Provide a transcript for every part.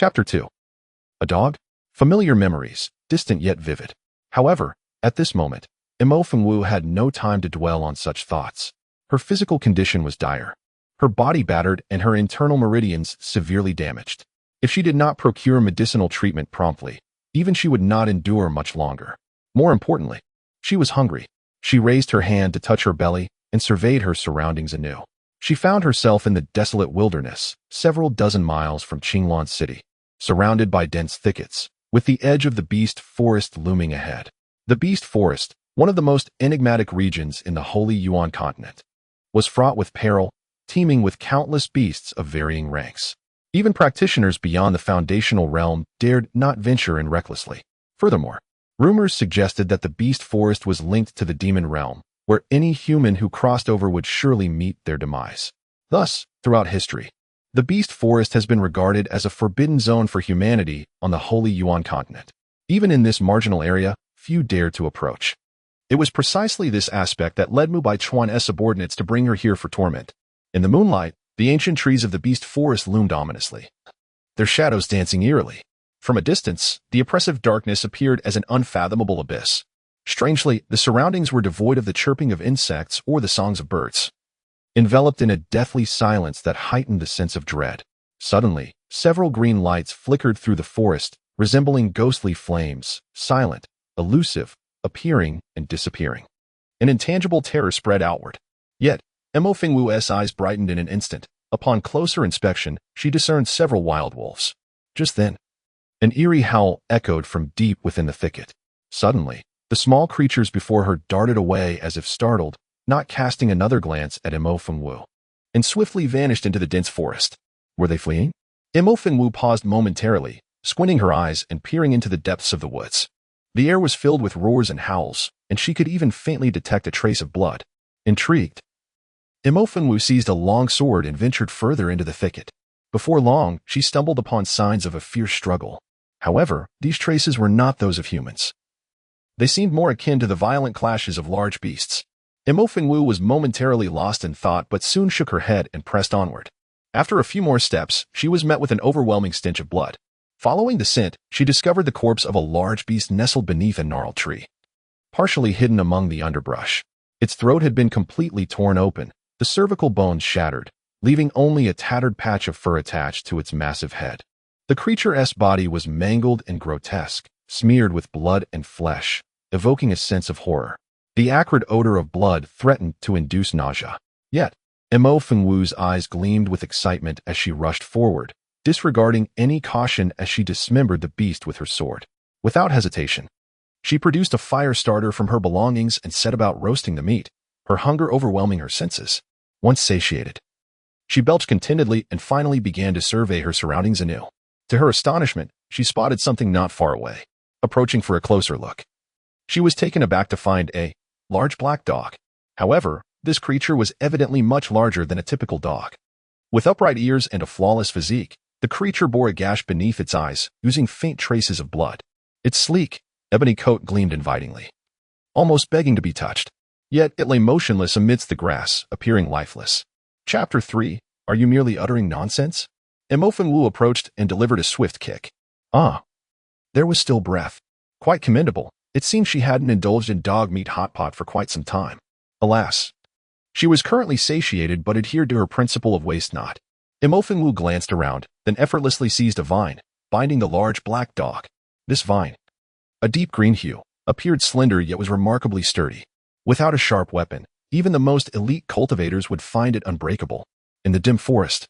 Chapter 2. A dog? Familiar memories, distant yet vivid. However, at this moment, Imo Fengwu had no time to dwell on such thoughts. Her physical condition was dire, her body battered and her internal meridians severely damaged. If she did not procure medicinal treatment promptly, even she would not endure much longer. More importantly, she was hungry. She raised her hand to touch her belly and surveyed her surroundings anew. She found herself in the desolate wilderness, several dozen miles from Qinglan City, surrounded by dense thickets, with the edge of the Beast Forest looming ahead. The Beast Forest, one of the most enigmatic regions in the Holy Yuan continent, was fraught with peril, teeming with countless beasts of varying ranks. Even practitioners beyond the foundational realm dared not venture in recklessly. Furthermore, rumors suggested that the Beast Forest was linked to the demon realm, where any human who crossed over would surely meet their demise. Thus, throughout history, the Beast Forest has been regarded as a forbidden zone for humanity on the Holy Yuan continent. Even in this marginal area, few dared to approach. It was precisely this aspect that led Mu Bai Chuan's subordinates to bring her here for torment. In the moonlight, the ancient trees of the Beast Forest loomed ominously, their shadows dancing eerily. From a distance, the oppressive darkness appeared as an unfathomable abyss. Strangely, the surroundings were devoid of the chirping of insects or the songs of birds, enveloped in a deathly silence that heightened the sense of dread. Suddenly, several green lights flickered through the forest, resembling ghostly flames, silent, elusive, appearing and disappearing. An intangible terror spread outward. Yet, Imo Fengwu's eyes brightened in an instant. Upon closer inspection, she discerned several wild wolves. Just then, an eerie howl echoed from deep within the thicket. Suddenly, the small creatures before her darted away as if startled, not casting another glance at Imo Fengwu, and swiftly vanished into the dense forest. Were they fleeing? Imo Fengwu paused momentarily, squinting her eyes and peering into the depths of the woods. The air was filled with roars and howls, and she could even faintly detect a trace of blood. Intrigued, Imo Fengwu seized a long sword and ventured further into the thicket. Before long, she stumbled upon signs of a fierce struggle. However, these traces were not those of humans. They seemed more akin to the violent clashes of large beasts. Imo Fengwu was momentarily lost in thought but soon shook her head and pressed onward. After a few more steps, she was met with an overwhelming stench of blood. Following the scent, she discovered the corpse of a large beast nestled beneath a gnarled tree, partially hidden among the underbrush. Its throat had been completely torn open, the cervical bones shattered, leaving only a tattered patch of fur attached to its massive head. The creature's body was mangled and grotesque, smeared with blood and flesh, evoking a sense of horror. The acrid odor of blood threatened to induce nausea. Yet, Imo Fengwu's eyes gleamed with excitement as she rushed forward, disregarding any caution as she dismembered the beast with her sword. Without hesitation, she produced a fire starter from her belongings and set about roasting the meat, her hunger overwhelming her senses. Once satiated, she belched contentedly and finally began to survey her surroundings anew. To her astonishment, she spotted something not far away, approaching for a closer look. She was taken aback to find a large black dog. However, this creature was evidently much larger than a typical dog. With upright ears and a flawless physique, the creature bore a gash beneath its eyes, oozing faint traces of blood. Its sleek, ebony coat gleamed invitingly, almost begging to be touched. Yet it lay motionless amidst the grass, appearing lifeless. Chapter 3. Are you merely uttering nonsense? Imo Fengwu approached and delivered a swift kick. Ah. There was still breath. Quite commendable. It seemed she hadn't indulged in dog meat hot pot for quite some time. Alas. She was currently satiated but adhered to her principle of waste not. Imo Fengwu glanced around, then effortlessly seized a vine, binding the large black dog. This vine, a deep green hue, appeared slender yet was remarkably sturdy. Without a sharp weapon, even the most elite cultivators would find it unbreakable. In the dim forest,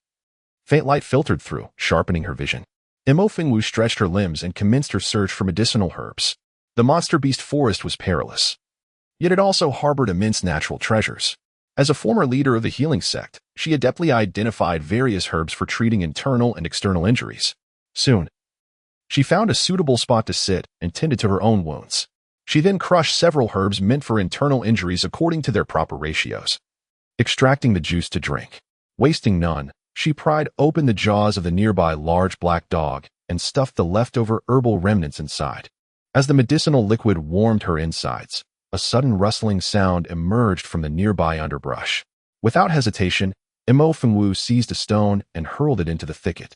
faint light filtered through, sharpening her vision. Imo Fengwu stretched her limbs and commenced her search for medicinal herbs. The monster beast forest was perilous, yet it also harbored immense natural treasures. As a former leader of the healing sect, she adeptly identified various herbs for treating internal and external injuries. Soon, she found a suitable spot to sit and tended to her own wounds. She then crushed several herbs meant for internal injuries according to their proper ratios, extracting the juice to drink. Wasting none, she pried open the jaws of the nearby large black dog and stuffed the leftover herbal remnants inside. As the medicinal liquid warmed her insides, a sudden rustling sound emerged from the nearby underbrush. Without hesitation, Imo Fengwu seized a stone and hurled it into the thicket.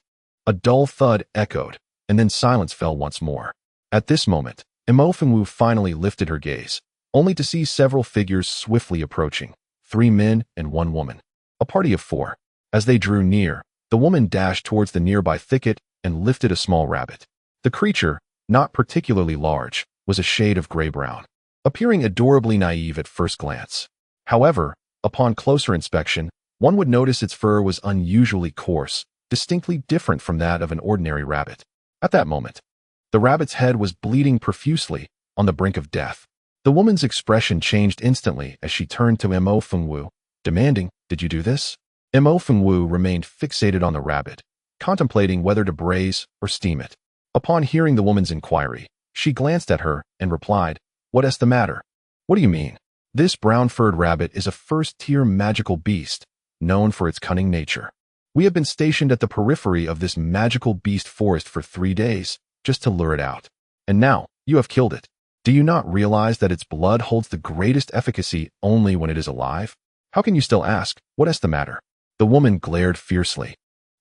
A dull thud echoed, and then silence fell once more. At this moment, Imofengwu finally lifted her gaze, only to see several figures swiftly approaching, 3 men and 1 woman. A party of 4. As they drew near, the woman dashed towards the nearby thicket and lifted a small rabbit. The creature, not particularly large, was a shade of gray-brown, appearing adorably naive at first glance. However, upon closer inspection, one would notice its fur was unusually coarse, distinctly different from that of an ordinary rabbit. At that moment, the rabbit's head was bleeding profusely, on the brink of death. The woman's expression changed instantly as she turned to Imofengwu, demanding, "Did you do this?" Imofengwu remained fixated on the rabbit, contemplating whether to braise or steam it. Upon hearing the woman's inquiry, she glanced at her and replied, "What's the matter?" "What do you mean?" "This brown-furred rabbit is a first-tier magical beast, known for its cunning nature. We have been stationed at the periphery of this magical beast forest for 3 days, just to lure it out. And now, you have killed it. Do you not realize that its blood holds the greatest efficacy only when it is alive? How can you still ask, what's the matter?" The woman glared fiercely.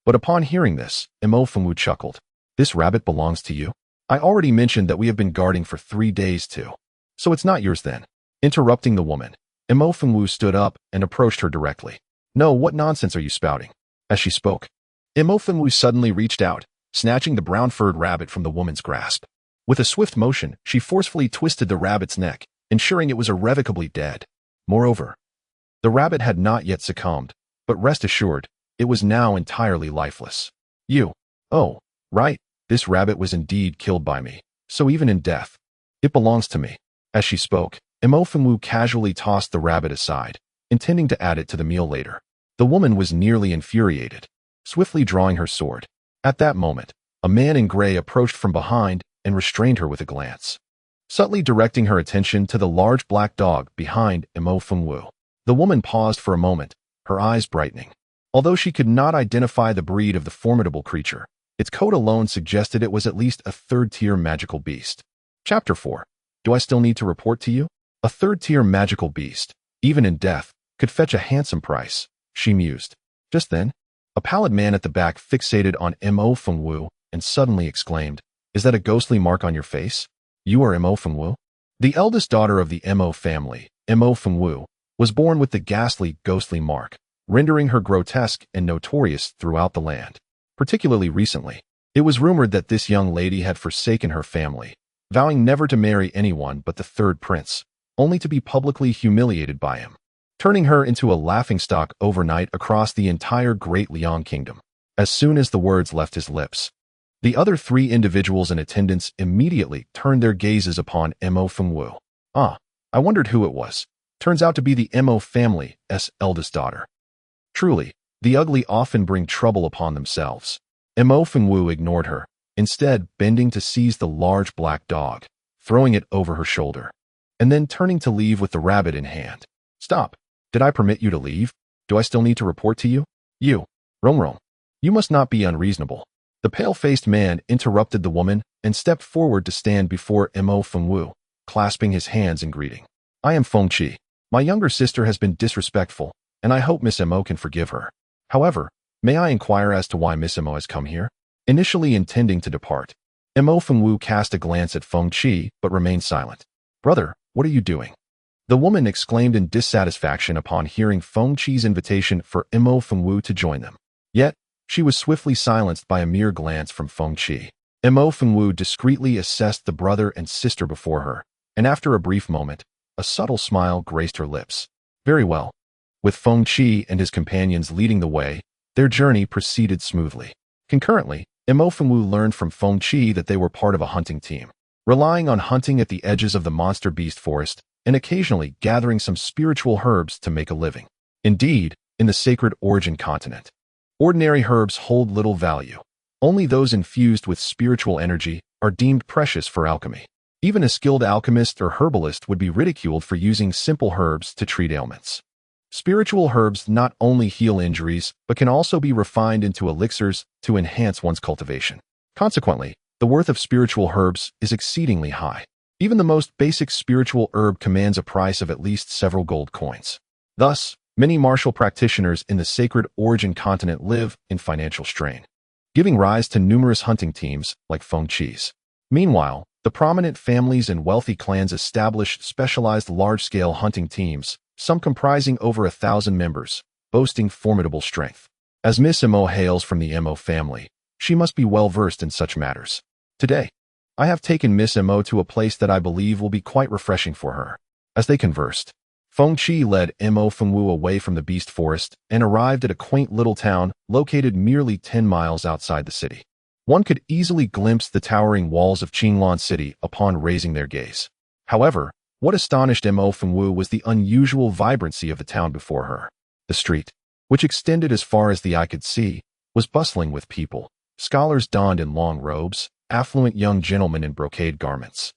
But upon hearing this, Imofengwu chuckled. "This rabbit belongs to you? I already mentioned that we have been guarding for 3 days too. So it's not yours then." Interrupting the woman, Imofengwu stood up and approached her directly. "No, what nonsense are you spouting?" As she spoke, Imofengwu suddenly reached out, snatching the brown-furred rabbit from the woman's grasp. With a swift motion, she forcefully twisted the rabbit's neck, ensuring it was irrevocably dead. Moreover, the rabbit had not yet succumbed, but rest assured, it was now entirely lifeless. "Oh, right, this rabbit was indeed killed by me, so even in death, it belongs to me." As she spoke, Imofengwu casually tossed the rabbit aside, intending to add it to the meal later. The woman was nearly infuriated, swiftly drawing her sword. At that moment, a man in gray approached from behind and restrained her with a glance, subtly directing her attention to the large black dog behind Imofengwu. The woman paused for a moment, her eyes brightening. Although she could not identify the breed of the formidable creature, its coat alone suggested it was at least a 3rd-tier magical beast. Chapter 4. Do I still need to report to you? A 3rd-tier magical beast, even in death, could fetch a handsome price, she mused. Just then, a pallid man at the back fixated on Imofengwu and suddenly exclaimed, "Is that a ghostly mark on your face? You are Imofengwu?" The eldest daughter of the Imo family, Imofengwu, was born with the ghastly, ghostly mark, rendering her grotesque and notorious throughout the land. Particularly recently, it was rumored that this young lady had forsaken her family, vowing never to marry anyone but the 3rd prince, only to be publicly humiliated by him, turning her into a laughingstock overnight across the entire Great Liang Kingdom. As soon as the words left his lips, the other 3 individuals in attendance immediately turned their gazes upon Imofengwu. I wondered who it was. Turns out to be the Imo family's eldest daughter. Truly, the ugly often bring trouble upon themselves. Imofengwu ignored her, instead bending to seize the large black dog, throwing it over her shoulder, and then turning to leave with the rabbit in hand. "Stop. Did I permit you to leave? Do I still need to report to you? You, Rong, you must not be unreasonable." The pale-faced man interrupted the woman and stepped forward to stand before Imofengwu, clasping his hands in greeting. "I am Fengqi. My younger sister has been disrespectful, and I hope Miss Imo can forgive her. However, may I inquire as to why Miss Imo has come here?" Initially intending to depart, Imofengwu cast a glance at Fengqi but remained silent. "Brother, what are you doing?" The woman exclaimed in dissatisfaction upon hearing Fengqi's invitation for Imofengwu to join them. Yet, she was swiftly silenced by a mere glance from Fengqi. Imofengwu discreetly assessed the brother and sister before her, and after a brief moment, a subtle smile graced her lips. Very well. With Fengqi and his companions leading the way, their journey proceeded smoothly. Concurrently, Imofengwu learned from Fengqi that they were part of a hunting team, relying on hunting at the edges of the monster beast forest and occasionally gathering some spiritual herbs to make a living. Indeed, in the sacred origin continent, ordinary herbs hold little value. Only those infused with spiritual energy are deemed precious for alchemy. Even a skilled alchemist or herbalist would be ridiculed for using simple herbs to treat ailments. Spiritual herbs not only heal injuries, but can also be refined into elixirs to enhance one's cultivation. Consequently, the worth of spiritual herbs is exceedingly high. Even the most basic spiritual herb commands a price of at least several gold coins. Thus, many martial practitioners in the sacred origin continent live in financial strain. giving rise to numerous hunting teams like Feng Chi's. Meanwhile, the prominent families and wealthy clans established specialized large-scale hunting teams, some comprising over 1,000 members, boasting formidable strength. As Miss Mo hails from the Mo family, she must be well-versed in such matters. Today, I have taken Miss Mo to a place that I believe will be quite refreshing for her. As they conversed, Feng Chi led Mo Fengwu away from the beast forest and arrived at a quaint little town located merely 10 miles outside the city. One could easily glimpse the towering walls of Qinglan City upon raising their gaze. However, what astonished Mo Fengwu was the unusual vibrancy of the town before her. The street, which extended as far as the eye could see, was bustling with people, scholars donned in long robes, affluent young gentlemen in brocade garments,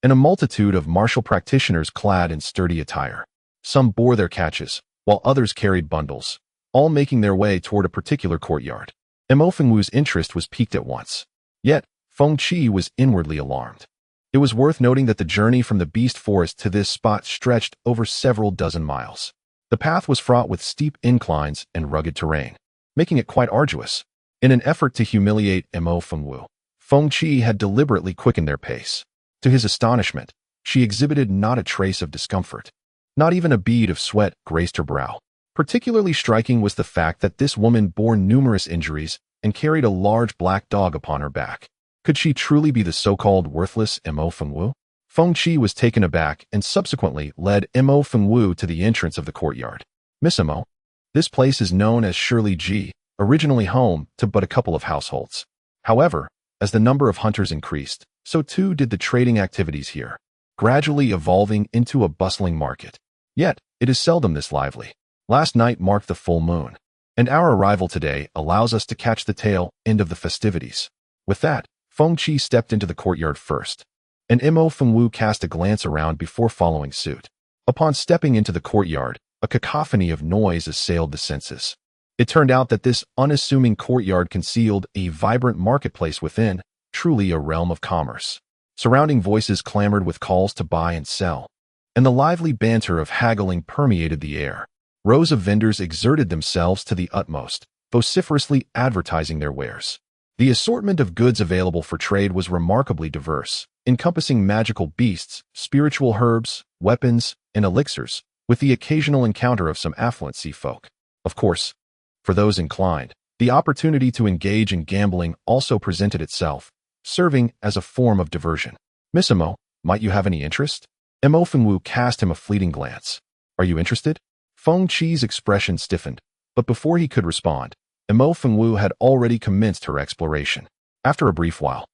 and a multitude of martial practitioners clad in sturdy attire. Some bore their catches, while others carried bundles, all making their way toward a particular courtyard. Mo Fengwu's interest was piqued at once. Yet, Feng Chi was inwardly alarmed. It was worth noting that the journey from the beast forest to this spot stretched over several dozen miles. The path was fraught with steep inclines and rugged terrain, making it quite arduous. In an effort to humiliate Mo Fengwu, Feng Chi had deliberately quickened their pace. To his astonishment, she exhibited not a trace of discomfort. Not even a bead of sweat graced her brow. Particularly striking was the fact that this woman bore numerous injuries and carried a large black dog upon her back. Could she truly be the so-called worthless Mo Fengwu? Feng Chi was taken aback and subsequently led Mo Fengwu to the entrance of the courtyard. Miss Mo, this place is known as Shirley Ji, originally home to but a couple of households. However, as the number of hunters increased, so too did the trading activities here, gradually evolving into a bustling market. Yet, it is seldom this lively. Last night marked the full moon, and our arrival today allows us to catch the tail end of the festivities. With that, Feng Chi stepped into the courtyard first, and Mo Fengwu cast a glance around before following suit. Upon stepping into the courtyard, a cacophony of noise assailed the senses. It turned out that this unassuming courtyard concealed a vibrant marketplace within, truly a realm of commerce. Surrounding voices clamored with calls to buy and sell, and the lively banter of haggling permeated the air. Rows of vendors exerted themselves to the utmost, vociferously advertising their wares. The assortment of goods available for trade was remarkably diverse, encompassing magical beasts, spiritual herbs, weapons, and elixirs, with the occasional encounter of some affluent sea folk. Of course, for those inclined, the opportunity to engage in gambling also presented itself, serving as a form of diversion. Miss Mo, might you have any interest? Mo Fengwu cast him a fleeting glance. Are you interested? Feng Chi's expression stiffened, but before he could respond, Mo Fengwu had already commenced her exploration. After a brief while,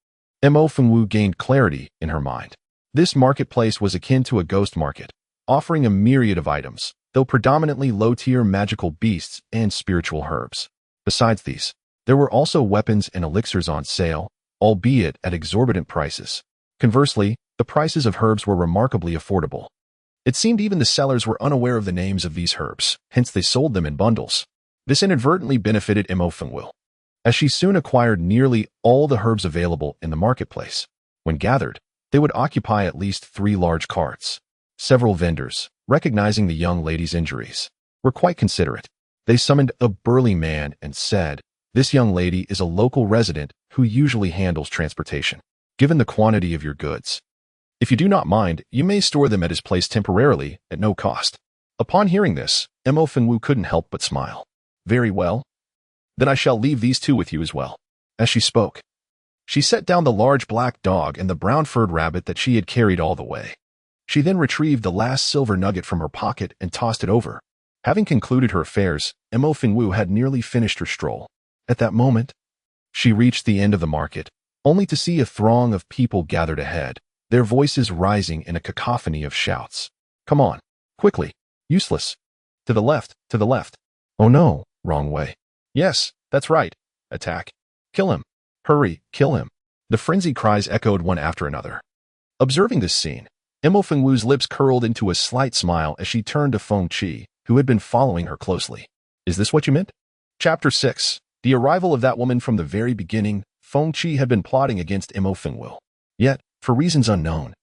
Mo Fengwu gained clarity in her mind. This marketplace was akin to a ghost market, offering a myriad of items, though predominantly low-tier magical beasts and spiritual herbs. Besides these, there were also weapons and elixirs on sale, albeit at exorbitant prices. Conversely, the prices of herbs were remarkably affordable. It seemed even the sellers were unaware of the names of these herbs, hence they sold them in bundles. This inadvertently benefited Mo Fengwu, as she soon acquired nearly all the herbs available in the marketplace. When gathered, they would occupy at least 3 large carts. Several vendors, recognizing the young lady's injuries, were quite considerate. They summoned a burly man and said, "This young lady is a local resident who usually handles transportation. Given the quantity of your goods, if you do not mind, you may store them at his place temporarily at no cost." Upon hearing this, Mo Fengwu couldn't help but smile. "Very well. Then I shall leave these 2 with you as well." As she spoke, she set down the large black dog and the brown-furred rabbit that she had carried all the way. She then retrieved the last silver nugget from her pocket and tossed it over. Having concluded her affairs, Mo Fengwu had nearly finished her stroll. At that moment, she reached the end of the market, only to see a throng of people gathered ahead, their voices rising in a cacophony of shouts. "Come on, quickly, useless. To the left, to the left. Oh no, wrong way. Yes, that's right. Attack. Kill him. Hurry, kill him." The frenzied cries echoed one after another. Observing this scene, Mo Fengwu's lips curled into a slight smile as she turned to Feng Chi, who had been following her closely. "Is this what you meant?" Chapter 6. The arrival of that woman. From the very beginning, Feng Chi had been plotting against Mo Fengwu. Yet, for reasons unknown,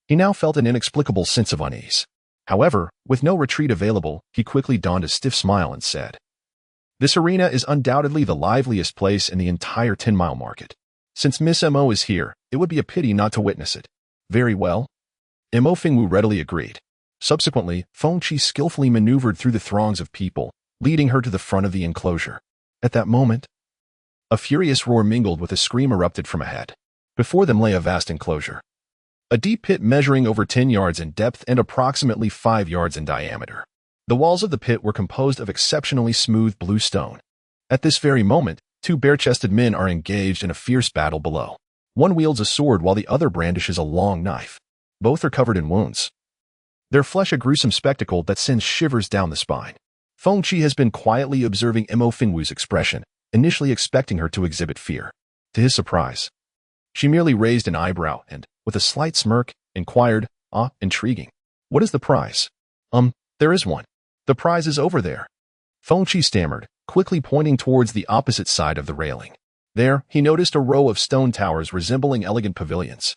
he now felt an inexplicable sense of unease. However, with no retreat available, he quickly donned a stiff smile and said, This arena is undoubtedly the liveliest place in the entire 10-mile market. Since Miss Mo is here, it would be a pity not to witness it. Very well. Mo Fingwu readily agreed. Subsequently, Feng Qi skillfully maneuvered through the throngs of people, leading her to the front of the enclosure. At that moment, a furious roar mingled with a scream erupted from ahead. Before them lay a vast enclosure. A deep pit measuring over 10 yards in depth and approximately 5 yards in diameter. The walls of the pit were composed of exceptionally smooth blue stone. At this very moment, two bare-chested men are engaged in a fierce battle below. One wields a sword while the other brandishes a long knife. Both are covered in wounds. Their flesh a gruesome spectacle that sends shivers down the spine. Feng Qi has been quietly observing Mo Fingwu's expression, initially expecting her to exhibit fear. To his surprise, she merely raised an eyebrow and, with a slight smirk, inquired, intriguing. What is the prize? There is one. The prize is over there. Feng Qi stammered, quickly pointing towards the opposite side of the railing. There, he noticed a row of stone towers resembling elegant pavilions.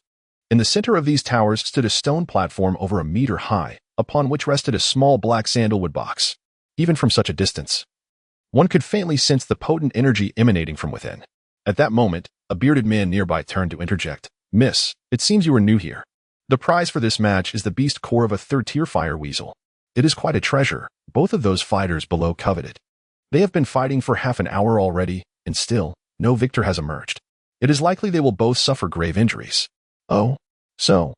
In the center of these towers stood a stone platform over a meter high, upon which rested a small black sandalwood box. Even from such a distance, one could faintly sense the potent energy emanating from within. At that moment, a bearded man nearby turned to interject. Miss, it seems you are new here. The prize for this match is the beast core of a third-tier fire weasel. It is quite a treasure, both of those fighters below coveted. They have been fighting for half an hour already, and still, no victor has emerged. It is likely they will both suffer grave injuries. Oh, so.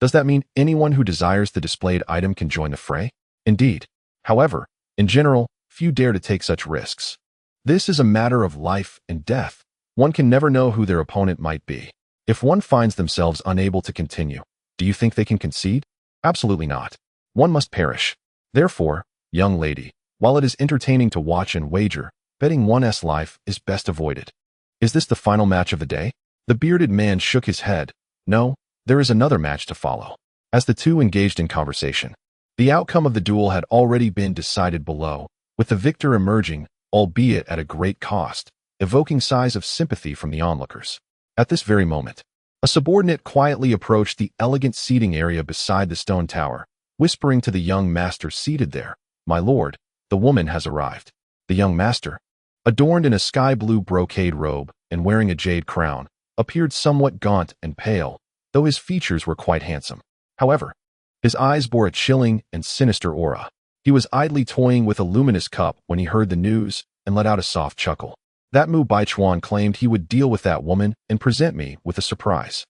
Does that mean anyone who desires the displayed item can join the fray? Indeed. However, in general, few dare to take such risks. This is a matter of life and death. One can never know who their opponent might be. If one finds themselves unable to continue, do you think they can concede? Absolutely not. One must perish. Therefore, young lady, while it is entertaining to watch and wager, betting one's life is best avoided. Is this the final match of the day? The bearded man shook his head. No, there is another match to follow. As the two engaged in conversation, the outcome of the duel had already been decided below, with the victor emerging, albeit at a great cost, evoking sighs of sympathy from the onlookers. At this very moment, a subordinate quietly approached the elegant seating area beside the stone tower, whispering to the young master seated there, "My lord, the woman has arrived." The young master, adorned in a sky-blue brocade robe and wearing a jade crown, appeared somewhat gaunt and pale, though his features were quite handsome. However, his eyes bore a chilling and sinister aura. He was idly toying with a luminous cup when he heard the news and let out a soft chuckle. That Mu Baichuan claimed he would deal with that woman and present me with a surprise.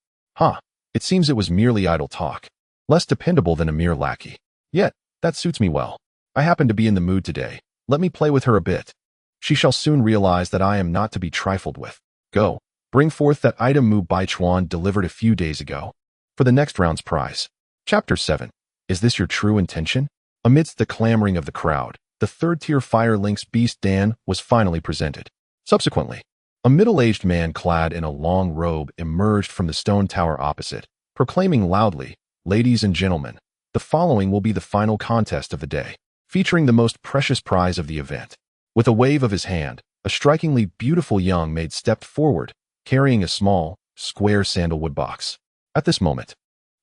It seems it was merely idle talk. Less dependable than a mere lackey. Yet, that suits me well. I happen to be in the mood today. Let me play with her a bit. She shall soon realize that I am not to be trifled with. Go, bring forth that item Mu Baichuan delivered a few days ago. For the next round's prize. Chapter 7. Is this your true intention? Amidst the clamoring of the crowd, the third-tier Fire Lynx beast Dan was finally presented. Subsequently, a middle-aged man clad in a long robe emerged from the stone tower opposite, proclaiming loudly, "Ladies and gentlemen, the following will be the final contest of the day, featuring the most precious prize of the event." With a wave of his hand, a strikingly beautiful young maid stepped forward, carrying a small, square sandalwood box. At this moment,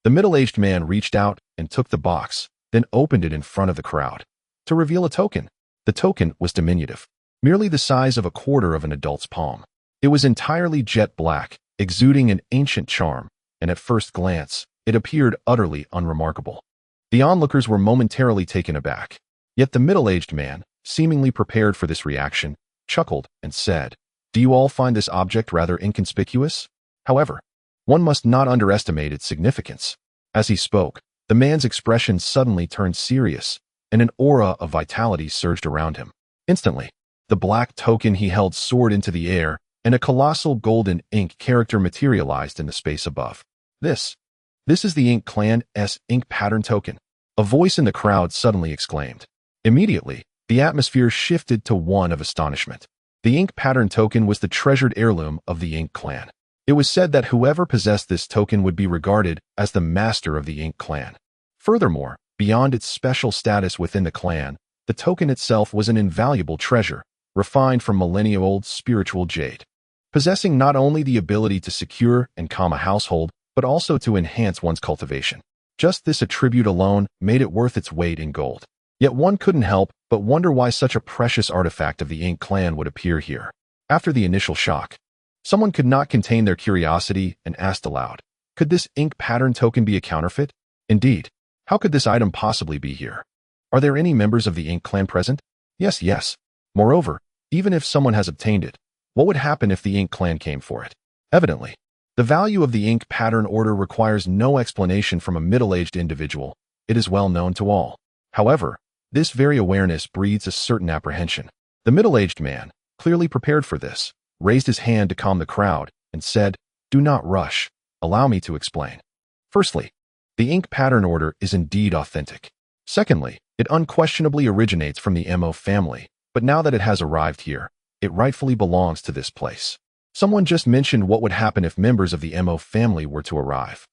the middle-aged man reached out and took the box, then opened it in front of the crowd. To reveal a token. The token was diminutive, merely the size of a quarter of an adult's palm. It was entirely jet black, exuding an ancient charm, and at first glance, it appeared utterly unremarkable. The onlookers were momentarily taken aback. Yet the middle-aged man, seemingly prepared for this reaction, chuckled and said, "Do you all find this object rather inconspicuous? However, one must not underestimate its significance." As he spoke, the man's expression suddenly turned serious, and an aura of vitality surged around him. Instantly, the black token he held soared into the air, and a colossal golden ink character materialized in the space above. This is the Ink Clan's ink pattern token," a voice in the crowd suddenly exclaimed. Immediately, the atmosphere shifted to one of astonishment. The ink pattern token was the treasured heirloom of the Ink Clan. It was said that whoever possessed this token would be regarded as the master of the Ink Clan. Furthermore, beyond its special status within the clan, the token itself was an invaluable treasure, refined from millennia-old spiritual jade, possessing not only the ability to secure and calm a household, but also to enhance one's cultivation. Just this attribute alone made it worth its weight in gold. Yet one couldn't help but wonder why such a precious artifact of the Ink clan would appear here. After the initial shock, someone could not contain their curiosity and asked aloud, could this ink pattern token be a counterfeit? Indeed, how could this item possibly be here? Are there any members of the Ink clan present? Yes. Moreover, even if someone has obtained it, what would happen if the Ink clan came for it? Evidently, the value of the ink pattern order requires no explanation from a middle-aged individual. It is well known to all. However, this very awareness breeds a certain apprehension. The middle-aged man, clearly prepared for this, raised his hand to calm the crowd and said, "Do not rush. Allow me to explain. Firstly, the ink pattern order is indeed authentic. Secondly, it unquestionably originates from the MO family, but now that it has arrived here, it rightfully belongs to this place." Someone just mentioned what would happen if members of the MO family were to arrive.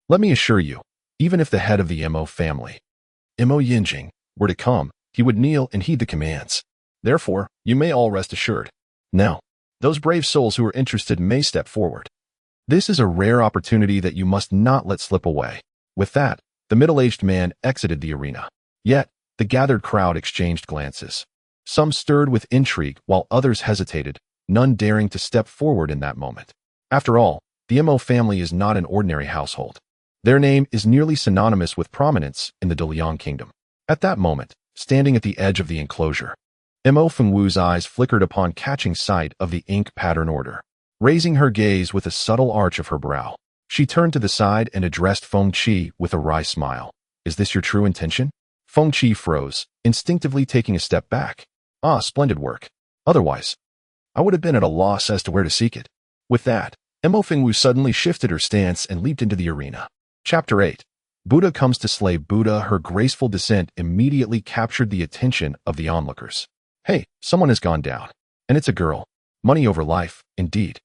Let me assure you, even if the head of the MO family, unyielding, were to come, he would kneel and heed the commands. Therefore, you may all rest assured. Now, those brave souls who are interested may step forward. This is a rare opportunity that you must not let slip away. With that, the middle-aged man exited the arena. Yet, the gathered crowd exchanged glances. Some stirred with intrigue while others hesitated, none daring to step forward in that moment. After all, the MO family is not an ordinary household. Their name is nearly synonymous with prominence in the Dalian kingdom. At that moment, standing at the edge of the enclosure, Mo Fengwu's eyes flickered upon catching sight of the ink pattern order. Raising her gaze with a subtle arch of her brow, she turned to the side and addressed Feng Qi with a wry smile. "Is this your true intention?" Feng Qi froze, instinctively taking a step back. Splendid work. Otherwise, I would have been at a loss as to where to seek it." With that, Mo Fengwu suddenly shifted her stance and leaped into the arena. Chapter 8. Buddha comes to slay Buddha. Her graceful descent immediately captured the attention of the onlookers. Hey, someone has gone down. And it's a girl. Money over life, indeed.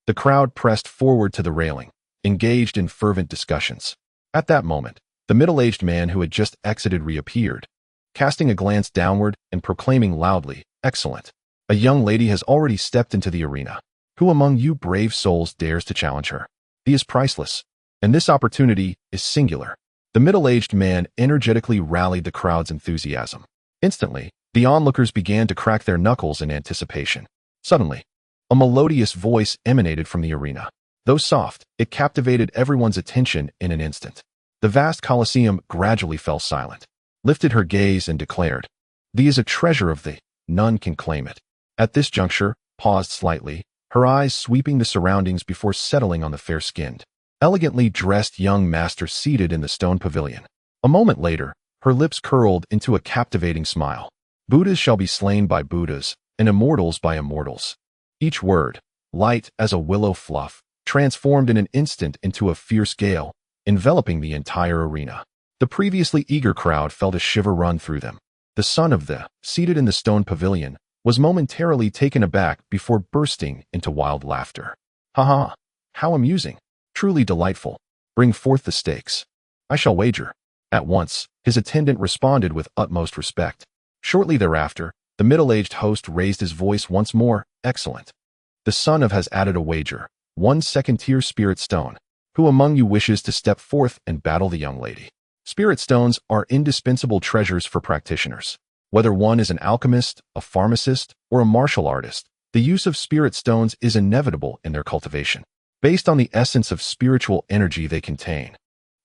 The crowd pressed forward to the railing, engaged in fervent discussions. At that moment, the middle-aged man who had just exited reappeared, casting a glance downward and proclaiming loudly, "Excellent. A young lady has already stepped into the arena. Who among you brave souls dares to challenge her? He is priceless, and this opportunity is singular." The middle-aged man energetically rallied the crowd's enthusiasm. Instantly, the onlookers began to crack their knuckles in anticipation. Suddenly, a melodious voice emanated from the arena. Though soft, it captivated everyone's attention in an instant. The vast coliseum gradually fell silent, lifted her gaze and declared, "Thee is a treasure of thee. None can claim it." At this juncture, paused slightly, her eyes sweeping the surroundings before settling on the fair-skinned, elegantly dressed young master seated in the stone pavilion. A moment later, her lips curled into a captivating smile. "Buddhas shall be slain by Buddhas, and immortals by immortals." Each word, light as a willow fluff, transformed in an instant into a fierce gale, enveloping the entire arena. The previously eager crowd felt a shiver run through them. The son of the, seated in the stone pavilion, was momentarily taken aback before bursting into wild laughter. "Ha! How amusing! Truly delightful. Bring forth the stakes. I shall wager." At once, his attendant responded with utmost respect. Shortly thereafter, the middle-aged host raised his voice once more. "Excellent. The son of has added a wager, 1 second-tier spirit stone. Who among you wishes to step forth and battle the young lady?" Spirit stones are indispensable treasures for practitioners. Whether one is an alchemist, a pharmacist, or a martial artist, the use of spirit stones is inevitable in their cultivation, based on the essence of spiritual energy they contain.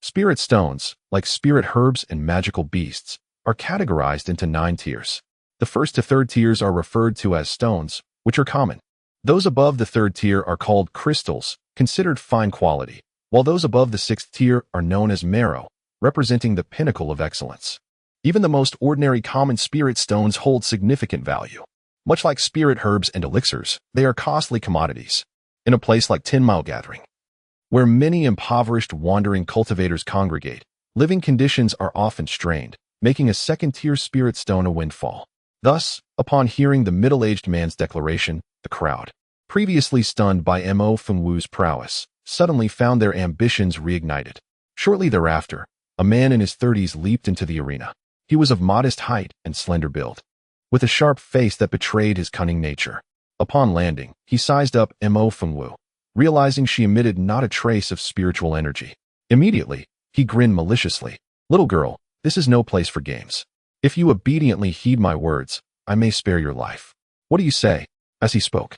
Spirit stones, like spirit herbs and magical beasts, are categorized into 9 tiers. The first to third tiers are referred to as stones, which are common. Those above the third tier are called crystals, considered fine quality, while those above the 6th tier are known as marrow, representing the pinnacle of excellence. Even the most ordinary common spirit stones hold significant value. Much like spirit herbs and elixirs, they are costly commodities. In a place like 10 Mile Gathering, where many impoverished wandering cultivators congregate, living conditions are often strained, making a second-tier spirit stone a windfall. Thus, upon hearing the middle-aged man's declaration, the crowd, previously stunned by Mo Fengwu's prowess, suddenly found their ambitions reignited. Shortly thereafter, a man in his 30s leaped into the arena. He was of modest height and slender build, with a sharp face that betrayed his cunning nature. Upon landing, he sized up Mo Fengwu, realizing she emitted not a trace of spiritual energy. Immediately, he grinned maliciously. "Little girl, this is no place for games. If you obediently heed my words, I may spare your life. What do you say?" As he spoke,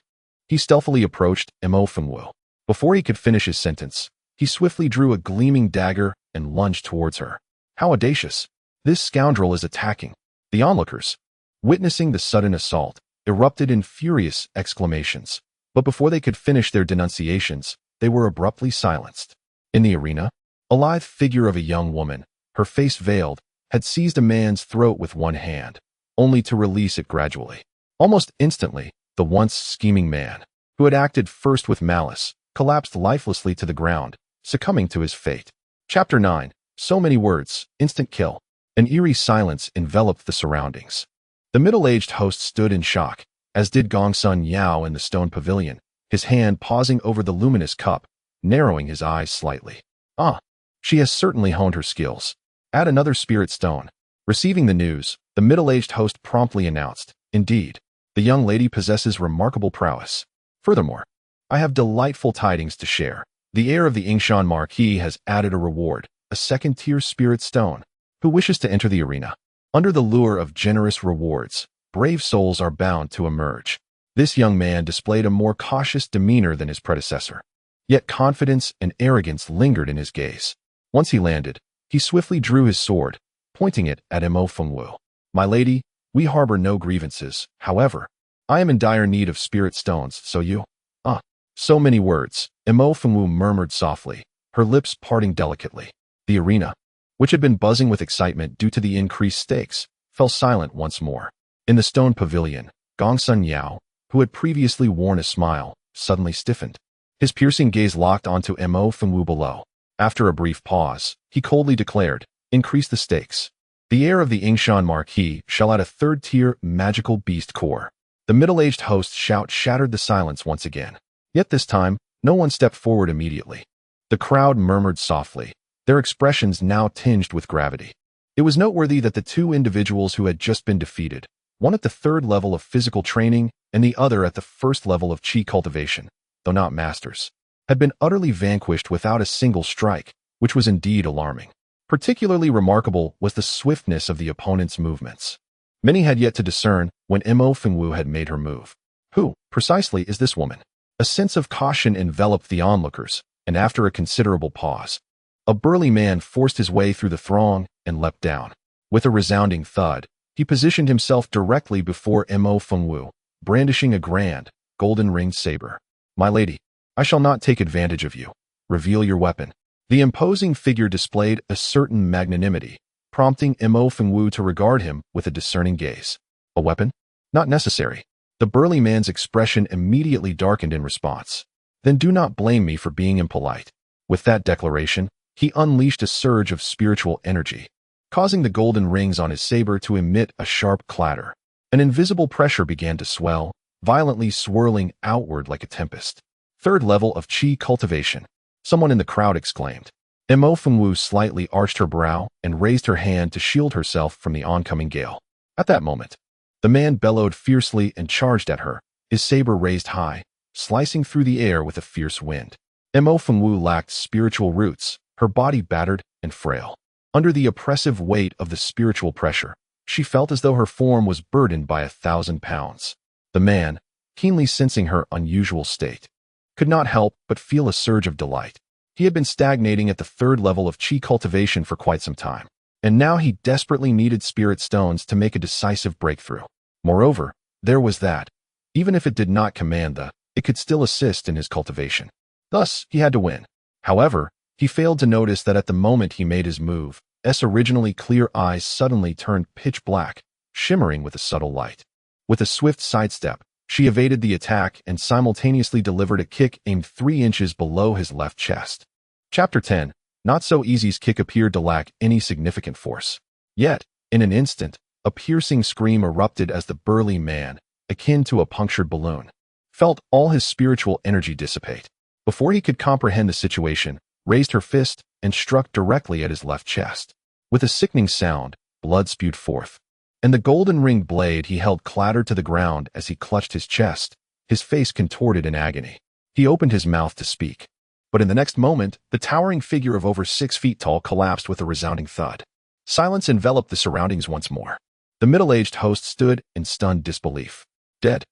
he stealthily approached Mo Fengwu. Before he could finish his sentence, he swiftly drew a gleaming dagger and lunged towards her. How audacious! This scoundrel is attacking. The onlookers, witnessing the sudden assault, erupted in furious exclamations. But before they could finish their denunciations, they were abruptly silenced. In the arena, a lithe figure of a young woman, her face veiled, had seized a man's throat with one hand, only to release it gradually. Almost instantly, the once scheming man, who had acted first with malice, collapsed lifelessly to the ground, succumbing to his fate. Chapter 9. So many words, instant kill. An eerie silence enveloped the surroundings. The middle-aged host stood in shock, as did Gongsun Yao in the stone pavilion, his hand pausing over the luminous cup, narrowing his eyes slightly. "Ah, she has certainly honed her skills. Add another spirit stone." Receiving the news, the middle-aged host promptly announced, "Indeed, the young lady possesses remarkable prowess. Furthermore, I have delightful tidings to share. The heir of the Yingshan Marquis has added a reward, a second-tier spirit stone. Who wishes to enter the arena? Under the lure of generous rewards, brave souls are bound to emerge." This young man displayed a more cautious demeanor than his predecessor. Yet confidence and arrogance lingered in his gaze. Once he landed, he swiftly drew his sword, pointing it at Mo Fengwu. "My lady, we harbor no grievances. However, I am in dire need of spirit stones, so you—" "Ah, so many words," Mo Fengwu murmured softly, her lips parting delicately. The arena, which had been buzzing with excitement due to the increased stakes, fell silent once more. In the stone pavilion, Gongsun Yao, who had previously worn a smile, suddenly stiffened. His piercing gaze locked onto Mo Fengwu below. After a brief pause, he coldly declared, "Increase the stakes. The heir of the Yingshan Marquis shall add a third-tier magical beast core." The middle-aged host's shout shattered the silence once again. Yet this time, no one stepped forward immediately. The crowd murmured softly, their expressions now tinged with gravity. It was noteworthy that the two individuals who had just been defeated, one at the third level of physical training and the other at the first level of chi cultivation, though not masters, had been utterly vanquished without a single strike, which was indeed alarming. Particularly remarkable was the swiftness of the opponent's movements. Many had yet to discern when Mo Fengwu had made her move. Who, precisely, is this woman? A sense of caution enveloped the onlookers, and after a considerable pause, a burly man forced his way through the throng and leapt down. With a resounding thud, he positioned himself directly before Mo Fengwu, brandishing a grand, golden-ringed saber. "My lady, I shall not take advantage of you. Reveal your weapon." The imposing figure displayed a certain magnanimity, prompting Mo Fengwu to regard him with a discerning gaze. "A weapon? Not necessary." The burly man's expression immediately darkened in response. "Then do not blame me for being impolite." With that declaration, he unleashed a surge of spiritual energy, causing the golden rings on his saber to emit a sharp clatter. An invisible pressure began to swell, violently swirling outward like a tempest. "Third level of chi cultivation," someone in the crowd exclaimed. Mo Fengwu slightly arched her brow and raised her hand to shield herself from the oncoming gale. At that moment, the man bellowed fiercely and charged at her, his saber raised high, slicing through the air with a fierce wind. Mo Fengwu lacked spiritual roots, her body battered and frail. Under the oppressive weight of the spiritual pressure, she felt as though her form was burdened by 1,000 pounds. The man, keenly sensing her unusual state, could not help but feel a surge of delight. He had been stagnating at the third level of chi cultivation for quite some time, and now he desperately needed spirit stones to make a decisive breakthrough. Moreover, there was that, even if it did not command it could still assist in his cultivation. Thus, he had to win. However, he failed to notice that at the moment he made his move, originally clear eyes suddenly turned pitch black, shimmering with a subtle light. With a swift sidestep, she evaded the attack and simultaneously delivered a kick aimed 3 inches below his left chest. Chapter 10. Not So Easy's kick appeared to lack any significant force. Yet, in an instant, a piercing scream erupted as the burly man, akin to a punctured balloon, felt all his spiritual energy dissipate. Before he could comprehend the situation, raised her fist and struck directly at his left chest. With a sickening sound, blood spewed forth, and the golden-ringed blade he held clattered to the ground as he clutched his chest, his face contorted in agony. He opened his mouth to speak, but in the next moment, the towering figure of over 6 feet tall collapsed with a resounding thud. Silence enveloped the surroundings once more. The middle-aged host stood in stunned disbelief. Dead.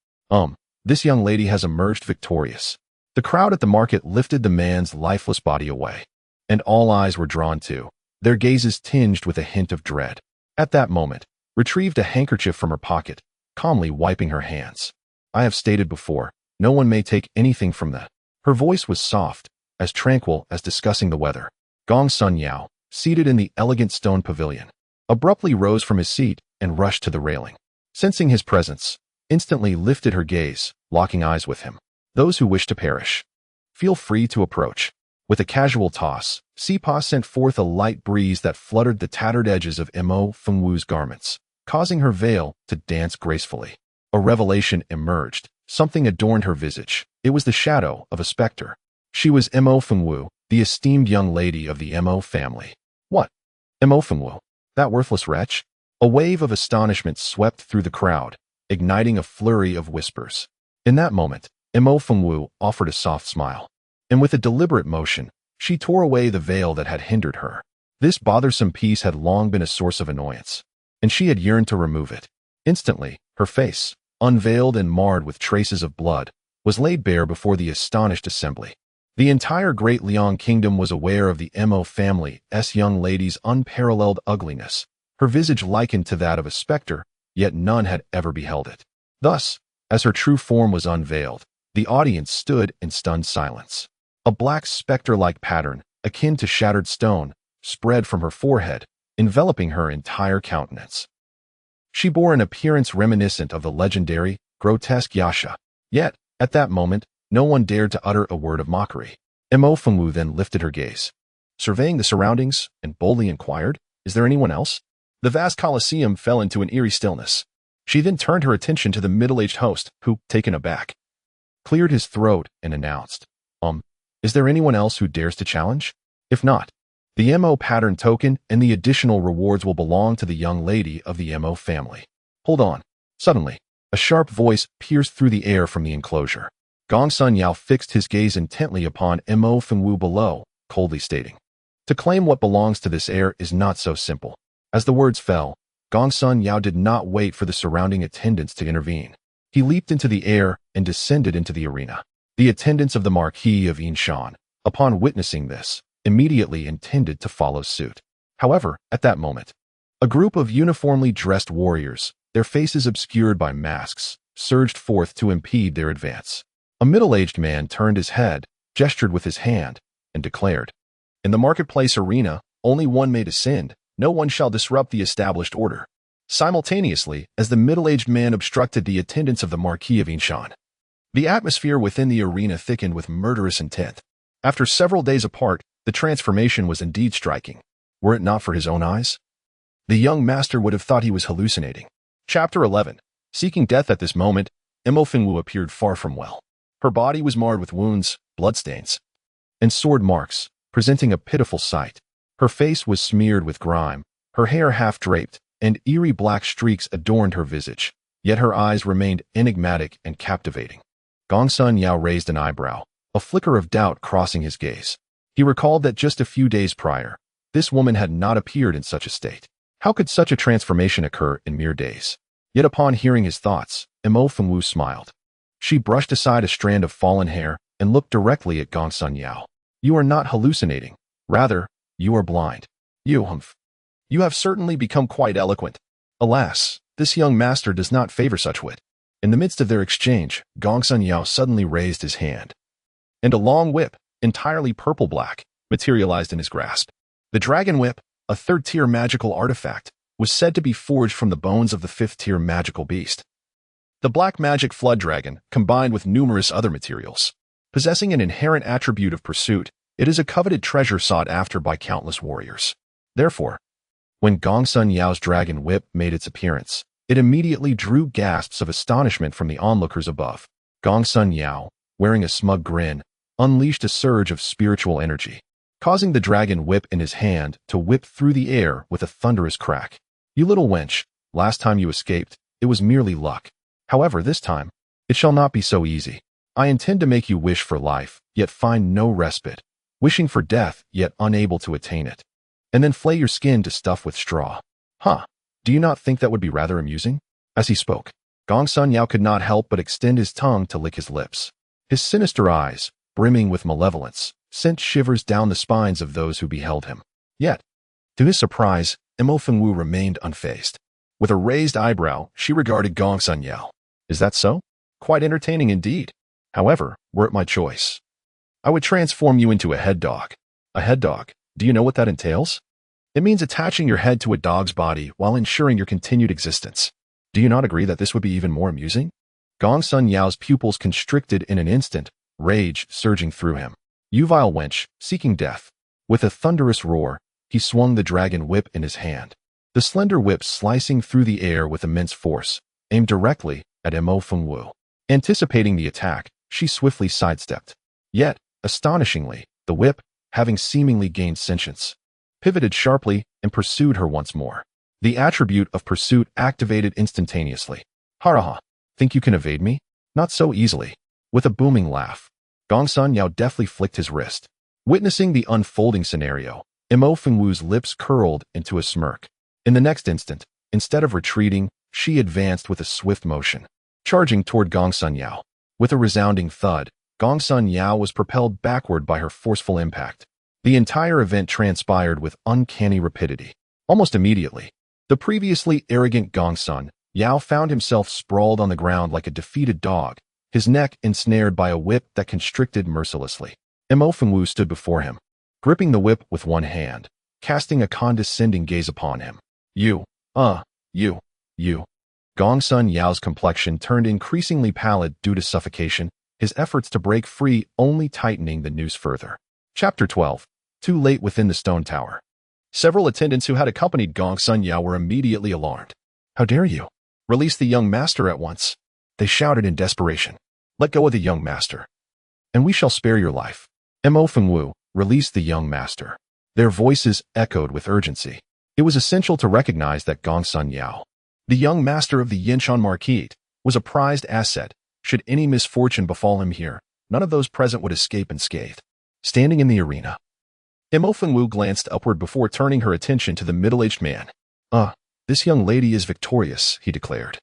This young lady has emerged victorious. The crowd at the market lifted the man's lifeless body away, and all eyes were drawn to, their gazes tinged with a hint of dread. At that moment, retrieved a handkerchief from her pocket, calmly wiping her hands. I have stated before, no one may take anything from that. Her voice was soft, as tranquil as discussing the weather. Gong Sun Yao, seated in the elegant stone pavilion, abruptly rose from his seat and rushed to the railing. Sensing his presence, instantly lifted her gaze, locking eyes with him. Those who wish to perish, feel free to approach. With a casual toss, Sipa sent forth a light breeze that fluttered the tattered edges of Mo Fengwu's garments, causing her veil to dance gracefully. A revelation emerged. Something adorned her visage. It was the shadow of a specter. She was Mo Fengwu, the esteemed young lady of the Mo family. What? Mo Fengwu? That worthless wretch? A wave of astonishment swept through the crowd, igniting a flurry of whispers. In that moment, Mo Fengwu offered a soft smile, and with a deliberate motion, she tore away the veil that had hindered her. This bothersome piece had long been a source of annoyance, and she had yearned to remove it. Instantly, her face, unveiled and marred with traces of blood, was laid bare before the astonished assembly. The entire Great Liang Kingdom was aware of the Mo family's young lady's unparalleled ugliness, her visage likened to that of a specter, yet none had ever beheld it. Thus, as her true form was unveiled, the audience stood in stunned silence. A black specter-like pattern, akin to shattered stone, spread from her forehead, enveloping her entire countenance. She bore an appearance reminiscent of the legendary, grotesque Yasha. Yet, at that moment, no one dared to utter a word of mockery. Mo Fengwu then lifted her gaze, surveying the surroundings, and boldly inquired, "Is there anyone else?" The vast coliseum fell into an eerie stillness. She then turned her attention to the middle-aged host, who, taken aback, cleared his throat and announced, Is there anyone else who dares to challenge? If not, the Mo pattern token and the additional rewards will belong to the young lady of the Mo family. Hold on. Suddenly, a sharp voice pierced through the air from the enclosure. Gong Sun Yao fixed his gaze intently upon Mo Fengwu below, coldly stating, "To claim what belongs to this heir is not so simple." As the words fell, Gong Sun Yao did not wait for the surrounding attendants to intervene. He leaped into the air and descended into the arena. The attendants of the Marquis of Yinshan, upon witnessing this, immediately intended to follow suit. However, at that moment, a group of uniformly dressed warriors, their faces obscured by masks, surged forth to impede their advance. A middle-aged man turned his head, gestured with his hand, and declared, "In the marketplace arena, only one may descend. No one shall disrupt the established order." Simultaneously, as the middle-aged man obstructed the attendance of the Marquis of Yinshan, the atmosphere within the arena thickened with murderous intent. After several days apart, the transformation was indeed striking. Were it not for his own eyes, the young master would have thought he was hallucinating. Chapter 11. Seeking death. At this moment, Mo Fengwu appeared far from well. Her body was marred with wounds, bloodstains, and sword marks, presenting a pitiful sight. Her face was smeared with grime, her hair half-draped, and eerie black streaks adorned her visage, yet her eyes remained enigmatic and captivating. Gong Sun Yao raised an eyebrow, a flicker of doubt crossing his gaze. He recalled that just a few days prior, this woman had not appeared in such a state. How could such a transformation occur in mere days? Yet upon hearing his thoughts, Mo Fengwu smiled. She brushed aside a strand of fallen hair and looked directly at Gong Sun Yao. "You are not hallucinating. Rather, you are blind. You have certainly become quite eloquent. Alas, this young master does not favor such wit." In the midst of their exchange, Gong Sun Yao suddenly raised his hand, and a long whip, entirely purple-black, materialized in his grasp. The Dragon Whip, a third-tier magical artifact, was said to be forged from the bones of the fifth-tier magical beast, the black magic flood dragon, combined with numerous other materials. Possessing an inherent attribute of pursuit, it is a coveted treasure sought after by countless warriors. Therefore, when Gong Sun Yao's Dragon Whip made its appearance, it immediately drew gasps of astonishment from the onlookers above. Gong Sun Yao, wearing a smug grin, unleashed a surge of spiritual energy, causing the Dragon Whip in his hand to whip through the air with a thunderous crack. "You little wench, last time you escaped, it was merely luck. However, this time, it shall not be so easy. I intend to make you wish for life, yet find no respite, wishing for death, yet unable to attain it, and then flay your skin to stuff with straw." "Huh. Do you not think that would be rather amusing? As he spoke, Gong Sun Yao could not help but extend his tongue to lick his lips. His sinister eyes, brimming with malevolence, sent shivers down the spines of those who beheld him. Yet, to his surprise, Mo Fengwu remained unfazed. With a raised eyebrow, she regarded Gong Sun Yao. Is that so? Quite entertaining indeed. However, were it my choice, I would transform you into a head dog. A head dog, do you know what that entails? It means attaching your head to a dog's body while ensuring your continued existence. Do you not agree that this would be even more amusing? Gong Sun Yao's pupils constricted in an instant, rage surging through him. You vile wench, seeking death. With a thunderous roar, he swung the dragon whip in his hand. The slender whip slicing through the air with immense force, aimed directly at Mo Fengwu. Anticipating the attack, she swiftly sidestepped. Yet, astonishingly, the whip, having seemingly gained sentience, pivoted sharply and pursued her once more. The attribute of pursuit activated instantaneously. Haraha, think you can evade me? Not so easily. With a booming laugh, Gong Sun Yao deftly flicked his wrist. Witnessing the unfolding scenario, Mo Fengwu's lips curled into a smirk. In the next instant, instead of retreating, she advanced with a swift motion, charging toward Gong Sun Yao. With a resounding thud, Gong Sun Yao was propelled backward by her forceful impact. The entire event transpired with uncanny rapidity. Almost immediately, the previously arrogant Gong Sun Yao found himself sprawled on the ground like a defeated dog, his neck ensnared by a whip that constricted mercilessly. Mo Fengwu stood before him, gripping the whip with one hand, casting a condescending gaze upon him. You. Gong Sun Yao's complexion turned increasingly pallid due to suffocation, his efforts to break free only tightening the noose further. Chapter 12. Too late within the stone tower. Several attendants who had accompanied Gong Sun Yao were immediately alarmed. How dare you? Release the young master at once. They shouted in desperation. Let go of the young master, and we shall spare your life. Mo Fengwu, release the young master. Their voices echoed with urgency. It was essential to recognize that Gong Sun Yao, the young master of the Yinshan Marquise, was a prized asset. Should any misfortune befall him here, none of those present would escape unscathed. Standing in the arena, Mo Fengwu glanced upward before turning her attention to the middle-aged man. This young lady is victorious, he declared,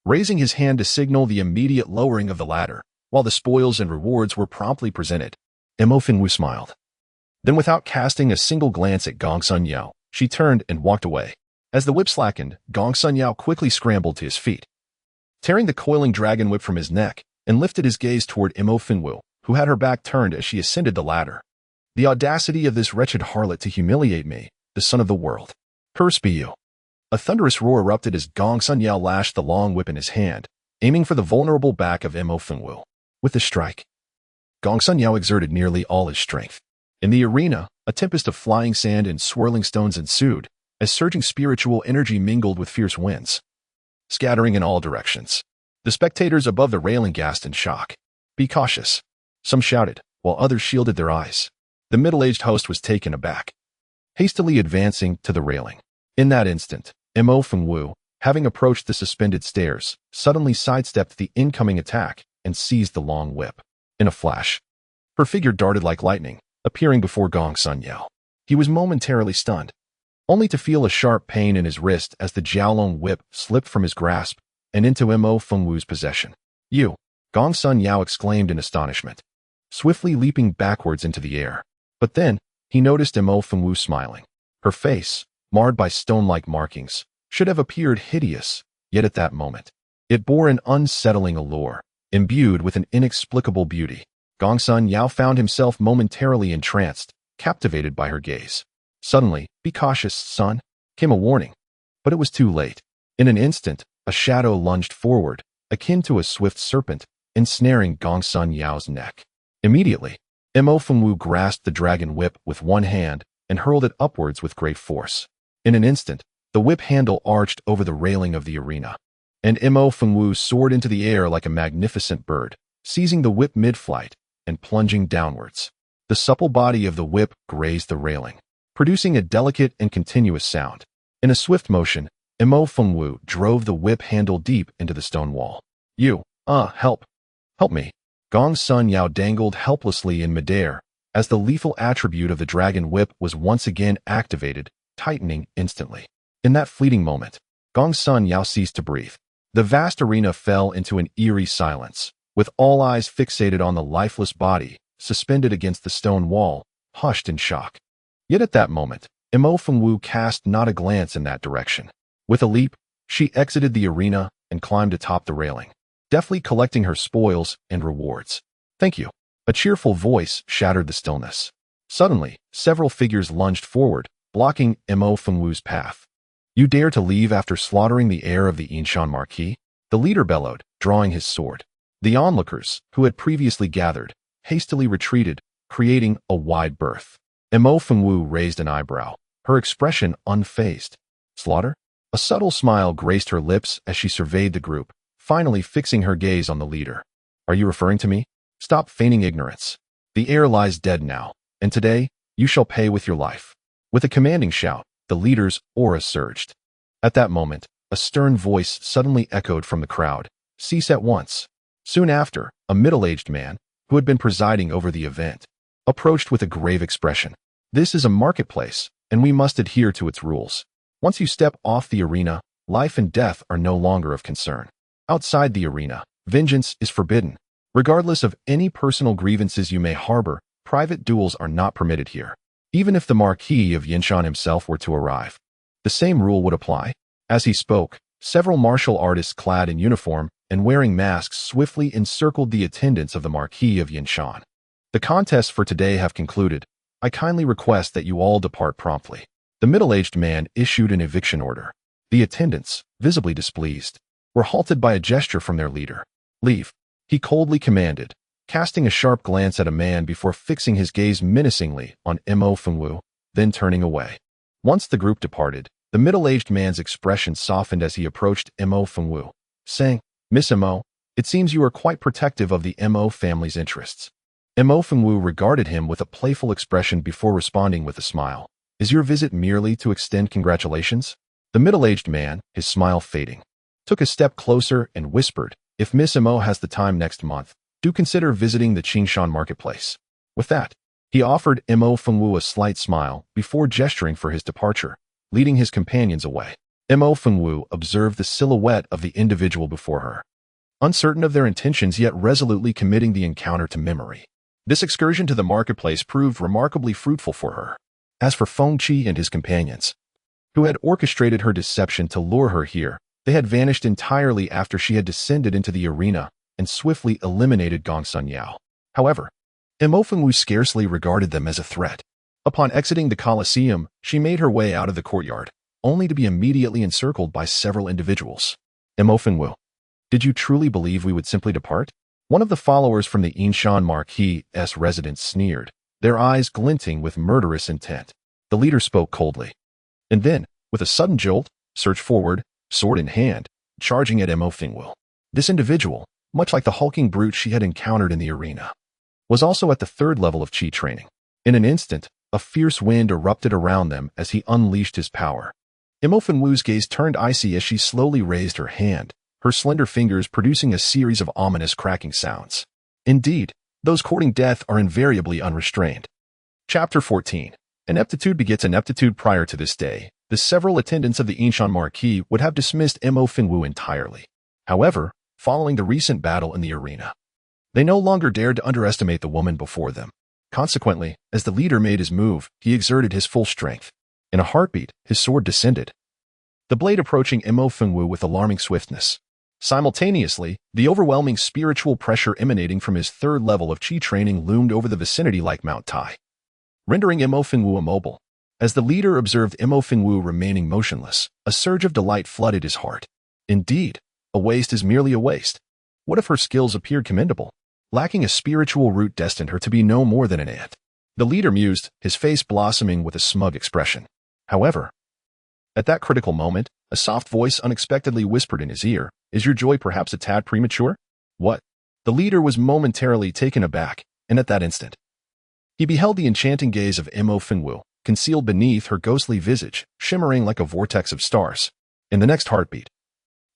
raising his hand to signal the immediate lowering of the ladder, while the spoils and rewards were promptly presented. Mo Fengwu smiled. Then, without casting a single glance at Gong Sun Yao, she turned and walked away. As the whip slackened, Gong Sun Yao quickly scrambled to his feet, tearing the coiling dragon whip from his neck, and lifted his gaze toward Mo Fengwu, who had her back turned as she ascended the ladder. The audacity of this wretched harlot to humiliate me, the son of the world. Curse be you. A thunderous roar erupted as Gong Sun Yao lashed the long whip in his hand, aiming for the vulnerable back of Mo Fengwu. With the strike, Gong Sun Yao exerted nearly all his strength. In the arena, a tempest of flying sand and swirling stones ensued, as surging spiritual energy mingled with fierce winds, scattering in all directions. The spectators above the railing gasped in shock. Be cautious, some shouted, while others shielded their eyes. The middle-aged host was taken aback, hastily advancing to the railing. In that instant, Mo Fengwu, having approached the suspended stairs, suddenly sidestepped the incoming attack and seized the long whip. In a flash, her figure darted like lightning, appearing before Gong Sun Yao. He was momentarily stunned, only to feel a sharp pain in his wrist as the Jiaolong whip slipped from his grasp and into Mo Fengwu's possession. You! Gong Sun Yao exclaimed in astonishment, swiftly leaping backwards into the air. But then, he noticed Mo Fengwu smiling. Her face, marred by stone-like markings, should have appeared hideous, yet at that moment, it bore an unsettling allure, imbued with an inexplicable beauty. Gong Sun Yao found himself momentarily entranced, captivated by her gaze. Suddenly, be cautious, son, came a warning, but it was too late. In an instant, a shadow lunged forward, akin to a swift serpent, ensnaring Gong Sun Yao's neck. Immediately, Mo Fengwu grasped the dragon whip with one hand and hurled it upwards with great force. In an instant, the whip handle arched over the railing of the arena, and Mo Fengwu soared into the air like a magnificent bird, seizing the whip mid-flight and plunging downwards. The supple body of the whip grazed the railing, producing a delicate and continuous sound. In a swift motion, Mo Fengwu drove the whip handle deep into the stone wall. You, help me. Gong Sun Yao dangled helplessly in midair as the lethal attribute of the dragon whip was once again activated, tightening instantly. In that fleeting moment, Gong Sun Yao ceased to breathe. The vast arena fell into an eerie silence, with all eyes fixated on the lifeless body, suspended against the stone wall, hushed in shock. Yet at that moment, Mo Fengwu cast not a glance in that direction. With a leap, she exited the arena and climbed atop the railing, deftly collecting her spoils and rewards. "Thank you." A cheerful voice shattered the stillness. Suddenly, several figures lunged forward, blocking Mo Fengwu's path. "You dare to leave after slaughtering the heir of the Yinshan Marquis?" The leader bellowed, drawing his sword. The onlookers, who had previously gathered, hastily retreated, creating a wide berth. Mo Fengwu raised an eyebrow, her expression unfazed. "Slaughter?" A subtle smile graced her lips as she surveyed the group, finally fixing her gaze on the leader. "Are you referring to me? Stop feigning ignorance. The heir lies dead now, and today, you shall pay with your life." With a commanding shout, the leader's aura surged. At that moment, a stern voice suddenly echoed from the crowd. "Cease at once." Soon after, a middle-aged man, who had been presiding over the event, approached with a grave expression. "This is a marketplace, and we must adhere to its rules. Once you step off the arena, life and death are no longer of concern. Outside the arena, vengeance is forbidden. Regardless of any personal grievances you may harbor, private duels are not permitted here. Even if the Marquis of Yinshan himself were to arrive, the same rule would apply." As he spoke, several martial artists clad in uniform and wearing masks swiftly encircled the attendants of the Marquis of Yinshan. "The contests for today have concluded. I kindly request that you all depart promptly." The middle-aged man issued an eviction order. The attendants, visibly displeased, were halted by a gesture from their leader. "Leave," he coldly commanded, casting a sharp glance at a man before fixing his gaze menacingly on Mo Fengwu, then turning away. Once the group departed, the middle-aged man's expression softened as he approached Mo Fengwu, saying, "Miss Mo, it seems you are quite protective of the Mo family's interests." Mo Fengwu regarded him with a playful expression before responding with a smile. "Is your visit merely to extend congratulations?" The middle-aged man, his smile fading, took a step closer and whispered, "If Miss Mo has the time next month, do consider visiting the Qingshan marketplace." With that, he offered Mo Fengwu a slight smile before gesturing for his departure, leading his companions away. Mo Fengwu observed the silhouette of the individual before her, uncertain of their intentions yet resolutely committing the encounter to memory. This excursion to the marketplace proved remarkably fruitful for her. As for Feng Qi and his companions, who had orchestrated her deception to lure her here, they had vanished entirely after she had descended into the arena and swiftly eliminated Gong Sun Yao. However, Mo Fengwu scarcely regarded them as a threat. Upon exiting the Colosseum, she made her way out of the courtyard, only to be immediately encircled by several individuals. "Mo Fengwu, did you truly believe we would simply depart?" One of the followers from the Yinshan Marquis' residence sneered, their eyes glinting with murderous intent. The leader spoke coldly, and then, with a sudden jolt, surged forward, sword in hand, charging at Mo Fengwu. This individual, much like the hulking brute she had encountered in the arena, was also at the third level of Qi training. In an instant, a fierce wind erupted around them as he unleashed his power. Mo Fengwu's gaze turned icy as she slowly raised her hand, her slender fingers producing a series of ominous cracking sounds. Indeed, those courting death are invariably unrestrained. Chapter 14. Ineptitude begets ineptitude. Prior to this day, the several attendants of the Yinshan Marquis would have dismissed Mo Fengwu entirely. However, following the recent battle in the arena, they no longer dared to underestimate the woman before them. Consequently, as the leader made his move, he exerted his full strength. In a heartbeat, his sword descended, the blade approaching Mo Fengwu with alarming swiftness. Simultaneously, the overwhelming spiritual pressure emanating from his third level of Qi training loomed over the vicinity like Mount Tai, rendering Mo Fengwu immobile. As the leader observed Mo Fengwu remaining motionless, a surge of delight flooded his heart. Indeed, a waste is merely a waste. What if her skills appeared commendable? Lacking a spiritual root destined her to be no more than an ant. The leader mused, his face blossoming with a smug expression. However, at that critical moment, a soft voice unexpectedly whispered in his ear, "Is your joy perhaps a tad premature?" "What?" The leader was momentarily taken aback, and at that instant, he beheld the enchanting gaze of Mo Fengwu, concealed beneath her ghostly visage, shimmering like a vortex of stars. In the next heartbeat,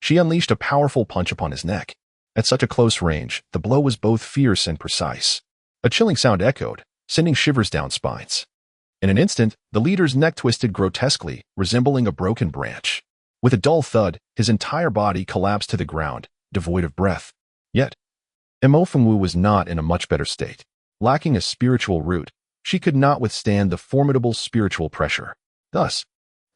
she unleashed a powerful punch upon his neck. At such a close range, the blow was both fierce and precise. A chilling sound echoed, sending shivers down spines. In an instant, the leader's neck twisted grotesquely, resembling a broken branch. With a dull thud, his entire body collapsed to the ground, devoid of breath. Yet, Imofengwu was not in a much better state. Lacking a spiritual root, she could not withstand the formidable spiritual pressure. Thus,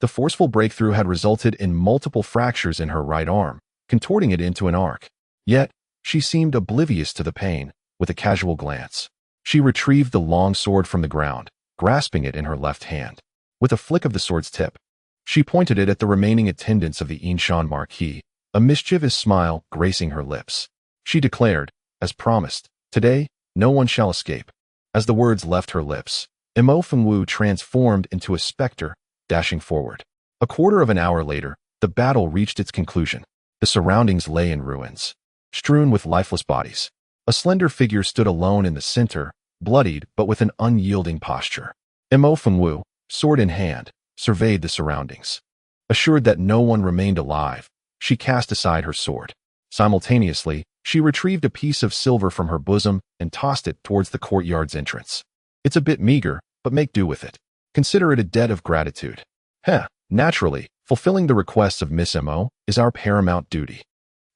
the forceful breakthrough had resulted in multiple fractures in her right arm, contorting it into an arc. Yet, she seemed oblivious to the pain. With a casual glance, she retrieved the long sword from the ground, grasping it in her left hand. With a flick of the sword's tip, she pointed it at the remaining attendants of the Inshan Marquis, a mischievous smile gracing her lips. She declared, as promised, "Today, no one shall escape." As the words left her lips, Imofengwu transformed into a specter, dashing forward. A quarter of an hour later, the battle reached its conclusion. The surroundings lay in ruins, strewn with lifeless bodies. A slender figure stood alone in the center, bloodied but with an unyielding posture. Imofengwu, sword in hand, surveyed the surroundings. Assured that no one remained alive, she cast aside her sword. Simultaneously, she retrieved a piece of silver from her bosom and tossed it towards the courtyard's entrance. "It's a bit meager, but make do with it. Consider it a debt of gratitude." Naturally, fulfilling the requests of Miss Mo is our paramount duty.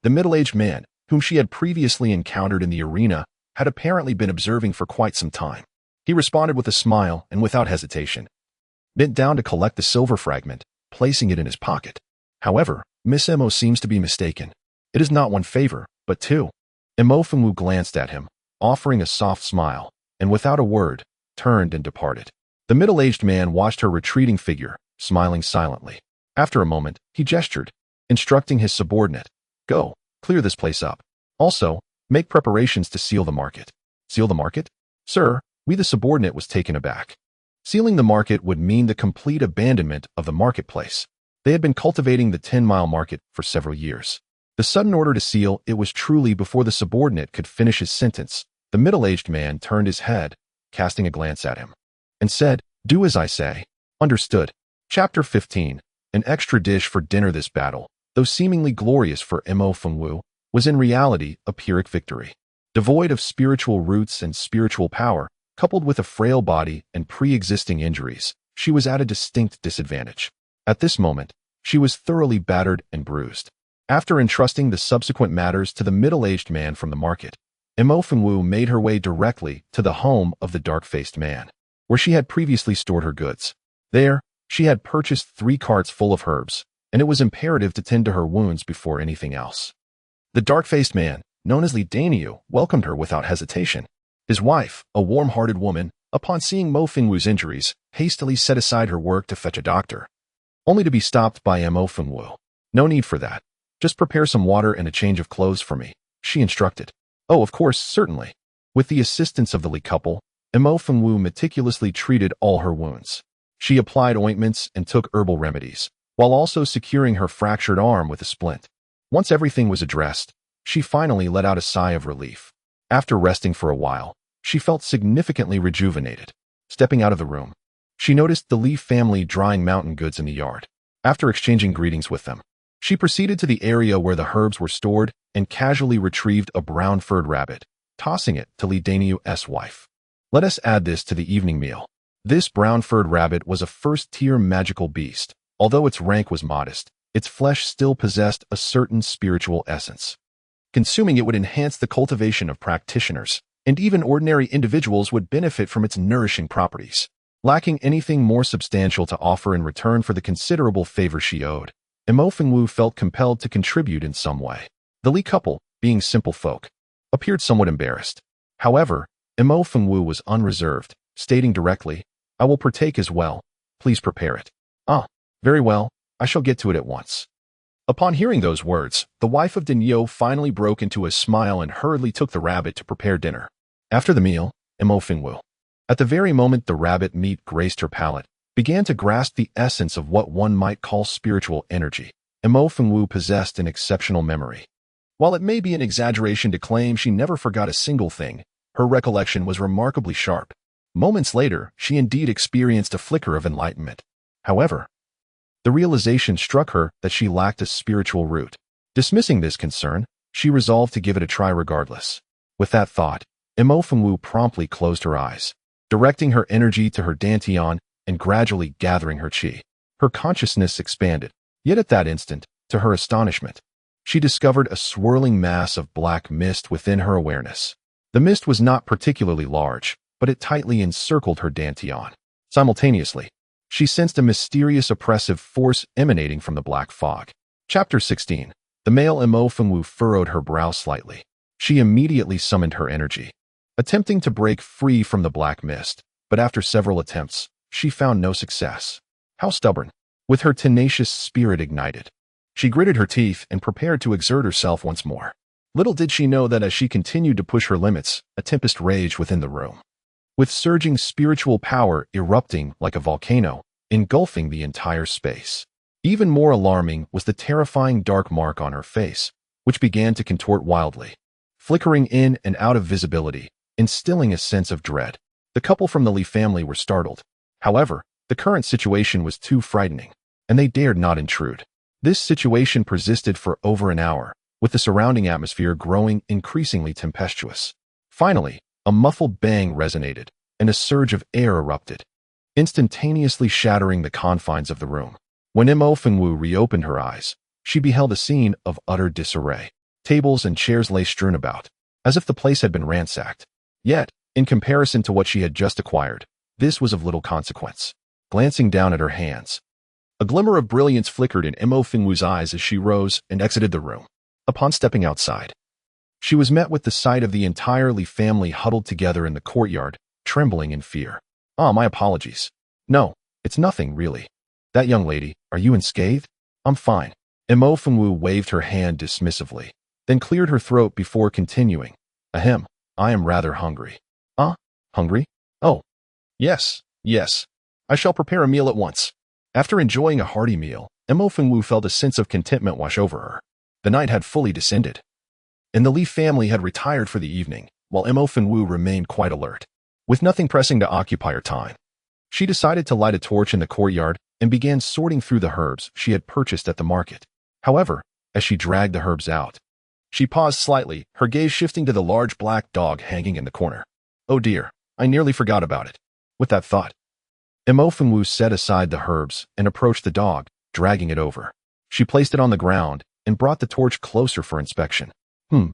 The middle-aged man, whom she had previously encountered in the arena, had apparently been observing for quite some time. He responded with a smile and without hesitation bent down to collect the silver fragment, placing it in his pocket. However, Miss Mo seems to be mistaken. It is not one favor, but two. Imofengwu glanced at him, offering a soft smile, and without a word, turned and departed. The middle-aged man watched her retreating figure, smiling silently. After a moment, he gestured, instructing his subordinate, "Go, clear this place up. Also, make preparations to seal the market." "Seal the market? Sir," the subordinate was taken aback. Sealing the market would mean the complete abandonment of the marketplace. They had been cultivating the 10-mile market for several years. The sudden order to seal it was truly before the subordinate could finish his sentence. The middle-aged man turned his head, casting a glance at him, and said, "Do as I say." Understood. Chapter 15. An extra dish for dinner. This battle, though seemingly glorious for Imofengwu, was in reality a Pyrrhic victory. Devoid of spiritual roots and spiritual power, coupled with a frail body and pre-existing injuries, she was at a distinct disadvantage. At this moment, she was thoroughly battered and bruised. After entrusting the subsequent matters to the middle-aged man from the market, Imofengwu made her way directly to the home of the dark-faced man, where she had previously stored her goods. There, she had purchased 3 carts full of herbs, and it was imperative to tend to her wounds before anything else. The dark-faced man, known as Lineage, welcomed her without hesitation. His wife, a warm-hearted woman, upon seeing Imofengwu's injuries, hastily set aside her work to fetch a doctor, only to be stopped by Imofengwu. "No need for that. Just prepare some water and a change of clothes for me," she instructed. "Oh, of course, certainly." With the assistance of the Li couple, Imofengwu meticulously treated all her wounds. She applied ointments and took herbal remedies, while also securing her fractured arm with a splint. Once everything was addressed, she finally let out a sigh of relief. After resting for a while, she felt significantly rejuvenated. Stepping out of the room, she noticed the Li family drying mountain goods in the yard. After exchanging greetings with them, she proceeded to the area where the herbs were stored and casually retrieved a brown-furred rabbit, tossing it to Lidainiu's wife. "Let us add this to the evening meal." This brown-furred rabbit was a first-tier magical beast. Although its rank was modest, its flesh still possessed a certain spiritual essence. Consuming it would enhance the cultivation of practitioners, and even ordinary individuals would benefit from its nourishing properties. Lacking anything more substantial to offer in return for the considerable favor she owed, Imofengwu felt compelled to contribute in some way. The Li couple, being simple folk, appeared somewhat embarrassed. However, Imofengwu was unreserved, stating directly, "I will partake as well. Please prepare it." "Ah, very well. I shall get to it at once." Upon hearing those words, the wife of Denyo finally broke into a smile and hurriedly took the rabbit to prepare dinner. After the meal, Imofengwu, at the very moment the rabbit meat graced her palate, began to grasp the essence of what one might call spiritual energy. Imofengwu possessed an exceptional memory. While it may be an exaggeration to claim she never forgot a single thing, her recollection was remarkably sharp. Moments later, she indeed experienced a flicker of enlightenment. However, the realization struck her that she lacked a spiritual root. Dismissing this concern, she resolved to give it a try regardless. With that thought, Imofengwu promptly closed her eyes, directing her energy to her dantian and gradually gathering her chi. Her consciousness expanded. Yet at that instant, to her astonishment, she discovered a swirling mass of black mist within her awareness. The mist was not particularly large, but it tightly encircled her dantian. Simultaneously, she sensed a mysterious oppressive force emanating from the black fog. Chapter 16. The male Mo Fengwu furrowed her brow slightly. She immediately summoned her energy, attempting to break free from the black mist, but after several attempts, she found no success. How stubborn! With her tenacious spirit ignited, she gritted her teeth and prepared to exert herself once more. Little did she know that as she continued to push her limits, a tempest raged within the room, with surging spiritual power erupting like a volcano, engulfing the entire space. Even more alarming was the terrifying dark mark on her face, which began to contort wildly, flickering in and out of visibility, instilling a sense of dread. The couple from the Li family were startled. However, the current situation was too frightening, and they dared not intrude. This situation persisted for over an hour, with the surrounding atmosphere growing increasingly tempestuous. Finally, a muffled bang resonated, and a surge of air erupted, instantaneously shattering the confines of the room. When Mo Fengwu reopened her eyes, she beheld a scene of utter disarray. Tables and chairs lay strewn about, as if the place had been ransacked. Yet, in comparison to what she had just acquired, this was of little consequence. Glancing down at her hands, a glimmer of brilliance flickered in Mo Fengwu's eyes as she rose and exited the room. Upon stepping outside, she was met with the sight of the entire Li family huddled together in the courtyard, trembling in fear. My apologies. No, it's nothing, really. That young lady, are you unscathed? I'm fine. Mo Fengwu waved her hand dismissively, then cleared her throat before continuing. Ahem, I am rather hungry. Hungry? Oh, yes. I shall prepare a meal at once. After enjoying a hearty meal, Mo Fengwu felt a sense of contentment wash over her. The night had fully descended, and the Li family had retired for the evening, while Mo Fengwu remained quite alert. With nothing pressing to occupy her time, she decided to light a torch in the courtyard and began sorting through the herbs she had purchased at the market. However, as she dragged the herbs out, she paused slightly, her gaze shifting to the large black dog hanging in the corner. Oh dear, I nearly forgot about it. With that thought, Mo Fengwu set aside the herbs and approached the dog, dragging it over. She placed it on the ground and brought the torch closer for inspection.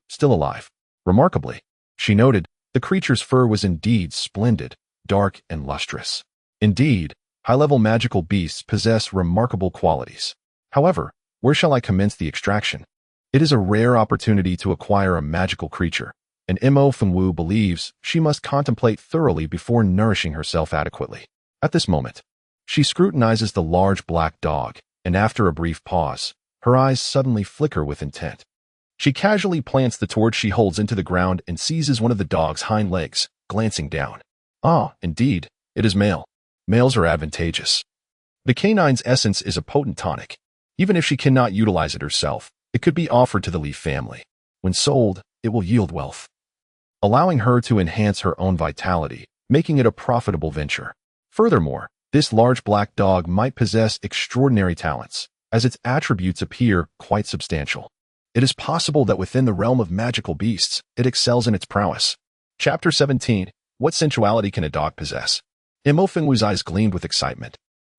Still alive. Remarkably, she noted, the creature's fur was indeed splendid, dark and lustrous. Indeed, high-level magical beasts possess remarkable qualities. However, where shall I commence the extraction? It is a rare opportunity to acquire a magical creature, and Mo Fengwu believes she must contemplate thoroughly before nourishing herself adequately. At this moment, she scrutinizes the large black dog, and after a brief pause, her eyes suddenly flicker with intent. She casually plants the torch she holds into the ground and seizes one of the dog's hind legs, glancing down. Indeed, it is male. Males are advantageous. The canine's essence is a potent tonic. Even if she cannot utilize it herself, it could be offered to the Li family. When sold, it will yield wealth, allowing her to enhance her own vitality, making it a profitable venture. Furthermore, this large black dog might possess extraordinary talents, as its attributes appear quite substantial. It is possible that within the realm of magical beasts, it excels in its prowess. Chapter 17. What sensuality can a dog possess? Mo Fengwu's eyes gleamed with excitement.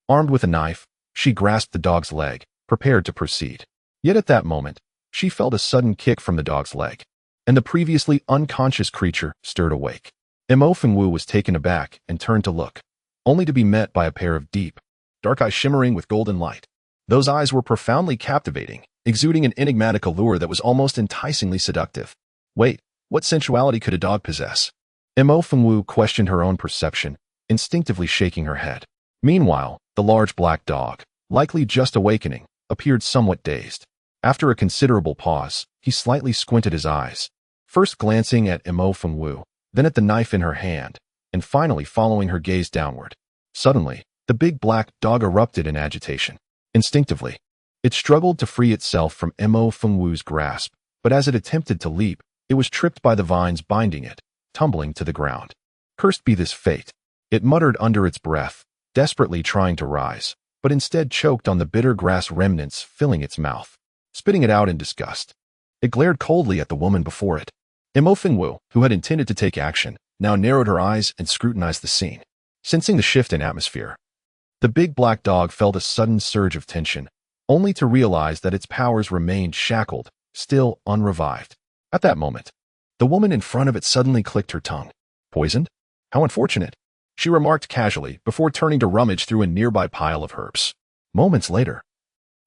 Armed with a knife, she grasped the dog's leg, prepared to proceed. Yet at that moment, she felt a sudden kick from the dog's leg, and the previously unconscious creature stirred awake. Mo Fengwu was taken aback and turned to look, only to be met by a pair of deep, dark eyes shimmering with golden light. Those eyes were profoundly captivating, exuding an enigmatic allure that was almost enticingly seductive. Wait, what sensuality could a dog possess? Mo Fengwu questioned her own perception, instinctively shaking her head. Meanwhile, the large black dog, likely just awakening, appeared somewhat dazed. After a considerable pause, he slightly squinted his eyes, first glancing at Mo Fengwu, then at the knife in her hand, and finally following her gaze downward. Suddenly, the big black dog erupted in agitation. Instinctively, it struggled to free itself from Mo Fengwu's grasp, but as it attempted to leap, it was tripped by the vines binding it, tumbling to the ground. Cursed be this fate, it muttered under its breath, desperately trying to rise, but instead choked on the bitter grass remnants filling its mouth. Spitting it out in disgust, it glared coldly at the woman before it. Mo Fengwu, who had intended to take action, now narrowed her eyes and scrutinized the scene. Sensing the shift in atmosphere, the big black dog felt a sudden surge of tension, only to realize that its powers remained shackled, still unrevived. At that moment, the woman in front of it suddenly clicked her tongue. Poisoned? How unfortunate, she remarked casually before turning to rummage through a nearby pile of herbs. Moments later,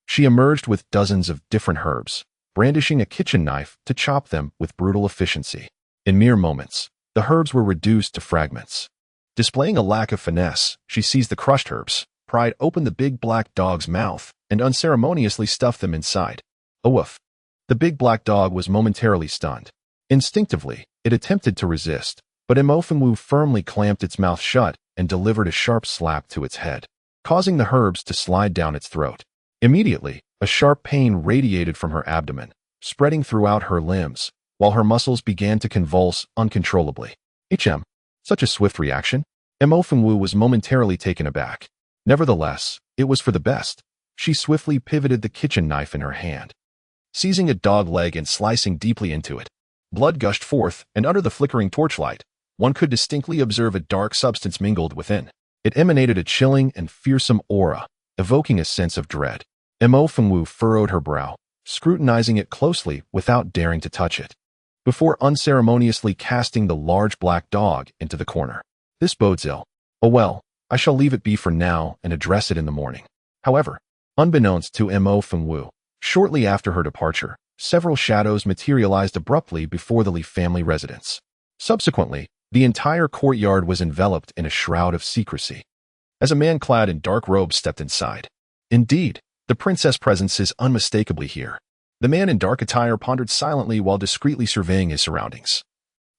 she emerged with dozens of different herbs, brandishing a kitchen knife to chop them with brutal efficiency. In mere moments, the herbs were reduced to fragments. Displaying a lack of finesse, she seized the crushed herbs, pried open the big black dog's mouth, and unceremoniously stuffed them inside. A woof. The big black dog was momentarily stunned. Instinctively, it attempted to resist, but Imofenwu firmly clamped its mouth shut and delivered a sharp slap to its head, causing the herbs to slide down its throat. Immediately, a sharp pain radiated from her abdomen, spreading throughout her limbs, while her muscles began to convulse uncontrollably. Such a swift reaction? Imofenwu was momentarily taken aback. Nevertheless, it was for the best. She swiftly pivoted the kitchen knife in her hand, seizing a dog leg and slicing deeply into it. Blood gushed forth, and under the flickering torchlight, one could distinctly observe a dark substance mingled within. It emanated a chilling and fearsome aura, evoking a sense of dread. Imofenwu furrowed her brow, scrutinizing it closely without daring to touch it, before unceremoniously casting the large black dog into the corner. This bodes ill. Oh well, I shall leave it be for now and address it in the morning. However, unbeknownst to Imofenwu, shortly after her departure, several shadows materialized abruptly before the Li family residence. Subsequently, the entire courtyard was enveloped in a shroud of secrecy, as a man clad in dark robes stepped inside. Indeed, the princess' presence is unmistakably here. The man in dark attire pondered silently while discreetly surveying his surroundings.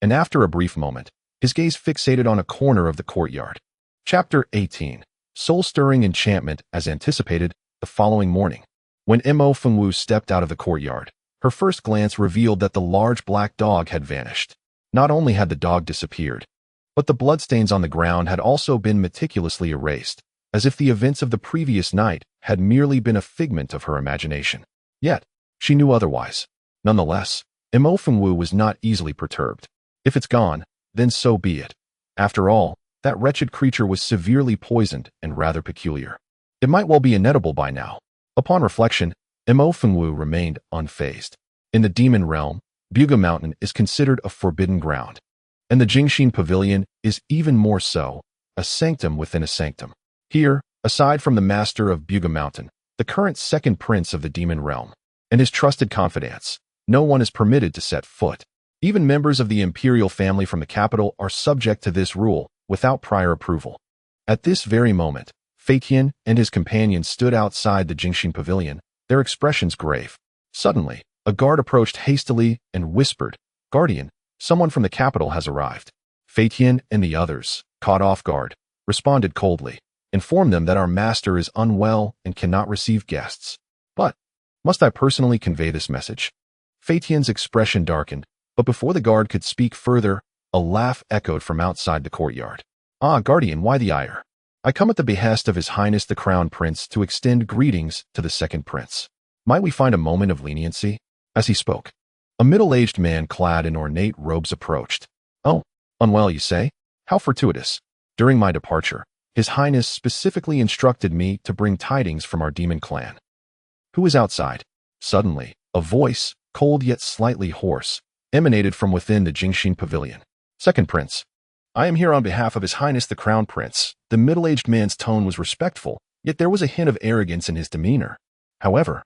And after a brief moment, his gaze fixated on a corner of the courtyard. Chapter 18. Soul-stirring enchantment. As anticipated, the following morning, when Imofenwu stepped out of the courtyard, her first glance revealed that the large black dog had vanished. Not only had the dog disappeared, but the bloodstains on the ground had also been meticulously erased, as if the events of the previous night had merely been a figment of her imagination. Yet, she knew otherwise. Nonetheless, Imofenwu was not easily perturbed. If it's gone, then so be it. After all, that wretched creature was severely poisoned and rather peculiar. It might well be inedible by now. Upon reflection, Imofenwu remained unfazed. In the demon realm, Buga Mountain is considered a forbidden ground, and the Jingshin Pavilion is even more so, a sanctum within a sanctum. Here, aside from the master of Buga Mountain, the current second prince of the demon realm, and his trusted confidants, no one is permitted to set foot. Even members of the imperial family from the capital are subject to this rule without prior approval. At this very moment, Feiqian and his companions stood outside the Jingshin Pavilion, their expressions grave. Suddenly, a guard approached hastily and whispered, "Guardian, someone from the capital has arrived." Feiqian and the others, caught off guard, responded coldly, "Inform them that our master is unwell and cannot receive guests." "But, must I personally convey this message?" Feiqian's expression darkened, but before the guard could speak further, a laugh echoed from outside the courtyard. "Ah, Guardian, why the ire? I come at the behest of His Highness the Crown Prince to extend greetings to the second prince. Might we find a moment of leniency?" As he spoke, a middle-aged man clad in ornate robes approached. "Oh, unwell, you say? How fortuitous. During my departure, His Highness specifically instructed me to bring tidings from our demon clan." "Who is outside?" Suddenly, a voice, cold yet slightly hoarse, emanated from within the Jingshin Pavilion. "Second Prince, I am here on behalf of His Highness the Crown Prince." The middle-aged man's tone was respectful, yet there was a hint of arrogance in his demeanor. However,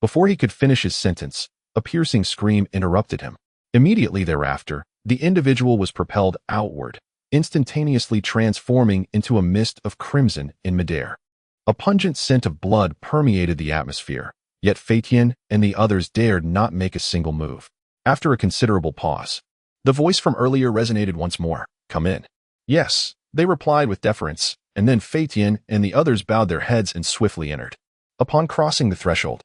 before he could finish his sentence, a piercing scream interrupted him. Immediately thereafter, the individual was propelled outward, instantaneously transforming into a mist of crimson in midair. A pungent scent of blood permeated the atmosphere, yet Feiqian and the others dared not make a single move. After a considerable pause, the voice from earlier resonated once more. "Come in." "Yes," they replied with deference, and then Feiqian and the others bowed their heads and swiftly entered. Upon crossing the threshold,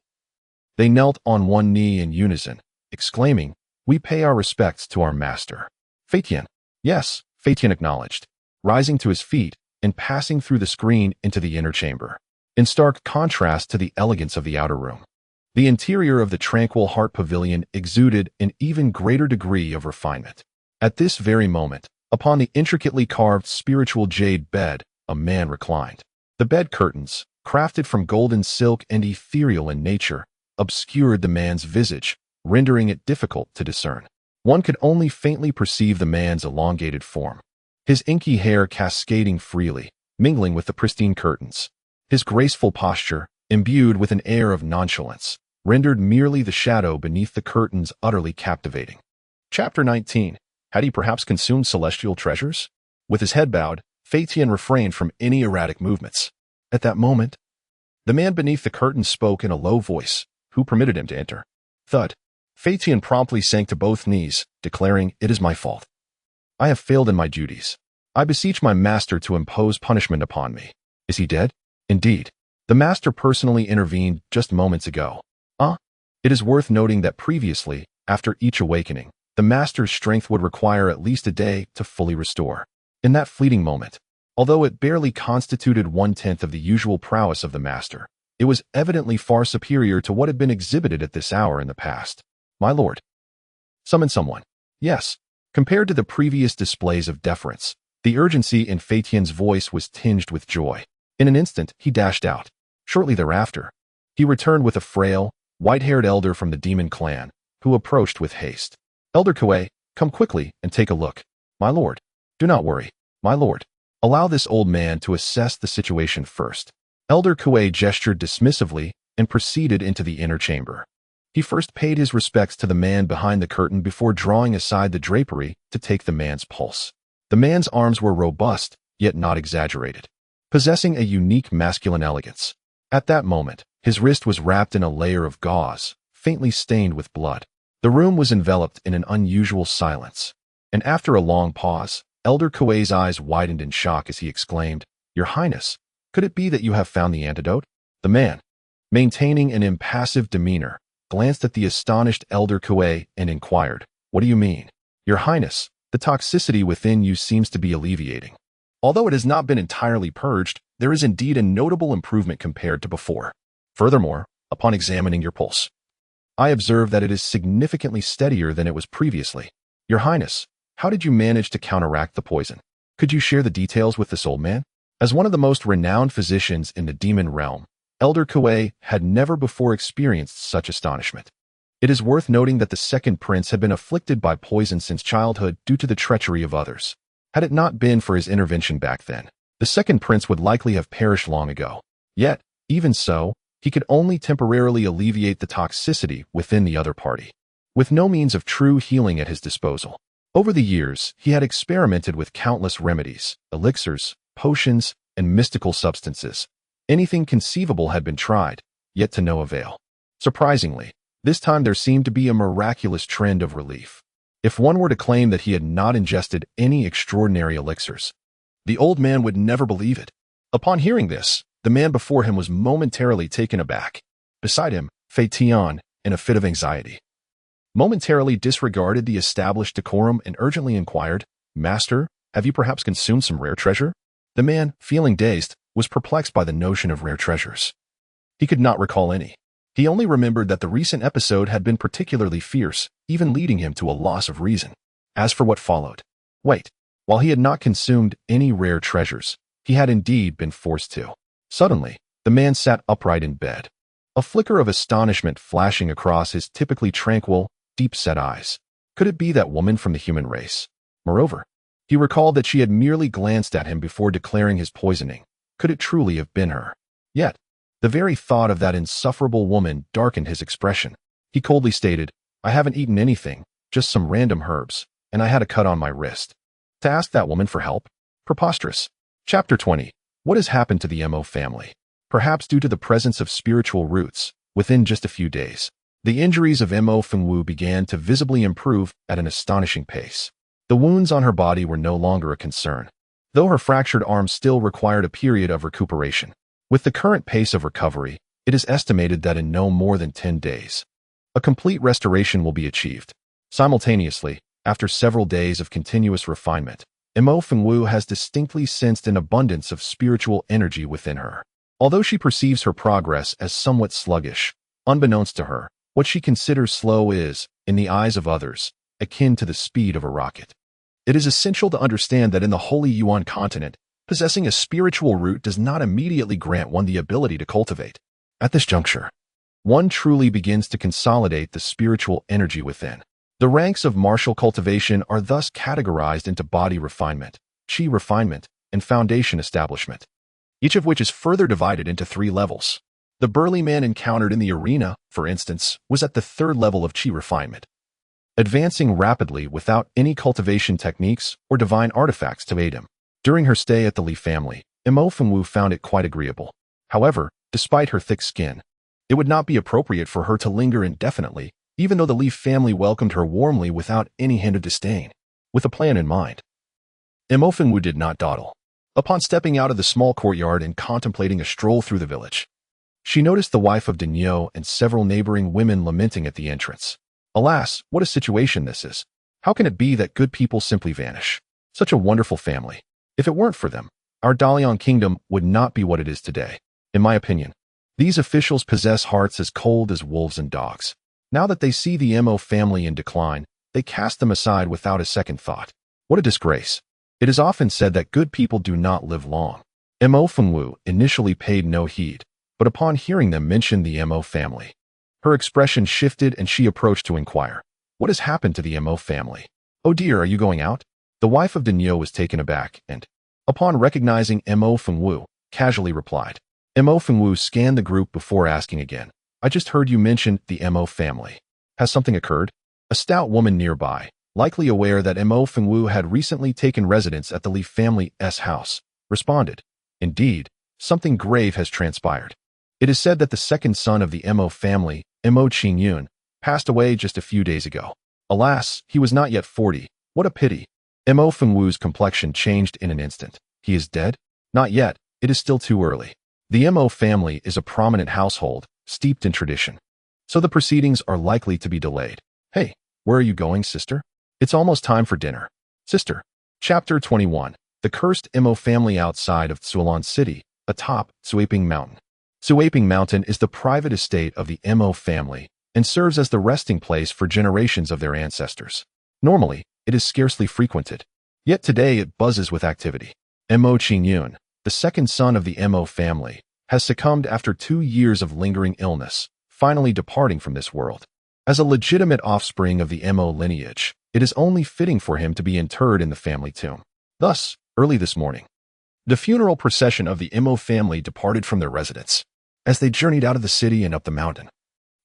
they knelt on one knee in unison, exclaiming, "We pay our respects to our master." "Feiqian." "Yes," Feiqian acknowledged, rising to his feet and passing through the screen into the inner chamber. In stark contrast to the elegance of the outer room, the interior of the tranquil Heart Pavilion exuded an even greater degree of refinement. At this very moment, upon the intricately carved spiritual jade bed, a man reclined. The bed curtains, crafted from golden silk and ethereal in nature, obscured the man's visage, rendering it difficult to discern. One could only faintly perceive the man's elongated form, his inky hair cascading freely, mingling with the pristine curtains. His graceful posture, imbued with an air of nonchalance, rendered merely the shadow beneath the curtains utterly captivating. Chapter 19. Had he perhaps consumed celestial treasures? With his head bowed, Phaeton refrained from any erratic movements. At that moment, the man beneath the curtain spoke in a low voice. Who permitted him to enter? Thud. Phaeton promptly sank to both knees, declaring, "It is my fault. I have failed in my duties. I beseech my master to impose punishment upon me." Is he dead? Indeed. The master personally intervened just moments ago. It is worth noting that previously, after each awakening, the master's strength would require at least a day to fully restore. In that fleeting moment, although it barely constituted 1/10 of the usual prowess of the master, it was evidently far superior to what had been exhibited at this hour in the past. My lord. Summon someone. Yes. Compared to the previous displays of deference, the urgency in Phaeton's voice was tinged with joy. In an instant, he dashed out. Shortly thereafter, he returned with a frail, white-haired elder from the demon clan, who approached with haste. Elder Kuei, come quickly and take a look. My lord. Do not worry, my lord. Allow this old man to assess the situation first. Elder Kuei gestured dismissively and proceeded into the inner chamber. He first paid his respects to the man behind the curtain before drawing aside the drapery to take the man's pulse. The man's arms were robust, yet not exaggerated, possessing a unique masculine elegance. At that moment, his wrist was wrapped in a layer of gauze, faintly stained with blood. The room was enveloped in an unusual silence, and after a long pause, Elder Kuei's eyes widened in shock as he exclaimed, "Your Highness, could it be that you have found the antidote?" The man, maintaining an impassive demeanor, glanced at the astonished Elder Kuei and inquired, "What do you mean?" "Your Highness, the toxicity within you seems to be alleviating. Although it has not been entirely purged, there is indeed a notable improvement compared to before. Furthermore, upon examining your pulse, I observe that it is significantly steadier than it was previously. Your Highness, how did you manage to counteract the poison? Could you share the details with this old man?" As one of the most renowned physicians in the demon realm, Elder Kuei had never before experienced such astonishment. It is worth noting that the second prince had been afflicted by poison since childhood due to the treachery of others. Had it not been for his intervention back then, the second prince would likely have perished long ago. Yet, even so, he could only temporarily alleviate the toxicity within the other party, with no means of true healing at his disposal. Over the years, he had experimented with countless remedies, elixirs, potions, and mystical substances. Anything conceivable had been tried, yet to no avail. Surprisingly, this time there seemed to be a miraculous trend of relief. If one were to claim that he had not ingested any extraordinary elixirs, the old man would never believe it. Upon hearing this, the man before him was momentarily taken aback. Beside him, Phaeton, in a fit of anxiety, momentarily disregarded the established decorum and urgently inquired, "Master, have you perhaps consumed some rare treasure?" The man, feeling dazed, was perplexed by the notion of rare treasures. He could not recall any. He only remembered that the recent episode had been particularly fierce, even leading him to a loss of reason. As for what followed, while he had not consumed any rare treasures, he had indeed been forced to. Suddenly, the man sat upright in bed, a flicker of astonishment flashing across his typically tranquil, deep-set eyes. Could it be that woman from the human race? Moreover, he recalled that she had merely glanced at him before declaring his poisoning. Could it truly have been her? Yet, the very thought of that insufferable woman darkened his expression. He coldly stated, "I haven't eaten anything, just some random herbs, and I had a cut on my wrist." To ask that woman for help? Preposterous. Chapter 20. What has happened to the Mo family? Perhaps due to the presence of spiritual roots, within just a few days, the injuries of Mo Fengwu began to visibly improve at an astonishing pace. The wounds on her body were no longer a concern, though her fractured arm still required a period of recuperation. With the current pace of recovery, it is estimated that in no more than 10 days, a complete restoration will be achieved. Simultaneously, after several days of continuous refinement, Mo Fengwu has distinctly sensed an abundance of spiritual energy within her. Although she perceives her progress as somewhat sluggish, unbeknownst to her, what she considers slow is, in the eyes of others, akin to the speed of a rocket. It is essential to understand that in the Holy Yuan continent, Possessing a spiritual root does not immediately grant one the ability to cultivate. At this juncture, one truly begins to consolidate the spiritual energy within. The ranks of martial cultivation are thus categorized into body refinement, chi refinement, and foundation establishment, each of which is further divided into 3 levels. The burly man encountered in the arena, for instance, was at the 3rd level of chi refinement, advancing rapidly without any cultivation techniques or divine artifacts to aid him. During her stay at the Li family, Wu found it quite agreeable. However, despite her thick skin, it would not be appropriate for her to linger indefinitely, even though the Li family welcomed her warmly without any hint of disdain. With a plan in mind, Wu did not dawdle. Upon stepping out of the small courtyard and contemplating a stroll through the village, she noticed the wife of Denyo and several neighboring women lamenting at the entrance. Alas, what a situation this is. How can it be that good people simply vanish? Such a wonderful family. If it weren't for them, our Dalian kingdom would not be what it is today. In my opinion, these officials possess hearts as cold as wolves and dogs. Now that they see the Mo family in decline, they cast them aside without a second thought. What a disgrace. It is often said that good people do not live long. Wu initially paid no heed, but upon hearing them mention the Mo family, her expression shifted and she approached to inquire, "What has happened to the Mo family? Oh dear, are you going out?" The wife of Denyo was taken aback and, upon recognizing Wu, casually replied. Wu scanned the group before asking again, "I just heard you mention the Mo family. Has something occurred?" A stout woman nearby, likely aware that Wu had recently taken residence at the Li family's house, responded, "Indeed, something grave has transpired. It is said that the second son of the Mo family, Mo Qingyun, passed away just a few days ago. Alas, he was not yet 40. What a pity." Wu's complexion changed in an instant. "He is dead?" "Not yet. It is still too early. The Mo family is a prominent household, steeped in tradition, so the proceedings are likely to be delayed. Hey, where are you going, sister? It's almost time for dinner." Sister. Chapter 21. The Cursed Mo family outside of Tsulan City, atop Tsuaping Mountain. Tsuaping Mountain is the private estate of the Mo family and serves as the resting place for generations of their ancestors. Normally, it is scarcely frequented, yet today it buzzes with activity. Mo Qingyun, the second son of the Mo family, has succumbed after 2 years of lingering illness, finally departing from this world. As a legitimate offspring of the Mo lineage, it is only fitting for him to be interred in the family tomb. Thus, early this morning, the funeral procession of the Mo family departed from their residence. As they journeyed out of the city and up the mountain,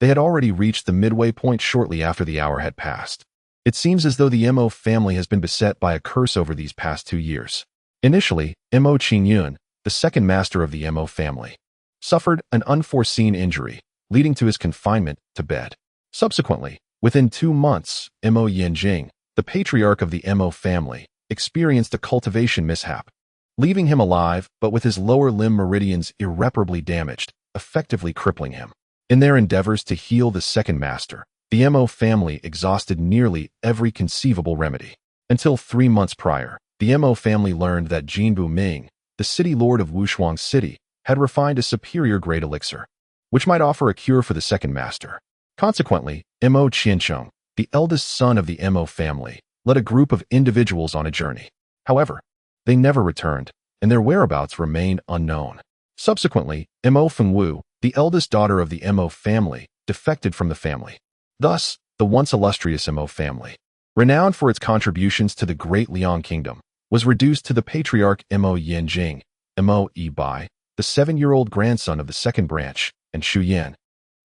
they had already reached the midway point shortly after the hour had passed. It seems as though the Mo family has been beset by a curse over these past 2 years. Initially, Mo Qingyun, the second master of the Mo family, suffered an unforeseen injury, leading to his confinement to bed. Subsequently, within 2 months, Mo Yanjing, the patriarch of the Mo family, experienced a cultivation mishap, leaving him alive but with his lower limb meridians irreparably damaged, effectively crippling him. In their endeavors to heal the second master, the Mo family exhausted nearly every conceivable remedy. Until 3 months prior, the Mo family learned that Jinbu Ming, the city lord of Wushuang City, had refined a superior grade elixir, which might offer a cure for the second master. Consequently, Mo Qiancheng, the eldest son of the Mo family, led a group of individuals on a journey. However, they never returned, and their whereabouts remained unknown. Subsequently, Mo Fengwu, the eldest daughter of the Mo family, defected from the family. Thus, the once illustrious Mo family, renowned for its contributions to the Great Liang Kingdom, was reduced to the patriarch Mo Yanjing, Mo Yibai, the 7-year-old grandson of the second branch, and Shu Yan,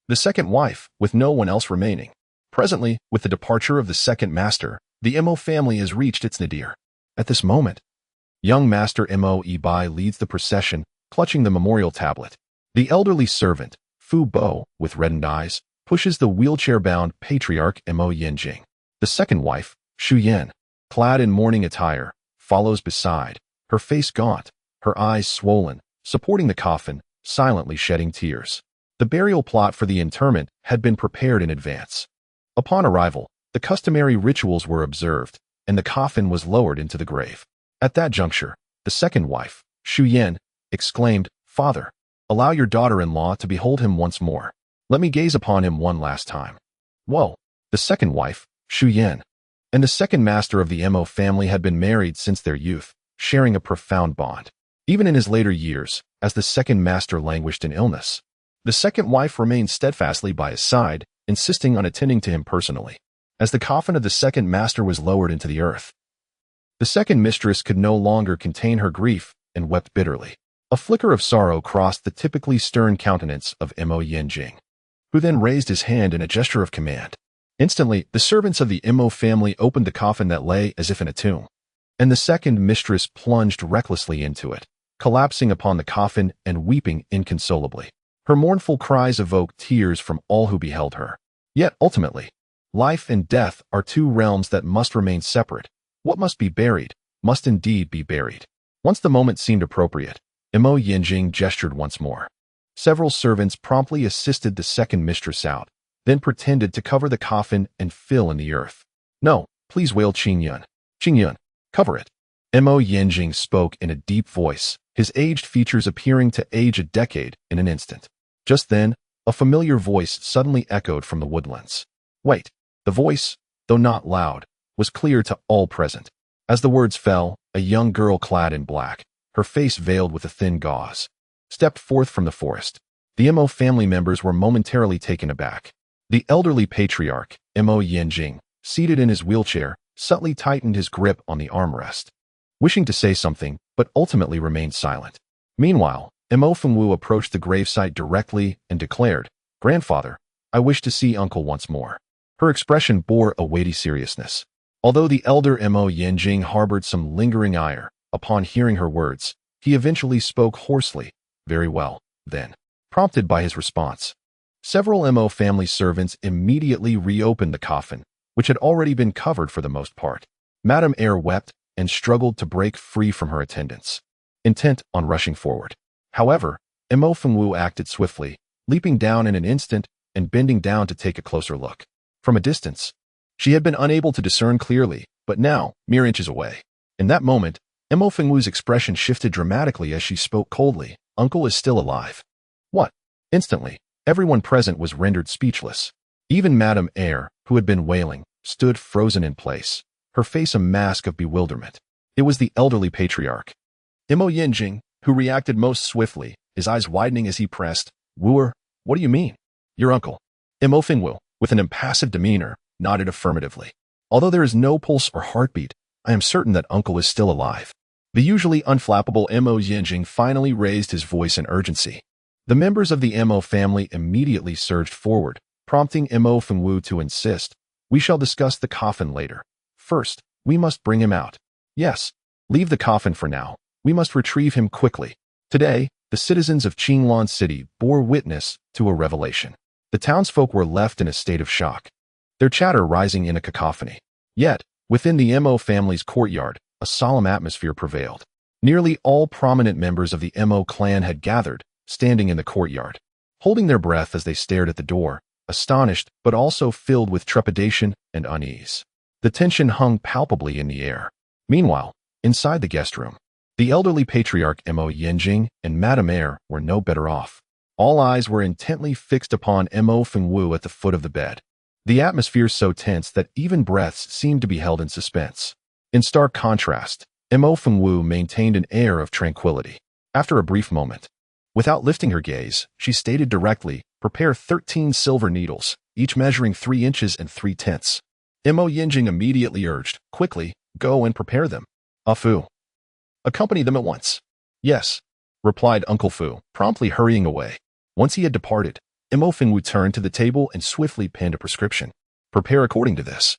the second wife, with no one else remaining. Presently, with the departure of the second master, the Mo family has reached its nadir. At this moment, young master Mo Yibai leads the procession, clutching the memorial tablet. The elderly servant, Fu Bo, with reddened eyes, pushes the wheelchair-bound patriarch Mo Yanjing. The second wife, Shu Yan, clad in mourning attire, follows beside, her face gaunt, her eyes swollen, supporting the coffin, silently shedding tears. The burial plot for the interment had been prepared in advance. Upon arrival, the customary rituals were observed, and the coffin was lowered into the grave. At that juncture, the second wife, Shu Yan, exclaimed, "Father, allow your daughter-in-law to behold him once more. Let me gaze upon him one last time." Whoa! The second wife, Shu Yan, and the second master of the Mo family had been married since their youth, sharing a profound bond. Even in his later years, as the second master languished in illness, the second wife remained steadfastly by his side, insisting on attending to him personally. As the coffin of the second master was lowered into the earth, the second mistress could no longer contain her grief and wept bitterly. A flicker of sorrow crossed the typically stern countenance of Mo Yinjing, who then raised his hand in a gesture of command. Instantly, the servants of the Mo family opened the coffin that lay as if in a tomb, and the second mistress plunged recklessly into it, collapsing upon the coffin and weeping inconsolably. Her mournful cries evoked tears from all who beheld her. Yet, ultimately, life and death are two realms that must remain separate. What must be buried must indeed be buried. Once the moment seemed appropriate, Mo Yinjing gestured once more. Several servants promptly assisted the second mistress out, then pretended to cover the coffin and fill in the earth. "No, please," wailed Qingyun. "Qingyun, cover it." Mo Yinjing spoke in a deep voice, his aged features appearing to age a decade in an instant. Just then, a familiar voice suddenly echoed from the woodlands. Wait. The voice, though not loud, was clear to all present. As the words fell, a young girl clad in black, her face veiled with a thin gauze, stepped forth from the forest. The Mo family members were momentarily taken aback. The elderly patriarch, Mo Yinjing, seated in his wheelchair, subtly tightened his grip on the armrest, wishing to say something, but ultimately remained silent. Meanwhile, Mo Fengwu approached the gravesite directly and declared, "Grandfather, I wish to see uncle once more." Her expression bore a weighty seriousness. Although the elder Mo Yinjing harbored some lingering ire, upon hearing her words, he eventually spoke hoarsely, "Very well, then." Prompted by his response, several Mo family servants immediately reopened the coffin, which had already been covered for the most part. Madame Eyre wept and struggled to break free from her attendants, intent on rushing forward. However, Mo Fengwu acted swiftly, leaping down in an instant and bending down to take a closer look. From a distance, she had been unable to discern clearly, but now, mere inches away. In that moment, Mo Fengwu's expression shifted dramatically as she spoke coldly, "Uncle is still alive." What? Instantly, everyone present was rendered speechless. Even Madame Eyre, who had been wailing, stood frozen in place, her face a mask of bewilderment. It was the elderly patriarch, Mo Yinjing, who reacted most swiftly, his eyes widening as he pressed, "Wooer, what do you mean?" "Your uncle." Mo Fengwu, with an impassive demeanor, nodded affirmatively. "Although there is no pulse or heartbeat, I am certain that uncle is still alive." The usually unflappable Mo Yinjing finally raised his voice in urgency. The members of the Mo family immediately surged forward, prompting Mo Fengwu to insist, "We shall discuss the coffin later. First, we must bring him out." "Yes, leave the coffin for now. We must retrieve him quickly." Today, the citizens of Qinglan City bore witness to a revelation. The townsfolk were left in a state of shock, their chatter rising in a cacophony. Yet, within the Mo family's courtyard, a solemn atmosphere prevailed. Nearly all prominent members of the Mo clan had gathered, standing in the courtyard, holding their breath as they stared at the door, astonished but also filled with trepidation and unease. The tension hung palpably in the air. Meanwhile, inside the guest room, the elderly patriarch Mo Yinjing and Madame Eyre were no better off. All eyes were intently fixed upon Mo Fengwu at the foot of the bed, the atmosphere so tense that even breaths seemed to be held in suspense. In stark contrast, Mo Fengwu maintained an air of tranquility. After a brief moment, without lifting her gaze, she stated directly, "Prepare 13 silver needles, each measuring 3 inches and 3/10. Mo Yinjing immediately urged, "Quickly, go and prepare them. Fu, accompany them at once." "Yes," replied Uncle Fu, promptly hurrying away. Once he had departed, Mo Fengwu turned to the table and swiftly penned a prescription. "Prepare according to this.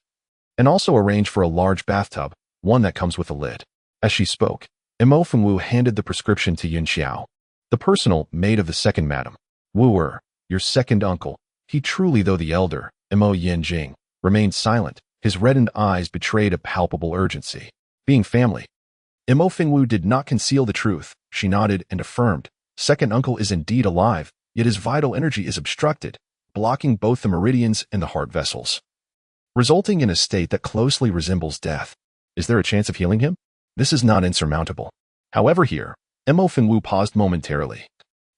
And also arrange for a large bathtub, one that comes with a lid." As she spoke, Mo Fengwu handed the prescription to Yun Xiao, the personal maid of the second madam. "Wooer, your second uncle." He truly, though the elder, Mo Yinjing, remained silent. His reddened eyes betrayed a palpable urgency. Being family, Mo Fengwu did not conceal the truth. She nodded and affirmed, "Second uncle is indeed alive, yet his vital energy is obstructed, blocking both the meridians and the heart vessels, resulting in a state that closely resembles death. Is there a chance of healing him? This is not insurmountable." However, here, Mo Fengwu paused momentarily,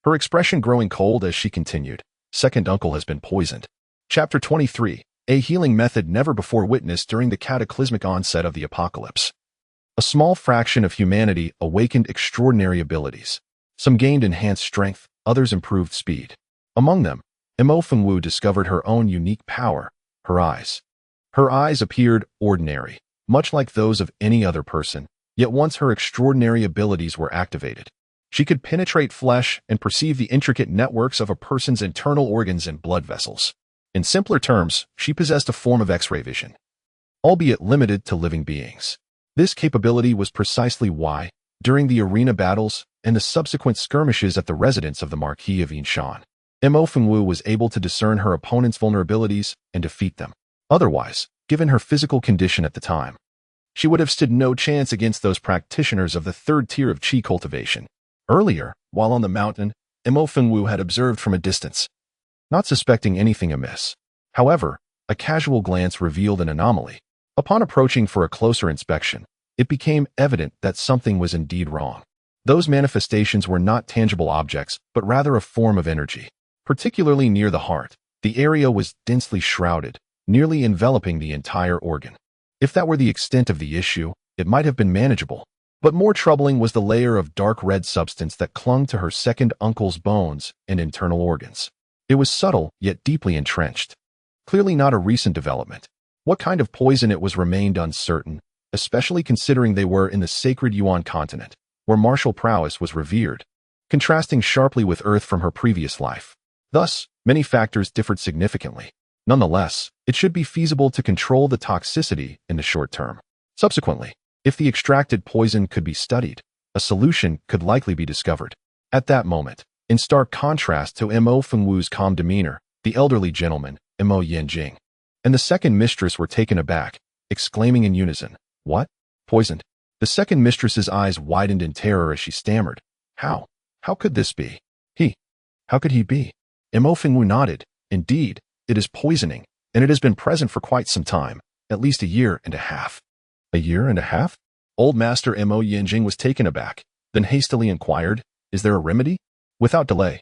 her expression growing cold as she continued, "Second uncle has been poisoned." Chapter 23, a healing method never before witnessed during the cataclysmic onset of the apocalypse. A small fraction of humanity awakened extraordinary abilities. Some gained enhanced strength, others improved speed. Among them, Mo Fengwu discovered her own unique power, her eyes. Her eyes appeared ordinary, much like those of any other person, yet once her extraordinary abilities were activated, she could penetrate flesh and perceive the intricate networks of a person's internal organs and blood vessels. In simpler terms, she possessed a form of X-ray vision, albeit limited to living beings. This capability was precisely why, during the arena battles and the subsequent skirmishes at the residence of the Marquis of Yinshan, Mo Fengwu was able to discern her opponent's vulnerabilities and defeat them. Otherwise, given her physical condition at the time, she would have stood no chance against those practitioners of the third tier of qi cultivation. Earlier, while on the mountain, Mo Fengwu had observed from a distance, not suspecting anything amiss. However, a casual glance revealed an anomaly. Upon approaching for a closer inspection, it became evident that something was indeed wrong. Those manifestations were not tangible objects, but rather a form of energy. Particularly near the heart, the area was densely shrouded, nearly enveloping the entire organ. If that were the extent of the issue, it might have been manageable. But more troubling was the layer of dark red substance that clung to her second uncle's bones and internal organs. It was subtle, yet deeply entrenched. Clearly not a recent development. What kind of poison it was remained uncertain, especially considering they were in the sacred Yuan continent, where martial prowess was revered, contrasting sharply with Earth from her previous life. Thus, many factors differed significantly. Nonetheless, it should be feasible to control the toxicity in the short term. Subsequently, if the extracted poison could be studied, a solution could likely be discovered. At that moment, in stark contrast to Mo Fengwu's calm demeanor, the elderly gentleman, Mo Yanjing, and the second mistress were taken aback, exclaiming in unison, "What? Poisoned?" The second mistress's eyes widened in terror as she stammered, How? How could this be? How could he be? Mo Fengwu nodded. "Indeed, it is poisoning, and it has been present for quite some time, at least a year and a half." "A year and a half?" Old Master Mo Yanjing was taken aback, then hastily inquired, "Is there a remedy?" Without delay,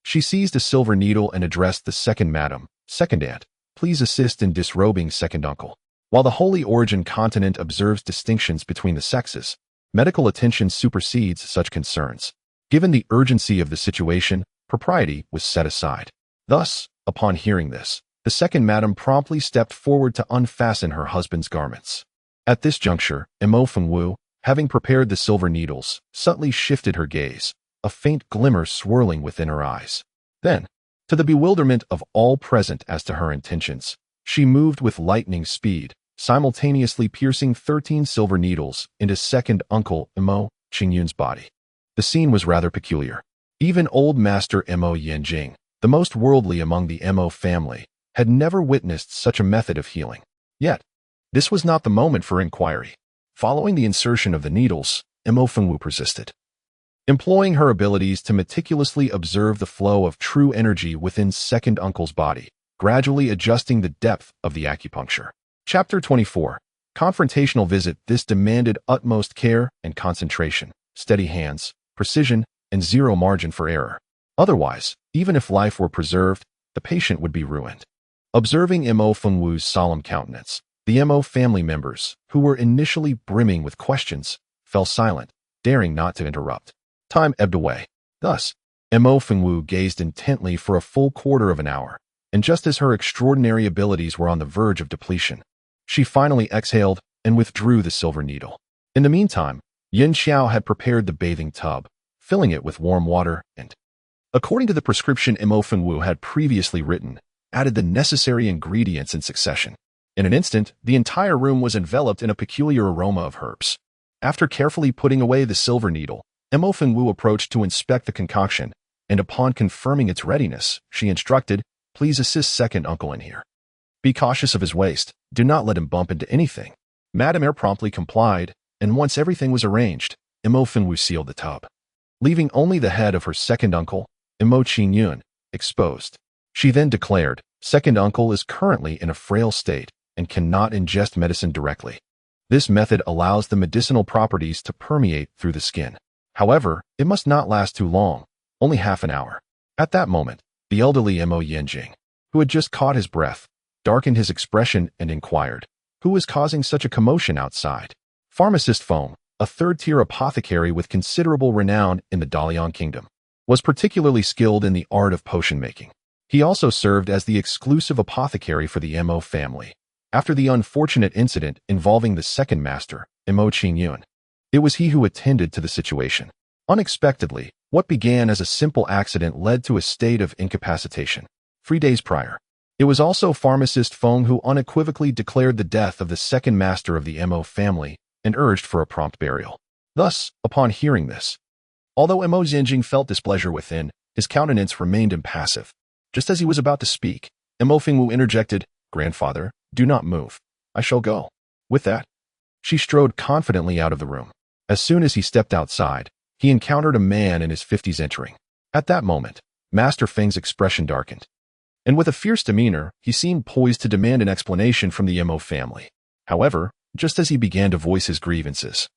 she seized a silver needle and addressed the second madam, "Second aunt, please assist in disrobing second uncle." While the Holy Origin continent observes distinctions between the sexes, medical attention supersedes such concerns. Given the urgency of the situation, propriety was set aside. Thus, upon hearing this, the second madam promptly stepped forward to unfasten her husband's garments. At this juncture, Mo Fengwu, having prepared the silver needles, subtly shifted her gaze, a faint glimmer swirling within her eyes. Then, to the bewilderment of all present as to her intentions, she moved with lightning speed, simultaneously piercing 13 silver needles into second uncle Mo Qingyun's body. The scene was rather peculiar. Even old Master Mo Yanjing, the most worldly among the Mo family, had never witnessed such a method of healing. Yet, this was not the moment for inquiry. Following the insertion of the needles, Mo Fengwu persisted, employing her abilities to meticulously observe the flow of true energy within second uncle's body, gradually adjusting the depth of the acupuncture. Chapter 24. Confrontational visit. This demanded utmost care and concentration, steady hands, precision, and zero margin for error. Otherwise, even if life were preserved, the patient would be ruined. Observing Mo Fengwu's solemn countenance, the Mo family members, who were initially brimming with questions, fell silent, daring not to interrupt. Time ebbed away. Thus, Mo Fengwu gazed intently for a full quarter of an hour, and just as her extraordinary abilities were on the verge of depletion, she finally exhaled and withdrew the silver needle. In the meantime, Yin Xiao had prepared the bathing tub, filling it with warm water and, according to the prescription Mo Fengwu had previously written, added the necessary ingredients in succession. In an instant, the entire room was enveloped in a peculiar aroma of herbs. After carefully putting away the silver needle, Mo Fengwu approached to inspect the concoction, and upon confirming its readiness, she instructed, "Please assist second uncle in here. Be cautious of his waist. Do not let him bump into anything." Madame Air promptly complied, and once everything was arranged, Mo Fengwu sealed the tub, leaving only the head of her second uncle, Mo Qingyun, exposed. She then declared, "Second uncle is currently in a frail state and cannot ingest medicine directly. This method allows the medicinal properties to permeate through the skin. However, it must not last too long, only half an hour." At that moment, the elderly Mo Yanjing, who had just caught his breath, darkened his expression and inquired, "Who is causing such a commotion outside?" Pharmacist Feng, a third-tier apothecary with considerable renown in the Dalian Kingdom, was particularly skilled in the art of potion making. He also served as the exclusive apothecary for the Mo family. After the unfortunate incident involving the second master, Mo Qingyun, it was he who attended to the situation. Unexpectedly, what began as a simple accident led to a state of incapacitation. 3 days prior, it was also Pharmacist Feng who unequivocally declared the death of the second master of the Mo family and urged for a prompt burial. Thus, upon hearing this, although Mo Xinjing felt displeasure within, his countenance remained impassive. Just as he was about to speak, Mo Fengwu interjected, "Grandfather, do not move. I shall go." With that, she strode confidently out of the room. As soon as he stepped outside, he encountered a man in his 50s entering. At that moment, Master Feng's expression darkened, and with a fierce demeanor, he seemed poised to demand an explanation from the Mo family. However, just as he began to voice his grievances,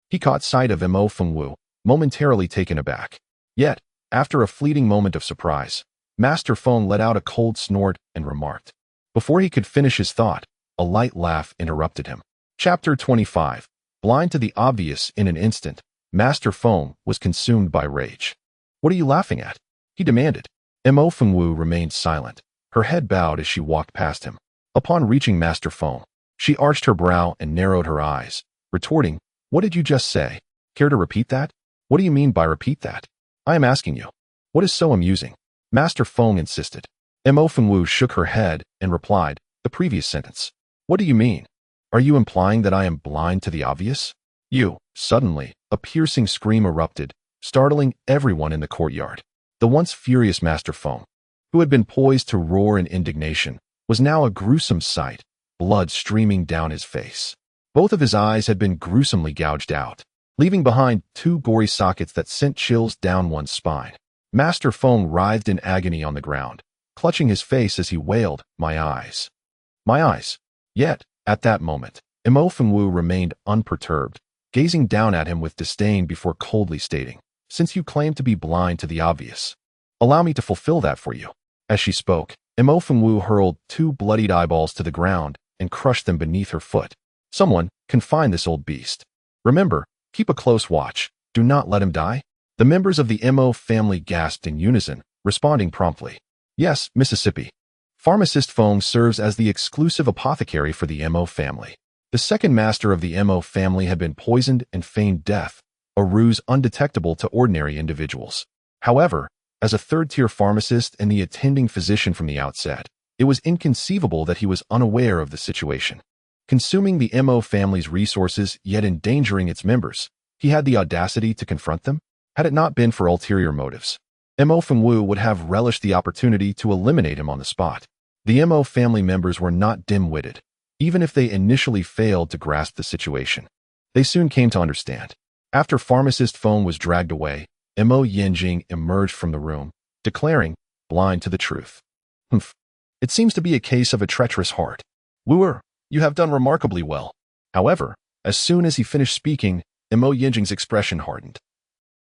he caught sight of Mo Fengwu, momentarily taken aback. Yet, after a fleeting moment of surprise, Master Feng let out a cold snort and remarked. Before he could finish his thought, a light laugh interrupted him. Chapter 25. Blind to the obvious in an instant, Master Feng was consumed by rage. "What are you laughing at?" he demanded. Mo Fengwu remained silent, her head bowed as she walked past him. Upon reaching Master Feng, she arched her brow and narrowed her eyes, retorting, "What did you just say? Care to repeat that?" "What do you mean by repeat that? I am asking you. What is so amusing?" Master Feng insisted. Mo Fengwu shook her head and replied, "The previous sentence." "What do you mean? Are you implying that I am blind to the obvious?" Suddenly, a piercing scream erupted, startling everyone in the courtyard. The once furious Master Feng, who had been poised to roar in indignation, was now a gruesome sight, blood streaming down his face. Both of his eyes had been gruesomely gouged out, leaving behind 2 gory sockets that sent chills down one's spine. Master Feng writhed in agony on the ground, clutching his face as he wailed, "My eyes! My eyes!" Yet, at that moment, Mo Fengwu remained unperturbed, gazing down at him with disdain before coldly stating, "Since you claim to be blind to the obvious, allow me to fulfill that for you." As she spoke, Mo Fengwu hurled 2 bloodied eyeballs to the ground and crushed them beneath her foot. "Someone, confine this old beast. Remember, keep a close watch. Do not let him die." The members of the Mo family gasped in unison, responding promptly, "Yes, Mississippi." Pharmacist Feng serves as the exclusive apothecary for the Mo family. The second master of the Mo family had been poisoned and feigned death, a ruse undetectable to ordinary individuals. However, as a third-tier pharmacist and the attending physician from the outset, it was inconceivable that he was unaware of the situation. Consuming the Mo family's resources yet endangering its members, he had the audacity to confront them? Had it not been for ulterior motives, Mo Fengwu would have relished the opportunity to eliminate him on the spot. The Mo family members were not dim-witted, even if they initially failed to grasp the situation. They soon came to understand. After Pharmacist Feng was dragged away, Mo Yanjing emerged from the room, declaring, blind to the truth. "Humph. It seems to be a case of a treacherous heart. Wooer, you have done remarkably well." However, as soon as he finished speaking, Mo Yanjing's expression hardened.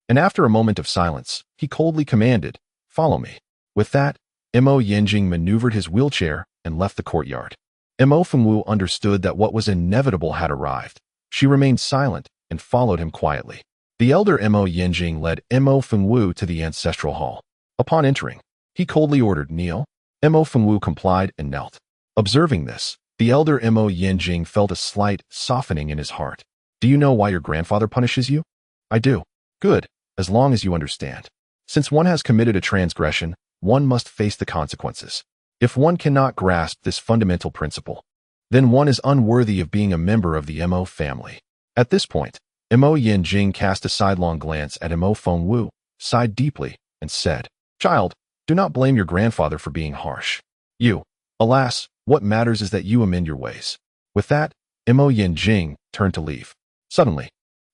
And after a moment of silence, he coldly commanded, "Follow me." With that, Mo Yanjing maneuvered his wheelchair and left the courtyard. Mo Fengwu understood that what was inevitable had arrived. She remained silent and followed him quietly. The elder Mo Yanjing led Mo Fengwu to the ancestral hall. Upon entering, he coldly ordered, "Kneel." Mo Fengwu complied and knelt. Observing this, the elder Mo Yanjing felt a slight softening in his heart. "Do you know why your grandfather punishes you?" "I do." "Good. As long as you understand. Since one has committed a transgression, one must face the consequences. If one cannot grasp this fundamental principle, then one is unworthy of being a member of the Mo family." At this point, Mo Yanjing cast a sidelong glance at Mo Fengwu, sighed deeply, and said, "Child, do not blame your grandfather for being harsh. Alas, what matters is that you amend your ways." With that, Mo Yanjing turned to leave. Suddenly,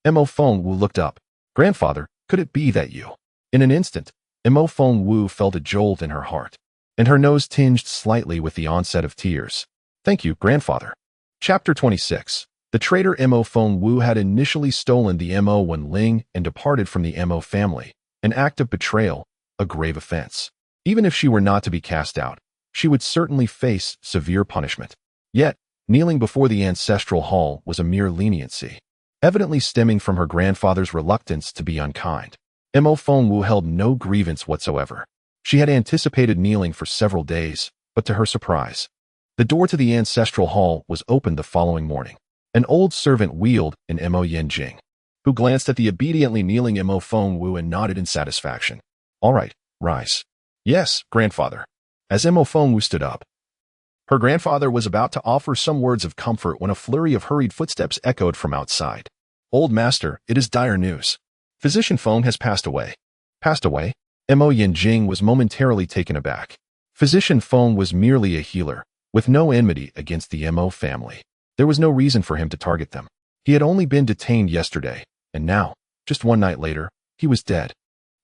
Mo Fengwu looked up. "Grandfather, could it be that you?" In an instant, Mo Fengwu felt a jolt in her heart, and her nose tinged slightly with the onset of tears. "Thank you, grandfather." Chapter 26. The traitor Mo Fengwu had initially stolen the Mo Wenling and departed from the Mo family, an act of betrayal, a grave offense. Even if she were not to be cast out, she would certainly face severe punishment. Yet, kneeling before the ancestral hall was a mere leniency. evidently stemming from her grandfather's reluctance to be unkind. Mo Fengwu held no grievance whatsoever. She had anticipated kneeling for several days, but to her surprise, the door to the ancestral hall was opened the following morning. An old servant wheeled in Mo Yenjing, who glanced at the obediently kneeling Mo Fengwu and nodded in satisfaction. All right, rise. Yes, grandfather. As Mo Fengwu stood up, her grandfather was about to offer some words of comfort when a flurry of hurried footsteps echoed from outside. Old master, it is dire news. Physician Feng has passed away. Passed away? Mo Yenjing was momentarily taken aback. Physician Feng was merely a healer, with no enmity against the Mo family. There was no reason for him to target them. He had only been detained yesterday, and now, just one night later, he was dead.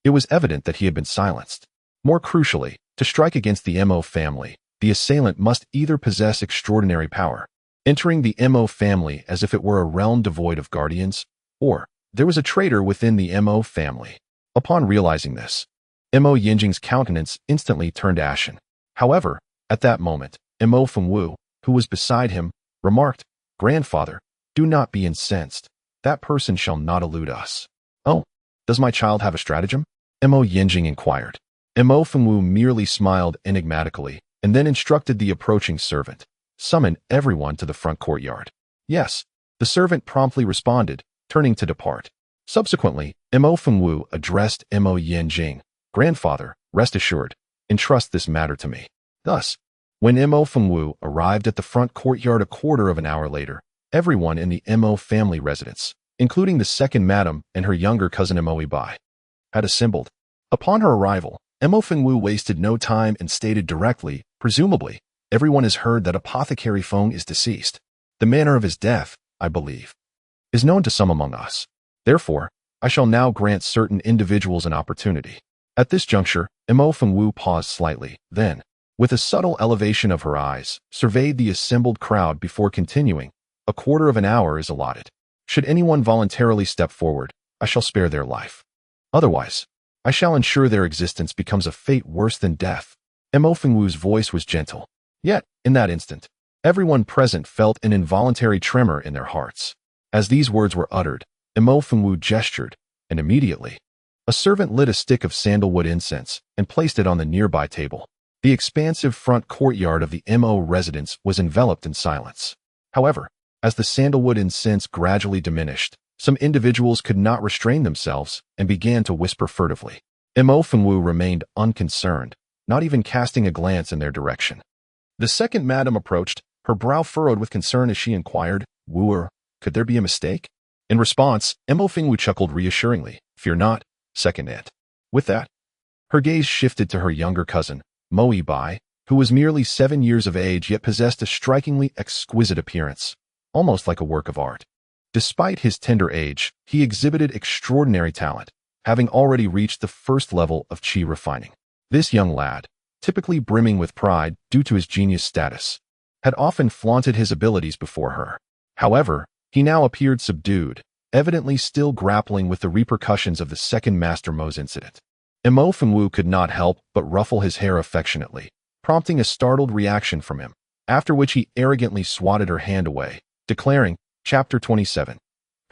It was evident that he had been silenced. More crucially, to strike against the Mo family, the assailant must either possess extraordinary power, entering the Mo family as if it were a realm devoid of guardians, or there was a traitor within the Mo family. Upon realizing this, Mo Yenjing's countenance instantly turned ashen. However, at that moment, Mo Fengwu, who was beside him, remarked, "Grandfather, do not be incensed. That person shall not elude us." "Oh, does my child have a stratagem?" Mo Yenjing inquired. Mo Fengwu merely smiled enigmatically and then instructed the approaching servant, "Summon everyone to the front courtyard." "Yes," the servant promptly responded, turning to depart. Subsequently, Mo Fengwu addressed Mo Yenjing, "Grandfather, rest assured, entrust this matter to me." Thus, when Mo Fengwu arrived at the front courtyard a quarter of an hour later, everyone in the Mo family residence, including the second madam and her younger cousin Mo Bai, had assembled. Upon her arrival, Mo Fengwu wasted no time and stated directly, "Presumably, everyone has heard that Apothecary Feng is deceased. The manner of his death, I believe, is known to some among us. Therefore, I shall now grant certain individuals an opportunity." At this juncture, Mo Fengwu paused slightly, then, with a subtle elevation of her eyes, surveyed the assembled crowd before continuing, "A quarter of an hour is allotted. Should anyone voluntarily step forward, I shall spare their life. Otherwise, I shall ensure their existence becomes a fate worse than death." Mo Fengwu's voice was gentle. Yet, in that instant, everyone present felt an involuntary tremor in their hearts. As these words were uttered, Mo Fengwu gestured, and immediately, a servant lit a stick of sandalwood incense and placed it on the nearby table. The expansive front courtyard of the Mo residence was enveloped in silence. However, as the sandalwood incense gradually diminished, some individuals could not restrain themselves and began to whisper furtively. Mo Fengwu remained unconcerned, not even casting a glance in their direction. The second madam approached, her brow furrowed with concern as she inquired, "Wooer, could there be a mistake?" In response, Mo Fengwu chuckled reassuringly, "Fear not, second it." With that, her gaze shifted to her younger cousin, Mo Bai, who was merely 7 years of age yet possessed a strikingly exquisite appearance, almost like a work of art. Despite his tender age, he exhibited extraordinary talent, having already reached the first level of qi refining. This young lad, typically brimming with pride due to his genius status, had often flaunted his abilities before her. However, he now appeared subdued, evidently still grappling with the repercussions of the second Master Mo's incident. Mo Fengwu could not help but ruffle his hair affectionately, prompting a startled reaction from him, after which he arrogantly swatted her hand away, declaring, Chapter 27.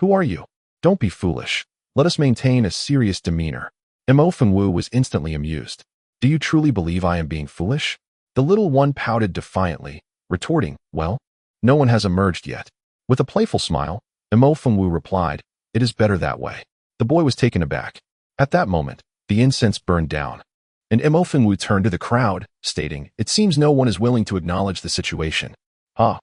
"Who are you? Don't be foolish. Let us maintain a serious demeanor." Mo Fengwu was instantly amused. "Do you truly believe I am being foolish?" The little one pouted defiantly, retorting, "Well, no one has emerged yet." With a playful smile, Mo Fengwu replied, "It is better that way." The boy was taken aback. At that moment, the incense burned down, and Mo Fengwu turned to the crowd, stating, "It seems no one is willing to acknowledge the situation. Ah.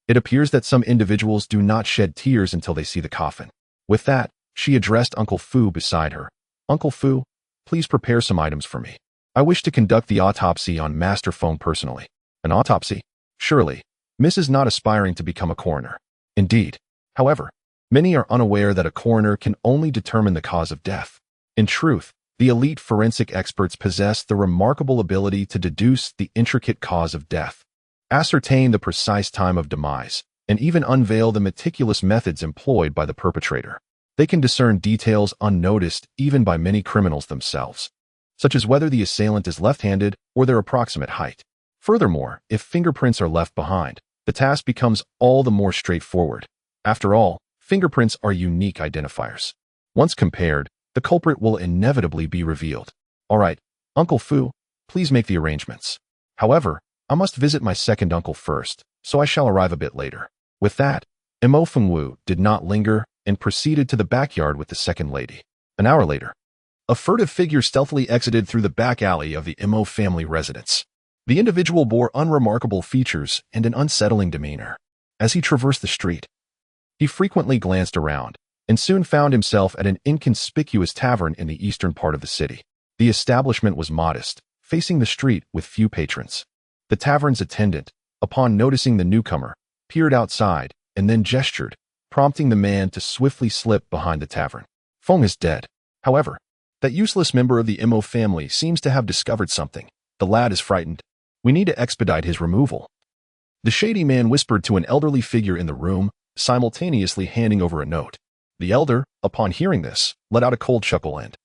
It appears that some individuals do not shed tears until they see the coffin." With that, she addressed Uncle Fu beside her. "Uncle Fu, please prepare some items for me. I wish to conduct the autopsy on Master Feng personally." "An autopsy? Surely, Miss is not aspiring to become a coroner." "Indeed. However, many are unaware that a coroner can only determine the cause of death. In truth, the elite forensic experts possess the remarkable ability to deduce the intricate cause of death, ascertain the precise time of demise, and even unveil the meticulous methods employed by the perpetrator. They can discern details unnoticed even by many criminals themselves, such as whether the assailant is left-handed or their approximate height. Furthermore, if fingerprints are left behind, the task becomes all the more straightforward. After all, Fingerprints are unique identifiers. Once compared, the culprit will inevitably be revealed. All right, Uncle Fu, please make the arrangements. However, I must visit my second uncle first, so I shall arrive a bit later. With that, Mo Fengwu did not linger and proceeded to the backyard with the second lady. An hour later, a furtive figure stealthily exited through the back alley of the Mo family residence. The individual bore unremarkable features and an unsettling demeanor. As he traversed the street, he frequently glanced around and soon found himself at an inconspicuous tavern in the eastern part of the city. The establishment was modest, facing the street with few patrons. The tavern's attendant, upon noticing the newcomer, peered outside and then gestured, prompting the man to swiftly slip behind the tavern. Feng is dead. However, that useless member of the Mo family seems to have discovered something. The lad is frightened. We need to expedite his removal. The shady man whispered to an elderly figure in the room, simultaneously handing over a note. The elder, upon hearing this, let out a cold chuckle and,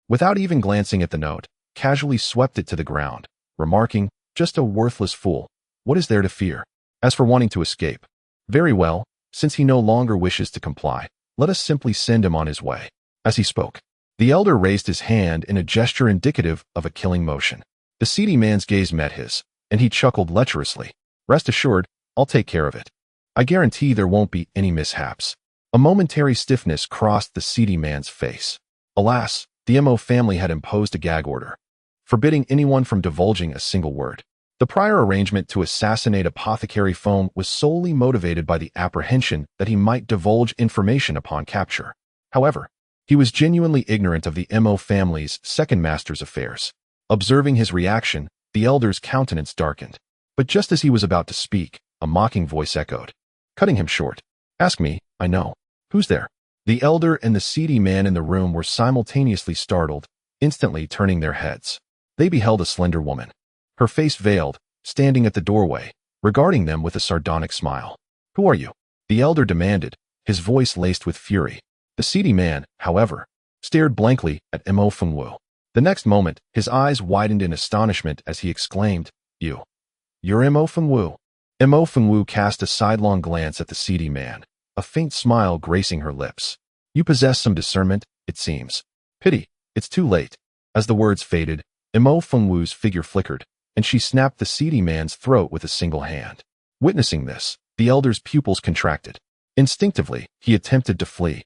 without even glancing at the note, casually swept it to the ground, remarking, "Just a worthless fool. What is there to fear? As for wanting to escape, very well, since he no longer wishes to comply, let us simply send him on his way." As he spoke, the elder raised his hand in a gesture indicative of a killing motion. The seedy man's gaze met his, and he chuckled lecherously. "Rest assured, I'll take care of it. I guarantee there won't be any mishaps." A momentary stiffness crossed the seedy man's face. Alas, the Mo family had imposed a gag order, forbidding anyone from divulging a single word. The prior arrangement to assassinate Apothecary Foam was solely motivated by the apprehension that he might divulge information upon capture. However, he was genuinely ignorant of the Mo family's second master's affairs. Observing his reaction, the elder's countenance darkened. But just as he was about to speak, a mocking voice echoed, cutting him short. "Ask me, I know. Who's there?" The elder and the seedy man in the room were simultaneously startled, instantly turning their heads. They beheld a slender woman, her face veiled, standing at the doorway, regarding them with a sardonic smile. "Who are you?" the elder demanded, his voice laced with fury. The seedy man, however, stared blankly at Mo Fengwu. The next moment, his eyes widened in astonishment as he exclaimed, You're Mo Fengwu." Mo Fengwu cast a sidelong glance at the seedy man, a faint smile gracing her lips. "You possess some discernment, it seems. Pity, it's too late." As the words faded, Mo Fengwu's figure flickered, and she snapped the seedy man's throat with a single hand. Witnessing this, the elder's pupils contracted. Instinctively, he attempted to flee.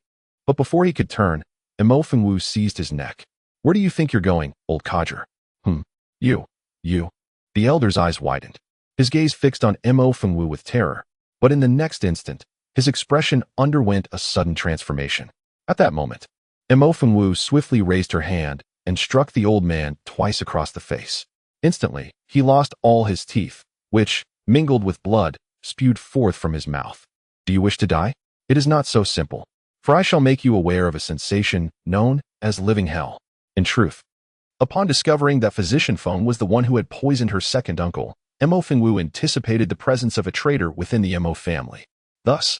But before he could turn, Mo Fengwu seized his neck. "Where do you think you're going, old codger?" You. The elder's eyes widened. His gaze fixed on Mo Fengwu with terror, but in the next instant, his expression underwent a sudden transformation. At that moment, Mo Fengwu swiftly raised her hand and struck the old man twice across the face. Instantly, he lost all his teeth, which, mingled with blood, spewed forth from his mouth. "Do you wish to die? It is not so simple, for I shall make you aware of a sensation known as living hell." In truth, upon discovering that Physician Feng was the one who had poisoned her second uncle, Mo Fengwu anticipated the presence of a traitor within the Mo family. Thus,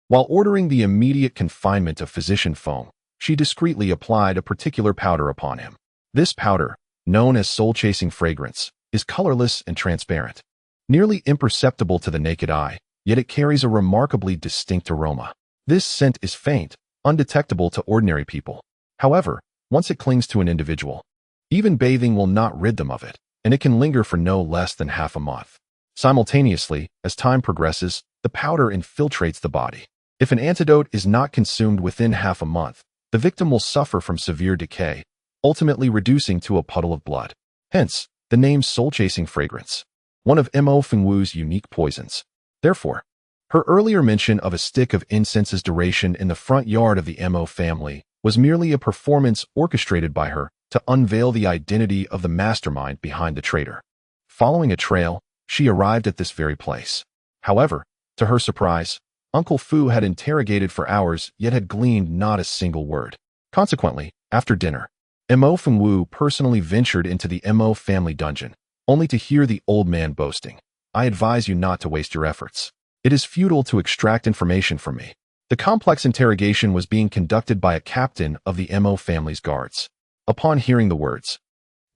while ordering the immediate confinement of Physician Feng, she discreetly applied a particular powder upon him. This powder, known as soul-chasing fragrance, is colorless and transparent, nearly imperceptible to the naked eye, yet it carries a remarkably distinct aroma. This scent is faint, undetectable to ordinary people. However, once it clings to an individual, even bathing will not rid them of it, and it can linger for no less than half a month. Simultaneously, as time progresses, the powder infiltrates the body. If an antidote is not consumed within half a month, the victim will suffer from severe decay, ultimately reducing to a puddle of blood. Hence, the name soul-chasing fragrance, one of Mo Fengwu's unique poisons. Therefore, her earlier mention of a stick of incense's duration in the front yard of the Mo family was merely a performance orchestrated by her to unveil the identity of the mastermind behind the traitor. Following a trail, she arrived at this very place. However, to her surprise, Uncle Fu had interrogated for hours yet had gleaned not a single word. Consequently, after dinner, Mo Fengwu personally ventured into the Mo family dungeon, only to hear the old man boasting, "I advise you not to waste your efforts. It is futile to extract information from me." The complex interrogation was being conducted by a captain of the Mo family's guards. Upon hearing the words,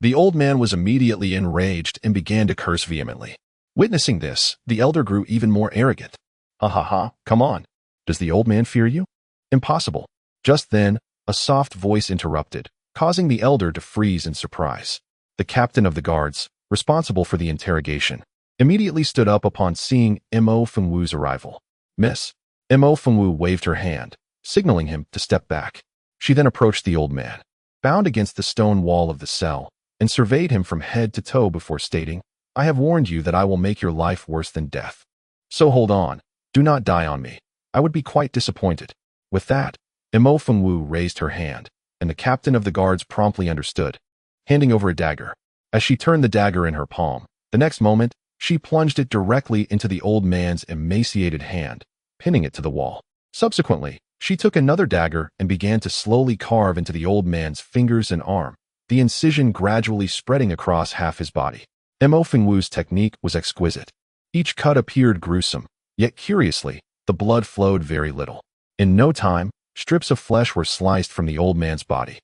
the old man was immediately enraged and began to curse vehemently. Witnessing this, the elder grew even more arrogant. "Ha ha ha, come on. Does the old man fear you? Impossible. Just then, a soft voice interrupted, causing the elder to freeze in surprise. The captain of the guards, responsible for the interrogation, immediately stood up upon seeing Mo Fengwu's arrival. Miss. Mo Fengwu waved her hand, signaling him to step back. She then approached the old man, bound against the stone wall of the cell, and surveyed him from head to toe before stating, I have warned you that I will make your life worse than death. So hold on, do not die on me. I would be quite disappointed. With that, Mo Fengwu raised her hand, and the captain of the guards promptly understood, handing over a dagger. As she turned the dagger in her palm, the next moment, she plunged it directly into the old man's emaciated hand, pinning it to the wall. Subsequently, she took another dagger and began to slowly carve into the old man's fingers and arm, the incision gradually spreading across half his body. Mo Fengwu's technique was exquisite. Each cut appeared gruesome, yet curiously, the blood flowed very little. In no time, strips of flesh were sliced from the old man's body,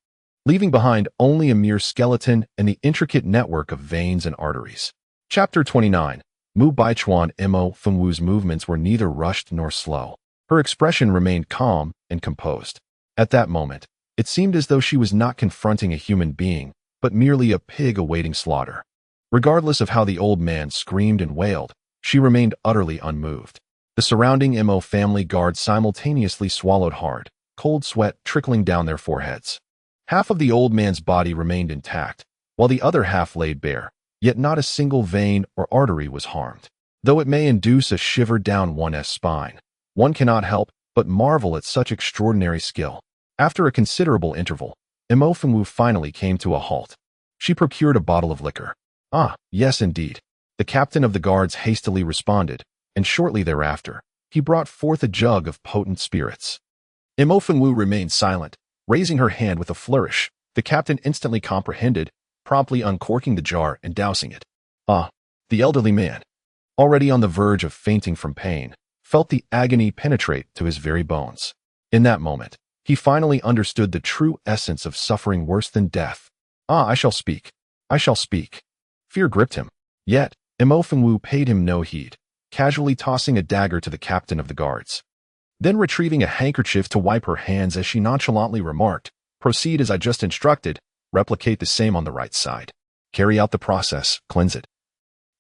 leaving behind only a mere skeleton and the intricate network of veins and arteries. Chapter 29. Mu Baichuan. Mo Fengwu's movements were neither rushed nor slow. Her expression remained calm and composed. At that moment, it seemed as though she was not confronting a human being, but merely a pig awaiting slaughter. Regardless of how the old man screamed and wailed, she remained utterly unmoved. The surrounding Mo family guards simultaneously swallowed hard, cold sweat trickling down their foreheads. Half of the old man's body remained intact, while the other half laid bare, yet not a single vein or artery was harmed. Though it may induce a shiver down one's spine, one cannot help but marvel at such extraordinary skill. After a considerable interval, Mo Fengwu finally came to a halt. She procured a bottle of liquor. Ah, yes indeed. The captain of the guards hastily responded, and shortly thereafter, he brought forth a jug of potent spirits. Mo Fengwu remained silent, raising her hand with a flourish. The captain instantly comprehended, promptly uncorking the jar and dousing it. Ah, the elderly man, already on the verge of fainting from pain, felt the agony penetrate to his very bones. In that moment, he finally understood the true essence of suffering worse than death. Ah, I shall speak. I shall speak. Fear gripped him. Yet, Mo Fengwu paid him no heed, casually tossing a dagger to the captain of the guards. Then retrieving a handkerchief to wipe her hands as she nonchalantly remarked, proceed as I just instructed, replicate the same on the right side. Carry out the process, cleanse it.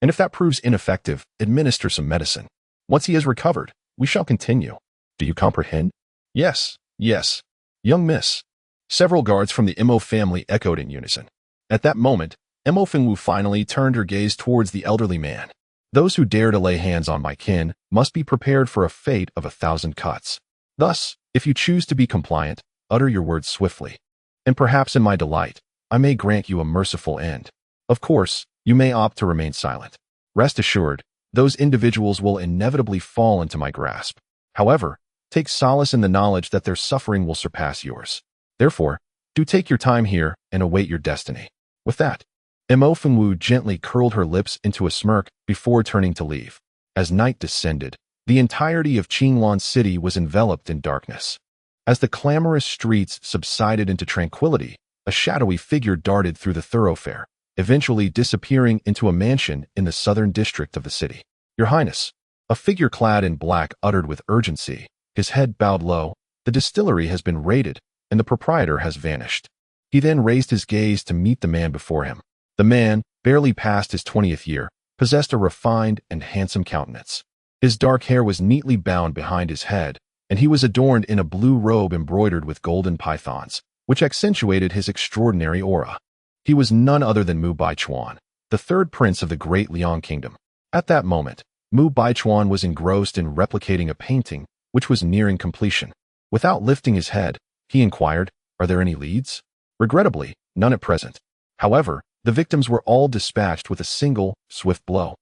And if that proves ineffective, administer some medicine. Once he has recovered, we shall continue. Do you comprehend? Yes, yes. Young miss. Several guards from the Mo family echoed in unison. At that moment, Mo Fengwu finally turned her gaze towards the elderly man. Those who dare to lay hands on my kin must be prepared for a fate of 1,000 cuts. Thus, if you choose to be compliant, utter your words swiftly. And perhaps in my delight, I may grant you a merciful end. Of course, you may opt to remain silent. Rest assured, those individuals will inevitably fall into my grasp. However, take solace in the knowledge that their suffering will surpass yours. Therefore, do take your time here and await your destiny. With that, Mo Fengwu gently curled her lips into a smirk before turning to leave. As night descended, the entirety of Qinglan City was enveloped in darkness. As the clamorous streets subsided into tranquility, a shadowy figure darted through the thoroughfare, eventually disappearing into a mansion in the southern district of the city. Your Highness, a figure clad in black uttered with urgency, his head bowed low, the distillery has been raided, and the proprietor has vanished. He then raised his gaze to meet the man before him. The man, barely past his 20th year, possessed a refined and handsome countenance. His dark hair was neatly bound behind his head, and he was adorned in a blue robe embroidered with golden pythons, which accentuated his extraordinary aura. He was none other than Mu Baichuan, the third prince of the great Liang kingdom. At that moment, Mu Baichuan was engrossed in replicating a painting, which was nearing completion. Without lifting his head, he inquired, "Are there any leads?" Regrettably, none at present. However, the victims were all dispatched with a single, swift blow,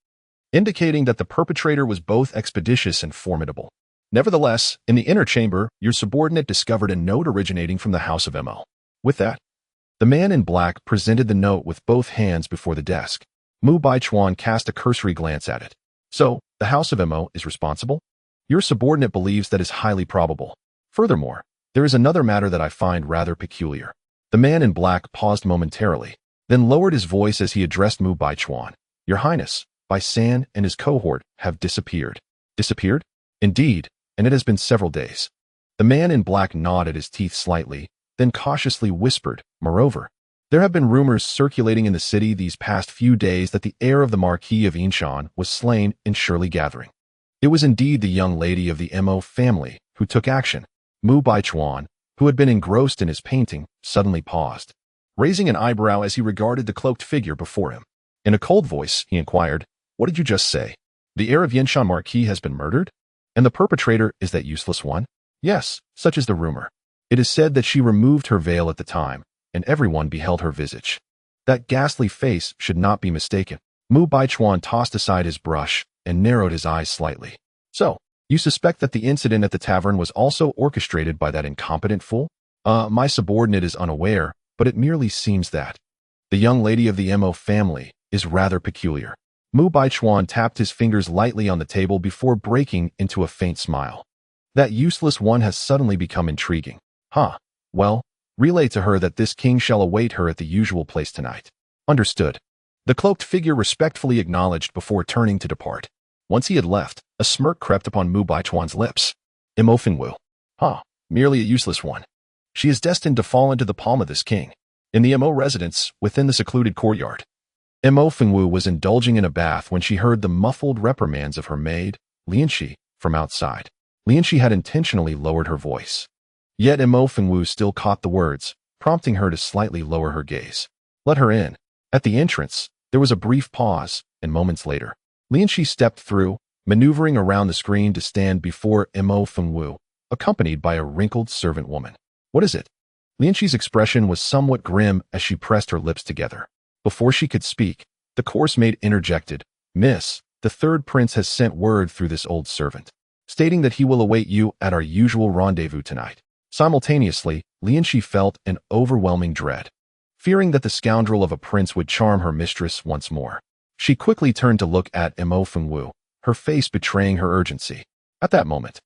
indicating that the perpetrator was both expeditious and formidable. Nevertheless, in the inner chamber, your subordinate discovered a note originating from the house of Mo. With that, the man in black presented the note with both hands before the desk. Mu Baichuan cast a cursory glance at it. So, the house of Mo is responsible? Your subordinate believes that is highly probable. Furthermore, there is another matter that I find rather peculiar. The man in black paused momentarily, then lowered his voice as he addressed Mu Baichuan. Your Highness, Baisan and his cohort have disappeared. Disappeared? Indeed, and it has been several days. The man in black gnawed at his teeth slightly, then cautiously whispered, "Moreover, there have been rumors circulating in the city these past few days that the heir of the Marquis of Yinshan was slain in Shirley Gathering." It was indeed the young lady of the Mo family who took action. Mu Baichuan, who had been engrossed in his painting, suddenly paused, raising an eyebrow as he regarded the cloaked figure before him. In a cold voice, he inquired, "What did you just say? The heir of Yinshan Marquis has been murdered? And the perpetrator is that useless one?" "Yes, such is the rumor. It is said that she removed her veil at the time, and everyone beheld her visage. That ghastly face should not be mistaken." Mu Baichuan tossed aside his brush and narrowed his eyes slightly. "So, you suspect that the incident at the tavern was also orchestrated by that incompetent fool?" My subordinate is unaware, but it merely seems that. The young lady of the Mo family is rather peculiar." Mu Baichuan tapped his fingers lightly on the table before breaking into a faint smile. "That useless one has suddenly become intriguing. Huh. Well, relay to her that this king shall await her at the usual place tonight." "Understood." The cloaked figure respectfully acknowledged before turning to depart. Once he had left, a smirk crept upon Mu Baichuan's lips. Mo Fengwu. Huh. Merely a useless one. She is destined to fall into the palm of this king. In the Mo residence, within the secluded courtyard, Mo Fengwu was indulging in a bath when she heard the muffled reprimands of her maid, Lianxi, from outside. Lianxi had intentionally lowered her voice. Yet Mo Fengwu still caught the words, prompting her to slightly lower her gaze. "Let her in." At the entrance, there was a brief pause, and moments later, Lianxi stepped through, maneuvering around the screen to stand before Mo Fengwu, accompanied by a wrinkled servant woman. "What is it?" Lianxi's expression was somewhat grim as she pressed her lips together. Before she could speak, the course maid interjected, "Miss, the third prince has sent word through this old servant, stating that he will await you at our usual rendezvous tonight." Simultaneously, Lianxi felt an overwhelming dread. Fearing that the scoundrel of a prince would charm her mistress once more, she quickly turned to look at Mo Fengwu, her face betraying her urgency. At that moment,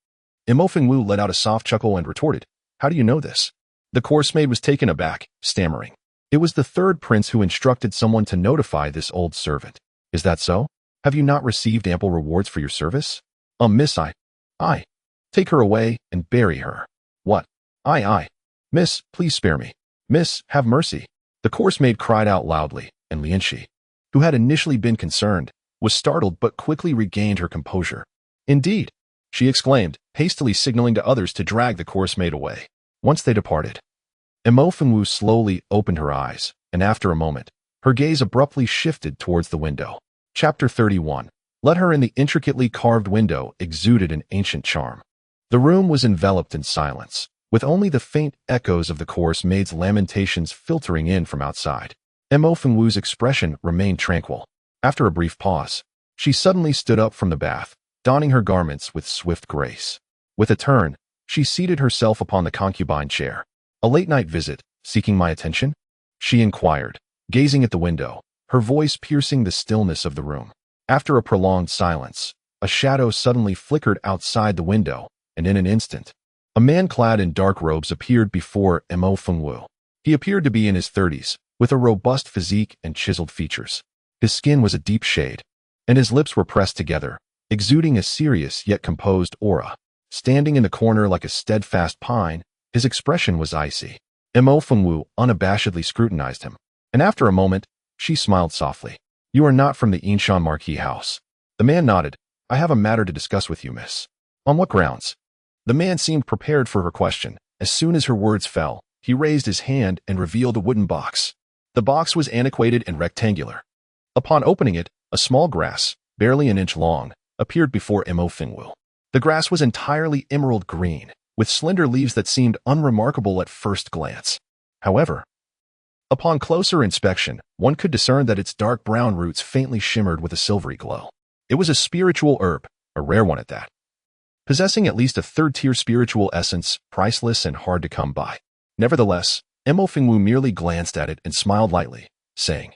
Mo Fengwu let out a soft chuckle and retorted, "How do you know this?" The course maid was taken aback, stammering, "It was the third prince who instructed someone to notify this old servant." "Is that so? Have you not received ample rewards for your service?" Miss, I. Take her away and bury her." "What? I. Miss, please spare me. Miss, have mercy." The course maid cried out loudly, and Lianxi, who had initially been concerned, was startled but quickly regained her composure. "Indeed," she exclaimed, hastily signaling to others to drag the course maid away. Once they departed, Mo Fengwu slowly opened her eyes, and after a moment, her gaze abruptly shifted towards the window. Chapter 31. Let her in. The intricately carved window exuded an ancient charm. The room was enveloped in silence, with only the faint echoes of the course maid's lamentations filtering in from outside. Mo Fengwu's expression remained tranquil. After a brief pause, she suddenly stood up from the bath, donning her garments with swift grace. With a turn, she seated herself upon the concubine chair. "A late-night visit, seeking my attention?" she inquired, gazing at the window, her voice piercing the stillness of the room. After a prolonged silence, a shadow suddenly flickered outside the window, and in an instant, a man clad in dark robes appeared before Mo Fengwu. He appeared to be in his 30s, with a robust physique and chiseled features. His skin was a deep shade, and his lips were pressed together, exuding a serious yet composed aura. Standing in the corner like a steadfast pine, his expression was icy. Mo Fengwu unabashedly scrutinized him, and after a moment, she smiled softly. "You are not from the Yinshan Marquis house." The man nodded. "I have a matter to discuss with you, miss." "On what grounds?" The man seemed prepared for her question. As soon as her words fell, he raised his hand and revealed a wooden box. The box was antiquated and rectangular. Upon opening it, a small grass, barely an inch long, appeared before Mo Fengwu. The grass was entirely emerald green, with slender leaves that seemed unremarkable at first glance. However, upon closer inspection, one could discern that its dark brown roots faintly shimmered with a silvery glow. It was a spiritual herb, a rare one at that, possessing at least a third-tier spiritual essence, priceless and hard to come by. Nevertheless, Mo Fengwu merely glanced at it and smiled lightly, saying,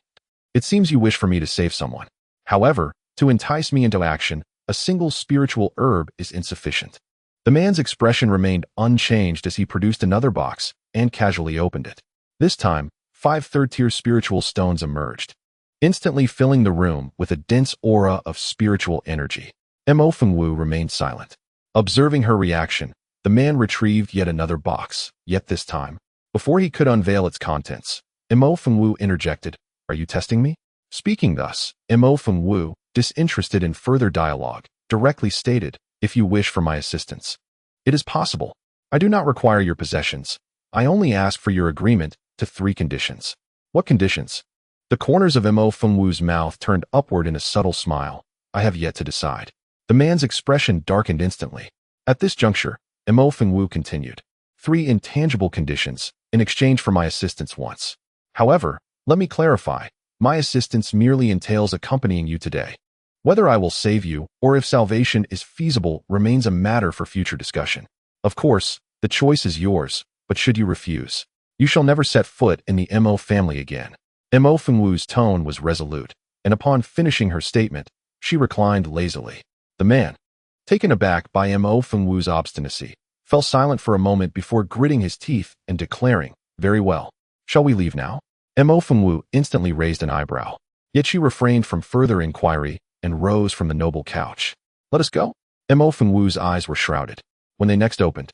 "It seems you wish for me to save someone. However, to entice me into action, a single spiritual herb is insufficient." The man's expression remained unchanged as he produced another box and casually opened it. This time, 5 third-tier spiritual stones emerged, instantly filling the room with a dense aura of spiritual energy. Mo Fengwu remained silent. Observing her reaction, The man retrieved yet another box, yet this time, before he could unveil its contents, Mo Fengwu interjected, "Are you testing me?" Speaking thus, Mo Fengwu, disinterested in further dialogue, directly stated, "If you wish for my assistance, it is possible. I do not require your possessions. I only ask for your agreement to 3 conditions." "What conditions?" The corners of Mo Fengwu's mouth turned upward in a subtle smile. "I have yet to decide." The man's expression darkened instantly. At this juncture, Mo Fengwu continued, 3 intangible conditions in exchange for my assistance once. However, let me clarify, my assistance merely entails accompanying you today. Whether I will save you or if salvation is feasible remains a matter for future discussion. Of course, the choice is yours, but should you refuse, you shall never set foot in the Mo family again. Mo Fengwu's tone was resolute, and upon finishing her statement, she reclined lazily. The man, taken aback by Mo Fengwu's obstinacy, fell silent for a moment before gritting his teeth and declaring, "Very well. Shall we leave now?" Mo Fengwu instantly raised an eyebrow, yet she refrained from further inquiry and rose from the noble couch. "Let us go?" Mo Fengwu's eyes were shrouded. When they next opened,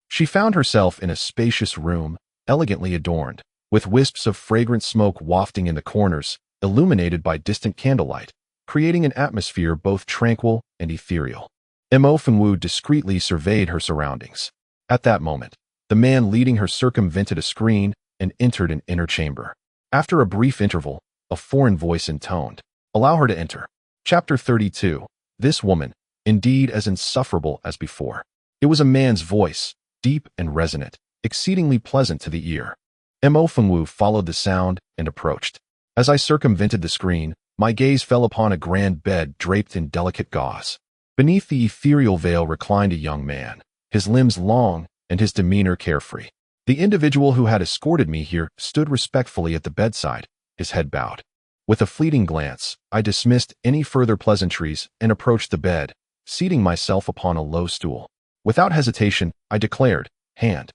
she found herself in a spacious room, elegantly adorned, with wisps of fragrant smoke wafting in the corners, illuminated by distant candlelight, creating an atmosphere both tranquil and ethereal. Mo Fengwu discreetly surveyed her surroundings. At that moment, the man leading her circumvented a screen and entered an inner chamber. After a brief interval, a foreign voice intoned, "Allow her to enter." Chapter 32. This woman, indeed as insufferable as before. It was a man's voice, deep and resonant, exceedingly pleasant to the ear. Mo Fengwu followed the sound and approached. As I circumvented the screen, my gaze fell upon a grand bed draped in delicate gauze. Beneath the ethereal veil reclined a young man, his limbs long and his demeanor carefree. The individual who had escorted me here stood respectfully at the bedside, his head bowed. With a fleeting glance, I dismissed any further pleasantries and approached the bed, seating myself upon a low stool. Without hesitation, I declared, "Hand."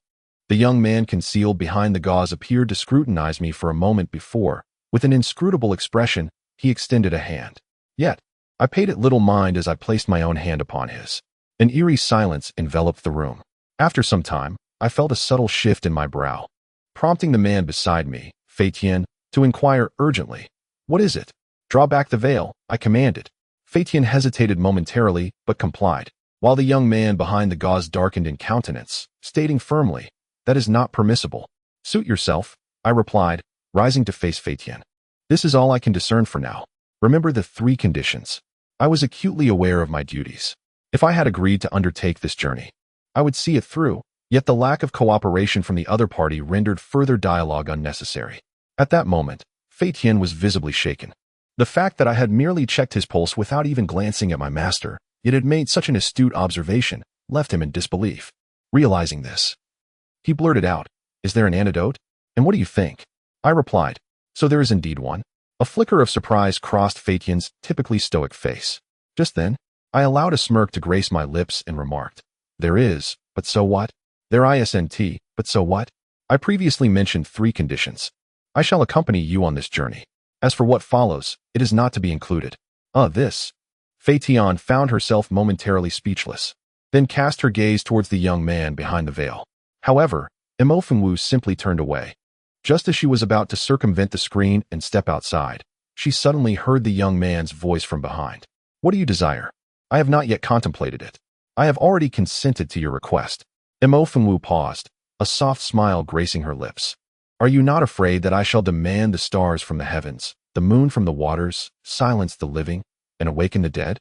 The young man concealed behind the gauze appeared to scrutinize me for a moment before, with an inscrutable expression, he extended a hand. Yet, I paid it little mind as I placed my own hand upon his. An eerie silence enveloped the room. After some time, I felt a subtle shift in my brow, prompting the man beside me, Fei Tian, to inquire urgently, "What is it?" "Draw back the veil," I commanded. Fei Tian hesitated momentarily, but complied, while the young man behind the gauze darkened in countenance, stating firmly, "That is not permissible." "Suit yourself," I replied, rising to face Fei Tian. "This is all I can discern for now. Remember the 3 conditions." I was acutely aware of my duties. If I had agreed to undertake this journey, I would see it through, yet the lack of cooperation from the other party rendered further dialogue unnecessary. At that moment, Fei Tian was visibly shaken. The fact that I had merely checked his pulse without even glancing at my master, yet had made such an astute observation, left him in disbelief. Realizing this, he blurted out, "Is there an antidote? And what do you think?" I replied, "So there is indeed one." A flicker of surprise crossed Fei Tian's typically stoic face. Just then, I allowed a smirk to grace my lips and remarked, "There is, but so what? There isn't, but so what? I previously mentioned 3 conditions. I shall accompany you on this journey. As for what follows, it is not to be included." This. Fei Tian found herself momentarily speechless, then cast her gaze towards the young man behind the veil. However, Mo Fengwu simply turned away. Just as she was about to circumvent the screen and step outside, she suddenly heard the young man's voice from behind. "What do you desire?" "I have not yet contemplated it. I have already consented to your request." Mo Fengwu paused, a soft smile gracing her lips. "Are you not afraid that I shall demand the stars from the heavens, the moon from the waters, silence the living, and awaken the dead?"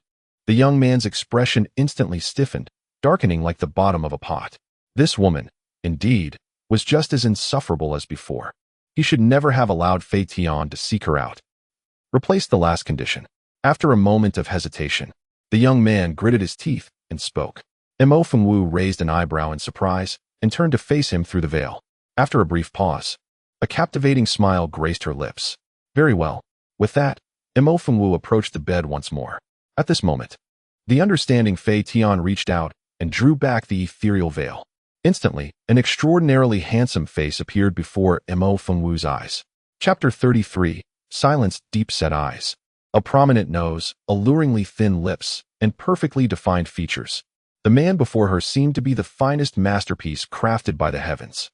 The young man's expression instantly stiffened, darkening like the bottom of a pot. This woman, indeed, was just as insufferable as before. He should never have allowed Fei Tian to seek her out. Replace the last condition. After a moment of hesitation, the young man gritted his teeth and spoke. Mo Fengwu raised an eyebrow in surprise and turned to face him through the veil. After a brief pause, a captivating smile graced her lips. "Very well." With that, Mo Fengwu approached the bed once more. At this moment, the understanding Fei Tian reached out and drew back the ethereal veil. Instantly, an extraordinarily handsome face appeared before Mo Fengwu's eyes. Chapter 33. Silenced deep-set eyes. A prominent nose, alluringly thin lips, and perfectly defined features. The man before her seemed to be the finest masterpiece crafted by the heavens.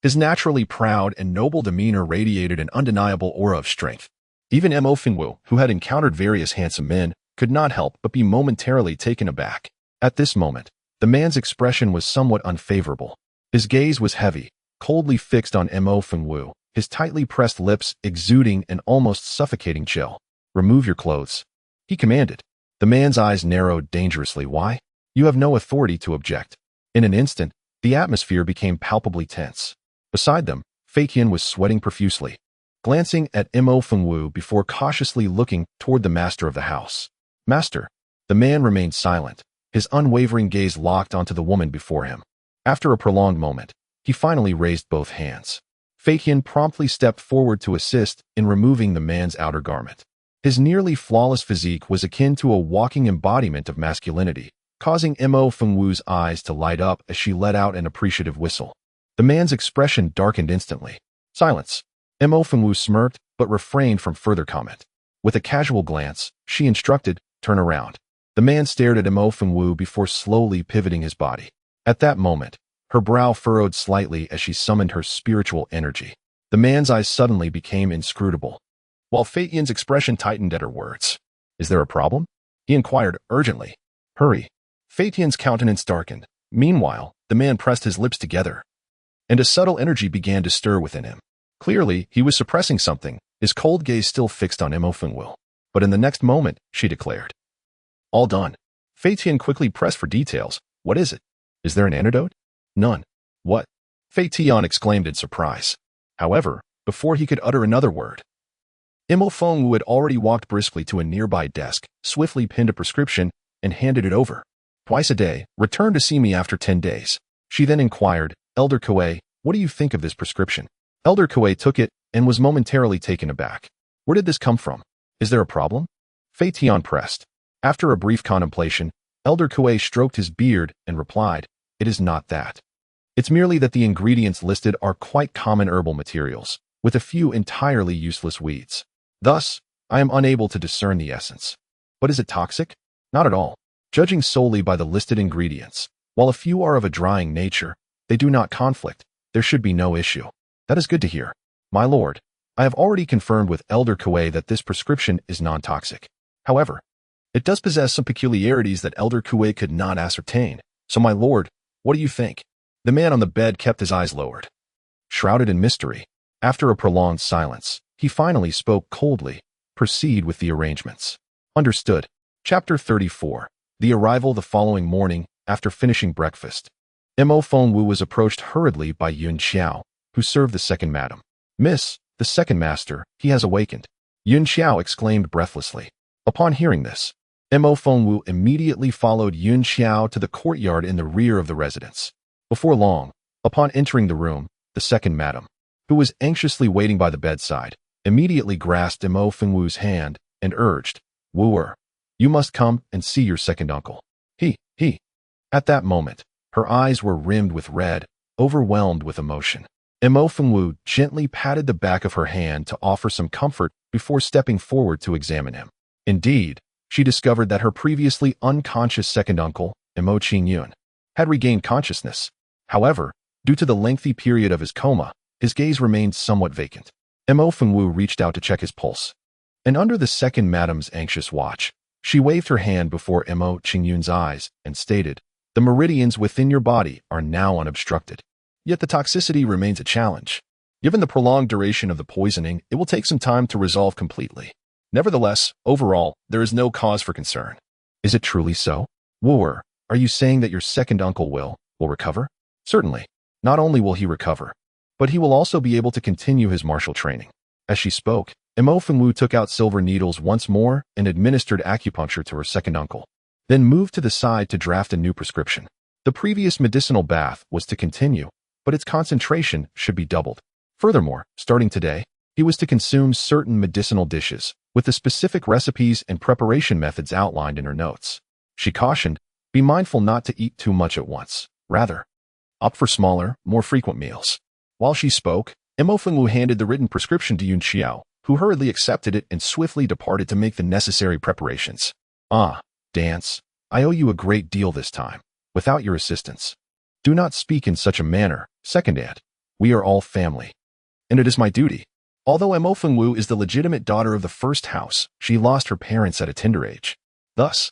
His naturally proud and noble demeanor radiated an undeniable aura of strength. Even Mo Fengwu, who had encountered various handsome men, could not help but be momentarily taken aback. At this moment, the man's expression was somewhat unfavorable. His gaze was heavy, coldly fixed on Mo Fengwu, his tightly pressed lips exuding an almost suffocating chill. "Remove your clothes," he commanded. The man's eyes narrowed dangerously. "Why? You have no authority to object." In an instant, the atmosphere became palpably tense. Beside them, Fei Tian was sweating profusely, glancing at Mo Fengwu before cautiously looking toward the master of the house. "Master." The man remained silent, his unwavering gaze locked onto the woman before him. After a prolonged moment, he finally raised both hands. Fei Tian promptly stepped forward to assist in removing the man's outer garment. His nearly flawless physique was akin to a walking embodiment of masculinity, causing Mo Fengwu's eyes to light up as she let out an appreciative whistle. The man's expression darkened instantly. "Silence." Mo Fengwu smirked, but refrained from further comment. With a casual glance, she instructed, "Turn around." The man stared at Mo Fengwu before slowly pivoting his body. At that moment, her brow furrowed slightly as she summoned her spiritual energy. The man's eyes suddenly became inscrutable, while Fei Tian's expression tightened at her words. "Is there a problem?" he inquired urgently. "Hurry." Fei Tian's countenance darkened. Meanwhile, the man pressed his lips together, and a subtle energy began to stir within him. Clearly, he was suppressing something, his cold gaze still fixed on Mo Fengwu. But in the next moment, she declared, "All done." Fei Tian quickly pressed for details. "What is it? Is there an antidote?" "None." "What?" Fei Tian exclaimed in surprise. However, before he could utter another word, Mo Fengwu had already walked briskly to a nearby desk, swiftly pinned a prescription, and handed it over. "Twice a day, return to see me after 10 days. She then inquired, "Elder Kuei, what do you think of this prescription?" Elder Kuei took it and was momentarily taken aback. "Where did this come from? Is there a problem?" Fei Tian pressed. After a brief contemplation, Elder Kuei stroked his beard and replied, "It is not that. It's merely that the ingredients listed are quite common herbal materials, with a few entirely useless weeds. Thus, I am unable to discern the essence." "But is it toxic?" "Not at all. Judging solely by the listed ingredients, while a few are of a drying nature, they do not conflict. There should be no issue." "That is good to hear. My lord, I have already confirmed with Elder Kuei that this prescription is non-toxic. However, it does possess some peculiarities that Elder Kuei could not ascertain. So my lord, what do you think?" The man on the bed kept his eyes lowered, shrouded in mystery. After a prolonged silence, he finally spoke coldly. "Proceed with the arrangements." "Understood." Chapter 34. The arrival the following morning, after finishing breakfast, Mo Fengwu was approached hurriedly by Yun Xiao, who served the second madam. "Miss, the second master, he has awakened," Yun Xiao exclaimed breathlessly. Upon hearing this, Mo Fengwu immediately followed Yun Xiao to the courtyard in the rear of the residence. Before long, upon entering the room, the second madam, who was anxiously waiting by the bedside, immediately grasped Mo Fengwu's hand and urged, "Wooer, you must come and see your second uncle." He. At that moment, her eyes were rimmed with red, overwhelmed with emotion. Mo Fengwu gently patted the back of her hand to offer some comfort before stepping forward to examine him. Indeed, she discovered that her previously unconscious second uncle, Mo Qingyun, had regained consciousness. However, due to the lengthy period of his coma, his gaze remained somewhat vacant. Mo Fengwu reached out to check his pulse, and under the second madam's anxious watch, she waved her hand before Mo Qingyun's eyes and stated, "The meridians within your body are now unobstructed. Yet the toxicity remains a challenge. Given the prolonged duration of the poisoning, it will take some time to resolve completely. Nevertheless, overall, there is no cause for concern." "Is it truly so? Wooer, are you saying that your second uncle will recover?" "Certainly. Not only will he recover, but he will also be able to continue his martial training." As she spoke, Mo Fengwu took out silver needles once more and administered acupuncture to her second uncle, then moved to the side to draft a new prescription. The previous medicinal bath was to continue, but its concentration should be doubled. Furthermore, starting today, he was to consume certain medicinal dishes, with the specific recipes and preparation methods outlined in her notes. She cautioned, "Be mindful not to eat too much at once. Rather, opt for smaller, more frequent meals." While she spoke, Mo Fengwu handed the written prescription to Yun Xiao, who hurriedly accepted it and swiftly departed to make the necessary preparations. "Ah, dance. I owe you a great deal this time." without your assistance. Do not speak in such a manner, second aunt. We are all family. And it is my duty. Although Mo Fengwu is the legitimate daughter of the first house, she lost her parents at a tender age. Thus,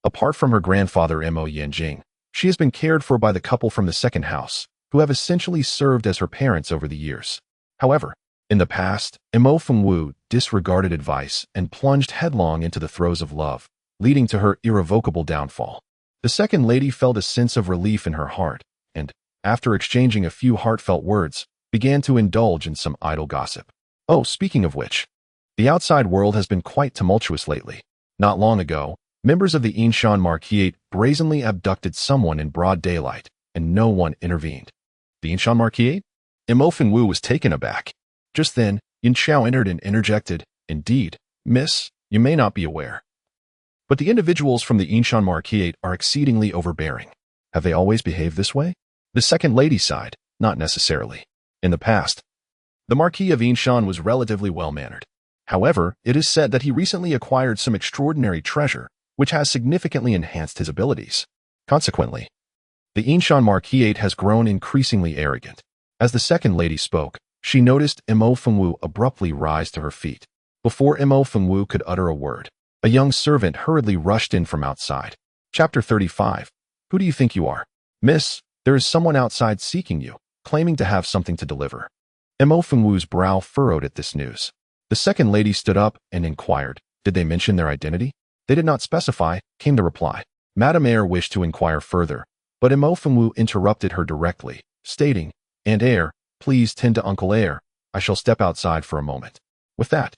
apart from her grandfather Mo Yanjing, she has been cared for by the couple from the second house, who have essentially served as her parents over the years. However, in the past, Mo Fengwu disregarded advice and plunged headlong into the throes of love, leading to her irrevocable downfall. The second lady felt a sense of relief in her heart, and, after exchanging a few heartfelt words, began to indulge in some idle gossip. Oh, speaking of which, the outside world has been quite tumultuous lately. Not long ago, members of the Yinshan Marquis brazenly abducted someone in broad daylight, and no one intervened. The Yinshan Marquis? Mo Fengwu was taken aback. Just then, Yin Xiao entered and interjected, "Indeed, miss, you may not be aware, but the individuals from the Yinshan Marquis are exceedingly overbearing. Have they always behaved this way?" The second lady sighed, "Not necessarily. In the past, the Marquis of Yinshan was relatively well-mannered. However, it is said that he recently acquired some extraordinary treasure, which has significantly enhanced his abilities. Consequently, the Yinshan Marquis has grown increasingly arrogant." As the second lady spoke, she noticed Mo Fengwu abruptly rise to her feet. Before Mo Fengwu could utter a word, a young servant hurriedly rushed in from outside. Chapter 35. Who do you think you are? Miss, there is someone outside seeking you, claiming to have something to deliver. Mo Fengwu's brow furrowed at this news. The second lady stood up and inquired, "Did they mention their identity?" "They did not specify," came the reply. Madame Eyre wished to inquire further, but Mo Fengwu interrupted her directly, stating, "Aunt Eyre, please tend to Uncle Eyre. I shall step outside for a moment." With that,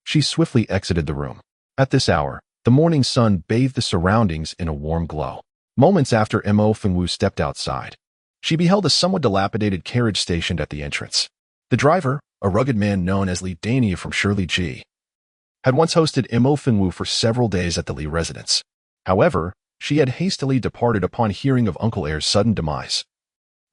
she swiftly exited the room. At this hour, the morning sun bathed the surroundings in a warm glow. Moments after Mo Fengwu stepped outside, she beheld a somewhat dilapidated carriage stationed at the entrance. The driver, a rugged man known as Li Dania from Shirley Ji, had once hosted Mo Fengwu for several days at the Li residence. However, she had hastily departed upon hearing of Uncle Eyre's sudden demise,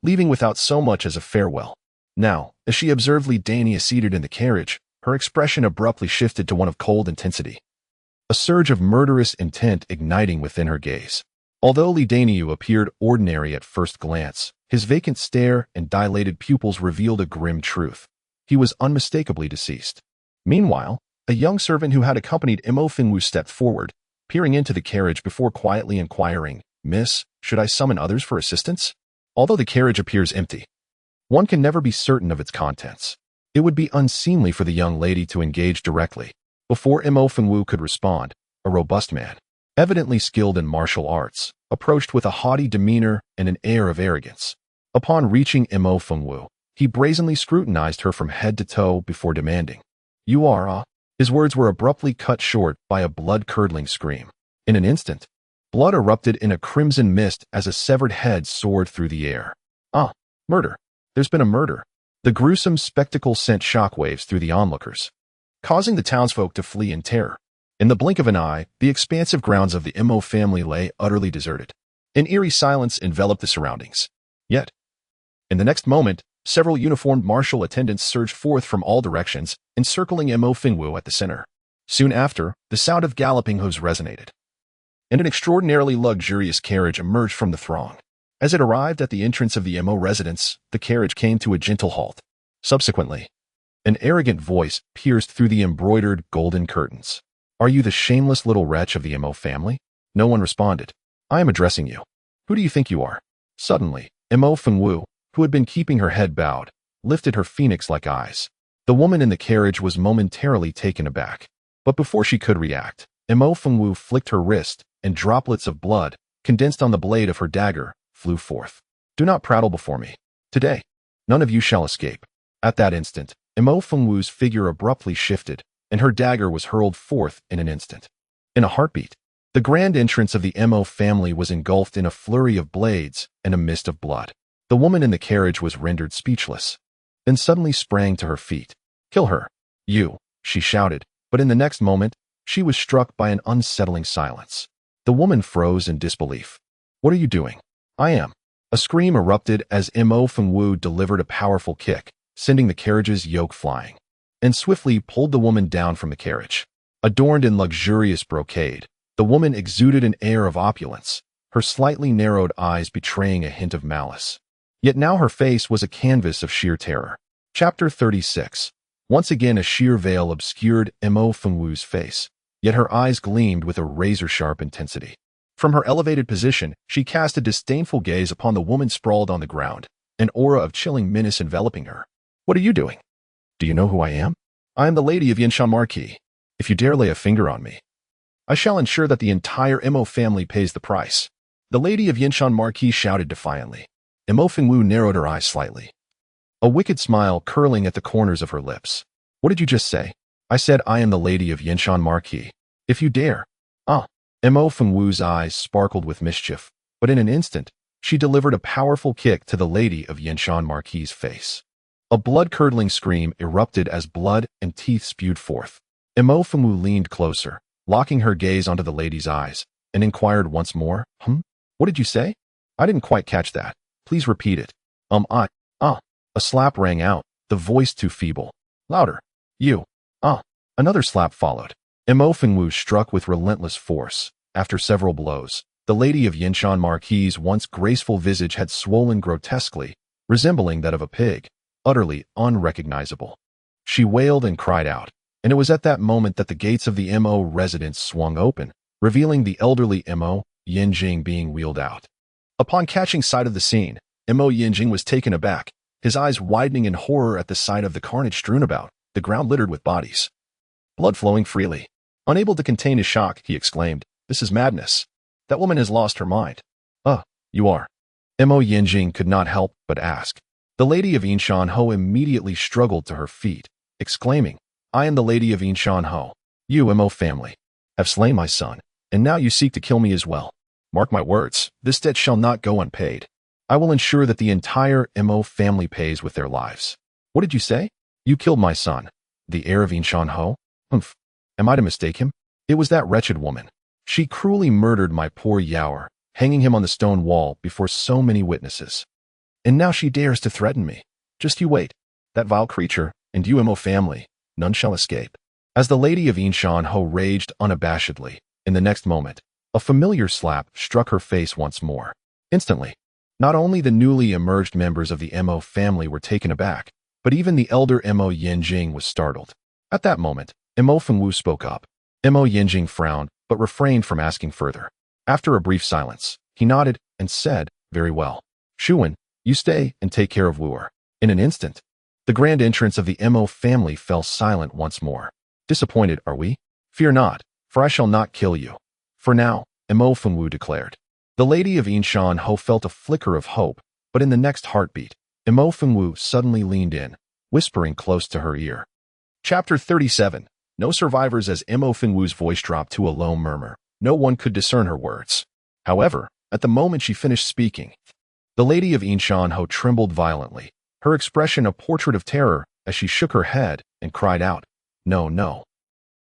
leaving without so much as a farewell. Now, as she observed Li Dania seated in the carriage, her expression abruptly shifted to one of cold intensity, a surge of murderous intent igniting within her gaze. Although Li Dania appeared ordinary at first glance, his vacant stare and dilated pupils revealed a grim truth. He was unmistakably deceased. Meanwhile, a young servant who had accompanied Mo Fengwu stepped forward, peering into the carriage before quietly inquiring, "Miss, should I summon others for assistance?" Although the carriage appears empty, one can never be certain of its contents. It would be unseemly for the young lady to engage directly. Before Mo Fengwu could respond, a robust man, evidently skilled in martial arts, approached with a haughty demeanor and an air of arrogance. Upon reaching Mo Fengwu, he brazenly scrutinized her from head to toe before demanding, "You are, His words were abruptly cut short by a blood-curdling scream. In an instant, blood erupted in a crimson mist as a severed head soared through the air. "Ah, murder. There's been a murder." The gruesome spectacle sent shockwaves through the onlookers, causing the townsfolk to flee in terror. In the blink of an eye, the expansive grounds of the Mo family lay utterly deserted. An eerie silence enveloped the surroundings. Yet, in the next moment, several uniformed martial attendants surged forth from all directions, encircling Mo Fengwu at the center. Soon after, the sound of galloping hooves resonated, and an extraordinarily luxurious carriage emerged from the throng. As it arrived at the entrance of the Mo residence, the carriage came to a gentle halt. Subsequently, an arrogant voice pierced through the embroidered golden curtains. "Are you the shameless little wretch of the Mo family?" No one responded. "I am addressing you. Who do you think you are?" Suddenly, Mo Fengwu, who had been keeping her head bowed, lifted her phoenix-like eyes. The woman in the carriage was momentarily taken aback. But before she could react, Mo Fengwu flicked her wrist, and droplets of blood, condensed on the blade of her dagger, flew forth. "Do not prattle before me. Today, none of you shall escape." At that instant, Mo Fengwu's figure abruptly shifted, and her dagger was hurled forth in an instant. In a heartbeat, the grand entrance of the Mo family was engulfed in a flurry of blades and a mist of blood. The woman in the carriage was rendered speechless, then suddenly sprang to her feet. "Kill her, you," she shouted, but in the next moment, she was struck by an unsettling silence. The woman froze in disbelief. "What are you doing?" "I am." A scream erupted as Mo Fengwu delivered a powerful kick, sending the carriage's yoke flying, and swiftly pulled the woman down from the carriage. Adorned in luxurious brocade, the woman exuded an air of opulence, her slightly narrowed eyes betraying a hint of malice. Yet now her face was a canvas of sheer terror. Chapter 36. Once again a sheer veil obscured Mo Fengwu's face, yet her eyes gleamed with a razor-sharp intensity. From her elevated position, she cast a disdainful gaze upon the woman sprawled on the ground, an aura of chilling menace enveloping her. "What are you doing? Do you know who I am? I am the Lady of Yinshan Marquis. If you dare lay a finger on me, I shall ensure that the entire Mo family pays the price." The Lady of Yinshan Marquis shouted defiantly. Mo Fengwu narrowed her eyes slightly, a wicked smile curling at the corners of her lips. "What did you just say?" "I said I am the Lady of Yinshan Marquis. If you dare." Mo Fengwu's eyes sparkled with mischief, but in an instant, she delivered a powerful kick to the Lady of Yinshan Marquis' face. A blood-curdling scream erupted as blood and teeth spewed forth. Mo Fengwu leaned closer, locking her gaze onto the lady's eyes, and inquired once more, "What did you say? I didn't quite catch that. Please repeat it." A slap rang out, the voice too feeble. "Louder. You." Another slap followed. Mo Fengwu struck with relentless force. After several blows, the Lady of Yinshan Marquis' once graceful visage had swollen grotesquely, resembling that of a pig, utterly unrecognizable. She wailed and cried out, and it was at that moment that the gates of the Mo residence swung open, revealing the elderly Mo Yinjing being wheeled out. Upon catching sight of the scene, Mo Yinjing was taken aback, his eyes widening in horror at the sight of the carnage strewn about, the ground littered with bodies, blood flowing freely. Unable to contain his shock, he exclaimed, "This is madness. That woman has lost her mind." You are?" Mo Yinjing could not help but ask. The Lady of Yinshan Ho immediately struggled to her feet, exclaiming, "I am the Lady of Yinshan Ho. You, Mo family, have slain my son, and now you seek to kill me as well. Mark my words, this debt shall not go unpaid. I will ensure that the entire Mo family pays with their lives." "What did you say? You killed my son, the heir of Yinshan Ho? Humph. Am I to mistake him? It was that wretched woman. She cruelly murdered my poor Yaoer, hanging him on the stone wall before so many witnesses. And now she dares to threaten me. Just you wait. That vile creature, and you Mo family, none shall escape." As the Lady of Yinshan Ho raged unabashedly, in the next moment, a familiar slap struck her face once more. Instantly, not only the newly emerged members of the Mo family were taken aback, but even the elder Mo Yinjing was startled. At that moment, Mo Fengwu spoke up. Mo Yinjing frowned, but refrained from asking further. After a brief silence, he nodded and said, "Very well. Shuwen, you stay and take care of Wu'er." In an instant, the grand entrance of the Mo family fell silent once more. "Disappointed, are we? Fear not, for I shall not kill you. For now," Mo Fengwu declared. The Lady of Yinshan Ho felt a flicker of hope, but in the next heartbeat, Mo Fengwu suddenly leaned in, whispering close to her ear. Chapter 37. No survivors. As Mo Fengwu's voice dropped to a low murmur, no one could discern her words. However, at the moment she finished speaking, the Lady of Yinshan Ho trembled violently, her expression a portrait of terror as she shook her head and cried out, "No, no.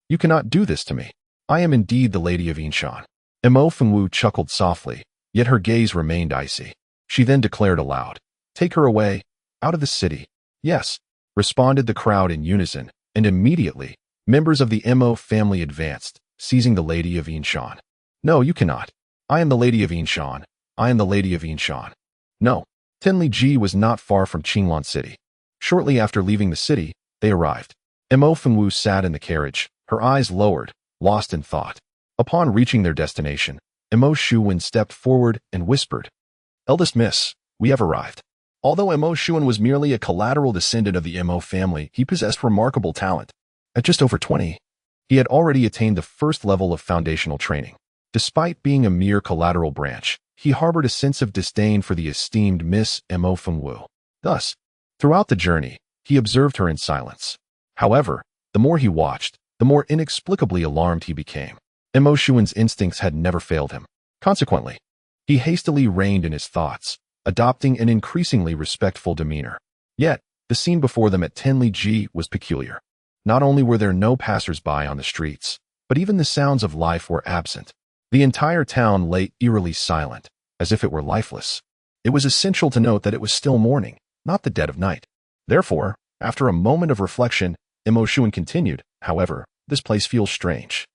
You cannot do this to me. I am indeed the Lady of Yinshan." Mo Fengwu chuckled softly, yet her gaze remained icy. She then declared aloud, "Take her away, out of the city." "Yes," responded the crowd in unison, and immediately, members of the Mo family advanced, seizing the Lady of Yinshan. "No, you cannot. I am the Lady of Yinshan. I am the Lady of Yinshan." No. Tenliji was not far from Qinglan City. Shortly after leaving the city, they arrived. Mo Fengwu sat in the carriage, her eyes lowered, lost in thought. Upon reaching their destination, Mo Shuwen stepped forward and whispered, "Eldest Miss, we have arrived." Although Mo Shuwen was merely a collateral descendant of the Mo family, he possessed remarkable talent. At just over 20, he had already attained the first level of foundational training. Despite being a mere collateral branch, he harbored a sense of disdain for the esteemed Miss Mo Fengwu. Thus, throughout the journey, he observed her in silence. However, the more he watched, the more inexplicably alarmed he became. Mo Shuwen's instincts had never failed him. Consequently, he hastily reined in his thoughts, adopting an increasingly respectful demeanor. Yet, the scene before them at Tenliji was peculiar. Not only were there no passers-by on the streets, but even the sounds of life were absent. The entire town lay eerily silent, as if it were lifeless. It was essential to note that it was still morning, not the dead of night. Therefore, after a moment of reflection, Mo Shuwen continued, "However, this place feels strange.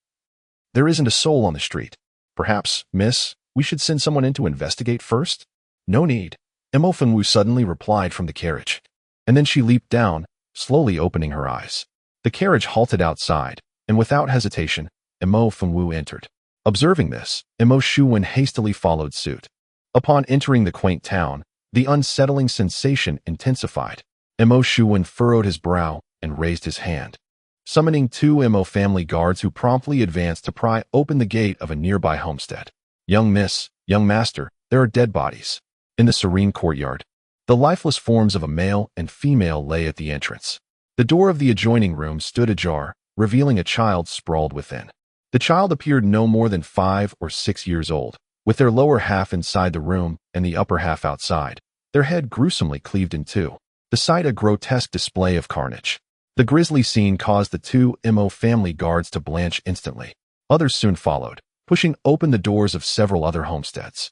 There isn't a soul on the street. Perhaps, miss, We should send someone in to investigate first? No need. Mo Fengwu suddenly replied from the carriage. And then she leaped down, slowly opening her eyes. The carriage halted outside, and without hesitation, Mo Fengwu entered. Observing this, Mo Shuwen hastily followed suit. Upon entering the quaint town, the unsettling sensation intensified. Mo Shuwen furrowed his brow and raised his hand, summoning two Mo family guards who promptly advanced to pry open the gate of a nearby homestead. Young miss, young master, there are dead bodies. In the serene courtyard, the lifeless forms of a male and female lay at the entrance. The door of the adjoining room stood ajar, revealing a child sprawled within. The child appeared no more than 5 or 6 years old, with their lower half inside the room and the upper half outside, their head gruesomely cleaved in two. The sight a grotesque display of carnage. The grisly scene caused the two Mo family guards to blanch instantly. Others soon followed, pushing open the doors of several other homesteads.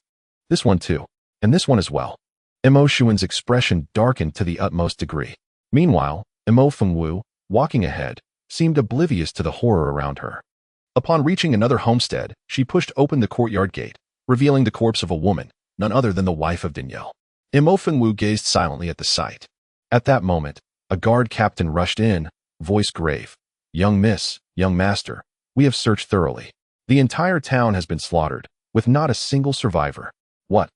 This one too, and this one as well. Mo Shuwen's expression darkened to the utmost degree. Meanwhile, Mo Fengwu, walking ahead, seemed oblivious to the horror around her. Upon reaching another homestead, she pushed open the courtyard gate, revealing the corpse of a woman, none other than the wife of Danielle. Mo Fengwu gazed silently at the sight. At that moment, a guard captain rushed in, voice grave. Young miss, young master, we have searched thoroughly. The entire town has been slaughtered, with not a single survivor. What?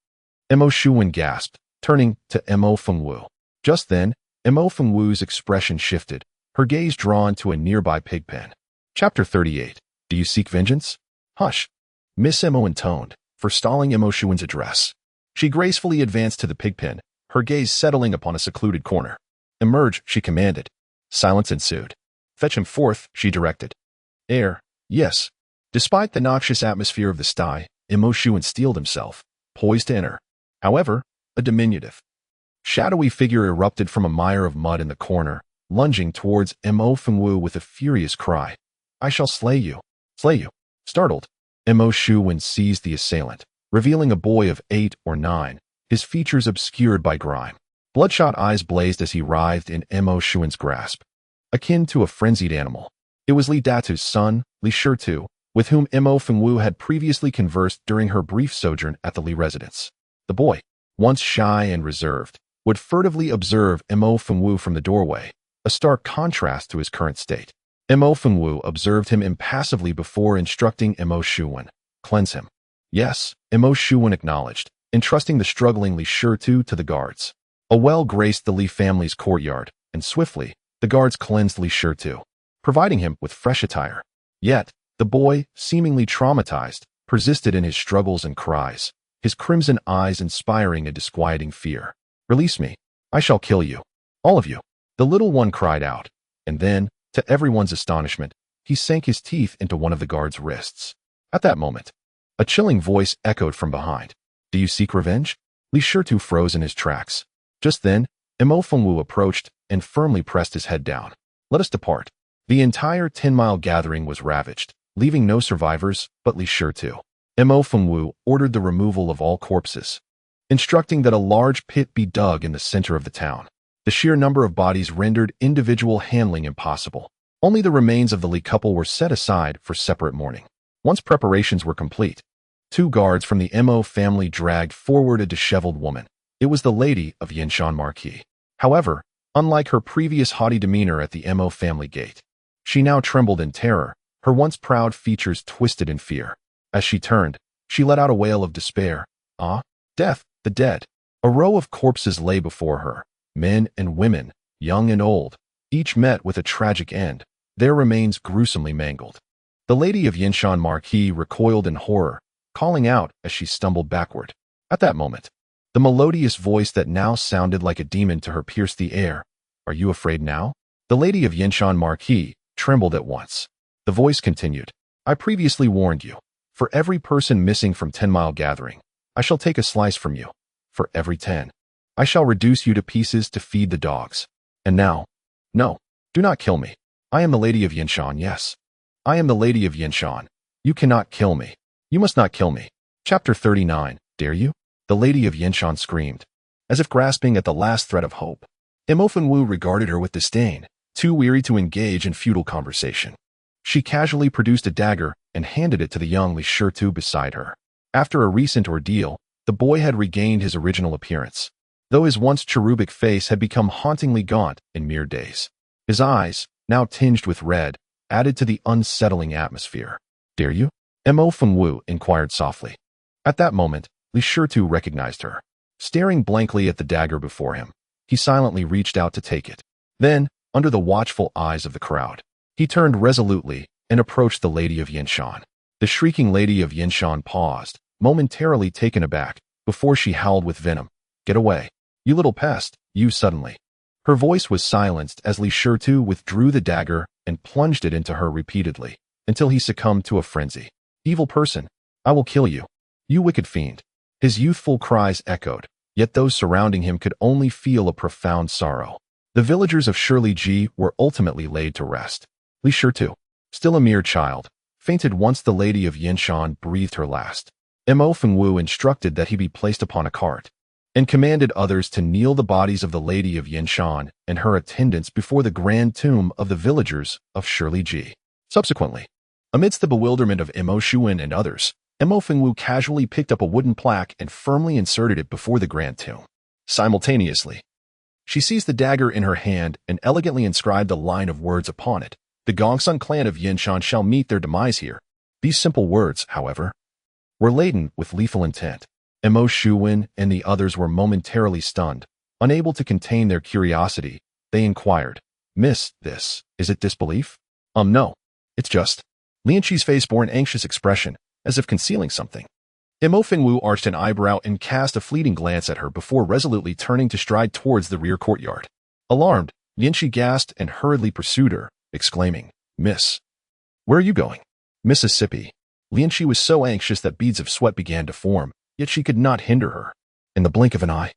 Mo Shuwen gasped, turning to Mo Fengwu. Just then, Mo Fengwu's expression shifted, her gaze drawn to a nearby pig pen. Chapter 38. Do you seek vengeance? Hush. Miss Mo intoned, forestalling Mo Shuwen's address. She gracefully advanced to the pig pen, her gaze settling upon a secluded corner. Emerge, she commanded. Silence ensued. Fetch him forth, she directed. Air, yes. Despite the noxious atmosphere of the sty, Mo Shuwen steeled himself, poised to enter. However, a diminutive, shadowy figure erupted from a mire of mud in the corner, lunging towards Mo Fengwu with a furious cry. I shall slay you. Slay you. Startled, Mo Shuwen seized the assailant, revealing a boy of 8 or 9, his features obscured by grime. Bloodshot eyes blazed as he writhed in Mo Shuwen's grasp. Akin to a frenzied animal, it was Li Datu's son, Li Shirtu, with whom Mo Fengwu had previously conversed during her brief sojourn at the Li residence. The boy, once shy and reserved, would furtively observe Mo Fengwu from the doorway, a stark contrast to his current state. Mo Fengwu observed him impassively before instructing Mo Shuwen. Cleanse him. Yes, Mo Shuwen acknowledged, entrusting the struggling Li Shirtu to the guards. A well graced the Li family's courtyard, and swiftly, the guards cleansed Li Shirtu, providing him with fresh attire. Yet, the boy, seemingly traumatized, persisted in his struggles and cries, his crimson eyes inspiring a disquieting fear. Release me. I shall kill you. All of you. The little one cried out, and then, to everyone's astonishment, he sank his teeth into one of the guard's wrists. At that moment, a chilling voice echoed from behind. Do you seek revenge? Li Shirtu froze in his tracks. Just then, Mo Fengwu approached and firmly pressed his head down. Let us depart. The entire 10-mile gathering was ravaged, leaving no survivors but Li Shirtu. Mo Fengwu ordered the removal of all corpses, instructing that a large pit be dug in the center of the town. The sheer number of bodies rendered individual handling impossible. Only the remains of the Li couple were set aside for separate mourning. Once preparations were complete, 2 guards from the Mo family dragged forward a disheveled woman. It was the lady of Yinshan Marquis. However, unlike her previous haughty demeanor at the Mo family gate, she now trembled in terror, her once proud features twisted in fear. As she turned, she let out a wail of despair. Ah, death, the dead. A row of corpses lay before her, men and women, young and old, each met with a tragic end, their remains gruesomely mangled. The lady of Yinshan Marquis recoiled in horror, calling out as she stumbled backward. At that moment, the melodious voice that now sounded like a demon to her pierced the air. Are you afraid now? The lady of Yinshan Marquis trembled at once. The voice continued. I previously warned you. For every person missing from 10-mile gathering, I shall take a slice from you. For every 10, I shall reduce you to pieces to feed the dogs. And now, no, do not kill me. I am the lady of Yinshan, yes. I am the lady of Yinshan. You cannot kill me. You must not kill me. Chapter 39. Dare you? The lady of Yinshan screamed, as if grasping at the last thread of hope. Mo Fengwu regarded her with disdain, too weary to engage in futile conversation. She casually produced a dagger and handed it to the young Li Shirtu beside her. After a recent ordeal, the boy had regained his original appearance, though his once cherubic face had become hauntingly gaunt in mere days. His eyes, now tinged with red, added to the unsettling atmosphere. "Dare you?" Mo Fengwu inquired softly. At that moment, Li Shitu recognized her. Staring blankly at the dagger before him, he silently reached out to take it. Then, under the watchful eyes of the crowd, he turned resolutely and approached the Lady of Yinshan. The shrieking Lady of Yinshan paused, momentarily taken aback, before she howled with venom. "Get away, you little pest, you!" Suddenly, her voice was silenced as Li Shitu withdrew the dagger and plunged it into her repeatedly, until he succumbed to a frenzy. "Evil person, I will kill you, you wicked fiend!" His youthful cries echoed, yet those surrounding him could only feel a profound sorrow. The villagers of Shirliji were ultimately laid to rest. Li Shitu, still a mere child, fainted once the Lady of Yinshan breathed her last. Mo Fengwu instructed that he be placed upon a cart, and commanded others to kneel the bodies of the Lady of Yinshan and her attendants before the grand tomb of the villagers of Shirliji. Subsequently, amidst the bewilderment of Mo Shuwen and others, Mo Fengwu casually picked up a wooden plaque and firmly inserted it before the grand tomb. Simultaneously, she seized the dagger in her hand and elegantly inscribed a line of words upon it. "The Gongsun clan of Yinshan shall meet their demise here." These simple words, however, were laden with lethal intent. Mo Shuwen and the others were momentarily stunned. Unable to contain their curiosity, they inquired, "Miss, is it disbelief?" No. It's just." Lianqi's face bore an anxious expression, as if concealing something. Mo Fengwu arched an eyebrow and cast a fleeting glance at her before resolutely turning to stride towards the rear courtyard. Alarmed, Lianqi gasped and hurriedly pursued her, exclaiming, "Miss, where are you going?" "Mississippi." Lianqi was so anxious that beads of sweat began to form, yet she could not hinder her. In the blink of an eye,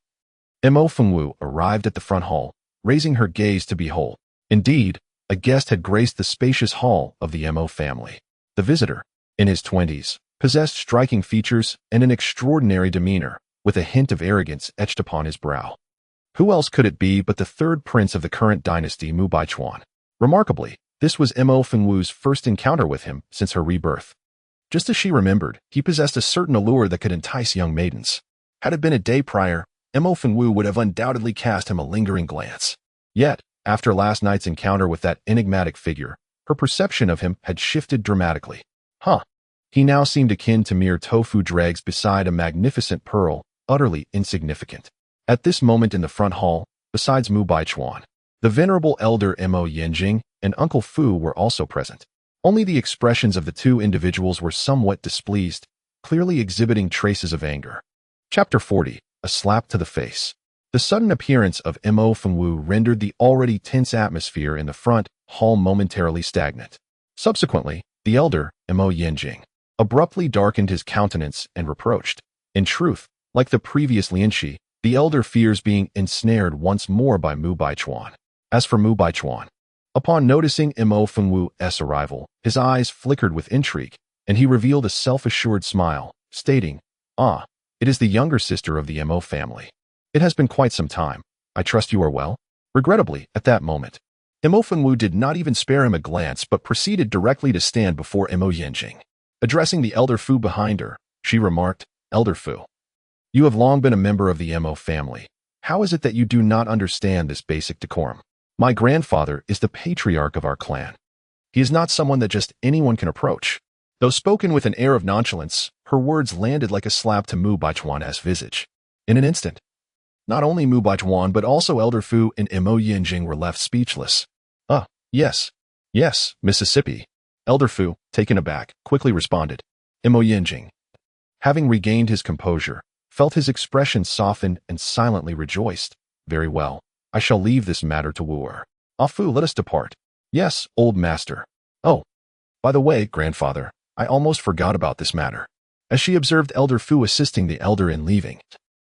Mo Fengwu arrived at the front hall, raising her gaze to behold. Indeed, a guest had graced the spacious hall of the Mo family. The visitor, in his 20s, possessed striking features and an extraordinary demeanor, with a hint of arrogance etched upon his brow. Who else could it be but the third prince of the current dynasty, Mu Baichuan? Remarkably, this was Mo Fengwu's first encounter with him since her rebirth. Just as she remembered, he possessed a certain allure that could entice young maidens. Had it been a day prior, Mo Fengwu would have undoubtedly cast him a lingering glance. Yet, after last night's encounter with that enigmatic figure, her perception of him had shifted dramatically. He now seemed akin to mere tofu dregs beside a magnificent pearl, utterly insignificant. At this moment in the front hall, besides Mu Baichuan, the venerable elder Mo Yanjing and Uncle Fu were also present. Only the expressions of the two individuals were somewhat displeased, clearly exhibiting traces of anger. Chapter 40, A Slap to the Face. The sudden appearance of Mo Fengwu rendered the already tense atmosphere in the front hall momentarily stagnant. Subsequently, the elder, Mo Yanjing, abruptly darkened his countenance and reproached. In truth, like the previous Lianqi, the elder fears being ensnared once more by Mu Baichuan. As for Mu Baichuan, upon noticing Mo Fengwu's arrival, his eyes flickered with intrigue, and he revealed a self-assured smile, stating, "It is the younger sister of the Mo family. It has been quite some time. I trust you are well?" Regrettably, at that moment, Mo Fengwu did not even spare him a glance but proceeded directly to stand before Mo Yanjing. Addressing the elder Fu behind her, she remarked, "Elder Fu, you have long been a member of the Mo family. How is it that you do not understand this basic decorum? My grandfather is the patriarch of our clan. He is not someone that just anyone can approach." Though spoken with an air of nonchalance, her words landed like a slap to Mu Baichuan's visage. In an instant, not only Mu Baichuan but also Elder Fu and Mo Yanjing were left speechless. Yes, Mississippi." Elder Fu, taken aback, quickly responded. Mo Yanjing, having regained his composure, felt his expression soften and silently rejoiced. "Very well. I shall leave this matter to Wu. Fu, let us depart." "Yes, old master." "Oh, by the way, grandfather, I almost forgot about this matter." As she observed Elder Fu assisting the elder in leaving,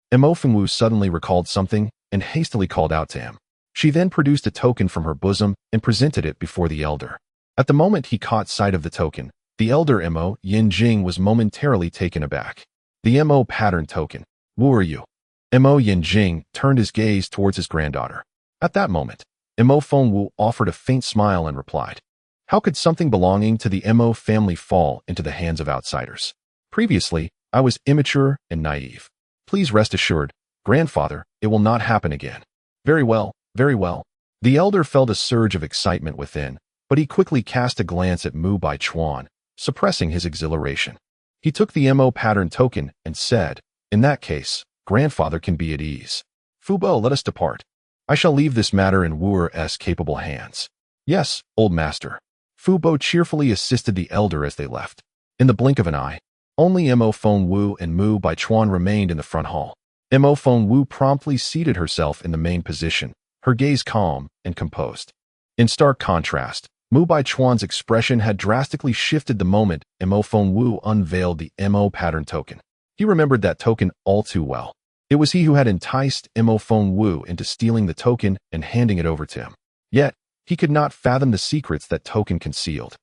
Mo Fengwu suddenly recalled something and hastily called out to him. She then produced a token from her bosom and presented it before the elder. At the moment he caught sight of the token, the elder Mo Yanjing was momentarily taken aback. The Mo pattern token. "Who are you?" Mo Yanjing turned his gaze towards his granddaughter. At that moment, Mo Fengwu offered a faint smile and replied, "How could something belonging to the Mo family fall into the hands of outsiders?" Previously, I was immature and naive. Please rest assured, grandfather, it will not happen again. Very well, very well. The elder felt a surge of excitement within, but he quickly cast a glance at Mu Bai Chuan, suppressing his exhilaration. He took the MO pattern token and said, in that case, grandfather can be at ease. Fu Bo, let us depart. I shall leave this matter in Wuer's capable hands. Yes, old master. Fu Bo cheerfully assisted the elder as they left. In the blink of an eye, only Mo Feng Wu and Mu Bai Chuan remained in the front hall. Mo Feng Wu promptly seated herself in the main position, her gaze calm and composed. In stark contrast, Mu Bai Chuan's expression had drastically shifted the moment Mo Feng Wu unveiled the MO pattern token. He remembered that token all too well. It was he who had enticed Mo Feng Wu into stealing the token and handing it over to him. Yet, he could not fathom the secrets that token concealed.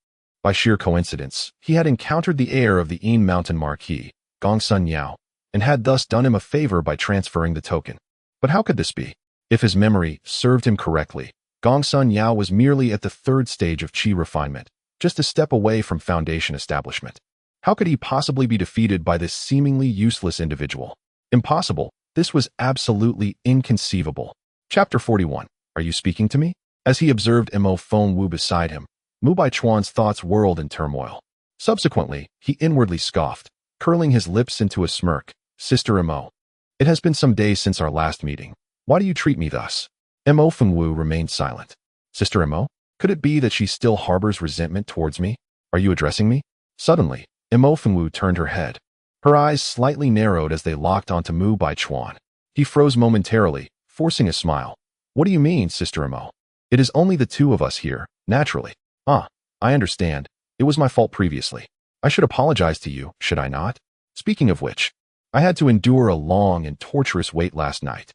By sheer coincidence, he had encountered the heir of the Yin Mountain Marquis, Gongsun Yao, and had thus done him a favor by transferring the token. But how could this be? If his memory served him correctly, Gongsun Yao was merely at the third stage of qi refinement, just a step away from foundation establishment. How could he possibly be defeated by this seemingly useless individual? Impossible. This was absolutely inconceivable. Chapter 41. Are you speaking to me? As he observed Mo Feng Wu beside him, Mu Bai Chuan's thoughts whirled in turmoil. Subsequently, he inwardly scoffed, curling his lips into a smirk. Sister Mo, it has been some days since our last meeting. Why do you treat me thus? Mo Feng Wu remained silent. Sister Mo, could it be that she still harbors resentment towards me? Are you addressing me? Suddenly, Mo Feng Wu turned her head. Her eyes slightly narrowed as they locked onto Mu Bai Chuan. He froze momentarily, forcing a smile. What do you mean, Sister Mo? It is only the two of us here, naturally. Ah, I understand. It was my fault previously. I should apologize to you, should I not? Speaking of which, I had to endure a long and torturous wait last night.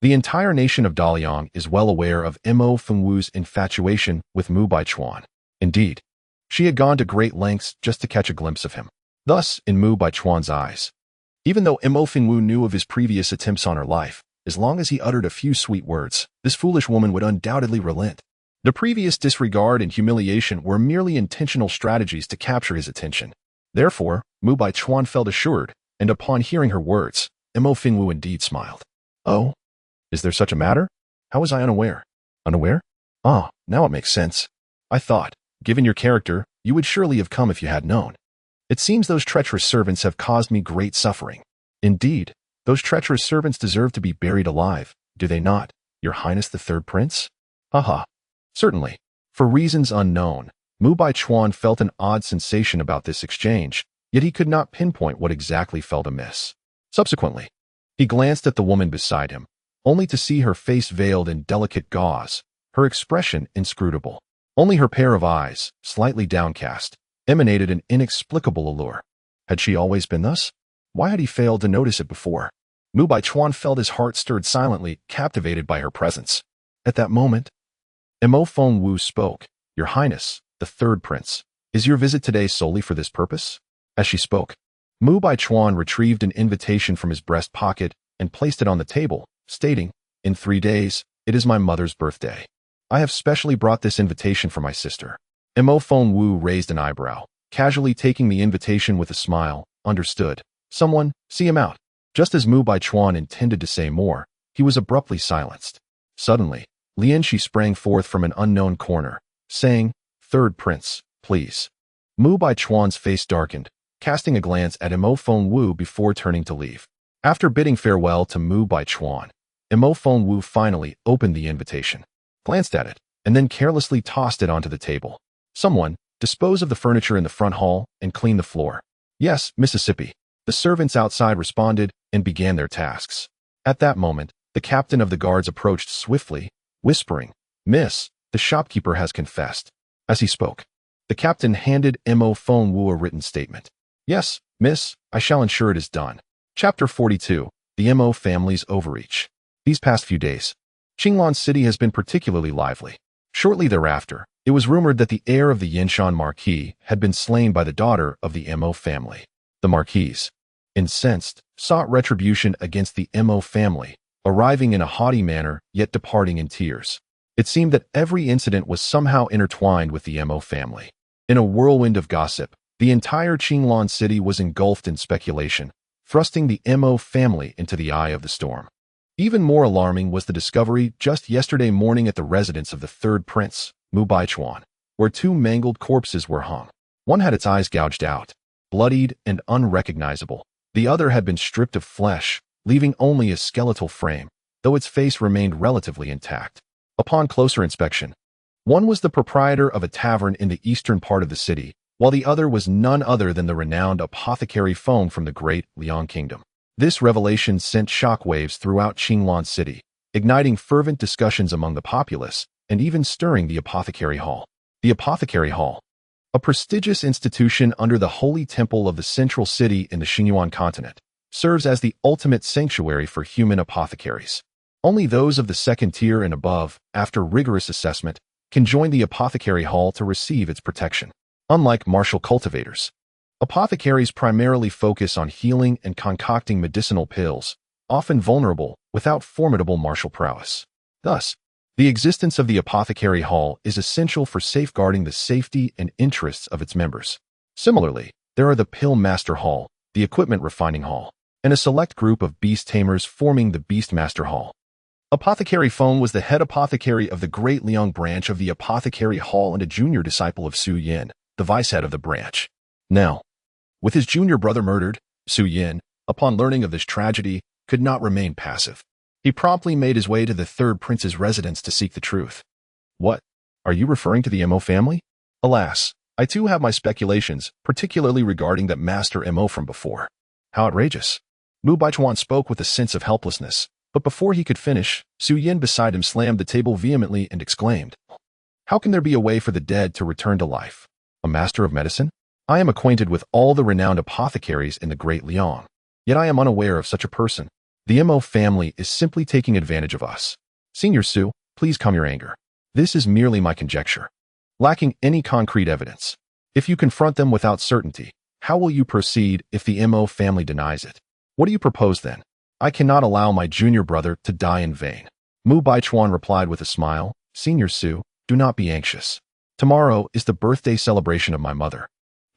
The entire nation of Daliang is well aware of Mo Feng Wu's infatuation with Mu Bai Chuan. Indeed, she had gone to great lengths just to catch a glimpse of him. Thus, in Mu Bai Chuan's eyes, even though Mo Feng Wu knew of his previous attempts on her life, as long as he uttered a few sweet words, this foolish woman would undoubtedly relent. The previous disregard and humiliation were merely intentional strategies to capture his attention. Therefore, Mu Bai Chuan felt assured, and upon hearing her words, Mo Feng Wu indeed smiled. Oh, is there such a matter? How was I unaware? Unaware? Ah, now it makes sense. I thought, given your character, you would surely have come if you had known. It seems those treacherous servants have caused me great suffering. Indeed, those treacherous servants deserve to be buried alive, do they not, Your Highness the Third Prince? Haha. Certainly. For reasons unknown, Mu Bai Chuan felt an odd sensation about this exchange, yet he could not pinpoint what exactly felt amiss. Subsequently, he glanced at the woman beside him, only to see her face veiled in delicate gauze, her expression inscrutable. Only her pair of eyes, slightly downcast, emanated an inexplicable allure. Had she always been thus? Why had he failed to notice it before? Mu Bai Chuan felt his heart stirred silently, captivated by her presence. At that moment, Mo Feng Wu spoke. Your Highness, the Third Prince, is your visit today solely for this purpose? As she spoke, Mu Bai Chuan retrieved an invitation from his breast pocket and placed it on the table, stating, in 3 days, it is my mother's birthday. I have specially brought this invitation for my sister. Mo Feng Wu raised an eyebrow, casually taking the invitation with a smile. Understood. Someone, see him out. Just as Mu Bai Chuan intended to say more, he was abruptly silenced. Suddenly, Lian Shi sprang forth from an unknown corner, saying, Third Prince, please. Mu Bai Chuan's face darkened, casting a glance at Mo Feng Wu before turning to leave. After bidding farewell to Mu Bai Chuan, Mo Feng Wu finally opened the invitation, glanced at it, and then carelessly tossed it onto the table. Someone, dispose of the furniture in the front hall and clean the floor. Yes, Mississippi. The servants outside responded and began their tasks. At that moment, the captain of the guards approached swiftly, whispering, Miss, the shopkeeper has confessed. As he spoke, the captain handed Mo Feng Wu a written statement. Yes, miss, I shall ensure it is done. Chapter 42. The Mo family's overreach. These past few days, Qinglan City has been particularly lively. Shortly thereafter, it was rumored that the heir of the Yinshan Marquis had been slain by the daughter of the Mo family. The Marquise, incensed, sought retribution against the Mo family, arriving in a haughty manner yet departing in tears. It seemed that every incident was somehow intertwined with the Mo family. In a whirlwind of gossip, the entire Qinglan city was engulfed in speculation, thrusting the Mo family into the eye of the storm. Even more alarming was the discovery just yesterday morning at the residence of the third prince, Mu Baichuan, where two mangled corpses were hung. One had its eyes gouged out, bloodied and unrecognizable. The other had been stripped of flesh, leaving only a skeletal frame, though its face remained relatively intact. Upon closer inspection, one was the proprietor of a tavern in the eastern part of the city, while the other was none other than the renowned apothecary Feng from the great Liang kingdom. This revelation sent shockwaves throughout Qinglan City, igniting fervent discussions among the populace and even stirring the apothecary hall. The apothecary hall, a prestigious institution under the holy temple of the central city in the Xingyuan continent, serves as the ultimate sanctuary for human apothecaries. Only those of the second tier and above, after rigorous assessment, can join the apothecary hall to receive its protection. Unlike martial cultivators, apothecaries primarily focus on healing and concocting medicinal pills, often vulnerable without formidable martial prowess. Thus, the existence of the apothecary hall is essential for safeguarding the safety and interests of its members. Similarly, there are the Pill Master Hall, the Equipment Refining Hall, and a select group of beast tamers forming the Beastmaster Hall. Apothecary Feng was the head apothecary of the Great Liang branch of the Apothecary Hall and a junior disciple of Su Yin, the vice-head of the branch. Now, with his junior brother murdered, Su Yin, upon learning of this tragedy, could not remain passive. He promptly made his way to the third prince's residence to seek the truth. What? Are you referring to the Mo family? Alas, I too have my speculations, particularly regarding that Master Mo from before. How outrageous. Mu Baichuan spoke with a sense of helplessness, but before he could finish, Su Yin beside him slammed the table vehemently and exclaimed, "How can there be a way for the dead to return to life? A master of medicine? I am acquainted with all the renowned apothecaries in the Great Liang, yet I am unaware of such a person. The Mo family is simply taking advantage of us. Senior Su, please calm your anger. This is merely my conjecture, lacking any concrete evidence. If you confront them without certainty, how will you proceed if the Mo family denies it? What do you propose then? I cannot allow my junior brother to die in vain." Mu Baichuan replied with a smile, "Senior Su, do not be anxious. Tomorrow is the birthday celebration of my mother,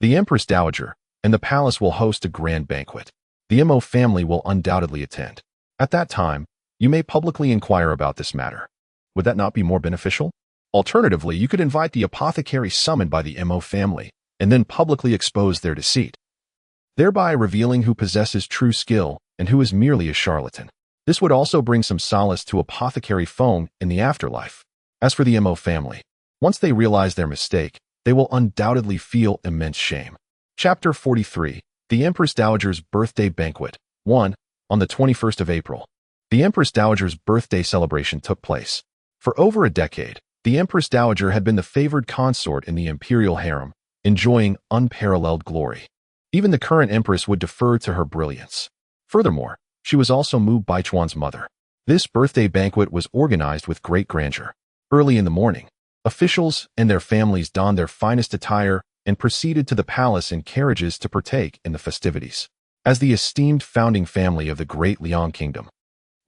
the Empress Dowager, and the palace will host a grand banquet. The Mo family will undoubtedly attend. At that time, you may publicly inquire about this matter. Would that not be more beneficial? Alternatively, you could invite the apothecary summoned by the Mo family and then publicly expose their deceit, thereby revealing who possesses true skill and who is merely a charlatan. This would also bring some solace to apothecary Feng in the afterlife. As for the Mo family, once they realize their mistake, they will undoubtedly feel immense shame." Chapter 43, The Empress Dowager's Birthday Banquet. 1. On the 21st of April, the Empress Dowager's birthday celebration took place. For over a decade, the Empress Dowager had been the favored consort in the imperial harem, enjoying unparalleled glory. Even the current empress would defer to her brilliance. Furthermore, she was also Mu Baichuan's mother. This birthday banquet was organized with great grandeur. Early in the morning, officials and their families donned their finest attire and proceeded to the palace in carriages to partake in the festivities. As the esteemed founding family of the Great Liang Kingdom,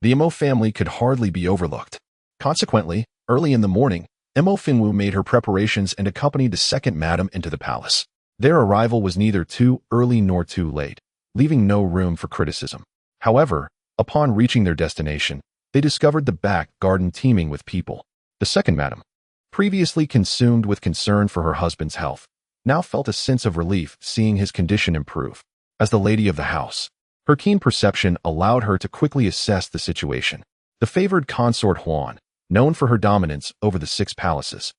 the Mo family could hardly be overlooked. Consequently, early in the morning, Mo Finwu made her preparations and accompanied the second madam into the palace. Their arrival was neither too early nor too late, leaving no room for criticism. However, upon reaching their destination, they discovered the back garden teeming with people. The second madam, previously consumed with concern for her husband's health, now felt a sense of relief seeing his condition improve. As the lady of the house, her keen perception allowed her to quickly assess the situation. The favored consort Huan, known for her dominance over the six palaces,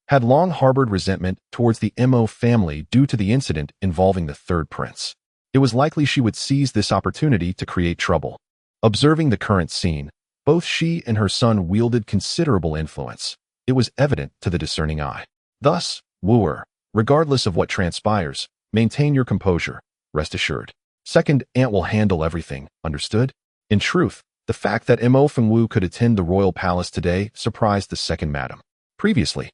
had long harbored resentment towards the Mo family due to the incident involving the third prince. It was likely she would seize this opportunity to create trouble. Observing the current scene, both she and her son wielded considerable influence. It was evident to the discerning eye. Thus, wooer, regardless of what transpires, maintain your composure, rest assured. Second aunt will handle everything, understood? In truth, the fact that Mo Fengwu could attend the royal palace today surprised the second madam. Previously,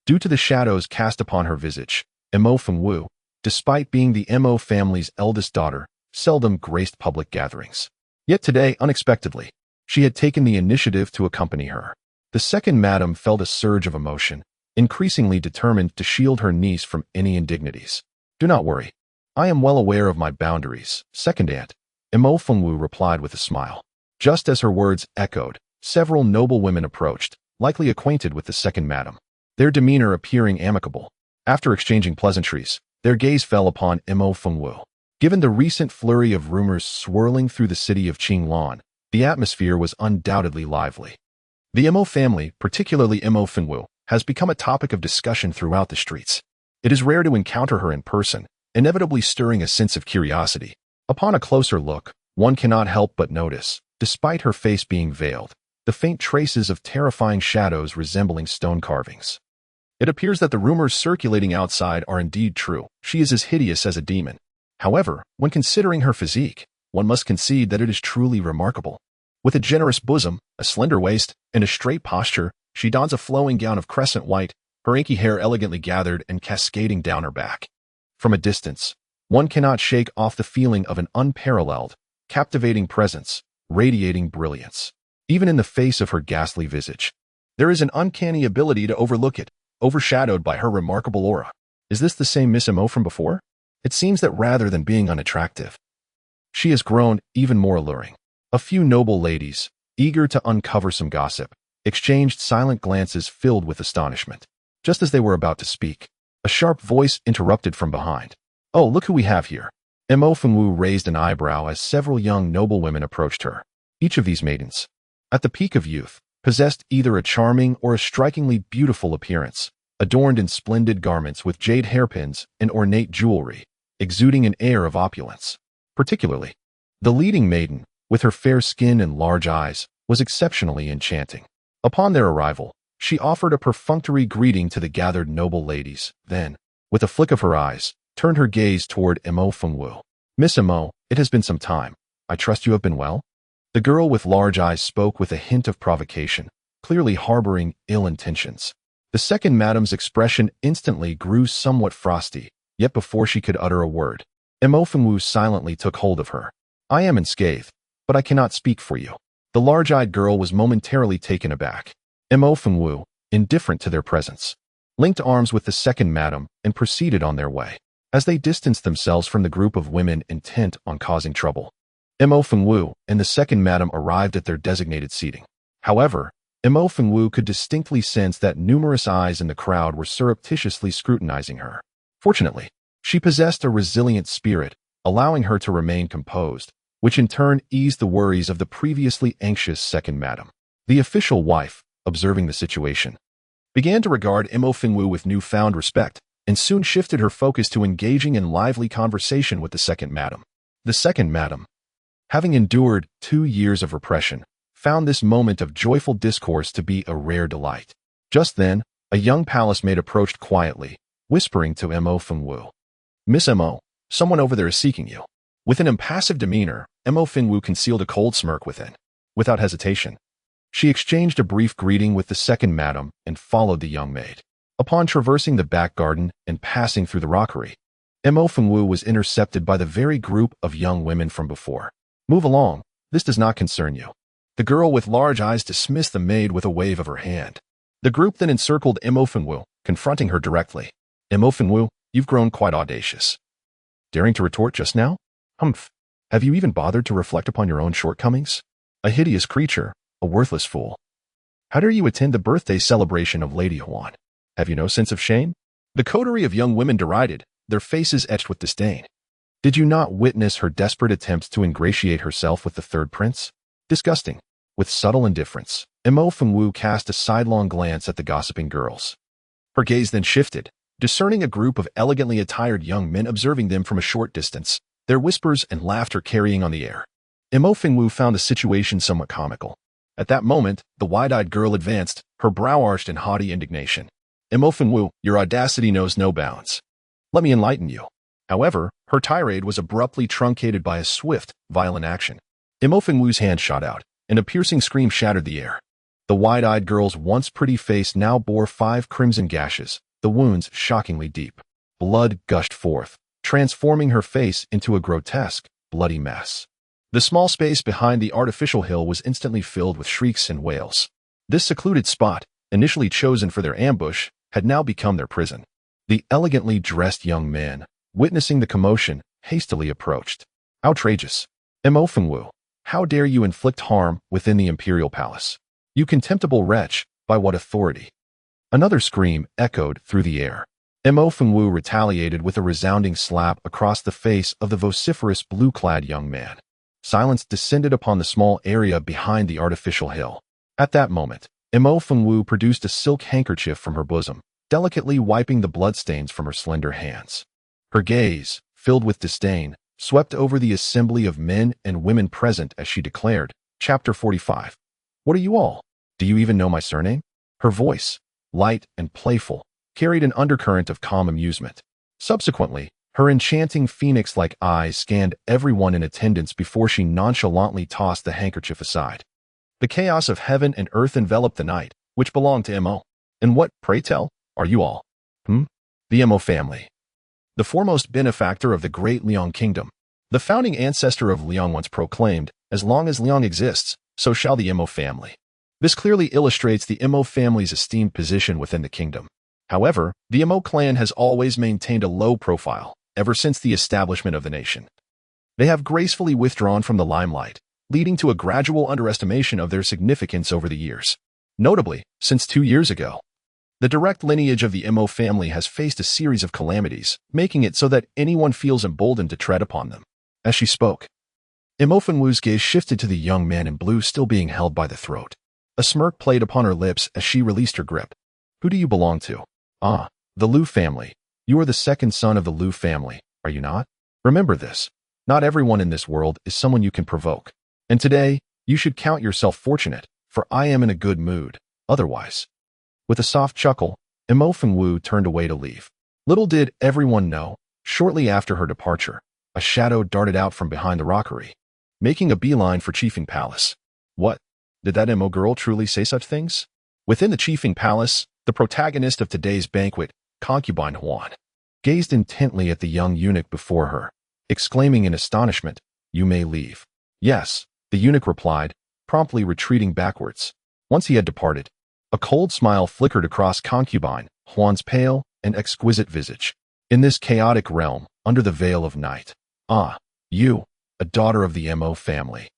due to the shadows cast upon her visage, Mo Fengwu, despite being the Mo family's eldest daughter, seldom graced public gatherings. Yet today, unexpectedly, she had taken the initiative to accompany her. The second madam felt a surge of emotion, increasingly determined to shield her niece from any indignities. "Do not worry. I am well aware of my boundaries, second aunt," Imo Fengwu replied with a smile. Just as her words echoed, several noble women approached, likely acquainted with the second madam, their demeanor appearing amicable. After exchanging pleasantries, their gaze fell upon Imo Fengwu. Given the recent flurry of rumors swirling through the city of Qinglan, the atmosphere was undoubtedly lively. The Imo family, particularly Imo Fengwu, has become a topic of discussion throughout the streets. It is rare to encounter her in person, inevitably stirring a sense of curiosity. Upon a closer look, one cannot help but notice, despite her face being veiled, the faint traces of terrifying shadows resembling stone carvings. It appears that the rumors circulating outside are indeed true. She is as hideous as a demon. However, when considering her physique, one must concede that it is truly remarkable. With a generous bosom, a slender waist, and a straight posture, she dons a flowing gown of crescent white, her inky hair elegantly gathered and cascading down her back. From a distance, one cannot shake off the feeling of an unparalleled, captivating presence, radiating brilliance. Even in the face of her ghastly visage, there is an uncanny ability to overlook it, overshadowed by her remarkable aura. Is this the same Miss Imo from before? It seems that rather than being unattractive, she has grown even more alluring. A few noble ladies, eager to uncover some gossip, exchanged silent glances filled with astonishment. Just as they were about to speak, a sharp voice interrupted from behind. "Oh, look who we have here." Imo Fengwu raised an eyebrow as several young noblewomen approached her. Each of these maidens, at the peak of youth, possessed either a charming or a strikingly beautiful appearance, adorned in splendid garments with jade hairpins and ornate jewelry, exuding an air of opulence. Particularly, the leading maiden, with her fair skin and large eyes, was exceptionally enchanting. Upon their arrival, she offered a perfunctory greeting to the gathered noble ladies, then, with a flick of her eyes, turned her gaze toward Imo Fengwu. "Miss Imo, it has been some time. I trust you have been well?" The girl with large eyes spoke with a hint of provocation, clearly harboring ill intentions. The second madam's expression instantly grew somewhat frosty, yet before she could utter a word, Imo Fengwu silently took hold of her. "I am unscathed, but I cannot speak for you." The large-eyed girl was momentarily taken aback. Imo Fengwu, indifferent to their presence, linked arms with the second madam and proceeded on their way. As they distanced themselves from the group of women intent on causing trouble, Imo Fengwu and the second madam arrived at their designated seating. However, Imo Fengwu could distinctly sense that numerous eyes in the crowd were surreptitiously scrutinizing her. Fortunately, she possessed a resilient spirit, allowing her to remain composed, which in turn eased the worries of the previously anxious second madam. The official wife, observing the situation, began to regard Imo Fengwu with newfound respect, and soon shifted her focus to engaging in lively conversation with the second madam. The second madam, having endured 2 years of repression, found this moment of joyful discourse to be a rare delight. Just then, a young palace maid approached quietly, whispering to Imo Fengwu. "Miss Imo, someone over there is seeking you." With an impassive demeanor, Imo Fengwu concealed a cold smirk within. Without hesitation, she exchanged a brief greeting with the second madam and followed the young maid. Upon traversing the back garden and passing through the rockery, Imo Fengwu was intercepted by the very group of young women from before. "Move along, this does not concern you." The girl with large eyes dismissed the maid with a wave of her hand. The group then encircled Imo Fengwu, confronting her directly. "Imo Fengwu, you've grown quite audacious. Daring to retort just now? Humph. Have you even bothered to reflect upon your own shortcomings? A hideous creature, a worthless fool. How dare you attend the birthday celebration of Lady Huan? Have you no sense of shame?" The coterie of young women derided, their faces etched with disdain. Did you not witness her desperate attempts to ingratiate herself with the third prince? Disgusting. With subtle indifference, Imo Fengwu cast a sidelong glance at the gossiping girls. Her gaze then shifted, discerning a group of elegantly attired young men observing them from a short distance, their whispers and laughter carrying on the air. Imo Fengwu found the situation somewhat comical. At that moment, the wide-eyed girl advanced, her brow arched in haughty indignation. "Imo Fengwu, your audacity knows no bounds. Let me enlighten you." However, her tirade was abruptly truncated by a swift, violent action. Imo Fengwu's hand shot out, and a piercing scream shattered the air. The wide-eyed girl's once pretty face now bore 5 crimson gashes, the wounds shockingly deep. Blood gushed forth, transforming her face into a grotesque, bloody mess. The small space behind the artificial hill was instantly filled with shrieks and wails. This secluded spot, initially chosen for their ambush, had now become their prison. The elegantly dressed young man, witnessing the commotion, hastily approached. "Outrageous. Mo Fengwu, how dare you inflict harm within the imperial palace? You contemptible wretch, by what authority? Another scream echoed through the air. Mo Fengwu retaliated with a resounding slap across the face of the vociferous blue-clad young man. Silence descended upon the small area behind the artificial hill. At that moment, Mo Fengwu produced a silk handkerchief from her bosom, delicately wiping the bloodstains from her slender hands. Her gaze, filled with disdain, swept over the assembly of men and women present as she declared, Chapter 45. What are you all? Do you even know my surname? Her voice, light and playful, carried an undercurrent of calm amusement. Subsequently, her enchanting phoenix-like eyes scanned everyone in attendance before she nonchalantly tossed the handkerchief aside. The chaos of heaven and earth enveloped the night, which belonged to Mo. And what, pray tell, are you all? The Mo family. The foremost benefactor of the great Liang kingdom. The founding ancestor of Liang once proclaimed, as long as Liang exists, so shall the Mo family. This clearly illustrates the Mo family's esteemed position within the kingdom. However, the Mo clan has always maintained a low profile, ever since the establishment of the nation. They have gracefully withdrawn from the limelight, leading to a gradual underestimation of their significance over the years. Notably, since 2 years ago, the direct lineage of the Mo family has faced a series of calamities, making it so that anyone feels emboldened to tread upon them. As she spoke, Mo Fengwu's gaze shifted to the young man in blue still being held by the throat. A smirk played upon her lips as she released her grip. Who do you belong to? Ah, the Liu family. You are the second son of the Liu family, are you not? Remember this. Not everyone in this world is someone you can provoke. And today, you should count yourself fortunate, for I am in a good mood. Otherwise. With a soft chuckle, Mo Fengwu turned away to leave. Little did everyone know, shortly after her departure, a shadow darted out from behind the rockery, making a beeline for Chiefing Palace. What? Did that Mo girl truly say such things? Within the Chiefing Palace, the protagonist of today's banquet, concubine Huan, gazed intently at the young eunuch before her, exclaiming in astonishment, "You may leave." Yes, the eunuch replied, promptly retreating backwards. Once he had departed, a cold smile flickered across concubine Huan's pale and exquisite visage. In this chaotic realm, under the veil of night, you, a daughter of the Mo family,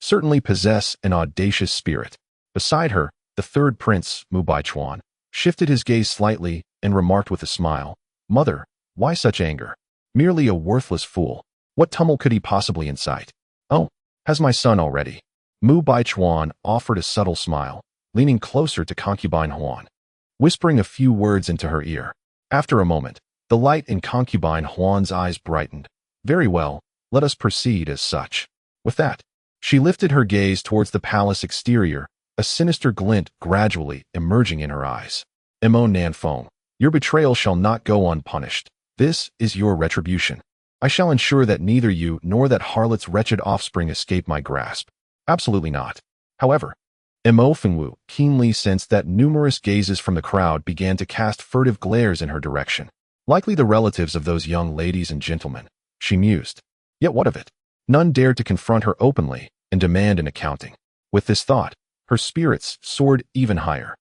certainly possess an audacious spirit. Beside her, the third prince, Mu Baichuan, shifted his gaze slightly and remarked with a smile, "Mother, why such anger? Merely a worthless fool. What tumult could he possibly incite? Oh, has my son already?" Mu Baichuan offered a subtle smile, leaning closer to concubine Huan, whispering a few words into her ear. After a moment, the light in concubine Huan's eyes brightened. "Very well, let us proceed as such." With that, she lifted her gaze towards the palace exterior, a sinister glint gradually emerging in her eyes. "Mo Nanfeng, your betrayal shall not go unpunished. This is your retribution. I shall ensure that neither you nor that harlot's wretched offspring escape my grasp." Absolutely not. However, Mo Fengwu keenly sensed that numerous gazes from the crowd began to cast furtive glares in her direction. Likely the relatives of those young ladies and gentlemen, she mused. Yet what of it? None dared to confront her openly and demand an accounting. With this thought, her spirits soared even higher.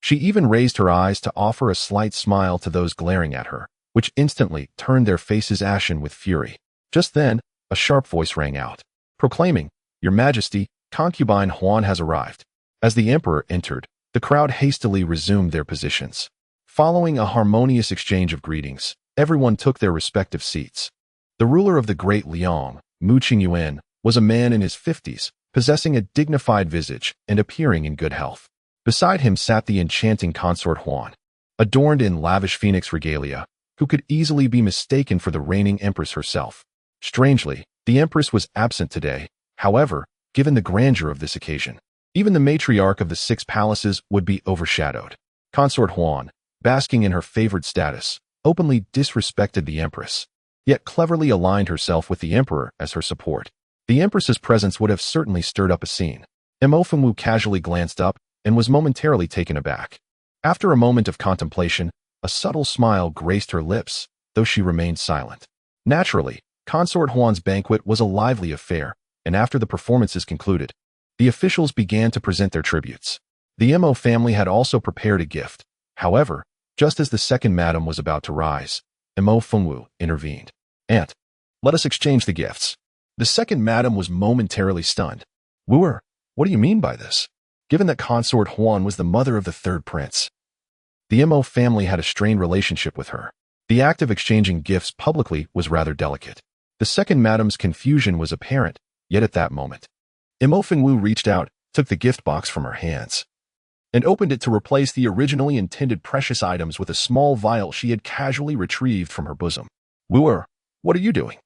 She even raised her eyes to offer a slight smile to those glaring at her, which instantly turned their faces ashen with fury. Just then, a sharp voice rang out, proclaiming, "Your Majesty, concubine Huan has arrived." As the emperor entered, the crowd hastily resumed their positions. Following a harmonious exchange of greetings, everyone took their respective seats. The ruler of the great Liang, Mu Qingyuan, was a man in his 50s, possessing a dignified visage and appearing in good health. Beside him sat the enchanting consort Huan, adorned in lavish phoenix regalia, who could easily be mistaken for the reigning empress herself. Strangely, the empress was absent today, however, given the grandeur of this occasion. Even the matriarch of the 6 palaces would be overshadowed. Consort Huan, basking in her favored status, openly disrespected the empress, yet cleverly aligned herself with the emperor as her support. The empress's presence would have certainly stirred up a scene. Mo Fengwu casually glanced up and was momentarily taken aback. After a moment of contemplation, a subtle smile graced her lips, though she remained silent. Naturally, Consort Huan's banquet was a lively affair, and after the performances concluded, the officials began to present their tributes. The Mo family had also prepared a gift. However, just as the second madam was about to rise, Mo Fengwu intervened. "Aunt, let us exchange the gifts." The second madam was momentarily stunned. Wooer, what do you mean by this? Given that consort Huan was the mother of the third prince, the Mo family had a strained relationship with her. The act of exchanging gifts publicly was rather delicate. The second madam's confusion was apparent, yet at that moment, Mo Fengwu reached out, took the gift box from her hands, and opened it to replace the originally intended precious items with a small vial she had casually retrieved from her bosom. Wooer, what are you doing?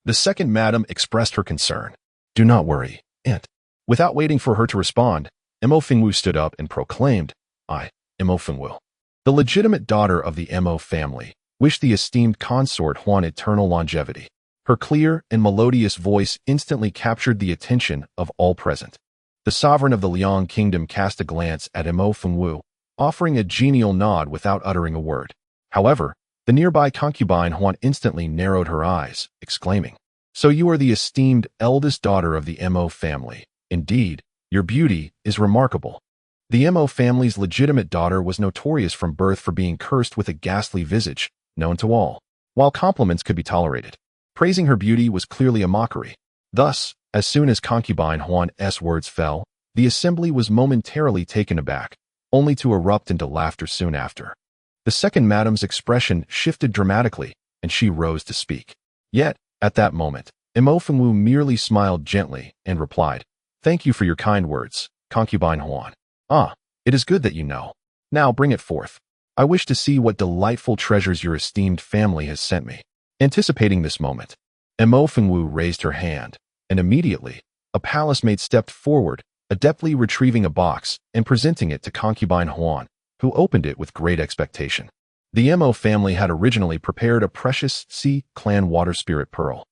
The second madam expressed her concern. Do not worry, Aunt. Without waiting for her to respond, Mo Fengwu stood up and proclaimed, I, Mo Fengwu, the legitimate daughter of the Mo family, wish the esteemed consort Huan eternal longevity. Her clear and melodious voice instantly captured the attention of all present. The sovereign of the Liang kingdom cast a glance at Mo Fengwu, offering a genial nod without uttering a word. However, the nearby concubine Huan instantly narrowed her eyes, exclaiming, So you are the esteemed eldest daughter of the Mo family. Indeed, your beauty is remarkable. The Mo family's legitimate daughter was notorious from birth for being cursed with a ghastly visage, known to all. While compliments could be tolerated, praising her beauty was clearly a mockery. Thus, as soon as concubine Huan's words fell, the assembly was momentarily taken aback, only to erupt into laughter soon after. The second madam's expression shifted dramatically, and she rose to speak. Yet, at that moment, Mo Fengwu merely smiled gently and replied, Thank you for your kind words, concubine Huan. Ah, it is good that you know. Now bring it forth. I wish to see what delightful treasures your esteemed family has sent me. Anticipating this moment, Mo Fengwu raised her hand, and immediately, a palace maid stepped forward, adeptly retrieving a box and presenting it to concubine Huan, who opened it with great expectation. The Mo family had originally prepared a precious sea clan water spirit pearl,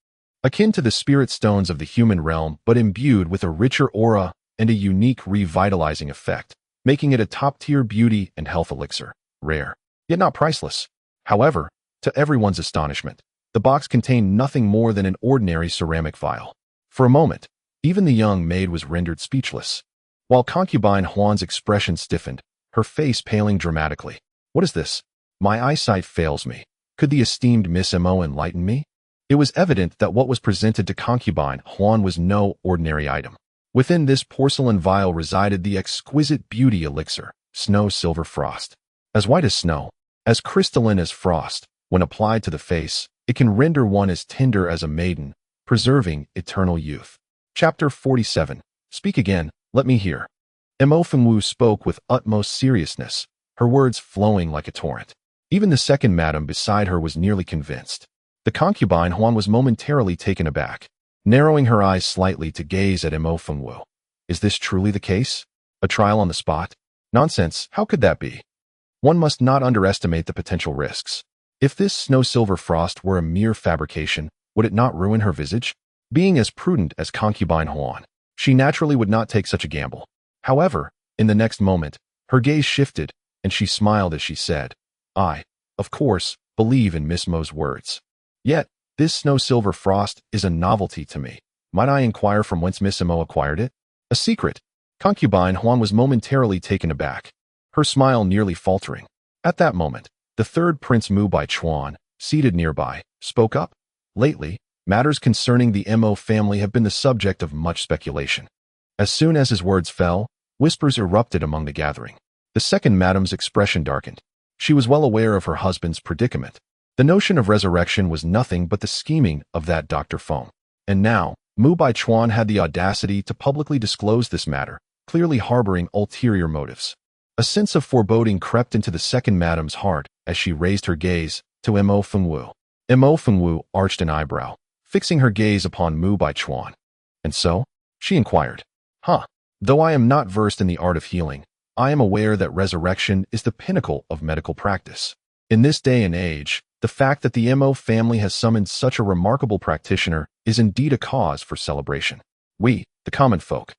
akin to the spirit stones of the human realm but imbued with a richer aura and a unique revitalizing effect, making it a top-tier beauty and health elixir, rare, yet not priceless. However, to everyone's astonishment, the box contained nothing more than an ordinary ceramic vial. For a moment, even the young maid was rendered speechless. While concubine Huan's expression stiffened, her face paling dramatically. What is this? My eyesight fails me. Could the esteemed Miss Mo enlighten me? It was evident that what was presented to concubine Huan was no ordinary item. Within this porcelain vial resided the exquisite beauty elixir, snow silver frost. As white as snow, as crystalline as frost, when applied to the face, it can render one as tender as a maiden, preserving eternal youth. Chapter 47. Speak again, let me hear. Mo Fengwu spoke with utmost seriousness, her words flowing like a torrent. Even the second madam beside her was nearly convinced. The concubine Huan was momentarily taken aback, narrowing her eyes slightly to gaze at Mo Fengwu. Is this truly the case? A trial on the spot? Nonsense, how could that be? One must not underestimate the potential risks. If this snow silver frost were a mere fabrication, would it not ruin her visage? Being as prudent as concubine Huan, she naturally would not take such a gamble. However, in the next moment, her gaze shifted, and she smiled as she said, I, of course, believe in Miss Mo's words. Yet, this snow silver frost is a novelty to me. Might I inquire from whence Miss Mo acquired it? A secret. Concubine Huan was momentarily taken aback, her smile nearly faltering. At that moment, the third Prince Mu Bai Chuan, seated nearby, spoke up. Lately, matters concerning the Mo family have been the subject of much speculation. As soon as his words fell, whispers erupted among the gathering. The second madam's expression darkened. She was well aware of her husband's predicament. The notion of resurrection was nothing but the scheming of that Dr. Feng. And now, Mu Bai Chuan had the audacity to publicly disclose this matter, clearly harboring ulterior motives. A sense of foreboding crept into the second madam's heart as she raised her gaze to Mo Fengwu. Mo Fengwu arched an eyebrow, fixing her gaze upon Mu Bai Chuan. And so, she inquired, Though I am not versed in the art of healing, I am aware that resurrection is the pinnacle of medical practice. In this day and age, the fact that the Mo family has summoned such a remarkable practitioner is indeed a cause for celebration. We, the common folk,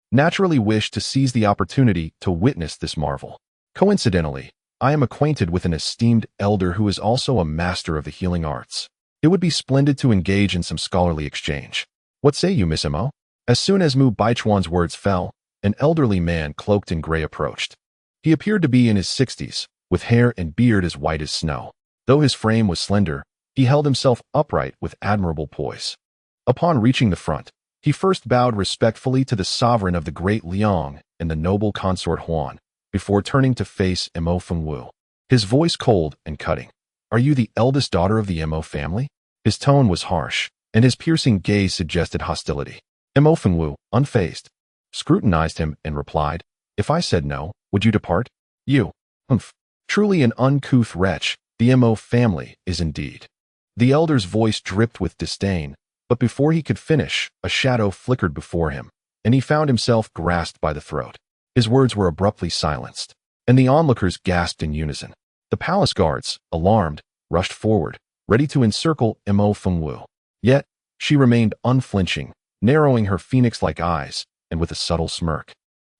naturally wish to seize the opportunity to witness this marvel. Coincidentally, I am acquainted with an esteemed elder who is also a master of the healing arts. It would be splendid to engage in some scholarly exchange. What say you, Miss Mo? As soon as Mu Bai Chuan's words fell, an elderly man cloaked in gray approached. He appeared to be in his 60s, with hair and beard as white as snow. Though his frame was slender, he held himself upright with admirable poise. Upon reaching the front, he first bowed respectfully to the sovereign of the great Liang and the noble consort Huan, before turning to face Mo Fengwu. His voice cold and cutting. Are you the eldest daughter of the Mo family? His tone was harsh, and his piercing gaze suggested hostility. Mo Fengwu, unfazed, scrutinized him and replied, if I said no, would you depart? You. Humph. Truly an uncouth wretch, the Mo family is indeed. The elder's voice dripped with disdain, but before he could finish, a shadow flickered before him, and he found himself grasped by the throat. His words were abruptly silenced, and the onlookers gasped in unison. The palace guards, alarmed, rushed forward, ready to encircle Mo Fengwu. Yet, she remained unflinching, narrowing her phoenix-like eyes, and with a subtle smirk.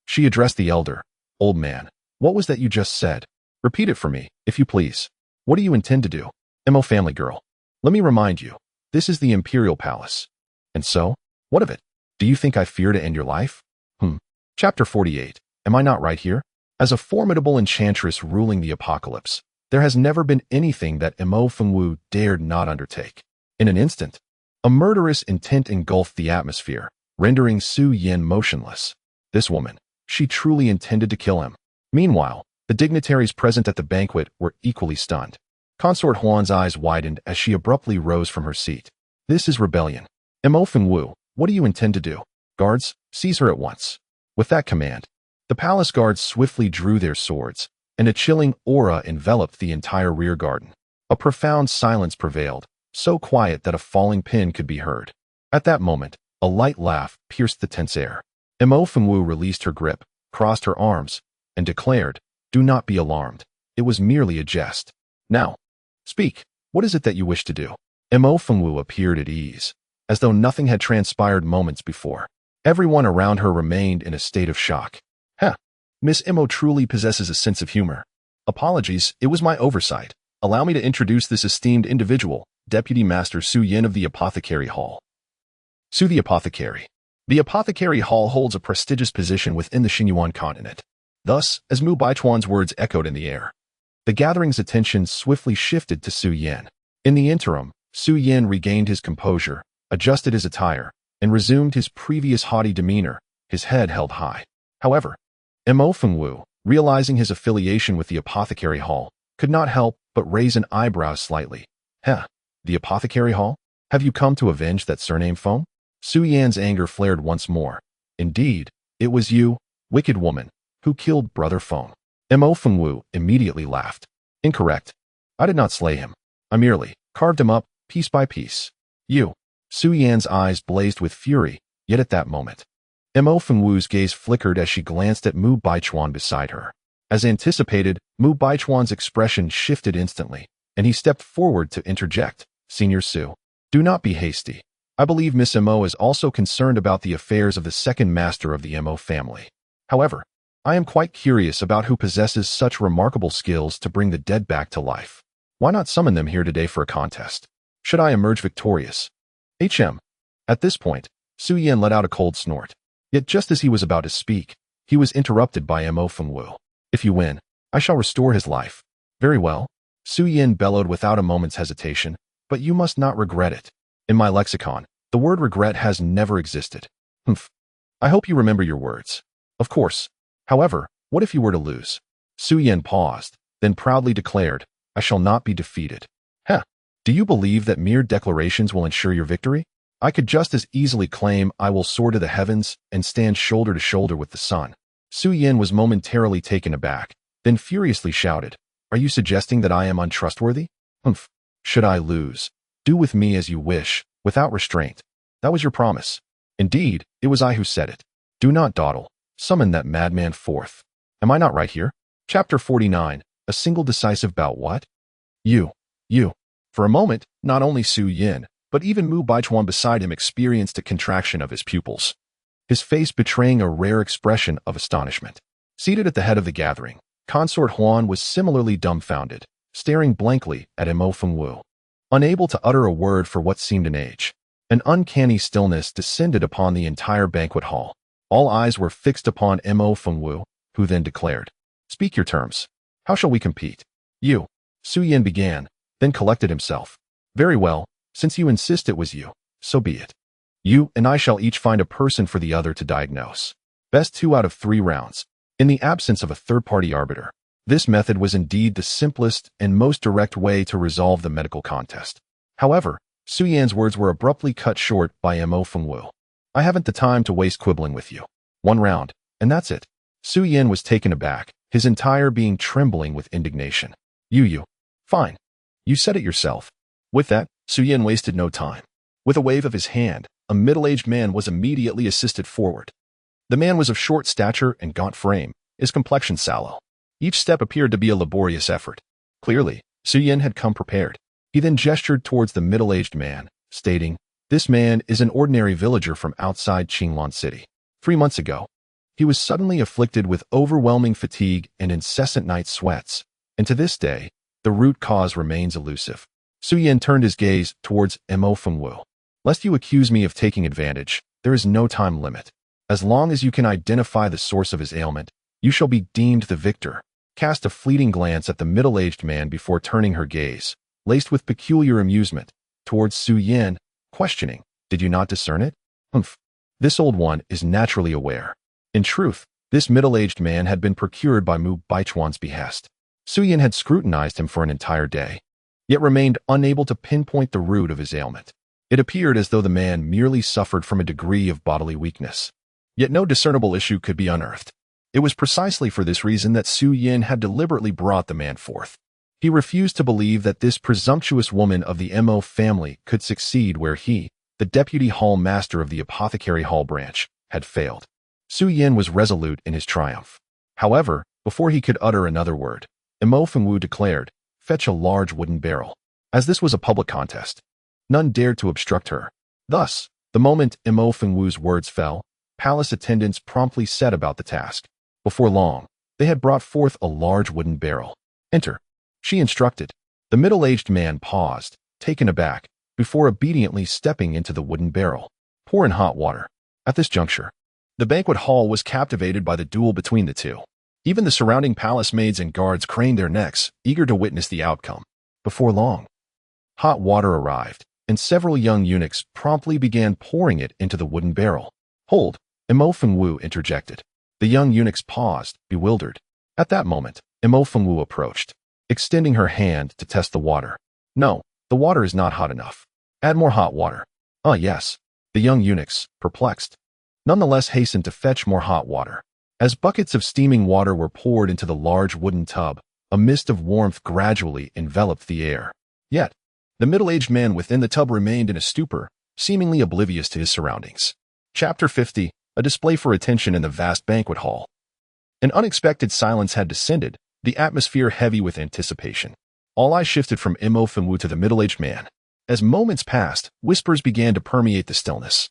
She addressed the elder. Old man, what was that you just said? Repeat it for me, if you please. What do you intend to do? Mo family girl. Let me remind you, this is the Imperial Palace. And so, what of it? Do you think I fear to end your life? Chapter 48. Am I not right here? As a formidable enchantress ruling the apocalypse, there has never been anything that Mo Fengwu dared not undertake. In an instant, a murderous intent engulfed the atmosphere, rendering Su Yin motionless. This woman, she truly intended to kill him. Meanwhile, the dignitaries present at the banquet were equally stunned. Consort Huan's eyes widened as she abruptly rose from her seat. This is rebellion. Mo Fengwu, what do you intend to do? Guards, seize her at once. With that command, the palace guards swiftly drew their swords, and a chilling aura enveloped the entire rear garden. A profound silence prevailed, so quiet that a falling pin could be heard. At that moment, a light laugh pierced the tense air. Mo Fengwu released her grip, crossed her arms, and declared, do not be alarmed. It was merely a jest. Now, speak. What is it that you wish to do? Mo Fengwu appeared at ease, as though nothing had transpired moments before. Everyone around her remained in a state of shock. Miss Mo truly possesses a sense of humor. Apologies, it was my oversight. Allow me to introduce this esteemed individual, Deputy Master Su Yin of the Apothecary Hall. Su the Apothecary. The Apothecary Hall holds a prestigious position within the Xinyuan continent. Thus, as Mu Baichuan's words echoed in the air, the gathering's attention swiftly shifted to Su Yin. In the interim, Su Yin regained his composure, adjusted his attire, and resumed his previous haughty demeanor, his head held high. However, Mo Fengwu, realizing his affiliation with the Apothecary Hall, could not help but raise an eyebrow slightly. The Apothecary Hall? Have you come to avenge that surname Feng? Su Yan's anger flared once more. Indeed, it was you, wicked woman, who killed Brother Feng. Mo Fengwu immediately laughed. Incorrect. I did not slay him. I merely carved him up, piece by piece. You. Su Yan's eyes blazed with fury, yet at that moment, Mo Fengwu's gaze flickered as she glanced at Mu Baichuan beside her. As anticipated, Mu Baichuan's expression shifted instantly, and he stepped forward to interject. Senior Su, do not be hasty. I believe Miss Mo is also concerned about the affairs of the second master of the Mo family. However, I am quite curious about who possesses such remarkable skills to bring the dead back to life. Why not summon them here today for a contest? Should I emerge victorious? At this point, Su Yin let out a cold snort. Yet just as he was about to speak, he was interrupted by Mo Fengwu. If you win, I shall restore his life. Very well. Su Yin bellowed without a moment's hesitation, but you must not regret it. In my lexicon, the word regret has never existed. I hope you remember your words. Of course. However, what if you were to lose? Su Yin paused, then proudly declared, I shall not be defeated. Do you believe that mere declarations will ensure your victory? I could just as easily claim I will soar to the heavens and stand shoulder to shoulder with the sun. Su Yin was momentarily taken aback, then furiously shouted, Are you suggesting that I am untrustworthy? Should I lose? Do with me as you wish, without restraint. That was your promise. Indeed, it was I who said it. Do not dawdle. Summon that madman forth. Am I not right here? Chapter 49. A single decisive bout. What? You. For a moment, not only Su Yin, but even Mu Baichuan beside him experienced a contraction of his pupils, his face betraying a rare expression of astonishment. Seated at the head of the gathering, Consort Huan was similarly dumbfounded, staring blankly at Mo Fengwu. Unable to utter a word for what seemed an age, an uncanny stillness descended upon the entire banquet hall. All eyes were fixed upon Mo Fengwu, who then declared, Speak your terms. How shall we compete? You. Su Yin began, then collected himself. Very well. Since you insist it was you, so be it. You and I shall each find a person for the other to diagnose. Best 2 out of 3 rounds. In the absence of a third-party arbiter, this method was indeed the simplest and most direct way to resolve the medical contest. However, Su Yan's words were abruptly cut short by Mo Fengwu. I haven't the time to waste quibbling with you. 1 round, and that's it. Su Yan was taken aback, his entire being trembling with indignation. You. Fine. You said it yourself. With that, Su Yan wasted no time. With a wave of his hand, a middle-aged man was immediately assisted forward. The man was of short stature and gaunt frame, his complexion sallow. Each step appeared to be a laborious effort. Clearly, Su Yan had come prepared. He then gestured towards the middle-aged man, stating, "This man is an ordinary villager from outside Qinglan City. 3 months ago, he was suddenly afflicted with overwhelming fatigue and incessant night sweats, and to this day, the root cause remains elusive." Su Yan turned his gaze towards Mo Fengwu. "Lest you accuse me of taking advantage, there is no time limit. As long as you can identify the source of his ailment, you shall be deemed the victor." Cast a fleeting glance at the middle-aged man before turning her gaze, laced with peculiar amusement, towards Su Yan, questioning, "Did you not discern it?" "Humph. This old one is naturally aware." In truth, this middle-aged man had been procured by Mu Baichuan's behest. Su Yan had scrutinized him for an entire day, yet remained unable to pinpoint the root of his ailment. It appeared as though the man merely suffered from a degree of bodily weakness. Yet no discernible issue could be unearthed. It was precisely for this reason that Su Yan had deliberately brought the man forth. He refused to believe that this presumptuous woman of the Mo family could succeed where he, the deputy hall master of the apothecary hall branch, had failed. Su Yan was resolute in his triumph. However, before he could utter another word, Mo Fengwu declared, "Fetch a large wooden barrel." As this was a public contest, none dared to obstruct her. Thus, the moment Mo Fengwu's words fell, palace attendants promptly set about the task. Before long, they had brought forth a large wooden barrel. "Enter," she instructed. The middle-aged man paused, taken aback, before obediently stepping into the wooden barrel. "Pour in hot water." At this juncture, the banquet hall was captivated by the duel between the two. Even the surrounding palace maids and guards craned their necks, eager to witness the outcome. Before long, hot water arrived, and several young eunuchs promptly began pouring it into the wooden barrel. "Hold," Mo Fengwu interjected. The young eunuchs paused, bewildered. At that moment, Mo Fengwu approached, extending her hand to test the water. "No, the water is not hot enough. Add more hot water." "Ah, yes." The young eunuchs, perplexed, nonetheless hastened to fetch more hot water. As buckets of steaming water were poured into the large wooden tub, a mist of warmth gradually enveloped the air. Yet, the middle-aged man within the tub remained in a stupor, seemingly oblivious to his surroundings. Chapter 50. A display for attention in the vast banquet hall. An unexpected silence had descended, the atmosphere heavy with anticipation. All eyes shifted from Mo Fengwu to the middle-aged man. As moments passed, whispers began to permeate the stillness.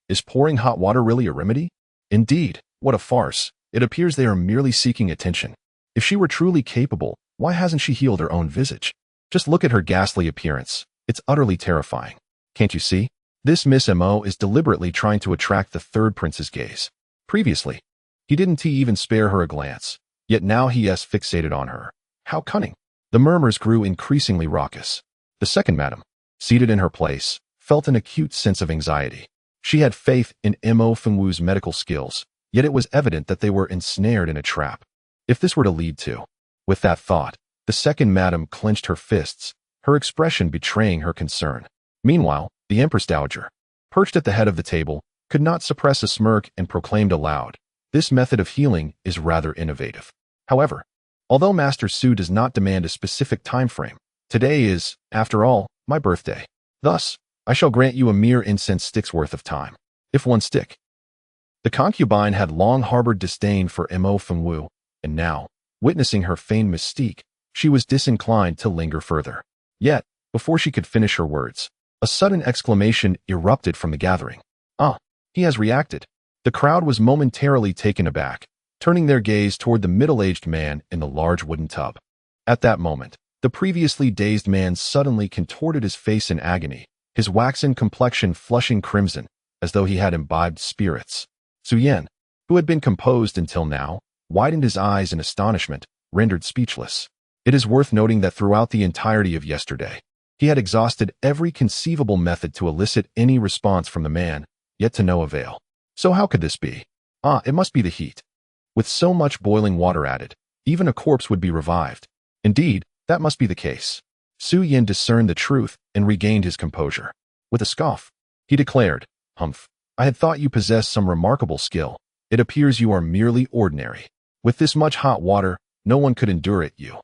Is pouring hot water really a remedy? Indeed, what a farce. It appears they are merely seeking attention. If she were truly capable, why hasn't she healed her own visage? Just look at her ghastly appearance. It's utterly terrifying. Can't you see? This Miss Mo is deliberately trying to attract the third prince's gaze. Previously, he didn't even spare her a glance, yet now he is fixated on her. How cunning! The murmurs grew increasingly raucous. The second madam, seated in her place, felt an acute sense of anxiety. She had faith in Mo Fengwu's medical skills, yet it was evident that they were ensnared in a trap. If this were to lead to... With that thought, the second madam clenched her fists, her expression betraying her concern. Meanwhile, the Empress Dowager, perched at the head of the table, could not suppress a smirk and proclaimed aloud, "This method of healing is rather innovative." However, although Master Su does not demand a specific time frame, today is, after all, my birthday. Thus, I shall grant you a mere incense stick's worth of time. If 1 stick. The concubine had long harbored disdain for Mo Fengwu, and now, witnessing her feigned mystique, she was disinclined to linger further. Yet, before she could finish her words, a sudden exclamation erupted from the gathering. "Ah, he has reacted." The crowd was momentarily taken aback, turning their gaze toward the middle-aged man in the large wooden tub. At that moment, the previously dazed man suddenly contorted his face in agony, his waxen complexion flushing crimson, as though he had imbibed spirits. Su Yan, who had been composed until now, widened his eyes in astonishment, rendered speechless. It is worth noting that throughout the entirety of yesterday, he had exhausted every conceivable method to elicit any response from the man, yet to no avail. So how could this be? Ah, it must be the heat. With so much boiling water added, even a corpse would be revived. Indeed, that must be the case. Su Yin discerned the truth and regained his composure. With a scoff, he declared, "Humph, I had thought you possessed some remarkable skill. It appears you are merely ordinary. With this much hot water, no one could endure it, you."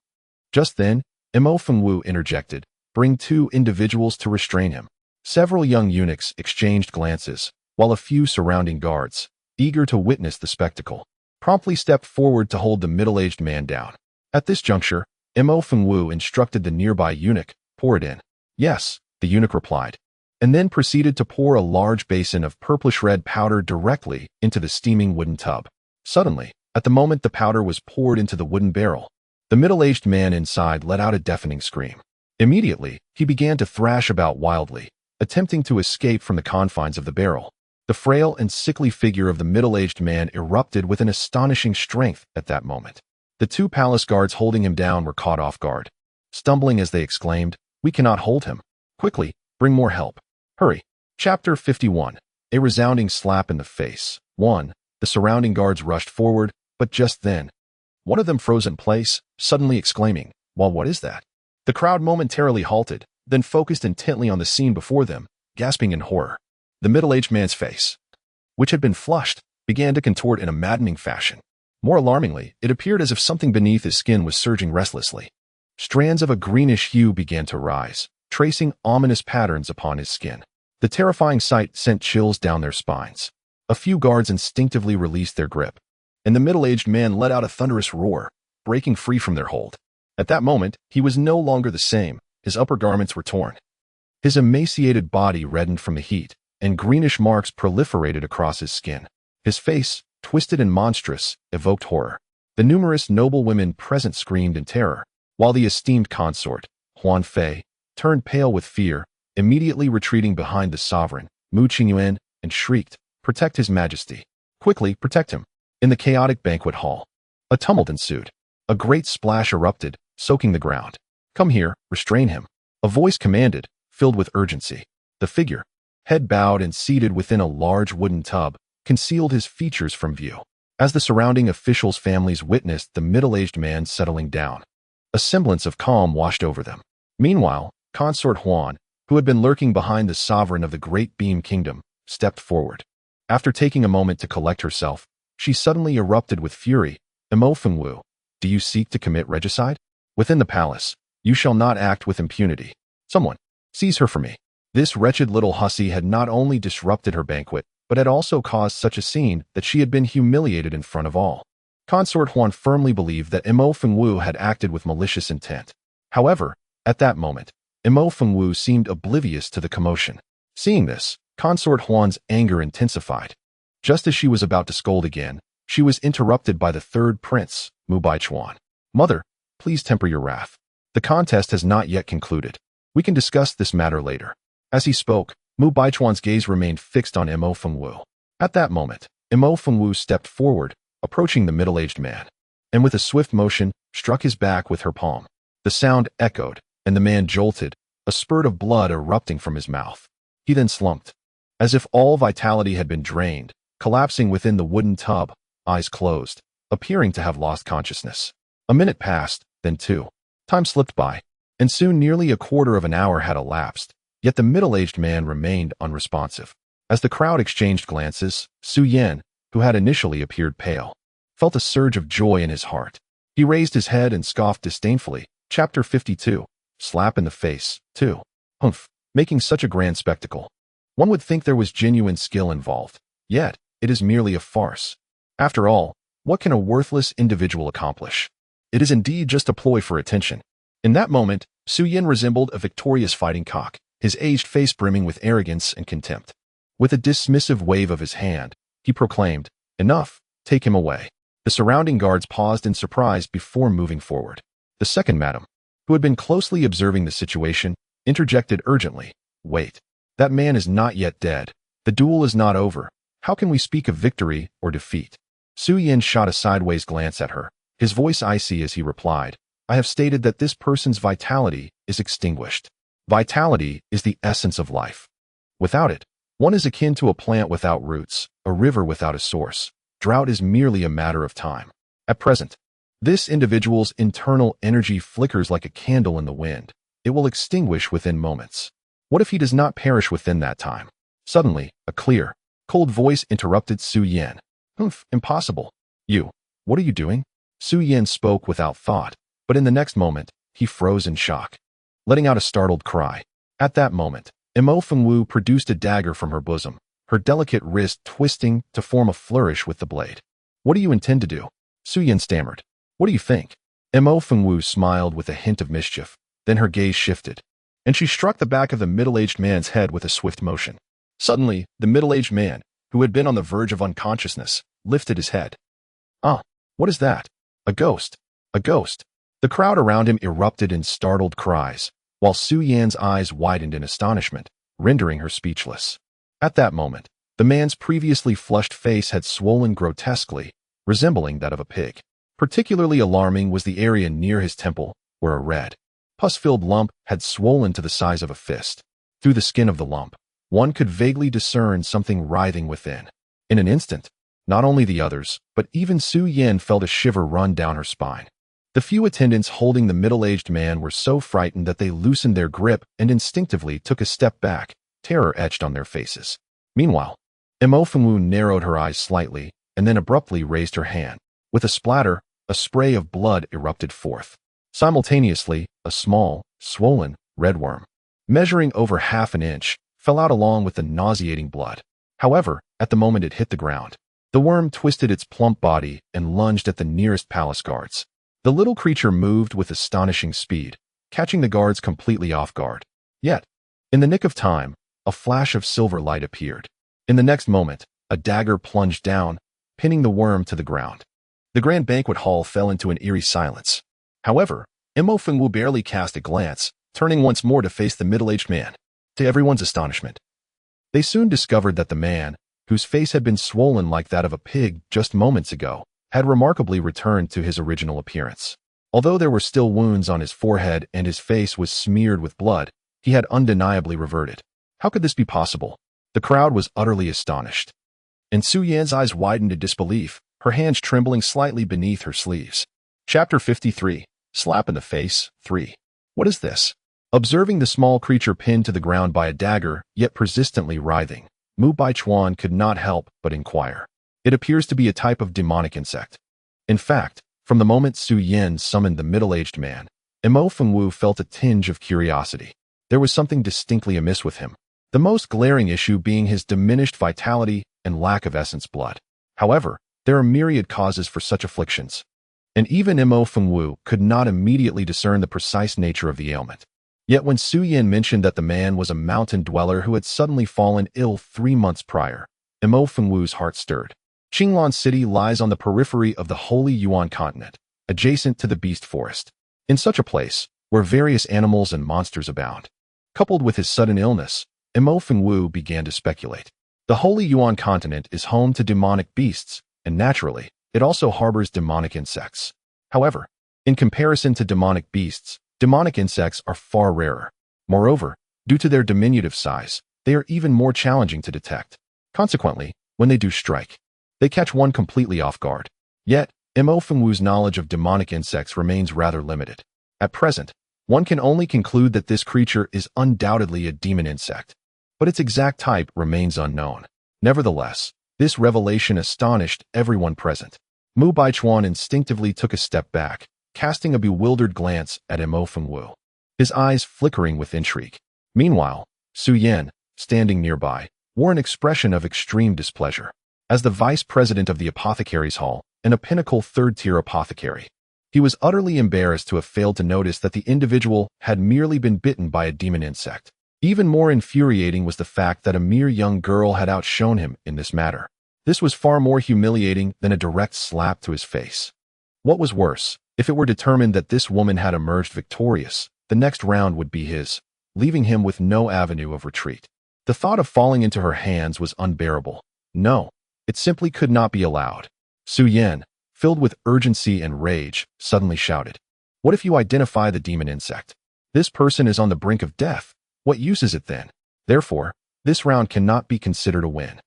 Just then, Mo Fengwu interjected, "Bring 2 individuals to restrain him." Several young eunuchs exchanged glances, while a few surrounding guards, eager to witness the spectacle, promptly stepped forward to hold the middle-aged man down. At this juncture, Mo Fengwu instructed the nearby eunuch, "Pour it in." "Yes," the eunuch replied, and then proceeded to pour a large basin of purplish-red powder directly into the steaming wooden tub. Suddenly, at the moment the powder was poured into the wooden barrel, the middle-aged man inside let out a deafening scream. Immediately, he began to thrash about wildly, attempting to escape from the confines of the barrel. The frail and sickly figure of the middle-aged man erupted with an astonishing strength at that moment. The 2 palace guards holding him down were caught off guard. Stumbling as they exclaimed, "We cannot hold him. Quickly, bring more help. Hurry." Chapter 51. A resounding slap in the face. 1. The surrounding guards rushed forward, but just then, one of them froze in place, suddenly exclaiming, "Well, what is that?" The crowd momentarily halted, then focused intently on the scene before them, gasping in horror. The middle-aged man's face, which had been flushed, began to contort in a maddening fashion. More alarmingly, it appeared as if something beneath his skin was surging restlessly. Strands of a greenish hue began to rise, tracing ominous patterns upon his skin. The terrifying sight sent chills down their spines. A few guards instinctively released their grip, and the middle-aged man let out a thunderous roar, breaking free from their hold. At that moment, he was no longer the same. His upper garments were torn. His emaciated body reddened from the heat, and greenish marks proliferated across his skin. His face, twisted and monstrous, evoked horror. The numerous noble women present screamed in terror, while the esteemed consort, Huan Fei, turned pale with fear, immediately retreating behind the sovereign, Mu Qingyuan, and shrieked, "Protect his majesty. Quickly, protect him." In the chaotic banquet hall, a tumult ensued. A great splash erupted, soaking the ground. "Come here, restrain him," a voice commanded, filled with urgency. The figure, head bowed and seated within a large wooden tub, concealed his features from view. As the surrounding officials' families witnessed the middle-aged man settling down, a semblance of calm washed over them. Meanwhile, Consort Huan, who had been lurking behind the sovereign of the Great Beam Kingdom, stepped forward. After taking a moment to collect herself, she suddenly erupted with fury. "Mo Fengwu, do you seek to commit regicide? Within the palace, you shall not act with impunity. Someone, seize her for me." This wretched little hussy had not only disrupted her banquet, but had also caused such a scene that she had been humiliated in front of all. Consort Huan firmly believed that Mo Fengwu had acted with malicious intent. However, at that moment, Mo Fengwu seemed oblivious to the commotion. Seeing this, Consort Huan's anger intensified. Just as she was about to scold again, she was interrupted by the third prince, Mu Baichuan. "Mother, please temper your wrath. The contest has not yet concluded. We can discuss this matter later." As he spoke, Mu Baichuan's gaze remained fixed on Mo Fengwu. At that moment, Mo Fengwu stepped forward, approaching the middle-aged man, and with a swift motion, struck his back with her palm. The sound echoed, and the man jolted, a spurt of blood erupting from his mouth. He then slumped, as if all vitality had been drained, collapsing within the wooden tub, eyes closed, appearing to have lost consciousness. A minute passed, then 2. Time slipped by, and soon nearly a quarter of an hour had elapsed, yet the middle-aged man remained unresponsive. As the crowd exchanged glances, Su Yan, who had initially appeared pale, felt a surge of joy in his heart. He raised his head and scoffed disdainfully. Chapter 52. Slap in the face. 2. Humph, making such a grand spectacle. One would think there was genuine skill involved, yet it is merely a farce. After all, what can a worthless individual accomplish? It is indeed just a ploy for attention. In that moment, Su Yin resembled a victorious fighting cock, his aged face brimming with arrogance and contempt. With a dismissive wave of his hand, he proclaimed, "Enough, take him away." The surrounding guards paused in surprise before moving forward. The second madam, who had been closely observing the situation, interjected urgently, "Wait. That man is not yet dead. The duel is not over. How can we speak of victory or defeat?" Su Yin shot a sideways glance at her, his voice icy as he replied, "I have stated that this person's vitality is extinguished. Vitality is the essence of life. Without it, One is akin to a plant without roots, a river without a source. Drought is merely a matter of time. At present, this individual's internal energy flickers like a candle in the wind. It will extinguish within moments. What if he does not perish within that time? Suddenly, a clear, cold voice interrupted Su Yan. Humph, impossible. You, what are you doing? Su Yan spoke without thought, but in the next moment, he froze in shock, letting out a startled cry. At that moment, Mo Fengwu produced a dagger from her bosom, her delicate wrist twisting to form a flourish with the blade. What do you intend to do? Su Yan stammered. What do you think? Mo Fengwu smiled with a hint of mischief, then her gaze shifted, and she struck the back of the middle-aged man's head with a swift motion. Suddenly, the middle-aged man, who had been on the verge of unconsciousness, lifted his head. Ah, what is that? A ghost! A ghost! The crowd around him erupted in startled cries, while Su Yan's eyes widened in astonishment, rendering her speechless. At that moment, the man's previously flushed face had swollen grotesquely, resembling that of a pig. Particularly alarming was the area near his temple, where a red, pus-filled lump had swollen to the size of a fist. Through the skin of the lump, one could vaguely discern something writhing within. In an instant, not only the others, but even Su Yan felt a shiver run down her spine. The few attendants holding the middle-aged man were so frightened that they loosened their grip and instinctively took a step back, terror etched on their faces. Meanwhile, Mo Fengwu narrowed her eyes slightly and then abruptly raised her hand. With a splatter, a spray of blood erupted forth. Simultaneously, a small, swollen, red worm, measuring over half an inch, fell out along with the nauseating blood. However, at the moment it hit the ground, the worm twisted its plump body and lunged at the nearest palace guards. The little creature moved with astonishing speed, catching the guards completely off guard. Yet, in the nick of time, a flash of silver light appeared. In the next moment, a dagger plunged down, pinning the worm to the ground. The grand banquet hall fell into an eerie silence. However, Mo Fengwu barely cast a glance, turning once more to face the middle-aged man. To everyone's astonishment, they soon discovered that the man, whose face had been swollen like that of a pig just moments ago, had remarkably returned to his original appearance. Although there were still wounds on his forehead and his face was smeared with blood, he had undeniably reverted. How could this be possible? The crowd was utterly astonished. And Su Yan's eyes widened in disbelief, her hands trembling slightly beneath her sleeves. Chapter 53. Slap in the Face, 3. What is this? Observing the small creature pinned to the ground by a dagger, yet persistently writhing, Mu Baichuan could not help but inquire. It appears to be a type of demonic insect. In fact, from the moment Su Yan summoned the middle-aged man, Mo Fengwu felt a tinge of curiosity. There was something distinctly amiss with him, the most glaring issue being his diminished vitality and lack of essence blood. However, there are myriad causes for such afflictions, and even Mo Fengwu could not immediately discern the precise nature of the ailment. Yet when Su Yan mentioned that the man was a mountain dweller who had suddenly fallen ill 3 months prior, Mo Fengwu's heart stirred. Qinglan City lies on the periphery of the Holy Yuan continent, adjacent to the Beast Forest. In such a place, where various animals and monsters abound. Coupled with his sudden illness, Mo Fengwu began to speculate. The Holy Yuan continent is home to demonic beasts, and naturally, it also harbors demonic insects. However, in comparison to demonic beasts, demonic insects are far rarer. Moreover, due to their diminutive size, they are even more challenging to detect. Consequently, when they do strike, they catch one completely off guard. Yet, Mo Fengwu's knowledge of demonic insects remains rather limited. At present, one can only conclude that this creature is undoubtedly a demon insect, but its exact type remains unknown. Nevertheless, this revelation astonished everyone present. Mu Baichuan instinctively took a step back, casting a bewildered glance at Mo Fengwu, his eyes flickering with intrigue. Meanwhile, Su Yan, standing nearby, wore an expression of extreme displeasure. As the vice president of the apothecary's hall and a pinnacle third-tier apothecary, he was utterly embarrassed to have failed to notice that the individual had merely been bitten by a demon insect. Even more infuriating was the fact that a mere young girl had outshone him in this matter. This was far more humiliating than a direct slap to his face. What was worse, if it were determined that this woman had emerged victorious, the next round would be his, leaving him with no avenue of retreat. The thought of falling into her hands was unbearable. No, it simply could not be allowed. Su Yan, filled with urgency and rage, suddenly shouted, "What if you identify the demon insect? This person is on the brink of death. What use is it then? Therefore, This round cannot be considered a win.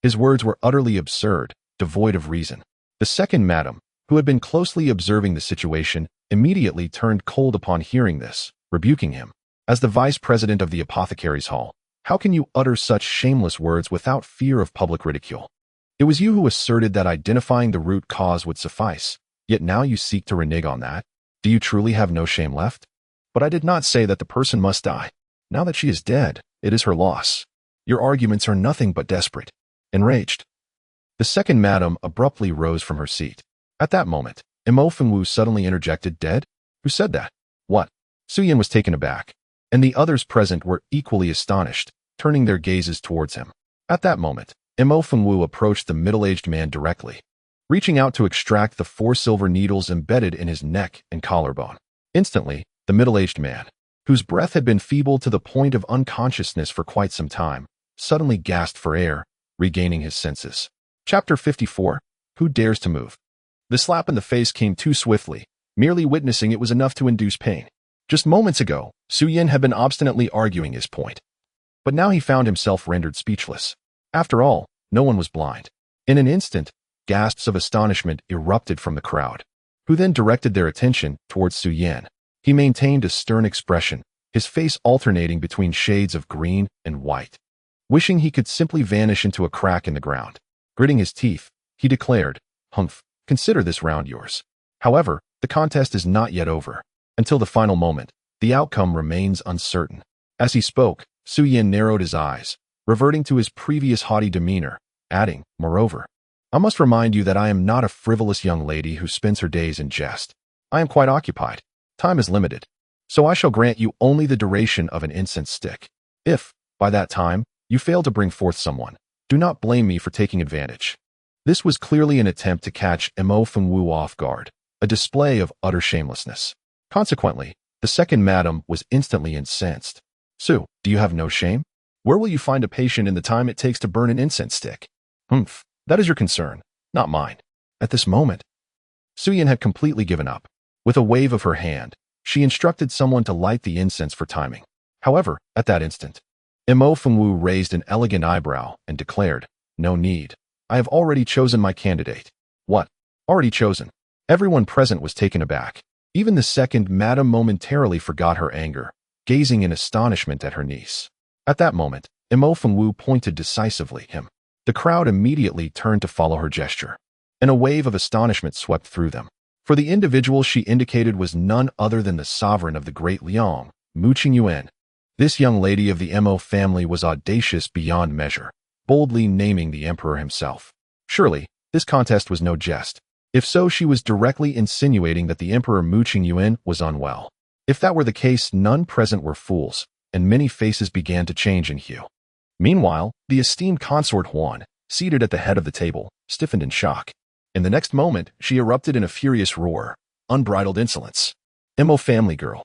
His words were utterly absurd, devoid of reason. The second madam, who had been closely observing the situation, immediately turned cold upon hearing this, rebuking him. As the vice president of the apothecary's hall, how can you utter such shameless words without fear of public ridicule? It was you who asserted that identifying the root cause would suffice, yet now you seek to renege on that? Do you truly have no shame left? But I did not say that the person must die. Now that she is dead, it is her loss. Your arguments are nothing but desperate. Enraged, the second madam abruptly rose from her seat. At that moment, Imo Fengwu suddenly interjected, "Dead? Who said that?" "What?" Suyin was taken aback, and the others present were equally astonished, turning their gazes towards him. At that moment, Imo Fengwu approached the middle-aged man directly, reaching out to extract the 4 silver needles embedded in his neck and collarbone. Instantly, the middle-aged man, whose breath had been feeble to the point of unconsciousness for quite some time, suddenly gasped for air, regaining his senses. Chapter 54. Who dares to move? The slap in the face came too swiftly. Merely witnessing it was enough to induce pain. Just moments ago, Suyin had been obstinately arguing his point. But now he found himself rendered speechless. After all, no one was blind. In an instant, gasps of astonishment erupted from the crowd, who then directed their attention towards Suyin. He maintained a stern expression, his face alternating between shades of green and white, wishing he could simply vanish into a crack in the ground. Gritting his teeth, he declared, "Humph, consider this round yours. However, the contest is not yet over. Until the final moment, the outcome remains uncertain." As he spoke, Suyin narrowed his eyes, reverting to his previous haughty demeanor, adding, "Moreover, I must remind you that I am not a frivolous young lady who spends her days in jest. I am quite occupied. Time is limited. So I shall grant you only the duration of an incense stick. If, by that time, you fail to bring forth someone, do not blame me for taking advantage." This was clearly an attempt to catch Imo Fengwu off guard, a display of utter shamelessness. Consequently, the second madam was instantly incensed. "Su, do you have no shame? Where will you find a patient in the time it takes to burn an incense stick?" "Humph, that is your concern, not mine." At this moment, Suyin had completely given up. With a wave of her hand, she instructed someone to light the incense for timing. However, at that instant, Imo Fengwu raised an elegant eyebrow and declared, "No need. I have already chosen my candidate." "What? Already chosen?" Everyone present was taken aback. Even the second madam momentarily forgot her anger, gazing in astonishment at her niece. At that moment, Imo Fengwu pointed decisively at him. The crowd immediately turned to follow her gesture, and a wave of astonishment swept through them. For the individual she indicated was none other than the sovereign of the Great Liang, Mu Qingyuan. This young lady of the Mo family was audacious beyond measure, boldly naming the emperor himself. Surely, this contest was no jest. If so, she was directly insinuating that the emperor Mu Qingyuan was unwell. If that were the case, none present were fools, and many faces began to change in hue. Meanwhile, the esteemed consort Huan, seated at the head of the table, stiffened in shock. In the next moment, she erupted in a furious roar. Unbridled insolence. Mo family girl.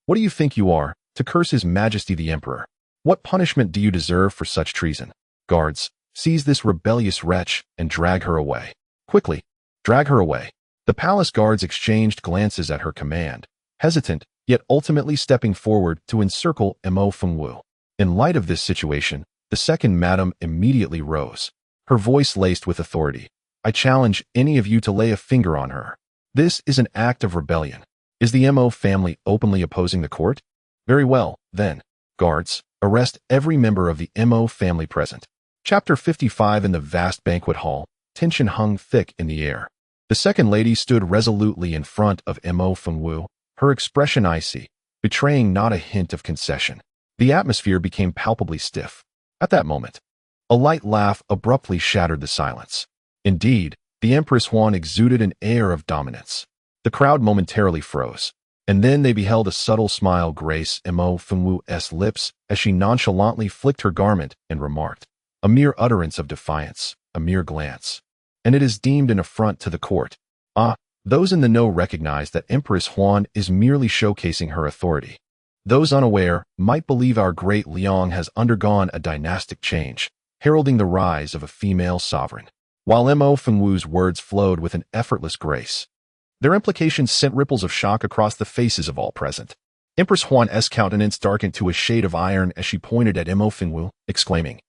What do you think you are, to curse His Majesty the Emperor? What punishment do you deserve for such treason? Guards, seize this rebellious wretch and drag her away. Quickly, drag her away. The palace guards exchanged glances at her command, hesitant, yet ultimately stepping forward to encircle Mo Fengwu. In light of this situation, the second madam immediately rose, her voice laced with authority. "I challenge any of you to lay a finger on her. This is an act of rebellion. Is the Mo family openly opposing the court? Very well, then. Guards, arrest every member of the Mo family present." Chapter 55. In the vast banquet hall, tension hung thick in the air. The second lady stood resolutely in front of Mo Fengwu, her expression icy, betraying not a hint of concession. The atmosphere became palpably stiff. At that moment, a light laugh abruptly shattered the silence. Indeed, the Empress Huan exuded an air of dominance. The crowd momentarily froze, and then they beheld a subtle smile grace Mo Fengwu's lips as she nonchalantly flicked her garment and remarked, "A mere utterance of defiance, a mere glance. And it is deemed an affront to the court." Ah, those in the know recognize that Empress Huan is merely showcasing her authority. Those unaware might believe our great Liang has undergone a dynastic change, heralding the rise of a female sovereign. While Mo Fengwu's words flowed with an effortless grace, their implications sent ripples of shock across the faces of all present. Empress Huan's countenance darkened to a shade of iron as she pointed at Mo Fengwu, exclaiming,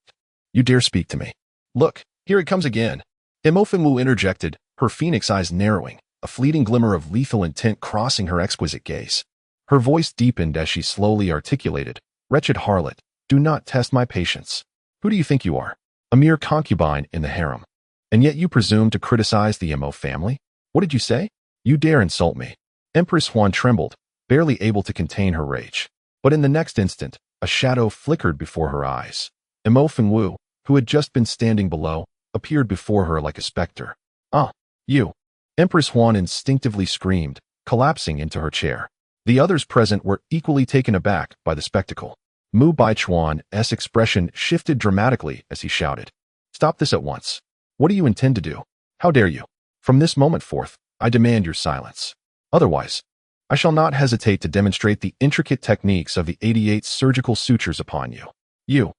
"You dare speak to me? Look, here it comes again." Mo Fengwu interjected, her phoenix eyes narrowing, a fleeting glimmer of lethal intent crossing her exquisite gaze. Her voice deepened as she slowly articulated, "Wretched harlot, do not test my patience. Who do you think you are? A mere concubine in the harem. And yet you presume to criticize the Mo family? What did you say? You dare insult me." Empress Huan trembled, barely able to contain her rage. But in the next instant, a shadow flickered before her eyes. Mo Fengwu, who had just been standing below, appeared before her like a specter. "Ah, you!" Empress Huan instinctively screamed, collapsing into her chair. The others present were equally taken aback by the spectacle. Mu Baichuan's expression shifted dramatically as he shouted, "Stop this at once. What do you intend to do? How dare you? From this moment forth, I demand your silence. Otherwise, I shall not hesitate to demonstrate the intricate techniques of the 88 surgical sutures upon you. You,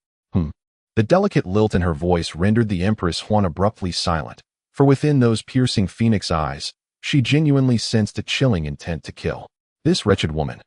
The delicate lilt in her voice rendered the Empress Huan abruptly silent, for within those piercing phoenix eyes, she genuinely sensed a chilling intent to kill. This wretched woman.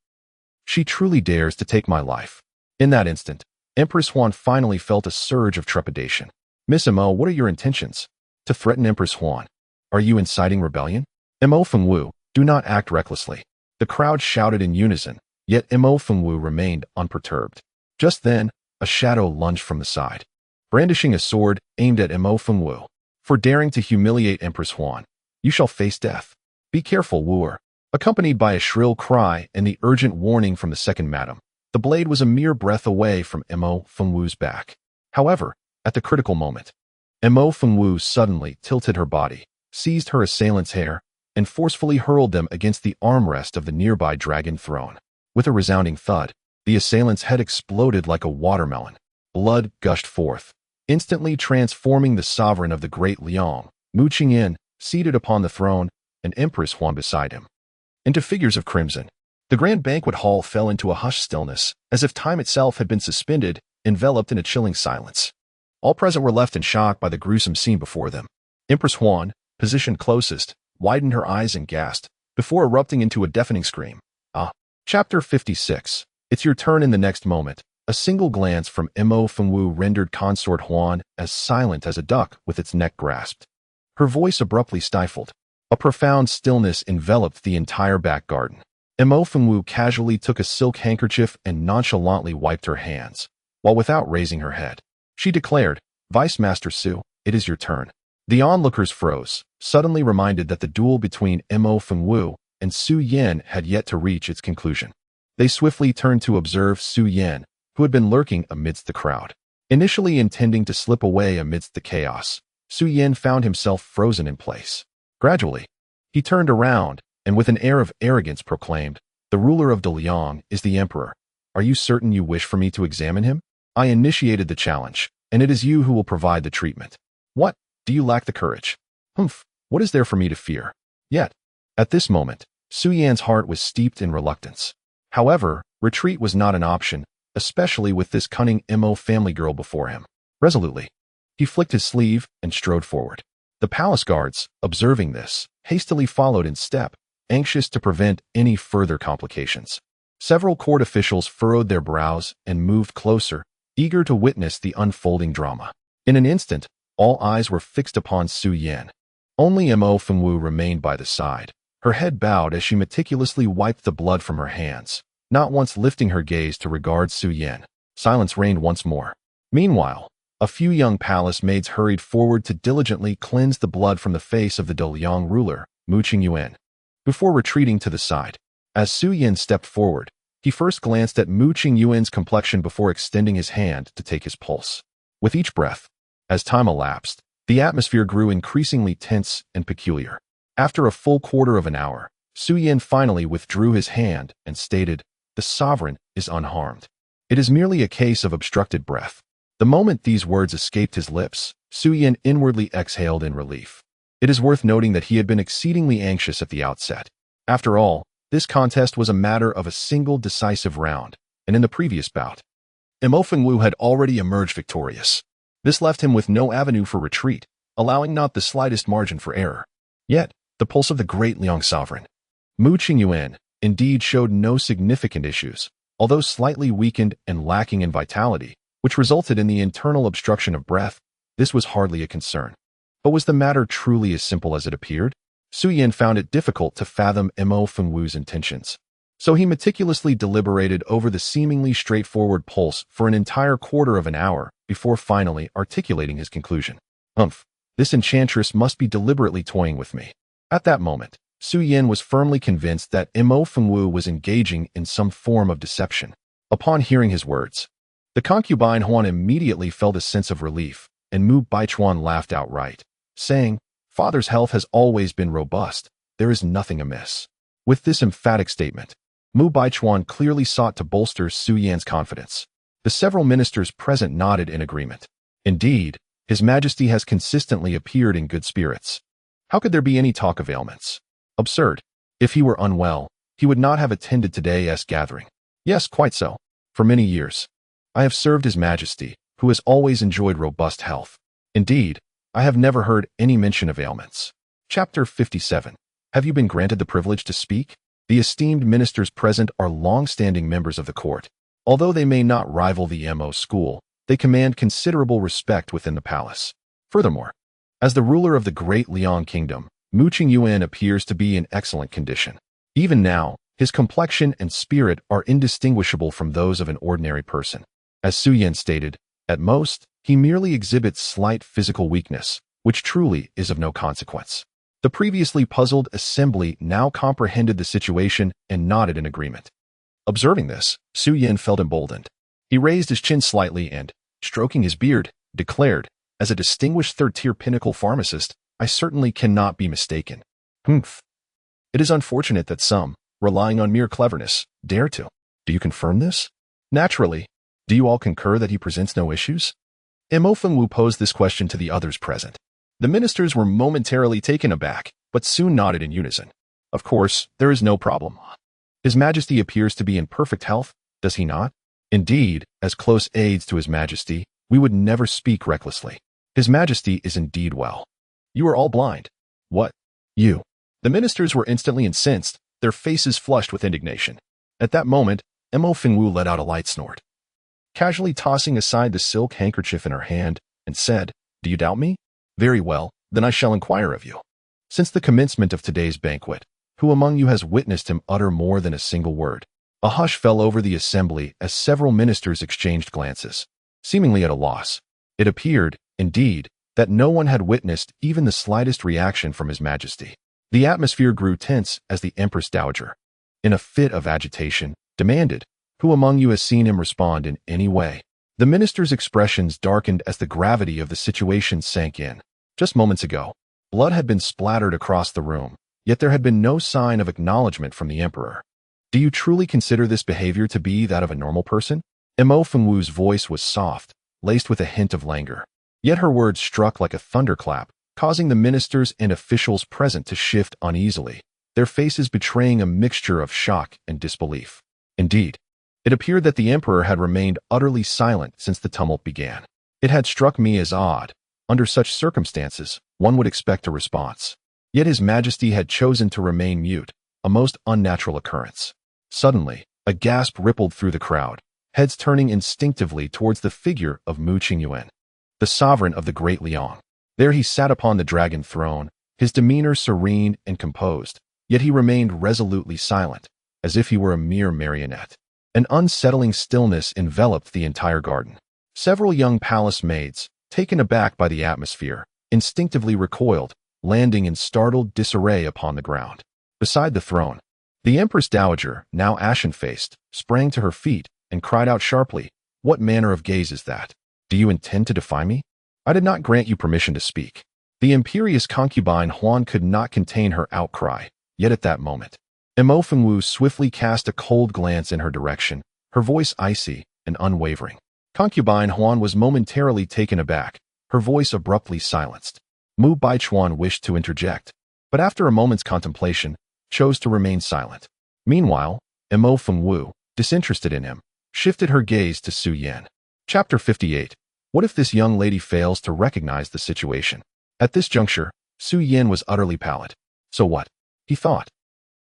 She truly dares to take my life. In that instant, Empress Huan finally felt a surge of trepidation. "Miss Mo, what are your intentions? To threaten Empress Huan? Are you inciting rebellion?" "Mo Fengwu, do not act recklessly." The crowd shouted in unison, yet Mo Fengwu remained unperturbed. Just then, a shadow lunged from the side, brandishing a sword aimed at Mo Fengwu. "For daring to humiliate Empress Huan, you shall face death. Be careful, wooer." Accompanied by a shrill cry and the urgent warning from the second madam, the blade was a mere breath away from Mo Fengwu's back. However, at the critical moment, Mo Fengwu suddenly tilted her body, seized her assailant's hair, and forcefully hurled them against the armrest of the nearby dragon throne. With a resounding thud, the assailant's head exploded like a watermelon. Blood gushed forth, instantly transforming the sovereign of the Great Liang, Mu Qingyan, seated upon the throne, and Empress Huan beside him, into figures of crimson. The grand banquet hall fell into a hushed stillness, as if time itself had been suspended, enveloped in a chilling silence. All present were left in shock by the gruesome scene before them. Empress Huan, positioned closest, widened her eyes and gasped, before erupting into a deafening scream. Chapter 56. It's your turn. In the next moment, a single glance from Mo Fengwu rendered consort Huan as silent as a duck with its neck grasped. Her voice abruptly stifled. A profound stillness enveloped the entire back garden. Mo Fengwu casually took a silk handkerchief and nonchalantly wiped her hands, while without raising her head, she declared, "Vice Master Su, it is your turn." The onlookers froze, suddenly reminded that the duel between Mo Fengwu and Su Yan had yet to reach its conclusion. They swiftly turned to observe Su Yan, who had been lurking amidst the crowd. Initially intending to slip away amidst the chaos, Su Yan found himself frozen in place. Gradually, he turned around and with an air of arrogance proclaimed, "The ruler of Daliang is the emperor. Are you certain you wish for me to examine him? I initiated the challenge, and it is you who will provide the treatment. What? Do you lack the courage? What is there for me to fear?" Yet, at this moment, Su Yan's heart was steeped in reluctance. However, retreat was not an option, especially with this cunning Mo family girl before him. Resolutely, he flicked his sleeve and strode forward. The palace guards, observing this, hastily followed in step, anxious to prevent any further complications. Several court officials furrowed their brows and moved closer, eager to witness the unfolding drama. In an instant, all eyes were fixed upon Su Yan. Only Mo Fengwu remained by the side, her head bowed as she meticulously wiped the blood from her hands, not once lifting her gaze to regard Su Yan. Silence reigned once more. Meanwhile, a few young palace maids hurried forward to diligently cleanse the blood from the face of the Daliang ruler, Mu Qingyan, before retreating to the side. As Su Yan stepped forward, he first glanced at Mu Qingyan's complexion before extending his hand to take his pulse. With each breath, as time elapsed, the atmosphere grew increasingly tense and peculiar. After a full quarter of an hour, Su Yan finally withdrew his hand and stated, "The sovereign is unharmed. It is merely a case of obstructed breath." The moment these words escaped his lips, Su Yan inwardly exhaled in relief. It is worth noting that he had been exceedingly anxious at the outset. After all, this contest was a matter of a single decisive round, and in the previous bout, Mo Fengwu had already emerged victorious. This left him with no avenue for retreat, allowing not the slightest margin for error. Yet, the pulse of the great Liang sovereign, Mu Qingyan, indeed showed no significant issues, although slightly weakened and lacking in vitality, which resulted in the internal obstruction of breath. This was hardly a concern. But was the matter truly as simple as it appeared? Su Yin found it difficult to fathom Mo Fengwu's intentions. So he meticulously deliberated over the seemingly straightforward pulse for an entire quarter of an hour before finally articulating his conclusion. This enchantress must be deliberately toying with me. At that moment, Su Yin was firmly convinced that Mo Fengwu was engaging in some form of deception. Upon hearing his words, the concubine Huan immediately felt a sense of relief, and Mu Baichuan laughed outright, saying, "Father's health has always been robust. There is nothing amiss." With this emphatic statement, Mu Baichuan clearly sought to bolster Su Yan's confidence. The several ministers present nodded in agreement. Indeed, His Majesty has consistently appeared in good spirits. How could there be any talk of ailments? Absurd. If he were unwell, he would not have attended today's gathering. Yes, quite so. For many years, I have served His Majesty, who has always enjoyed robust health. Indeed, I have never heard any mention of ailments. Chapter 57. Have you been granted the privilege to speak? The esteemed ministers present are long-standing members of the court. Although they may not rival the Mo school, they command considerable respect within the palace. Furthermore, as the ruler of the great Liang Kingdom, Mu Qingyuan appears to be in excellent condition. Even now, his complexion and spirit are indistinguishable from those of an ordinary person. As Su Yan stated, at most, he merely exhibits slight physical weakness, which truly is of no consequence. The previously puzzled assembly now comprehended the situation and nodded in agreement. Observing this, Su Yan felt emboldened. He raised his chin slightly and, stroking his beard, declared, "As a distinguished third-tier pinnacle pharmacist, I certainly cannot be mistaken. It is unfortunate that some, relying on mere cleverness, dare to. Do you confirm this? Naturally. Do you all concur that he presents no issues?" Mo Fengwu posed this question to the others present. The ministers were momentarily taken aback, but soon nodded in unison. Of course, there is no problem. His Majesty appears to be in perfect health, does he not? Indeed, as close aides to His Majesty, we would never speak recklessly. His Majesty is indeed well. You are all blind. What? You? The ministers were instantly incensed, their faces flushed with indignation. At that moment, Mo Fengwu let out a light snort, casually tossing aside the silk handkerchief in her hand, and said, "Do you doubt me? Very well, then I shall inquire of you. Since the commencement of today's banquet, who among you has witnessed him utter more than a single word?" A hush fell over the assembly as several ministers exchanged glances, seemingly at a loss. It appeared, indeed, that no one had witnessed even the slightest reaction from His Majesty. The atmosphere grew tense as the Empress Dowager, in a fit of agitation, demanded, "Who among you has seen him respond in any way?" The ministers' expressions darkened as the gravity of the situation sank in. Just moments ago, blood had been splattered across the room, yet there had been no sign of acknowledgement from the emperor. Do you truly consider this behavior to be that of a normal person? Mo Fengwu's voice was soft, laced with a hint of languor. Yet her words struck like a thunderclap, causing the ministers and officials present to shift uneasily, their faces betraying a mixture of shock and disbelief. Indeed, it appeared that the emperor had remained utterly silent since the tumult began. It had struck me as odd. Under such circumstances, one would expect a response. Yet His Majesty had chosen to remain mute, a most unnatural occurrence. Suddenly, a gasp rippled through the crowd, heads turning instinctively towards the figure of Mu Qingyuan, the sovereign of the great Liang. There he sat upon the dragon throne, his demeanor serene and composed, yet he remained resolutely silent, as if he were a mere marionette. An unsettling stillness enveloped the entire garden. Several young palace maids, taken aback by the atmosphere, instinctively recoiled, landing in startled disarray upon the ground. Beside the throne, the Empress Dowager, now ashen-faced, sprang to her feet and cried out sharply, "What manner of gaze is that? Do you intend to defy me? I did not grant you permission to speak." The imperious concubine Huan could not contain her outcry, yet at that moment, Mo Fengwu swiftly cast a cold glance in her direction, her voice icy and unwavering. Concubine Huan was momentarily taken aback, her voice abruptly silenced. Mu Baichuan wished to interject, but after a moment's contemplation, chose to remain silent. Meanwhile, Mo Fengwu, disinterested in him, shifted her gaze to Su Yan. Chapter 58. What if this young lady fails to recognize the situation? At this juncture, Su Yan was utterly pallid. So what? He thought.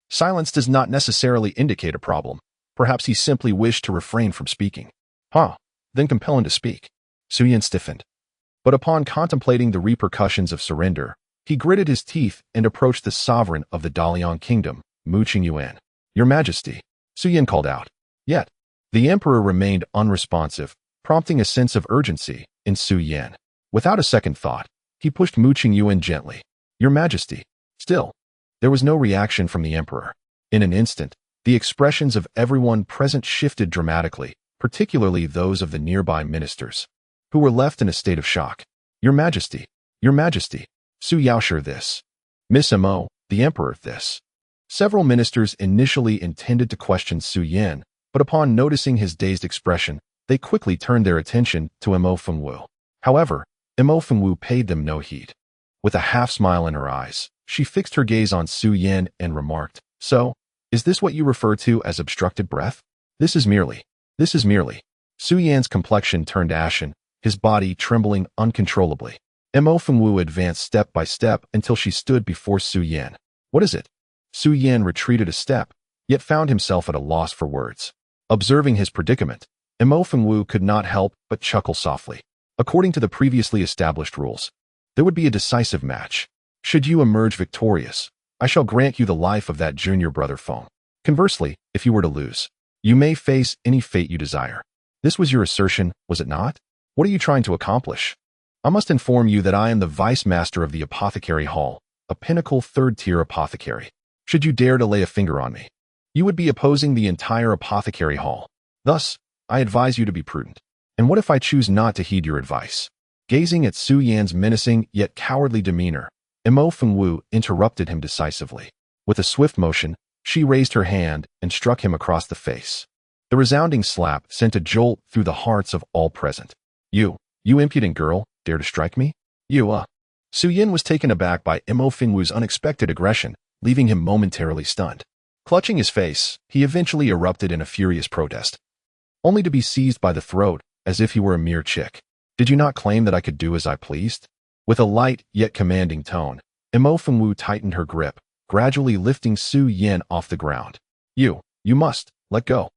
Silence does not necessarily indicate a problem. Perhaps he simply wished to refrain from speaking. Then compel him to speak. Su Yan stiffened. But upon contemplating the repercussions of surrender, he gritted his teeth and approached the sovereign of the Dalian kingdom, Mu Qingyuan. Your Majesty, Su Yan called out. Yet, the emperor remained unresponsive, prompting a sense of urgency in Su Yan. Without a second thought, he pushed Mu Qingyuan gently. Your Majesty. Still, there was no reaction from the emperor. In an instant, the expressions of everyone present shifted dramatically, particularly those of the nearby ministers, who were left in a state of shock. Your Majesty, Su Yaoshi this. Miss Mo, the emperor this. Several ministers initially intended to question Su Yan, but upon noticing his dazed expression, they quickly turned their attention to Mo Fengwu. However, Mo Fengwu paid them no heed. With a half-smile in her eyes, she fixed her gaze on Su Yan and remarked, So, is this what you refer to as obstructed breath? This is merely. Su Yan's complexion turned ashen, his body trembling uncontrollably. Mo Fengwu advanced step by step until she stood before Su Yan. What is it? Su Yan retreated a step, yet found himself at a loss for words. Observing his predicament, Mo Fengwu could not help but chuckle softly. According to the previously established rules, there would be a decisive match. Should you emerge victorious, I shall grant you the life of that junior brother Feng. Conversely, if you were to lose, you may face any fate you desire. This was your assertion, was it not? What are you trying to accomplish? I must inform you that I am the vice master of the Apothecary Hall, a pinnacle third-tier apothecary. Should you dare to lay a finger on me, you would be opposing the entire Apothecary Hall. Thus, I advise you to be prudent. And what if I choose not to heed your advice? Gazing at Su Yan's menacing yet cowardly demeanor, Mo Fengwu interrupted him decisively. With a swift motion, she raised her hand and struck him across the face. The resounding slap sent a jolt through the hearts of all present. You impudent girl, dare to strike me? Su Yan was taken aback by Mo Fengwu's unexpected aggression, leaving him momentarily stunned. Clutching his face, he eventually erupted in a furious protest, only to be seized by the throat as if he were a mere chick. Did you not claim that I could do as I pleased? With a light yet commanding tone, Mo Fengwu tightened her grip, gradually lifting Su Yan off the ground. You must, let go.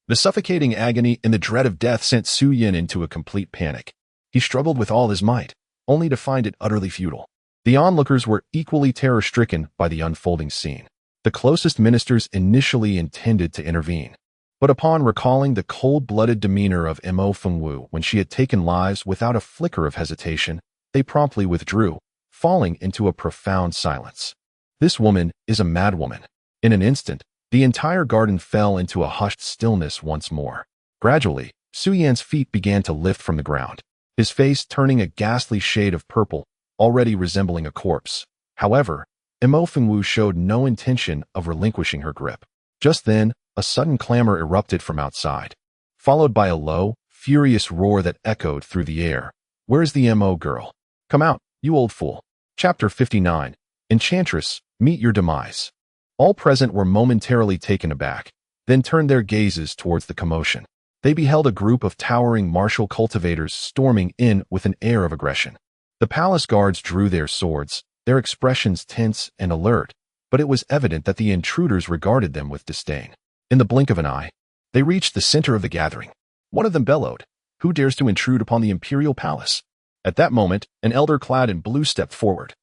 The suffocating agony and the dread of death sent Su Yan into a complete panic. He struggled with all his might, only to find it utterly futile. The onlookers were equally terror-stricken by the unfolding scene. The closest ministers initially intended to intervene, but upon recalling the cold-blooded demeanor of Mo Fengwu when she had taken lives without a flicker of hesitation, they promptly withdrew, falling into a profound silence. This woman is a madwoman. In an instant, the entire garden fell into a hushed stillness once more. Gradually, Su Yan's feet began to lift from the ground, his face turning a ghastly shade of purple, already resembling a corpse. However, Mo Fengwu showed no intention of relinquishing her grip. Just then, a sudden clamor erupted from outside, followed by a low, furious roar that echoed through the air. Where's the Mo girl? Come out, you old fool. Chapter 59. Enchantress, meet your demise. All present were momentarily taken aback, then turned their gazes towards the commotion. They beheld a group of towering martial cultivators storming in with an air of aggression. The palace guards drew their swords, their expressions tense and alert, but it was evident that the intruders regarded them with disdain. In the blink of an eye, they reached the center of the gathering. One of them bellowed, "Who dares to intrude upon the imperial palace?" At that moment, an elder clad in blue stepped forward,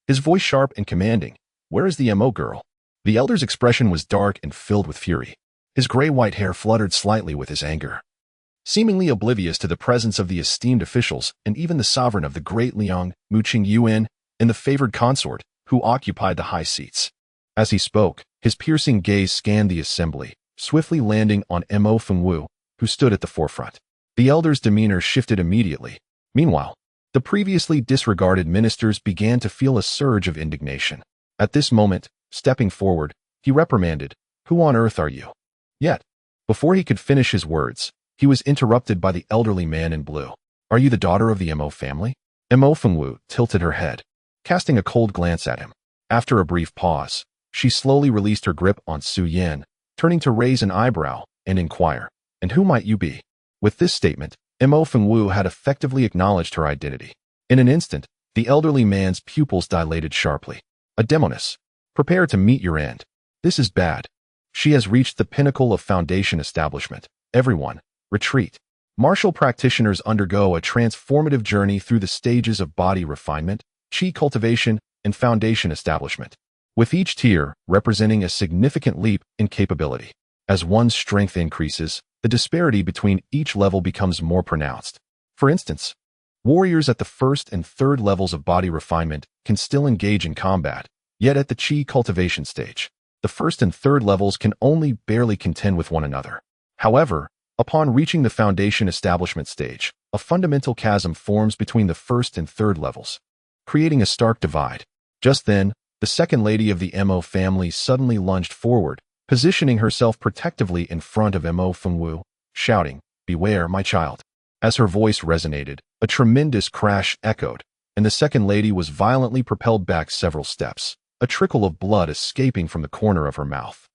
his voice sharp and commanding. "Where is the Mo girl?" The elder's expression was dark and filled with fury. His gray-white hair fluttered slightly with his anger. Seemingly oblivious to the presence of the esteemed officials and even the sovereign of the great Liang, Mu Qingyuan, and the favored consort, who occupied the high seats. As he spoke, his piercing gaze scanned the assembly, swiftly landing on Mo Fengwu, who stood at the forefront. The elder's demeanor shifted immediately. Meanwhile, the previously disregarded ministers began to feel a surge of indignation. At this moment, stepping forward, he reprimanded, "Who on earth are you?" Yet, before he could finish his words, he was interrupted by the elderly man in blue. "Are you the daughter of the Mo family?" Mo Fengwu tilted her head, casting a cold glance at him. After a brief pause, she slowly released her grip on Su Yan, turning to raise an eyebrow and inquire, "And who might you be?" With this statement, Mo Fengwu had effectively acknowledged her identity. In an instant, the elderly man's pupils dilated sharply. "A demoness. Prepare to meet your end." This is bad. She has reached the pinnacle of foundation establishment. Everyone, retreat. Martial practitioners undergo a transformative journey through the stages of body refinement, chi cultivation, and foundation establishment, with each tier representing a significant leap in capability. As one's strength increases, the disparity between each level becomes more pronounced. For instance, warriors at the first and third levels of body refinement can still engage in combat, yet at the chi cultivation stage, the first and third levels can only barely contend with one another. However, upon reaching the foundation establishment stage, a fundamental chasm forms between the first and third levels, creating a stark divide. Just then, the second lady of the Mo family suddenly lunged forward, positioning herself protectively in front of Mo Fengwu, shouting, "Beware, my child." As her voice resonated, a tremendous crash echoed, and the second lady was violently propelled back several steps, a trickle of blood escaping from the corner of her mouth.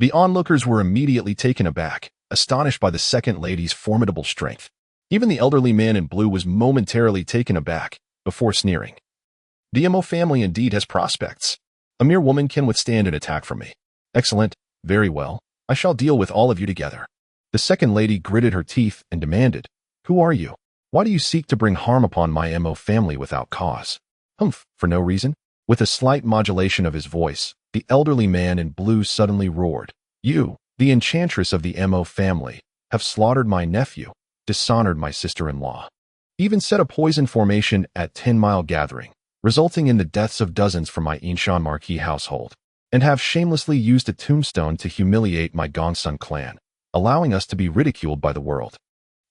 The onlookers were immediately taken aback, astonished by the second lady's formidable strength. Even the elderly man in blue was momentarily taken aback, before sneering. "The Mo family indeed has prospects. A mere woman can withstand an attack from me. Excellent, very well, I shall deal with all of you together." The second lady gritted her teeth and demanded, "Who are you? Why do you seek to bring harm upon my Mo family without cause?" "Humph, for no reason." With a slight modulation of his voice, the elderly man in blue suddenly roared, "You, the enchantress of the Mo family, have slaughtered my nephew, dishonored my sister-in-law, even set a poison formation at 10-Mile Gathering, resulting in the deaths of dozens from my Inshan Marquis household, and have shamelessly used a tombstone to humiliate my Gongsun clan, allowing us to be ridiculed by the world.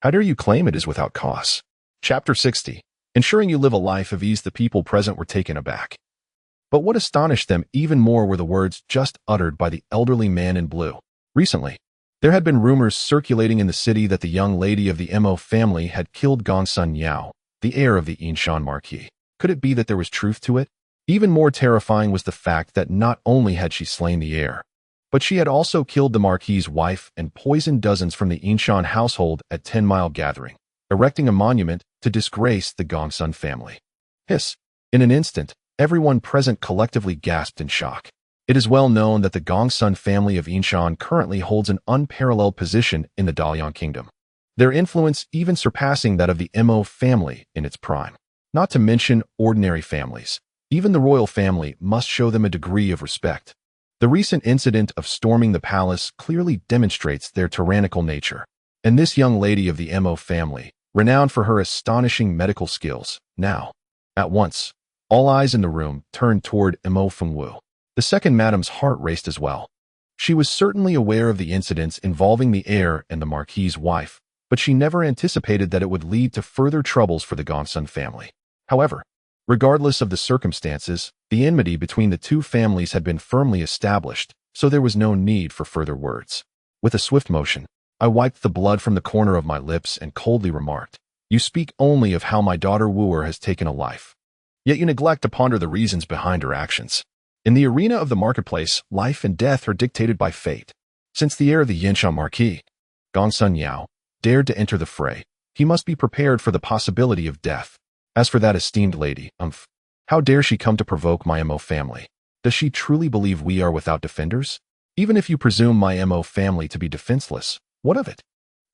How dare you claim it is without cause?" Chapter 60. Ensuring you live a life of ease. The people present were taken aback. But what astonished them even more were the words just uttered by the elderly man in blue. Recently, there had been rumors circulating in the city that the young lady of the Mo family had killed Gongsun Yao, the heir of the Inshan Marquis. Could it be that there was truth to it? Even more terrifying was the fact that not only had she slain the heir, but she had also killed the Marquis's wife and poisoned dozens from the Inshan household at 10-Mile Gathering, erecting a monument to disgrace the Gongsun family. Hiss! In an instant, everyone present collectively gasped in shock. It is well known that the Gongsun family of Inshan currently holds an unparalleled position in the Dalian kingdom, their influence even surpassing that of the Mo family in its prime. Not to mention ordinary families. Even the royal family must show them a degree of respect. The recent incident of storming the palace clearly demonstrates their tyrannical nature, and this young lady of the Mo family, renowned for her astonishing medical skills, now, at once, all eyes in the room turned toward Mo Fengwu. The second madam's heart raced as well. She was certainly aware of the incidents involving the heir and the Marquis's wife, but she never anticipated that it would lead to further troubles for the Gongsun family. However, regardless of the circumstances, the enmity between the two families had been firmly established, so there was no need for further words. With a swift motion, I wiped the blood from the corner of my lips and coldly remarked, "You speak only of how my daughter Wooer has taken a life. Yet you neglect to ponder the reasons behind her actions. In the arena of the marketplace, life and death are dictated by fate. Since the heir of the Yinshan Marquis, Gongsun Yao, dared to enter the fray, he must be prepared for the possibility of death. As for that esteemed lady, how dare she come to provoke my Mo family? Does she truly believe we are without defenders? Even if you presume my Mo family to be defenseless, what of it?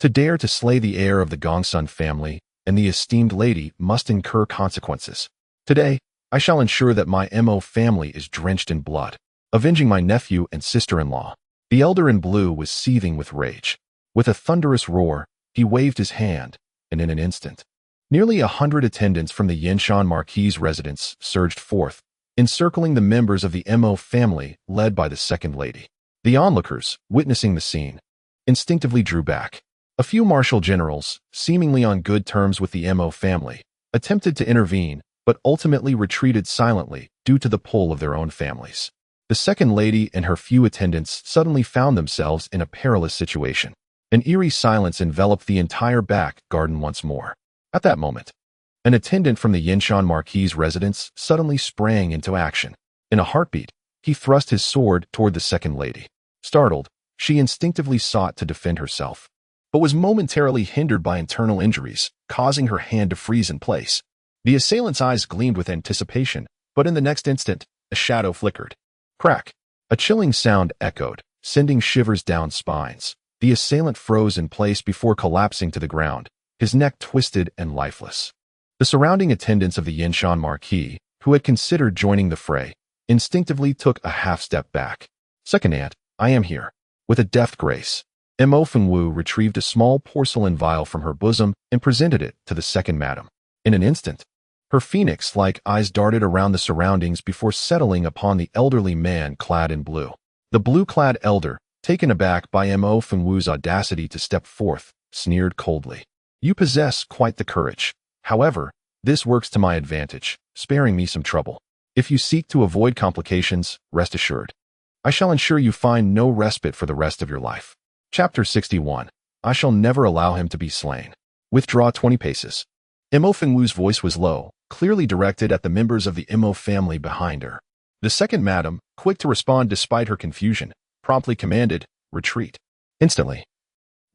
To dare to slay the heir of the Gongsun family and the esteemed lady must incur consequences. Today, I shall ensure that my Mo family is drenched in blood, avenging my nephew and sister-in-law." The elder in blue was seething with rage. With a thunderous roar, he waved his hand, and in an instant, nearly 100 attendants from the Yinshan Marquis' residence surged forth, encircling the members of the Mo family led by the second lady. The onlookers, witnessing the scene, instinctively drew back. A few martial generals, seemingly on good terms with the Mo family, attempted to intervene, but ultimately retreated silently due to the pull of their own families. The second lady and her few attendants suddenly found themselves in a perilous situation. An eerie silence enveloped the entire back garden once more. At that moment, an attendant from the Yinshan Marquis' residence suddenly sprang into action. In a heartbeat, he thrust his sword toward the second lady. Startled, she instinctively sought to defend herself, but was momentarily hindered by internal injuries, causing her hand to freeze in place. The assailant's eyes gleamed with anticipation, but in the next instant, a shadow flickered. Crack! A chilling sound echoed, sending shivers down spines. The assailant froze in place before collapsing to the ground, his neck twisted and lifeless. The surrounding attendants of the Yinshan Marquis, who had considered joining the fray, instinctively took a half-step back. Second aunt, I am here. With a deft grace, Mo Fengwu retrieved a small porcelain vial from her bosom and presented it to the second madam. In an instant, her phoenix-like eyes darted around the surroundings before settling upon the elderly man clad in blue. The blue-clad elder, taken aback by Mo Fengwu's audacity to step forth, sneered coldly. You possess quite the courage. However, this works to my advantage, sparing me some trouble. If you seek to avoid complications, rest assured, I shall ensure you find no respite for the rest of your life. Chapter 61. I shall never allow him to be slain. Withdraw 20 paces. Mo Fengwu's voice was low, clearly directed at the members of the Mo family behind her. The second madam, quick to respond despite her confusion, promptly commanded, retreat. Instantly,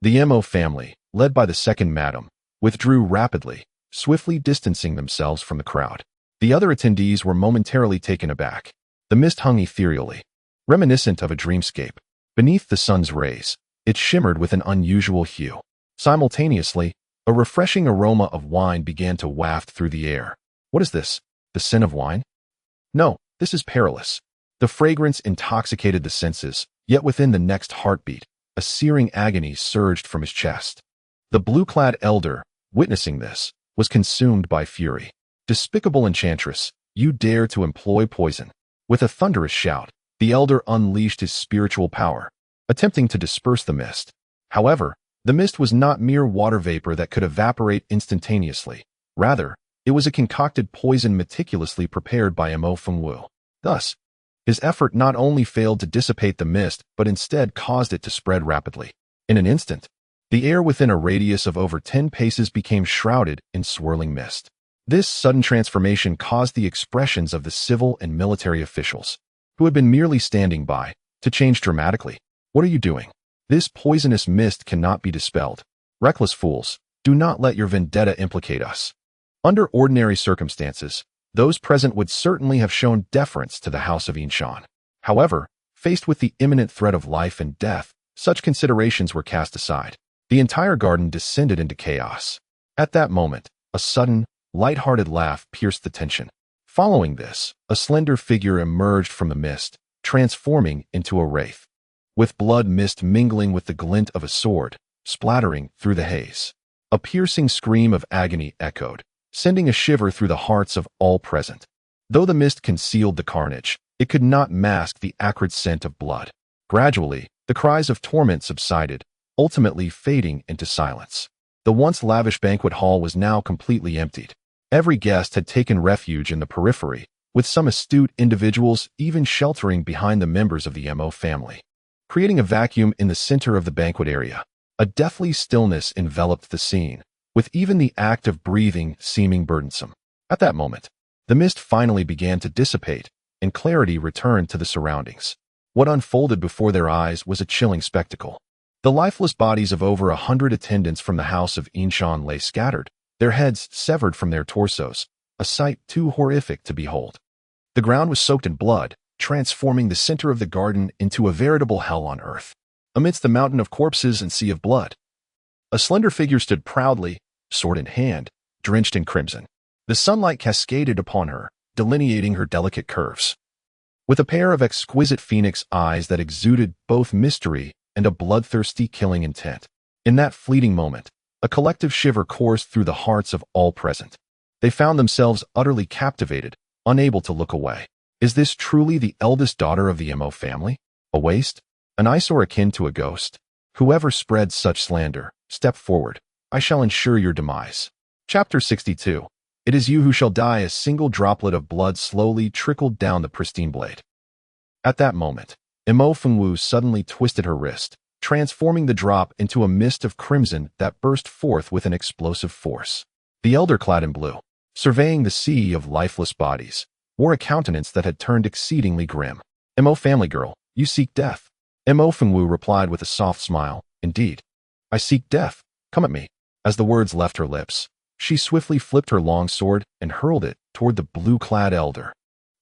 the Mo family, led by the second madam, withdrew rapidly, swiftly distancing themselves from the crowd. The other attendees were momentarily taken aback. The mist hung ethereally, reminiscent of a dreamscape. Beneath the sun's rays, it shimmered with an unusual hue. Simultaneously, a refreshing aroma of wine began to waft through the air. What is this? The scent of wine? No, this is perilous. The fragrance intoxicated the senses, yet within the next heartbeat, a searing agony surged from his chest. The blue-clad elder, witnessing this, was consumed by fury. Despicable enchantress, you dare to employ poison. With a thunderous shout, the elder unleashed his spiritual power, attempting to disperse the mist. However, the mist was not mere water vapor that could evaporate instantaneously. Rather, it was a concocted poison meticulously prepared by Mo Fengwu. Thus, his effort not only failed to dissipate the mist, but instead caused it to spread rapidly. In an instant, the air within a radius of over 10 paces became shrouded in swirling mist. This sudden transformation caused the expressions of the civil and military officials, who had been merely standing by, to change dramatically. What are you doing? This poisonous mist cannot be dispelled. Reckless fools, do not let your vendetta implicate us. Under ordinary circumstances, those present would certainly have shown deference to the House of Yinshan. However, faced with the imminent threat of life and death, such considerations were cast aside. The entire garden descended into chaos. At that moment, a sudden, light-hearted laugh pierced the tension. Following this, a slender figure emerged from the mist, transforming into a wraith, with blood mist mingling with the glint of a sword, splattering through the haze. A piercing scream of agony echoed, sending a shiver through the hearts of all present. Though the mist concealed the carnage, it could not mask the acrid scent of blood. Gradually, the cries of torment subsided, ultimately fading into silence. The once lavish banquet hall was now completely emptied. Every guest had taken refuge in the periphery, with some astute individuals even sheltering behind the members of the Mo family, creating a vacuum in the center of the banquet area. A deathly stillness enveloped the scene, with even the act of breathing seeming burdensome. At that moment, the mist finally began to dissipate, and clarity returned to the surroundings. What unfolded before their eyes was a chilling spectacle. The lifeless bodies of over 100 attendants from the House of Yinshan lay scattered, their heads severed from their torsos, a sight too horrific to behold. The ground was soaked in blood, transforming the center of the garden into a veritable hell on earth. Amidst the mountain of corpses and sea of blood, a slender figure stood proudly, sword in hand, drenched in crimson. The sunlight cascaded upon her, delineating her delicate curves. With a pair of exquisite phoenix eyes that exuded both mystery and a bloodthirsty killing intent. In that fleeting moment, a collective shiver coursed through the hearts of all present. They found themselves utterly captivated, unable to look away. Is this truly the eldest daughter of the Mo family? A waste? An eyesore akin to a ghost? Whoever spreads such slander, step forward. I shall ensure your demise. Chapter 62. It is you who shall die. A single droplet of blood slowly trickled down the pristine blade. At that moment, Mo Fengwu suddenly twisted her wrist, transforming the drop into a mist of crimson that burst forth with an explosive force. The elder, clad in blue, surveying the sea of lifeless bodies, wore a countenance that had turned exceedingly grim. Mo family girl, you seek death. Mo Fengwu replied with a soft smile. Indeed, I seek death. Come at me. As the words left her lips, she swiftly flipped her long sword and hurled it toward the blue-clad elder.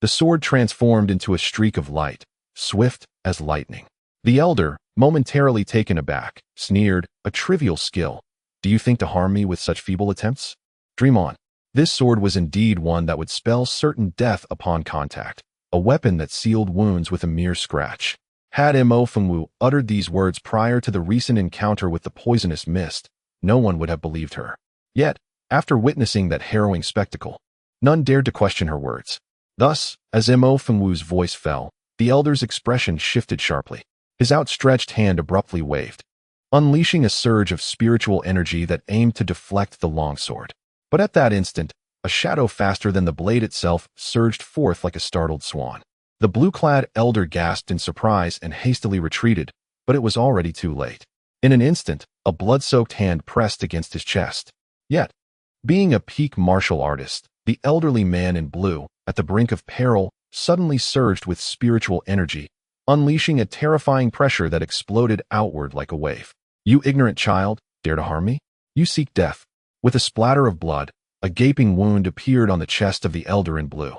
The sword transformed into a streak of light, swift as lightning. The elder, momentarily taken aback, sneered, "A trivial skill. Do you think to harm me with such feeble attempts? Dream on." This sword was indeed one that would spell certain death upon contact, a weapon that sealed wounds with a mere scratch. Had Mo Fengwu uttered these words prior to the recent encounter with the poisonous mist, no one would have believed her. Yet, after witnessing that harrowing spectacle, none dared to question her words. Thus, as Mo Fengwu's voice fell, the elder's expression shifted sharply. His outstretched hand abruptly waved, unleashing a surge of spiritual energy that aimed to deflect the longsword. But at that instant, a shadow faster than the blade itself surged forth like a startled swan. The blue-clad elder gasped in surprise and hastily retreated, but it was already too late. In an instant, a blood-soaked hand pressed against his chest. Yet, being a peak martial artist, the elderly man in blue, at the brink of peril, suddenly surged with spiritual energy, unleashing a terrifying pressure that exploded outward like a wave. "You ignorant child, dare to harm me? You seek death." With a splatter of blood, a gaping wound appeared on the chest of the elder in blue.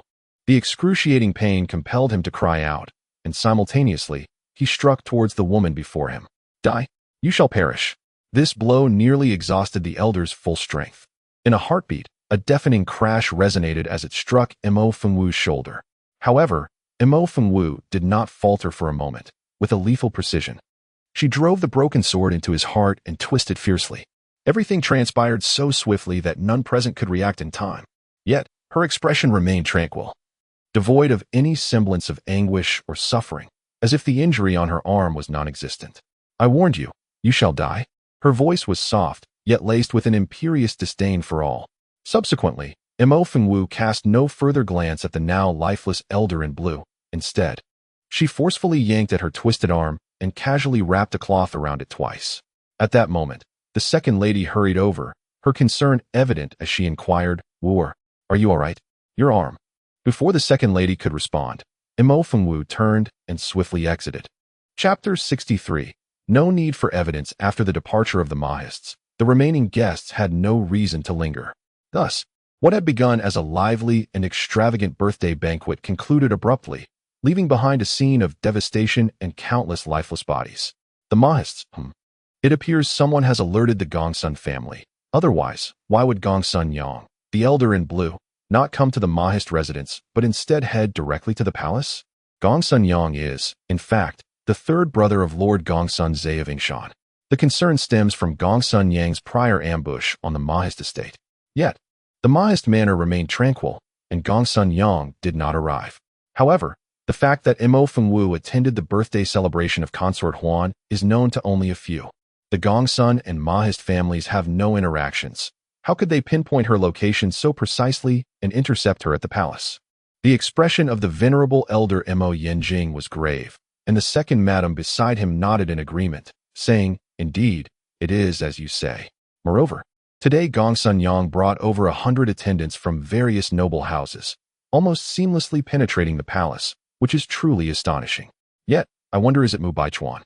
The excruciating pain compelled him to cry out, and simultaneously, he struck towards the woman before him. "Die! You shall perish." This blow nearly exhausted the elder's full strength. In a heartbeat, a deafening crash resonated as it struck Mo Fengwu's shoulder. However, Mo Fengwu did not falter for a moment. With a lethal precision, she drove the broken sword into his heart and twisted fiercely. Everything transpired so swiftly that none present could react in time. Yet, her expression remained tranquil, devoid of any semblance of anguish or suffering, as if the injury on her arm was non-existent. "I warned you, you shall die." Her voice was soft, yet laced with an imperious disdain for all. Subsequently, Mo Fengwu cast no further glance at the now lifeless elder in blue. Instead, she forcefully yanked at her twisted arm and casually wrapped a cloth around it twice. At that moment, the second lady hurried over, her concern evident as she inquired, "Wooer, are you all right? Your arm." Before the second lady could respond, Mo Fengwu turned and swiftly exited. Chapter 63. No need for evidence. After the departure of the Mahists, the remaining guests had no reason to linger. Thus, what had begun as a lively and extravagant birthday banquet concluded abruptly, leaving behind a scene of devastation and countless lifeless bodies. The Mahists, It appears someone has alerted the Gongsun family. Otherwise, why would Gongsun Yang, the elder in blue, not come to the Mahist residence, but instead head directly to the palace? Gongsun Yang is, in fact, the third brother of Lord Gongsun Zhe of Yingshan. The concern stems from Gongsun Yang's prior ambush on the Mahist estate. Yet, the Mahist manor remained tranquil, and Gongsun Yang did not arrive. However, the fact that Mo Fengwu attended the birthday celebration of Consort Huan is known to only a few. The Gongsun and Mahist families have no interactions. How could they pinpoint her location so precisely and intercept her at the palace? The expression of the venerable elder Mo Yenjing was grave, and the second madam beside him nodded in agreement, saying, "Indeed, it is as you say." Moreover, today Gongsun Yang brought over 100 attendants from various noble houses, almost seamlessly penetrating the palace, which is truly astonishing. Yet, I wonder, is it Mu Baichuan?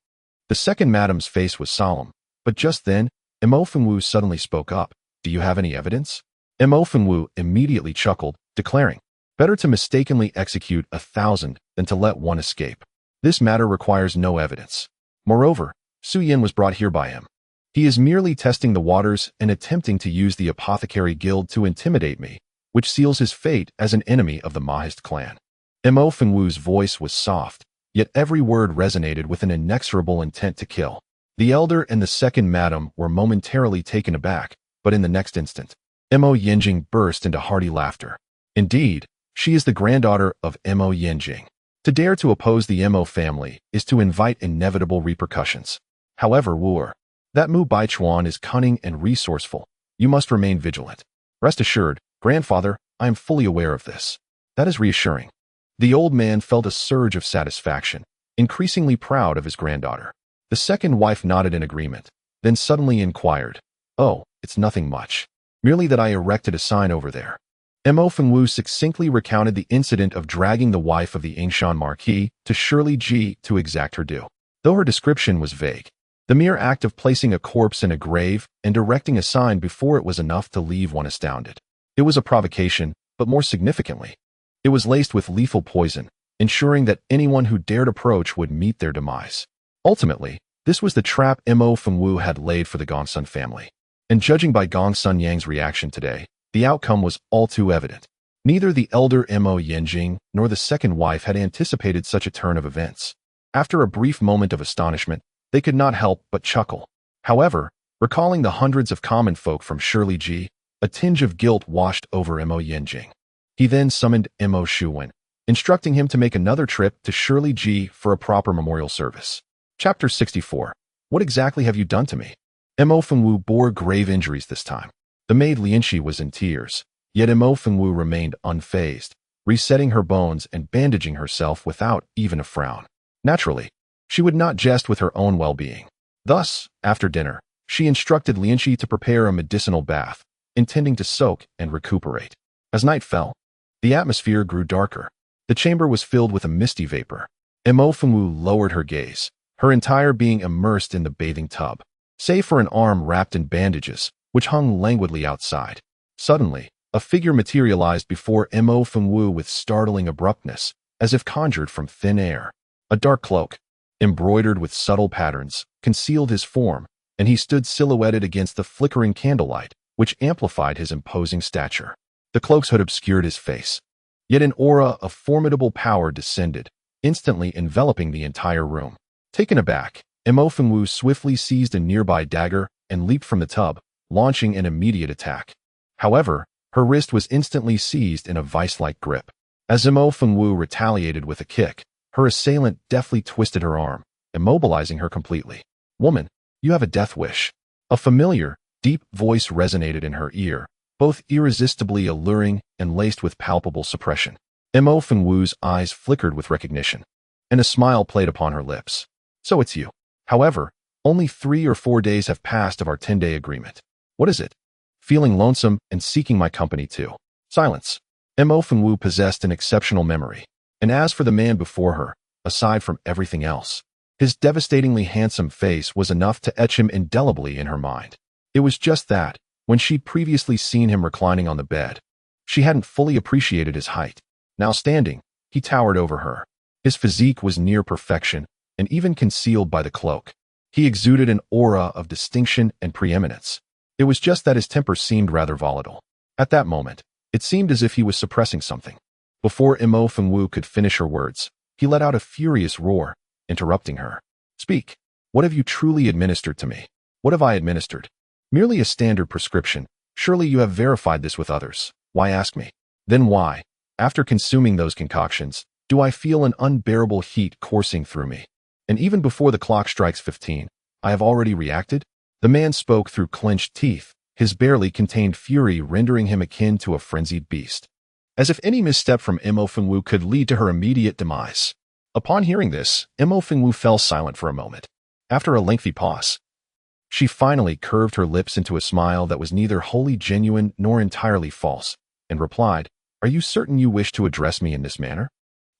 The second madam's face was solemn, but just then, Mo Fengwu suddenly spoke up. "Do you have any evidence?" Mo Fengwu immediately chuckled, declaring, "Better to mistakenly execute 1,000 than to let one escape. This matter requires no evidence. Moreover, Su Yin was brought here by him. He is merely testing the waters and attempting to use the apothecary guild to intimidate me, which seals his fate as an enemy of the Mahist clan." Mo Fengwu's voice was soft, yet every word resonated with an inexorable intent to kill. The elder and the second madam were momentarily taken aback, but in the next instant, Mo Yenjing burst into hearty laughter. Indeed, she is the granddaughter of Mo Yenjing. To dare to oppose the Mo family is to invite inevitable repercussions. However, Wooer, that Mu Baichuan is cunning and resourceful. You must remain vigilant. Rest assured, grandfather, I am fully aware of this. That is reassuring. The old man felt a surge of satisfaction, increasingly proud of his granddaughter. The second wife nodded in agreement, then suddenly inquired, "Oh, it's nothing much. Merely that I erected a sign over there." Mo Fengwu succinctly recounted the incident of dragging the wife of the Yingshan Marquis to Shirley Ji to exact her due. Though her description was vague, the mere act of placing a corpse in a grave and erecting a sign before it was enough to leave one astounded. It was a provocation, but more significantly, it was laced with lethal poison, ensuring that anyone who dared approach would meet their demise. Ultimately, this was the trap Mo Fengwu had laid for the Gongsun family. And judging by Gongsun Yang's reaction today, the outcome was all too evident. Neither the elder Mo Yanjing nor the second wife had anticipated such a turn of events. After a brief moment of astonishment, they could not help but chuckle. However, recalling the hundreds of common folk from Shirley Ji, a tinge of guilt washed over Mo Yanjing. He then summoned Mo Shuwen, instructing him to make another trip to Shirley Ji for a proper memorial service. Chapter 64. What exactly have you done to me? Mo Fengwu bore grave injuries this time. The maid Lianxi was in tears, yet Mo Fengwu remained unfazed, resetting her bones and bandaging herself without even a frown. Naturally, she would not jest with her own well-being. Thus, after dinner, she instructed Lianxi to prepare a medicinal bath, intending to soak and recuperate. As night fell, the atmosphere grew darker. The chamber was filled with a misty vapor. Mo Fengwu lowered her gaze, her entire being immersed in the bathing tub, save for an arm wrapped in bandages, which hung languidly outside. Suddenly, a figure materialized before Mo Fengwu with startling abruptness, as if conjured from thin air. A dark cloak, embroidered with subtle patterns, concealed his form, and he stood silhouetted against the flickering candlelight, which amplified his imposing stature. The cloak's hood obscured his face, yet an aura of formidable power descended, instantly enveloping the entire room. Taken aback, Mo Fengwu swiftly seized a nearby dagger and leaped from the tub, launching an immediate attack. However, her wrist was instantly seized in a vice-like grip. As Mo Fengwu retaliated with a kick, her assailant deftly twisted her arm, immobilizing her completely. "Woman, you have a death wish." A familiar, deep voice resonated in her ear, both irresistibly alluring and laced with palpable suppression. Mo Fengwu's eyes flickered with recognition, and a smile played upon her lips. "So it's you. However, only 3 or 4 days have passed of our 10-day agreement. What is it? Feeling lonesome and seeking my company too?" Silence. Mo Fengwu possessed an exceptional memory. And as for the man before her, aside from everything else, his devastatingly handsome face was enough to etch him indelibly in her mind. It was just that, when she'd previously seen him reclining on the bed, she hadn't fully appreciated his height. Now standing, he towered over her. His physique was near perfection, and even concealed by the cloak. He exuded an aura of distinction and preeminence. It was just that his temper seemed rather volatile. At that moment, it seemed as if he was suppressing something. Before Mo Fengwu could finish her words, he let out a furious roar, interrupting her. "Speak. What have you truly administered to me?" "What have I administered?" "Merely a standard prescription. Surely you have verified this with others. Why ask me?" "Then why, after consuming those concoctions, do I feel an unbearable heat coursing through me? And even before the clock strikes 15, I have already reacted?" The man spoke through clenched teeth, his barely contained fury rendering him akin to a frenzied beast. As if any misstep from Mo Fengwu could lead to her immediate demise. Upon hearing this, Mo Fengwu fell silent for a moment. After a lengthy pause, she finally curved her lips into a smile that was neither wholly genuine nor entirely false, and replied, "Are you certain you wish to address me in this manner?"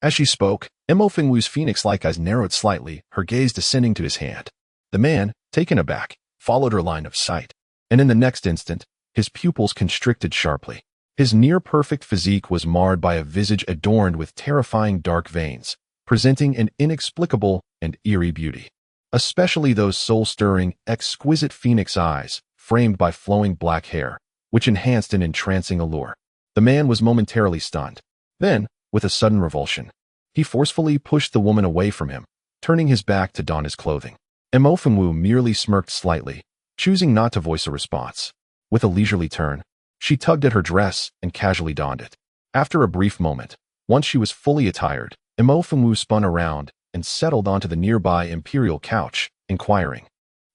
As she spoke, Mo Fengwu's phoenix-like eyes narrowed slightly, her gaze descending to his hand. The man, taken aback, followed her line of sight, and in the next instant, his pupils constricted sharply. His near-perfect physique was marred by a visage adorned with terrifying dark veins, presenting an inexplicable and eerie beauty. Especially those soul-stirring, exquisite phoenix eyes, framed by flowing black hair, which enhanced an entrancing allure. The man was momentarily stunned. Then, with a sudden revulsion, he forcefully pushed the woman away from him, turning his back to don his clothing. Mo Fengwu merely smirked slightly, choosing not to voice a response. With a leisurely turn, she tugged at her dress and casually donned it. After a brief moment, once she was fully attired, Mo Fengwu spun around and settled onto the nearby imperial couch, inquiring,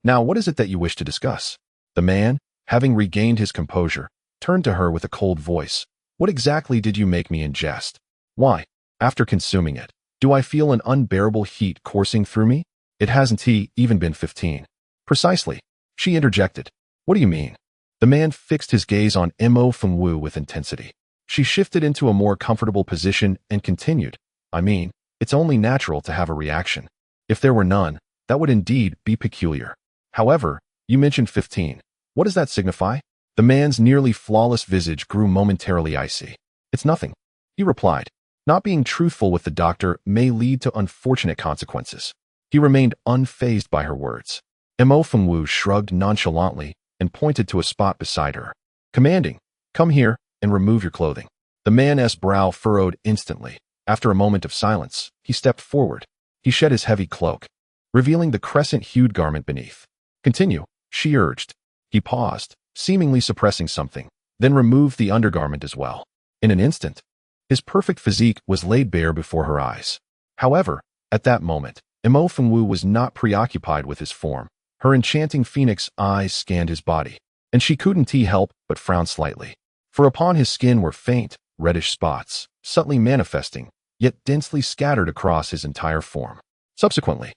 "Now what is it that you wish to discuss?" The man, having regained his composure, turned to her with a cold voice. "What exactly did you make me ingest? Why, after consuming it, do I feel an unbearable heat coursing through me? It hasn't even been 15. "Precisely," she interjected. "What do you mean?" The man fixed his gaze on Mo Fengwu with intensity. She shifted into a more comfortable position and continued, "I mean, it's only natural to have a reaction. If there were none, that would indeed be peculiar. However, you mentioned 15. What does that signify?" The man's nearly flawless visage grew momentarily icy. "It's nothing," he replied. Not being truthful with the doctor may lead to unfortunate consequences. He remained unfazed by her words. Mo Fengwu shrugged nonchalantly and pointed to a spot beside her, commanding, "Come here and remove your clothing." The man's brow furrowed instantly. After a moment of silence, he stepped forward. He shed his heavy cloak, revealing the crescent-hued garment beneath. "Continue," she urged. He paused, seemingly suppressing something, then removed the undergarment as well. In an instant, his perfect physique was laid bare before her eyes. However, at that moment, Mo Fengwu was not preoccupied with his form. Her enchanting phoenix eyes scanned his body, and she couldn't help but frown slightly. For upon his skin were faint, reddish spots, subtly manifesting, yet densely scattered across his entire form. Subsequently,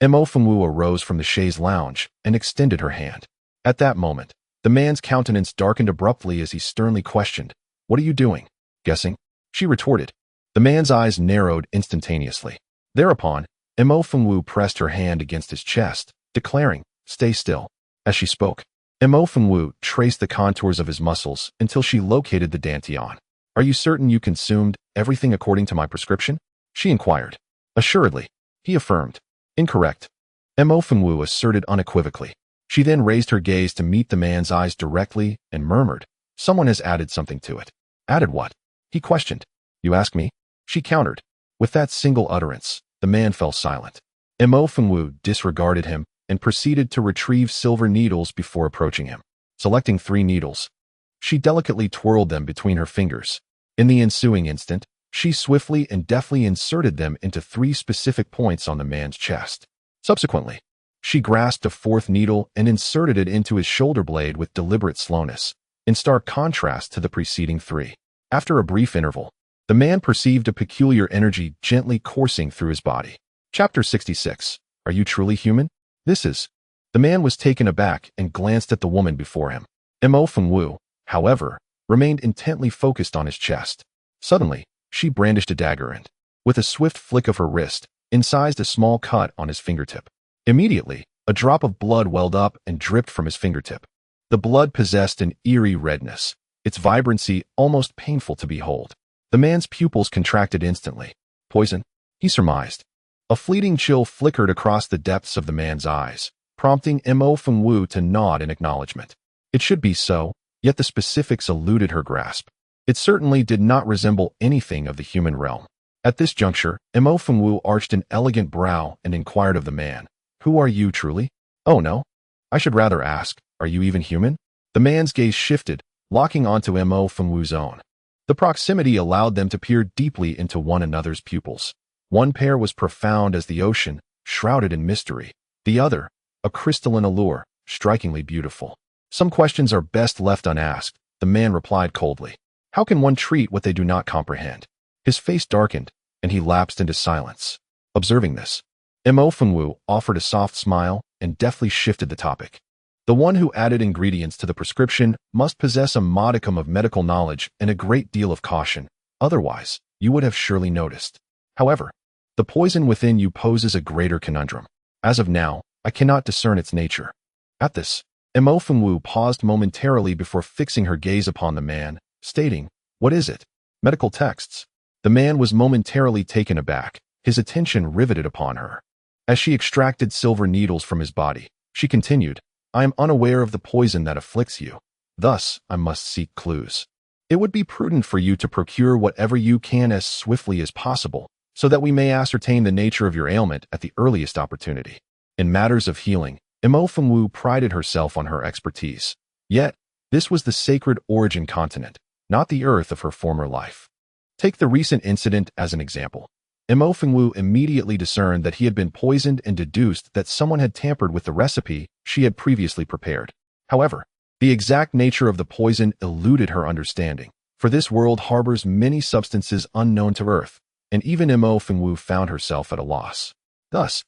Mo Fengwu arose from the chaise lounge and extended her hand. At that moment, the man's countenance darkened abruptly as he sternly questioned, "What are you doing?" "Guessing?" she retorted. The man's eyes narrowed instantaneously. Thereupon, Mo Fengwu pressed her hand against his chest, declaring, "Stay still." As she spoke, Mo Fengwu traced the contours of his muscles until she located the dantian. "Are you certain you consumed everything according to my prescription?" she inquired. "Assuredly," he affirmed. "Incorrect," Mo Fengwu asserted unequivocally. She then raised her gaze to meet the man's eyes directly and murmured, "Someone has added something to it." "Added what?" he questioned. "You ask me?" she countered. With that single utterance, the man fell silent. Mo Fengwu disregarded him and proceeded to retrieve silver needles before approaching him. Selecting 3 needles, she delicately twirled them between her fingers. In the ensuing instant, she swiftly and deftly inserted them into 3 specific points on the man's chest. Subsequently, she grasped a 4th needle and inserted it into his shoulder blade with deliberate slowness, in stark contrast to the preceding 3. After a brief interval, the man perceived a peculiar energy gently coursing through his body. Chapter 66. Are you truly human? This is. The man was taken aback and glanced at the woman before him. Mo Fengwu, however, remained intently focused on his chest. Suddenly, she brandished a dagger and, with a swift flick of her wrist, incised a small cut on his fingertip. Immediately, a drop of blood welled up and dripped from his fingertip. The blood possessed an eerie redness, its vibrancy almost painful to behold. The man's pupils contracted instantly. "Poison?" he surmised. A fleeting chill flickered across the depths of the man's eyes, prompting Mo Fengwu to nod in acknowledgement. It should be so, yet the specifics eluded her grasp. It certainly did not resemble anything of the human realm. At this juncture, Mo Fengwu arched an elegant brow and inquired of the man, "Who are you truly?" "Oh no. I should rather ask, are you even human?" The man's gaze shifted, locking onto Mo Fengwu's own. The proximity allowed them to peer deeply into one another's pupils. One pair was profound as the ocean, shrouded in mystery. The other, a crystalline allure, strikingly beautiful. "Some questions are best left unasked," the man replied coldly. "How can one treat what they do not comprehend?" His face darkened, and he lapsed into silence. Observing this, Mo Fengwu offered a soft smile and deftly shifted the topic. "The one who added ingredients to the prescription must possess a modicum of medical knowledge and a great deal of caution. Otherwise, you would have surely noticed. However, the poison within you poses a greater conundrum. As of now, I cannot discern its nature." At this, Mo Fengwu paused momentarily before fixing her gaze upon the man, stating, "What is it?" "Medical texts." The man was momentarily taken aback, his attention riveted upon her. As she extracted silver needles from his body, she continued, "I am unaware of the poison that afflicts you. Thus, I must seek clues. It would be prudent for you to procure whatever you can as swiftly as possible, so that we may ascertain the nature of your ailment at the earliest opportunity." In matters of healing, Mo Fengwu prided herself on her expertise. Yet, this was the sacred origin continent, not the earth of her former life. Take the recent incident as an example. Mo Fengwu immediately discerned that he had been poisoned and deduced that someone had tampered with the recipe she had previously prepared. However, the exact nature of the poison eluded her understanding, for this world harbors many substances unknown to Earth, and even Mo Fengwu found herself at a loss. Thus,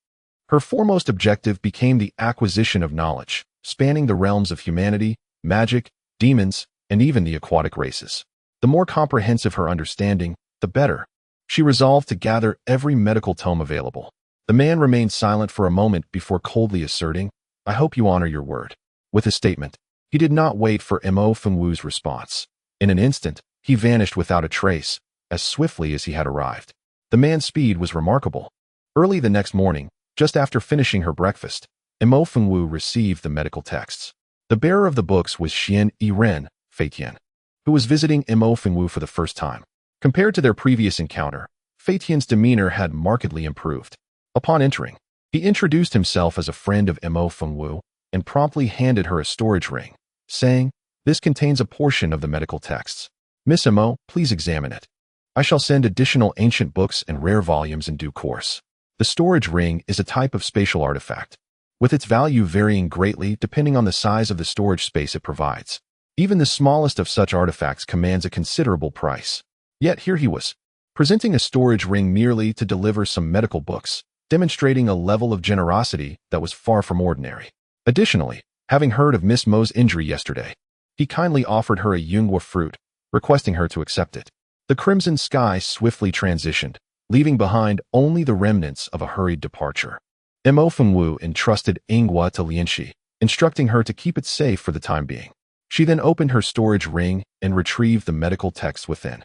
her foremost objective became the acquisition of knowledge, spanning the realms of humanity, magic, demons, and even the aquatic races. The more comprehensive her understanding, the better. She resolved to gather every medical tome available. The man remained silent for a moment before coldly asserting, "I hope you honor your word." With his statement, he did not wait for Mo Fengwu's response. In an instant, he vanished without a trace, as swiftly as he had arrived. The man's speed was remarkable. Early the next morning, just after finishing her breakfast, Imo Fengwu received the medical texts. The bearer of the books was Xian Yiren, Feitian, who was visiting Imo Fengwu for the first time. Compared to their previous encounter, Feitian's demeanor had markedly improved. Upon entering, he introduced himself as a friend of Imo Fengwu and promptly handed her a storage ring, saying, "This contains a portion of the medical texts. Miss Imo, please examine it. I shall send additional ancient books and rare volumes in due course." The storage ring is a type of spatial artifact, with its value varying greatly depending on the size of the storage space it provides. Even the smallest of such artifacts commands a considerable price. Yet here he was, presenting a storage ring merely to deliver some medical books, demonstrating a level of generosity that was far from ordinary. Additionally, having heard of Miss Mo's injury yesterday, he kindly offered her a yunghua fruit, requesting her to accept it. The crimson sky swiftly transitioned, leaving behind only the remnants of a hurried departure. Imo Fengwu entrusted yunghua to Lianxi, instructing her to keep it safe for the time being. She then opened her storage ring and retrieved the medical text within.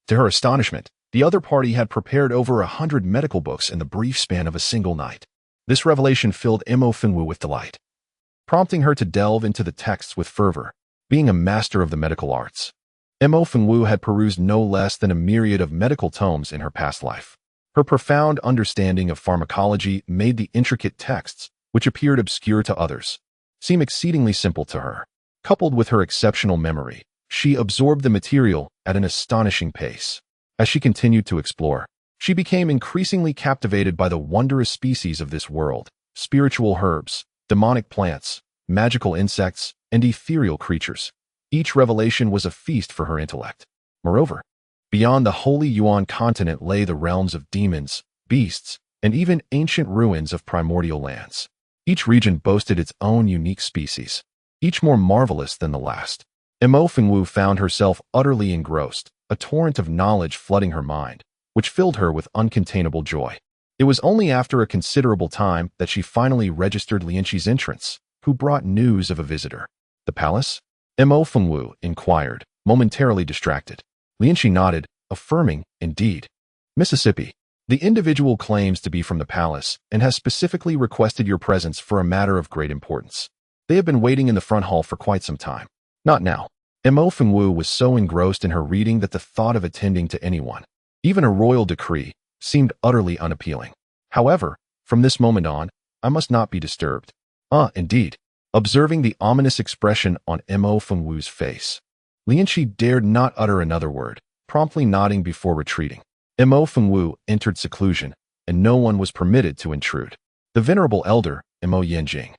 To her astonishment, the other party had prepared over 100 medical books in the brief span of a single night. This revelation filled Imo Fengwu with delight, prompting her to delve into the texts with fervor. Being a master of the medical arts, Imo Fengwu had perused no less than a myriad of medical tomes in her past life. Her profound understanding of pharmacology made the intricate texts, which appeared obscure to others, seem exceedingly simple to her. Coupled with her exceptional memory, she absorbed the material at an astonishing pace. As she continued to explore, she became increasingly captivated by the wondrous species of this world: spiritual herbs, demonic plants, magical insects, and ethereal creatures. Each revelation was a feast for her intellect. Moreover, beyond the Holy Yuan continent lay the realms of demons, beasts, and even ancient ruins of primordial lands. Each region boasted its own unique species, each more marvelous than the last. Imo Fengwu found herself utterly engrossed, a torrent of knowledge flooding her mind, which filled her with uncontainable joy. It was only after a considerable time that she finally registered Lianxi's entrance, who brought news of a visitor. "The palace?" Imo Fengwu inquired, momentarily distracted. Lianxi nodded, affirming, "Indeed. Mississippi. The individual claims to be from the palace and has specifically requested your presence for a matter of great importance. They have been waiting in the front hall for quite some time." Not now. Imo Fengwu was so engrossed in her reading that the thought of attending to anyone, even a royal decree, seemed utterly unappealing. However, from this moment on, I must not be disturbed. Indeed. Observing the ominous expression on Imo Fengwu's face, Lianxi dared not utter another word, promptly nodding before retreating. Imo Fengwu entered seclusion, and no one was permitted to intrude. The venerable elder, Imo Yanjing,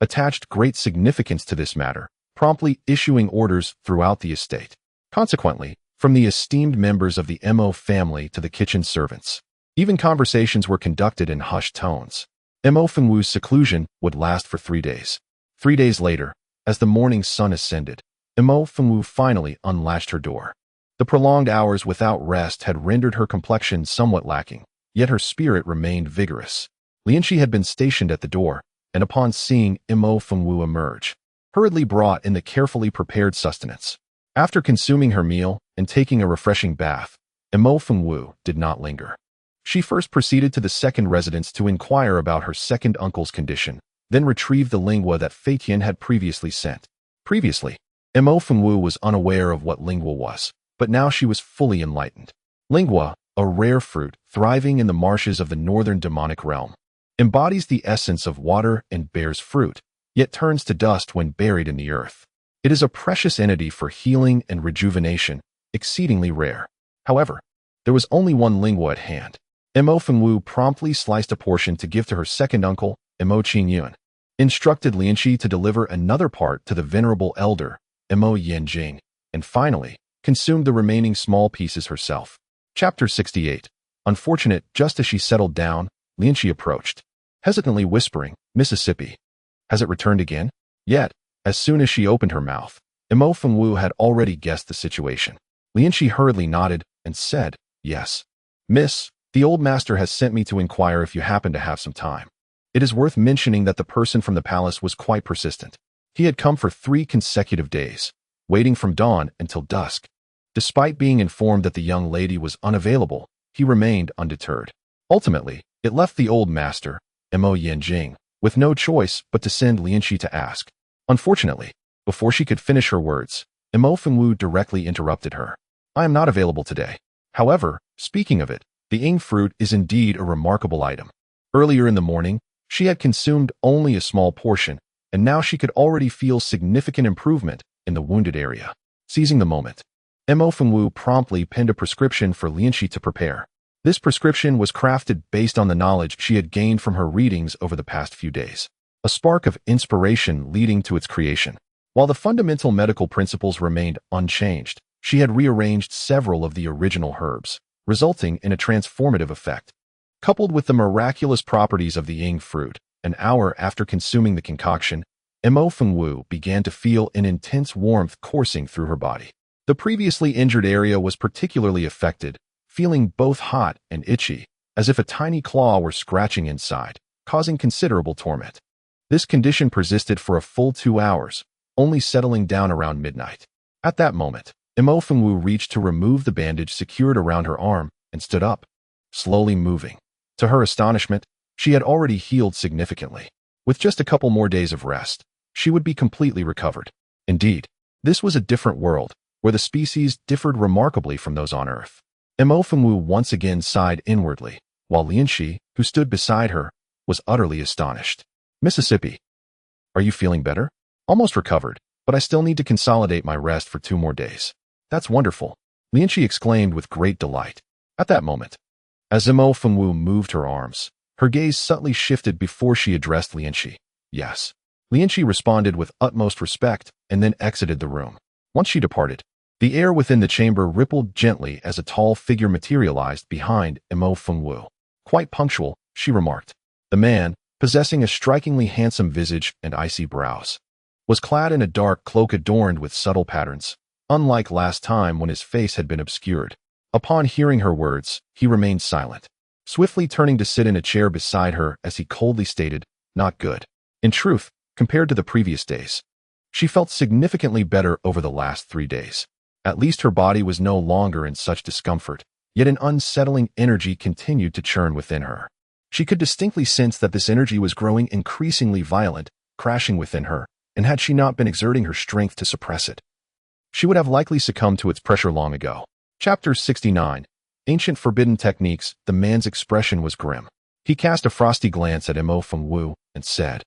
attached great significance to this matter, promptly issuing orders throughout the estate. Consequently, from the esteemed members of the Imo family to the kitchen servants, even conversations were conducted in hushed tones. Imo Fengwu's seclusion would last for 3 days. 3 days later, as the morning sun ascended, Imo Fengwu finally unlatched her door. The prolonged hours without rest had rendered her complexion somewhat lacking, yet her spirit remained vigorous. Lianxi had been stationed at the door, and upon seeing Imo Fengwu emerge, hurriedly brought in the carefully prepared sustenance. After consuming her meal and taking a refreshing bath, Imo Fengwu did not linger. She first proceeded to the second residence to inquire about her second uncle's condition, then retrieved the lingua that Feitian had previously sent. Previously, Imo Fengwu was unaware of what lingua was, but now she was fully enlightened. Lingua, a rare fruit thriving in the marshes of the northern demonic realm, embodies the essence of water and bears fruit, yet turns to dust when buried in the earth. It is a precious entity for healing and rejuvenation, exceedingly rare. However, there was only one lingua at hand. Imo Fengwu promptly sliced a portion to give to her second uncle, Imo Qingyun, instructed Lianxi to deliver another part to the venerable elder, Imo Yanjing, and finally, consumed the remaining small pieces herself. Chapter 68. Unfortunate. Just as she settled down, Lianxi approached, hesitantly whispering, "Mississippi. Has it returned again?" Yet, as soon as she opened her mouth, Imo Fengwu had already guessed the situation. Lianxi hurriedly nodded and said, "Yes. Miss, the old master has sent me to inquire if you happen to have some time." It is worth mentioning that the person from the palace was quite persistent. He had come for 3 consecutive days, waiting from dawn until dusk. Despite being informed that the young lady was unavailable, he remained undeterred. Ultimately, it left the old master, Mo Yanjing, with no choice but to send Lianxi to ask. Unfortunately, before she could finish her words, Mo Fengwu directly interrupted her. I am not available today. However, speaking of it, the ing fruit is indeed a remarkable item. Earlier in the morning, she had consumed only a small portion, and now she could already feel significant improvement in the wounded area. Seizing the moment, Mo Fengwu promptly penned a prescription for Lianxi to prepare. This prescription was crafted based on the knowledge she had gained from her readings over the past few days, a spark of inspiration leading to its creation. While the fundamental medical principles remained unchanged, she had rearranged several of the original herbs, resulting in a transformative effect. Coupled with the miraculous properties of the ing fruit, an hour after consuming the concoction, Mo Fengwu began to feel an intense warmth coursing through her body. The previously injured area was particularly affected, feeling both hot and itchy, as if a tiny claw were scratching inside, causing considerable torment. This condition persisted for a full 2 hours, only settling down around midnight. At that moment, Mo Fengwu reached to remove the bandage secured around her arm and stood up, slowly moving. To her astonishment, she had already healed significantly. With just a couple more days of rest, she would be completely recovered. Indeed, this was a different world, where the species differed remarkably from those on Earth. Mo Fengwu once again sighed inwardly, while Lianxi, who stood beside her, was utterly astonished. Mississippi. Are you feeling better? Almost recovered, but I still need to consolidate my rest for 2 more days. That's wonderful, Lianxi exclaimed with great delight. At that moment, as Mo Fengwu moved her arms, her gaze subtly shifted before she addressed Lianxi. Yes. Lianxi responded with utmost respect and then exited the room. Once she departed, the air within the chamber rippled gently as a tall figure materialized behind Mo Fengwu. Quite punctual, she remarked. The man, possessing a strikingly handsome visage and icy brows, was clad in a dark cloak adorned with subtle patterns, unlike last time when his face had been obscured. Upon hearing her words, he remained silent, swiftly turning to sit in a chair beside her as he coldly stated, "Not good." In truth, compared to the previous days, she felt significantly better over the last 3 days. At least her body was no longer in such discomfort, yet an unsettling energy continued to churn within her. She could distinctly sense that this energy was growing increasingly violent, crashing within her, and had she not been exerting her strength to suppress it, she would have likely succumbed to its pressure long ago. Chapter 69. Ancient Forbidden Techniques. The man's expression was grim. He cast a frosty glance at Mo Fengwu and said,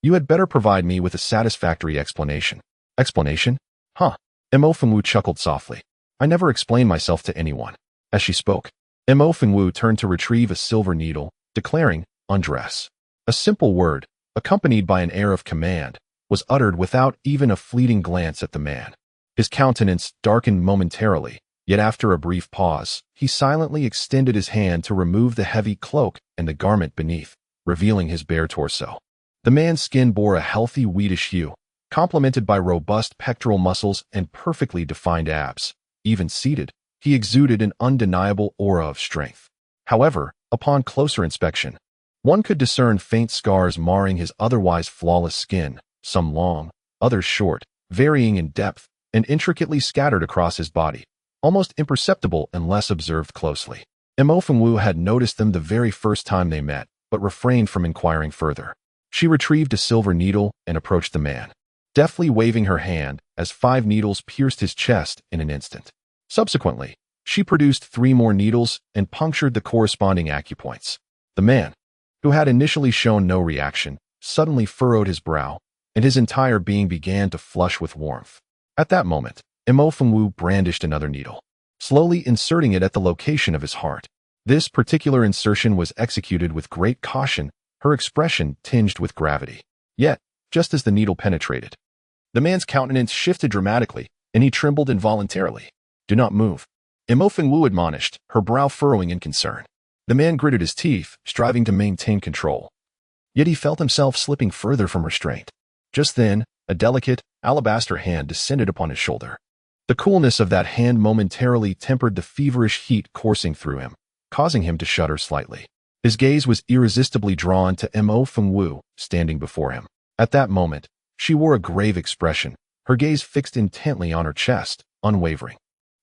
"You had better provide me with a satisfactory explanation." Explanation? Huh. Mo Fengwu chuckled softly. I never explain myself to anyone. As she spoke, Mo Fengwu turned to retrieve a silver needle, declaring, "Undress." A simple word, accompanied by an air of command, was uttered without even a fleeting glance at the man. His countenance darkened momentarily, yet after a brief pause, he silently extended his hand to remove the heavy cloak and the garment beneath, revealing his bare torso. The man's skin bore a healthy wheatish hue, complemented by robust pectoral muscles and perfectly defined abs. Even seated, he exuded an undeniable aura of strength. However, upon closer inspection, one could discern faint scars marring his otherwise flawless skin, some long, others short, varying in depth, and intricately scattered across his body, almost imperceptible unless observed closely. Mo Fengwu had noticed them the very first time they met, but refrained from inquiring further. She retrieved a silver needle and approached the man, deftly waving her hand as 5 needles pierced his chest in an instant. Subsequently, she produced 3 more needles and punctured the corresponding acupoints. The man, who had initially shown no reaction, suddenly furrowed his brow, and his entire being began to flush with warmth. At that moment, Mo Fengwu brandished another needle, slowly inserting it at the location of his heart. This particular insertion was executed with great caution, her expression tinged with gravity. Yet, just as the needle penetrated, the man's countenance shifted dramatically, and he trembled involuntarily. "Do not move," Mo Fengwu admonished, her brow furrowing in concern. The man gritted his teeth, striving to maintain control. Yet he felt himself slipping further from restraint. Just then, a delicate, alabaster hand descended upon his shoulder. The coolness of that hand momentarily tempered the feverish heat coursing through him, causing him to shudder slightly. His gaze was irresistibly drawn to Mo Fengwu, standing before him. At that moment, she wore a grave expression, her gaze fixed intently on her chest, unwavering.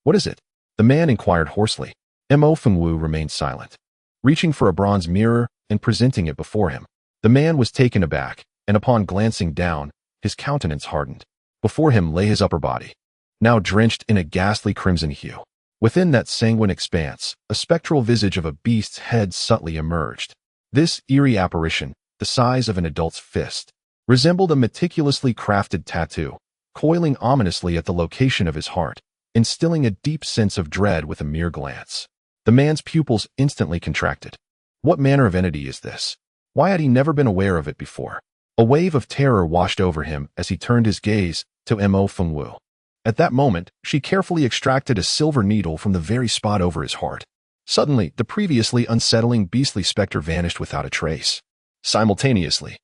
What is it? The man inquired hoarsely. Mo Fengwu remained silent, reaching for a bronze mirror and presenting it before him. The man was taken aback, and upon glancing down, his countenance hardened. Before him lay his upper body, now drenched in a ghastly crimson hue. Within that sanguine expanse, a spectral visage of a beast's head subtly emerged. This eerie apparition, the size of an adult's fist, resembled a meticulously crafted tattoo, coiling ominously at the location of his heart, instilling a deep sense of dread with a mere glance. The man's pupils instantly contracted. What manner of entity is this? Why had he never been aware of it before? A wave of terror washed over him as he turned his gaze to Mo Fengwu. At that moment, she carefully extracted a silver needle from the very spot over his heart. Suddenly, the previously unsettling beastly specter vanished without a trace. Simultaneously,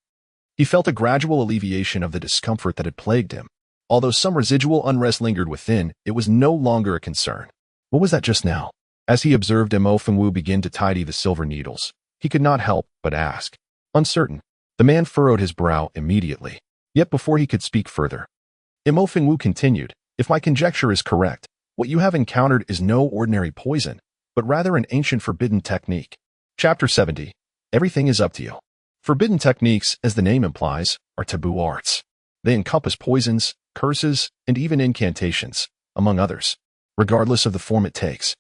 he felt a gradual alleviation of the discomfort that had plagued him. Although some residual unrest lingered within, it was no longer a concern. What was that just now? As he observed Mo Fengwu begin to tidy the silver needles, he could not help but ask. Uncertain, the man furrowed his brow immediately. Yet before he could speak further, Mo Fengwu continued, "If my conjecture is correct, what you have encountered is no ordinary poison, but rather an ancient forbidden technique." Chapter 70. Everything is up to you. Forbidden techniques, as the name implies, are taboo arts. They encompass poisons, curses, and even incantations, among others, regardless of the form it takes.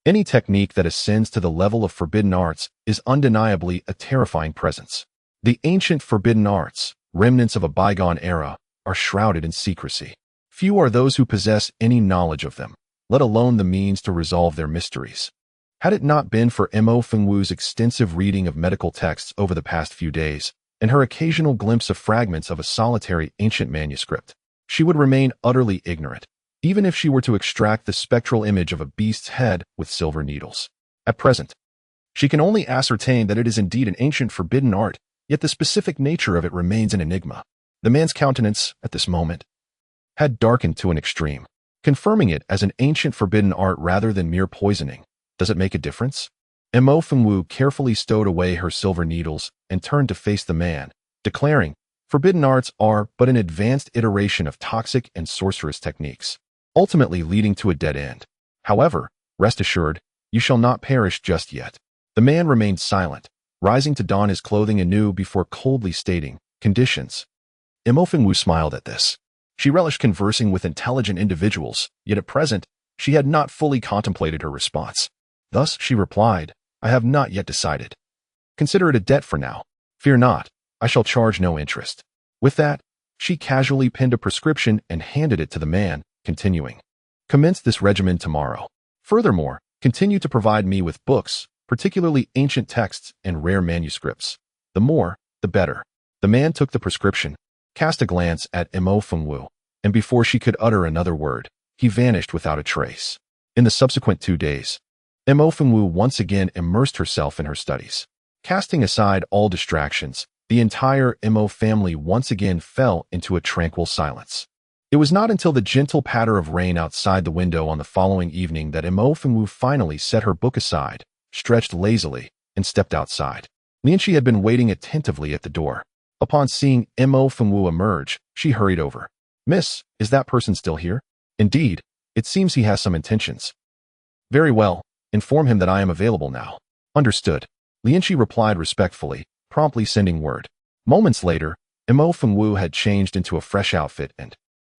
Any technique that ascends to the level of forbidden arts is undeniably a terrifying presence. The ancient forbidden arts, remnants of a bygone era, are shrouded in secrecy. Few are those who possess any knowledge of them, let alone the means to resolve their mysteries. Had it not been for Mo Fengwu's extensive reading of medical texts over the past few days, and her occasional glimpse of fragments of a solitary ancient manuscript, she would remain utterly ignorant, even if she were to extract the spectral image of a beast's head with silver needles. At present, she can only ascertain that it is indeed an ancient forbidden art, yet the specific nature of it remains an enigma. The man's countenance, at this moment, had darkened to an extreme, confirming it as an ancient forbidden art rather than mere poisoning. Does it make a difference? Mo Fengwu carefully stowed away her silver needles and turned to face the man, declaring, "Forbidden arts are but an advanced iteration of toxic and sorcerous techniques, ultimately leading to a dead end. However, rest assured, you shall not perish just yet." The man remained silent, rising to don his clothing anew before coldly stating, "Conditions." Mo Fengwu smiled at this. She relished conversing with intelligent individuals, yet at present, she had not fully contemplated her response. Thus she replied, "I have not yet decided. Consider it a debt for now. Fear not, I shall charge no interest." With that, she casually penned a prescription and handed it to the man, continuing, "Commence this regimen tomorrow. Furthermore, continue to provide me with books, particularly ancient texts and rare manuscripts. The more, the better." The man took the prescription, cast a glance at Mo Fengwu, and before she could utter another word, he vanished without a trace. In the subsequent 2 days, Mo Fengwu once again immersed herself in her studies. Casting aside all distractions, the entire Mo family once again fell into a tranquil silence. It was not until the gentle patter of rain outside the window on the following evening that Mo Fengwu finally set her book aside, stretched lazily, and stepped outside. Lianchi had been waiting attentively at the door. Upon seeing Mo Fengwu emerge, she hurried over. "Miss, is that person still here?" "Indeed, it seems he has some intentions." "Very well, inform him that I am available now." "Understood," Lianchi replied respectfully, promptly sending word. Moments later, Mo Fengwu had changed into a fresh outfit and,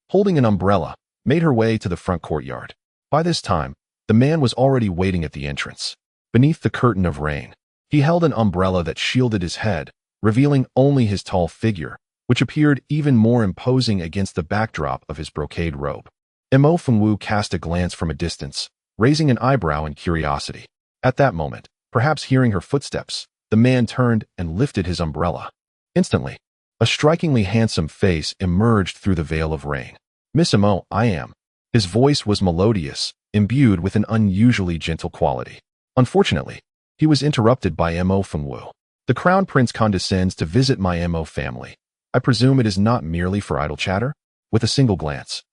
holding an umbrella, made her way to the front courtyard. By this time, the man was already waiting at the entrance. Beneath the curtain of rain, he held an umbrella that shielded his head, revealing only his tall figure, which appeared even more imposing against the backdrop of his brocade robe. Mo Fengwu cast a glance from a distance, raising an eyebrow in curiosity. At that moment, perhaps hearing her footsteps, the man turned and lifted his umbrella. Instantly, a strikingly handsome face emerged through the veil of rain. "Miss Mo, I am." His voice was melodious, imbued with an unusually gentle quality. Unfortunately, he was interrupted by Mo Fengwu. "The Crown Prince condescends to visit my Mo family. I presume it is not merely for idle chatter?" With a single glance,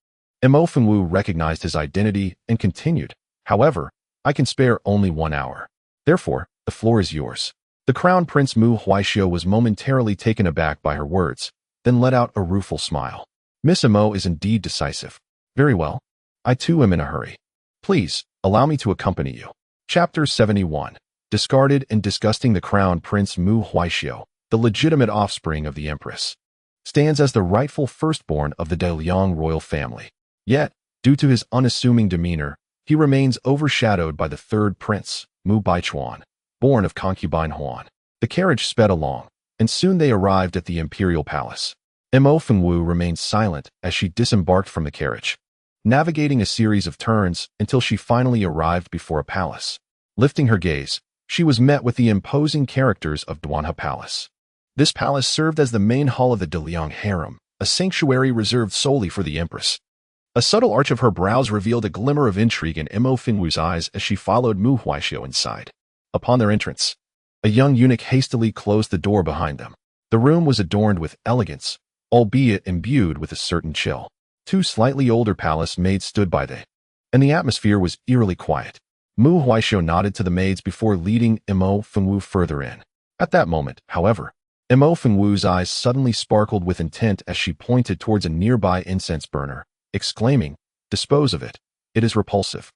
Mo Fengwu recognized his identity and continued, "However, I can spare only 1 hour. Therefore, the floor is yours." The Crown Prince Mu Huaishio was momentarily taken aback by her words, then let out a rueful smile. "Miss Mo is indeed decisive. Very well. I too am in a hurry." Please, allow me to accompany you. Chapter 71. Discarded and disgusting. The Crown Prince Mu Huaishio, the legitimate offspring of the Empress, stands as the rightful firstborn of the De Liang royal family. Yet, due to his unassuming demeanor, he remains overshadowed by the third prince, Mu Baichuan, born of concubine Huan. The carriage sped along, and soon they arrived at the imperial palace. Mo Fengwu remained silent as she disembarked from the carriage, navigating a series of turns until she finally arrived before a palace. Lifting her gaze, she was met with the imposing characters of Duanha Palace. This palace served as the main hall of the De Liang harem, a sanctuary reserved solely for the empress. A subtle arch of her brows revealed a glimmer of intrigue in Mo Fengwu's eyes as she followed Mu Huaishio inside. Upon their entrance, a young eunuch hastily closed the door behind them. The room was adorned with elegance, albeit imbued with a certain chill. Two slightly older palace maids stood by them, and the atmosphere was eerily quiet. Mu Huaishio nodded to the maids before leading Mo Fengwu further in. At that moment, however, Mo Fengwu's eyes suddenly sparkled with intent as she pointed towards a nearby incense burner, exclaiming, "Dispose of it. It is repulsive."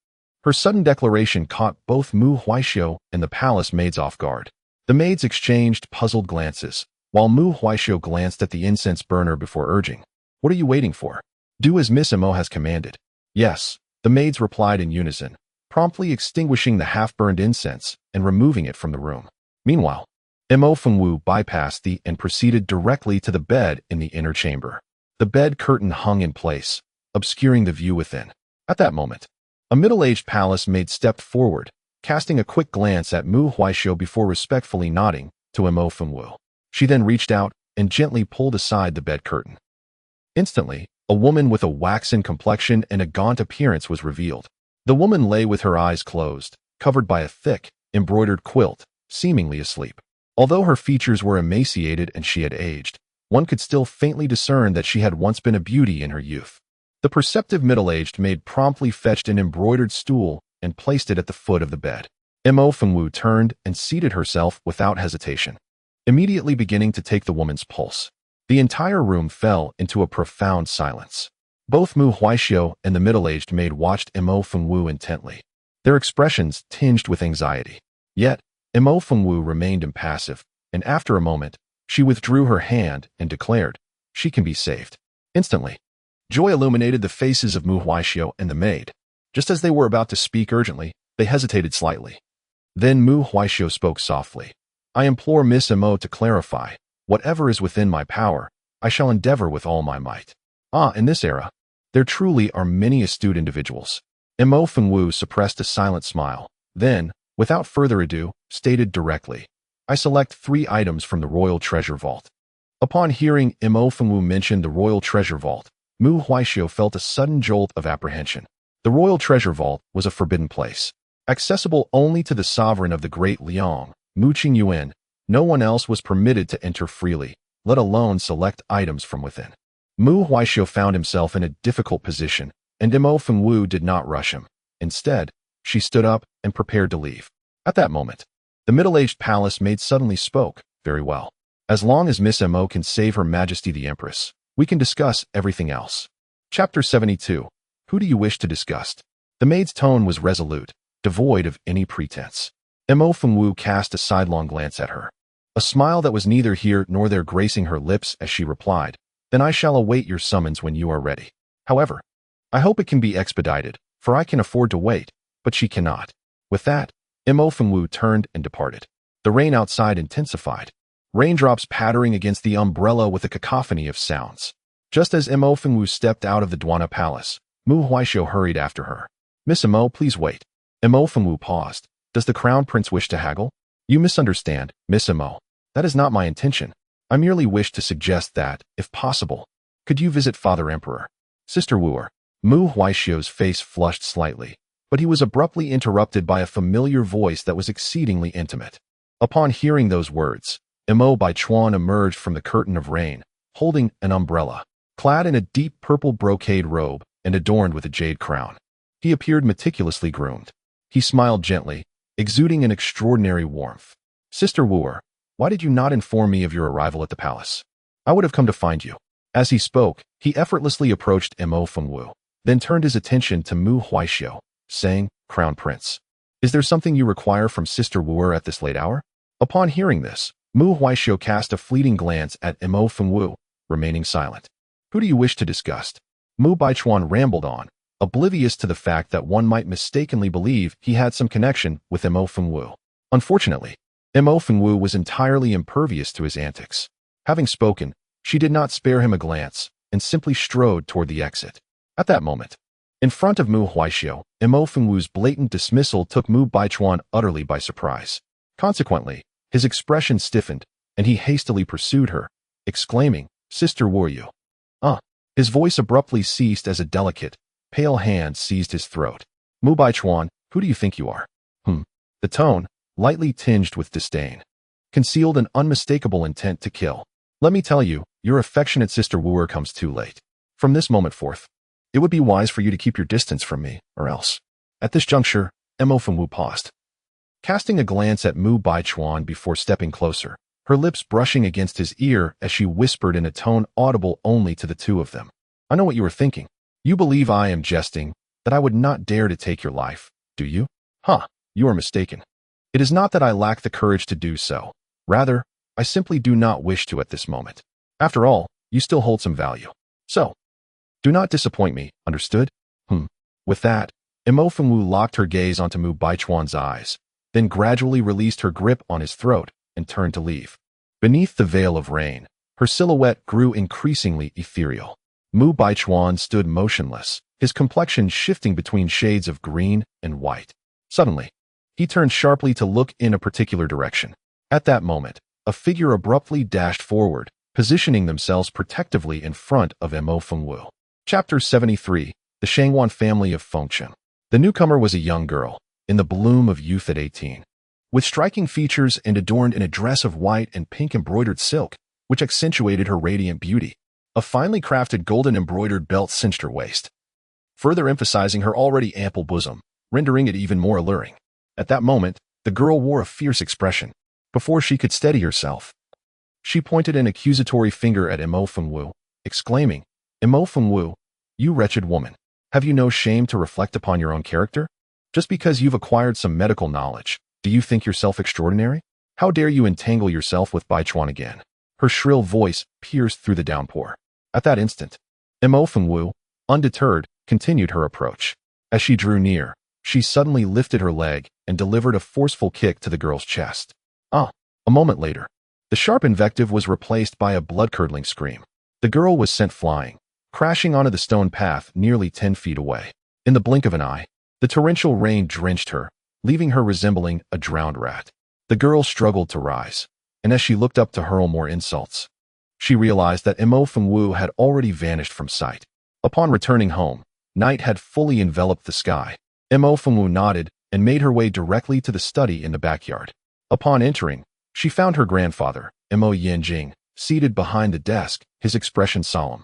Her sudden declaration caught both Mu Huaishio and the palace maids off guard. The maids exchanged puzzled glances, while Mu Huaishio glanced at the incense burner before urging, "What are you waiting for? Do as Miss Mo has commanded." "Yes," the maids replied in unison, promptly extinguishing the half-burned incense and removing it from the room. Meanwhile, Mo Fengwu bypassed and proceeded directly to the bed in the inner chamber. The bed curtain hung in place, obscuring the view within. At that moment, a middle-aged palace maid stepped forward, casting a quick glance at Mu Huaishio before respectfully nodding to Mo Fengwu. She then reached out and gently pulled aside the bed curtain. Instantly, a woman with a waxen complexion and a gaunt appearance was revealed. The woman lay with her eyes closed, covered by a thick, embroidered quilt, seemingly asleep. Although her features were emaciated and she had aged, one could still faintly discern that she had once been a beauty in her youth. The perceptive middle-aged maid promptly fetched an embroidered stool and placed it at the foot of the bed. Mo Fengwu turned and seated herself without hesitation, immediately beginning to take the woman's pulse. The entire room fell into a profound silence. Both Mu Huaishio and the middle-aged maid watched Mo Fengwu intently, their expressions tinged with anxiety. Yet, Mo Fengwu remained impassive, and after a moment, she withdrew her hand and declared, "She can be saved." Instantly, joy illuminated the faces of Mu Huaishio and the maid. Just as they were about to speak urgently, they hesitated slightly. Then Mu Huaishio spoke softly. "I implore Miss Mo to clarify. Whatever is within my power, I shall endeavor with all my might." In this era, there truly are many astute individuals. Mo Fengwu suppressed a silent smile. Then, without further ado, stated directly, "I select 3 items from the royal treasure vault." Upon hearing Mo Fengwu mention the royal treasure vault, Mu Huaishio felt a sudden jolt of apprehension. The royal treasure vault was a forbidden place, accessible only to the sovereign of the Great Liang, Mu Qingyuan. No one else was permitted to enter freely, let alone select items from within. Mu Huaishio found himself in a difficult position, and Mo Fengwu did not rush him. Instead, she stood up and prepared to leave. At that moment, the middle-aged palace maid suddenly spoke. "Very well. As long as Miss Mo can save Her Majesty the Empress, we can discuss everything else." Chapter 72. Who do you wish to discuss? The maid's tone was resolute, devoid of any pretense. Mo Fengwu cast a sidelong glance at her, a smile that was neither here nor there gracing her lips as she replied, "Then I shall await your summons when you are ready. However, I hope it can be expedited, for I can afford to wait, but she cannot." With that, Mo Fengwu turned and departed. The rain outside intensified, raindrops pattering against the umbrella with a cacophony of sounds. Just as Mo Fengwu stepped out of the Duanha Palace, Mu Huaishio hurried after her. "Miss Mo, please wait." Mo Fengwu paused. "Does the crown prince wish to haggle?" "You misunderstand, Miss Mo. That is not my intention. I merely wish to suggest that, if possible, could you visit Father Emperor?" "Sister Wooer." Mu Huaishio's face flushed slightly, but he was abruptly interrupted by a familiar voice that was exceedingly intimate. Upon hearing those words, Mo Baichuan emerged from the curtain of rain, holding an umbrella, clad in a deep purple brocade robe and adorned with a jade crown. He appeared meticulously groomed. He smiled gently, exuding an extraordinary warmth. "Sister Wooer, why did you not inform me of your arrival at the palace? I would have come to find you." As he spoke, he effortlessly approached Mo Fengwu, then turned his attention to Mu Huaishio. saying, "Crown Prince, is there something you require from Sister Wu at this late hour?" Upon hearing this, Mu Huaishou cast a fleeting glance at Mo Fengwu, remaining silent. "Who do you wish to discuss?" Mu Baichuan rambled on, oblivious to the fact that one might mistakenly believe he had some connection with Mo Fengwu. Unfortunately, Mo Fengwu was entirely impervious to his antics. Having spoken, she did not spare him a glance and simply strode toward the exit. At that moment, in front of Mu Huaishou, Mo Fengwu's blatant dismissal took Mu Baichuan utterly by surprise. Consequently, his expression stiffened, and he hastily pursued her, exclaiming, "Sister Wu." His voice abruptly ceased as a delicate, pale hand seized his throat. "Mu Baichuan, who do you think you are?" The tone, lightly tinged with disdain, concealed an unmistakable intent to kill. "Let me tell you, your affectionate Sister Wu comes too late. From this moment forth, it would be wise for you to keep your distance from me, or else." At this juncture, Mo Fengwu paused, casting a glance at Mu Baichuan before stepping closer, her lips brushing against his ear as she whispered in a tone audible only to the two of them. "I know what you are thinking. You believe I am jesting, that I would not dare to take your life, do you? You are mistaken. It is not that I lack the courage to do so. Rather, I simply do not wish to at this moment. After all, you still hold some value. So, do not disappoint me, understood?" With that, Mo Fengwu locked her gaze onto Mu Baichuan's eyes, then gradually released her grip on his throat and turned to leave. Beneath the veil of rain, her silhouette grew increasingly ethereal. Mu Baichuan stood motionless, his complexion shifting between shades of green and white. Suddenly, he turned sharply to look in a particular direction. At that moment, a figure abruptly dashed forward, positioning themselves protectively in front of Mo Fengwu. Chapter 73, The Shangwan Family of Fengcheng. The newcomer was a young girl, in the bloom of youth at 18. With striking features and adorned in a dress of white and pink embroidered silk, which accentuated her radiant beauty. A finely crafted golden embroidered belt cinched her waist, further emphasizing her already ample bosom, rendering it even more alluring. At that moment, the girl wore a fierce expression. Before she could steady herself, she pointed an accusatory finger at Mo Fengwu, exclaiming, "Mo Fengwu, you wretched woman, have you no shame to reflect upon your own character? Just because you've acquired some medical knowledge, do you think yourself extraordinary? How dare you entangle yourself with Baichuan again?" Her shrill voice pierced through the downpour. At that instant, Mo Fengwu, undeterred, continued her approach. As she drew near, she suddenly lifted her leg and delivered a forceful kick to the girl's chest. A moment later, the sharp invective was replaced by a blood-curdling scream. The girl was sent flying, crashing onto the stone path nearly 10 feet away. In the blink of an eye, the torrential rain drenched her, leaving her resembling a drowned rat. The girl struggled to rise, and as she looked up to hurl more insults, she realized that Mo Fengwu had already vanished from sight. Upon returning home, night had fully enveloped the sky. Mo Fengwu nodded and made her way directly to the study in the backyard. Upon entering, she found her grandfather, Mo Yanjing, seated behind the desk, his expression solemn.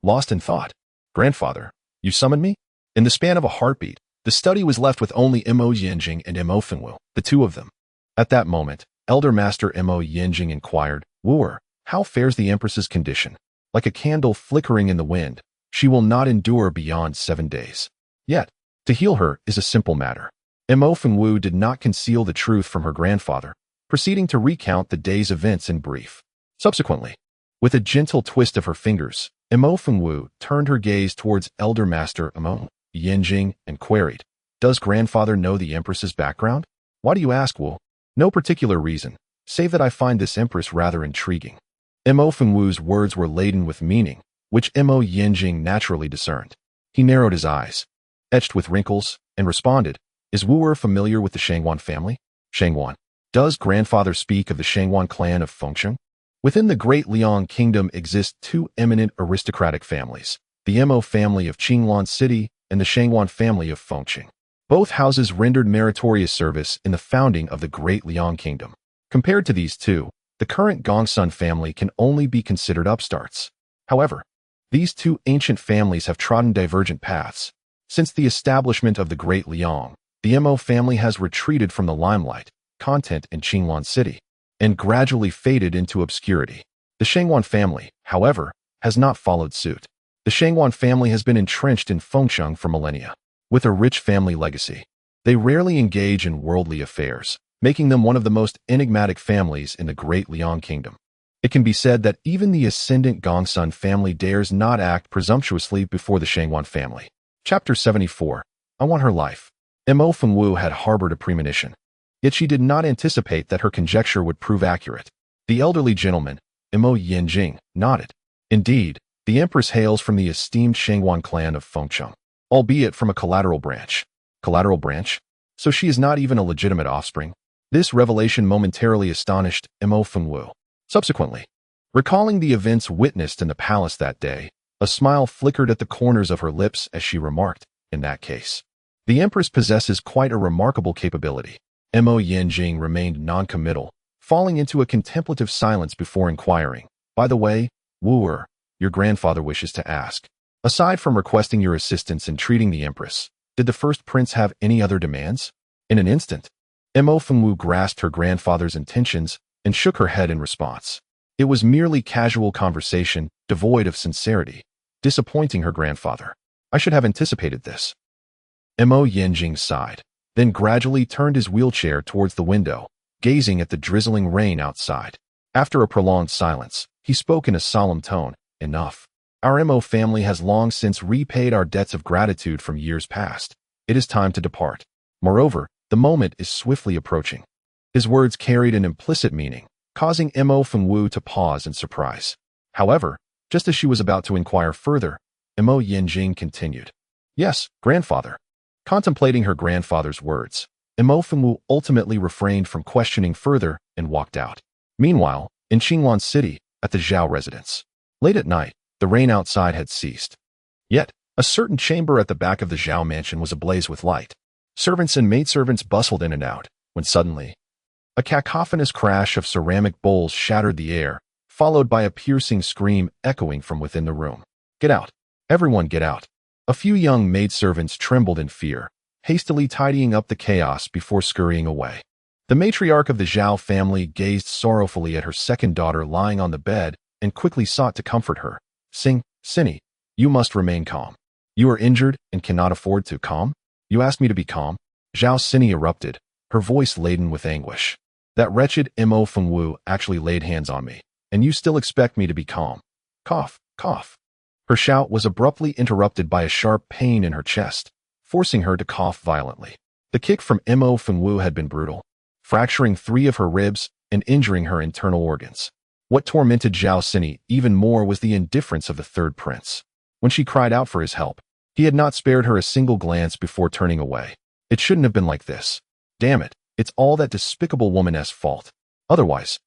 Lost in thought. "Grandfather, you summoned me?" In the span of a heartbeat, the study was left with only Mo Yanjing and Mo Fengwu, the two of them. At that moment, Elder Master Mo Yanjing inquired, "Wooer, how fares the Empress's condition?" "Like a candle flickering in the wind, she will not endure beyond 7 days. Yet, to heal her is a simple matter." Mo Fengwu did not conceal the truth from her grandfather, proceeding to recount the day's events in brief. Subsequently, with a gentle twist of her fingers, Mo Fengwu turned her gaze towards Elder Master Mo Yanjing and queried, "Does grandfather know the Empress's background?" "Why do you ask, Wu?" "No particular reason, save that I find this Empress rather intriguing." Mo Fengwu's words were laden with meaning, which Mo Yanjing naturally discerned. He narrowed his eyes, etched with wrinkles, and responded, "Is Wooer familiar with the Shangwan family?" "Shangwan. Does grandfather speak of the Shangwan clan of Fengcheng?" Within the Great Liang Kingdom exist two eminent aristocratic families, the Mo family of Qinglan City and the Shangwan family of Fengcheng. Both houses rendered meritorious service in the founding of the Great Liang Kingdom. Compared to these two, the current Gongsun family can only be considered upstarts. However, these two ancient families have trodden divergent paths. Since the establishment of the Great Liang, the Mo family has retreated from the limelight, content in Qinglan City, and gradually faded into obscurity. The Shangwan family, however, has not followed suit. The Shangwan family has been entrenched in Fengcheng for millennia. with a rich family legacy. They rarely engage in worldly affairs, making them one of the most enigmatic families in the Great Liang Kingdom. It can be said that even the ascendant Gongsun family dares not act presumptuously before the Shangwan family. Chapter 74. I Want Her Life. Mo Fengwu had harbored a premonition. Yet she did not anticipate that her conjecture would prove accurate. The elderly gentleman, Mo Yinjing, nodded. Indeed, the empress hails from the esteemed Shangwan clan of Fengcheng, albeit from a collateral branch. Collateral branch? So she is not even a legitimate offspring? This revelation momentarily astonished Mo Fengwu. Subsequently, recalling the events witnessed in the palace that day, a smile flickered at the corners of her lips as she remarked, in that case, the empress possesses quite a remarkable capability. Mo Yinjing remained non-committal, falling into a contemplative silence before inquiring, by the way, Wooer, your grandfather wishes to ask. Aside from requesting your assistance in treating the empress, did the first prince have any other demands? In an instant, Mo Fengwu grasped her grandfather's intentions and shook her head in response. It was merely casual conversation, devoid of sincerity, disappointing her grandfather. I should have anticipated this. Mo Yinjing sighed, then gradually turned his wheelchair towards the window, gazing at the drizzling rain outside. After a prolonged silence, he spoke in a solemn tone, Enough. Our Mo family has long since repaid our debts of gratitude from years past. It is time to depart. Moreover, the moment is swiftly approaching. His words carried an implicit meaning, causing Mo Fengwu to pause in surprise. However, just as she was about to inquire further, Mo Yinjing continued. Yes, grandfather. Contemplating her grandfather's words, Mo Fengwu ultimately refrained from questioning further and walked out. Meanwhile, in Qingwan City, at the Zhao residence. Late at night, the rain outside had ceased. Yet, a certain chamber at the back of the Zhao mansion was ablaze with light. Servants and maidservants bustled in and out, when suddenly, a cacophonous crash of ceramic bowls shattered the air, followed by a piercing scream echoing from within the room. Get out. Everyone get out. A few young maidservants trembled in fear, hastily tidying up the chaos before scurrying away. The matriarch of the Zhao family gazed sorrowfully at her second daughter lying on the bed and quickly sought to comfort her. Sinny, you must remain calm. You are injured and cannot afford to calm? You asked me to be calm? Zhao Sinny erupted, her voice laden with anguish. That wretched Mo Fengwu actually laid hands on me, and you still expect me to be calm. Cough, cough. Her shout was abruptly interrupted by a sharp pain in her chest, forcing her to cough violently. The kick from Mo Fengwu had been brutal, fracturing 3 of her ribs and injuring her internal organs. What tormented Zhao Sinny even more was the indifference of the third prince. When she cried out for his help, he had not spared her a single glance before turning away. It shouldn't have been like this. Damn it, it's all that despicable woman's fault. Otherwise,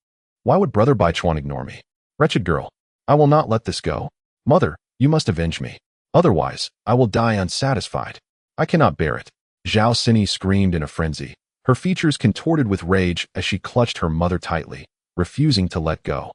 why would Brother Baichuan ignore me? Wretched girl, I will not let this go. Mother, you must avenge me. Otherwise, I will die unsatisfied. I cannot bear it. Zhao Sinny screamed in a frenzy, her features contorted with rage as she clutched her mother tightly, refusing to let go.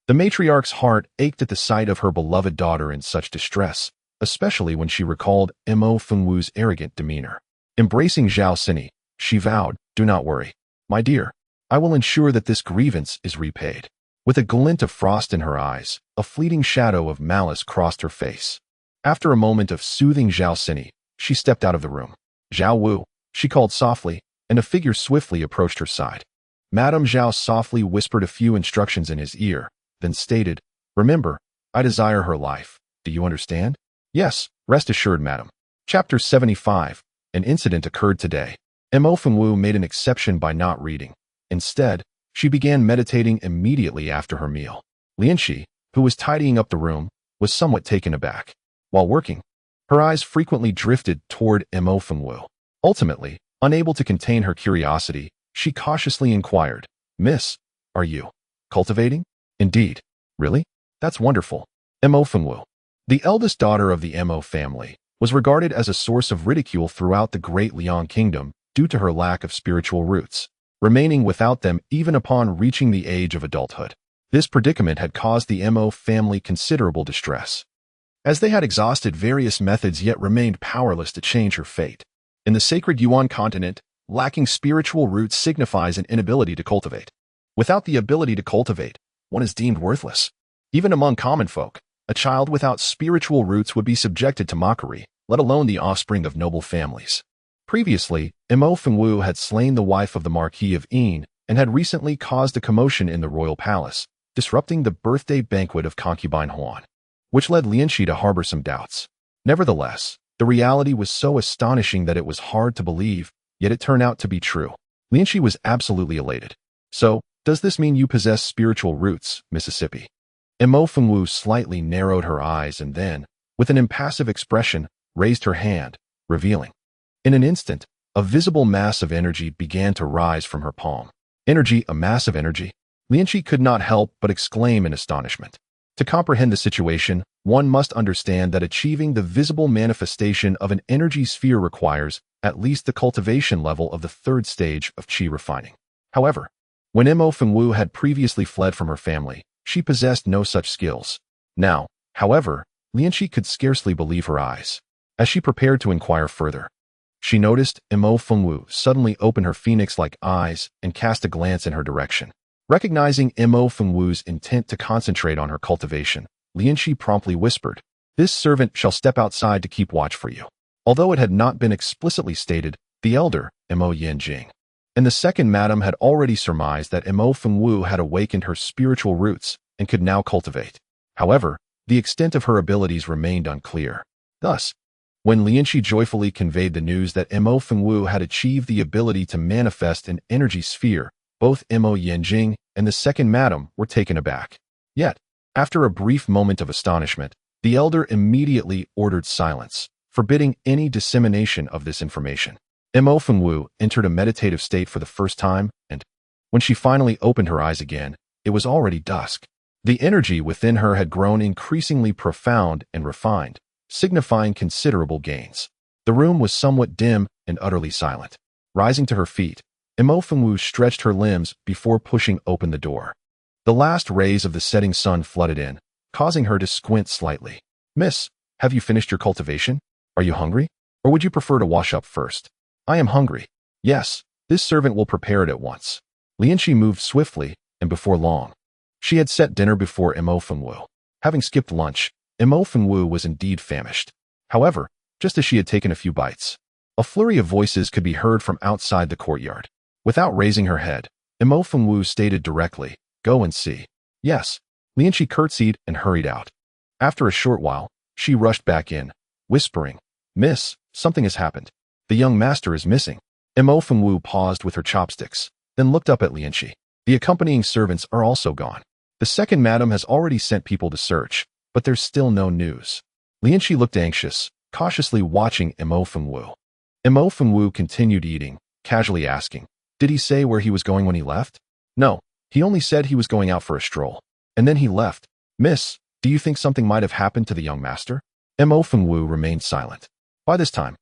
The matriarch's heart ached at the sight of her beloved daughter in such distress, especially when she recalled Mo Fengwu's arrogant demeanor. Embracing Zhao Sinny, she vowed, Do not worry, my dear. I will ensure that this grievance is repaid. With a glint of frost in her eyes, a fleeting shadow of malice crossed her face. After a moment of soothing Zhao Sinny, she stepped out of the room. Zhao Wu, she called softly, and a figure swiftly approached her side. Madame Zhao softly whispered a few instructions in his ear, then stated, Remember, I desire her life. Do you understand? Yes, rest assured, madam. Chapter 75. An incident occurred today. Mo Fengwu made an exception by not reading. Instead, she began meditating immediately after her meal. Lianxi, who was tidying up the room, was somewhat taken aback. While working, her eyes frequently drifted toward Mo Fengwu. Ultimately, unable to contain her curiosity, she cautiously inquired, Miss, are you cultivating? Indeed. Really? That's wonderful. Mo Fengwu, the eldest daughter of the Mo family, was regarded as a source of ridicule throughout the Great Liang Kingdom due to her lack of spiritual roots, remaining without them even upon reaching the age of adulthood. This predicament had caused the Mo family considerable distress, as they had exhausted various methods yet remained powerless to change her fate. In the sacred Yuan continent, lacking spiritual roots signifies an inability to cultivate. Without the ability to cultivate, one is deemed worthless. Even among common folk, a child without spiritual roots would be subjected to mockery, let alone the offspring of noble families. Previously, Mo Fengwu had slain the wife of the Marquis of Yin and had recently caused a commotion in the royal palace, disrupting the birthday banquet of concubine Huan, which led Lianqi to harbor some doubts. Nevertheless, the reality was so astonishing that it was hard to believe, yet it turned out to be true. Lianqi was absolutely elated. So, does this mean you possess spiritual roots, Mississippi? Mo Fengwu slightly narrowed her eyes and then, with an impassive expression, raised her hand, revealing. In an instant, a visible mass of energy began to rise from her palm. Energy, a mass of energy? Lianqi could not help but exclaim in astonishment. To comprehend the situation, one must understand that achieving the visible manifestation of an energy sphere requires at least the cultivation level of the third stage of qi refining. However, when Mo Fengwu had previously fled from her family, she possessed no such skills. Now, however, Lianqi could scarcely believe her eyes. As she prepared to inquire further, she noticed Mo Fengwu suddenly open her phoenix-like eyes and cast a glance in her direction. Recognizing Mo Fengwu's intent to concentrate on her cultivation, Lianqi promptly whispered, "This servant shall step outside to keep watch for you." Although it had not been explicitly stated, the elder, Mo Yanjing, and the second madam had already surmised that Mo Fengwu had awakened her spiritual roots and could now cultivate. However, the extent of her abilities remained unclear. Thus, when Lianqi joyfully conveyed the news that Mo Fengwu had achieved the ability to manifest an energy sphere, both Mo Yanjing and the second madam were taken aback. Yet, after a brief moment of astonishment, the elder immediately ordered silence, forbidding any dissemination of this information. Mo Fengwu entered a meditative state for the first time, and when she finally opened her eyes again, it was already dusk. The energy within her had grown increasingly profound and refined, signifying considerable gains. The room was somewhat dim and utterly silent. Rising to her feet, Mo Fengwu stretched her limbs before pushing open the door. The last rays of the setting sun flooded in, causing her to squint slightly. "Miss, have you finished your cultivation? Are you hungry? Or would you prefer to wash up first?" "I am hungry." "Yes, this servant will prepare it at once." Lianqi moved swiftly, and before long, she had set dinner before Mo Fengwu. Having skipped lunch, Mo Fengwu was indeed famished. However, just as she had taken a few bites, a flurry of voices could be heard from outside the courtyard. Without raising her head, Mo Fengwu stated directly, "Go and see." "Yes." Lianqi curtsied and hurried out. After a short while, she rushed back in, whispering, "Miss, something has happened. The young master is missing." Mo Fengwu paused with her chopsticks, then looked up at Lianqi. "The accompanying servants are also gone. The second madam has already sent people to search, but there's still no news." Lianqi looked anxious, cautiously watching Mo Fengwu. Mo Fengwu continued eating, casually asking, "Did he say where he was going when he left?" "No, he only said he was going out for a stroll. And then he left." "Miss, do you think something might have happened to the young master?" Mo Fengwu remained silent. By this time,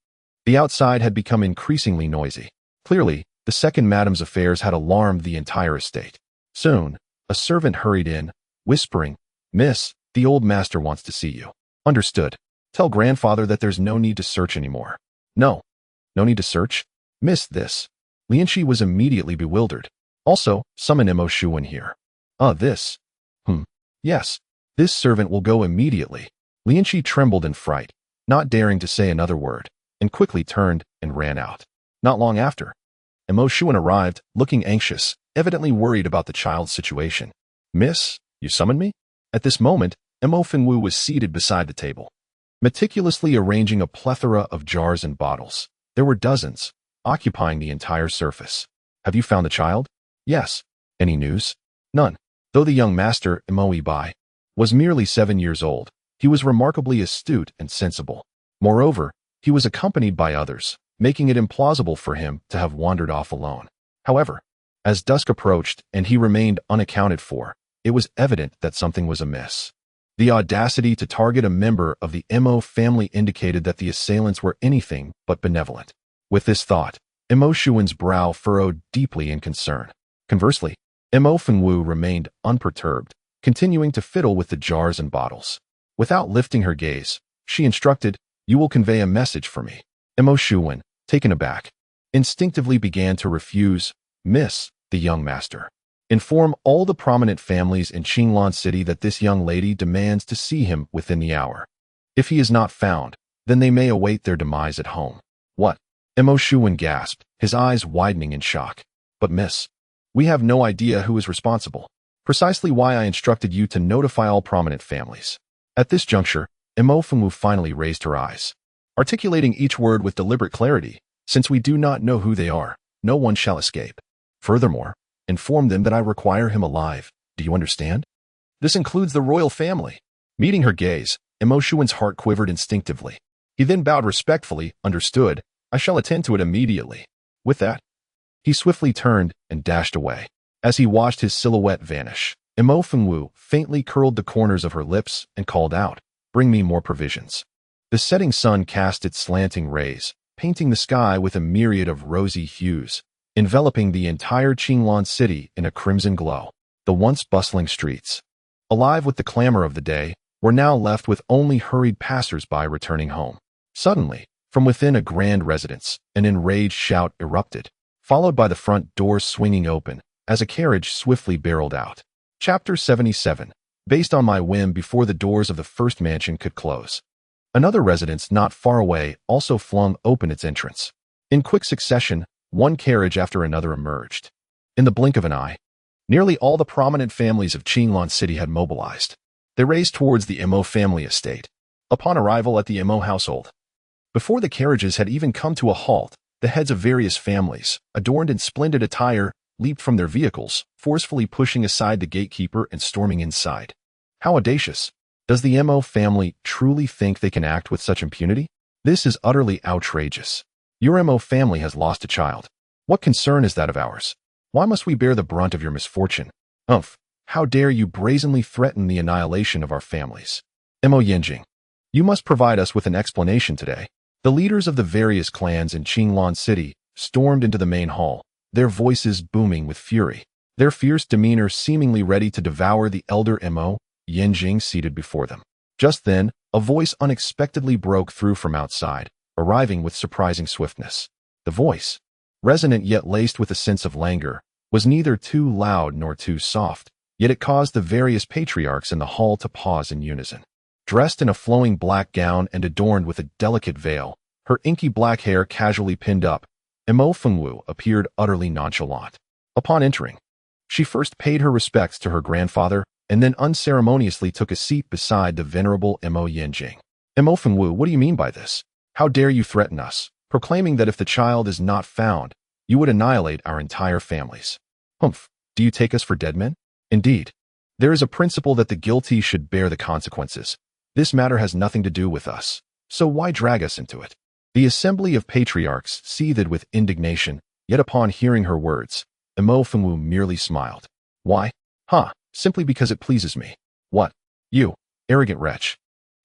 the outside had become increasingly noisy. Clearly, the second madam's affairs had alarmed the entire estate. Soon, a servant hurried in, whispering, "Miss, the old master wants to see you." "Understood. Tell grandfather that there's no need to search anymore." "No. No need to search? Miss this." Lianqi was immediately bewildered. "Also, summon Mo Shuwen here." This. Yes. This servant will go immediately." Lianqi trembled in fright, not daring to say another word, and quickly turned and ran out. Not long after, Mo Shuwen arrived, looking anxious, evidently worried about the child's situation. "Miss, you summoned me?" At this moment, Mo Fengwu was seated beside the table, meticulously arranging a plethora of jars and bottles. There were dozens, occupying the entire surface. "Have you found the child?" "Yes." "Any news?" "None." Though the young master, Mo Ibai, was merely 7 years old, he was remarkably astute and sensible. Moreover, he was accompanied by others, making it implausible for him to have wandered off alone. However, as dusk approached and he remained unaccounted for, it was evident that something was amiss. The audacity to target a member of the Mo family indicated that the assailants were anything but benevolent. With this thought, Mo Shuwen's brow furrowed deeply in concern. Conversely, Mo Fengwu remained unperturbed, continuing to fiddle with the jars and bottles. Without lifting her gaze, she instructed, "You will convey a message for me." Mo Shuwen, taken aback, instinctively began to refuse. "Miss, the young master. Inform all the prominent families in Qinglan City that this young lady demands to see him within the hour. If he is not found, then they may await their demise at home. What? Mo Shuwen gasped, his eyes widening in shock. But miss, we have no idea who is responsible. Precisely why I instructed you to notify all prominent families. At this juncture, Mo Fengwu finally raised her eyes, articulating each word with deliberate clarity. Since we do not know who they are, no one shall escape. Furthermore, inform them that I require him alive. Do you understand? This includes the royal family. Meeting her gaze, Mo Shuwen's heart quivered instinctively. He then bowed respectfully. Understood. I shall attend to it immediately. With that, he swiftly turned and dashed away. As he watched his silhouette vanish, Mo Fengwu faintly curled the corners of her lips and called out, "Bring me more provisions." The setting sun cast its slanting rays, painting the sky with a myriad of rosy hues, enveloping the entire Qinglan city in a crimson glow. The once bustling streets, alive with the clamor of the day, were now left with only hurried passers-by returning home. Suddenly, from within a grand residence, an enraged shout erupted, followed by the front doors swinging open as a carriage swiftly barreled out. Chapter 77. Based on my whim before the doors of the first mansion could close, another residence not far away also flung open its entrance. In quick succession, one carriage after another emerged. In the blink of an eye, nearly all the prominent families of Qinglan City had mobilized. They raced towards the Mo family estate. Upon arrival at the Mo household, before the carriages had even come to a halt, the heads of various families, adorned in splendid attire, leaped from their vehicles, forcefully pushing aside the gatekeeper and storming inside. How audacious! Does the Mo family truly think they can act with such impunity? This is utterly outrageous. Your Mo family has lost a child. What concern is that of ours? Why must we bear the brunt of your misfortune? Umph! How dare you brazenly threaten the annihilation of our families? Mo Yinjing, you must provide us with an explanation today. The leaders of the various clans in Qinglan City stormed into the main hall, their voices booming with fury, their fierce demeanor seemingly ready to devour the elder Mo Yinjing seated before them. Just then, a voice unexpectedly broke through from outside, arriving with surprising swiftness. The voice, resonant yet laced with a sense of languor, was neither too loud nor too soft, yet it caused the various patriarchs in the hall to pause in unison. Dressed in a flowing black gown and adorned with a delicate veil, her inky black hair casually pinned up, Mo Fengwu appeared utterly nonchalant. Upon entering, she first paid her respects to her grandfather and then unceremoniously took a seat beside the venerable Mo Yinjing. Mo Fengwu, what do you mean by this? How dare you threaten us, proclaiming that if the child is not found, you would annihilate our entire families? Humph, do you take us for dead men? Indeed, there is a principle that the guilty should bear the consequences. This matter has nothing to do with us, so why drag us into it? The assembly of patriarchs seethed with indignation, yet upon hearing her words, Mo Fengwu merely smiled. Why? Simply because it pleases me. What? You, arrogant wretch,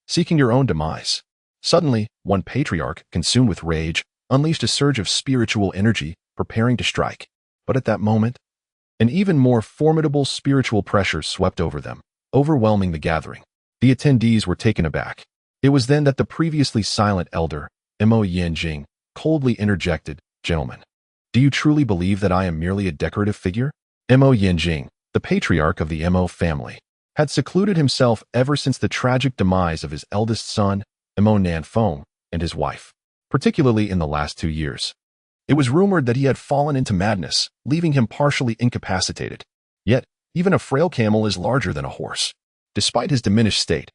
seeking your own demise. Suddenly, one patriarch, consumed with rage, unleashed a surge of spiritual energy, preparing to strike. But at that moment, an even more formidable spiritual pressure swept over them, overwhelming the gathering. The attendees were taken aback. It was then that the previously silent elder, Mo Yinjing, coldly interjected, Gentlemen, do you truly believe that I am merely a decorative figure? Mo Yinjing, the patriarch of the Mo family, had secluded himself ever since the tragic demise of his eldest son, Mo Nanfeng, and his wife, particularly in the last 2 years. It was rumored that he had fallen into madness, leaving him partially incapacitated. Yet, even a frail camel is larger than a horse. Despite his diminished state,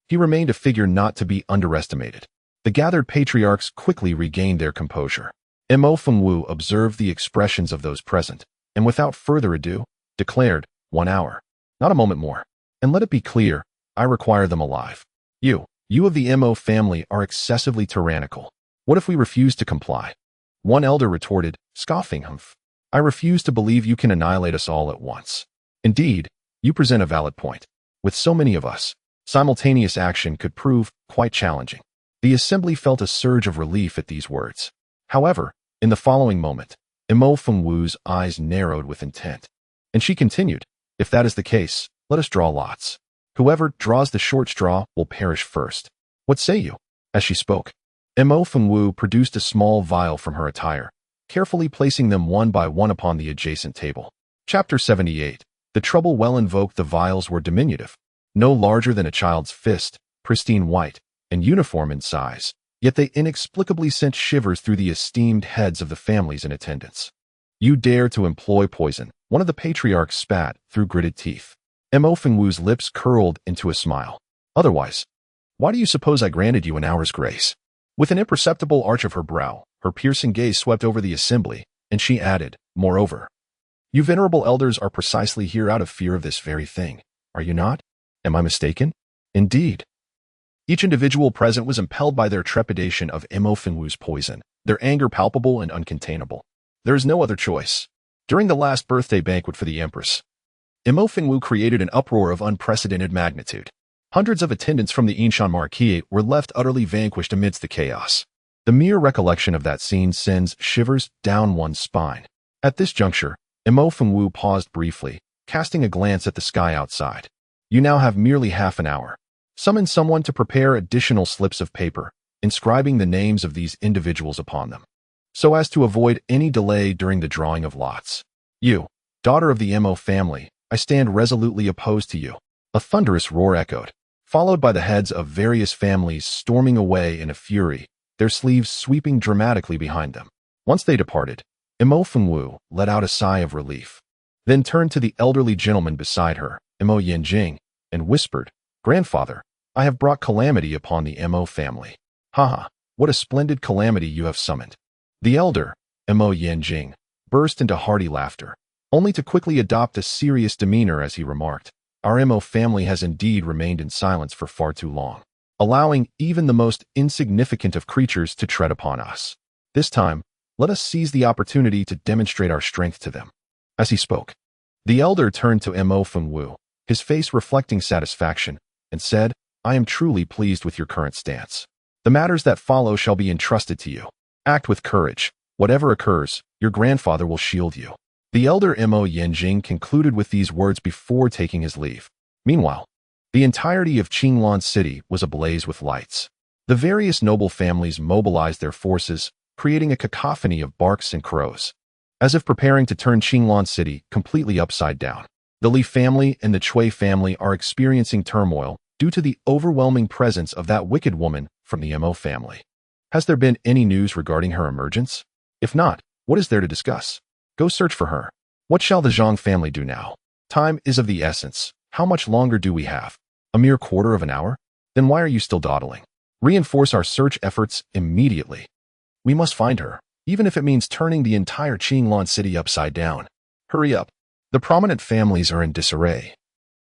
he remained a figure not to be underestimated. The gathered patriarchs quickly regained their composure. Mo Fengwu observed the expressions of those present, and without further ado, declared, 1 hour, not a moment more. And let it be clear, I require them alive. You of the Mo family are excessively tyrannical. What if we refuse to comply? One elder retorted, scoffing, Humph. I refuse to believe you can annihilate us all at once. Indeed, you present a valid point. With so many of us, simultaneous action could prove quite challenging. The assembly felt a surge of relief at these words. However, in the following moment, Mo Fengwu's eyes narrowed with intent, and she continued, if that is the case, let us draw lots. Whoever draws the short straw will perish first. What say you? As she spoke, Mo Fengwu produced a small vial from her attire, carefully placing them one by one upon the adjacent table. Chapter 78. The trouble well invoked. The vials were diminutive, no larger than a child's fist, pristine white, and uniform in size, yet they inexplicably sent shivers through the esteemed heads of the families in attendance. "You dare to employ poison," one of the patriarchs spat through gritted teeth. Mo Fengwu's lips curled into a smile. "Otherwise, why do you suppose I granted you an hour's grace?" With an imperceptible arch of her brow, her piercing gaze swept over the assembly, and she added, "Moreover, you venerable elders are precisely here out of fear of this very thing, are you not? Am I mistaken?" "Indeed." Each individual present was impelled by their trepidation of Mo Fengwu's poison, their anger palpable and uncontainable. There is no other choice. During the last birthday banquet for the Empress, Mo Fengwu created an uproar of unprecedented magnitude. Hundreds of attendants from the Yinshan Marquis were left utterly vanquished amidst the chaos. The mere recollection of that scene sends shivers down one's spine. At this juncture, Mo Fengwu paused briefly, casting a glance at the sky outside. "You now have merely half an hour. Summon someone to prepare additional slips of paper, inscribing the names of these individuals upon them, so as to avoid any delay during the drawing of lots. You, daughter of the Mo family, I stand resolutely opposed to you." A thunderous roar echoed, followed by the heads of various families storming away in a fury, their sleeves sweeping dramatically behind them. Once they departed, Mo Fengwu let out a sigh of relief, then turned to the elderly gentleman beside her, Mo Yanjing, and whispered, "Grandfather, I have brought calamity upon the Mo family." "Haha, what a splendid calamity you have summoned." The elder, Mo Yanjing, burst into hearty laughter, only to quickly adopt a serious demeanor as he remarked, "Our Mo family has indeed remained in silence for far too long, allowing even the most insignificant of creatures to tread upon us. This time, let us seize the opportunity to demonstrate our strength to them." As he spoke, the elder turned to Mo Fengwu, his face reflecting satisfaction, and said, "I am truly pleased with your current stance. The matters that follow shall be entrusted to you. Act with courage. Whatever occurs, your grandfather will shield you." The elder Mo Yanjing concluded with these words before taking his leave. Meanwhile, the entirety of Qinglan City was ablaze with lights. The various noble families mobilized their forces, creating a cacophony of barks and crows, as if preparing to turn Qinglan City completely upside down. The Li family and the Cui family are experiencing turmoil due to the overwhelming presence of that wicked woman from the Mo family. Has there been any news regarding her emergence? If not, what is there to discuss? Go search for her. What shall the Zhang family do now? Time is of the essence. How much longer do we have? A mere quarter of an hour? Then why are you still dawdling? Reinforce our search efforts immediately. We must find her, even if it means turning the entire Qinglan City upside down. Hurry up. The prominent families are in disarray,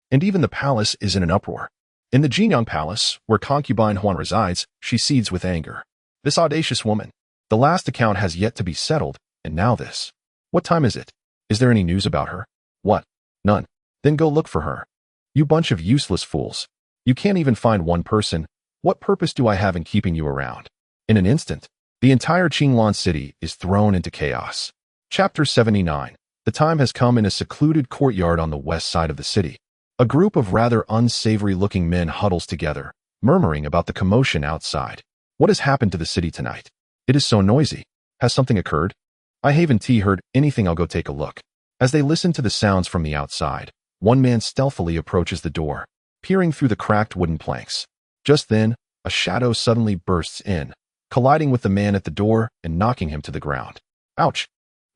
and even the palace is in an uproar. In the Jinyang Palace, where concubine Huan resides, she seethes with anger. This audacious woman. The last account has yet to be settled, and now this. What time is it? Is there any news about her? What? None. Then go look for her. You bunch of useless fools. You can't even find one person. What purpose do I have in keeping you around? In an instant, the entire Qinglan City is thrown into chaos. Chapter 79. The time has come. In a secluded courtyard on the west side of the city, a group of rather unsavory-looking men huddles together, murmuring about the commotion outside. What has happened to the city tonight? It is so noisy. Has something occurred? I haven't heard anything. I'll go take a look. As they listen to the sounds from the outside, one man stealthily approaches the door, peering through the cracked wooden planks. Just then, a shadow suddenly bursts in, colliding with the man at the door and knocking him to the ground. Ouch!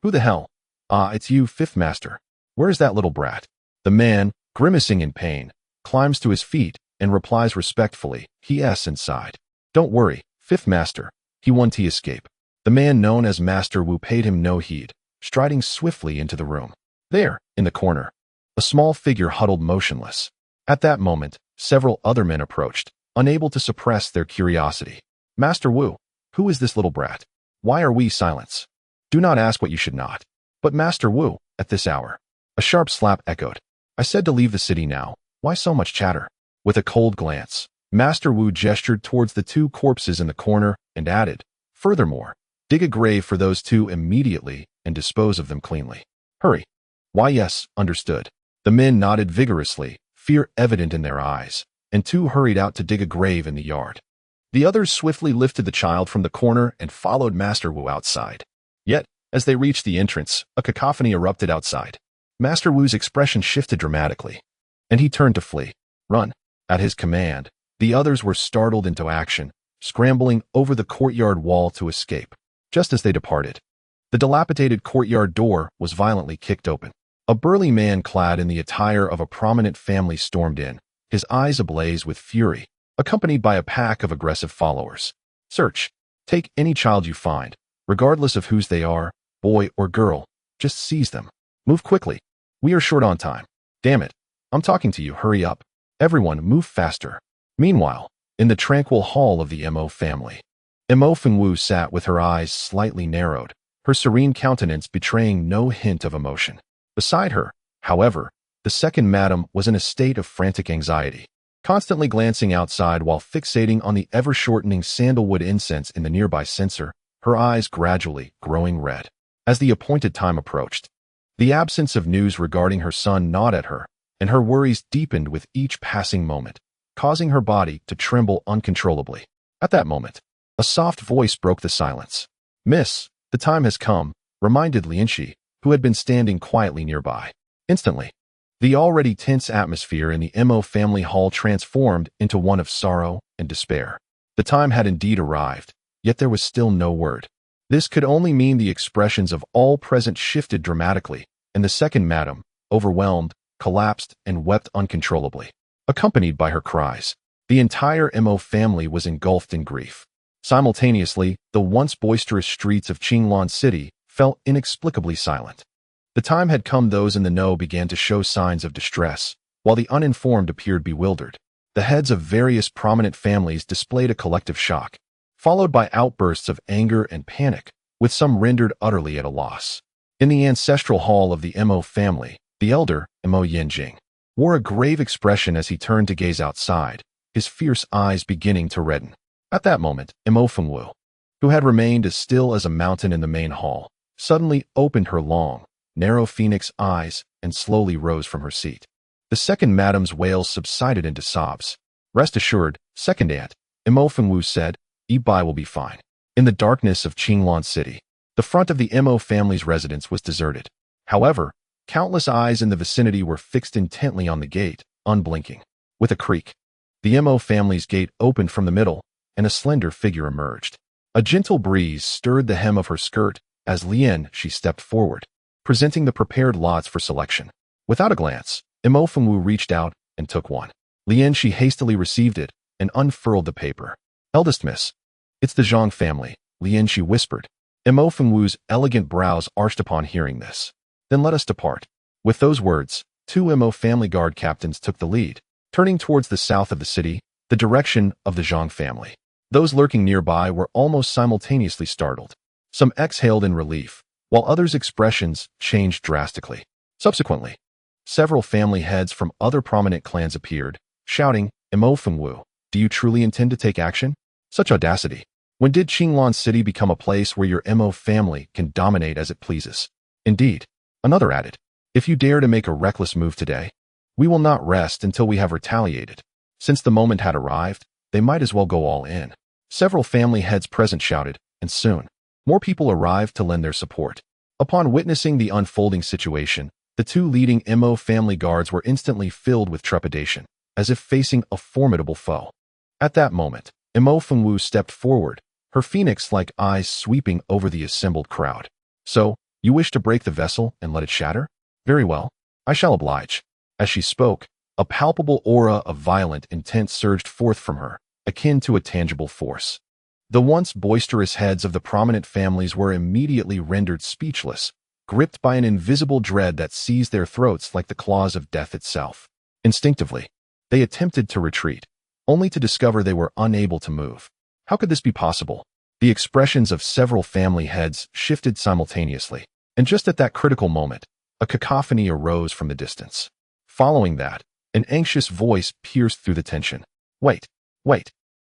Who the hell? Ah, it's you, Fifth Master. Where's that little brat? The man, grimacing in pain, climbs to his feet and replies respectfully, "He*s inside." "Don't worry, Fifth Master. He won to escape." The man known as Master Wu paid him no heed, striding swiftly into the room. There, in the corner, a small figure huddled motionless. At that moment, several other men approached, unable to suppress their curiosity. "Master Wu, who is this little brat? Why are we silent? Do not ask what you should not." "But Master Wu, at this hour." A sharp slap echoed. "I said to leave the city now. Why so much chatter?" With a cold glance, Master Wu gestured towards the two corpses in the corner and added, "Furthermore, dig a grave for those two immediately and dispose of them cleanly. Hurry." "Why, yes, understood." The men nodded vigorously, fear evident in their eyes, and two hurried out to dig a grave in the yard. The others swiftly lifted the child from the corner and followed Master Wu outside. Yet, as they reached the entrance, a cacophony erupted outside. Master Wu's expression shifted dramatically, and he turned to flee. "Run." At his command, The others were startled into action, scrambling over the courtyard wall to escape. Just as they departed, the dilapidated courtyard door was violently kicked open. A burly man clad in the attire of a prominent family stormed in, his eyes ablaze with fury, accompanied by a pack of aggressive followers. Search. Take any child you find, regardless of whose they are, boy or girl. Just seize them. Move quickly. We are short on time. Damn it. I'm talking to you. Hurry up. Everyone, move faster. Meanwhile, in the tranquil hall of the Mo family, Mo Fengwu sat with her eyes slightly narrowed, her serene countenance betraying no hint of emotion. Beside her, however, the second madam was in a state of frantic anxiety, constantly glancing outside while fixating on the ever-shortening sandalwood incense in the nearby censer, her eyes gradually growing red. As the appointed time approached, the absence of news regarding her son gnawed at her, and her worries deepened with each passing moment, causing her body to tremble uncontrollably. At that moment, a soft voice broke the silence. "Miss, the time has come," reminded Lianxi, who had been standing quietly nearby. Instantly, the already tense atmosphere in the Mo family hall transformed into one of sorrow and despair. The time had indeed arrived, yet there was still no word. This could only mean the expressions of all present shifted dramatically, and the second madam, overwhelmed, collapsed and wept uncontrollably. Accompanied by her cries, the entire Mo family was engulfed in grief. Simultaneously, the once boisterous streets of Qinglan City fell inexplicably silent. The time had come. Those in the know began to show signs of distress, while the uninformed appeared bewildered. The heads of various prominent families displayed a collective shock, followed by outbursts of anger and panic, with some rendered utterly at a loss. In the ancestral hall of the Mo family, the elder, Mo Yanjing, wore a grave expression as he turned to gaze outside, his fierce eyes beginning to redden. At that moment, Mo Fengwu, who had remained as still as a mountain in the main hall, suddenly opened her long, narrow phoenix eyes and slowly rose from her seat. The second madam's wails subsided into sobs. "Rest assured, second aunt," Mo Fengwu said, "Ibai will be fine." In the darkness of Qinglan City, the front of the Mo family's residence was deserted. However, countless eyes in the vicinity were fixed intently on the gate, unblinking. With a creak, the Mo family's gate opened from the middle, and a slender figure emerged. A gentle breeze stirred the hem of her skirt as she stepped forward, presenting the prepared lots for selection. Without a glance, Mo Fengwu reached out and took one. She hastily received it and unfurled the paper. "Eldest miss, it's the Zhang family," she whispered. Mo Fengwu's elegant brows arched upon hearing this. "Then let us depart." With those words, two Mo family guard captains took the lead, turning towards the south of the city, the direction of the Zhang family. Those lurking nearby were almost simultaneously startled. Some exhaled in relief, while others' expressions changed drastically. Subsequently, several family heads from other prominent clans appeared, shouting, "Mo Fengwu, do you truly intend to take action? Such audacity! When did Qinglan City become a place where your Mo family can dominate as it pleases?" Indeed, another added, "If you dare to make a reckless move today, we will not rest until we have retaliated." Since the moment had arrived, they might as well go all in. Several family heads present shouted, and soon, more people arrived to lend their support. Upon witnessing the unfolding situation, the two leading Mo family guards were instantly filled with trepidation, as if facing a formidable foe. At that moment, Mo Fengwu stepped forward, her phoenix-like eyes sweeping over the assembled crowd. "So, you wish to break the vessel and let it shatter? Very well, I shall oblige." As she spoke, a palpable aura of violent intent surged forth from her, akin to a tangible force. The once boisterous heads of the prominent families were immediately rendered speechless, gripped by an invisible dread that seized their throats like the claws of death itself. Instinctively, they attempted to retreat, only to discover they were unable to move. How could this be possible? The expressions of several family heads shifted simultaneously, and just at that critical moment, a cacophony arose from the distance. Following that, an anxious voice pierced through the tension. Wait,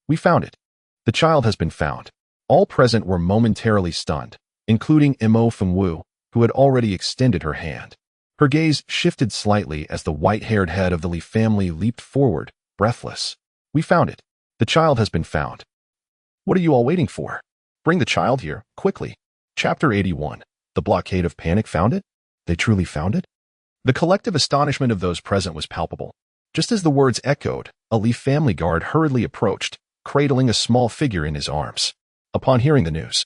we found it. The child has been found." All present were momentarily stunned, including Mo Fengwu, who had already extended her hand. Her gaze shifted slightly as the white-haired head of the Li family leaped forward, breathless. "We found it. The child has been found. What are you all waiting for? Bring the child here, quickly." Chapter 81. The Blockade of Panic. Found it? They truly found it? The collective astonishment of those present was palpable. Just as the words echoed, a Leaf family guard hurriedly approached, cradling a small figure in his arms. Upon hearing the news,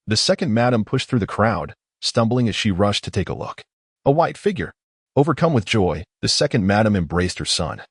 the second madam pushed through the crowd, stumbling as she rushed to take a look. A white figure. Overcome with joy, the second madam embraced her son,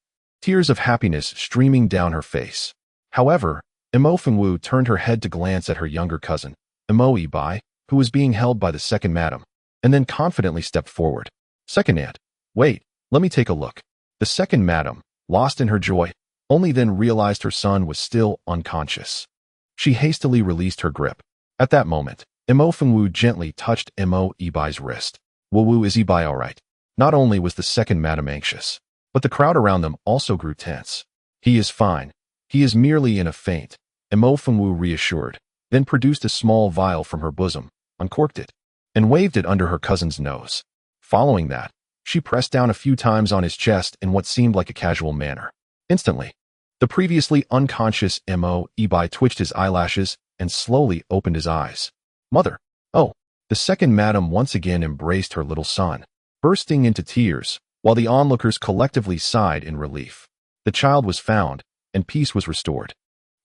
tears of happiness streaming down her face. However, Imo Fengwu turned her head to glance at her younger cousin, Imo Ibai, who was being held by the second madam, and then confidently stepped forward. Second aunt, wait, let me take a look. The second madam, lost in her joy, only then realized her son was still unconscious. She hastily released her grip. At that moment, Imo Fengwu gently touched Imo Ibai's wrist. Wu, is Ibai all right? Not only was the second madam anxious, but the crowd around them also grew tense. He is fine. He is merely in a faint, Imo Fengwu reassured, then produced a small vial from her bosom, uncorked it, and waved it under her cousin's nose. Following that, she pressed down a few times on his chest in what seemed like a casual manner. Instantly, the previously unconscious Imo Ibai twitched his eyelashes and slowly opened his eyes. Mother! Oh! The second madam once again embraced her little son, bursting into tears, while the onlookers collectively sighed in relief. The child was found, and peace was restored.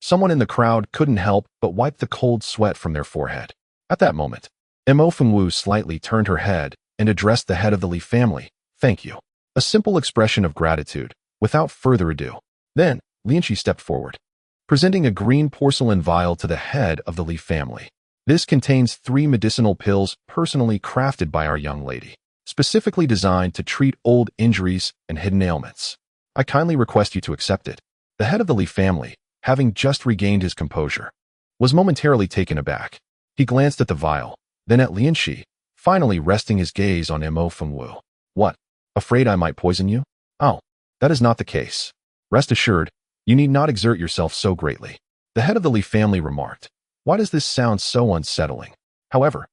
Someone in the crowd couldn't help but wipe the cold sweat from their forehead. At that moment, Imo Fengwu slightly turned her head and addressed the head of the Li family. Thank you. A simple expression of gratitude, without further ado. Then, lineage stepped forward, presenting a green porcelain vial to the head of the Li family. This contains 3 medicinal pills personally crafted by our young lady, specifically designed to treat old injuries and hidden ailments. I kindly request you to accept it. The head of the Li family, having just regained his composure, was momentarily taken aback. He glanced at the vial, then at lineage, finally resting his gaze on Imo Fengwu. What? Afraid I might poison you? Oh, that is not the case. Rest assured, you need not exert yourself so greatly. The head of the Li family remarked. Why does this sound so unsettling? However,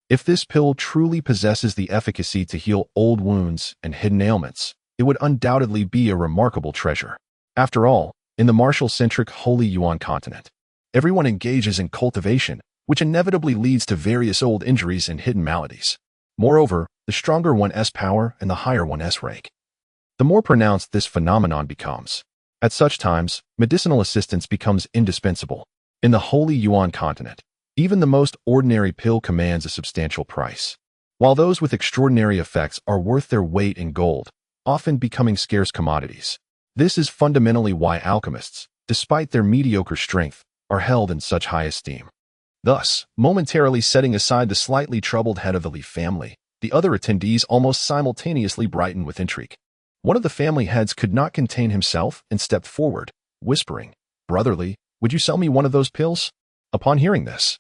if this pill truly possesses the efficacy to heal old wounds and hidden ailments, it would undoubtedly be a remarkable treasure. After all, in the martial-centric Holy Yuan continent, everyone engages in cultivation, which inevitably leads to various old injuries and hidden maladies. Moreover, the stronger one's power and the higher one's rank, the more pronounced this phenomenon becomes. At such times, medicinal assistance becomes indispensable. In the Holy Yuan continent, even the most ordinary pill commands a substantial price, while those with extraordinary effects are worth their weight in gold, often becoming scarce commodities. This is fundamentally why alchemists, despite their mediocre strength, are held in such high esteem. Thus, momentarily setting aside the slightly troubled head of the Li family, the other attendees almost simultaneously brightened with intrigue. One of the family heads could not contain himself and stepped forward, whispering, "Brotherly, would you sell me one of those pills?" Upon hearing this,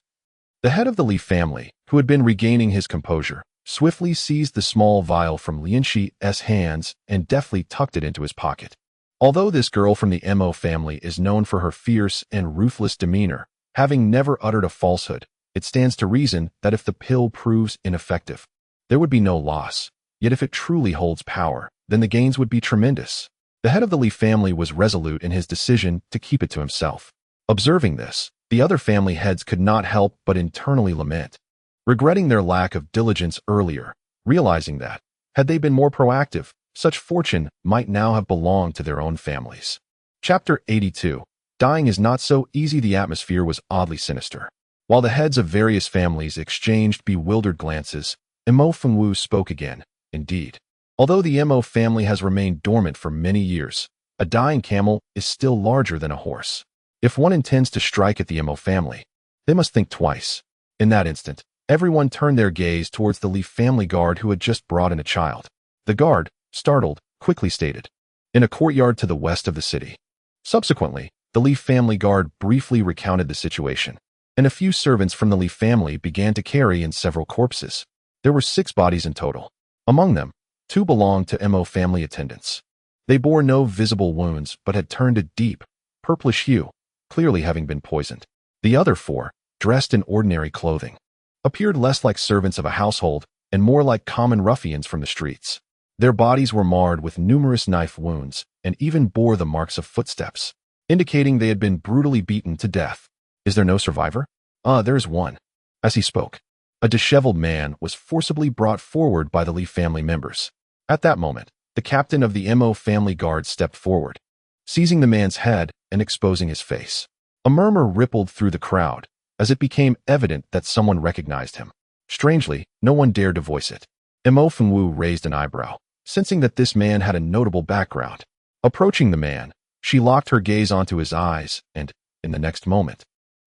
the head of the Li family, who had been regaining his composure, swiftly seized the small vial from lineage's hands and deftly tucked it into his pocket. Although this girl from the Mo family is known for her fierce and ruthless demeanor, having never uttered a falsehood, it stands to reason that if the pill proves ineffective, there would be no loss. Yet if it truly holds power, then the gains would be tremendous. The head of the Li family was resolute in his decision to keep it to himself. Observing this, the other family heads could not help but internally lament, regretting their lack of diligence earlier, realizing that, had they been more proactive, such fortune might now have belonged to their own families. Chapter 82. Dying is not so easy. The atmosphere was oddly sinister. While the heads of various families exchanged bewildered glances, Imo Fengwu spoke again. Indeed, although the Mo family has remained dormant for many years, a dying camel is still larger than a horse. If one intends to strike at the Mo family, they must think twice. In that instant, everyone turned their gaze towards the Li family guard who had just brought in a child. The guard, startled, quickly stated, "In a courtyard to the west of the city." Subsequently, the Li family guard briefly recounted the situation, and a few servants from the Li family began to carry in several corpses. There were 6 bodies in total. Among them, 2 belonged to Mo family attendants. They bore no visible wounds but had turned a deep, purplish hue, clearly having been poisoned. The other 4, dressed in ordinary clothing, appeared less like servants of a household and more like common ruffians from the streets. Their bodies were marred with numerous knife wounds and even bore the marks of footsteps, indicating they had been brutally beaten to death. "Is there no survivor?" There's one." As he spoke, a disheveled man was forcibly brought forward by the Li family members. At that moment, The captain of the Mo family guard stepped forward, seizing the man's head and exposing his face. A murmur rippled through the crowd as it became evident that someone recognized him. Strangely, no one dared to voice it. Mo Fengwu raised an eyebrow, sensing that this man had a notable background. Approaching the man, she locked her gaze onto his eyes and, in the next moment,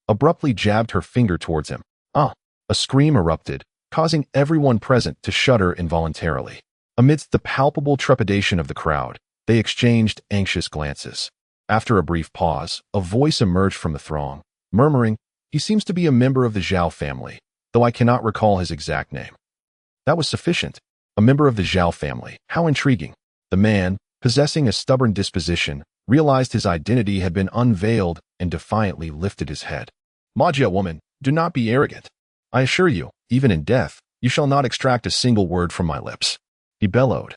abruptly jabbed her finger towards him. Ah! A scream erupted, causing everyone present to shudder involuntarily. Amidst the palpable trepidation of the crowd, they exchanged anxious glances. After a brief pause, a voice emerged from the throng, murmuring, "He seems to be a member of the Zhao family, though I cannot recall his exact name." That was sufficient. A member of the Zhao family. How intriguing. The man, possessing a stubborn disposition, realized his identity had been unveiled and defiantly lifted his head. "Magia woman, do not be arrogant. I assure you, even in death, you shall not extract a single word from my lips," he bellowed,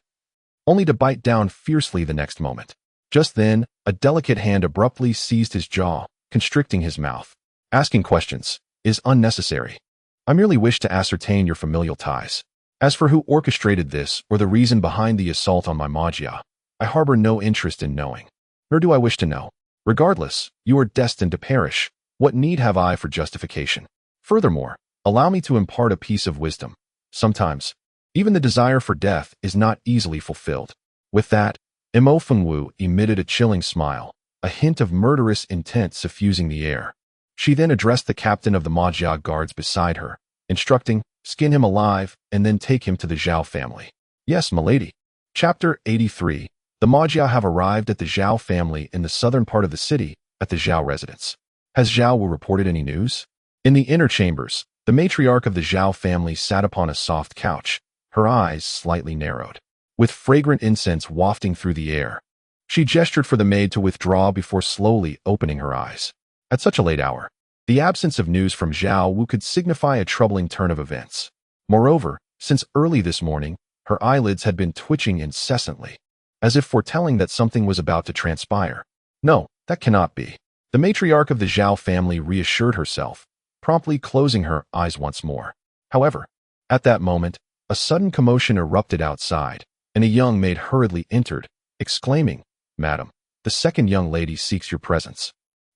only to bite down fiercely the next moment. Just then, a delicate hand abruptly seized his jaw, constricting his mouth. "Asking questions is unnecessary. I merely wish to ascertain your familial ties. As for who orchestrated this or the reason behind the assault on my magia, I harbor no interest in knowing, nor do I wish to know. Regardless, you are destined to perish. What need have I for justification? Furthermore, allow me to impart a piece of wisdom. Sometimes, even the desire for death is not easily fulfilled." With that, Mo Fengwu emitted a chilling smile, a hint of murderous intent suffusing the air. She then addressed the captain of the Magia guards beside her, instructing, "Skin him alive and then take him to the Zhao family." "Yes, milady." Chapter 83. The Magia have arrived at the Zhao family in the southern part of the city, at the Zhao residence. Has Zhao Wu reported any news? In the inner chambers, the matriarch of the Zhao family sat upon a soft couch, her eyes slightly narrowed. With fragrant incense wafting through the air, she gestured for the maid to withdraw before slowly opening her eyes. At such a late hour, the absence of news from Zhao Wu could signify a troubling turn of events. Moreover, since early this morning, her eyelids had been twitching incessantly, as if foretelling that something was about to transpire. No, that cannot be. The matriarch of the Zhao family reassured herself, promptly closing her eyes once more. However, at that moment, a sudden commotion erupted outside, and a young maid hurriedly entered, exclaiming, "Madam, the second young lady seeks your presence."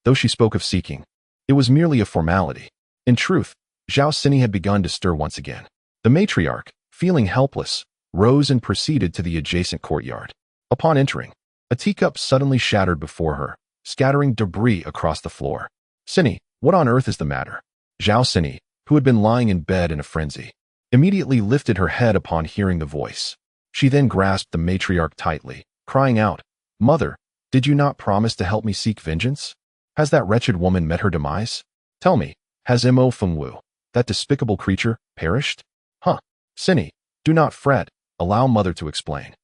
Though she spoke of seeking, it was merely a formality. In truth, Zhao Xini had begun to stir once again. The matriarch, feeling helpless, rose and proceeded to the adjacent courtyard. Upon entering, a teacup suddenly shattered before her, scattering debris across the floor. "Xini, what on earth is the matter?" Zhao Xini, who had been lying in bed in a frenzy, immediately lifted her head upon hearing the voice. She then grasped the matriarch tightly, crying out, "Mother, did you not promise to help me seek vengeance? Has that wretched woman met her demise? Tell me, has Mo Fengwu, that despicable creature, perished?" "Huh. Xini, do not fret, allow mother to explain."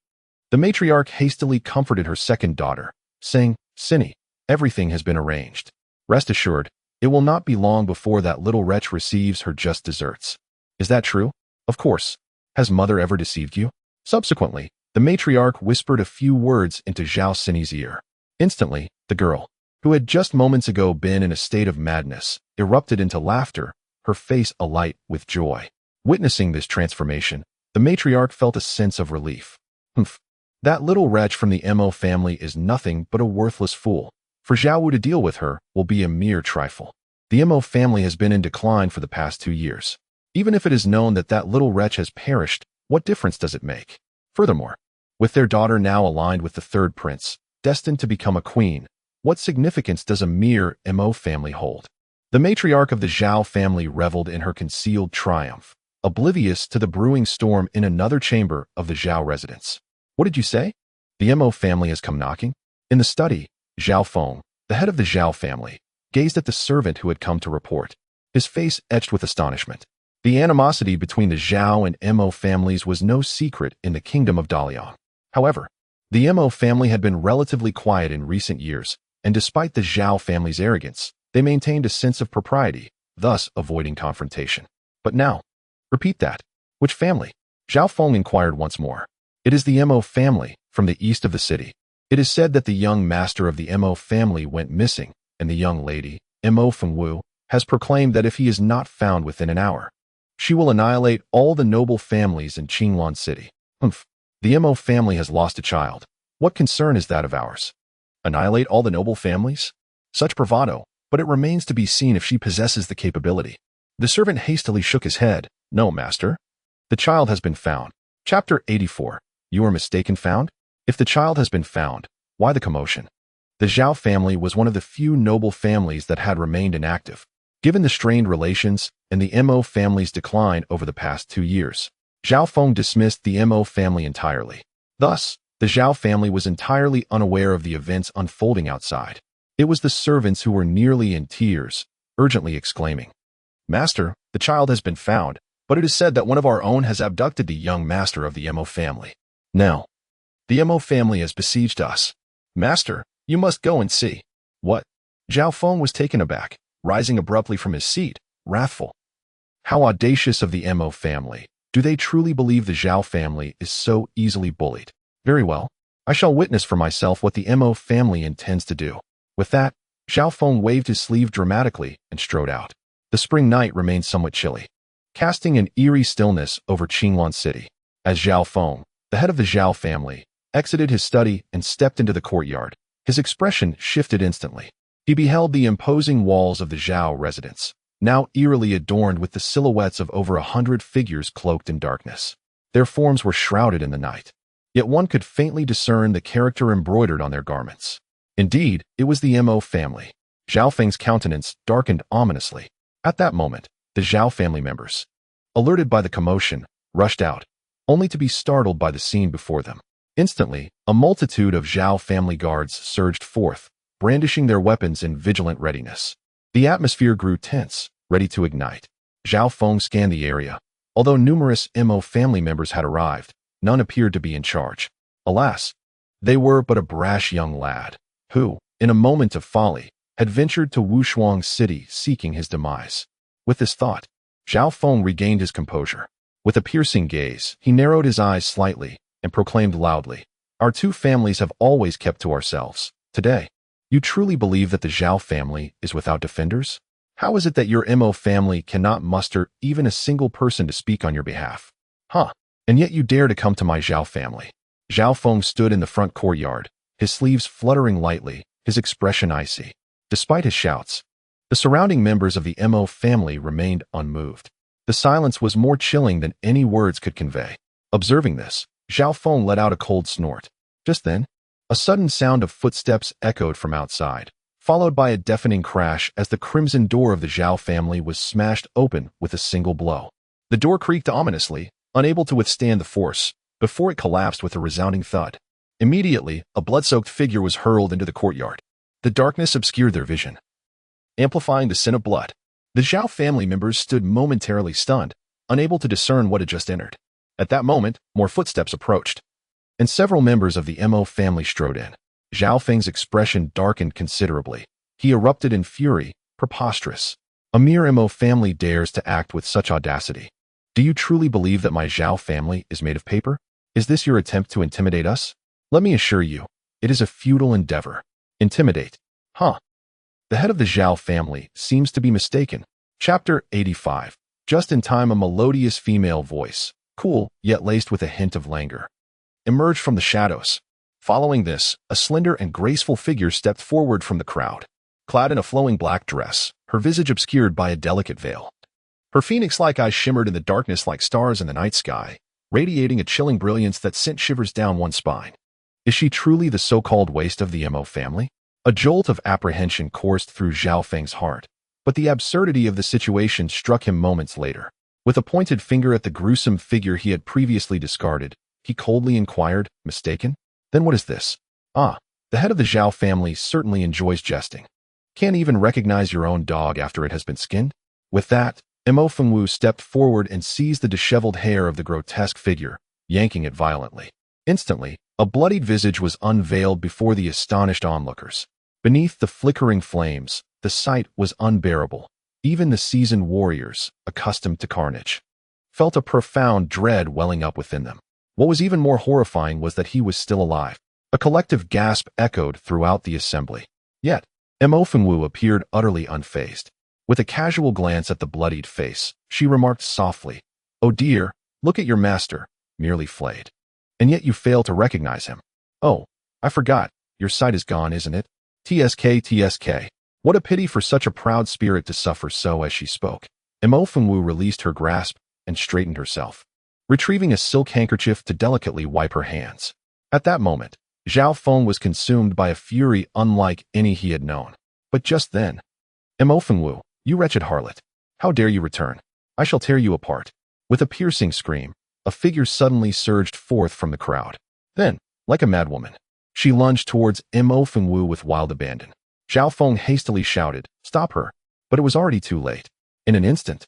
The matriarch hastily comforted her second daughter, saying, "Xini, everything has been arranged. Rest assured, it will not be long before that little wretch receives her just deserts." "Is that true?" "Of course. Has mother ever deceived you?" Subsequently, the matriarch whispered a few words into Zhao Xini's ear. Instantly, the girl, who had just moments ago been in a state of madness, erupted into laughter, her face alight with joy. Witnessing this transformation, the matriarch felt a sense of relief. "Humph. That little wretch from the Mo family is nothing but a worthless fool. For Zhao Wu to deal with her will be a mere trifle. The Mo family has been in decline for the past 2 years. Even if it is known that that little wretch has perished, what difference does it make? Furthermore, with their daughter now aligned with the third prince, destined to become a queen, what significance does a mere Mo family hold?" The matriarch of the Zhao family reveled in her concealed triumph, oblivious to the brewing storm in another chamber of the Zhao residence. "What did you say? The Mo family has come knocking?" In the study, Zhao Feng, the head of the Zhao family, gazed at the servant who had come to report, his face etched with astonishment. The animosity between the Zhao and Mo families was no secret in the kingdom of Dalian. However, the Mo family had been relatively quiet in recent years, and despite the Zhao family's arrogance, they maintained a sense of propriety, thus avoiding confrontation. But now, repeat that. "Which family?" Zhao Feng inquired once more. "It is the Mo family, from the east of the city. It is said that the young master of the Mo family went missing, and the young lady, Mo Fengwu, has proclaimed that if he is not found within an hour, she will annihilate all the noble families in Qinglan City." "Humph. The Mo family has lost a child. What concern is that of ours? Annihilate all the noble families? Such bravado, but it remains to be seen if she possesses the capability. The servant hastily shook his head. No, master. The child has been found. Chapter 84. You are mistaken found? If the child has been found, why the commotion? The Zhao family was one of the few noble families that had remained inactive. Given the strained relations and the Mo family's decline over the past 2 years, Zhao Feng dismissed the Mo family entirely. Thus, the Zhao family was entirely unaware of the events unfolding outside. It was the servants who were nearly in tears, urgently exclaiming, Master, the child has been found, but it is said that one of our own has abducted the young master of the Mo family. Now, the Mo family has besieged us. Master, you must go and see. What? Zhao Feng was taken aback, rising abruptly from his seat, wrathful. How audacious of the Mo family. Do they truly believe the Zhao family is so easily bullied? Very well. I shall witness for myself what the Mo family intends to do. With that, Zhao Feng waved his sleeve dramatically and strode out. The spring night remained somewhat chilly, casting an eerie stillness over Qinglan City. As Zhao Feng, the head of the Zhao family, exited his study and stepped into the courtyard, his expression shifted instantly. He beheld the imposing walls of the Zhao residence, now eerily adorned with the silhouettes of over 100 figures cloaked in darkness. Their forms were shrouded in the night, yet one could faintly discern the character embroidered on their garments. Indeed, it was the Mo family. Zhao Feng's countenance darkened ominously. At that moment, the Zhao family members, alerted by the commotion, rushed out, only to be startled by the scene before them. Instantly, a multitude of Zhao family guards surged forth, brandishing their weapons in vigilant readiness. The atmosphere grew tense, ready to ignite. Zhao Feng scanned the area. Although numerous Mo family members had arrived, none appeared to be in charge. Alas, they were but a brash young lad, who, in a moment of folly, had ventured to Wushuang City seeking his demise. With this thought, Zhao Feng regained his composure. With a piercing gaze, he narrowed his eyes slightly and proclaimed loudly, Our two families have always kept to ourselves. Today, you truly believe that the Zhao family is without defenders? How is it that your Mo family cannot muster even a single person to speak on your behalf? Huh, and yet you dare to come to my Zhao family. Zhao Feng stood in the front courtyard, his sleeves fluttering lightly, his expression icy. Despite his shouts, the surrounding members of the Mo family remained unmoved. The silence was more chilling than any words could convey. Observing this, Zhao Feng let out a cold snort. Just then, a sudden sound of footsteps echoed from outside, followed by a deafening crash as the crimson door of the Zhao family was smashed open with a single blow. The door creaked ominously, unable to withstand the force, before it collapsed with a resounding thud. Immediately, a blood-soaked figure was hurled into the courtyard. The darkness obscured their vision, amplifying the scent of blood. The Zhao family members stood momentarily stunned, unable to discern what had just entered. At that moment, more footsteps approached, and several members of the Mo family strode in. Zhao Feng's expression darkened considerably. He erupted in fury. Preposterous. A mere Mo family dares to act with such audacity. Do you truly believe that my Zhao family is made of paper? Is this your attempt to intimidate us? Let me assure you, it is a futile endeavor. Intimidate. Huh. The head of the Zhao family seems to be mistaken. Chapter 85. Just in time, a melodious female voice, cool yet laced with a hint of languor, emerged from the shadows. Following this, a slender and graceful figure stepped forward from the crowd. Clad in a flowing black dress, her visage obscured by a delicate veil. Her phoenix-like eyes shimmered in the darkness like stars in the night sky, radiating a chilling brilliance that sent shivers down one's spine. Is she truly the so-called waste of the Mo family? A jolt of apprehension coursed through Zhao Feng's heart, but the absurdity of the situation struck him moments later. With a pointed finger at the gruesome figure he had previously discarded, he coldly inquired, Mistaken? Then what is this? Ah, the head of the Zhao family certainly enjoys jesting. Can't even recognize your own dog after it has been skinned? With that, Mo Fengwu stepped forward and seized the disheveled hair of the grotesque figure, yanking it violently. Instantly, a bloodied visage was unveiled before the astonished onlookers. Beneath the flickering flames, the sight was unbearable. Even the seasoned warriors, accustomed to carnage, felt a profound dread welling up within them. What was even more horrifying was that he was still alive. A collective gasp echoed throughout the assembly. Yet, Mo Fengwu appeared utterly unfazed. With a casual glance at the bloodied face, she remarked softly, Oh dear, look at your master, merely flayed. and yet you fail to recognize him. Oh, I forgot. Your sight is gone, isn't it? TSK, TSK. What a pity for such a proud spirit to suffer so. As she spoke, Imo Fengwu released her grasp and straightened herself, retrieving a silk handkerchief to delicately wipe her hands. At that moment, Zhao Feng was consumed by a fury unlike any he had known. But just then, Imo Fengwu, you wretched harlot, how dare you return? I shall tear you apart. With a piercing scream, a figure suddenly surged forth from the crowd. Then, like a madwoman, she lunged towards Imo Fengwu with wild abandon. Zhao Feng hastily shouted, "Stop her!" But it was already too late. In an instant,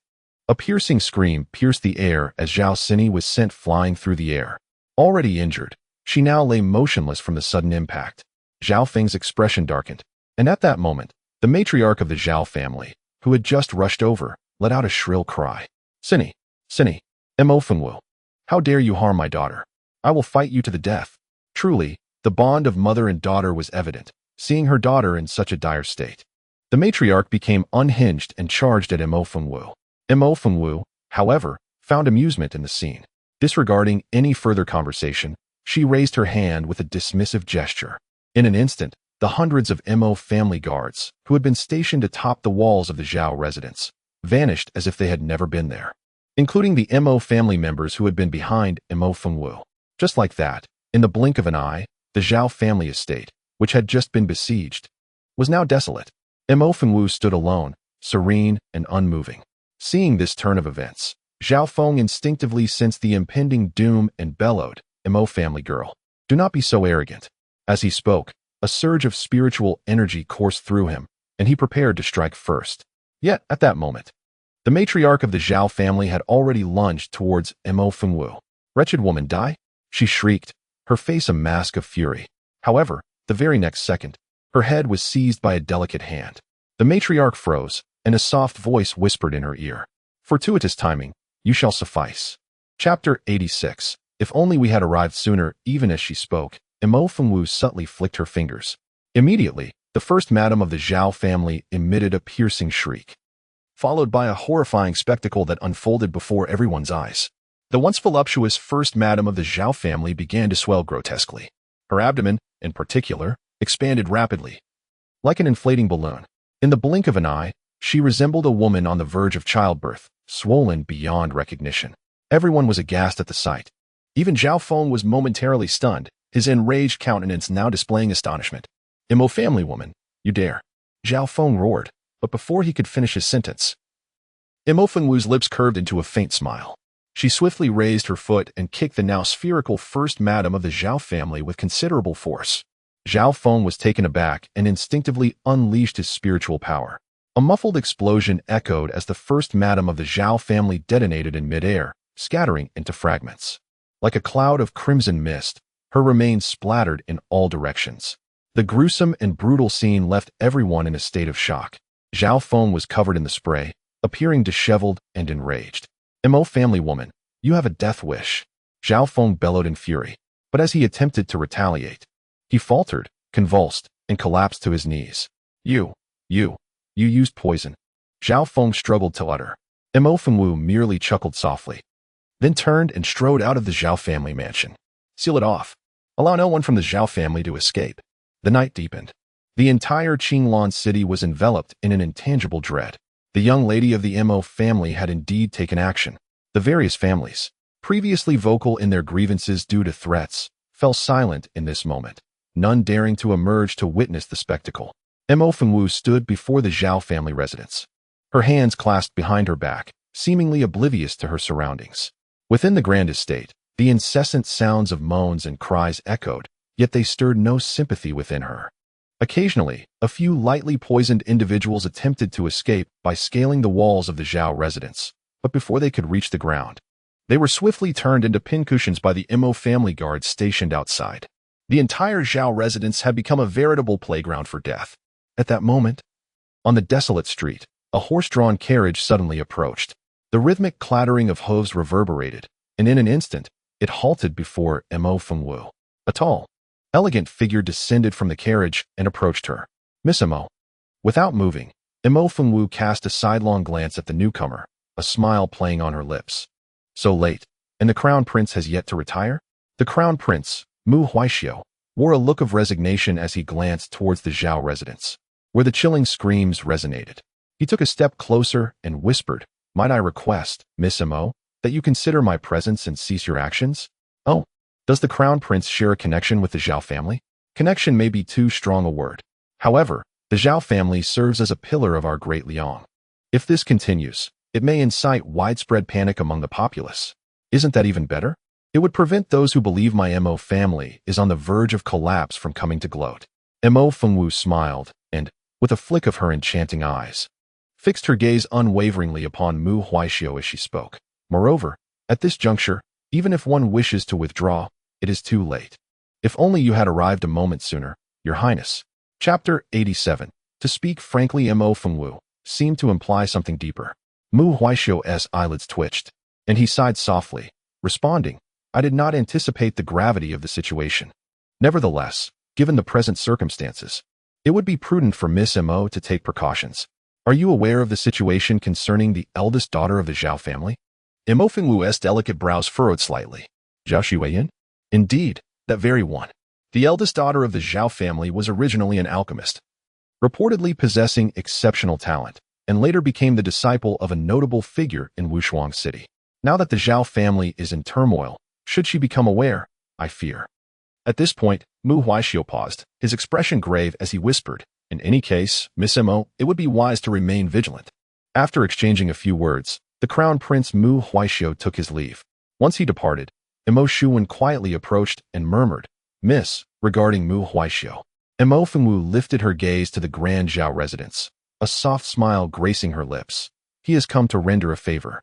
a piercing scream pierced the air as Zhao Sini was sent flying through the air. Already injured, she now lay motionless from the sudden impact. Zhao Feng's expression darkened, and at that moment, the matriarch of the Zhao family, who had just rushed over, let out a shrill cry. Sini, Sini, Imo Fengwu, how dare you harm my daughter? I will fight you to the death." Truly, the bond of mother and daughter was evident, seeing her daughter in such a dire state. The matriarch became unhinged and charged at Imo Fengwu. Imo Fengwu, however, found amusement in the scene. Disregarding any further conversation, she raised her hand with a dismissive gesture. In an instant, the hundreds of Imo family guards, who had been stationed atop the walls of the Zhao residence, vanished as if they had never been there, including the Imo family members who had been behind Imo Fengwu. Just like that, in the blink of an eye, the Zhao family estate, which had just been besieged, was now desolate. Imo Fengwu stood alone, serene and unmoving. Seeing this turn of events, Zhao Feng instinctively sensed the impending doom and bellowed, "Imo family girl, do not be so arrogant." As he spoke, a surge of spiritual energy coursed through him, and he prepared to strike first. Yet, at that moment, the matriarch of the Zhao family had already lunged towards Imo Fengwu. "Wretched woman, die!" she shrieked, her face a mask of fury. However, the very next second, her head was seized by a delicate hand. The matriarch froze, and a soft voice whispered in her ear, "Fortuitous timing, you shall suffice." Chapter 86. If only we had arrived sooner. Even as she spoke, Imo Fengwu subtly flicked her fingers. Immediately, the first madam of the Zhao family emitted a piercing shriek, followed by a horrifying spectacle that unfolded before everyone's eyes. The once voluptuous first madam of the Zhao family began to swell grotesquely. Her abdomen, in particular, expanded rapidly, like an inflating balloon. In the blink of an eye, she resembled a woman on the verge of childbirth, swollen beyond recognition. Everyone was aghast at the sight. Even Zhao Feng was momentarily stunned, his enraged countenance now displaying astonishment. "Imo family woman, you dare!" Zhao Feng roared, but before he could finish his sentence, Imo Fengwu's lips curved into a faint smile. She swiftly raised her foot and kicked the now spherical first madam of the Zhao family with considerable force. Zhao Feng was taken aback and instinctively unleashed his spiritual power. A muffled explosion echoed as the first madam of the Zhao family detonated in midair, scattering into fragments. Like a cloud of crimson mist, her remains splattered in all directions. The gruesome and brutal scene left everyone in a state of shock. Zhao Feng was covered in the spray, appearing disheveled and enraged. "Imo family woman, you have a death wish." Zhao Feng bellowed in fury, but as he attempted to retaliate, he faltered, convulsed, and collapsed to his knees. You used poison." Zhao Feng struggled to utter. Imo Fengwu merely chuckled softly, then turned and strode out of the Zhao family mansion. "Seal it off. Allow no one from the Zhao family to escape." The night deepened. The entire Qinglan city was enveloped in an intangible dread. The young lady of the Imo family had indeed taken action. The various families, previously vocal in their grievances due to threats, fell silent in this moment, none daring to emerge to witness the spectacle. Imo Fengwu stood before the Zhao family residence, her hands clasped behind her back, seemingly oblivious to her surroundings. Within the grand estate, the incessant sounds of moans and cries echoed, yet they stirred no sympathy within her. Occasionally, a few lightly poisoned individuals attempted to escape by scaling the walls of the Zhao residence, but before they could reach the ground, they were swiftly turned into pincushions by the Imo family guards stationed outside. The entire Zhao residence had become a veritable playground for death. At that moment, on the desolate street, a horse-drawn carriage suddenly approached. The rhythmic clattering of hooves reverberated, and in an instant, it halted before Imo Fengwu. A tall, elegant figure descended from the carriage and approached her. "Miss Imo." Without moving, Imo Fengwu cast a sidelong glance at the newcomer, a smile playing on her lips. "So late, and the crown prince has yet to retire?" The crown prince, Mu Huaishio, wore a look of resignation as he glanced towards the Zhao residence, where the chilling screams resonated. He took a step closer and whispered, "Might I request, Miss Mo, that you consider my presence and cease your actions?" "Oh, does the crown prince share a connection with the Zhao family?" "Connection may be too strong a word. However, the Zhao family serves as a pillar of our great Liang. If this continues, it may incite widespread panic among the populace. Isn't that even better? It would prevent those who believe my Mo family is on the verge of collapse from coming to gloat." Mo Fengwu smiled and, with a flick of her enchanting eyes, fixed her gaze unwaveringly upon Mu Huaishio as she spoke. "Moreover, at this juncture, even if one wishes to withdraw, it is too late. If only you had arrived a moment sooner, Your Highness." Chapter 87. To speak frankly, Mo Fengwu seemed to imply something deeper. Mu Huaishio's eyelids twitched, and he sighed softly, responding, "I did not anticipate the gravity of the situation. Nevertheless, given the present circumstances, it would be prudent for Miss Mo to take precautions. Are you aware of the situation concerning the eldest daughter of the Zhao family?" Mo Fengwu's delicate brows furrowed slightly. "Zhao Xueyan? Indeed, that very one. The eldest daughter of the Zhao family was originally an alchemist, reportedly possessing exceptional talent, and later became the disciple of a notable figure in Wushuang City. Now that the Zhao family is in turmoil, should she become aware, I fear." At this point, Mu Huaishio paused, his expression grave as he whispered, "In any case, Miss Mo, it would be wise to remain vigilant." After exchanging a few words, the crown prince Mu Huaishio took his leave. Once he departed, Mo Shuwen quietly approached and murmured, "Miss," regarding Mu Huaishio. Mo Fengwu lifted her gaze to the grand Zhao residence, a soft smile gracing her lips. "He has come to render a favor."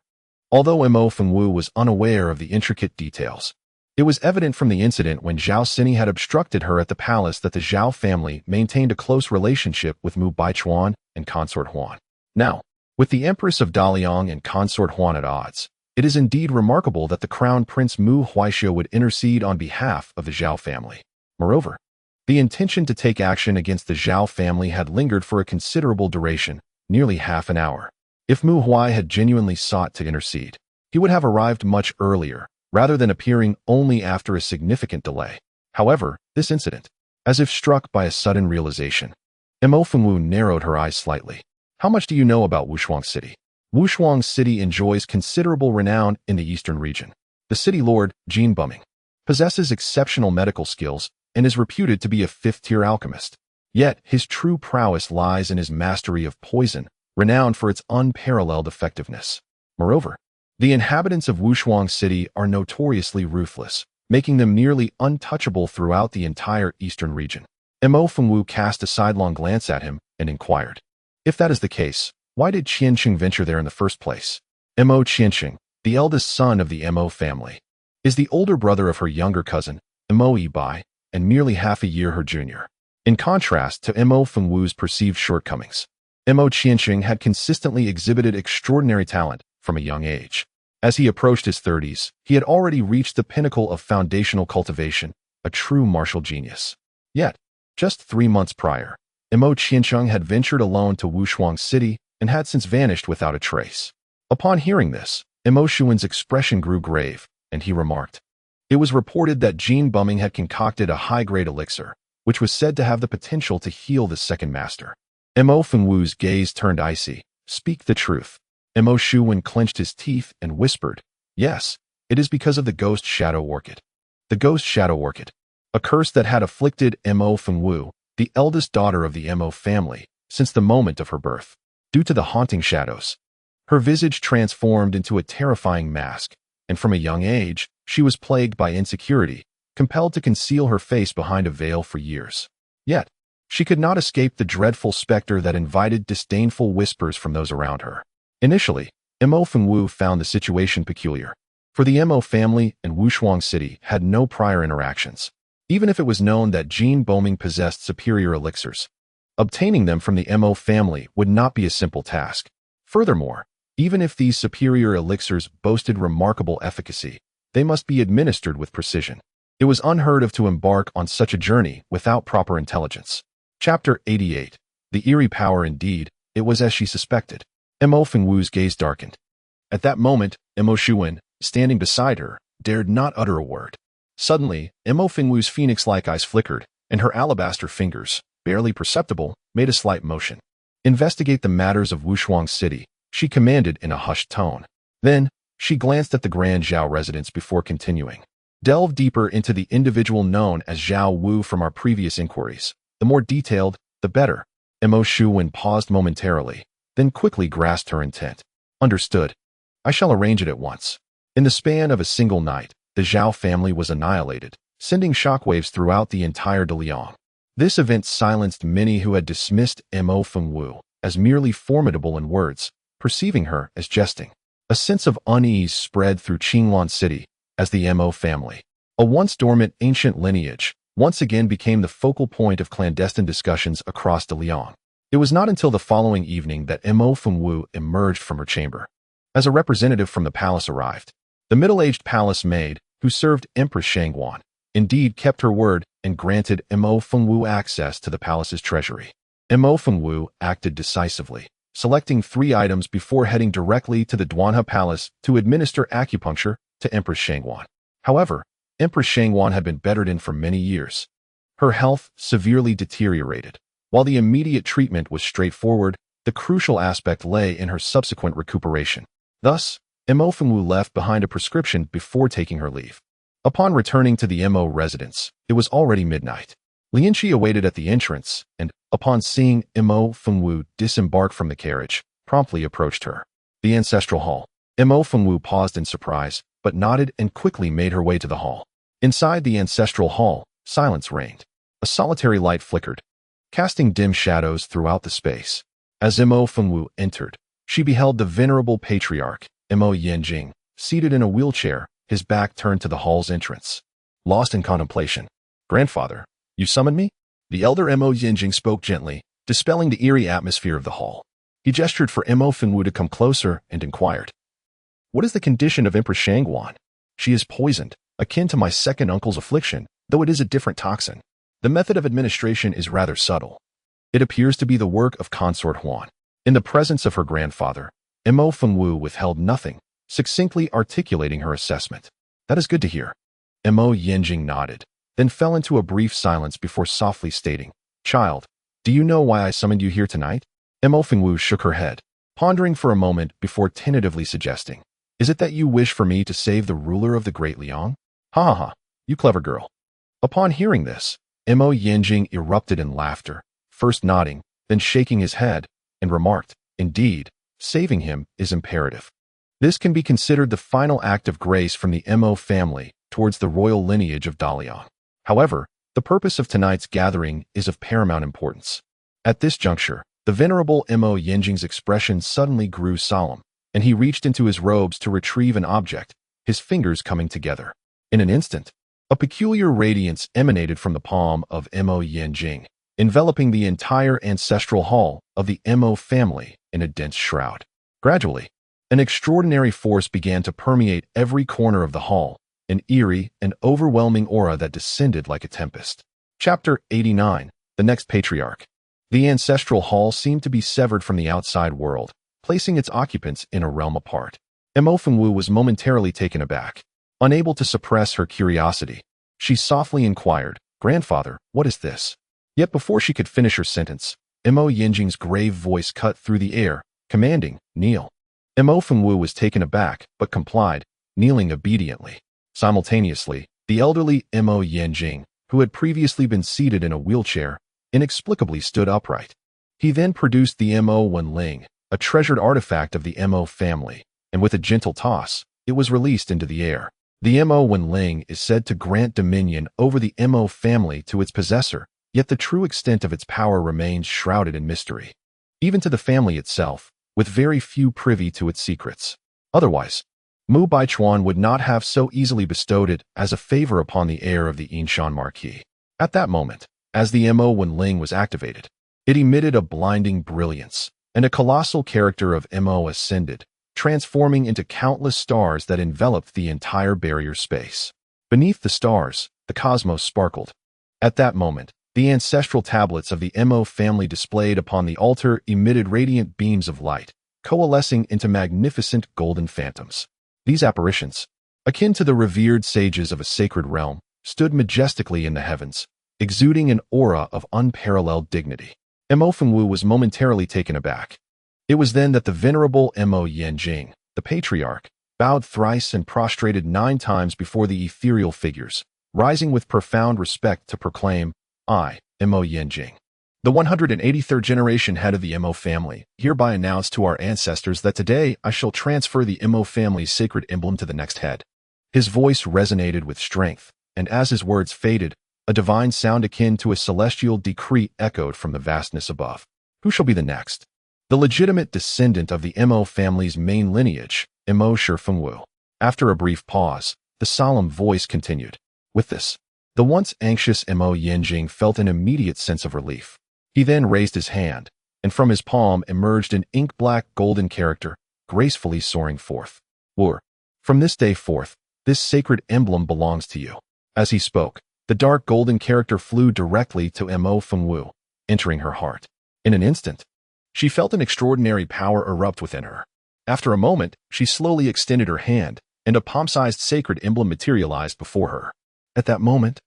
Although Mo Fengwu was unaware of the intricate details, it was evident from the incident when Zhao Xini had obstructed her at the palace that the Zhao family maintained a close relationship with Mu Baichuan and Consort Huan. Now, with the Empress of Daliang and Consort Huan at odds, it is indeed remarkable that the Crown Prince Mu Huaishio would intercede on behalf of the Zhao family. Moreover, the intention to take action against the Zhao family had lingered for a considerable duration, nearly half an hour. If Mu Huai had genuinely sought to intercede, he would have arrived much earlier, rather than appearing only after a significant delay. However, this incident, as if struck by a sudden realization, Mo Fengwu narrowed her eyes slightly. "How much do you know about Wushuang City?" Wushuang City enjoys considerable renown in the eastern region. The city lord, Jin Bumming, possesses exceptional medical skills and is reputed to be a fifth-tier alchemist. Yet, his true prowess lies in his mastery of poison, renowned for its unparalleled effectiveness. Moreover, the inhabitants of Wushuang City are notoriously ruthless, making them nearly untouchable throughout the entire eastern region. Mo Fengwu cast a sidelong glance at him and inquired, "If that is the case, why did Qianqing venture there in the first place?" Mo Qianqing, the eldest son of the Mo family, is the older brother of her younger cousin, Mo Yibai, and merely half a year her junior. In contrast to Mo Fengwu's perceived shortcomings, Mo Qianqing had consistently exhibited extraordinary talent from a young age. As he approached his 30s, he had already reached the pinnacle of foundational cultivation, a true martial genius. Yet, just 3 months prior, Mo Qianqing had ventured alone to Wushuang City and had since vanished without a trace. Upon hearing this, Mo Shuwen's expression grew grave, and he remarked, "It was reported that Jin Bumming had concocted a high-grade elixir, which was said to have the potential to heal the second master." Mo Fengwu's gaze turned icy. "Speak the truth." Mo Shuwen clenched his teeth and whispered, "Yes, it is because of the ghost shadow orchid." The ghost shadow orchid, a curse that had afflicted Mo Fengwu, the eldest daughter of the Mo family, since the moment of her birth. Due to the haunting shadows, her visage transformed into a terrifying mask, and from a young age, she was plagued by insecurity, compelled to conceal her face behind a veil for years. Yet, she could not escape the dreadful specter that invited disdainful whispers from those around her. Initially, Mo Fengwu found the situation peculiar, for the Mo family and Wushuang City had no prior interactions. Even if it was known that Jin Bumming possessed superior elixirs, obtaining them from the Mo family would not be a simple task. Furthermore, even if these superior elixirs boasted remarkable efficacy, they must be administered with precision. It was unheard of to embark on such a journey without proper intelligence. Chapter 88. The eerie power indeed, it was as she suspected. Mo Fengwu's gaze darkened. At that moment, Mo Shuwen, standing beside her, dared not utter a word. Suddenly, Mo Fengwu's phoenix-like eyes flickered, and her alabaster fingers, barely perceptible, made a slight motion. Investigate the matters of Wushuang City, she commanded in a hushed tone. Then, she glanced at the Grand Zhao residence before continuing. Delve deeper into the individual known as Zhao Wu from our previous inquiries. The more detailed, the better. Mo Shuwen paused momentarily, then quickly grasped her intent. Understood. I shall arrange it at once. In the span of a single night, the Zhao family was annihilated, sending shockwaves throughout the entire Daliang. This event silenced many who had dismissed Mo Fengwu as merely formidable in words, perceiving her as jesting. A sense of unease spread through Qinglan City as the Mo family, a once dormant ancient lineage, once again became the focal point of clandestine discussions across Daliang. It was not until the following evening that Mo Fengwu emerged from her chamber. As a representative from the palace arrived, the middle-aged palace maid, who served Empress Shangguan, indeed kept her word and granted Mo Fengwu access to the palace's treasury. Mo Fengwu acted decisively, selecting 3 items before heading directly to the Duanhe Palace to administer acupuncture to Empress Shangguan. However, Empress Shangguan had been bedridden for many years. Her health severely deteriorated. While the immediate treatment was straightforward, the crucial aspect lay in her subsequent recuperation. Thus, Mo Fengwu left behind a prescription before taking her leave. Upon returning to the Mo residence, it was already midnight. Lianqi awaited at the entrance, and, upon seeing Mo Fengwu disembark from the carriage, promptly approached her. The ancestral hall. Mo Fengwu paused in surprise, but nodded and quickly made her way to the hall. Inside the ancestral hall, silence reigned. A solitary light flickered, casting dim shadows throughout the space. As Mo Fengwu entered, she beheld the venerable patriarch, Mo Yanjing, seated in a wheelchair, his back turned to the hall's entrance. Lost in contemplation. Grandfather, you summoned me? The elder Mo Yanjing spoke gently, dispelling the eerie atmosphere of the hall. He gestured for Mo Fengwu to come closer and inquired. What is the condition of Empress Shangguan? She is poisoned, akin to my second uncle's affliction, though it is a different toxin. The method of administration is rather subtle. It appears to be the work of Consort Huan. In the presence of her grandfather, Mo Fengwu withheld nothing, succinctly articulating her assessment. That is good to hear. Mo Yanjing nodded, then fell into a brief silence before softly stating, Child, do you know why I summoned you here tonight? Mo Fengwu shook her head, pondering for a moment before tentatively suggesting, Is it that you wish for me to save the ruler of the Great Liang? Ha ha ha, you clever girl. Upon hearing this, Mo Yanjing erupted in laughter, first nodding, then shaking his head, and remarked, Indeed, saving him is imperative. This can be considered the final act of grace from the Mo family towards the royal lineage of Daliang. However, the purpose of tonight's gathering is of paramount importance. At this juncture, the venerable Mo Yanjing's expression suddenly grew solemn, and he reached into his robes to retrieve an object, his fingers coming together. In an instant, a peculiar radiance emanated from the palm of Mo Yanjing, enveloping the entire ancestral hall of the Mo family in a dense shroud. Gradually, an extraordinary force began to permeate every corner of the hall, an eerie and overwhelming aura that descended like a tempest. Chapter 89, The Next Patriarch. The ancestral hall seemed to be severed from the outside world, placing its occupants in a realm apart. Mo Fengwu was momentarily taken aback. Unable to suppress her curiosity, she softly inquired, Grandfather, what is this? Yet before she could finish her sentence, Mo Yanjing's grave voice cut through the air, commanding, Kneel. Mo Fengwu was taken aback, but complied, kneeling obediently. Simultaneously, the elderly Mo Yanjing, who had previously been seated in a wheelchair, inexplicably stood upright. He then produced the Mo Wenling, a treasured artifact of the Mo family, and with a gentle toss, it was released into the air. The Mo Wenling is said to grant dominion over the Mo family to its possessor, yet the true extent of its power remains shrouded in mystery. Even to the family itself, with very few privy to its secrets. Otherwise, Mu Baichuan would not have so easily bestowed it as a favor upon the heir of the Yinshan Marquis. At that moment, as the Mo Wenling was activated, it emitted a blinding brilliance, and a colossal character of Mo ascended, transforming into countless stars that enveloped the entire barrier space. Beneath the stars, the cosmos sparkled. At that moment, the ancestral tablets of the Mo family displayed upon the altar emitted radiant beams of light, coalescing into magnificent golden phantoms. These apparitions, akin to the revered sages of a sacred realm, stood majestically in the heavens, exuding an aura of unparalleled dignity. Mo Fengwu was momentarily taken aback. It was then that the venerable Mo Yanjing, the patriarch, bowed thrice and prostrated 9 times before the ethereal figures, rising with profound respect to proclaim, I, Mo Yanjing, the 183rd generation head of the Mo family, hereby announce to our ancestors that today I shall transfer the Mo family's sacred emblem to the next head. His voice resonated with strength, and as his words faded, a divine sound akin to a celestial decree echoed from the vastness above. Who shall be the next? The legitimate descendant of the Mo family's main lineage, Mo Shi Fengwu. After a brief pause, the solemn voice continued. With this, the once anxious Mo Yanjing felt an immediate sense of relief. He then raised his hand, and from his palm emerged an ink-black golden character, gracefully soaring forth. From this day forth, this sacred emblem belongs to you. As he spoke, the dark golden character flew directly to Mo Fengwu, entering her heart. In an instant, she felt an extraordinary power erupt within her. After a moment, she slowly extended her hand, and a palm-sized sacred emblem materialized before her. At that moment,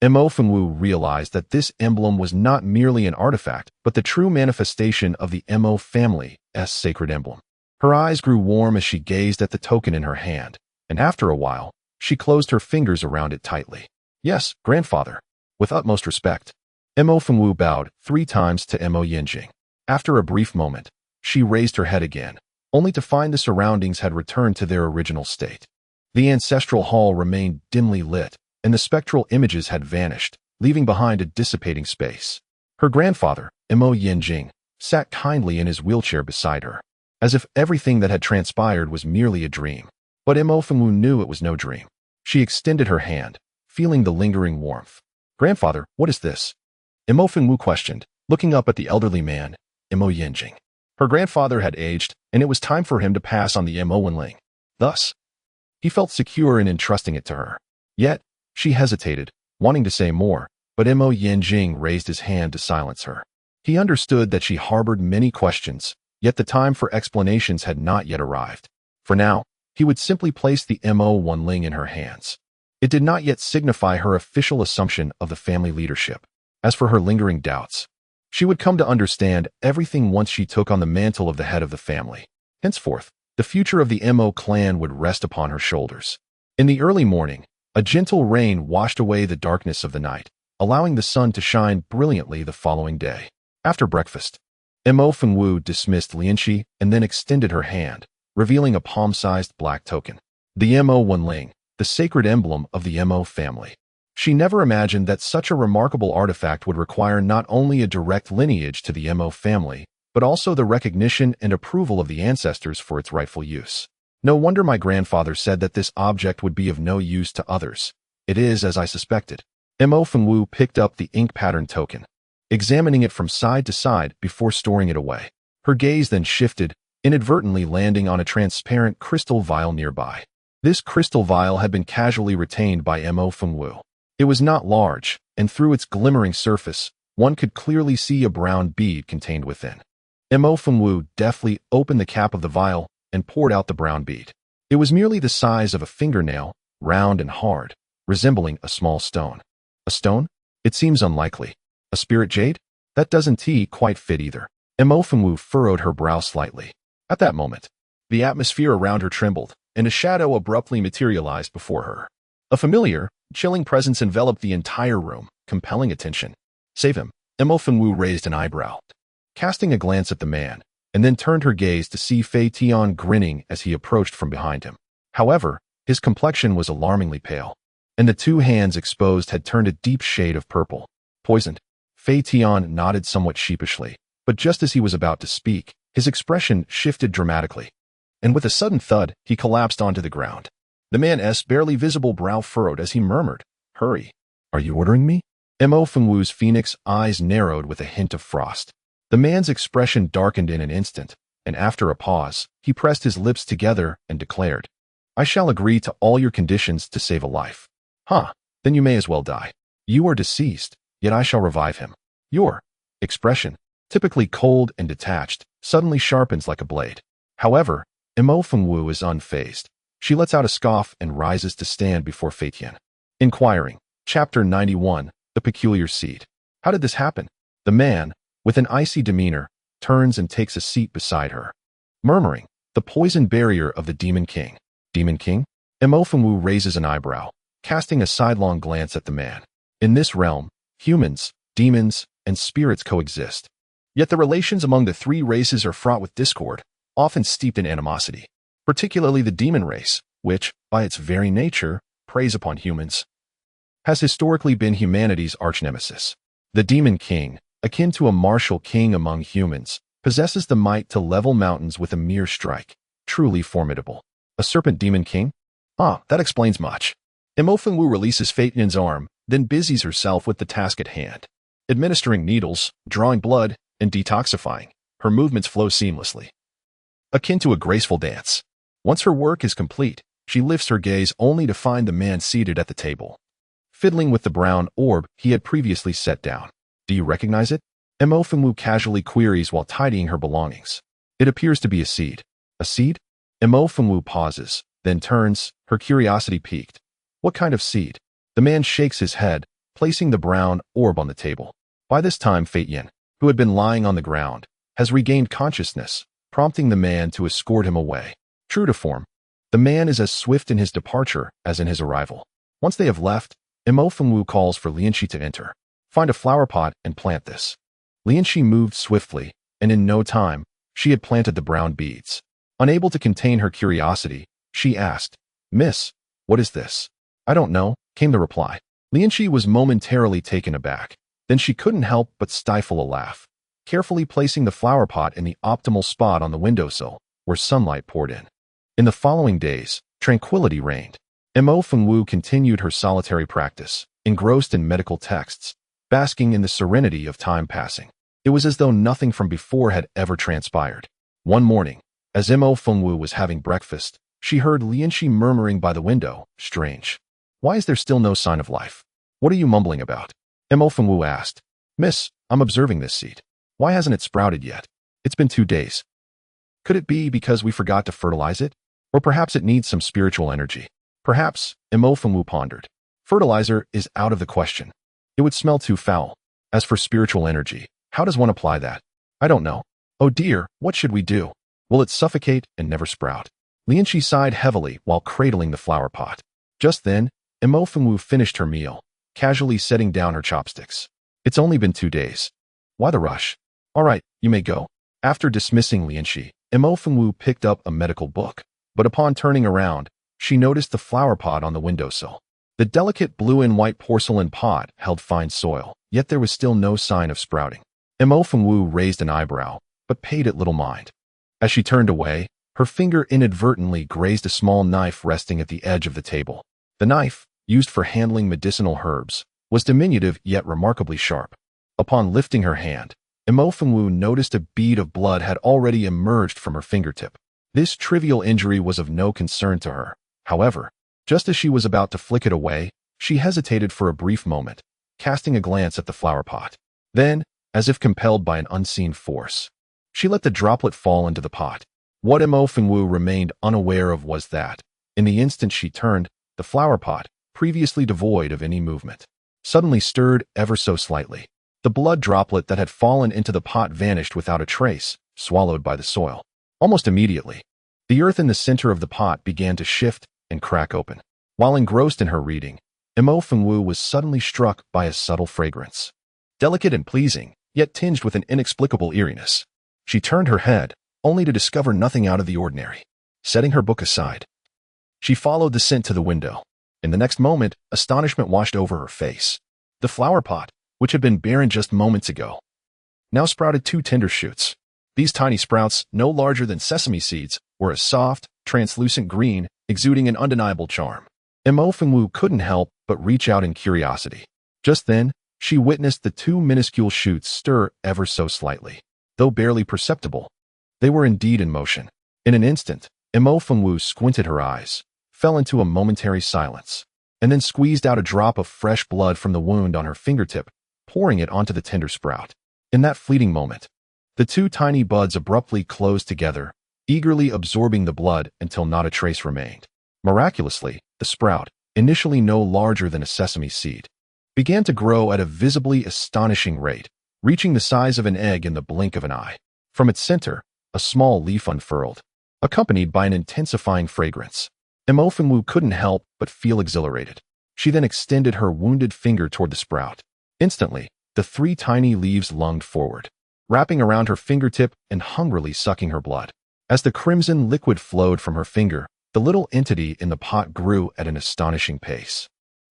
Mo Fengwu realized that this emblem was not merely an artifact, but the true manifestation of the Mo family's sacred emblem. Her eyes grew warm as she gazed at the token in her hand, and after a while, she closed her fingers around it tightly. Yes, grandfather. With utmost respect. Mo Fengwu bowed 3 times to Mo Yanjing. After a brief moment, she raised her head again, only to find the surroundings had returned to their original state. The ancestral hall remained dimly lit, and the spectral images had vanished, leaving behind a dissipating space. Her grandfather, Mo Yanjing, sat kindly in his wheelchair beside her, as if everything that had transpired was merely a dream. But Mo Fengwu knew it was no dream. She extended her hand, feeling the lingering warmth. Grandfather, what is this? Mo Fengwu questioned, looking up at the elderly man, Mo Yanjing. Her grandfather had aged, and it was time for him to pass on the Mo Wenling. Thus, he felt secure in entrusting it to her. Yet, she hesitated, wanting to say more, but Mo Yanjing raised his hand to silence her. He understood that she harbored many questions, yet the time for explanations had not yet arrived. For now, he would simply place the Mo Wenling in her hands. It did not yet signify her official assumption of the family leadership. As for her lingering doubts, she would come to understand everything once she took on the mantle of the head of the family. Henceforth, the future of the Mo clan would rest upon her shoulders. In the early morning, a gentle rain washed away the darkness of the night, allowing the sun to shine brilliantly the following day. After breakfast, Mo Fengwu dismissed Lianxi and then extended her hand, revealing a palm-sized black token. The Mo Wenling, the sacred emblem of the Mo family. She never imagined that such a remarkable artifact would require not only a direct lineage to the Mo family, but also the recognition and approval of the ancestors for its rightful use. No wonder my grandfather said that this object would be of no use to others. It is as I suspected. Mo Fengwu picked up the ink pattern token, examining it from side to side before storing it away. Her gaze then shifted, inadvertently landing on a transparent crystal vial nearby. This crystal vial had been casually retained by Mo Fengwu. It was not large, and through its glimmering surface, one could clearly see a brown bead contained within. Mo Fengwu deftly opened the cap of the vial and poured out the brown bead. It was merely the size of a fingernail, round and hard, resembling a small stone. A stone? It seems unlikely. A spirit jade? That doesn't quite fit either. Mo Fengwu furrowed her brow slightly. At that moment, the atmosphere around her trembled, and a shadow abruptly materialized before her. A familiar, chilling presence enveloped the entire room, compelling attention. Save him. Mo Fengwu raised an eyebrow, casting a glance at the man, and then turned her gaze to see Fei Tian grinning as he approached from behind him. However, his complexion was alarmingly pale, and the 2 hands exposed had turned a deep shade of purple. Poisoned. Fei Tian nodded somewhat sheepishly, but just as he was about to speak, his expression shifted dramatically, and with a sudden thud, he collapsed onto the ground. The man's barely visible brow furrowed as he murmured, "Hurry. Are you ordering me?" Mo Fengwu's phoenix eyes narrowed with a hint of frost. The man's expression darkened in an instant, and after a pause, he pressed his lips together and declared, "I shall agree to all your conditions to save a life." "Huh, then you may as well die. You are deceased, yet I shall revive him." Your expression, typically cold and detached, suddenly sharpens like a blade. However, Mo Fengwu is unfazed. She lets out a scoff and rises to stand before Feitian. Inquiring. Chapter 91. The Peculiar Seed. How did this happen? The man, with an icy demeanor, turns and takes a seat beside her. Murmuring. The poison barrier of the Demon King. Demon King? Imofenwu raises an eyebrow, casting a sidelong glance at the man. In this realm, humans, demons, and spirits coexist. Yet the relations among the three races are fraught with discord, often steeped in animosity. Particularly the demon race, which, by its very nature, preys upon humans, has historically been humanity's archnemesis. The Demon King, akin to a martial king among humans, possesses the might to level mountains with a mere strike. Truly formidable. A serpent demon king? Ah, that explains much. Imofenwu releases Feitian's arm, then busies herself with the task at hand. Administering needles, drawing blood, and detoxifying, her movements flow seamlessly, akin to a graceful dance. Once her work is complete, she lifts her gaze only to find the man seated at the table, fiddling with the brown orb he had previously set down. Do you recognize it? Imofenwu casually queries while tidying her belongings. It appears to be a seed. A seed? Imofenwu pauses, then turns, her curiosity piqued. What kind of seed? The man shakes his head, placing the brown orb on the table. By this time Feitian, who had been lying on the ground, has regained consciousness, prompting the man to escort him away. True to form, the man is as swift in his departure as in his arrival. Once they have left, Imofenwu calls for Lianxi to enter. Find a flower pot and plant this. Lianxi moved swiftly, and in no time, she had planted the brown beads. Unable to contain her curiosity, she asked, "Miss, what is this?" "I don't know," came the reply. Lianxi was momentarily taken aback. Then she couldn't help but stifle a laugh, carefully placing the flower pot in the optimal spot on the windowsill, where sunlight poured in. In the following days, tranquility reigned. Imofenwu continued her solitary practice, engrossed in medical texts, basking in the serenity of time passing. It was as though nothing from before had ever transpired. One morning, as Imofenwu was having breakfast, she heard Lianxi murmuring by the window, "Strange. Why is there still no sign of life? What are you mumbling about?" Imofenwu asked. "Miss, I'm observing this seed. Why hasn't it sprouted yet? It's been 2 days. Could it be because we forgot to fertilize it? Or perhaps it needs some spiritual energy." "Perhaps," Imofenwu pondered. "Fertilizer is out of the question. It would smell too foul. As for spiritual energy, how does one apply that? I don't know. Oh dear, what should we do? Will it suffocate and never sprout?" Lianxi sighed heavily while cradling the flower pot. Just then, Imofenwu finished her meal, casually setting down her chopsticks. "It's only been 2 days. Why the rush? All right, you may go." After dismissing Lianxi, Imofenwu picked up a medical book, but upon turning around, she noticed the flower pot on the windowsill. The delicate blue and white porcelain pot held fine soil, yet there was still no sign of sprouting. Imofenwu raised an eyebrow, but paid it little mind. As she turned away, her finger inadvertently grazed a small knife resting at the edge of the table. The knife, used for handling medicinal herbs, was diminutive yet remarkably sharp. Upon lifting her hand, Imofenwu noticed a bead of blood had already emerged from her fingertip. This trivial injury was of no concern to her. However, just as she was about to flick it away, she hesitated for a brief moment, casting a glance at the flower pot. Then, as if compelled by an unseen force, she let the droplet fall into the pot. What Imofenwu remained unaware of was that, in the instant she turned, the flower pot, previously devoid of any movement, suddenly stirred ever so slightly. The blood droplet that had fallen into the pot vanished without a trace, swallowed by the soil. Almost immediately, the earth in the center of the pot began to shift and crack open. While engrossed in her reading, Imofenwu was suddenly struck by a subtle fragrance. Delicate and pleasing, yet tinged with an inexplicable eeriness. She turned her head, only to discover nothing out of the ordinary. Setting her book aside, she followed the scent to the window. In the next moment, astonishment washed over her face. The flower pot, which had been barren just moments ago, now sprouted 2 tender shoots. These tiny sprouts, no larger than sesame seeds, were a soft, translucent green, exuding an undeniable charm. Imofenwu couldn't help but reach out in curiosity. Just then, she witnessed the 2 minuscule shoots stir ever so slightly. Though barely perceptible, they were indeed in motion. In an instant, Imofenwu squinted her eyes, fell into a momentary silence, and then squeezed out a drop of fresh blood from the wound on her fingertip, pouring it onto the tender sprout. In that fleeting moment, the 2 tiny buds abruptly closed together, eagerly absorbing the blood until not a trace remained. Miraculously, the sprout, initially no larger than a sesame seed, began to grow at a visibly astonishing rate, reaching the size of an egg in the blink of an eye. From its center, a small leaf unfurled, accompanied by an intensifying fragrance. Imofenwu couldn't help but feel exhilarated. She then extended her wounded finger toward the sprout. Instantly, the 3 tiny leaves lunged forward, wrapping around her fingertip and hungrily sucking her blood. As the crimson liquid flowed from her finger, the little entity in the pot grew at an astonishing pace,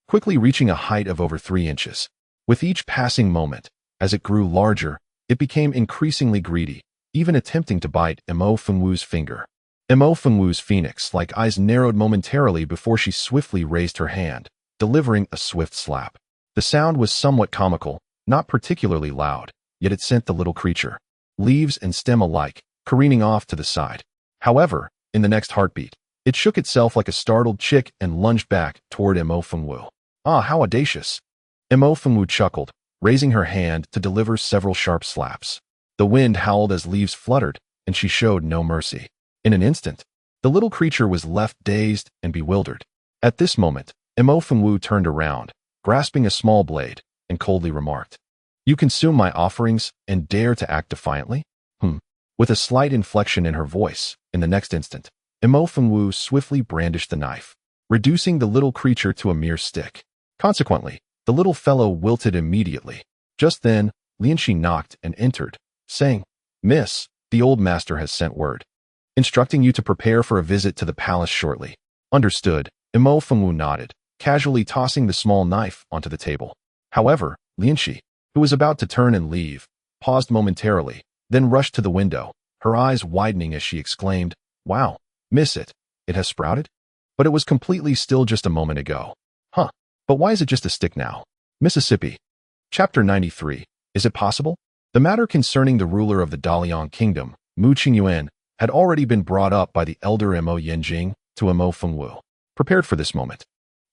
quickly reaching a height of over 3 inches. With each passing moment, as it grew larger, it became increasingly greedy, even attempting to bite Imofenwu's finger. Imofenwu's phoenix-like eyes narrowed momentarily before she swiftly raised her hand, delivering a swift slap. The sound was somewhat comical, not particularly loud, yet it sent the little creature, leaves and stem alike, careening off to the side. However, in the next heartbeat, it shook itself like a startled chick and lunged back toward Imofenwu. Ah, how audacious! Imofenwu chuckled, raising her hand to deliver several sharp slaps. The wind howled as leaves fluttered, and she showed no mercy. In an instant, the little creature was left dazed and bewildered. At this moment, Imofenwu turned around, grasping a small blade, and coldly remarked, "You consume my offerings and dare to act defiantly?" With a slight inflection in her voice, in the next instant, Imofenwu swiftly brandished the knife, reducing the little creature to a mere stick. Consequently, the little fellow wilted immediately. Just then, Lianxi knocked and entered, saying, "Miss, the old master has sent word, instructing you to prepare for a visit to the palace shortly." Understood, Imofenwu nodded, casually tossing the small knife onto the table. However, Lianxi, who was about to turn and leave, paused momentarily, then rushed to the window, her eyes widening as she exclaimed, "Wow, miss it has sprouted? But it was completely still just a moment ago. Huh, but why is it just a stick now?" Mississippi. Chapter 93. Is it possible? The matter concerning the ruler of the Dalian kingdom, Mu Qingyuan, had already been brought up by the elder Mo Yanjing to Imofenwu, prepared for this moment.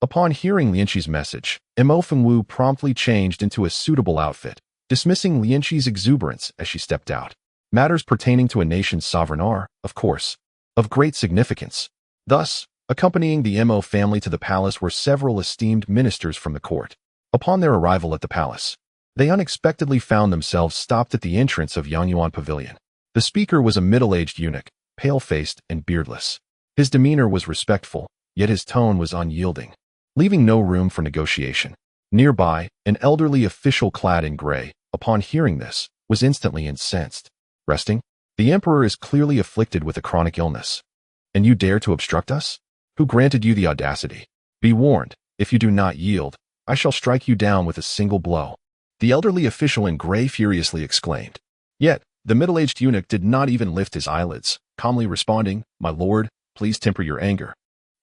Upon hearing Lianxi's message, Imofenwu promptly changed into a suitable outfit, dismissing Lianxi's exuberance as she stepped out. Matters pertaining to a nation's sovereign are, of course, of great significance. Thus, accompanying the Mo family to the palace were several esteemed ministers from the court. Upon their arrival at the palace, they unexpectedly found themselves stopped at the entrance of Yangyuan Pavilion. The speaker was a middle-aged eunuch, pale-faced and beardless. His demeanor was respectful, yet his tone was unyielding, leaving no room for negotiation. Nearby, an elderly official clad in gray, upon hearing this, was instantly incensed. "Resting? The emperor is clearly afflicted with a chronic illness. And you dare to obstruct us? Who granted you the audacity? Be warned, if you do not yield, I shall strike you down with a single blow." The elderly official in gray furiously exclaimed. Yet, the middle-aged eunuch did not even lift his eyelids, calmly responding, "My lord, please temper your anger.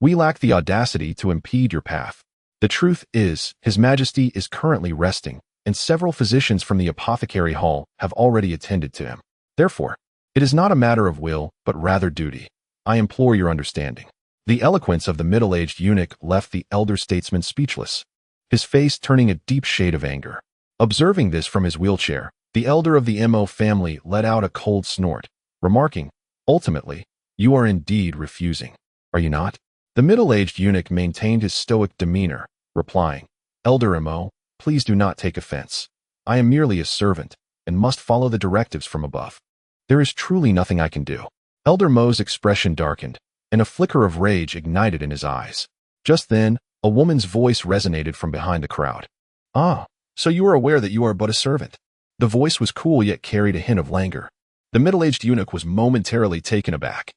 We lack the audacity to impede your path. The truth is, His Majesty is currently resting, and several physicians from the apothecary hall have already attended to him. Therefore, it is not a matter of will, but rather duty. I implore your understanding." The eloquence of the middle-aged eunuch left the elder statesman speechless, his face turning a deep shade of anger. Observing this from his wheelchair, the elder of the Mo family let out a cold snort, remarking, "Ultimately, you are indeed refusing, are you not?" The middle-aged eunuch maintained his stoic demeanor, replying, "Elder Mo, please do not take offense. I am merely a servant, and must follow the directives from above. There is truly nothing I can do." Elder Mo's expression darkened, and a flicker of rage ignited in his eyes. Just then, a woman's voice resonated from behind the crowd. "Ah, so you are aware that you are but a servant." The voice was cool yet carried a hint of languor. The middle-aged eunuch was momentarily taken aback,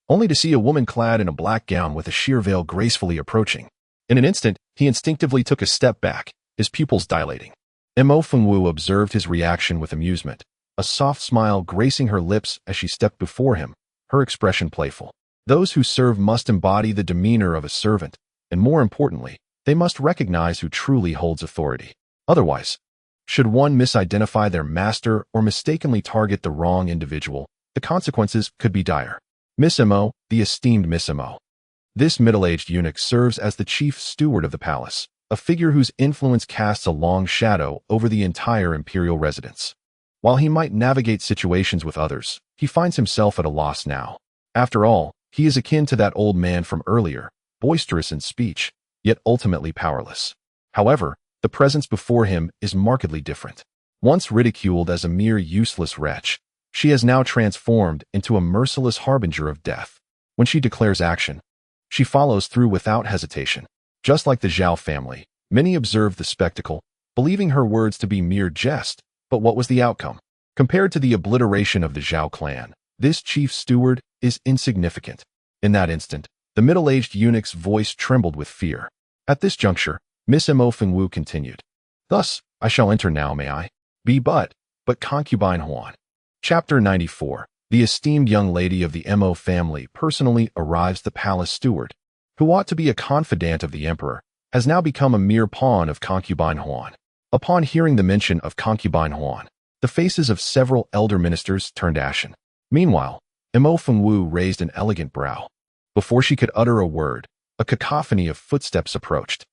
only to see a woman clad in a black gown with a sheer veil gracefully approaching. In an instant, he instinctively took a step back, his pupils dilating. Imofenwu observed his reaction with amusement, a soft smile gracing her lips as she stepped before him, her expression playful. Those who serve must embody the demeanor of a servant, and more importantly, they must recognize who truly holds authority. Otherwise, should one misidentify their master or mistakenly target the wrong individual, the consequences could be dire. Miss Mo, the esteemed Miss Mo. This middle-aged eunuch serves as the chief steward of the palace, a figure whose influence casts a long shadow over the entire imperial residence. While he might navigate situations with others, he finds himself at a loss now. After all, he is akin to that old man from earlier, boisterous in speech, yet ultimately powerless. However, the presence before him is markedly different. Once ridiculed as a mere useless wretch, she has now transformed into a merciless harbinger of death. When she declares action, she follows through without hesitation. Just like the Zhao family, many observed the spectacle, believing her words to be mere jest. But what was the outcome? Compared to the obliteration of the Zhao clan, this chief steward is insignificant. In that instant, the middle-aged eunuch's voice trembled with fear. At this juncture, Miss Mo Fengwu continued. Thus, I shall enter now, may I? Be but concubine Huan. Chapter 94. The esteemed young lady of the Mo family personally arrives. The palace steward, who ought to be a confidant of the emperor, has now become a mere pawn of concubine Huan. Upon hearing the mention of concubine Huan, the faces of several elder ministers turned ashen. Meanwhile, Mo Fengwu raised an elegant brow. Before she could utter a word, a cacophony of footsteps approached.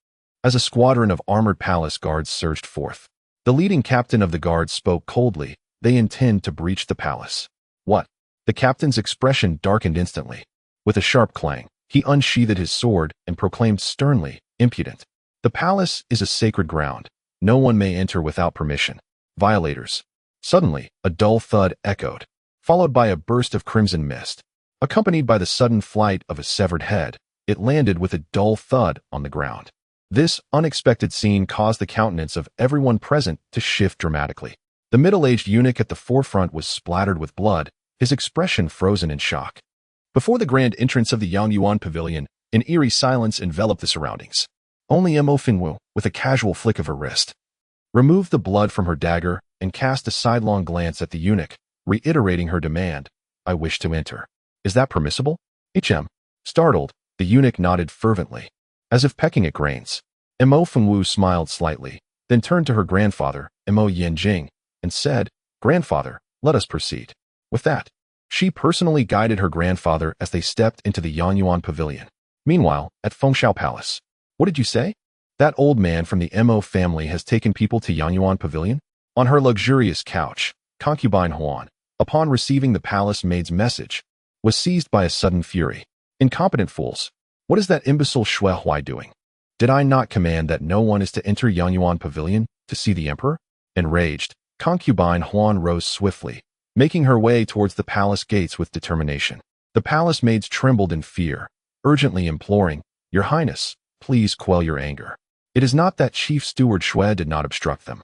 As a squadron of armored palace guards surged forth, the leading captain of the guard spoke coldly. They intend to breach the palace. What? The captain's expression darkened instantly. With a sharp clang, he unsheathed his sword and proclaimed sternly, impudent. The palace is a sacred ground. No one may enter without permission. Violators. Suddenly, a dull thud echoed, followed by a burst of crimson mist. Accompanied by the sudden flight of a severed head, it landed with a dull thud on the ground. This unexpected scene caused the countenance of everyone present to shift dramatically. The middle-aged eunuch at the forefront was splattered with blood, his expression frozen in shock. Before the grand entrance of the Yangyuan pavilion, an eerie silence enveloped the surroundings. Only Mo Fengwu, with a casual flick of her wrist, removed the blood from her dagger and cast a sidelong glance at the eunuch, reiterating her demand. I wish to enter. Is that permissible? Startled, the eunuch nodded fervently, as if pecking at grains. Mo Fengwu smiled slightly, then turned to her grandfather, Mo Yanjing, and said, Grandfather, let us proceed. With that, she personally guided her grandfather as they stepped into the Yangyuan pavilion. Meanwhile, at Fengshao Palace. What did you say? That old man from the Mo family has taken people to Yangyuan pavilion? On her luxurious couch, concubine Huan, upon receiving the palace maid's message, was seized by a sudden fury. Incompetent fools! What is that imbecile Shui Huai doing? Did I not command that no one is to enter Yangyuan pavilion to see the emperor? Enraged, concubine Huan rose swiftly, making her way towards the palace gates with determination. The palace maids trembled in fear, urgently imploring, Your Highness, please quell your anger. It is not that Chief Steward Shui did not obstruct them.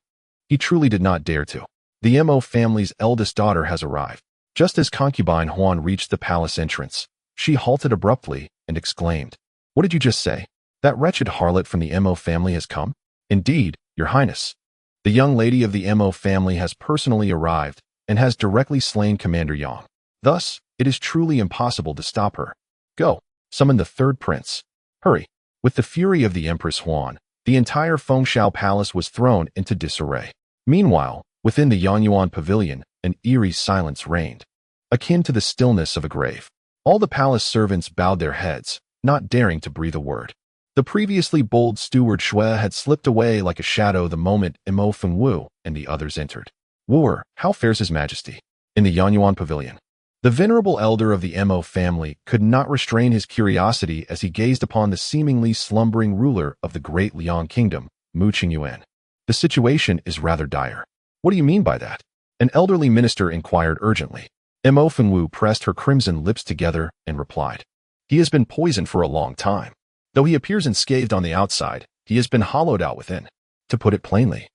He truly did not dare to. The Mo family's eldest daughter has arrived. Just as concubine Huan reached the palace entrance, she halted abruptly and exclaimed, What did you just say? That wretched harlot from the Mo family has come? Indeed, Your Highness. The young lady of the Mo family has personally arrived and has directly slain Commander Yang. Thus, it is truly impossible to stop her. Go, summon the third prince. Hurry. With the fury of the Empress Huan, the entire Fengshao Palace was thrown into disarray. Meanwhile, within the Yangyuan pavilion, an eerie silence reigned, akin to the stillness of a grave. All the palace servants bowed their heads, not daring to breathe a word. The previously bold steward Shui had slipped away like a shadow the moment Mo Fengwu and the others entered. Wooer, how fares His Majesty? In the Yangyuan pavilion. The venerable elder of the Mo family could not restrain his curiosity as he gazed upon the seemingly slumbering ruler of the great Liang kingdom, Mu Qingyuan. The situation is rather dire. What do you mean by that? An elderly minister inquired urgently. Mo Fengwu pressed her crimson lips together and replied, He has been poisoned for a long time. Though he appears unscathed on the outside, he has been hollowed out within. To put it plainly,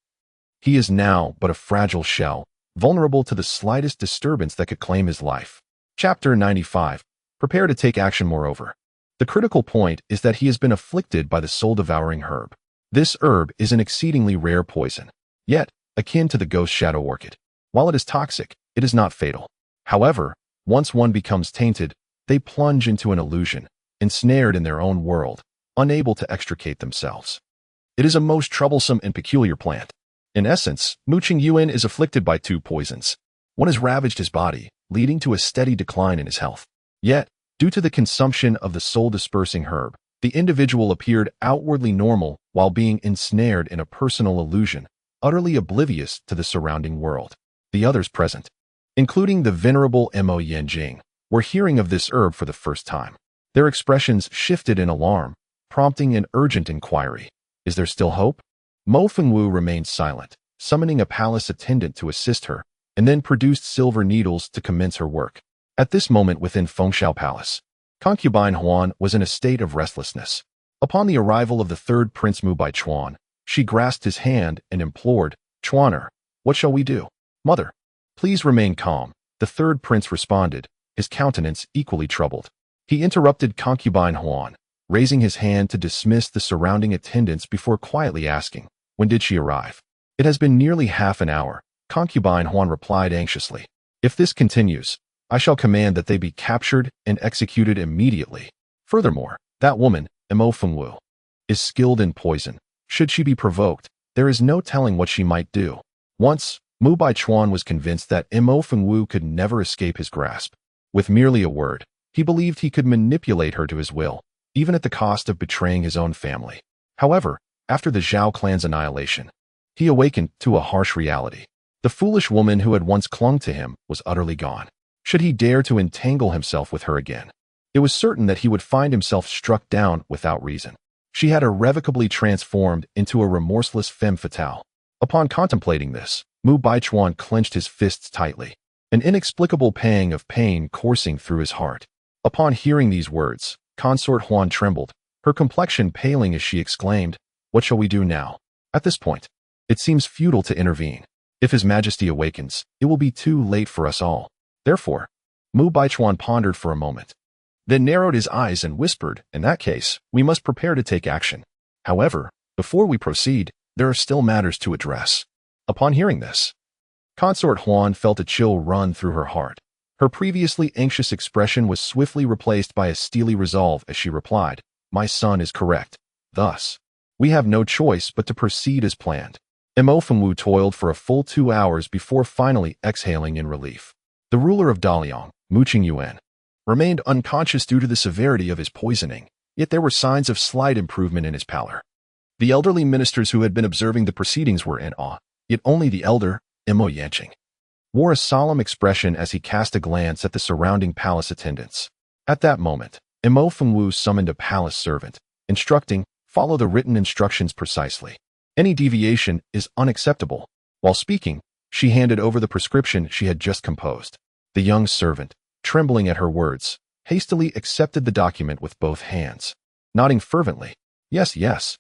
he is now but a fragile shell, vulnerable to the slightest disturbance that could claim his life. Chapter 95. Prepare to take action. Moreover, the critical point is that he has been afflicted by the soul-devouring herb. This herb is an exceedingly rare poison, yet akin to the ghost shadow orchid. While it is toxic, it is not fatal. However, once one becomes tainted, they plunge into an illusion, ensnared in their own world, unable to extricate themselves. It is a most troublesome and peculiar plant. In essence, Mu Qingyuan is afflicted by two poisons. One has ravaged his body, leading to a steady decline in his health. Yet, due to the consumption of the soul-dispersing herb, the individual appeared outwardly normal while being ensnared in a personal illusion, utterly oblivious to the surrounding world. The others present, including the venerable Mo Yanjing, were hearing of this herb for the first time. Their expressions shifted in alarm, prompting an urgent inquiry. Is there still hope? Mo Fengwu remained silent, summoning a palace attendant to assist her, and then produced silver needles to commence her work. At this moment within Fengshao Palace, concubine Huan was in a state of restlessness. Upon the arrival of the third Prince Mu Bai Chuan, she grasped his hand and implored, "Chuaner, what shall we do?" "Mother, please remain calm," the third prince responded, his countenance equally troubled. He interrupted concubine Huan, raising his hand to dismiss the surrounding attendants before quietly asking, "When did she arrive?" "It has been nearly half an hour," concubine Huan replied anxiously. "If this continues, I shall command that they be captured and executed immediately. Furthermore, that woman, Mo Fengwu, is skilled in poison. Should she be provoked, there is no telling what she might do." Once, Mu Bai Chuan was convinced that Mo Fengwu could never escape his grasp. With merely a word, he believed he could manipulate her to his will, even at the cost of betraying his own family. However, after the Zhao clan's annihilation, he awakened to a harsh reality. The foolish woman who had once clung to him was utterly gone. Should he dare to entangle himself with her again, it was certain that he would find himself struck down without reason. She had irrevocably transformed into a remorseless femme fatale. Upon contemplating this, Mu Bai Chuan clenched his fists tightly, an inexplicable pang of pain coursing through his heart. Upon hearing these words, Consort Huan trembled, her complexion paling as she exclaimed, "What shall we do now?" At this point, it seems futile to intervene. If His Majesty awakens, it will be too late for us all. Therefore, Mu Bai Chuan pondered for a moment, then narrowed his eyes and whispered, "In that case, we must prepare to take action. However, before we proceed, there are still matters to address." Upon hearing this, Consort Huan felt a chill run through her heart. Her previously anxious expression was swiftly replaced by a steely resolve as she replied, "My son is correct. Thus, we have no choice but to proceed as planned." Mo Fengwu toiled for a full 2 hours before finally exhaling in relief. The ruler of Daliang, Mu Qingyuan, remained unconscious due to the severity of his poisoning, yet there were signs of slight improvement in his pallor. The elderly ministers who had been observing the proceedings were in awe, yet only the elder, Mo Yanqing, wore a solemn expression as he cast a glance at the surrounding palace attendants. At that moment, Mo Fengwu summoned a palace servant, instructing, "Follow the written instructions precisely. Any deviation is unacceptable." While speaking, she handed over the prescription she had just composed. The young servant, trembling at her words, hastily accepted the document with both hands, nodding fervently, "Yes, yes,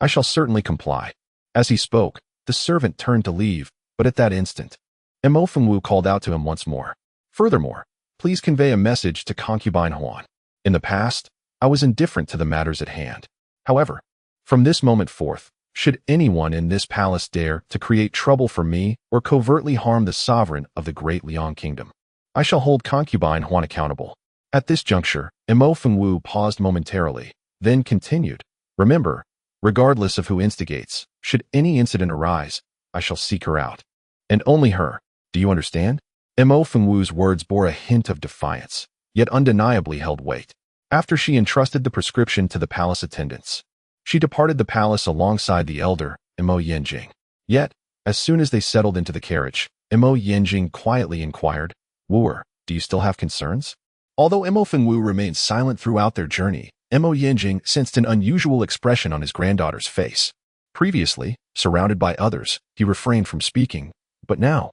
I shall certainly comply." As he spoke, the servant turned to leave, but at that instant, Mo Fengwu called out to him once more, "Furthermore, please convey a message to concubine Huan. In the past, I was indifferent to the matters at hand. However, from this moment forth, should anyone in this palace dare to create trouble for me or covertly harm the sovereign of the Great Liang Kingdom, I shall hold concubine Huan accountable." At this juncture, Mo Fengwu paused momentarily, then continued, "Remember, regardless of who instigates, should any incident arise, I shall seek her out. And only her. Do you understand?" Mo Fengwu's words bore a hint of defiance, yet undeniably held weight. After she entrusted the prescription to the palace attendants, she departed the palace alongside the elder, Mo Yanjing. Yet, as soon as they settled into the carriage, Mo Yanjing quietly inquired, "Wooer, do you still have concerns?" Although Mo Fengwu remained silent throughout their journey, Mo Yanjing sensed an unusual expression on his granddaughter's face. Previously, surrounded by others, he refrained from speaking, but now,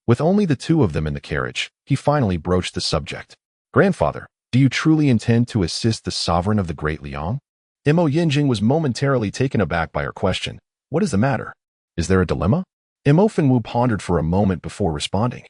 with only the two of them in the carriage, he finally broached the subject. "Grandfather, do you truly intend to assist the sovereign of the Great Liang?" Mo Yanjing was momentarily taken aback by her question. "What is the matter? Is there a dilemma?" Mo Fengwu pondered for a moment before responding.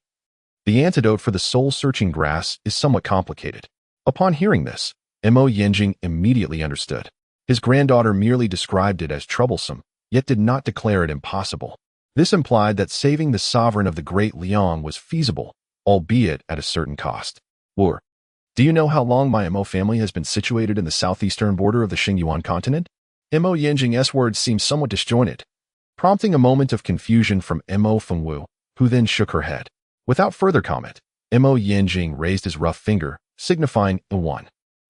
"The antidote for the soul-searching grass is somewhat complicated." Upon hearing this, Mo Yanjing immediately understood. His granddaughter merely described it as troublesome, yet did not declare it impossible. This implied that saving the sovereign of the Great Liang was feasible, albeit at a certain cost. "Wooer, do you know how long my Mo family has been situated in the southeastern border of the Xingyuan continent?" Mo Yanjing's words seemed somewhat disjointed, prompting a moment of confusion from Mo Fengwu, who then shook her head. Without further comment, Mo Yanjing raised his rough finger, signifying one.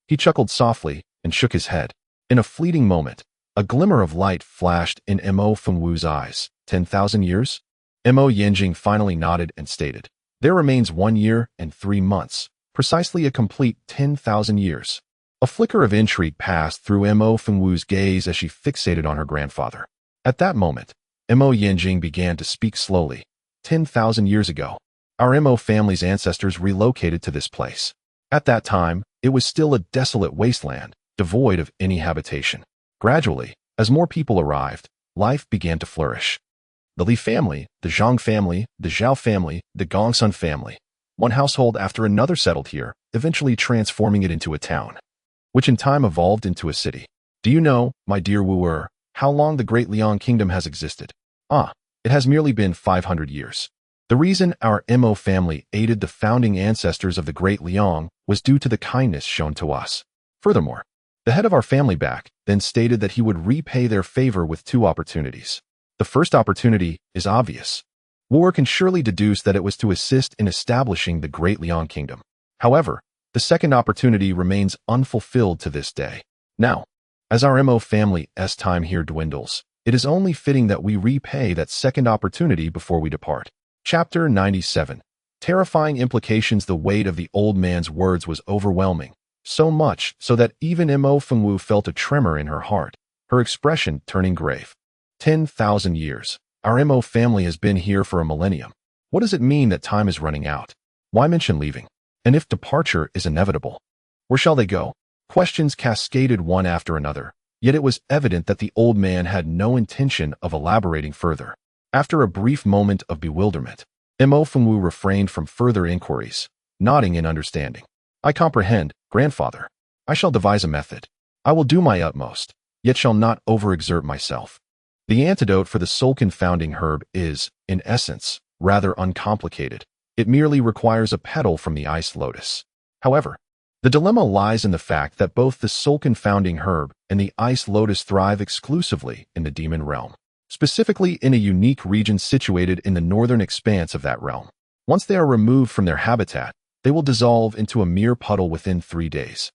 He chuckled softly and shook his head. In a fleeting moment, a glimmer of light flashed in Mo Fengwu's eyes. 10,000 years? Mo Yanjing finally nodded and stated, "There remains 1 year and 3 months, precisely a complete 10,000 years." A flicker of intrigue passed through Mo Fengwu's gaze as she fixated on her grandfather. At that moment, Mo Yanjing began to speak slowly. 10,000 years ago, our Mo family's ancestors relocated to this place. At that time, it was still a desolate wasteland, devoid of any habitation. Gradually, as more people arrived, life began to flourish. The Li family, the Zhang family, the Zhao family, the Gongsun family, one household after another settled here, eventually transforming it into a town, which in time evolved into a city. Do you know, my dear Wu, how long the Great Liang Kingdom has existed? It has merely been 500 years. The reason our Mo family aided the founding ancestors of the Great Liang was due to the kindness shown to us. Furthermore, the head of our family back then stated that he would repay their favor with two opportunities. The first opportunity is obvious. Wu can surely deduce that it was to assist in establishing the Great Liang Kingdom. However, the second opportunity remains unfulfilled to this day. Now, as our Mo family's time here dwindles, it is only fitting that we repay that second opportunity before we depart. Chapter 97. Terrifying implications. The weight of the old man's words was overwhelming, so much so that even Mo Fengwu felt a tremor in her heart, her expression turning grave. 10,000 years. Our Mo family has been here for a millennium. What does it mean that time is running out? Why mention leaving? And if departure is inevitable, where shall they go? Questions cascaded one after another, yet it was evident that the old man had no intention of elaborating further. After a brief moment of bewilderment, Mo Fengwu refrained from further inquiries, nodding in understanding. I comprehend, grandfather. I shall devise a method. I will do my utmost, yet shall not overexert myself. The antidote for the soul-confounding herb is, in essence, rather uncomplicated. It merely requires a petal from the ice lotus. However, the dilemma lies in the fact that both the soul-confounding herb and the ice lotus thrive exclusively in the demon realm, specifically in a unique region situated in the northern expanse of that realm. Once they are removed from their habitat, they will dissolve into a mere puddle within 3 days,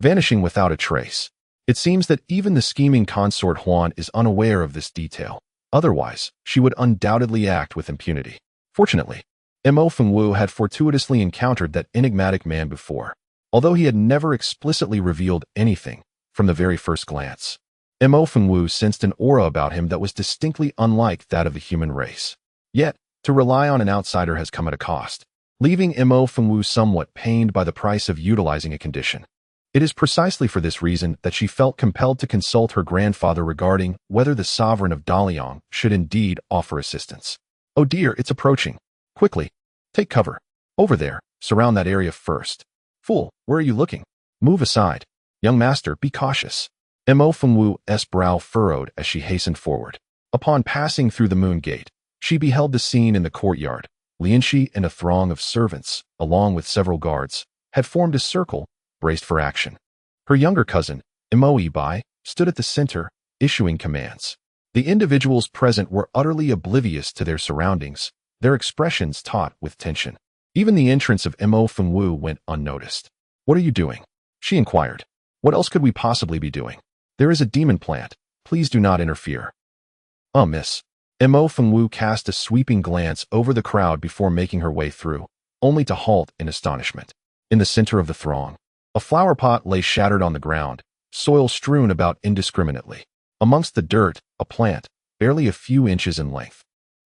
vanishing without a trace. It seems that even the scheming consort Huan is unaware of this detail. Otherwise, she would undoubtedly act with impunity. Fortunately, Mo Fengwu had fortuitously encountered that enigmatic man before, although he had never explicitly revealed anything from the very first glance. Mo Fengwu sensed an aura about him that was distinctly unlike that of the human race. Yet, to rely on an outsider has come at a cost, leaving Mo Fengwu somewhat pained by the price of utilizing a condition. It is precisely for this reason that she felt compelled to consult her grandfather regarding whether the sovereign of Daliang should indeed offer assistance. Oh dear, it's approaching. Quickly, take cover. Over there, surround that area first. Fool, where are you looking? Move aside. Young master, be cautious. Mo Fengwu's brow furrowed as she hastened forward. Upon passing through the moon gate, she beheld the scene in the courtyard. Lianxi and a throng of servants, along with several guards, had formed a circle, braced for action. Her younger cousin, Mo Ibai, stood at the center, issuing commands. The individuals present were utterly oblivious to their surroundings, their expressions taut with tension. Even the entrance of Mo Fengwu went unnoticed. What are you doing? She inquired. What else could we possibly be doing? There is a demon plant. Please do not interfere. Miss. Mo Fengwu cast a sweeping glance over the crowd before making her way through, only to halt in astonishment. In the center of the throng, a flower pot lay shattered on the ground, soil strewn about indiscriminately. Amongst the dirt, a plant, barely a few inches in length,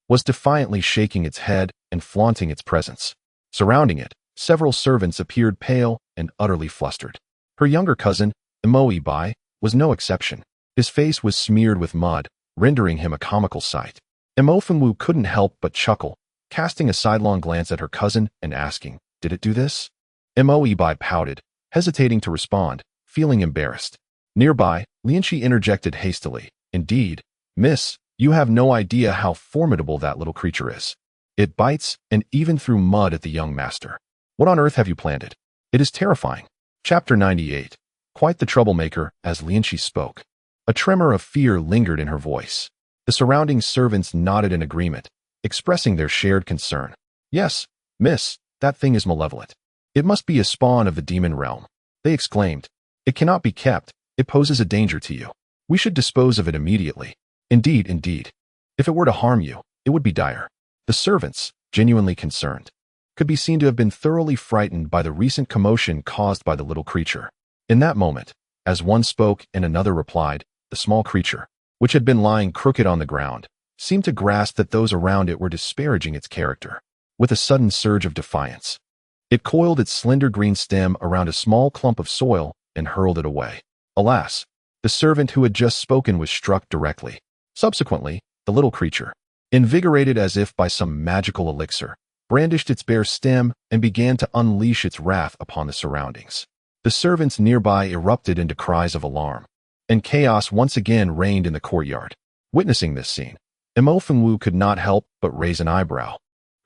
was defiantly shaking its head and flaunting its presence. Surrounding it, several servants appeared pale and utterly flustered. Her younger cousin, Mo Ibai, was no exception. His face was smeared with mud, rendering him a comical sight. Mo Fengwu couldn't help but chuckle, casting a sidelong glance at her cousin and asking, "Did it do this?" Mo Ibai pouted, hesitating to respond, feeling embarrassed. Nearby, Lianxi interjected hastily, "Indeed, miss, you have no idea how formidable that little creature is. It bites and even threw mud at the young master. What on earth have you planted? It is terrifying." Chapter 98. Quite the troublemaker, as Lianxi spoke. A tremor of fear lingered in her voice. The surrounding servants nodded in agreement, expressing their shared concern. "Yes, miss, that thing is malevolent. It must be a spawn of the demon realm," they exclaimed. "It cannot be kept. It poses a danger to you. We should dispose of it immediately." Indeed, indeed. If it were to harm you, it would be dire." The servants, genuinely concerned, could be seen to have been thoroughly frightened by the recent commotion caused by the little creature. In that moment, as one spoke and another replied, the small creature, which had been lying crooked on the ground, seemed to grasp that those around it were disparaging its character. With a sudden surge of defiance, it coiled its slender green stem around a small clump of soil and hurled it away. Alas, the servant who had just spoken was struck directly. Subsequently, the little creature, invigorated as if by some magical elixir, brandished its bare stem and began to unleash its wrath upon the surroundings. The servants nearby erupted into cries of alarm, and chaos once again reigned in the courtyard. Witnessing this scene, Wu could not help but raise an eyebrow,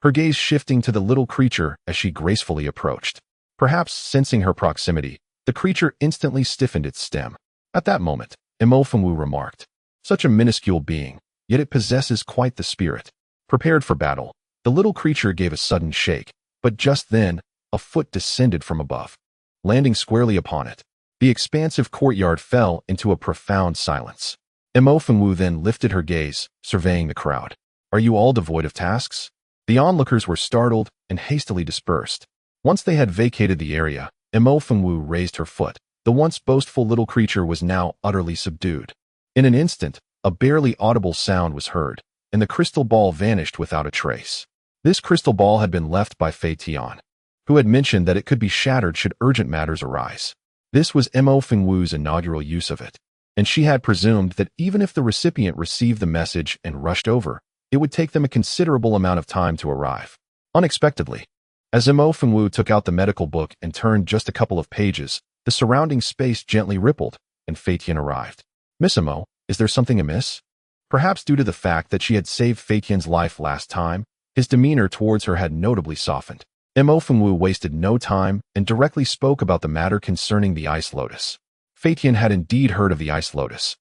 her gaze shifting to the little creature as she gracefully approached. Perhaps sensing her proximity, the creature instantly stiffened its stem. At that moment, Wu remarked, "Such a minuscule being, yet it possesses quite the spirit." Prepared for battle, the little creature gave a sudden shake, but just then, a foot descended from above, landing squarely upon it. The expansive courtyard fell into a profound silence. Wu then lifted her gaze, surveying the crowd. "Are you all devoid of tasks?" The onlookers were startled and hastily dispersed. Once they had vacated the area, Wu raised her foot. The once boastful little creature was now utterly subdued. In an instant, a barely audible sound was heard, and the crystal ball vanished without a trace. This crystal ball had been left by Fei Tian, who had mentioned that it could be shattered should urgent matters arise. This was Wu's inaugural use of it, and she had presumed that even if the recipient received the message and rushed over, it would take them a considerable amount of time to arrive. Unexpectedly, as Wu took out the medical book and turned just a couple of pages, the surrounding space gently rippled, and Fei Tian arrived. "Miss Imo, is there something amiss?" Perhaps due to the fact that she had saved Fei Tian's life last time, his demeanor towards her had notably softened. Wu wasted no time and directly spoke about the matter concerning the ice lotus. Fei Tian had indeed heard of the ice lotus,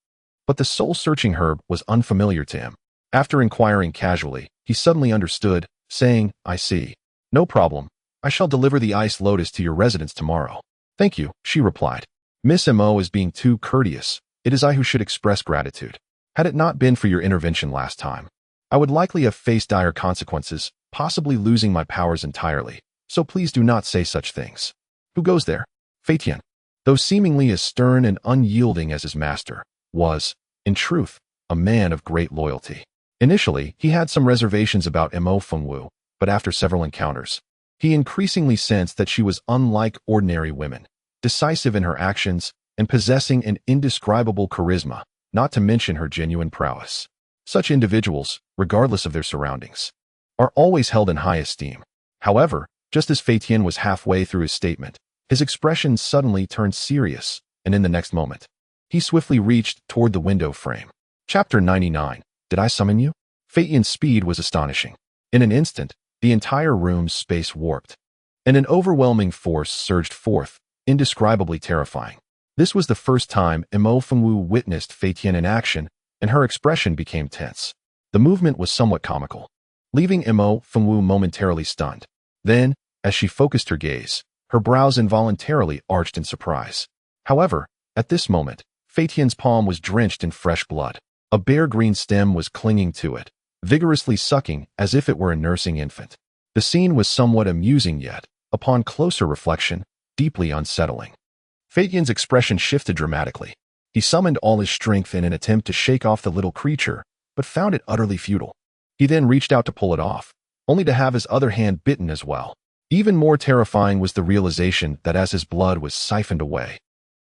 but the soul-searching herb was unfamiliar to him. After inquiring casually, he suddenly understood, saying, "I see. No problem. I shall deliver the ice lotus to your residence tomorrow." "Thank you," she replied. "Miss Mo is being too courteous. It is I who should express gratitude. Had it not been for your intervention last time, I would likely have faced dire consequences, possibly losing my powers entirely. So please do not say such things." "Who goes there?" Fei Tian, though seemingly as stern and unyielding as his master, was, in truth, a man of great loyalty. Initially, he had some reservations about Wu, but after several encounters, he increasingly sensed that she was unlike ordinary women, decisive in her actions and possessing an indescribable charisma, not to mention her genuine prowess. Such individuals, regardless of their surroundings, are always held in high esteem. However, just as Fei Tian was halfway through his statement, his expression suddenly turned serious, and in the next moment, he swiftly reached toward the window frame. Chapter 99. Did I summon you? Fei Tian's speed was astonishing. In an instant, the entire room's space warped, and an overwhelming force surged forth, indescribably terrifying. This was the first time Wu witnessed Fei Tian in action, and her expression became tense. The movement was somewhat comical, leaving Wu momentarily stunned. Then, as she focused her gaze, her brows involuntarily arched in surprise. However, at this moment, Fei Tian's palm was drenched in fresh blood. A bare green stem was clinging to it, vigorously sucking as if it were a nursing infant. The scene was somewhat amusing yet, upon closer reflection, deeply unsettling. Fei Tian's expression shifted dramatically. He summoned all his strength in an attempt to shake off the little creature, but found it utterly futile. He then reached out to pull it off, only to have his other hand bitten as well. Even more terrifying was the realization that as his blood was siphoned away,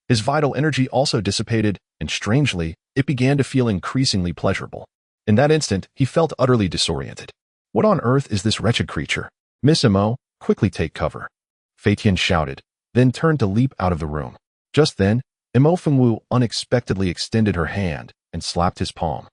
his vital energy also dissipated, and strangely, it began to feel increasingly pleasurable. In that instant, he felt utterly disoriented. "What on earth is this wretched creature? Miss Mo, quickly take cover," Fei Tian shouted, then turned to leap out of the room. Just then, Wu unexpectedly extended her hand and slapped his palm.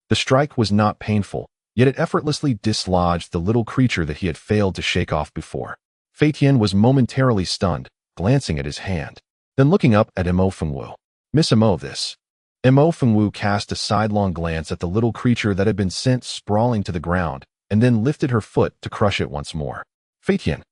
The strike was not painful, yet it effortlessly dislodged the little creature that he had failed to shake off before. Fei Tian was momentarily stunned, glancing at his hand, then looking up at Wu. "Miss Mo, this." Wu cast a sidelong glance at the little creature that had been sent sprawling to the ground, and then lifted her foot to crush it once more. "Fei Tian."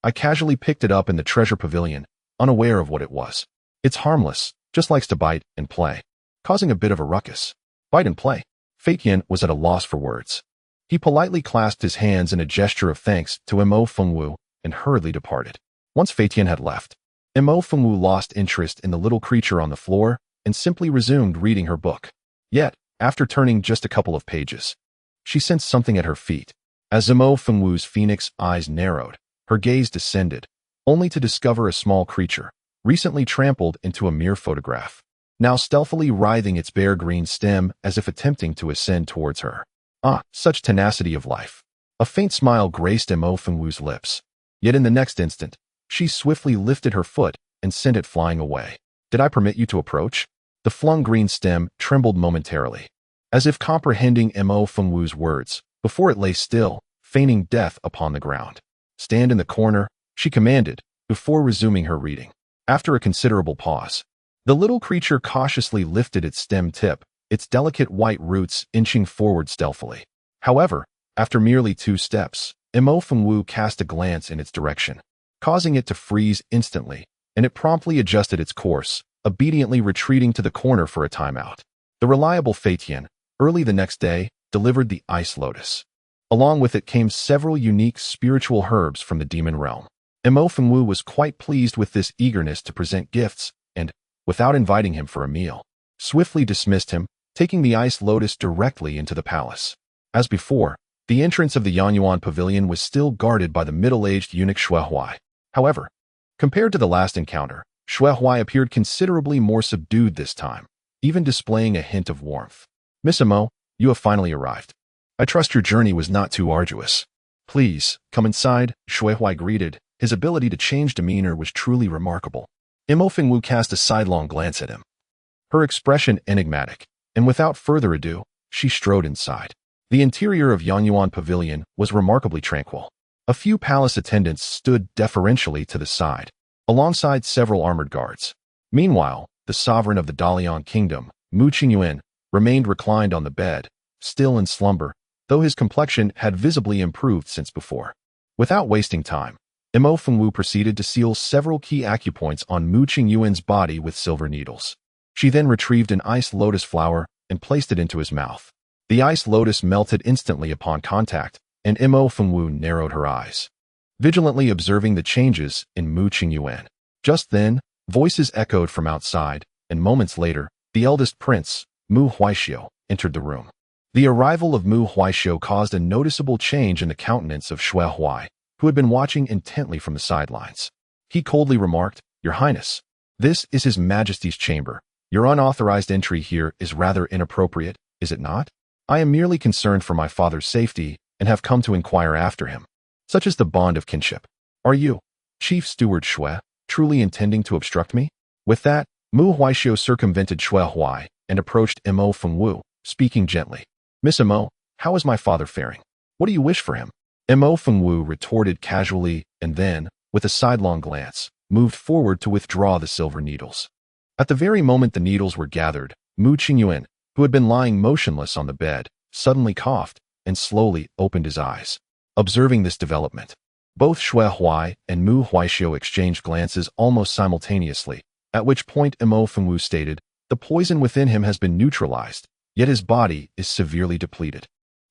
I casually picked it up in the treasure pavilion, unaware of what it was. "It's harmless, just likes to bite and play," causing a bit of a ruckus. "Bite and play?" Fei Tian was at a loss for words. He politely clasped his hands in a gesture of thanks to Wu and hurriedly departed. Once Fei Tian had left, Mo Fengwu lost interest in the little creature on the floor and simply resumed reading her book. Yet, after turning just a couple of pages, she sensed something at her feet. As Mo Fengwu's phoenix eyes narrowed, her gaze descended, only to discover a small creature, recently trampled into a mere photograph, now stealthily writhing its bare green stem as if attempting to ascend towards her. Ah, such tenacity of life. A faint smile graced Mo Fengwu's lips. Yet in the next instant, she swiftly lifted her foot and sent it flying away. Did I permit you to approach? The flung green stem trembled momentarily, as if comprehending Mo Fengwu's words, before it lay still, feigning death upon the ground. Stand in the corner, she commanded, before resuming her reading. After a considerable pause, the little creature cautiously lifted its stem tip, its delicate white roots inching forward stealthily. However, after merely 2 steps, Mo Fengwu cast a glance in its direction, causing it to freeze instantly, and it promptly adjusted its course, obediently retreating to the corner for a timeout. The reliable Feitian, early the next day, delivered the ice lotus. Along with it came several unique spiritual herbs from the demon realm. Mo Fengwu was quite pleased with this eagerness to present gifts and, without inviting him for a meal, swiftly dismissed him, taking the ice lotus directly into the palace. As before, the entrance of the Yanyuan pavilion was still guarded by the middle-aged eunuch Shuehuai. However, compared to the last encounter, Shuehuai appeared considerably more subdued this time, even displaying a hint of warmth. Miss Mo, you have finally arrived. I trust your journey was not too arduous. Please, come inside, Shuehuai greeted. His ability to change demeanor was truly remarkable. Mo Fengwu cast a sidelong glance at him, her expression enigmatic, and without further ado, she strode inside. The interior of Yanyuan Pavilion was remarkably tranquil. A few palace attendants stood deferentially to the side, alongside several armored guards. Meanwhile, the sovereign of the Dalian kingdom, Mu Qingyuan, remained reclined on the bed, still in slumber, though his complexion had visibly improved since before. Without wasting time, Mo Fengwu proceeded to seal several key acupoints on Mu Qingyuan's body with silver needles. She then retrieved an ice lotus flower and placed it into his mouth. The ice lotus melted instantly upon contact, and Mo Fengwu narrowed her eyes, vigilantly observing the changes in Mu Qingyuan. Just then, voices echoed from outside, and moments later, the eldest prince, Mu Huaishio, entered the room. The arrival of Mu Huaishio caused a noticeable change in the countenance of Shuehuai, who had been watching intently from the sidelines. He coldly remarked, "Your Highness, this is His Majesty's chamber. Your unauthorized entry here is rather inappropriate, is it not? I am merely concerned for my father's safety and have come to inquire after him. Such is the bond of kinship. Are you, Chief Steward Shui, truly intending to obstruct me?" With that, Mu Huaishio circumvented Shuehuai and approached Mo Fengwu, speaking gently. "Miss Mo, how is my father faring? What do you wish for him?" Mo Fengwu retorted casually and then, with a sidelong glance, moved forward to withdraw the silver needles. At the very moment the needles were gathered, Mu Qingyuan, who had been lying motionless on the bed, suddenly coughed and slowly opened his eyes. Observing this development, both Shuehuai and Mu Huaishio exchanged glances almost simultaneously, at which point Mo Fengwu stated, "The poison within him has been neutralized, yet his body is severely depleted.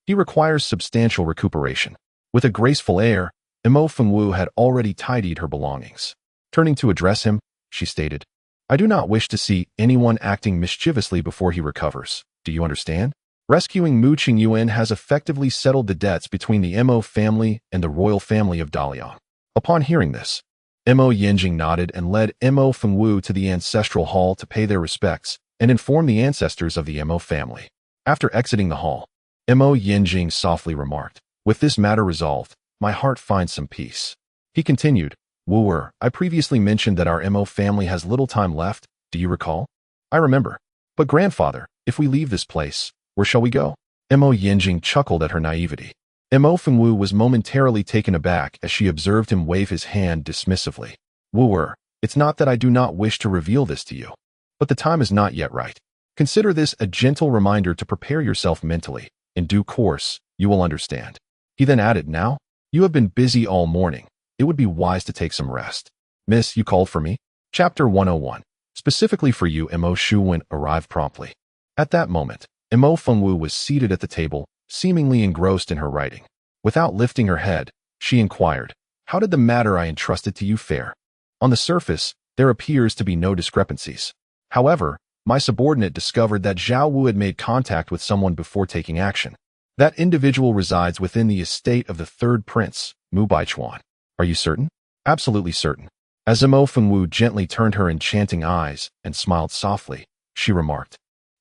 He requires substantial recuperation." With a graceful air, Mo Fengwu had already tidied her belongings. Turning to address him, she stated, "I do not wish to see anyone acting mischievously before he recovers. Do you understand? Rescuing Mu Qingyuan has effectively settled the debts between the Mo family and the royal family of Dalian." Upon hearing this, Mo Yinjing nodded and led Mo Fengwu to the ancestral hall to pay their respects and inform the ancestors of the Mo family. After exiting the hall, Mo Yinjing softly remarked, "With this matter resolved, my heart finds some peace." He continued, "Wooer, I previously mentioned that our Mo family has little time left, do you recall?" "I remember. But grandfather, if we leave this place, where shall we go?" Mo Yinjing chuckled at her naivety. Mo Fengwu was momentarily taken aback as she observed him wave his hand dismissively. "Wooer, it's not that I do not wish to reveal this to you, but the time is not yet right. Consider this a gentle reminder to prepare yourself mentally. In due course, you will understand." He then added, "Now, you have been busy all morning. It would be wise to take some rest. Miss, you called for me?" Chapter 101. Specifically for you, Mo Shuwen arrived promptly. At that moment, Mo Fengwu was seated at the table, seemingly engrossed in her writing. Without lifting her head, she inquired, "How did the matter I entrusted to you fare?" On the surface, there appears to be no discrepancies. However, my subordinate discovered that Zhao Wu had made contact with someone before taking action. That individual resides within the estate of the third prince, Mu Baichuan. Are you certain? Absolutely certain. As Mo Fengwu gently turned her enchanting eyes and smiled softly, she remarked,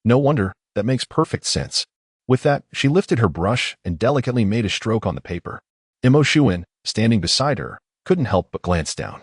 "No wonder, that makes perfect sense." With that, she lifted her brush and delicately made a stroke on the paper. Mo Shuwen, standing beside her, couldn't help but glance down,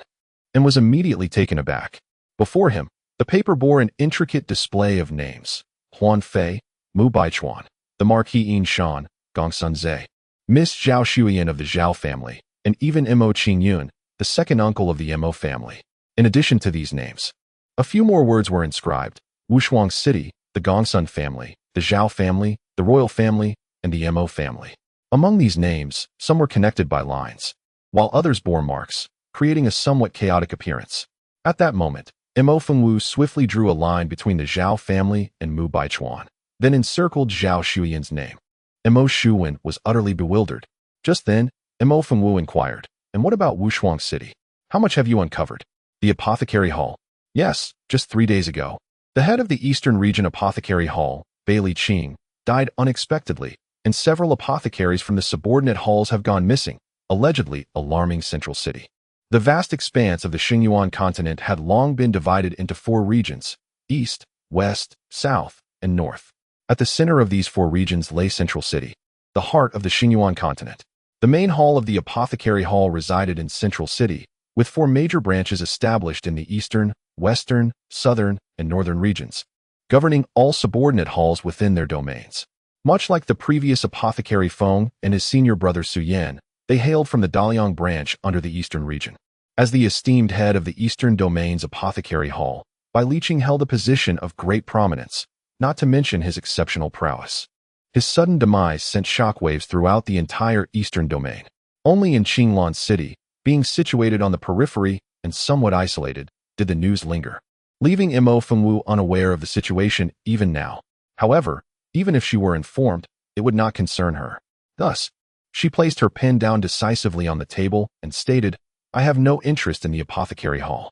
and was immediately taken aback. Before him, the paper bore an intricate display of names: Huan Fei, Mu Baichuan, the Marquis Yin Shan, Gong Sun Zhe, Miss Zhao Shuyan of the Zhao family, and even Mo Qingyun, the second uncle of the Mo family. In addition to these names, a few more words were inscribed: Wushuang City, the Gongsun family, the Zhao family, the royal family, and the Mo family. Among these names, some were connected by lines, while others bore marks, creating a somewhat chaotic appearance. At that moment, Mo Fengwu swiftly drew a line between the Zhao family and Mu Baichuan, then encircled Zhao Shuyan's name. Mo Shuwen was utterly bewildered. Just then, Mo Fengwu inquired, "And what about Wushuang City? How much have you uncovered?" "The Apothecary Hall." "Yes, just 3 days ago. The head of the Eastern Region Apothecary Hall, Bailey Qing, died unexpectedly, and several apothecaries from the subordinate halls have gone missing, allegedly alarming Central City." The vast expanse of the Xingyuan continent had long been divided into 4 regions: East, West, South, and North. At the center of these 4 regions lay Central City, the heart of the Xingyuan continent. The main hall of the Apothecary Hall resided in Central City, with 4 major branches established in the Eastern, Western, Southern, and Northern regions, governing all subordinate halls within their domains. Much like the previous apothecary Feng and his senior brother Su Yan, they hailed from the Daliang branch under the Eastern region. As the esteemed head of the Eastern Domain's Apothecary Hall, Bai Liqing held a position of great prominence, not to mention his exceptional prowess. His sudden demise sent shockwaves throughout the entire Eastern Domain. Only in Qinglan City, being situated on the periphery and somewhat isolated, did the news linger, leaving Mo Fengwu unaware of the situation even now. However, even if she were informed, it would not concern her. Thus, she placed her pen down decisively on the table and stated, "I have no interest in the Apothecary Hall.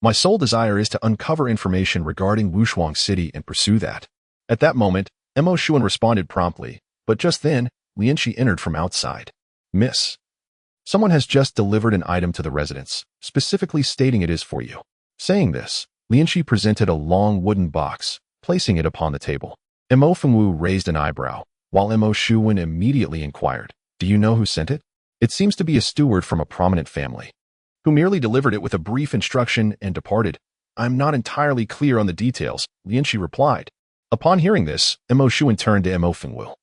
My sole desire is to uncover information regarding Wushuang City and pursue that." At that moment, Mo Shuan responded promptly, but just then, Lianqi entered from outside. "Miss, someone has just delivered an item to the residence, specifically stating it is for you." Saying this, Lianqi presented a long wooden box, placing it upon the table. Mo Fengwu raised an eyebrow, while Mo Shuan immediately inquired, "Do you know who sent it?" "It seems to be a steward from a prominent family, who merely delivered it with a brief instruction and departed. I'm not entirely clear on the details," Lianqi replied. Upon hearing this, Mo Shuan turned to Mo Fengwu,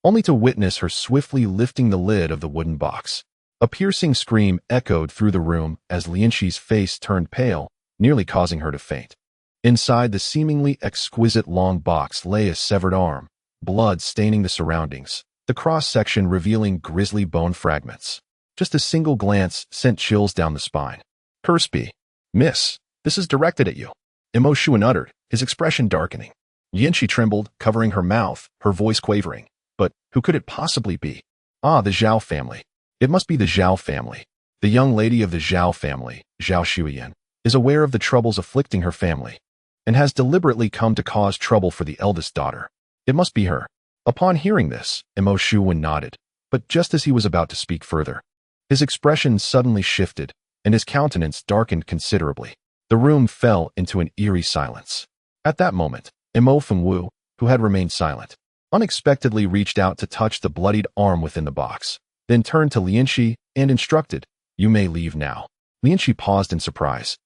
only to witness her swiftly lifting the lid of the wooden box. A piercing scream echoed through the room as Lianqi's face turned pale, nearly causing her to faint. Inside the seemingly exquisite long box lay a severed arm, blood staining the surroundings, the cross-section revealing grisly bone fragments. Just a single glance sent chills down the spine. "Curse be. Miss, this is directed at you," Mo Shuan uttered, his expression darkening. Lianqi trembled, covering her mouth, her voice quavering. "But who could it possibly be?" "Ah, the Zhao family. It must be the Zhao family. The young lady of the Zhao family, Zhao Shuyan, is aware of the troubles afflicting her family, and has deliberately come to cause trouble for the eldest daughter. It must be her." Upon hearing this, Mo Shuan nodded, but just as he was about to speak further, his expression suddenly shifted, and his countenance darkened considerably. The room fell into an eerie silence. At that moment, Mo Fengwu, who had remained silent, unexpectedly reached out to touch the bloodied arm within the box, then turned to Lianqi and instructed, "You may leave now." Lianqi paused in surprise,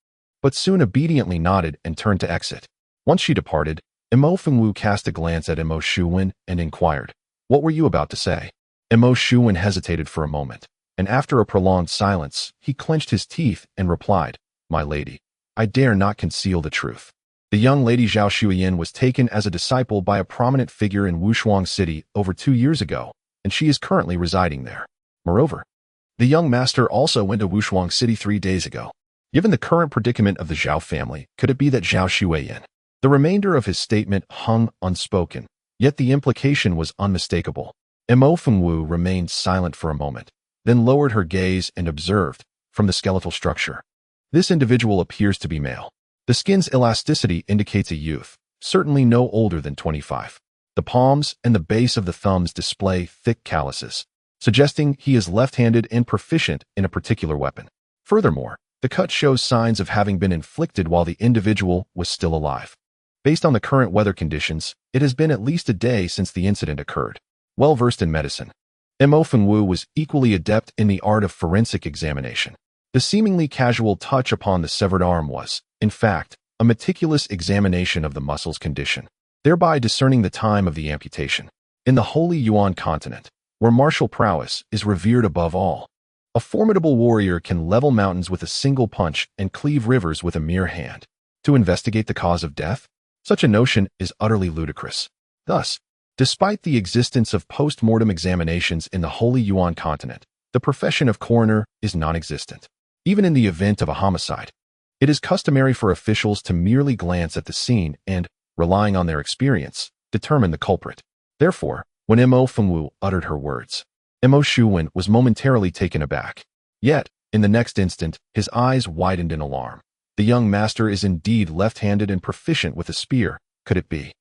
but soon obediently nodded and turned to exit. Once she departed, Mo Fengwu cast a glance at Mo Shuwen and inquired, "What were you about to say?" Mo Shuwen hesitated for a moment, and after a prolonged silence, he clenched his teeth and replied, "My lady, I dare not conceal the truth. The young lady Zhao Shuyan was taken as a disciple by a prominent figure in Wushuang City over 2 years ago, and she is currently residing there. Moreover, the young master also went to Wushuang City 3 days ago. Given the current predicament of the Zhao family, could it be that Zhao Shuyan?" The remainder of his statement hung unspoken, yet the implication was unmistakable. Mo Fengwu remained silent for a moment, then lowered her gaze and observed, from the skeletal structure, This individual appears to be male. The skin's elasticity indicates a youth, certainly no older than 25. The palms and the base of the thumbs display thick calluses, suggesting he is left-handed and proficient in a particular weapon. Furthermore, the cut shows signs of having been inflicted while the individual was still alive. Based on the current weather conditions, it has been at least a day since the incident occurred. Well-versed in medicine, Mo Fengwu was equally adept in the art of forensic examination. The seemingly casual touch upon the severed arm was, in fact, a meticulous examination of the muscle's condition, thereby discerning the time of the amputation. In the Holy Yuan continent, where martial prowess is revered above all, a formidable warrior can level mountains with a single punch and cleave rivers with a mere hand. To investigate the cause of death? Such a notion is utterly ludicrous. Thus, despite the existence of post-mortem examinations in the Holy Yuan continent, the profession of coroner is non-existent. Even in the event of a homicide, it is customary for officials to merely glance at the scene and, relying on their experience, determine the culprit. Therefore, when Mo Fengwu uttered her words, Mo Shuwen was momentarily taken aback. Yet, in the next instant, his eyes widened in alarm. The young master is indeed left-handed and proficient with a spear. Could it be?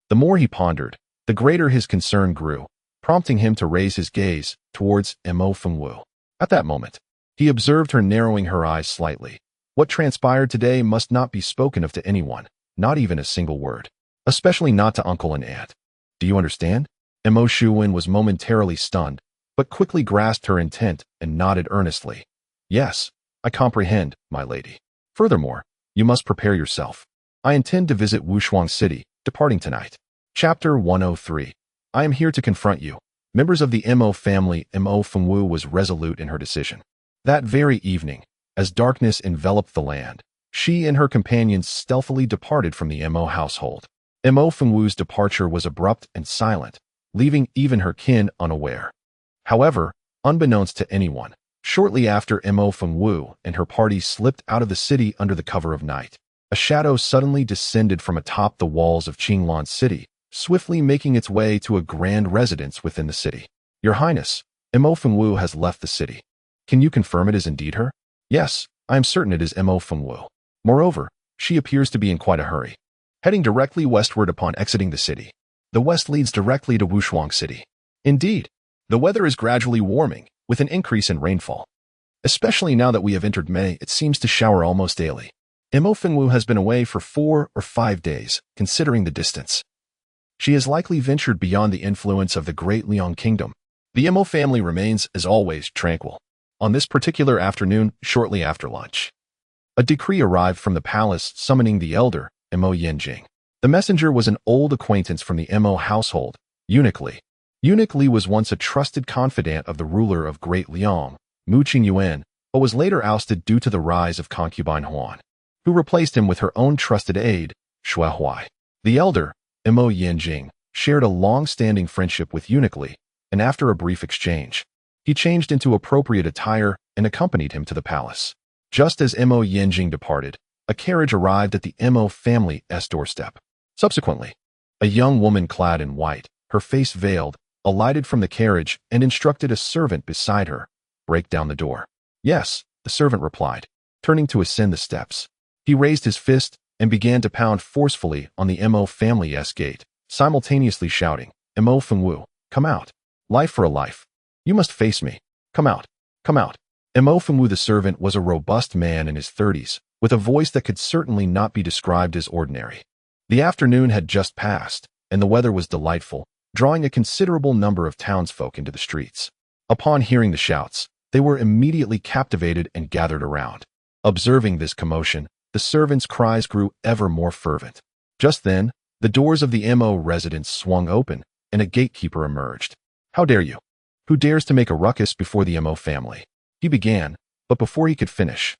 The more he pondered, the greater his concern grew, prompting him to raise his gaze towards Mo Fengwu. At that moment, he observed her narrowing her eyes slightly. What transpired today must not be spoken of to anyone, not even a single word, especially not to uncle and aunt. Do you understand? Mo Shuwen was momentarily stunned, but quickly grasped her intent and nodded earnestly. Yes, I comprehend, my lady. Furthermore, you must prepare yourself. I intend to visit Wushuang City, departing tonight. Chapter 103. I am here to confront you. Members of the Mo family. Mo Fengwu was resolute in her decision. That very evening, as darkness enveloped the land, she and her companions stealthily departed from the Mo household. Mo Fengwu's departure was abrupt and silent, leaving even her kin unaware. However, unbeknownst to anyone, shortly after Mo Fengwu and her party slipped out of the city under the cover of night, a shadow suddenly descended from atop the walls of Qinglan City, swiftly making its way to a grand residence within the city. Your Highness, Mo Fengwu has left the city. Can you confirm it is indeed her? Yes, I am certain it is Mo Fengwu. Moreover, she appears to be in quite a hurry, heading directly westward upon exiting the city. The west leads directly to Wushuang City. Indeed, the weather is gradually warming, with an increase in rainfall. Especially now that we have entered May, it seems to shower almost daily. Mo Fengwu has been away for 4 or 5 days, considering the distance. She has likely ventured beyond the influence of the great Liang Kingdom. The Mo family remains, as always, tranquil. On this particular afternoon, shortly after lunch, a decree arrived from the palace summoning the elder, Mo Yenjing. The messenger was an old acquaintance from the Mo household, Eunuch-Li. Eunuch-Li was once a trusted confidant of the ruler of Great Liang, Mu Qingyuan, but was later ousted due to the rise of concubine Huan, who replaced him with her own trusted aide, Xue Huai. The elder, Mo Yenjing, shared a long-standing friendship with Eunuch-Li, and after a brief exchange, he changed into appropriate attire and accompanied him to the palace. Just as Mo Yenjing departed, a carriage arrived at the Mo family's doorstep. Subsequently, a young woman clad in white, her face veiled, alighted from the carriage and instructed a servant beside her, break down the door. Yes, the servant replied, turning to ascend the steps. He raised his fist and began to pound forcefully on the Mo family's gate, simultaneously shouting, Mo Fengwu, come out. Life for a life. You must face me. Come out. Come out. Mo Fengwu the servant was a robust man in his 30s, with a voice that could certainly not be described as ordinary. The afternoon had just passed, and the weather was delightful, drawing a considerable number of townsfolk into the streets. Upon hearing the shouts, they were immediately captivated and gathered around. Observing this commotion, the servants' cries grew ever more fervent. Just then, the doors of the Mo residence swung open, and a gatekeeper emerged. How dare you? Who dares to make a ruckus before the Mo family? He began, but before he could finish,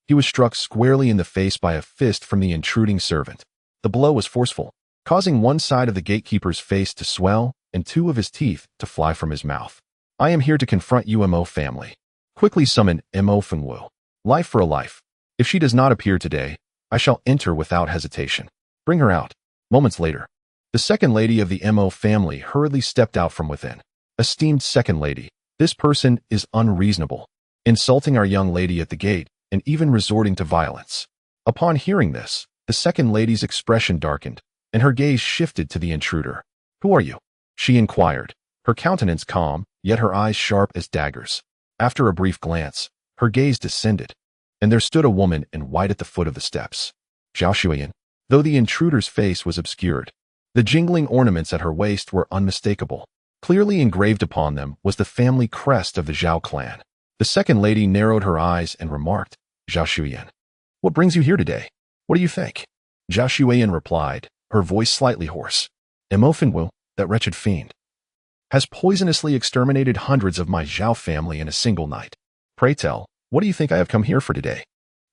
he was struck squarely in the face by a fist from the intruding servant. The blow was forceful, causing one side of the gatekeeper's face to swell and 2 of his teeth to fly from his mouth. I am here to confront you, Mo family. Quickly summon Mo Fengwu. Life for a life. If she does not appear today, I shall enter without hesitation. Bring her out. Moments later, the second lady of the Mo family hurriedly stepped out from within. Esteemed second lady, this person is unreasonable. Insulting our young lady at the gate, and even resorting to violence. Upon hearing this, the second lady's expression darkened, and her gaze shifted to the intruder. "Who are you?" she inquired, her countenance calm, yet her eyes sharp as daggers. After a brief glance, her gaze descended, and there stood a woman in white at the foot of the steps. Zhao Xuyan. Though the intruder's face was obscured, the jingling ornaments at her waist were unmistakable. Clearly engraved upon them was the family crest of the Zhao clan. The second lady narrowed her eyes and remarked, "Zhao Xuyan, what brings you here today? What do you think?" Zhao Xuyan replied, her voice slightly hoarse. "Mo Fengwu, that wretched fiend, has poisonously exterminated hundreds of my Zhao family in a single night. Pray tell, what do you think I have come here for today?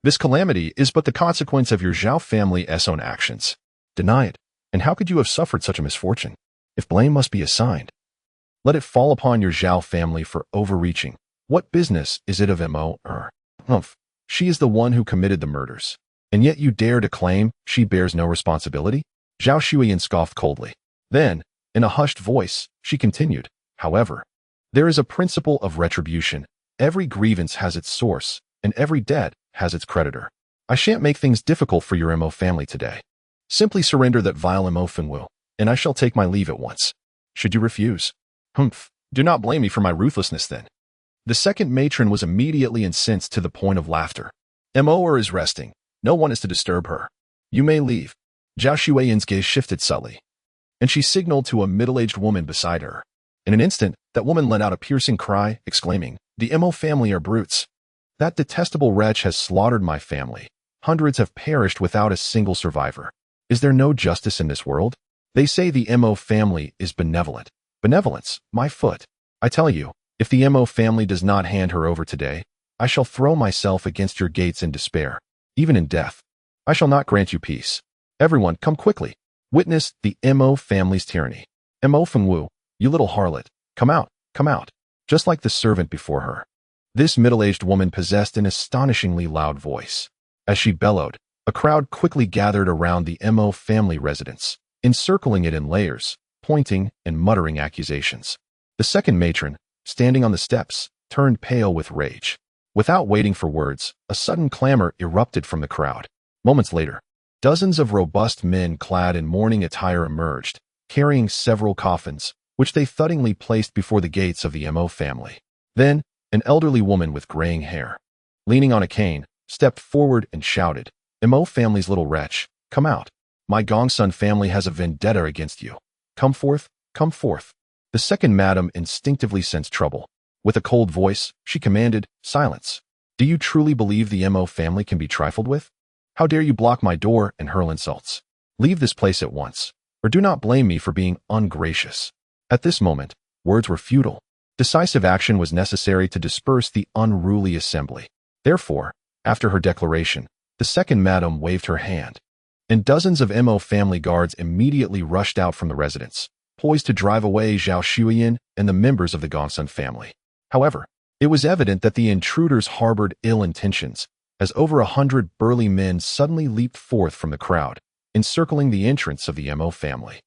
This calamity is but the consequence of your Zhao family's own actions. Deny it, and how could you have suffered such a misfortune? If blame must be assigned, let it fall upon your Zhao family for overreaching. What business is it of Mo? She is the one who committed the murders, and yet you dare to claim she bears no responsibility?" Zhao Xuyan scoffed coldly. Then, in a hushed voice, she continued, "However, there is a principle of retribution. Every grievance has its source, and every debt has its creditor. I shan't make things difficult for your Mo family today. Simply surrender that vile Mo Fengwu, and I shall take my leave at once. Should you refuse? Do not blame me for my ruthlessness then." The second matron was immediately incensed to the point of laughter. "Mo is resting. No one is to disturb her. You may leave." Zhao Xuyan's gaze shifted subtly, and she signaled to a middle-aged woman beside her. In an instant, that woman let out a piercing cry, exclaiming, "The Mo family are brutes. That detestable wretch has slaughtered my family. Hundreds have perished without a single survivor. Is there no justice in this world? They say the Mo family is benevolent. Benevolence, my foot. I tell you, if the Mo family does not hand her over today, I shall throw myself against your gates in despair. Even in death, I shall not grant you peace. Everyone, come quickly. Witness the Mo family's tyranny. Mo Fengwu, you little harlot, come out, come out." Just like the servant before her, this middle-aged woman possessed an astonishingly loud voice. As she bellowed, a crowd quickly gathered around the Mo family residence, encircling it in layers, pointing and muttering accusations. The second matron, standing on the steps, turned pale with rage. Without waiting for words, a sudden clamor erupted from the crowd. Moments later, dozens of robust men clad in mourning attire emerged, carrying several coffins, which they thuddingly placed before the gates of the Mo family. Then, an elderly woman with graying hair, leaning on a cane, stepped forward and shouted, "Mo family's little wretch, come out. My Gongsun family has a vendetta against you. Come forth, come forth." The second madam instinctively sensed trouble. With a cold voice, she commanded, "Silence. Do you truly believe the Mo family can be trifled with? How dare you block my door and hurl insults? Leave this place at once, or do not blame me for being ungracious." At this moment, words were futile. Decisive action was necessary to disperse the unruly assembly. Therefore, after her declaration, the second madam waved her hand, and dozens of Mo family guards immediately rushed out from the residence, poised to drive away Zhao Xuyan and the members of the Gongsun family. However, it was evident that the intruders harbored ill intentions, as over 100 burly men suddenly leaped forth from the crowd, encircling the entrance of the Mo family.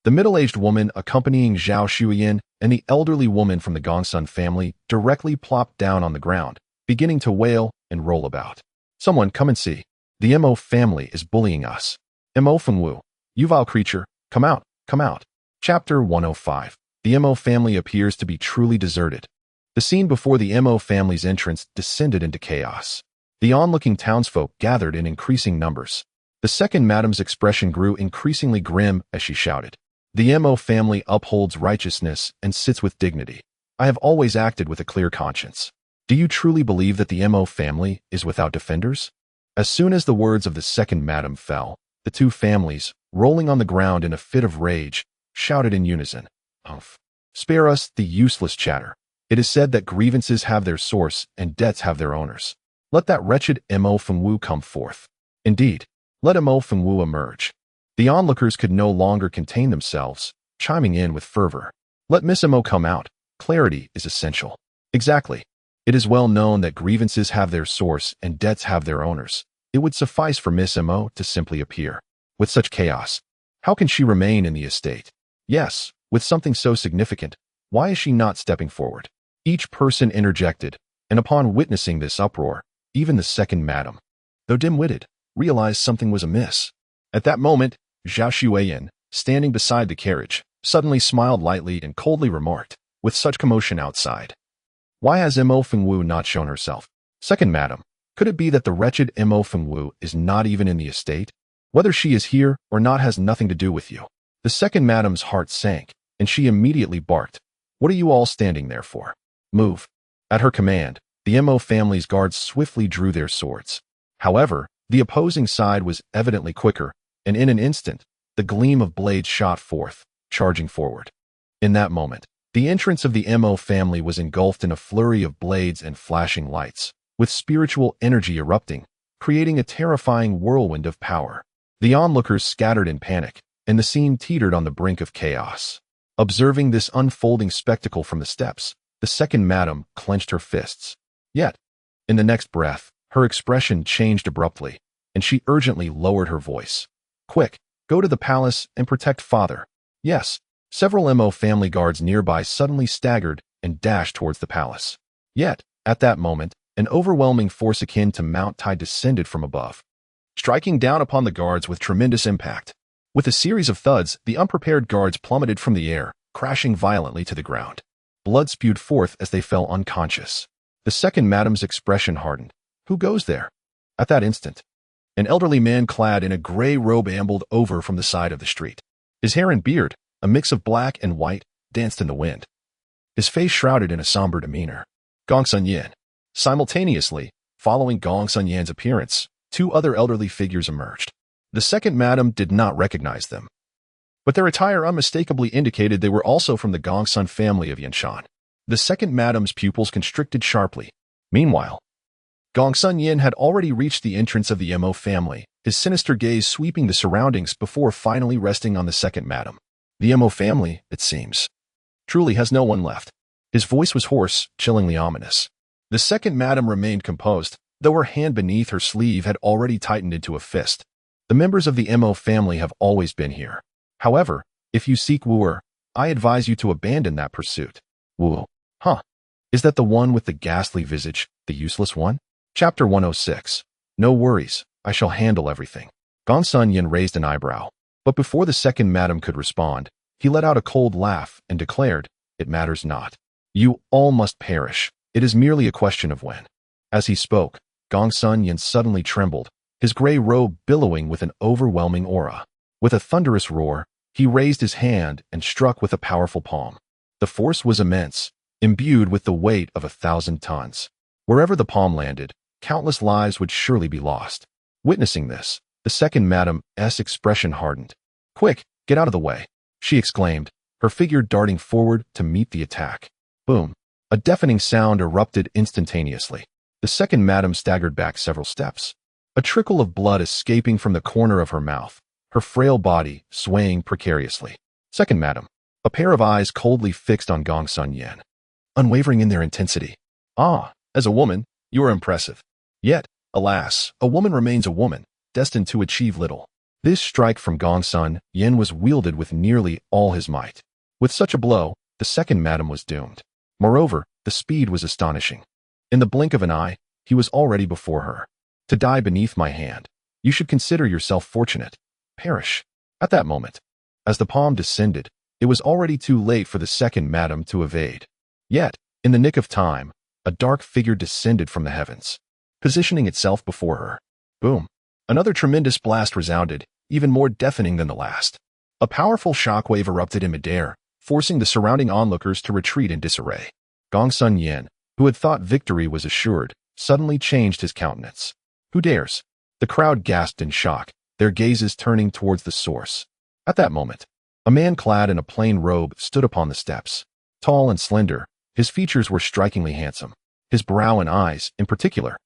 The middle-aged woman accompanying Zhao Xuyan and the elderly woman from the Gongsun family directly plopped down on the ground, beginning to wail and roll about. "Someone come and see. The Mo family is bullying us. Mo Fengwu, you vile creature, come out, come out." Chapter 105. The Mo family appears to be truly deserted. The scene before the Mo family's entrance descended into chaos. The onlooking townsfolk gathered in increasing numbers. The second madam's expression grew increasingly grim as she shouted, "The Mo family upholds righteousness and sits with dignity. I have always acted with a clear conscience. Do you truly believe that the Mo family is without defenders?" As soon as the words of the second madam fell, the two families, rolling on the ground in a fit of rage, shouted in unison, "Spare us the useless chatter. It is said that grievances have their source and debts have their owners. Let that wretched Mo Fengwu come forth. Indeed, let Mo Fengwu emerge." The onlookers could no longer contain themselves, chiming in with fervor. "Let Miss Mo come out. Clarity is essential." Exactly. It is well known that grievances have their source and debts have their owners. It would suffice for Miss Mo to simply appear. With such chaos, how can she remain in the estate? Yes, with something so significant, why is she not stepping forward? Each person interjected, and upon witnessing this uproar, Even the second madam, though dim-witted, realized something was amiss. At that moment, Zhao Xueyan, standing beside the carriage, suddenly smiled lightly and coldly remarked, with such commotion outside, "Why has Mo Fengwu not shown herself? Second madam, could it be that the wretched Mo Fengwu is not even in the estate? Whether she is here or not has nothing to do with you." The second madam's heart sank, and she immediately barked, "What are you all standing there for? Move." At her command, the Mo family's guards swiftly drew their swords. However, the opposing side was evidently quicker, and in an instant, the gleam of blades shot forth, charging forward. In that moment, the entrance of the Mo family was engulfed in a flurry of blades and flashing lights, with spiritual energy erupting, creating a terrifying whirlwind of power. The onlookers scattered in panic, and the scene teetered on the brink of chaos. Observing this unfolding spectacle from the steps, the second madam clenched her fists. Yet, in the next breath, her expression changed abruptly, and she urgently lowered her voice. "Quick, go to the palace and protect father." Yes, several Mo family guards nearby suddenly staggered and dashed towards the palace. Yet, at that moment, an overwhelming force akin to Mount Tide descended from above, striking down upon the guards with tremendous impact. With a series of thuds, the unprepared guards plummeted from the air, crashing violently to the ground. Blood spewed forth as they fell unconscious. The second madam's expression hardened. "Who goes there?" At that instant, an elderly man clad in a gray robe ambled over from the side of the street. His hair and beard, a mix of black and white, danced in the wind, his face shrouded in a somber demeanor. Gong Sun Yan. Simultaneously, following Gong Sun Yan's appearance, two other elderly figures emerged. The second madam did not recognize them, but their attire unmistakably indicated they were also from the Gongsun family of Yanshan. The second madam's pupils constricted sharply. Meanwhile, Gongsun Yin had already reached the entrance of the Mo family, his sinister gaze sweeping the surroundings before finally resting on the second madam. The Mo family, it seems, truly has no one left. His voice was hoarse, chillingly ominous. The second madam remained composed, though her hand beneath her sleeve had already tightened into a fist. "The members of the Mo family have always been here. However, if you seek Wooer, I advise you to abandon that pursuit." Woo. Huh. Is that the one with the ghastly visage, the useless one? Chapter 106. No worries, I shall handle everything. Gong Sun Yin raised an eyebrow, but before the second madam could respond, he let out a cold laugh and declared, "It matters not. You all must perish. It is merely a question of when." As he spoke, Gong Sun Yin suddenly trembled, his gray robe billowing with an overwhelming aura. With a thunderous roar, he raised his hand and struck with a powerful palm. The force was immense, imbued with the weight of 1,000 tons. Wherever the palm landed, countless lives would surely be lost. Witnessing this, the second madam's expression hardened. "Quick, get out of the way," she exclaimed, her figure darting forward to meet the attack. Boom. A deafening sound erupted instantaneously. The second madam staggered back several steps, a trickle of blood escaping from the corner of her mouth, her frail body swaying precariously. Second madam, a pair of eyes coldly fixed on Gong Sun Yan, unwavering in their intensity. "Ah, as a woman, you are impressive. Yet, alas, a woman remains a woman, destined to achieve little." This strike from Gong Sun Yan was wielded with nearly all his might. With such a blow, the second madam was doomed. Moreover, the speed was astonishing. In the blink of an eye, he was already before her. "To die beneath my hand. You should consider yourself fortunate. Perish." At that moment, as the palm descended, it was already too late for the second madam to evade. Yet, in the nick of time, a dark figure descended from the heavens, positioning itself before her. Boom. Another tremendous blast resounded, even more deafening than the last. A powerful shockwave erupted in midair, forcing the surrounding onlookers to retreat in disarray. Gong Sun Yan, who had thought victory was assured, suddenly changed his countenance. "Who dares?" The crowd gasped in shock, their gazes turning towards the source. At that moment, a man clad in a plain robe stood upon the steps. Tall and slender, his features were strikingly handsome. His brow and eyes, in particular,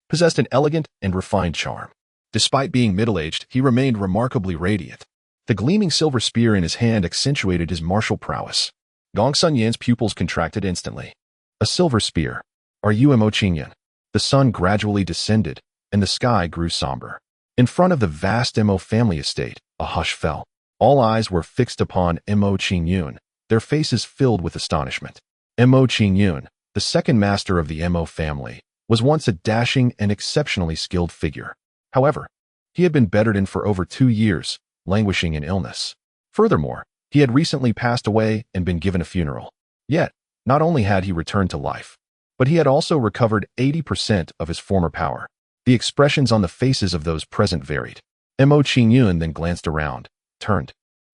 possessed an elegant and refined charm. Despite being middle-aged, he remained remarkably radiant. The gleaming silver spear in his hand accentuated his martial prowess. Gong Sun Yan's pupils contracted instantly. A silver spear. Are you Mo Qingyan? The sun gradually descended, and the sky grew somber. In front of the vast Mo family estate, a hush fell. All eyes were fixed upon Mo Qingyun, their faces filled with astonishment. Mo Qingyun, the second master of the Mo family, was once a dashing and exceptionally skilled figure. However, he had been bedridden for over 2 years, languishing in illness. Furthermore, he had recently passed away and been given a funeral. Yet, not only had he returned to life, but he had also recovered 80% of his former power. The expressions on the faces of those present varied. Mo Qingyun then glanced around, turned,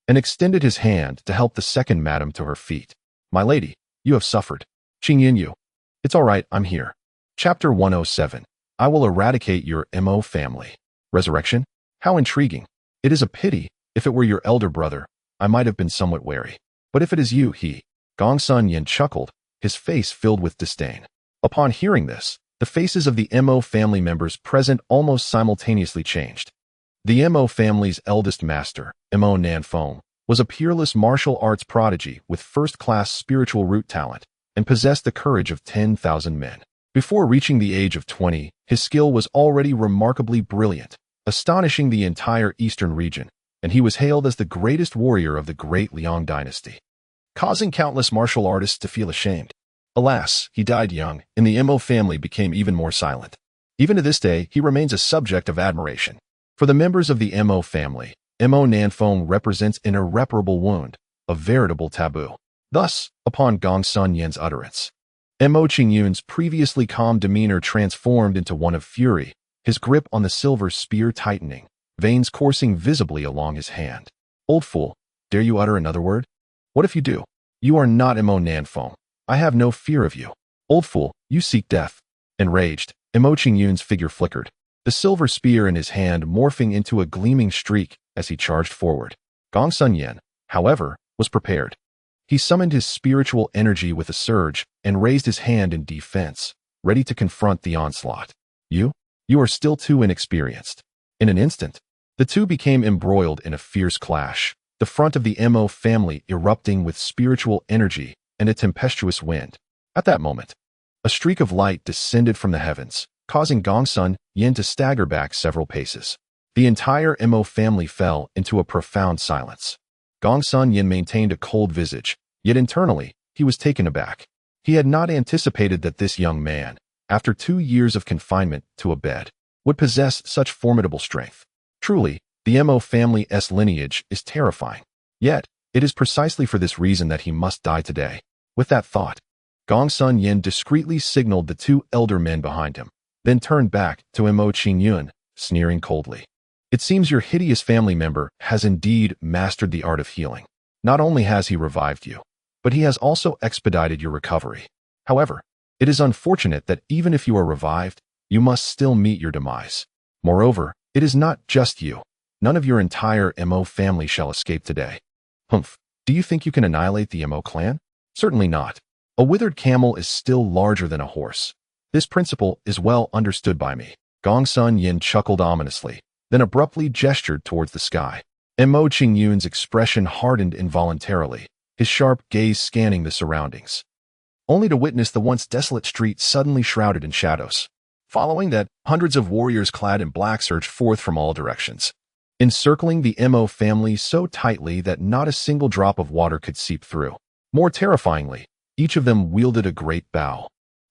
and extended his hand to help the second madam to her feet. "My lady, you have suffered." "Qingyun Yu. It's all right, I'm here." Chapter 107. I will eradicate your Mo family. Resurrection? How intriguing. It is a pity. If it were your elder brother, I might have been somewhat wary. But if it is you, Gongsun Yin chuckled, his face filled with disdain. Upon hearing this, the faces of the Mo family members present almost simultaneously changed. The Mo family's eldest master, Mo Nanfeng, was a peerless martial arts prodigy with first-class spiritual root talent and possessed the courage of 10,000 men. Before reaching the age of 20, his skill was already remarkably brilliant, astonishing the entire eastern region, and he was hailed as the greatest warrior of the great Liang dynasty, causing countless martial artists to feel ashamed. Alas, he died young, and the Mo family became even more silent. Even to this day, he remains a subject of admiration. For the members of the Mo family, Mo Nanfeng represents an irreparable wound, a veritable taboo. Thus, upon Gongsun Yin's utterance, Mo Qingyun's previously calm demeanor transformed into one of fury, his grip on the silver spear tightening, veins coursing visibly along his hand. "Old fool, dare you utter another word? What if you do? You are not Mo Nanfeng. I have no fear of you. Old fool, you seek death." Enraged, Mo Qingyun's figure flickered, the silver spear in his hand morphing into a gleaming streak as he charged forward. Gongsun Yin, however, was prepared. He summoned his spiritual energy with a surge and raised his hand in defense, ready to confront the onslaught. You are still too inexperienced." In an instant, the two became embroiled in a fierce clash, the front of the Mo family erupting with spiritual energy and a tempestuous wind. At that moment, a streak of light descended from the heavens, causing Gongsun Yin to stagger back several paces. The entire Mo family fell into a profound silence. Gongsun Yin maintained a cold visage, yet internally, he was taken aback. He had not anticipated that this young man, after 2 years of confinement to a bed, would possess such formidable strength. Truly, the Mo family's lineage is terrifying. Yet, it is precisely for this reason that he must die today. With that thought, Gongsun Yin discreetly signaled the 2 elder men behind him, then turned back to Mo Qingyun, sneering coldly. "It seems your hideous family member has indeed mastered the art of healing. Not only has he revived you, but he has also expedited your recovery. However, it is unfortunate that even if you are revived, you must still meet your demise. Moreover, it is not just you. None of your entire Mo family shall escape today." "Humph, do you think you can annihilate the Mo clan?" "Certainly not. A withered camel is still larger than a horse. This principle is well understood by me." Gongsun Yin chuckled ominously, then abruptly gestured towards the sky. Mo Qingyun's expression hardened involuntarily, his sharp gaze scanning the surroundings, only to witness the once desolate street suddenly shrouded in shadows. Following that, hundreds of warriors clad in black surged forth from all directions, encircling the Mo family so tightly that not a single drop of water could seep through. More terrifyingly, each of them wielded a great bow,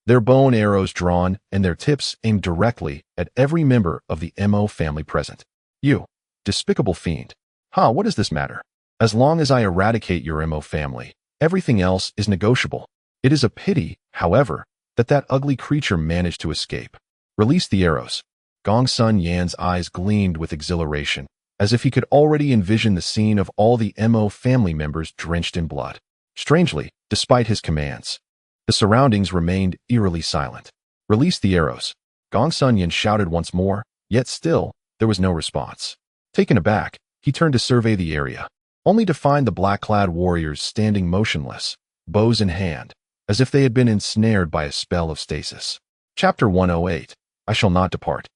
their bone arrows drawn and their tips aimed directly at every member of the Mo family present. "You despicable fiend. What does this matter? As long as I eradicate your Mo family, everything else is negotiable. It is a pity, however, that ugly creature managed to escape. Release the arrows." Gongsun Yan's eyes gleamed with exhilaration, as if he could already envision the scene of all the Mo family members drenched in blood. Strangely, despite his commands, the surroundings remained eerily silent. "Release the arrows." Gongsun Yan shouted once more, yet still, there was no response. Taken aback, he turned to survey the area, only to find the black-clad warriors standing motionless, bows in hand, as if they had been ensnared by a spell of stasis. Chapter 108. I shall not depart.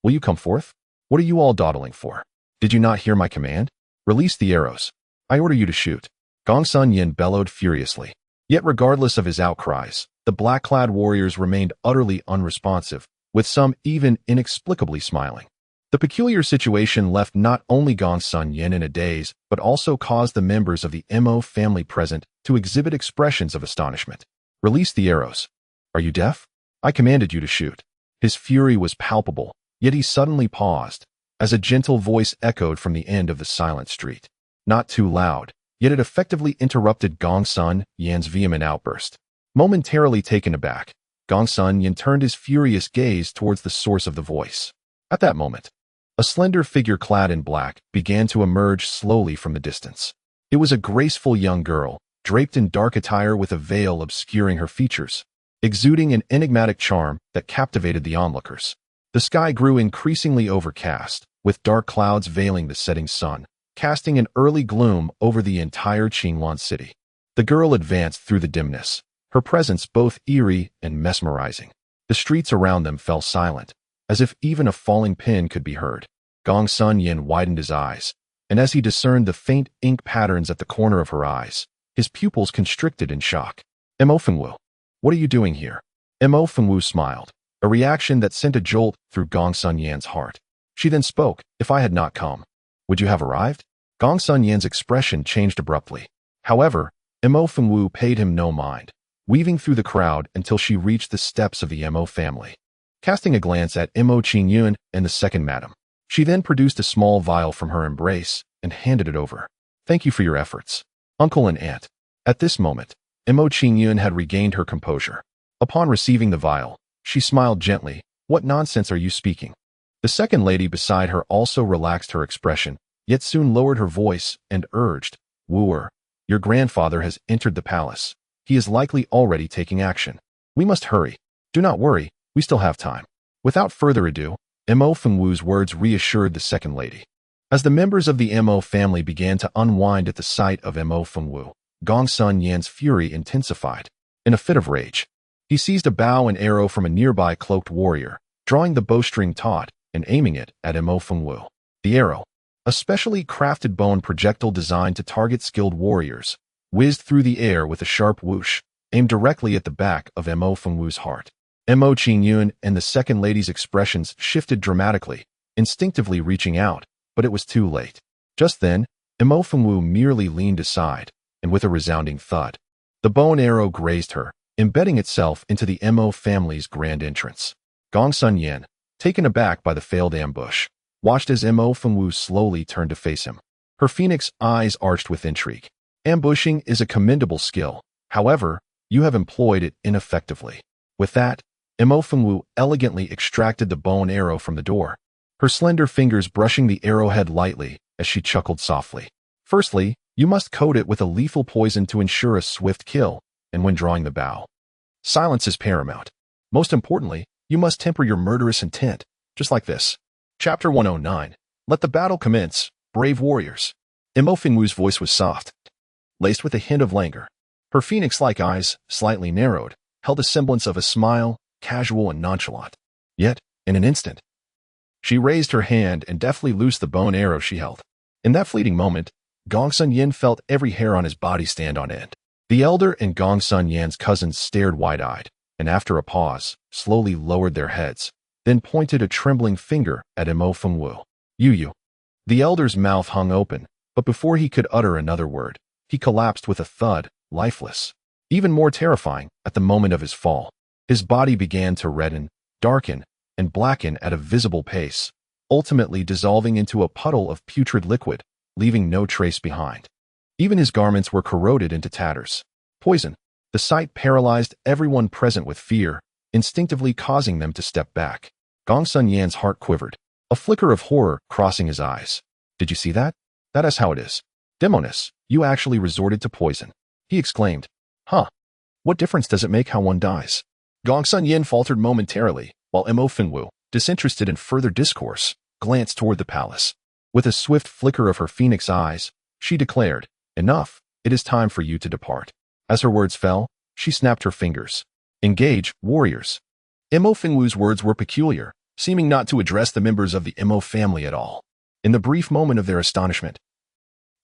Will you come forth? What are you all dawdling for? Did you not hear my command? Release the arrows. I order you to shoot. Gongsun Yin bellowed furiously. Yet regardless of his outcries, the black-clad warriors remained utterly unresponsive, with some even inexplicably smiling. The peculiar situation left not only Gongsun Yin in a daze, but also caused the members of the Mo family present to exhibit expressions of astonishment. "Release the arrows. Are you deaf? I commanded you to shoot." His fury was palpable, yet he suddenly paused, as a gentle voice echoed from the end of the silent street. Not too loud, yet it effectively interrupted Gong Sun Yan's vehement outburst. Momentarily taken aback, Gong Sun Yan turned his furious gaze towards the source of the voice. At that moment, a slender figure clad in black began to emerge slowly from the distance. It was a graceful young girl, draped in dark attire with a veil obscuring her features, exuding an enigmatic charm that captivated the onlookers. The sky grew increasingly overcast, with dark clouds veiling the setting sun, casting an early gloom over the entire Qinglan city. The girl advanced through the dimness, her presence both eerie and mesmerizing. The streets around them fell silent, as if even a falling pin could be heard. Gong Sun Yin widened his eyes, and as he discerned the faint ink patterns at the corner of her eyes, his pupils constricted in shock. Mo Fengwu, what are you doing here? Mo Fengwu smiled, a reaction that sent a jolt through Gong Sun Yan's heart. She then spoke, if I had not come, would you have arrived? Gong Sun Yan's expression changed abruptly. However, Mo Fengwu paid him no mind, weaving through the crowd until she reached the steps of the Mo family. Casting a glance at Mo Qingyun and the second madam, she then produced a small vial from her embrace and handed it over. Thank you for your efforts, uncle and aunt. At this moment, Mo Qingyun had regained her composure. Upon receiving the vial, she smiled gently. What nonsense are you speaking? The second lady beside her also relaxed her expression, yet soon lowered her voice and urged, Wooer, your grandfather has entered the palace. He is likely already taking action. We must hurry. Do not worry, we still have time. Without further ado, Mo Fengwu's words reassured the second lady. As the members of the Mo family began to unwind at the sight of Mo Fengwu, Gong Sun Yan's fury intensified. In a fit of rage, he seized a bow and arrow from a nearby cloaked warrior, drawing the bowstring taut and aiming it at Mo Fengwu. The arrow, a specially crafted bone projectile designed to target skilled warriors, whizzed through the air with a sharp whoosh, aimed directly at the back of Mo Fengwu's heart. Mo Qingyun and the second lady's expressions shifted dramatically, instinctively reaching out, but it was too late. Just then, Mo Fengwu merely leaned aside, and with a resounding thud, the bow and arrow grazed her, embedding itself into the Mo family's grand entrance. Gong Sun Yan, taken aback by the failed ambush, watched as Mo Fengwu slowly turned to face him. Her phoenix eyes arched with intrigue. Ambushing is a commendable skill. However, you have employed it ineffectively. With that, Mo Fengwu elegantly extracted the bow and arrow from the door, her slender fingers brushing the arrowhead lightly as she chuckled softly. Firstly, you must coat it with a lethal poison to ensure a swift kill, and when drawing the bow, silence is paramount. Most importantly, you must temper your murderous intent, just like this. Chapter 109. Let the battle commence, brave warriors. Mo Fengwu's voice was soft, laced with a hint of languor. Her phoenix-like eyes, slightly narrowed, held a semblance of a smile, casual and nonchalant. Yet, in an instant, she raised her hand and deftly loosed the bow and arrow she held. In that fleeting moment, Gong Sun Yan felt every hair on his body stand on end. The elder and Gong Sun Yan's cousins stared wide-eyed, and after a pause, slowly lowered their heads, then pointed a trembling finger at Mo Fengwu. You. The elder's mouth hung open, but before he could utter another word, he collapsed with a thud, lifeless. Even more terrifying, at the moment of his fall, his body began to redden, darken, and blacken at a visible pace, ultimately dissolving into a puddle of putrid liquid, leaving no trace behind. Even his garments were corroded into tatters. Poison. The sight paralyzed everyone present with fear, instinctively causing them to step back. Gong Sun Yan's heart quivered, a flicker of horror crossing his eyes. Did you see that? That is how it is. Demeanor, you actually resorted to poison. He exclaimed. Huh. What difference does it make how one dies? Gong Sun Yan faltered momentarily, while Mo Fengwu, disinterested in further discourse, glanced toward the palace. With a swift flicker of her phoenix eyes, she declared, Enough, it is time for you to depart. As her words fell, she snapped her fingers. Engage, warriors. Mo Fengwu's words were peculiar, seeming not to address the members of the Mo family at all. In the brief moment of their astonishment,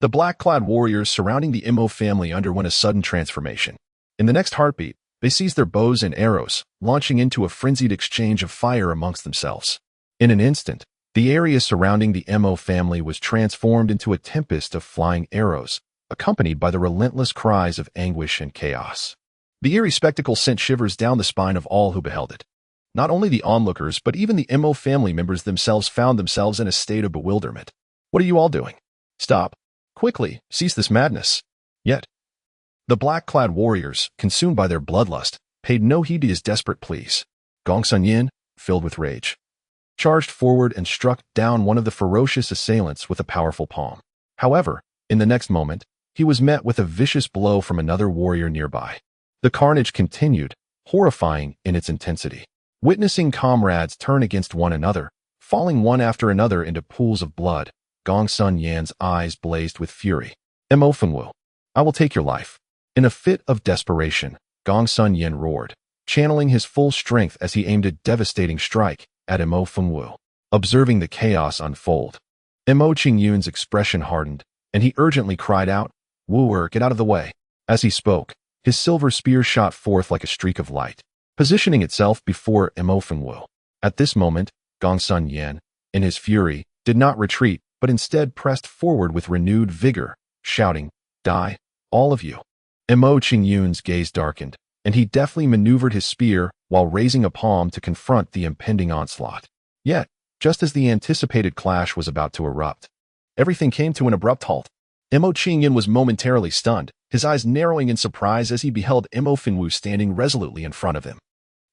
the black-clad warriors surrounding the Mo family underwent a sudden transformation. In the next heartbeat, they seized their bows and arrows, launching into a frenzied exchange of fire amongst themselves. In an instant, the area surrounding the Mo family was transformed into a tempest of flying arrows, accompanied by the relentless cries of anguish and chaos. The eerie spectacle sent shivers down the spine of all who beheld it. Not only the onlookers, but even the MO family members themselves found themselves in a state of bewilderment. What are you all doing? Stop. Quickly, cease this madness. Yet, the black-clad warriors, consumed by their bloodlust, paid no heed to his desperate pleas. Gong Sun Yin, filled with rage, charged forward and struck down one of the ferocious assailants with a powerful palm. However, in the next moment, he was met with a vicious blow from another warrior nearby. The carnage continued, horrifying in its intensity. Witnessing comrades turn against one another, falling one after another into pools of blood, Gong Sun Yan's eyes blazed with fury. Mo Fengwu, I will take your life. In a fit of desperation, Gong Sun Yan roared, channeling his full strength as he aimed a devastating strike at Mo Fengwu. Observing the chaos unfold, Mo Qingyun's expression hardened, and he urgently cried out, "Wu, get out of the way." As he spoke, his silver spear shot forth like a streak of light, positioning itself before Mo Fengwu. At this moment, Gong Sun Yan, in his fury, did not retreat, but instead pressed forward with renewed vigor, shouting, "Die, all of you." Mo Qingyun's gaze darkened, and he deftly maneuvered his spear while raising a palm to confront the impending onslaught. Yet, just as the anticipated clash was about to erupt, everything came to an abrupt halt. Mo Qingyun was momentarily stunned, his eyes narrowing in surprise as he beheld Mo Fengwu standing resolutely in front of him.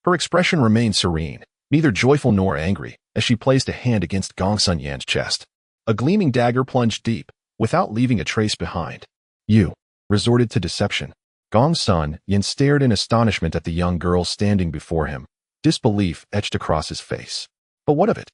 Her expression remained serene, neither joyful nor angry, as she placed a hand against Gong Sun Yan's chest. A gleaming dagger plunged deep, without leaving a trace behind. "You resorted to deception." Gong Sun Yan stared in astonishment at the young girl standing before him, disbelief etched across his face. But what of it?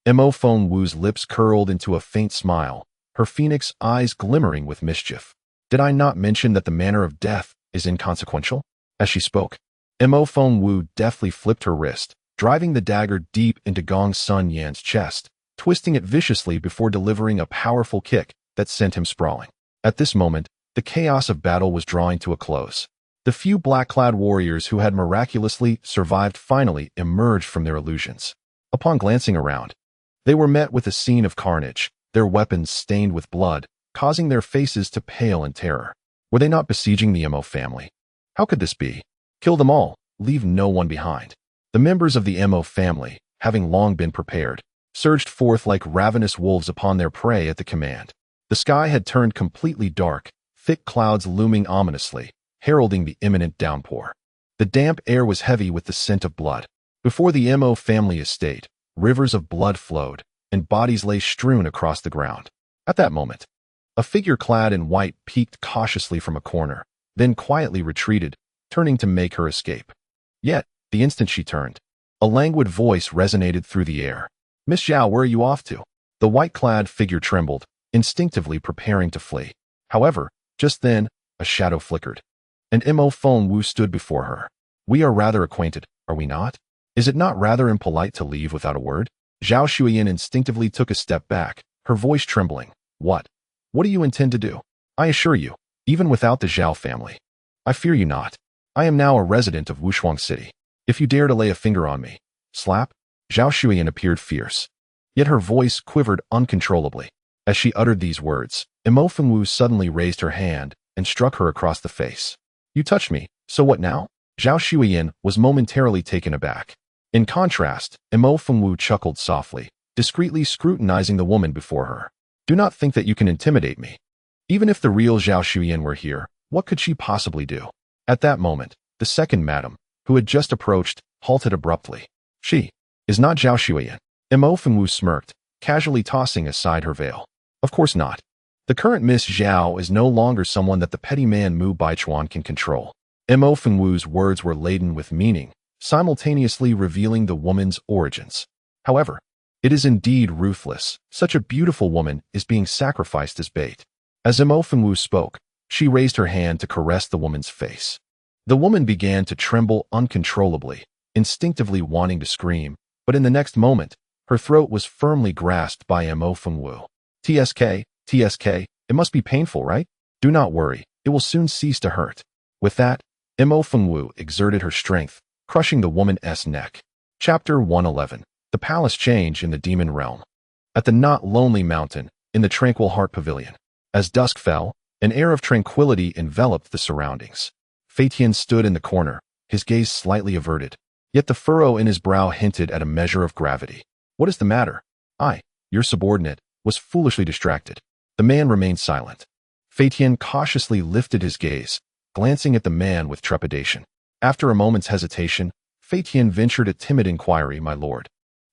Mo Fengwu's lips curled into a faint smile, her phoenix eyes glimmering with mischief. "Did I not mention that the manner of death is inconsequential?" As she spoke, Mo Fengwu deftly flipped her wrist, driving the dagger deep into Gong Sun Yan's chest, twisting it viciously before delivering a powerful kick that sent him sprawling. At this moment, the chaos of battle was drawing to a close. The few black-clad warriors who had miraculously survived finally emerged from their illusions. Upon glancing around, they were met with a scene of carnage, their weapons stained with blood, causing their faces to pale in terror. Were they not besieging the Mo family? How could this be? Kill them all, leave no one behind. The members of the Mo family, having long been prepared, surged forth like ravenous wolves upon their prey at the command. The sky had turned completely dark, thick clouds looming ominously, heralding the imminent downpour. The damp air was heavy with the scent of blood. Before the Mo family estate, rivers of blood flowed, and bodies lay strewn across the ground. At that moment, a figure clad in white peeked cautiously from a corner, then quietly retreated, turning to make her escape. Yet, the instant she turned, a languid voice resonated through the air. "Miss Zhao, where are you off to?" The white-clad figure trembled, instinctively preparing to flee. However, just then, a shadow flickered, and Mo Fengwu stood before her. "We are rather acquainted, are we not? Is it not rather impolite to leave without a word?" Zhao Shuiyin instinctively took a step back, her voice trembling. What do you intend to do?" "I assure you, even without the Zhao family, I fear you not. I am now a resident of Wushuang City. If you dare to lay a finger on me, slap." Zhao Shuiyin appeared fierce, yet her voice quivered uncontrollably. As she uttered these words, Mo Fengwu suddenly raised her hand and struck her across the face. "You touched me, so what now?" Zhao Shuiyin was momentarily taken aback. In contrast, Mo Fengwu chuckled softly, discreetly scrutinizing the woman before her. "Do not think that you can intimidate me. Even if the real Zhao Shuiyin were here, what could she possibly do?" At that moment, the second madam, who had just approached, halted abruptly. "She is not Zhao Shuiyin." Mo Fengwu smirked, casually tossing aside her veil. "Of course not. The current Miss Zhao is no longer someone that the petty man Mu Baichuan can control." Mo Fengwu's words were laden with meaning, simultaneously revealing the woman's origins. However, it is indeed ruthless. Such a beautiful woman is being sacrificed as bait. As Mo Fengwu spoke, she raised her hand to caress the woman's face. The woman began to tremble uncontrollably, instinctively wanting to scream, but in the next moment, her throat was firmly grasped by Mo Fengwu. TSK, it must be painful, right? Do not worry, it will soon cease to hurt." With that, Mo Fengwu exerted her strength, crushing the woman's neck. Chapter 111. The Palace Change in the Demon Realm. At the not lonely mountain, in the Tranquil Heart Pavilion. As dusk fell, an air of tranquility enveloped the surroundings. Fei Tian stood in the corner, his gaze slightly averted, Yet the furrow in his brow hinted at a measure of gravity. What is the matter? I, your subordinate, was foolishly distracted. The man remained silent. Phaeton cautiously lifted his gaze, glancing at the man with trepidation. After a moment's hesitation, Phaeton ventured a timid inquiry, my lord.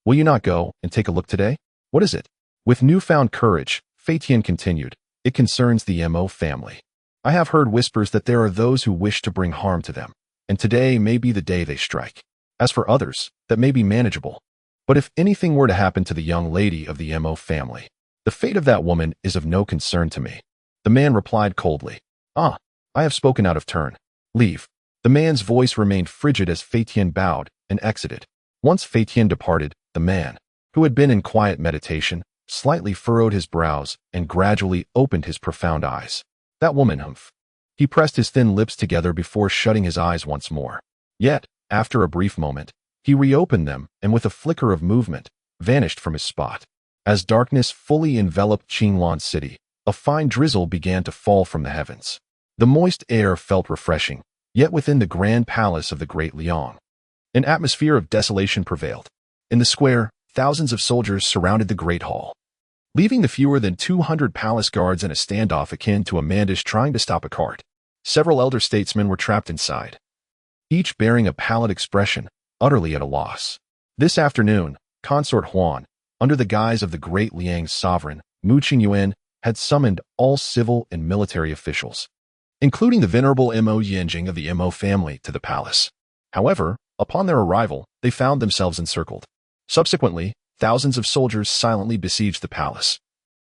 Will you not go and take a look today? What is it? With newfound courage, Phaeton continued, it concerns the Mo family. I have heard whispers that there are those who wish to bring harm to them, and today may be the day they strike. As for others, that may be manageable. But if anything were to happen to the young lady of the Mo family, the fate of that woman is of no concern to me. The man replied coldly, I have spoken out of turn. Leave. The man's voice remained frigid as Phaeton bowed and exited. Once Phaeton departed, the man, who had been in quiet meditation, slightly furrowed his brows and gradually opened his profound eyes. That woman, humph. He pressed his thin lips together before shutting his eyes once more. Yet, after a brief moment, he reopened them and with a flicker of movement, vanished from his spot. As darkness fully enveloped Qinglan City, a fine drizzle began to fall from the heavens. The moist air felt refreshing, yet within the grand palace of the Great Liang, an atmosphere of desolation prevailed. In the square, thousands of soldiers surrounded the Great Hall, leaving the fewer than 200 palace guards in a standoff akin to a mandish trying to stop a cart. Several elder statesmen were trapped inside, each bearing a pallid expression, utterly at a loss. This afternoon, Consort Huan, under the guise of the Great Liang's sovereign, Mu Qingyuan, had summoned all civil and military officials, including the venerable Mo Yinjing of the Mo family, to the palace. However, upon their arrival, they found themselves encircled. Subsequently, thousands of soldiers silently besieged the palace,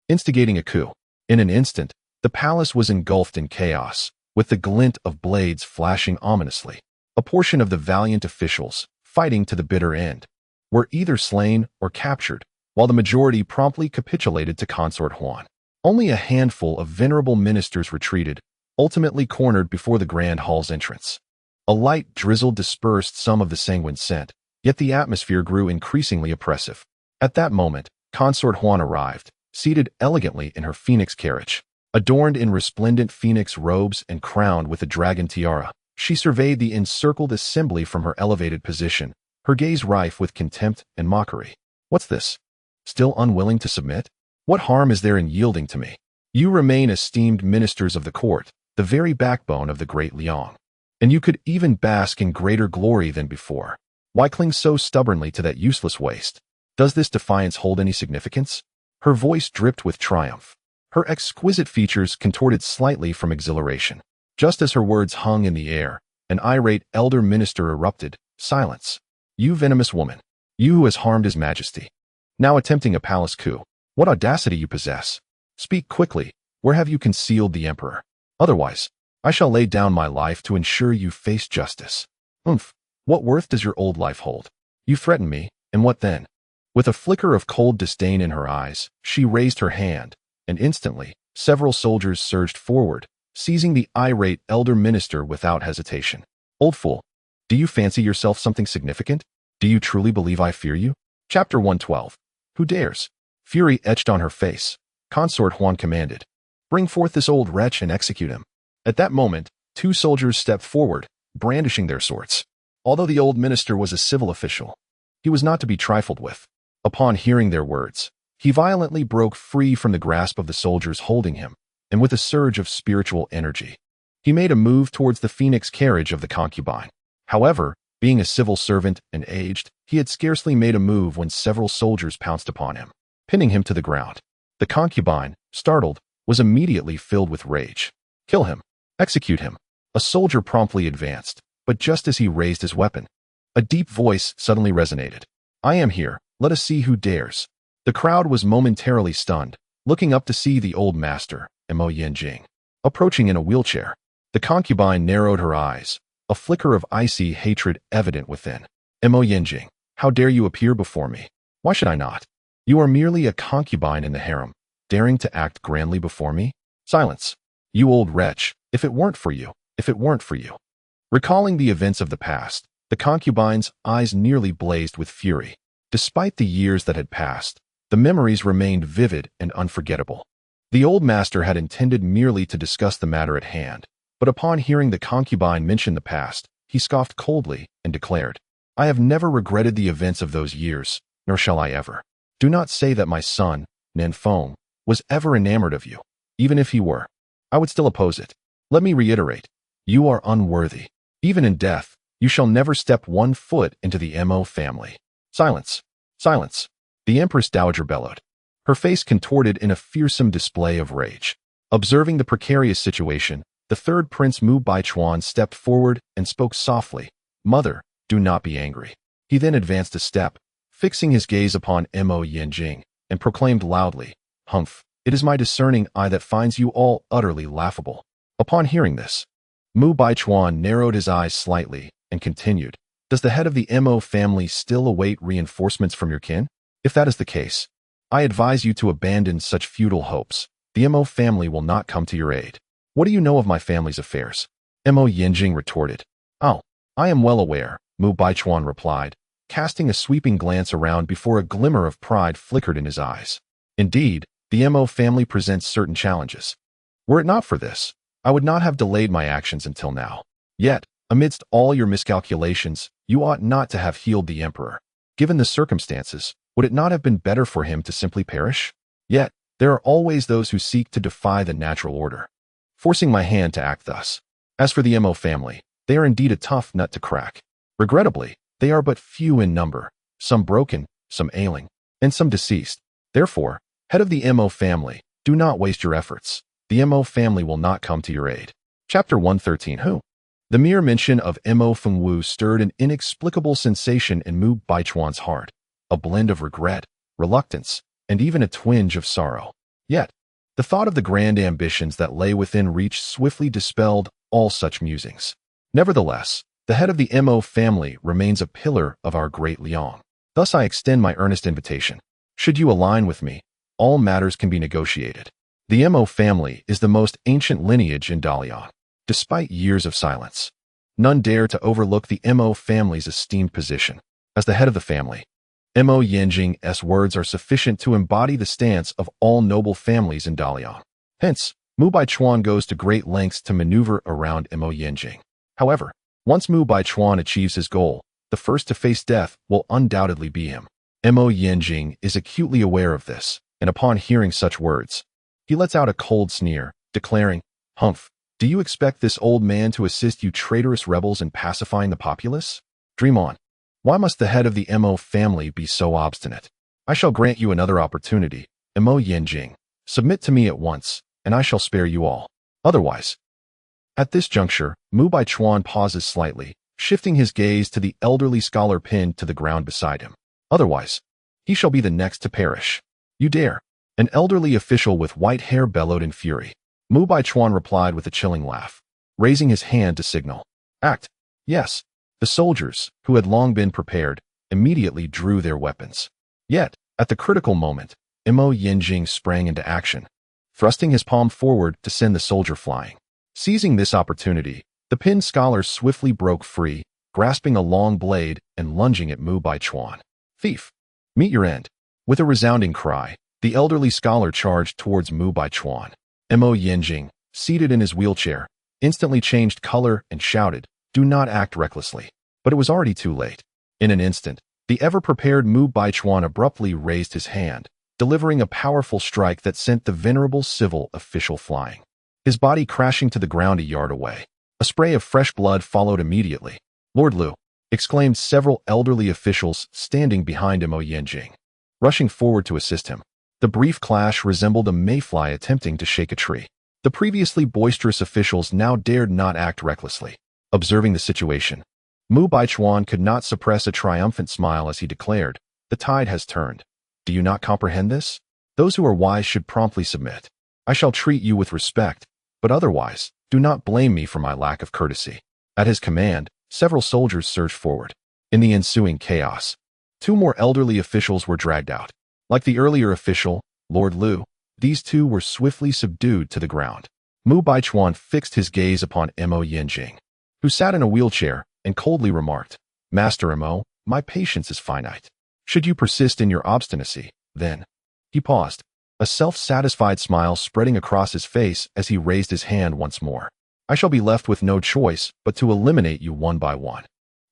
instigating a coup. In an instant, the palace was engulfed in chaos, with the glint of blades flashing ominously. A portion of the valiant officials, fighting to the bitter end, were either slain or captured, while the majority promptly capitulated to Consort Huan. Only a handful of venerable ministers retreated, ultimately cornered before the grand hall's entrance. A light drizzle dispersed some of the sanguine scent, yet the atmosphere grew increasingly oppressive. At that moment, Consort Huan arrived, seated elegantly in her phoenix carriage. Adorned in resplendent phoenix robes and crowned with a dragon tiara, she surveyed the encircled assembly from her elevated position, her gaze rife with contempt and mockery. What's this? Still unwilling to submit? What harm is there in yielding to me? You remain esteemed ministers of the court, the very backbone of the Great Liang, and you could even bask in greater glory than before. Why cling so stubbornly to that useless waste? Does this defiance hold any significance? Her voice dripped with triumph. Her exquisite features contorted slightly from exhilaration. Just as her words hung in the air, an irate elder minister erupted, Silence. You venomous woman. You who has harmed His Majesty. Now attempting a palace coup. What audacity you possess. Speak quickly. Where have you concealed the emperor? Otherwise, I shall lay down my life to ensure you face justice. What worth does your old life hold? You threaten me, and what then? With a flicker of cold disdain in her eyes, she raised her hand, and instantly, several soldiers surged forward, seizing the irate elder minister without hesitation. Old fool, do you fancy yourself something significant? Do you truly believe I fear you? Chapter 112. Who dares? Fury etched on her face. Consort Huan commanded, Bring forth this old wretch and execute him. At that moment, two soldiers stepped forward, brandishing their swords. Although the old minister was a civil official, he was not to be trifled with. Upon hearing their words, he violently broke free from the grasp of the soldiers holding him, and with a surge of spiritual energy, he made a move towards the phoenix carriage of the concubine. However, being a civil servant and aged, he had scarcely made a move when several soldiers pounced upon him, pinning him to the ground. The concubine, startled, was immediately filled with rage. Kill him. Execute him. A soldier promptly advanced, but just as he raised his weapon, a deep voice suddenly resonated. I am here. Let us see who dares. The crowd was momentarily stunned, looking up to see the old master, Mo Yinjing, approaching in a wheelchair. The concubine narrowed her eyes, a flicker of icy hatred evident within. Mo Yinjing, how dare you appear before me? Why should I not? You are merely a concubine in the harem, daring to act grandly before me? Silence. You old wretch, if it weren't for you. Recalling the events of the past, the concubine's eyes nearly blazed with fury. Despite the years that had passed, the memories remained vivid and unforgettable. The old master had intended merely to discuss the matter at hand, but upon hearing the concubine mention the past, he scoffed coldly and declared, I have never regretted the events of those years, nor shall I ever. Do not say that my son, Nanfeng, was ever enamored of you. Even if he were, I would still oppose it. Let me reiterate, you are unworthy. Even in death, you shall never step 1 foot into the Mo family. Silence. Silence. The Empress Dowager bellowed, her face contorted in a fearsome display of rage. Observing the precarious situation, the third Prince Mu Baichuan stepped forward and spoke softly. Mother, do not be angry. He then advanced a step, fixing his gaze upon Mo Yanjing, and proclaimed loudly, Humph, it is my discerning eye that finds you all utterly laughable. Upon hearing this, Mu Baichuan narrowed his eyes slightly and continued, Does the head of the Mo family still await reinforcements from your kin? If that is the case, I advise you to abandon such futile hopes. The Mo family will not come to your aid. What do you know of my family's affairs? Mo Yanjing retorted. Oh, I am well aware, Mu Baichuan replied, casting a sweeping glance around before a glimmer of pride flickered in his eyes. Indeed, the Mo family presents certain challenges. Were it not for this, I would not have delayed my actions until now. Yet, amidst all your miscalculations, you ought not to have healed the emperor. Given the circumstances, would it not have been better for him to simply perish? Yet, there are always those who seek to defy the natural order, forcing my hand to act thus. As for the Mo family, they are indeed a tough nut to crack. Regrettably, they are but few in number, some broken, some ailing, and some deceased. Therefore, head of the Mo family, do not waste your efforts. The Mo family will not come to your aid. Chapter 113 Who? The mere mention of Mo Fengwu stirred an inexplicable sensation in Mu Baichuan's heart, a blend of regret, reluctance, and even a twinge of sorrow. Yet, the thought of the grand ambitions that lay within reach swiftly dispelled all such musings. Nevertheless, the head of the Mo family remains a pillar of our great Liang. Thus I extend my earnest invitation. Should you align with me, all matters can be negotiated. The Mo family is the most ancient lineage in Dalian. Despite years of silence, none dare to overlook the Mo family's esteemed position. As the head of the family, Mo Yanjing's words are sufficient to embody the stance of all noble families in Dalian. Hence, Mu Baichuan goes to great lengths to maneuver around Mo Yanjing. However, once Mu Baichuan achieves his goal, the first to face death will undoubtedly be him. Mo Yanjing is acutely aware of this, and upon hearing such words, he lets out a cold sneer, declaring, Humph, do you expect this old man to assist you traitorous rebels in pacifying the populace? Dream on. Why must the head of the Mo family be so obstinate? I shall grant you another opportunity, Mo Yanjing. Submit to me at once, and I shall spare you all. Otherwise. At this juncture, Mu Baichuan pauses slightly, shifting his gaze to the elderly scholar pinned to the ground beside him. Otherwise, he shall be the next to perish. You dare. An elderly official with white hair bellowed in fury. Mu Baichuan replied with a chilling laugh, raising his hand to signal. Act. Yes. The soldiers, who had long been prepared, immediately drew their weapons. Yet, at the critical moment, Mo Yanjing sprang into action, thrusting his palm forward to send the soldier flying. Seizing this opportunity, the pinned scholar swiftly broke free, grasping a long blade and lunging at Mu Baichuan. Thief! Meet your end. With a resounding cry, the elderly scholar charged towards Mu Baichuan. Mo Yanjing, seated in his wheelchair, instantly changed color and shouted, Do not act recklessly. But it was already too late. In an instant, the ever-prepared Mu Baichuan abruptly raised his hand, delivering a powerful strike that sent the venerable civil official flying, his body crashing to the ground a yard away. A spray of fresh blood followed immediately. Lord Lu! Exclaimed several elderly officials standing behind Mo Yanjing, rushing forward to assist him. The brief clash resembled a mayfly attempting to shake a tree. The previously boisterous officials now dared not act recklessly. Observing the situation, Mu Baichuan could not suppress a triumphant smile as he declared, The tide has turned. Do you not comprehend this? Those who are wise should promptly submit. I shall treat you with respect, but otherwise, do not blame me for my lack of courtesy. At his command, several soldiers surged forward. In the ensuing chaos, 2 more elderly officials were dragged out. Like the earlier official, Lord Lu, these 2 were swiftly subdued to the ground. Mu Baichuan fixed his gaze upon Mo Yanjing, who sat in a wheelchair, and coldly remarked, Master Mo, my patience is finite. Should you persist in your obstinacy, then. He paused, a self-satisfied smile spreading across his face as he raised his hand once more. I shall be left with no choice but to eliminate you one by one.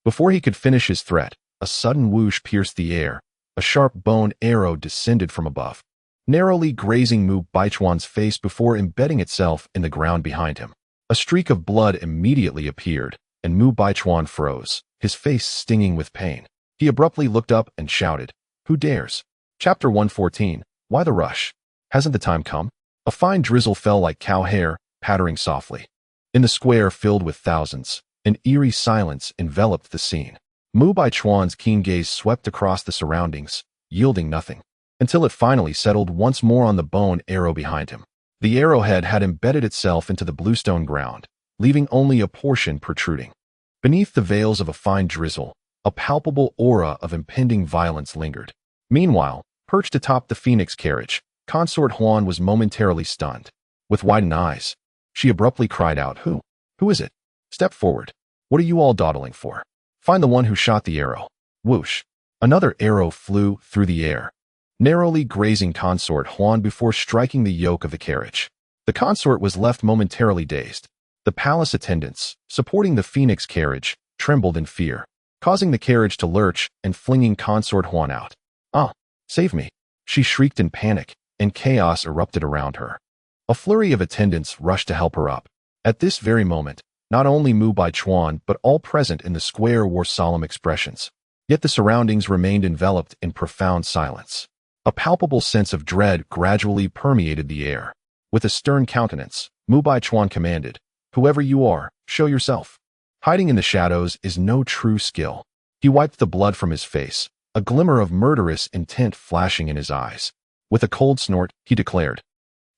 Before he could finish his threat, a sudden whoosh pierced the air. A sharp bone arrow descended from above, narrowly grazing Mu Baichuan's face before embedding itself in the ground behind him. A streak of blood immediately appeared, and Mu Baichuan froze, his face stinging with pain. He abruptly looked up and shouted, "Who dares?" Chapter 114. Why the rush? Hasn't the time come? A fine drizzle fell like cow hair, pattering softly. In the square filled with thousands, an eerie silence enveloped the scene. Mu Baichuan's keen gaze swept across the surroundings, yielding nothing, until it finally settled once more on the bone arrow behind him. The arrowhead had embedded itself into the bluestone ground, leaving only a portion protruding. Beneath the veils of a fine drizzle, a palpable aura of impending violence lingered. Meanwhile, perched atop the phoenix carriage, Consort Huan was momentarily stunned. With widened eyes, she abruptly cried out, "Who? Who is it? Step forward. What are you all dawdling for? Find the one who shot the arrow." Whoosh! Another arrow flew through the air, narrowly grazing Consort Huan before striking the yoke of the carriage. The consort was left momentarily dazed. The palace attendants, supporting the phoenix carriage, trembled in fear, causing the carriage to lurch and flinging Consort Huan out. "Ah, save me!" She shrieked in panic, and chaos erupted around her. A flurry of attendants rushed to help her up. At this very moment, not only Mu Baichuan but all present in the square wore solemn expressions. Yet the surroundings remained enveloped in profound silence. A palpable sense of dread gradually permeated the air. With a stern countenance, Mu Baichuan commanded, "Whoever you are, show yourself. Hiding in the shadows is no true skill." He wiped the blood from his face, a glimmer of murderous intent flashing in his eyes. With a cold snort, he declared,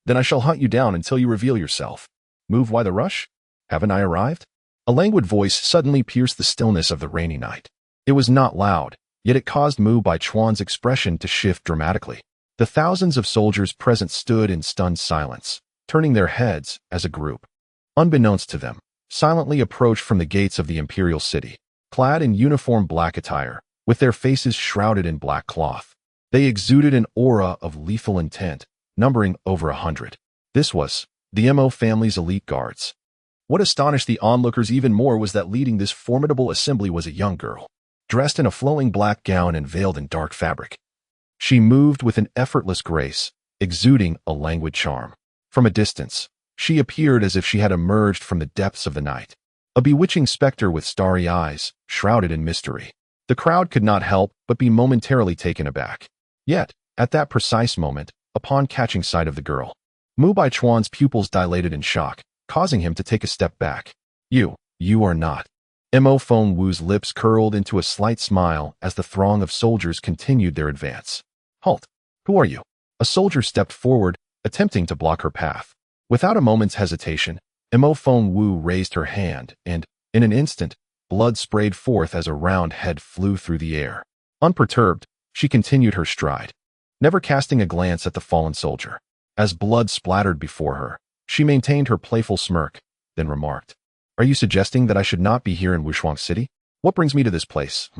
"Then I shall hunt you down until you reveal yourself. Move, why the rush? Haven't I arrived?" A languid voice suddenly pierced the stillness of the rainy night. It was not loud, yet it caused Mu Baichuan's expression to shift dramatically. The thousands of soldiers present stood in stunned silence, turning their heads as a group. Unbeknownst to them, silently approached from the gates of the imperial city, clad in uniform black attire, with their faces shrouded in black cloth. They exuded an aura of lethal intent, numbering over 100. This was the Mo family's elite guards. What astonished the onlookers even more was that leading this formidable assembly was a young girl, dressed in a flowing black gown and veiled in dark fabric. She moved with an effortless grace, exuding a languid charm. From a distance, she appeared as if she had emerged from the depths of the night, a bewitching specter with starry eyes, shrouded in mystery. The crowd could not help but be momentarily taken aback. Yet, at that precise moment, upon catching sight of the girl, Mu Baichuan's pupils dilated in shock, causing him to take a step back. You are not." Mo Feng Wu's lips curled into a slight smile as the throng of soldiers continued their advance. "Halt! Who are you?" A soldier stepped forward, attempting to block her path. Without a moment's hesitation, Mo Feng Wu raised her hand, and, in an instant, blood sprayed forth as a round head flew through the air. Unperturbed, she continued her stride, never casting a glance at the fallen soldier. As blood splattered before her, she maintained her playful smirk, then remarked, "Are you suggesting that I should not be here in Wushuang City? What brings me to this place?"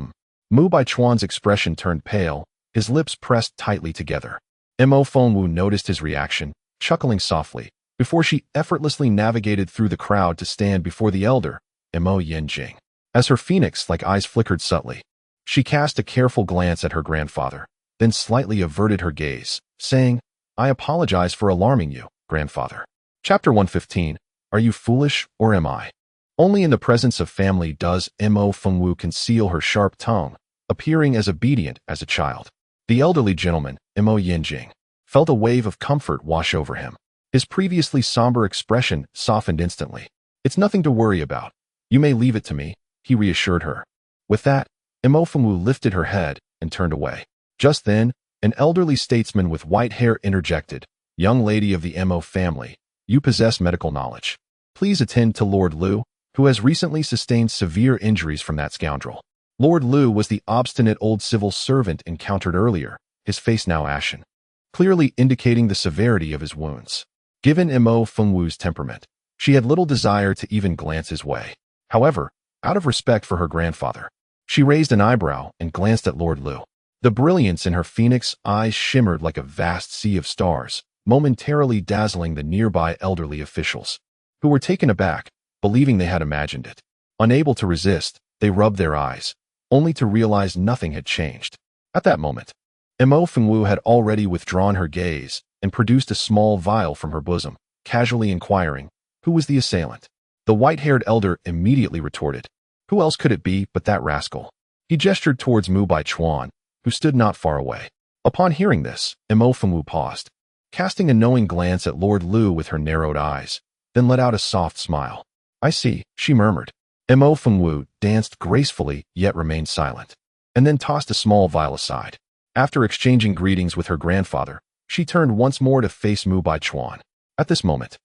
Mu Baichuan's expression turned pale, his lips pressed tightly together. Mo Feng Wu noticed his reaction, chuckling softly, before she effortlessly navigated through the crowd to stand before the elder, Mo Yenjing. As her phoenix-like eyes flickered subtly, she cast a careful glance at her grandfather, then slightly averted her gaze, saying, "I apologize for alarming you, grandfather." Chapter 115. Are you foolish, or am I? Only in the presence of family does Mo Feng Wu conceal her sharp tongue, appearing as obedient as a child. The elderly gentleman, Mo Yenjing, felt a wave of comfort wash over him. His previously somber expression softened instantly. "It's nothing to worry about. You may leave it to me," he reassured her. With that, Mo Feng Wu lifted her head and turned away. Just then, an elderly statesman with white hair interjected, "Young lady of the Mo family, you possess medical knowledge. Please attend to Lord Liu, who has recently sustained severe injuries from that scoundrel." Lord Liu was the obstinate old civil servant encountered earlier, his face now ashen, clearly indicating the severity of his wounds. Given Mo Feng Wu's temperament, she had little desire to even glance his way. However, out of respect for her grandfather, she raised an eyebrow and glanced at Lord Liu. The brilliance in her phoenix eyes shimmered like a vast sea of stars, momentarily dazzling the nearby elderly officials, who were taken aback, believing they had imagined it. Unable to resist, They rubbed their eyes, only to realize nothing had changed. At that moment, Mo Fengwu had already withdrawn her gaze and produced a small vial from her bosom, casually inquiring, who was the assailant? The white-haired elder immediately retorted, who else could it be but that rascal? He gestured towards Mu Baichuan, who stood not far away. Upon hearing this, Mo Fengwu paused, casting a knowing glance at Lord Lu with her narrowed eyes, then let out a soft smile. I see, she murmured. Mo Fengwu danced gracefully yet remained silent, and then tossed a small vial aside. After exchanging greetings with her grandfather, she turned once more to face Mu Baichuan. At this moment,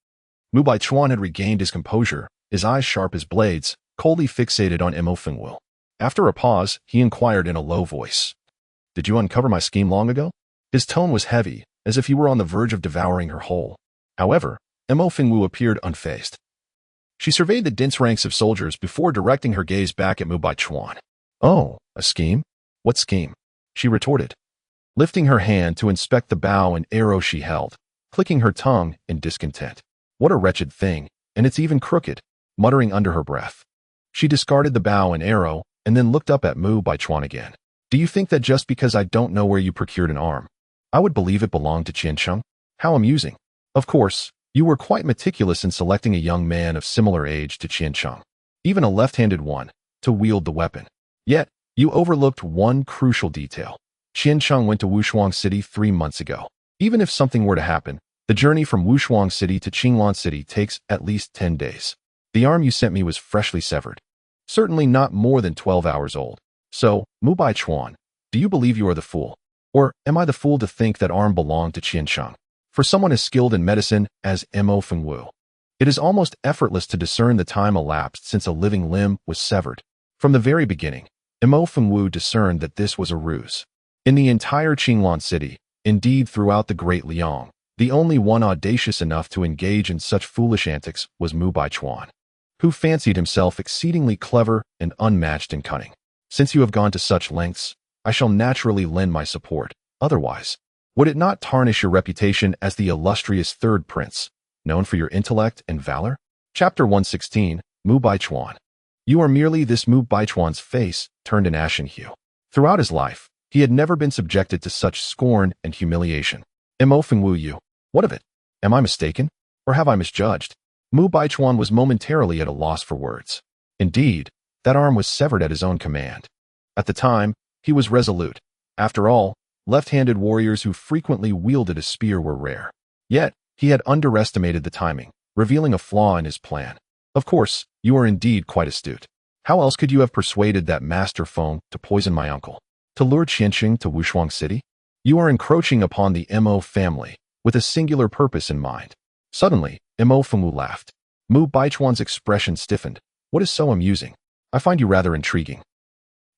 Mu Baichuan had regained his composure, his eyes sharp as blades, coldly fixated on Mo Fengwu. After a pause, he inquired in a low voice, "Did you uncover my scheme long ago?" His tone was heavy, as if he were on the verge of devouring her whole. However, Mo Fengwu appeared unfazed. She surveyed the dense ranks of soldiers before directing her gaze back at Mu Baichuan. "Oh, a scheme? What scheme?" she retorted, lifting her hand to inspect the bow and arrow she held, clicking her tongue in discontent. "What a wretched thing, and it's even crooked," muttering under her breath. She discarded the bow and arrow and then looked up at Mu Baichuan again. "Do you think that just because I don't know where you procured an arm, I would believe it belonged to Qiancheng? How amusing. Of course, you were quite meticulous in selecting a young man of similar age to Qiancheng, even a left-handed one, to wield the weapon. Yet, you overlooked one crucial detail. Qiancheng went to Wushuang City 3 months ago. Even if something were to happen, the journey from Wushuang City to Qinglan City takes at least 10 days. The arm you sent me was freshly severed, certainly not more than 12 hours old. So, Mu Baichuan, do you believe you are the fool? Or am I the fool to think that arm belonged to Qiancheng? For someone as skilled in medicine as Mo Fengwu, it is almost effortless to discern the time elapsed since a living limb was severed. From the very beginning, Mo Fengwu discerned that this was a ruse. In the entire Qinglan City, indeed throughout the Great Liang, the only one audacious enough to engage in such foolish antics was Mu Baichuan, who fancied himself exceedingly clever and unmatched in cunning. Since you have gone to such lengths, I shall naturally lend my support. Otherwise, would it not tarnish your reputation as the illustrious third prince, known for your intellect and valor? Chapter 116, Mu Baichuan. You are merely this. Mu Baichuan's face turned an ashen hue. Throughout his life, he had never been subjected to such scorn and humiliation. Mo Fengwu, you. What of it? Am I mistaken? Or have I misjudged? Mu Baichuan was momentarily at a loss for words. Indeed, that arm was severed at his own command. At the time, he was resolute. After all, left-handed warriors who frequently wielded a spear were rare. Yet, he had underestimated the timing, revealing a flaw in his plan. Of course, you are indeed quite astute. How else could you have persuaded that master Feng to poison my uncle? To lure Qiancheng to Wushuang City? You are encroaching upon the Mo family, with a singular purpose in mind. Suddenly, Mo Fengwu laughed. Mu Baichuan's expression stiffened. What is so amusing? I find you rather intriguing.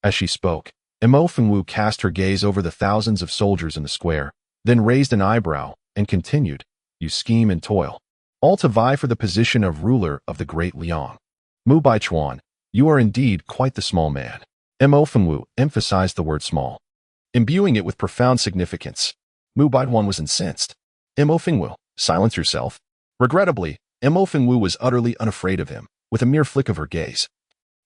As she spoke, Mo Fengwu cast her gaze over the thousands of soldiers in the square, then raised an eyebrow and continued, You scheme and toil, all to vie for the position of ruler of the Great Liang. Mu Baichuan, you are indeed quite the small man. Mo Fengwu emphasized the word small, imbuing it with profound significance. Mu Baichuan was incensed. Mo Fengwu, silence yourself. Regrettably, Mo Fengwu was utterly unafraid of him, with a mere flick of her gaze.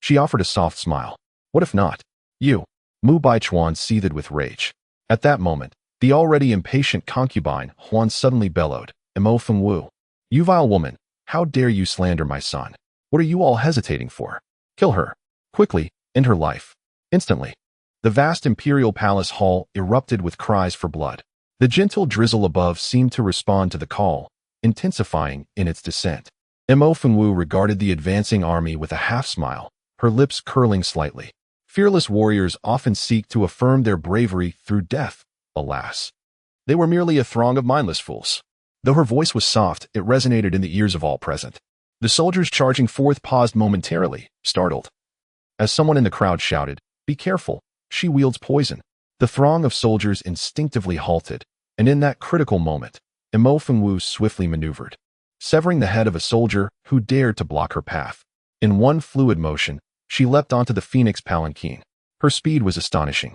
She offered a soft smile. What if not? You. Mu Baichuan seethed with rage. At that moment, the already impatient concubine Huan suddenly bellowed, Mo Fengwu, you vile woman, how dare you slander my son? What are you all hesitating for? Kill her. Quickly, end her life. Instantly. The vast imperial palace hall erupted with cries for blood. The gentle drizzle above seemed to respond to the call, intensifying in its descent. Mo Fengwu regarded the advancing army with a half-smile, her lips curling slightly. Fearless warriors often seek to affirm their bravery through death, alas. They were merely a throng of mindless fools. Though her voice was soft, it resonated in the ears of all present. The soldiers charging forth paused momentarily, startled. As someone in the crowd shouted, Be careful, she wields poison. The throng of soldiers instinctively halted, and in that critical moment, Mo Fengwu swiftly maneuvered, severing the head of a soldier who dared to block her path. In one fluid motion, she leapt onto the phoenix palanquin. Her speed was astonishing,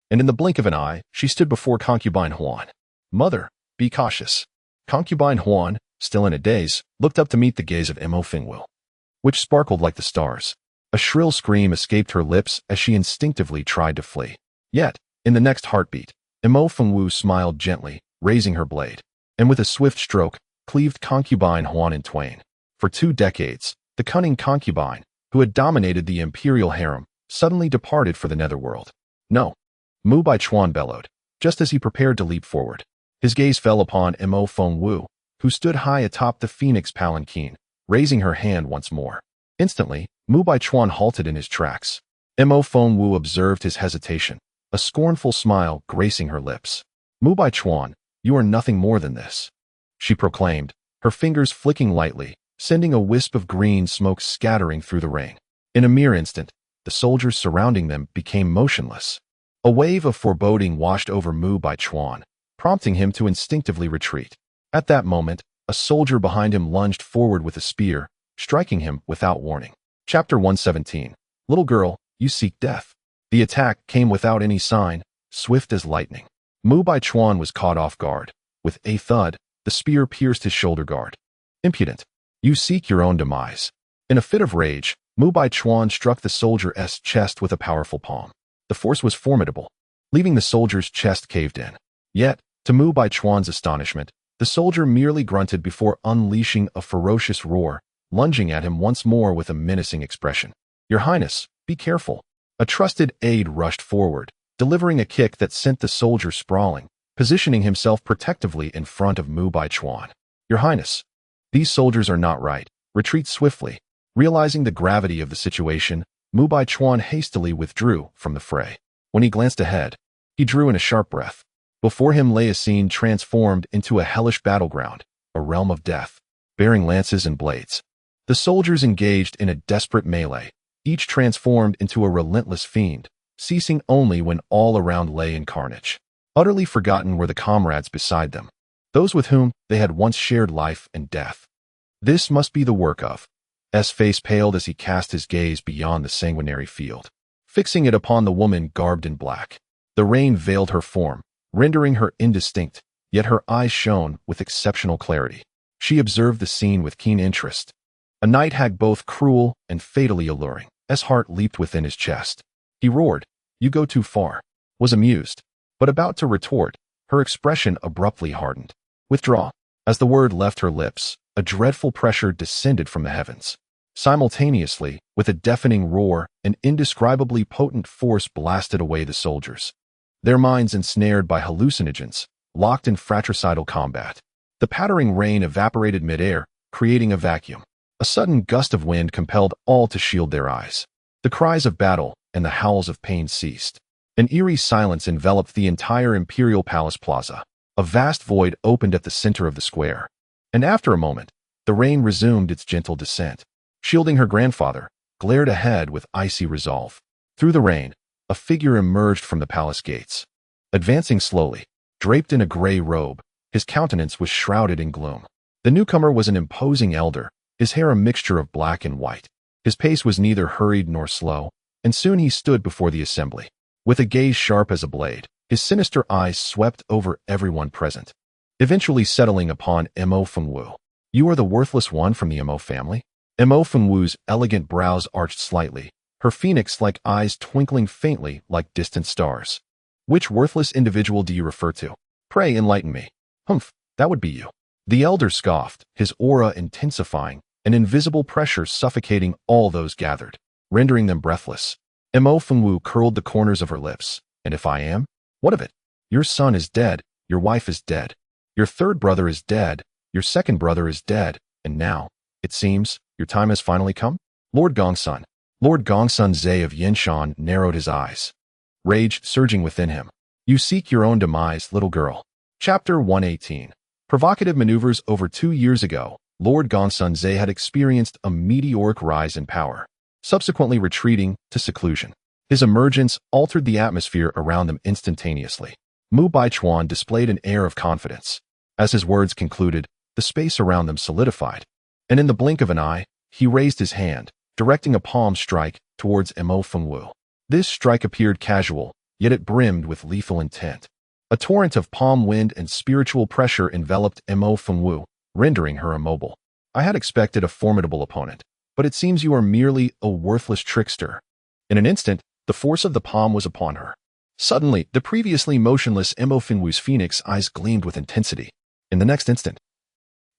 and in the blink of an eye, she stood before concubine Huan. Mother, be cautious. Concubine Huan, still in a daze, looked up to meet the gaze of Mo Fengwu, which sparkled like the stars. A shrill scream escaped her lips as she instinctively tried to flee. Yet, in the next heartbeat, Imo Fengwu smiled gently, raising her blade, and with a swift stroke, cleaved concubine Huan in twain. For 2 decades, the cunning concubine, who had dominated the imperial harem, suddenly departed for the netherworld. No, Mu Baichuan bellowed, just as he prepared to leap forward. His gaze fell upon Imo Fengwu, who stood high atop the phoenix palanquin, raising her hand once more. Instantly, Mu Baichuan halted in his tracks. Imo Fengwu observed his hesitation, a scornful smile gracing her lips. Mu Baichuan, you are nothing more than this, she proclaimed, her fingers flicking lightly, sending a wisp of green smoke scattering through the rain. In a mere instant, the soldiers surrounding them became motionless. A wave of foreboding washed over Mu Baichuan, prompting him to instinctively retreat. At that moment, a soldier behind him lunged forward with a spear, striking him without warning. Chapter 117. Little girl, you seek death. The attack came without any sign, swift as lightning. Mu Baichuan was caught off guard. With a thud, the spear pierced his shoulder guard. Impudent. You seek your own demise. In a fit of rage, Mu Baichuan struck the soldier's chest with a powerful palm. The force was formidable, leaving the soldier's chest caved in. Yet, to Mu Baichuan's astonishment, the soldier merely grunted before unleashing a ferocious roar, lunging at him once more with a menacing expression. Your Highness, be careful. A trusted aide rushed forward, delivering a kick that sent the soldier sprawling, positioning himself protectively in front of Mu Baichuan. Your Highness, these soldiers are not right. Retreat swiftly. Realizing the gravity of the situation, Mu Baichuan hastily withdrew from the fray. When he glanced ahead, he drew in a sharp breath. Before him lay a scene transformed into a hellish battleground, a realm of death, bearing lances and blades. The soldiers engaged in a desperate melee, each transformed into a relentless fiend, ceasing only when all around lay in carnage. Utterly forgotten were the comrades beside them, those with whom they had once shared life and death. This must be the work of. S. face paled as he cast his gaze beyond the sanguinary field, fixing it upon the woman garbed in black. The rain veiled her form, rendering her indistinct, yet her eyes shone with exceptional clarity. She observed the scene with keen interest. A night hag both cruel and fatally alluring. S. heart leaped within his chest. He roared, "You go too far," was amused, but about to retort, her expression abruptly hardened. Withdraw. As the word left her lips, a dreadful pressure descended from the heavens. Simultaneously, with a deafening roar, an indescribably potent force blasted away the soldiers. Their minds ensnared by hallucinogens, locked in fratricidal combat. The pattering rain evaporated midair, creating a vacuum. A sudden gust of wind compelled all to shield their eyes. The cries of battle and the howls of pain ceased. An eerie silence enveloped the entire Imperial Palace Plaza. A vast void opened at the center of the square. And after a moment, the rain resumed its gentle descent. Shielding her grandfather, glared ahead with icy resolve. Through the rain, a figure emerged from the palace gates. Advancing slowly, draped in a gray robe, his countenance was shrouded in gloom. The newcomer was an imposing elder, his hair a mixture of black and white. His pace was neither hurried nor slow, and soon he stood before the assembly. With a gaze sharp as a blade, his sinister eyes swept over everyone present, eventually settling upon Imo Fengwu. You are the worthless one from the Imo family? Imo Fengwu's elegant brows arched slightly, her phoenix-like eyes twinkling faintly like distant stars. Which worthless individual do you refer to? Pray enlighten me. Humph, that would be you. The elder scoffed, his aura intensifying, an invisible pressure suffocating all those gathered, rendering them breathless. Imo Fengwu curled the corners of her lips. And if I am? What of it? Your son is dead, your wife is dead, your third brother is dead, your second brother is dead, and now, it seems, your time has finally come? Lord Gongsun Zhe of Yinshan narrowed his eyes, rage surging within him. You seek your own demise, little girl. Chapter 118. Provocative maneuvers. Over 2 years ago, Lord Gongsun Zhe had experienced a meteoric rise in power, subsequently retreating to seclusion. His emergence altered the atmosphere around them instantaneously. Mu Baichuan displayed an air of confidence. As his words concluded, the space around them solidified, and in the blink of an eye, he raised his hand, directing a palm strike towards Imo Fengwu. This strike appeared casual, yet it brimmed with lethal intent. A torrent of palm wind and spiritual pressure enveloped Imo Fengwu, rendering her immobile. I had expected a formidable opponent, but it seems you are merely a worthless trickster." In an instant, the force of the palm was upon her. Suddenly, the previously motionless Mo Fengwu's phoenix eyes gleamed with intensity. In the next instant,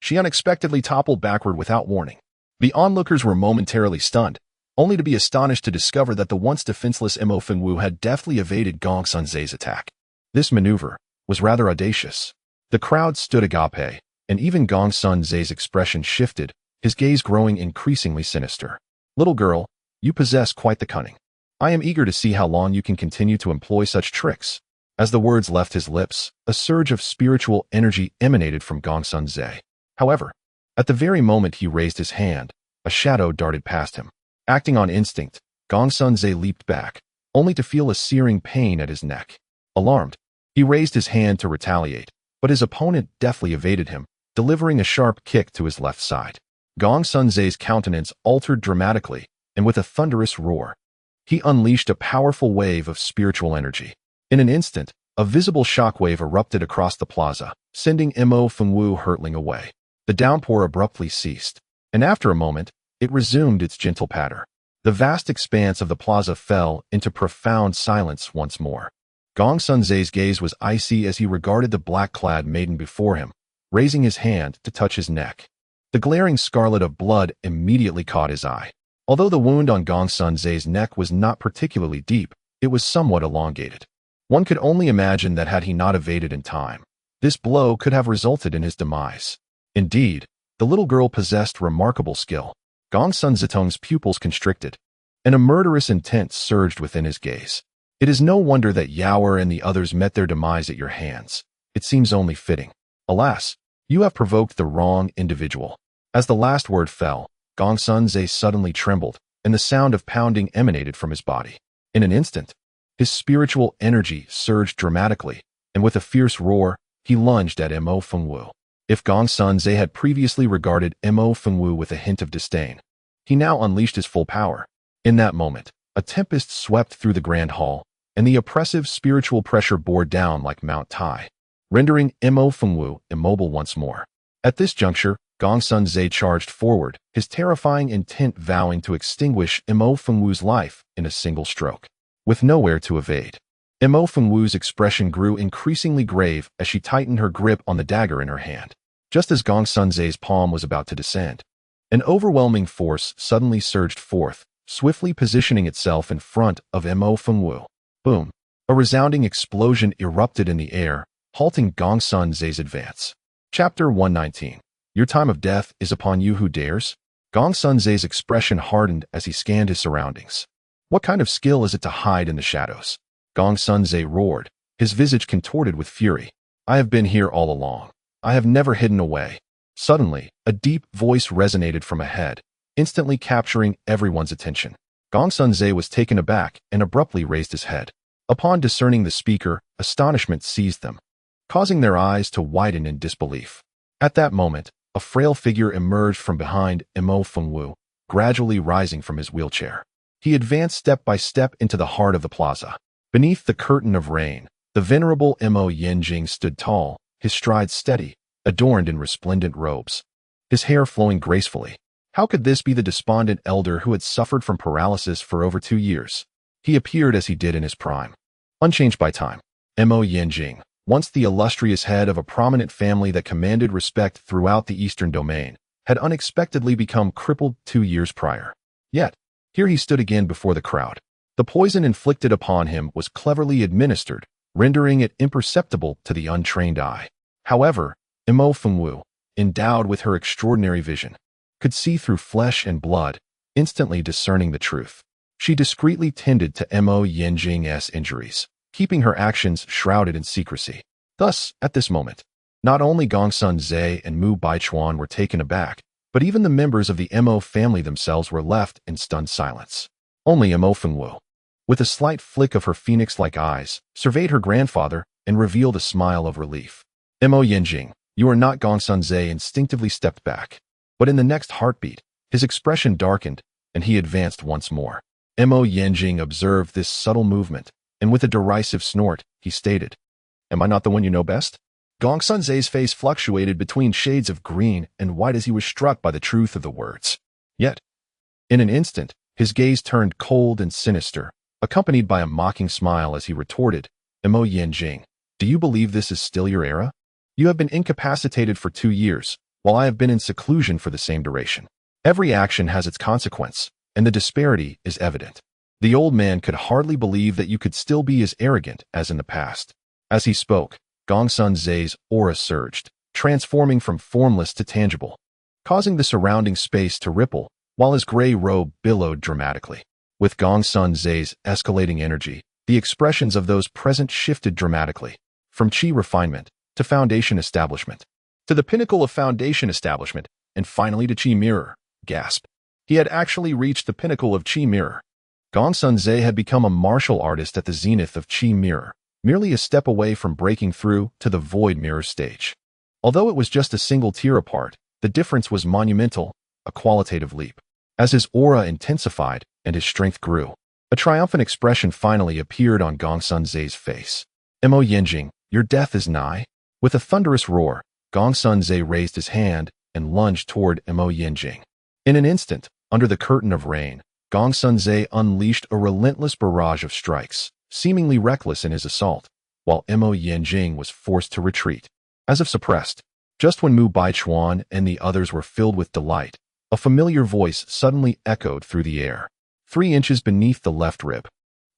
she unexpectedly toppled backward without warning. The onlookers were momentarily stunned, only to be astonished to discover that the once defenseless Mo Fengwu had deftly evaded Gong Sunzai's attack. This maneuver was rather audacious. The crowd stood agape, and even Gong Sunzai's expression shifted, his gaze growing increasingly sinister. "Little girl, you possess quite the cunning. I am eager to see how long you can continue to employ such tricks." As the words left his lips, a surge of spiritual energy emanated from Gong Sunzai. However, at the very moment he raised his hand, a shadow darted past him. Acting on instinct, Gong Sunzai leaped back, only to feel a searing pain at his neck. Alarmed, he raised his hand to retaliate, but his opponent deftly evaded him, delivering a sharp kick to his left side. Gong Sunzai's countenance altered dramatically, and with a thunderous roar, he unleashed a powerful wave of spiritual energy. In an instant, a visible shockwave erupted across the plaza, sending Mo Fengwu hurtling away. The downpour abruptly ceased, and after a moment, it resumed its gentle patter. The vast expanse of the plaza fell into profound silence once more. Gong Sunzai's gaze was icy as he regarded the black-clad maiden before him, raising his hand to touch his neck. The glaring scarlet of blood immediately caught his eye. Although the wound on Gong Sunzai's neck was not particularly deep, it was somewhat elongated. One could only imagine that had he not evaded in time, this blow could have resulted in his demise. Indeed, the little girl possessed remarkable skill. Gong Sunzitong's pupils constricted, and a murderous intent surged within his gaze. "It is no wonder that Yaoer and the others met their demise at your hands. It seems only fitting. Alas, you have provoked the wrong individual." As the last word fell, Gong Sunzai suddenly trembled, and the sound of pounding emanated from his body. In an instant, his spiritual energy surged dramatically, and with a fierce roar, he lunged at Mo Fengwu. If Gong Sunzai had previously regarded Mo Fengwu with a hint of disdain, he now unleashed his full power. In that moment, a tempest swept through the grand hall, and the oppressive spiritual pressure bore down like Mount Tai, rendering Mo Fengwu immobile once more. At this juncture, Gong Sunzai charged forward, his terrifying intent vowing to extinguish Mo Fengwu's life in a single stroke. With nowhere to evade, Mo Fengwu's expression grew increasingly grave as she tightened her grip on the dagger in her hand. Just as Gong Sunzai's palm was about to descend, an overwhelming force suddenly surged forth, swiftly positioning itself in front of Mo Fengwu. Boom! A resounding explosion erupted in the air, halting Gong Sunzai's advance. Chapter 119. Your time of death is upon you who dares? Gong Sunzai's expression hardened as he scanned his surroundings. What kind of skill is it to hide in the shadows? Gong Sunzai roared, his visage contorted with fury. "I have been here all along. I have never hidden away." Suddenly, a deep voice resonated from ahead, instantly capturing everyone's attention. Gong Sunzai was taken aback and abruptly raised his head. Upon discerning the speaker, astonishment seized them, causing their eyes to widen in disbelief. At that moment, a frail figure emerged from behind Mo Fengwu, gradually rising from his wheelchair. He advanced step by step into the heart of the plaza. Beneath the curtain of rain, the venerable Mo Yenjing stood tall, his stride steady, adorned in resplendent robes, his hair flowing gracefully. How could this be the despondent elder who had suffered from paralysis for over 2 years? He appeared as he did in his prime, unchanged by time. Mo Yenjing, once the illustrious head of a prominent family that commanded respect throughout the Eastern Domain, had unexpectedly become crippled 2 years prior. Yet, here he stood again before the crowd. The poison inflicted upon him was cleverly administered, rendering it imperceptible to the untrained eye. However, Mo Fengwu, endowed with her extraordinary vision, could see through flesh and blood, instantly discerning the truth. She discreetly tended to Mo Yenjing's injuries, keeping her actions shrouded in secrecy. Thus, at this moment, not only Gong Sunzai and Mu Baichuan were taken aback, but even the members of the Mo family themselves were left in stunned silence. Only Mo Fengwu, with a slight flick of her phoenix-like eyes, surveyed her grandfather and revealed a smile of relief. Mo Yenjing, you are not. Gong Sunzai instinctively stepped back. But in the next heartbeat, his expression darkened, and he advanced once more. Mo Yenjing observed this subtle movement, and with a derisive snort, he stated, "Am I not the one you know best?" Gong Sunzai's face fluctuated between shades of green and white as he was struck by the truth of the words. Yet, In an instant, his gaze turned cold and sinister, accompanied by a mocking smile as he retorted, "Unyielding, do you believe this is still your era? You have been incapacitated for 2 years, while I have been in seclusion for the same duration. Every action has its consequence, and the disparity is evident." The old man could hardly believe that you could still be as arrogant as in the past. As he spoke, Gongsun Zhe's aura surged, transforming from formless to tangible, causing the surrounding space to ripple, while his gray robe billowed dramatically. With Gongsun Zhe's escalating energy, the expressions of those present shifted dramatically, from chi refinement to foundation establishment, to the pinnacle of foundation establishment, and finally to chi mirror. Gasp. He had actually reached the pinnacle of chi mirror. Gongsun Zhe had become a martial artist at the zenith of chi mirror, merely a step away from breaking through to the void mirror stage. Although it was just a single tier apart, the difference was monumental, a qualitative leap. As his aura intensified and his strength grew, a triumphant expression finally appeared on Gongsun Zhe's face. "Unyielding, your death is nigh." With a thunderous roar, Gongsun Zhe raised his hand and lunged toward Unyielding. In an instant, under the curtain of rain, Gongsun Zhe unleashed a relentless barrage of strikes, seemingly reckless in his assault, while Unyielding was forced to retreat, as if suppressed. Just when Mu Baichuan and the others were filled with delight, a familiar voice suddenly echoed through the air, 3 inches beneath the left rib.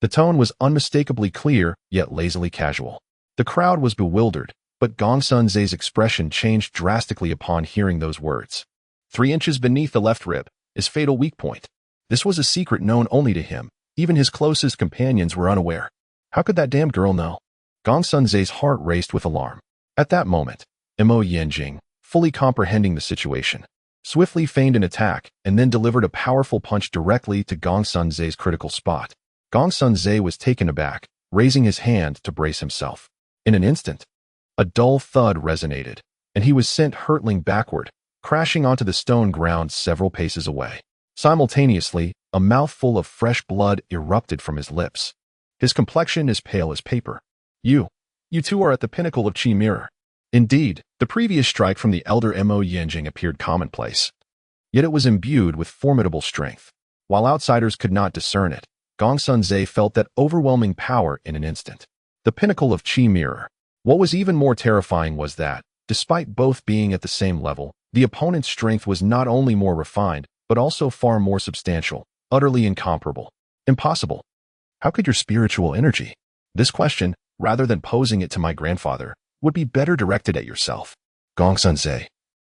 The tone was unmistakably clear, yet lazily casual. The crowd was bewildered, but Gongsun Zhe's expression changed drastically upon hearing those words. 3 inches beneath the left rib, his fatal weak point. This was a secret known only to him. Even his closest companions were unaware. How could that damned girl know? Gongsun Zhe's heart raced with alarm. At that moment, Unyielding, fully comprehending the situation, swiftly feigned an attack and then delivered a powerful punch directly to Gongsun Zhe's critical spot. Gongsun Zhe was taken aback, raising his hand to brace himself. In an instant, a dull thud resonated, and he was sent hurtling backward, crashing onto the stone ground several paces away. Simultaneously, a mouthful of fresh blood erupted from his lips. His complexion is pale as paper. You two are at the pinnacle of chi mirror." Indeed, the previous strike from the elder Unyielding appeared commonplace. Yet it was imbued with formidable strength. While outsiders could not discern it, Gongsun Zhe felt that overwhelming power in an instant. The pinnacle of chi mirror. What was even more terrifying was that, despite both being at the same level, the opponent's strength was not only more refined, but also far more substantial, utterly incomparable. Impossible. How could your spiritual energy? This question, rather than posing it to my grandfather, would be better directed at yourself. Gongsun Zhe,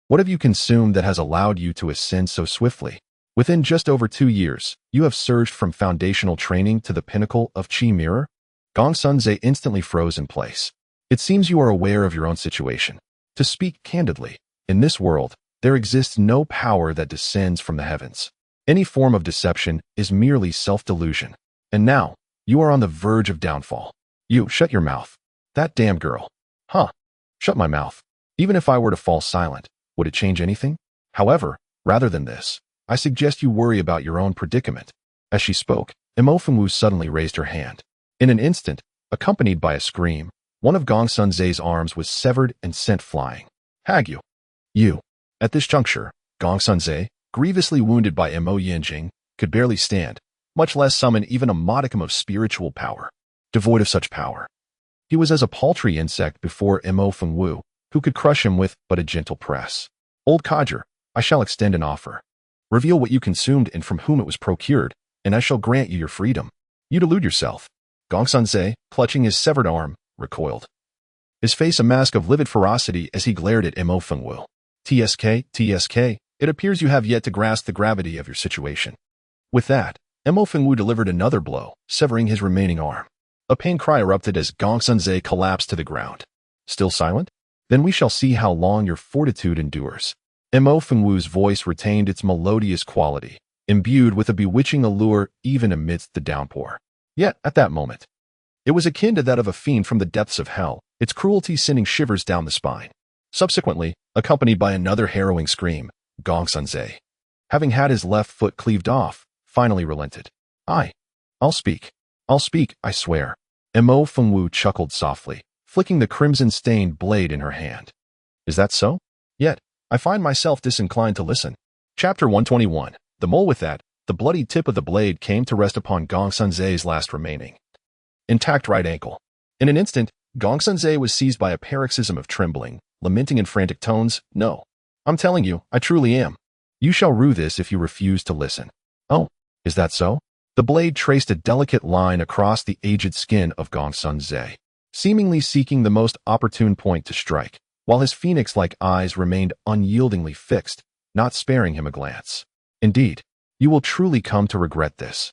what have you consumed that has allowed you to ascend so swiftly? Within just over 2 years, you have surged from foundational training to the pinnacle of chi mirror? Gongsun Zhe instantly froze in place. It seems you are aware of your own situation. To speak candidly, in this world, there exists no power that descends from the heavens. Any form of deception is merely self-delusion. And now, you are on the verge of downfall. You, shut your mouth. That damn girl. Huh. Shut my mouth. Even if I were to fall silent, would it change anything? However, rather than this, I suggest you worry about your own predicament. As she spoke, Imofengwu suddenly raised her hand. In an instant, accompanied by a scream, one of Gongsun Zhe's arms was severed and sent flying. Hagyu. You. At this juncture, Gongsun Zhe, grievously wounded by Unyielding, could barely stand, much less summon even a modicum of spiritual power. Devoid of such power, he was as a paltry insect before Imofengwu, who could crush him with but a gentle press. Old codger, I shall extend an offer. Reveal what you consumed and from whom it was procured, and I shall grant you your freedom. You delude yourself. Gongsun Zhe, clutching his severed arm, recoiled. His face a mask of livid ferocity as he glared at Imofengwu. TSK, it appears you have yet to grasp the gravity of your situation. With that, Imofengwu delivered another blow, severing his remaining arm. A pain cry erupted as Gongsun Zhe collapsed to the ground. Still silent? Then we shall see how long your fortitude endures. Imofengwu's voice retained its melodious quality, imbued with a bewitching allure even amidst the downpour. Yet, at that moment, it was akin to that of a fiend from the depths of hell, its cruelty sending shivers down the spine. Subsequently, accompanied by another harrowing scream, Gongsun Zhe, having had his left foot cleaved off, finally relented. I'll speak, I swear. Imofengwu chuckled softly, flicking the crimson-stained blade in her hand. Is that so? Yet, I find myself disinclined to listen. Chapter 121. The Mole. With that, the bloody tip of the blade came to rest upon Gong Sunzai's last remaining intact right ankle. In an instant, Gong Sunzai was seized by a paroxysm of trembling, lamenting in frantic tones, "No. I'm telling you, I truly am. You shall rue this if you refuse to listen." "Oh, is that so?" The blade traced a delicate line across the aged skin of Gong Sunzai, seemingly seeking the most opportune point to strike, while his phoenix-like eyes remained unyieldingly fixed, not sparing him a glance. "Indeed, you will truly come to regret this."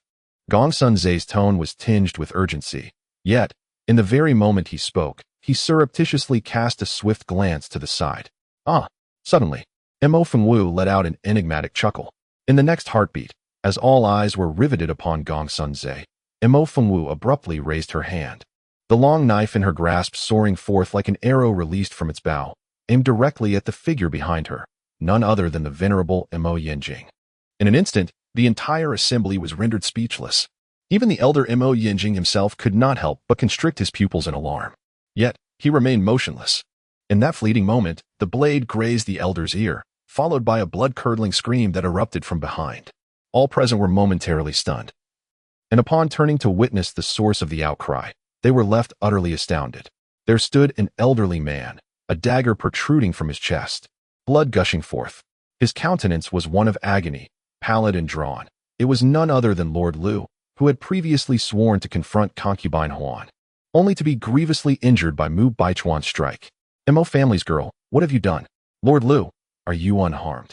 Gong Sunzai's tone was tinged with urgency, yet, in the very moment he spoke, he surreptitiously cast a swift glance to the side. Suddenly, Mo Fengwu let out an enigmatic chuckle. In the next heartbeat, as all eyes were riveted upon Gong Sunzai, Mo Fengwu abruptly raised her hand. The long knife in her grasp soaring forth like an arrow released from its bow, aimed directly at the figure behind her, none other than the venerable Mo Yinjing. In an instant, the entire assembly was rendered speechless. Even the elder Mo Yinjing himself could not help but constrict his pupils in alarm. Yet, he remained motionless. In that fleeting moment, the blade grazed the elder's ear, followed by a blood-curdling scream that erupted from behind. All present were momentarily stunned. And upon turning to witness the source of the outcry, they were left utterly astounded. There stood an elderly man, a dagger protruding from his chest, blood gushing forth. His countenance was one of agony, pallid and drawn. It was none other than Lord Lu, who had previously sworn to confront concubine Huan, only to be grievously injured by Mu Baichuan's strike. "Mo family's girl, what have you done? Lord Lu, are you unharmed?"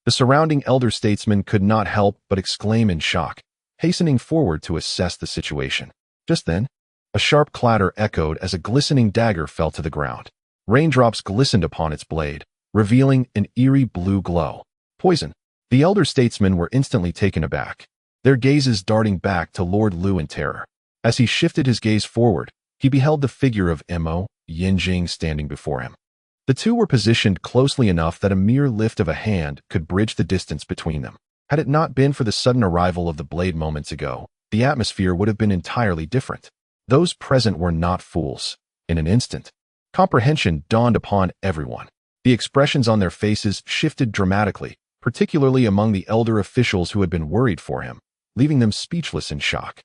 The surrounding elder statesman could not help but exclaim in shock, hastening forward to assess the situation. Just then, a sharp clatter echoed as a glistening dagger fell to the ground. Raindrops glistened upon its blade, revealing an eerie blue glow. Poison. The elder statesmen were instantly taken aback, their gazes darting back to Lord Lu in terror. As he shifted his gaze forward, he beheld the figure of Mo Yinjing standing before him. The two were positioned closely enough that a mere lift of a hand could bridge the distance between them. Had it not been for the sudden arrival of the blade moments ago, the atmosphere would have been entirely different. Those present were not fools. In an instant, comprehension dawned upon everyone. The expressions on their faces shifted dramatically, particularly among the elder officials who had been worried for him, leaving them speechless in shock.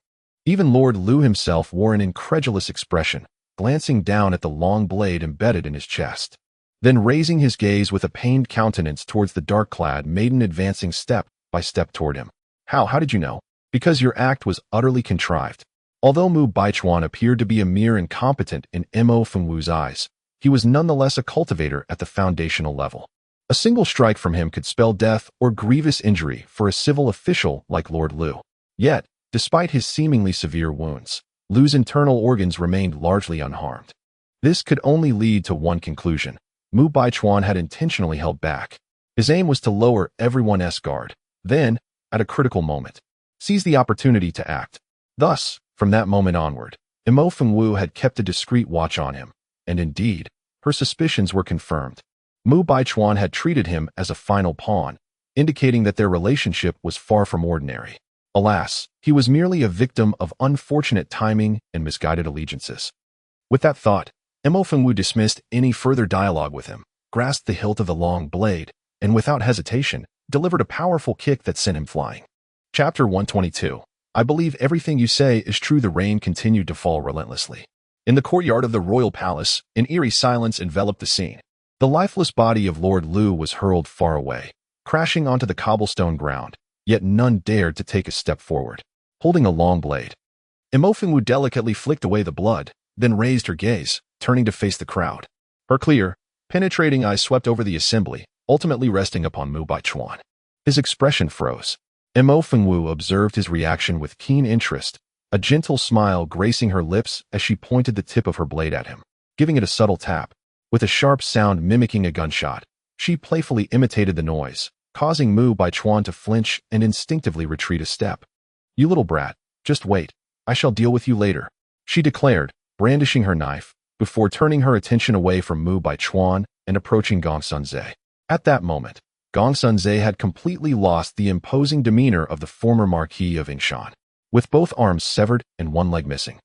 Even Lord Lu himself wore an incredulous expression, glancing down at the long blade embedded in his chest. Then raising his gaze with a pained countenance towards the dark-clad maiden advancing step by step toward him. How did you know?" "Because your act was utterly contrived." Although Mu Baichuan appeared to be a mere incompetent in Mo Fengwu's eyes, he was nonetheless a cultivator at the foundational level. A single strike from him could spell death or grievous injury for a civil official like Lord Lu. Yet, despite his seemingly severe wounds, Lu's internal organs remained largely unharmed. This could only lead to one conclusion. Mu Baichuan had intentionally held back. His aim was to lower everyone's guard, then, at a critical moment, seize the opportunity to act. Thus, from that moment onward, Mo Fengwu had kept a discreet watch on him, and indeed, her suspicions were confirmed. Mu Baichuan had treated him as a final pawn, indicating that their relationship was far from ordinary. Alas, he was merely a victim of unfortunate timing and misguided allegiances. With that thought, Mo Fengwu dismissed any further dialogue with him, grasped the hilt of the long blade, and without hesitation, delivered a powerful kick that sent him flying. Chapter 122. I believe everything you say is true. The rain continued to fall relentlessly. In the courtyard of the royal palace, an eerie silence enveloped the scene. The lifeless body of Lord Lu was hurled far away, crashing onto the cobblestone ground, yet none dared to take a step forward. Holding a long blade, Mo Fengwu delicately flicked away the blood, then raised her gaze, turning to face the crowd. Her clear, penetrating eyes swept over the assembly, ultimately resting upon Mu Baichuan. His expression froze. Mo Fengwu observed his reaction with keen interest, a gentle smile gracing her lips as she pointed the tip of her blade at him, giving it a subtle tap. With a sharp sound mimicking a gunshot, she playfully imitated the noise, causing Mu Baichuan to flinch and instinctively retreat a step. "You little brat, just wait. I shall deal with you later," she declared, brandishing her knife, before turning her attention away from Mu Baichuan and approaching Gong Sunzai. At that moment, Gong Sunzai had completely lost the imposing demeanor of the former Marquis of Yingshan, with both arms severed and one leg missing.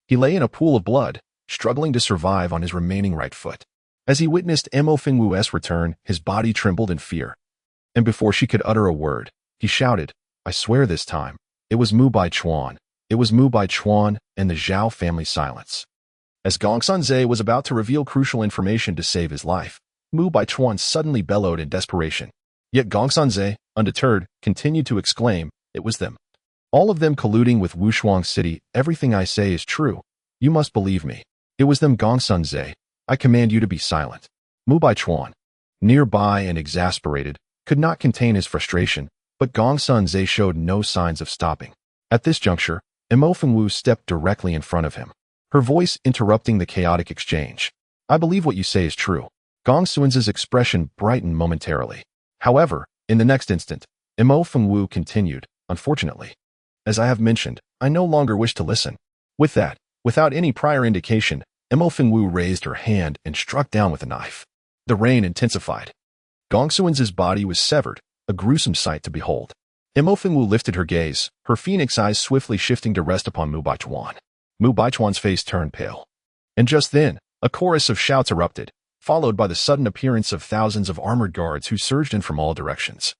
He lay in a pool of blood, struggling to survive on his remaining right foot. As he witnessed Mo Fengwu's return, his body trembled in fear. And before she could utter a word, he shouted, I swear this time, it was Mu Baichuan. It was Mu Baichuan and the Zhao family silence. As Gong Sunze was about to reveal crucial information to save his life, Mu Baichuan suddenly bellowed in desperation. Yet Gong Sunze, undeterred, continued to exclaim, it was them. All of them colluding with Wushuang City. Everything I say is true. You must believe me. It was them. Gong Sunze. I command you to be silent. Mu Baichuan, nearby and exasperated, could not contain his frustration, but Gong Sunze showed no signs of stopping. At this juncture, Mo Fengwu stepped directly in front of him, her voice interrupting the chaotic exchange. I believe what you say is true. Gong Sunze's expression brightened momentarily. However, in the next instant, Mo Fengwu continued, unfortunately. As I have mentioned, I no longer wish to listen. With that, without any prior indication, Mo Fengwu raised her hand and struck down with a knife. The rain intensified. Gong Sunze's body was severed, a gruesome sight to behold. Mo Fengwu lifted her gaze, her phoenix eyes swiftly shifting to rest upon Mu Baichuan. Mu Baichuan's face turned pale. And just then, a chorus of shouts erupted, followed by the sudden appearance of thousands of armored guards who surged in from all directions,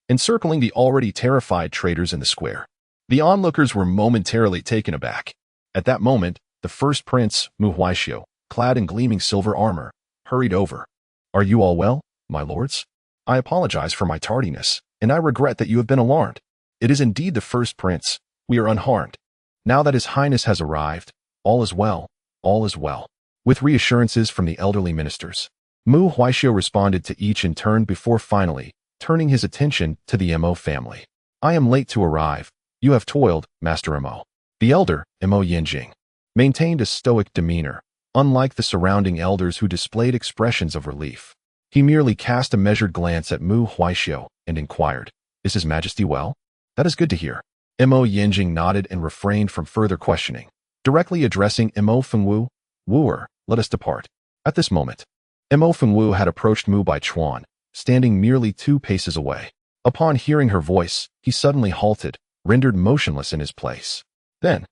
encircling the already terrified traders in the square. The onlookers were momentarily taken aback. At that moment, the first prince, Mu Huaishio, clad in gleaming silver armor, hurried over. Are you all well, my lords? I apologize for my tardiness, and I regret that you have been alarmed. It is indeed the first prince. We are unharmed. Now that his highness has arrived, all is well, all is well. With reassurances from the elderly ministers, Mu Huaishio responded to each in turn before finally turning his attention to the Mo family. I am late to arrive. You have toiled, Master Mo. The elder, Mo Yinjing, maintained a stoic demeanor, unlike the surrounding elders who displayed expressions of relief. He merely cast a measured glance at Mu Huaishio and inquired, Is His Majesty well? That is good to hear. Mo Yinjing nodded and refrained from further questioning. Directly addressing Mo Fengwu, Wooer, let us depart. At this moment, Mo Fengwu had approached Mu Baichuan, standing merely 2 paces away. Upon hearing her voice, he suddenly halted, rendered motionless in his place. Then,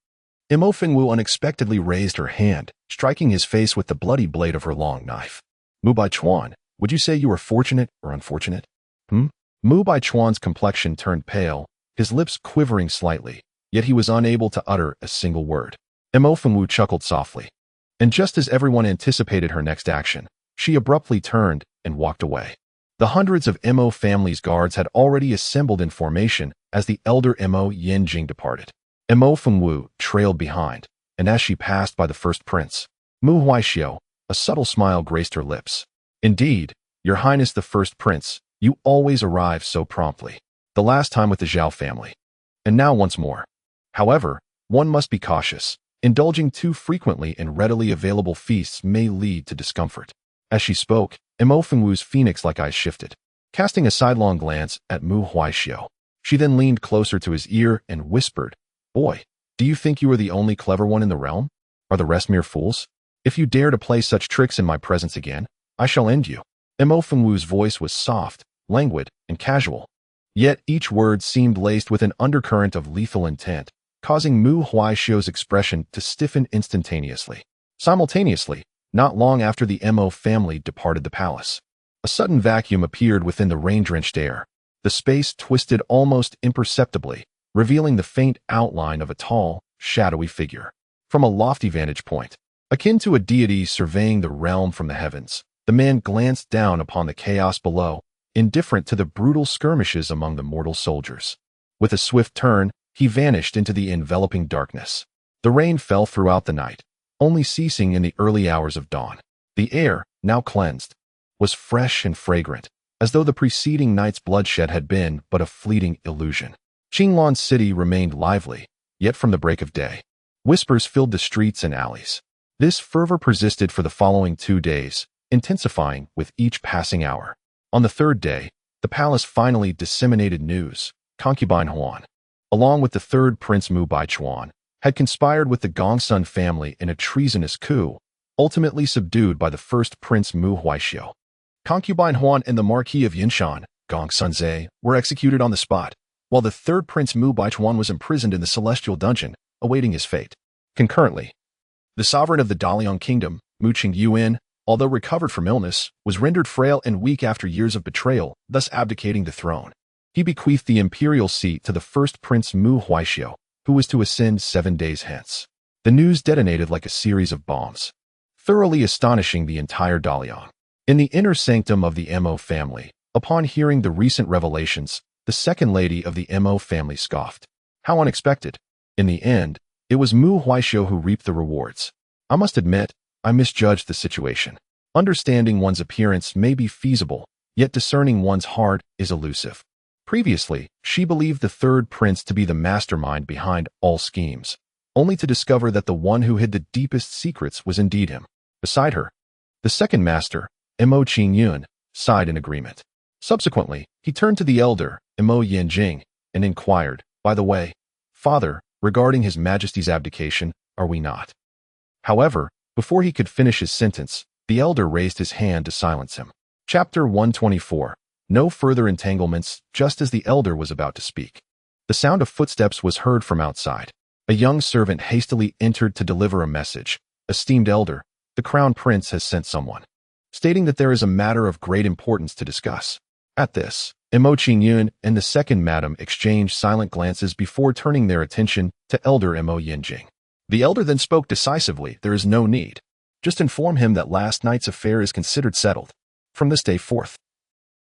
Mo Fengwu unexpectedly raised her hand, striking his face with the bloody blade of her long knife. Mu Baichuan, would you say you were fortunate or unfortunate? Mu Baichuan's complexion turned pale, his lips quivering slightly, yet he was unable to utter a single word. Mo Fengwu chuckled softly. And just as everyone anticipated her next action, she abruptly turned and walked away. The hundreds of Mo family's guards had already assembled in formation as the elder Mo Yinjing departed. Mo Fengwu trailed behind, and as she passed by the first prince, Mu Huaishio, a subtle smile graced her lips. Indeed, Your Highness the first prince, you always arrive so promptly. The last time with the Zhao family. And now once more. However, one must be cautious. Indulging too frequently in readily available feasts may lead to discomfort. As she spoke, Mo Fengwu's phoenix-like eyes shifted, casting a sidelong glance at Mu Huaishio. She then leaned closer to his ear and whispered, Boy, do you think you are the only clever one in the realm? Are the rest mere fools? If you dare to play such tricks in my presence again, I shall end you. Mo Fengwu's voice was soft, languid, and casual. Yet each word seemed laced with an undercurrent of lethal intent, causing Mu Huaishio's expression to stiffen instantaneously. Simultaneously, not long after the Mo family departed the palace, a sudden vacuum appeared within the rain-drenched air. The space twisted almost imperceptibly, revealing the faint outline of a tall, shadowy figure. From a lofty vantage point, akin to a deity surveying the realm from the heavens, the man glanced down upon the chaos below, indifferent to the brutal skirmishes among the mortal soldiers. With a swift turn, he vanished into the enveloping darkness. The rain fell throughout the night, only ceasing in the early hours of dawn. The air, now cleansed, was fresh and fragrant, as though the preceding night's bloodshed had been but a fleeting illusion. Qinglan City remained lively, yet from the break of day, whispers filled the streets and alleys. This fervor persisted for the following 2 days, intensifying with each passing hour. On the 3rd day, the palace finally disseminated news. Concubine Huan, along with the 3rd Prince Mu Baichuan, had conspired with the Gongsun family in a treasonous coup, ultimately subdued by the 1st Prince Mu Huaishio. Concubine Huan and the Marquis of Yinshan, Gong Sunze, were executed on the spot, while the 3rd Prince Mu Baichuan was imprisoned in the Celestial Dungeon, awaiting his fate. Concurrently, the sovereign of the Daliang Kingdom, Mu Qingyuan, although recovered from illness, was rendered frail and weak after years of betrayal, thus abdicating the throne. He bequeathed the imperial seat to the first Prince Mu Huaishio, who was to ascend 7 days hence. The news detonated like a series of bombs, thoroughly astonishing the entire Dalian. In the inner sanctum of the Mo family, upon hearing the recent revelations, the second lady of the Mo family scoffed. How unexpected. In the end, it was Mu Huaishio who reaped the rewards. I must admit, I misjudged the situation. Understanding one's appearance may be feasible, yet discerning one's heart is elusive. Previously, she believed the third prince to be the mastermind behind all schemes, only to discover that the one who hid the deepest secrets was indeed him. Beside her, the second master, Mo Qingyun, sighed in agreement. Subsequently, he turned to the elder, Mo Yanjing, and inquired, "By the way, Father, regarding His Majesty's abdication, are we not?" However, before he could finish his sentence, the elder raised his hand to silence him. Chapter 124. No further entanglements. Just as the elder was about to speak, the sound of footsteps was heard from outside. A young servant hastily entered to deliver a message. "Esteemed elder, the crown prince has sent someone, stating that there is a matter of great importance to discuss." At this, Mo Qingyun and the second madam exchanged silent glances before turning their attention to elder Mo Yanjing. The elder then spoke decisively. "There is no need. Just inform him that last night's affair is considered settled. From this day forth,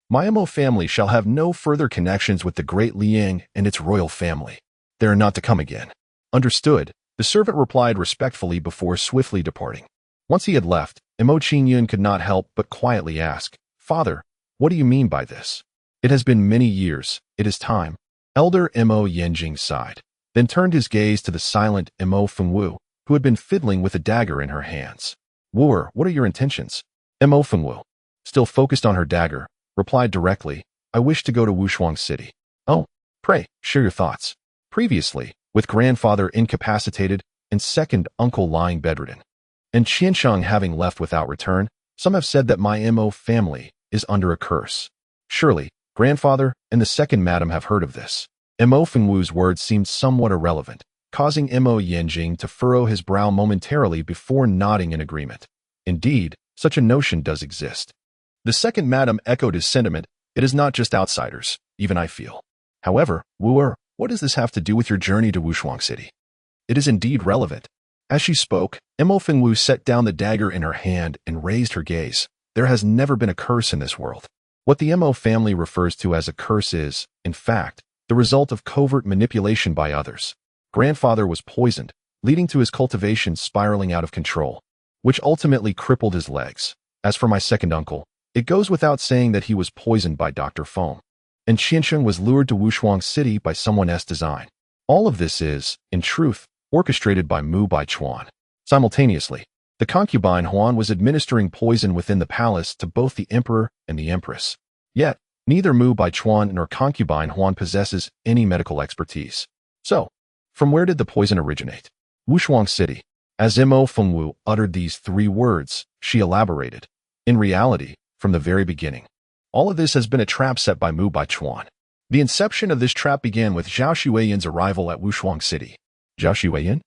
my Mo family shall have no further connections with the great Liang and its royal family. They are not to come again." "Understood," the servant replied respectfully before swiftly departing. Once he had left, Mo Qingyun could not help but quietly ask, "Father, what do you mean by this?" "It has been many years. It is time." Elder Mo Yanjing sighed, then turned his gaze to the silent Mo Fengwu, who had been fiddling with a dagger in her hands. "Wooer, what are your intentions?" Mo Fengwu, still focused on her dagger, replied directly, "I wish to go to Wushuang City." "Oh, pray, share your thoughts." Previously, with grandfather incapacitated and second uncle lying bedridden, and Qiansheng having left without return, some have said that my Mo family is under a curse. Surely, grandfather and the second madam have heard of this. Mo Fengwu's words seemed somewhat irrelevant, causing Mo Yanjing to furrow his brow momentarily before nodding in agreement. Indeed, such a notion does exist. The second madam echoed his sentiment. "It is not just outsiders, even I feel. However, wooer, what does this have to do with your journey to Wushuang City?" "It is indeed relevant." As she spoke, Mo Fengwu set down the dagger in her hand and raised her gaze. "There has never been a curse in this world. What the Mo family refers to as a curse is, in fact, the result of covert manipulation by others. Grandfather was poisoned, leading to his cultivation spiraling out of control, which ultimately crippled his legs. As for my second uncle, it goes without saying that he was poisoned by Dr. Foam, and Qiansheng was lured to Wushuang City by someone's design. All of this is, in truth, orchestrated by Mu Baichuan. Simultaneously, the concubine Huan was administering poison within the palace to both the emperor and the empress. Yet, neither Mu Baichuan nor concubine Huan possesses any medical expertise. So, from where did the poison originate? Wushuang City. As Mo Fengwu uttered these 3 words, she elaborated. In reality, from the very beginning, all of this has been a trap set by Mu Baichuan. The inception of this trap began with Zhao Xueyan's arrival at Wushuang City. Zhao Xueyan?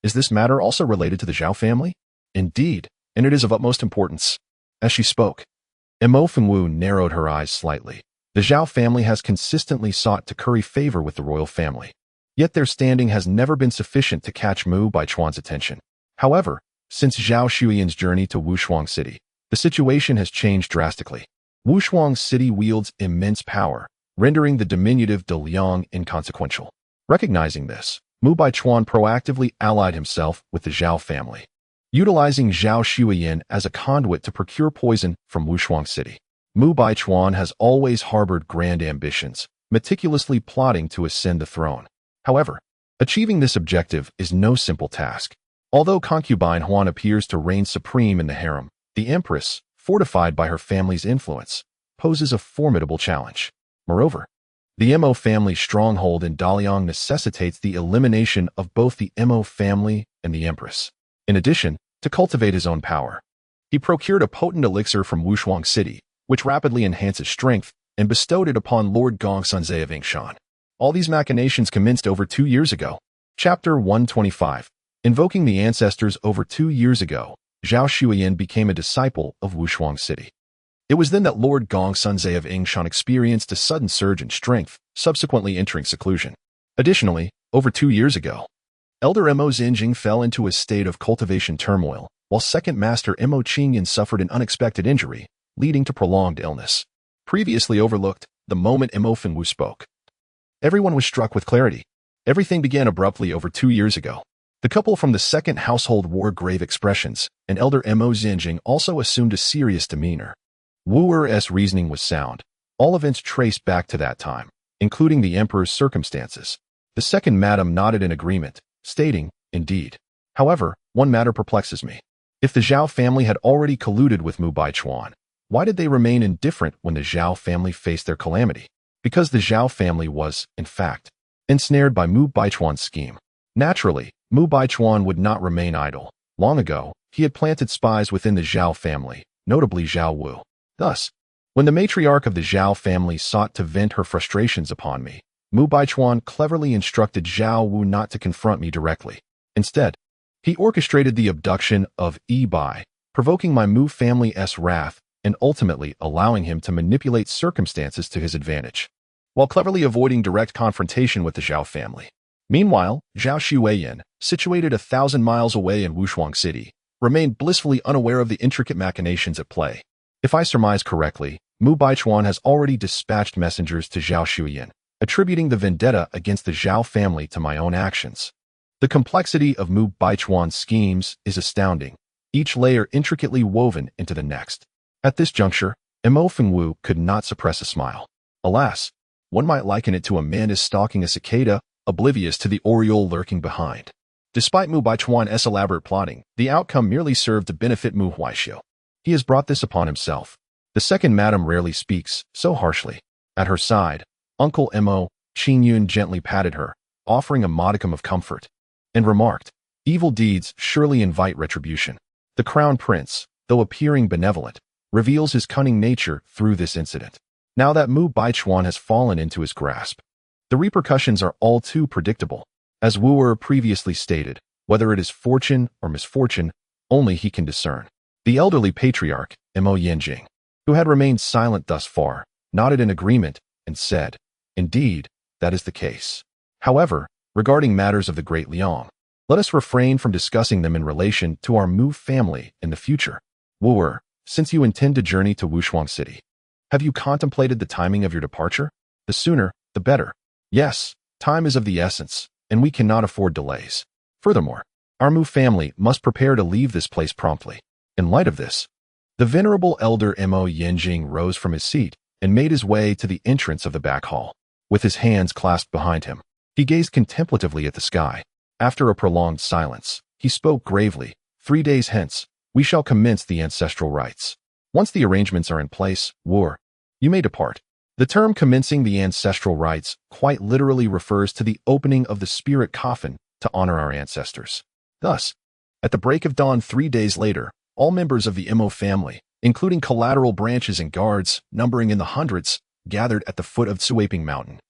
Is this matter also related to the Zhao family? Indeed, and it is of utmost importance. As she spoke, Mo Fengwu narrowed her eyes slightly. The Zhao family has consistently sought to curry favor with the royal family, yet their standing has never been sufficient to catch Mu Baichuan's attention. However, since Zhao Xueyan's journey to Wushuang City, the situation has changed drastically. Wushuang City wields immense power, rendering the diminutive De Liang inconsequential. Recognizing this, Mu Baichuan proactively allied himself with the Zhao family, utilizing Zhao Xueyan as a conduit to procure poison from Wushuang City. Mu Baichuan has always harbored grand ambitions, meticulously plotting to ascend the throne. However, achieving this objective is no simple task. Although concubine Huan appears to reign supreme in the harem, the empress, fortified by her family's influence, poses a formidable challenge. Moreover, the Mo family stronghold in Daliang necessitates the elimination of both the Mo family and the empress. In addition, to cultivate his own power, he procured a potent elixir from Wushuang City, which rapidly enhances strength, and bestowed it upon Lord Gongsunze of Yingshan. All these machinations commenced over 2 years ago. Chapter 125. Invoking the ancestors. Over 2 years ago, Zhao Xueyan became a disciple of Wushuang City. It was then that Lord Gong Sunze of Yingshan experienced a sudden surge in strength, subsequently entering seclusion. Additionally, over 2 years ago, Elder Mo Xinjing fell into a state of cultivation turmoil, while Second Master Mo Qingyan suffered an unexpected injury, leading to prolonged illness. Previously overlooked, the moment Mo Fengwu spoke, everyone was struck with clarity. Everything began abruptly over 2 years ago. The couple from the second household wore grave expressions, and Elder Mo Xinjing also assumed a serious demeanor. Wu Er's reasoning was sound. All events traced back to that time, including the emperor's circumstances. The second madam nodded in agreement, stating, "Indeed. However, one matter perplexes me. If the Zhao family had already colluded with Mu Baichuan, why did they remain indifferent when the Zhao family faced their calamity? Because the Zhao family was, in fact, ensnared by Mu Baichuan's scheme. Naturally, Mu Baichuan would not remain idle. Long ago, he had planted spies within the Zhao family, notably Zhao Wu. Thus, when the matriarch of the Zhao family sought to vent her frustrations upon me, Mu Baichuan cleverly instructed Zhao Wu not to confront me directly. Instead, he orchestrated the abduction of Yi Bai, provoking my Mu family's wrath and ultimately allowing him to manipulate circumstances to his advantage, while cleverly avoiding direct confrontation with the Zhao family. Meanwhile, Zhao Xueyan, situated 1,000 miles away in Wushuang City, remained blissfully unaware of the intricate machinations at play. If I surmise correctly, Mu Baichuan has already dispatched messengers to Zhao Xueyan, attributing the vendetta against the Zhao family to my own actions. The complexity of Mu Baichuan's schemes is astounding, each layer intricately woven into the next. At this juncture, Mo Fengwu could not suppress a smile. Alas, one might liken it to a man stalking a cicada, oblivious to the oriole lurking behind. Despite Mu Baichuan's elaborate plotting, the outcome merely served to benefit Mu Huaishou. He has brought this upon himself. The second madam rarely speaks so harshly. At her side, Uncle Mo Qingyun gently patted her, offering a modicum of comfort, and remarked, "Evil deeds surely invite retribution. The crown prince, though appearing benevolent, reveals his cunning nature through this incident. Now that Mu Baichuan has fallen into his grasp, the repercussions are all too predictable. As Wu Er previously stated, whether it is fortune or misfortune, only he can discern." The elderly patriarch, Mo Yanjing, who had remained silent thus far, nodded in agreement and said, "Indeed, that is the case. However, regarding matters of the Great Liang, let us refrain from discussing them in relation to our Mu family in the future. Wu Er, since you intend to journey to Wushuang City, have you contemplated the timing of your departure? The sooner, the better. Yes, time is of the essence, and we cannot afford delays. Furthermore, our Mu family must prepare to leave this place promptly. In light of this, the venerable elder Mo Yanjing rose from his seat and made his way to the entrance of the back hall. With his hands clasped behind him, he gazed contemplatively at the sky. After a prolonged silence, he spoke gravely, 3 days hence, we shall commence the ancestral rites. Once the arrangements are in place, Wu Er, you may depart." The term commencing the ancestral rites quite literally refers to the opening of the spirit coffin to honor our ancestors. Thus, at the break of dawn 3 days later, all members of the Mo family, including collateral branches and guards, numbering in the hundreds, gathered at the foot of Tsuaping Mountain.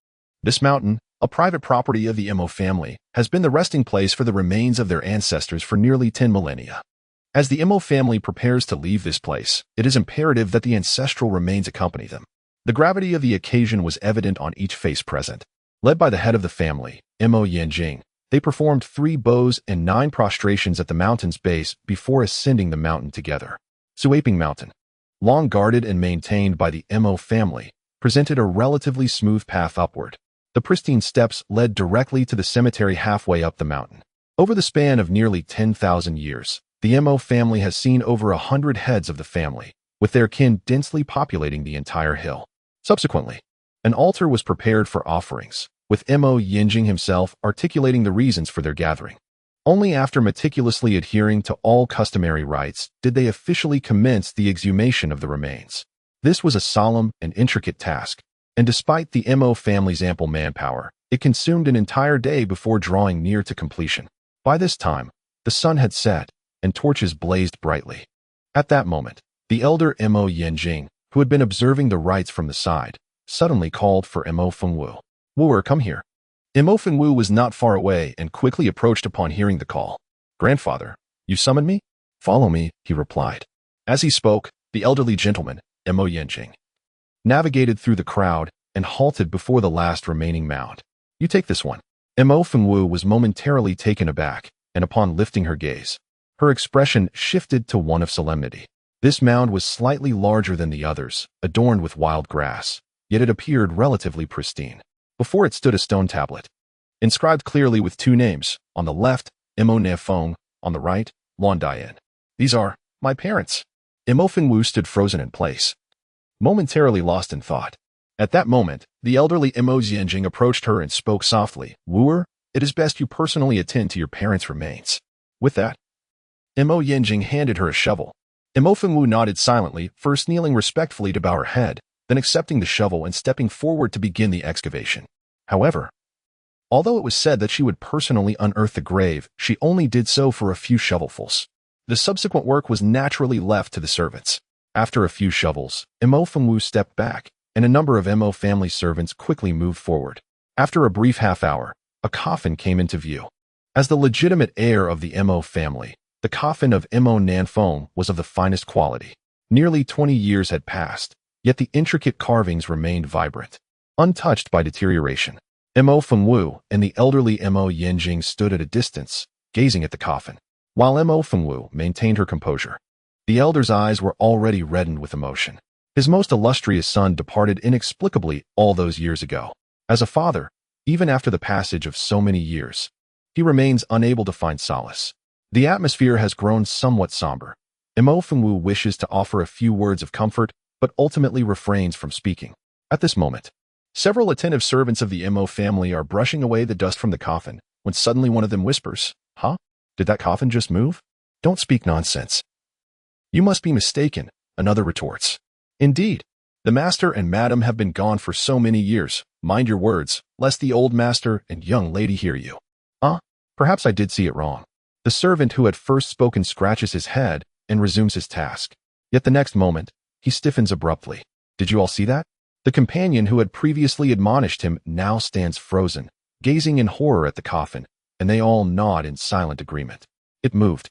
This mountain, a private property of the Mo family, has been the resting place for the remains of their ancestors for nearly 10 millennia. As the Mo family prepares to leave this place, it is imperative that the ancestral remains accompany them. The gravity of the occasion was evident on each face present. Led by the head of the family, Mo Yanjing, they performed 3 bows and 9 prostrations at the mountain's base before ascending the mountain together. Tsuaping Mountain, long guarded and maintained by the Mo family, presented a relatively smooth path upward. The pristine steps led directly to the cemetery halfway up the mountain. Over the span of nearly 10,000 years, the Mo family has seen over 100 heads of the family, with their kin densely populating the entire hill. Subsequently, an altar was prepared for offerings, with Mo Yanjing himself articulating the reasons for their gathering. Only after meticulously adhering to all customary rites did they officially commence the exhumation of the remains. This was a solemn and intricate task, and despite the Mo family's ample manpower, it consumed an entire day before drawing near to completion. By this time, the sun had set, and torches blazed brightly. At that moment, the elder Mo Yanjing, who had been observing the rites from the side, suddenly called for Mo Fengwu. "Wu Er, come here." Mo Fengwu was not far away and quickly approached upon hearing the call. "Grandfather, you summoned me?" "Follow me," he replied. As he spoke, the elderly gentleman, Mo Yenjing navigated through the crowd and halted before the last remaining mound. You take this one. Mo Fengwu was momentarily taken aback, and upon lifting her gaze, her expression shifted to one of solemnity. This mound was slightly larger than the others, adorned with wild grass, yet it appeared relatively pristine. Before it stood a stone tablet, inscribed clearly with two names, on the left, Mo Ne Feng, on the right, Luan Dian. These are my parents. Mo Fengwu stood frozen in place, momentarily lost in thought. At that moment, the elderly Mo Yenjing approached her and spoke softly. Wooer, it is best you personally attend to your parents' remains. With that, Mo Yenjing handed her a shovel. Mo Fengwu nodded silently, first kneeling respectfully to bow her head, then accepting the shovel and stepping forward to begin the excavation. However, although it was said that she would personally unearth the grave, she only did so for a few shovelfuls. The subsequent work was naturally left to the servants. After a few shovels, Mo Fengwu stepped back, and a number of Mo family servants quickly moved forward. After a brief half-hour, a coffin came into view. As the legitimate heir of the Mo family, the coffin of Mo Nanfeng was of the finest quality. Nearly 20 years had passed, yet the intricate carvings remained vibrant, untouched by deterioration. Mo Fengwu and the elderly Mo Yenjing stood at a distance, gazing at the coffin, while Mo Fengwu maintained her composure. The elder's eyes were already reddened with emotion. His most illustrious son departed inexplicably all those years ago. As a father, even after the passage of so many years, he remains unable to find solace. The atmosphere has grown somewhat somber. Mo Fengwu wishes to offer a few words of comfort, but ultimately refrains from speaking. At this moment, several attentive servants of the Mo family are brushing away the dust from the coffin, when suddenly one of them whispers, "Huh? Did that coffin just move?" "Don't speak nonsense. You must be mistaken," another retorts. "Indeed, the master and madam have been gone for so many years. Mind your words, lest the old master and young lady hear you." Perhaps I did see it wrong." The servant who had first spoken scratches his head and resumes his task. Yet the next moment, he stiffens abruptly. "Did you all see that?" The companion who had previously admonished him now stands frozen, gazing in horror at the coffin, and they all nod in silent agreement. It moved.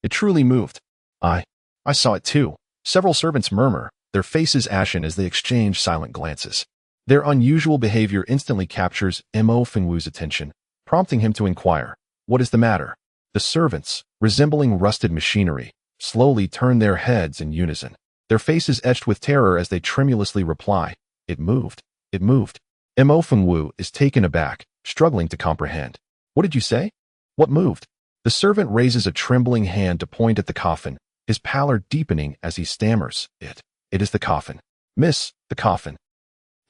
It truly moved. I saw it too. Several servants murmur, their faces ashen as they exchange silent glances. Their unusual behavior instantly captures Mo Fengwu's attention, prompting him to inquire, "What is the matter?" The servants, resembling rusted machinery, slowly turn their heads in unison, their faces etched with terror as they tremulously reply, "It moved. It moved." Mo Fengwu is taken aback, struggling to comprehend. "What did you say? What moved?" The servant raises a trembling hand to point at the coffin, his pallor deepening as he stammers, It is the coffin. Miss, the coffin.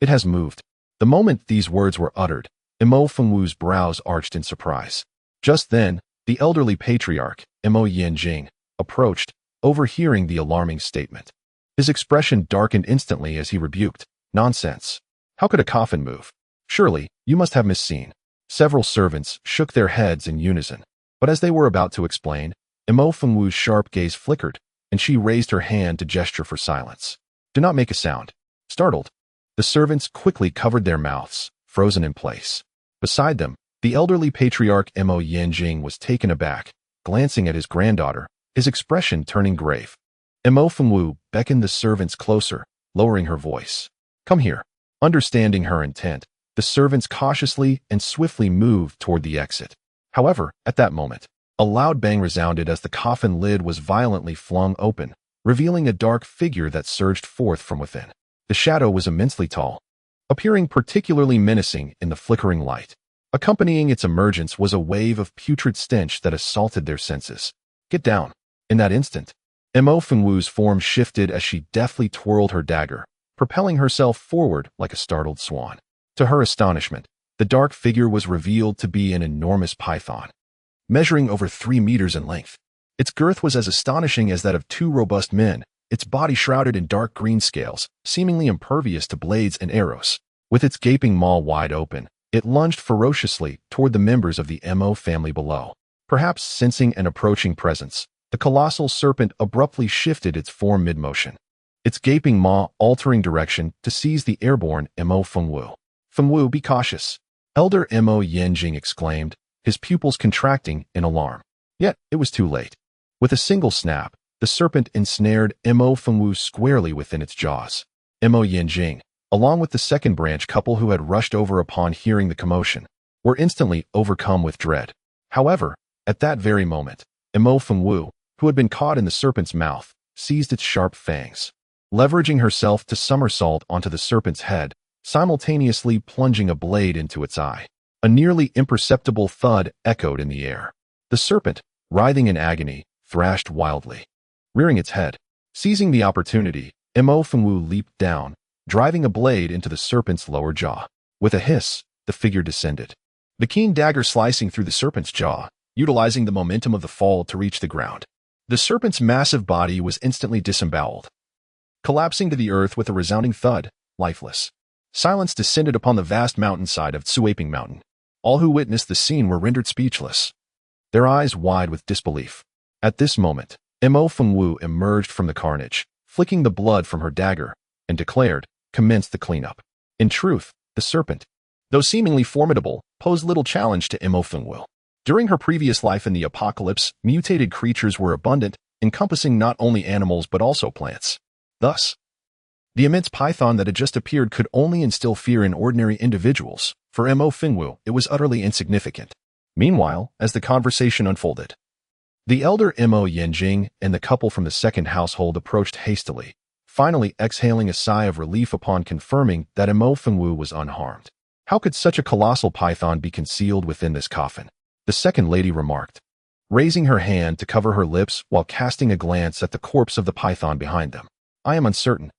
It has moved." The moment these words were uttered, Mo Fengwu's brows arched in surprise. Just then, the elderly patriarch, Mo Yenjing, approached, overhearing the alarming statement. His expression darkened instantly as he rebuked, "Nonsense. How could a coffin move? Surely, you must have misseen." Several servants shook their heads in unison, but as they were about to explain, Mo Fengwu's sharp gaze flickered, and she raised her hand to gesture for silence. "Do not make a sound." Startled, the servants quickly covered their mouths, frozen in place. Beside them, the elderly patriarch Mo Yenjing was taken aback, glancing at his granddaughter, his expression turning grave. Mo Fengwu beckoned the servants closer, lowering her voice. "Come here." Understanding her intent, the servants cautiously and swiftly moved toward the exit. However, at that moment, a loud bang resounded as the coffin lid was violently flung open, revealing a dark figure that surged forth from within. The shadow was immensely tall, appearing particularly menacing in the flickering light. Accompanying its emergence was a wave of putrid stench that assaulted their senses. "Get down." In that instant, Mo Fengwu's form shifted as she deftly twirled her dagger, propelling herself forward like a startled swan. To her astonishment, the dark figure was revealed to be an enormous python, measuring over 3 meters in length. Its girth was as astonishing as that of 2 robust men, its body shrouded in dark green scales, seemingly impervious to blades and arrows. With its gaping maw wide open, it lunged ferociously toward the members of the Mo family below. Perhaps sensing an approaching presence, the colossal serpent abruptly shifted its form mid-motion, its gaping maw altering direction to seize the airborne Mo Fengwu. "Fengwu, be cautious," Elder Mo Yenjing exclaimed, his pupils contracting in alarm. Yet it was too late. With a single snap, The serpent ensnared Mo Fengwu squarely within its jaws. Mo Yanjing, along with the second branch couple who had rushed over upon hearing the commotion, were instantly overcome with dread. However, at that very moment, Mo Fengwu, who had been caught in the serpent's mouth, seized its sharp fangs, leveraging herself to somersault onto the serpent's head, simultaneously plunging a blade into its eye. A nearly imperceptible thud echoed in the air. The serpent, writhing in agony, thrashed wildly. Rearing its head, seizing the opportunity, Mo Fengwu leaped down, driving a blade into the serpent's lower jaw. With a hiss, the figure descended, the keen dagger slicing through the serpent's jaw, utilizing the momentum of the fall to reach the ground. The serpent's massive body was instantly disemboweled, collapsing to the earth with a resounding thud, lifeless. Silence descended upon the vast mountainside of Tsuaping Mountain. All who witnessed the scene were rendered speechless, their eyes wide with disbelief. At this moment, Mo Fengwu emerged from the carnage, flicking the blood from her dagger, and declared, "Commence the cleanup." In truth, the serpent, though seemingly formidable, posed little challenge to Mo Fengwu. During her previous life in the apocalypse, mutated creatures were abundant, encompassing not only animals but also plants. Thus, the immense python that had just appeared could only instill fear in ordinary individuals. For Mo Fengwu, it was utterly insignificant. Meanwhile, as the conversation unfolded, the elder Mo Yanjing and the couple from the second household approached hastily, finally exhaling a sigh of relief upon confirming that Mo Fengwu was unharmed. How could such a colossal python be concealed within this coffin? The second lady remarked, raising her hand to cover her lips while casting a glance at the corpse of the python behind them. "I am uncertain."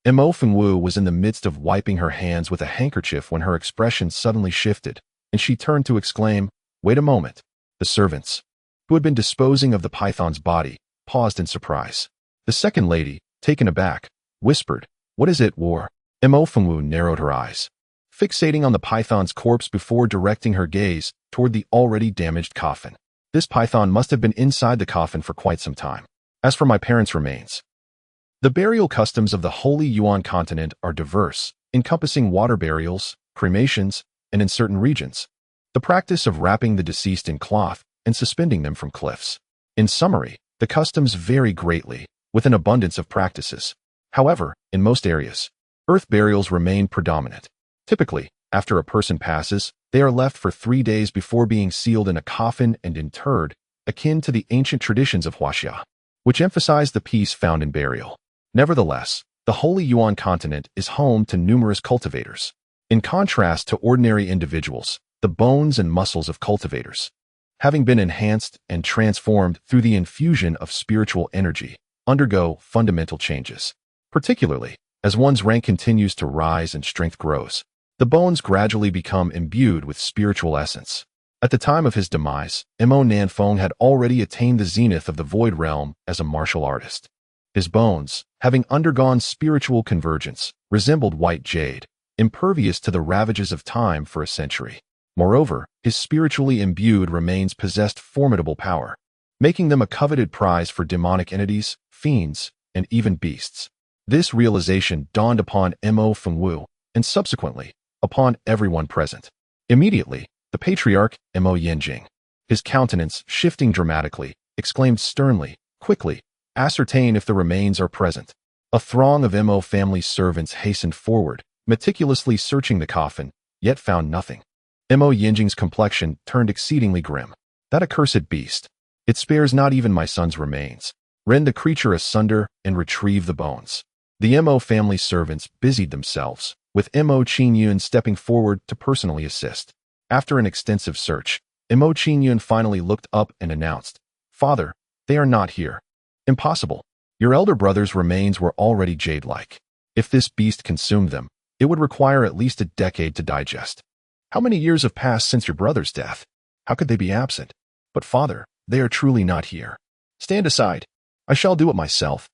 Mo Fengwu was in the midst of wiping her hands with a handkerchief when her expression suddenly shifted, and she turned to exclaim, "Wait a moment." The servants, who had been disposing of the python's body, paused in surprise. The second lady, taken aback, whispered, "What is it, War?" Mo Fengwu narrowed her eyes, fixating on the python's corpse before directing her gaze toward the already damaged coffin. This python must have been inside the coffin for quite some time. As for my parents' remains, the burial customs of the Holy Yuan continent are diverse, encompassing water burials, cremations, and in certain regions, the practice of wrapping the deceased in cloth and suspending them from cliffs. In summary, the customs vary greatly, with an abundance of practices. However, in most areas, earth burials remain predominant. Typically, after a person passes, they are left for 3 days before being sealed in a coffin and interred, akin to the ancient traditions of Huaxia, which emphasize the peace found in burial. Nevertheless, the Holy Yuan continent is home to numerous cultivators. In contrast to ordinary individuals, the bones and muscles of cultivators, having been enhanced and transformed through the infusion of spiritual energy, undergo fundamental changes. Particularly, as one's rank continues to rise and strength grows, the bones gradually become imbued with spiritual essence. At the time of his demise, Mo Nanfeng had already attained the zenith of the void realm as a martial artist. His bones, having undergone spiritual convergence, resembled white jade, impervious to the ravages of time for a century. Moreover, his spiritually imbued remains possessed formidable power, making them a coveted prize for demonic entities, fiends, and even beasts. This realization dawned upon Mo Fengwu, and subsequently, upon everyone present. Immediately, the patriarch, Mo Yanjing, his countenance shifting dramatically, exclaimed sternly, "Quickly, ascertain if the remains are present." A throng of Mo family servants hastened forward, meticulously searching the coffin, yet found nothing. Mo Yanjing's complexion turned exceedingly grim. "That accursed beast. It spares not even my son's remains. Rend the creature asunder and retrieve the bones." The Mo family servants busied themselves, with Mo Qingyun stepping forward to personally assist. After an extensive search, Mo Qingyun finally looked up and announced, "Father, they are not here." "Impossible. Your elder brother's remains were already jade-like. If this beast consumed them, it would require at least a decade to digest. How many years have passed since your brother's death? How could they be absent? But father, they are truly not here. Stand aside. I shall do it myself."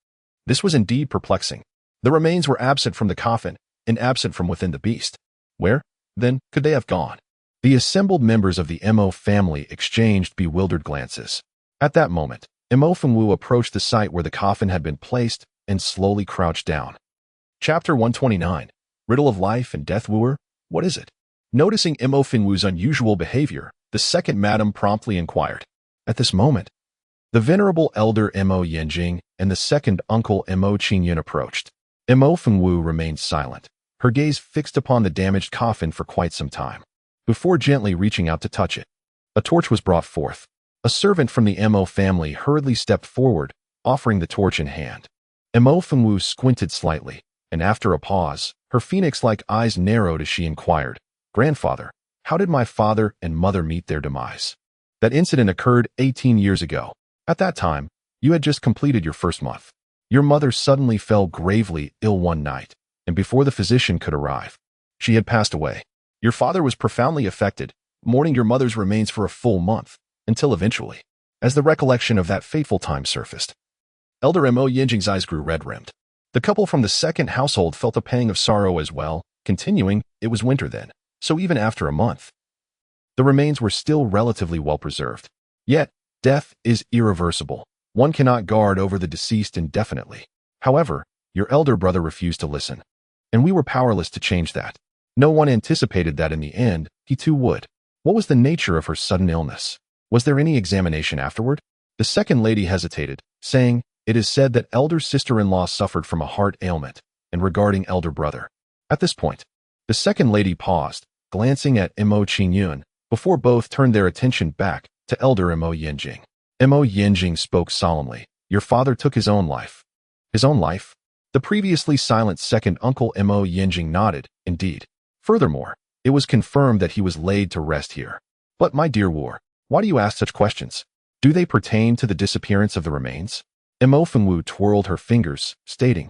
This was indeed perplexing. The remains were absent from the coffin, and absent from within the beast. Where, then, could they have gone? The assembled members of the Mo family exchanged bewildered glances. At that moment, Mo Fengwu approached the site where the coffin had been placed and slowly crouched down. Chapter 129. Riddle of Life and Death Wooer? What is it? Noticing Mo Fengwu's unusual behavior, the second madam promptly inquired. At this moment, The venerable elder Mo Yanjing and the second uncle Mo Qingyun approached. Mo Fengwu remained silent, her gaze fixed upon the damaged coffin for quite some time. Before gently reaching out to touch it, a torch was brought forth. A servant from the Mo family hurriedly stepped forward, offering the torch in hand. Mo Fengwu squinted slightly, and after a pause, her phoenix-like eyes narrowed as she inquired, "Grandfather, how did my father and mother meet their demise?" "That incident occurred 18 years ago. At that time, you had just completed your first month. Your mother suddenly fell gravely ill one night, and before the physician could arrive, she had passed away. Your father was profoundly affected, mourning your mother's remains for a full month, until eventually, as the recollection of that fateful time surfaced." Elder Mo Yinjing's eyes grew red-rimmed. The couple from the second household felt a pang of sorrow as well, continuing, "It was winter then, so even after a month, the remains were still relatively well preserved. Yet, death is irreversible. One cannot guard over the deceased indefinitely. However, your elder brother refused to listen, and we were powerless to change that. No one anticipated that in the end, he too would. What was the nature of her sudden illness? Was there any examination afterward?" The second lady hesitated, saying, "It is said that elder sister-in-law suffered from a heart ailment, and regarding elder brother." At this point, the second lady paused, glancing at Mo Qingyun, before both turned their attention back to elder Mo Yinjing. Mo Yinjing spoke solemnly, "Your father took his own life." "His own life?" The previously silent second uncle Mo Yinjing nodded, "Indeed. Furthermore, it was confirmed that he was laid to rest here." "But my dear War, why do you ask such questions? Do they pertain to the disappearance of the remains?" Mo Fengwu twirled her fingers, stating,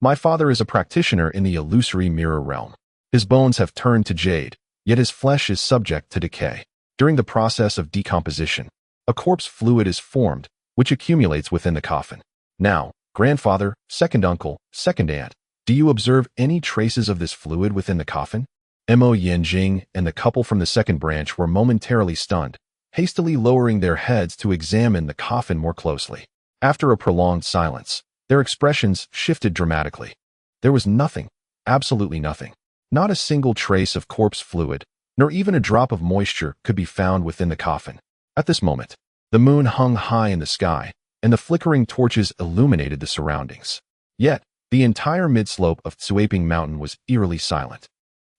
"My father is a practitioner in the illusory mirror realm. His bones have turned to jade, yet his flesh is subject to decay. During the process of decomposition, a corpse fluid is formed, which accumulates within the coffin. Now, grandfather, second uncle, second aunt, do you observe any traces of this fluid within the coffin?" Mo Yanjing and the couple from the second branch were momentarily stunned, hastily lowering their heads to examine the coffin more closely. After a prolonged silence, their expressions shifted dramatically. There was nothing, absolutely nothing. Not a single trace of corpse fluid, nor even a drop of moisture could be found within the coffin. At this moment, the moon hung high in the sky, and the flickering torches illuminated the surroundings. Yet, the entire midslope of Tsuaping Mountain was eerily silent.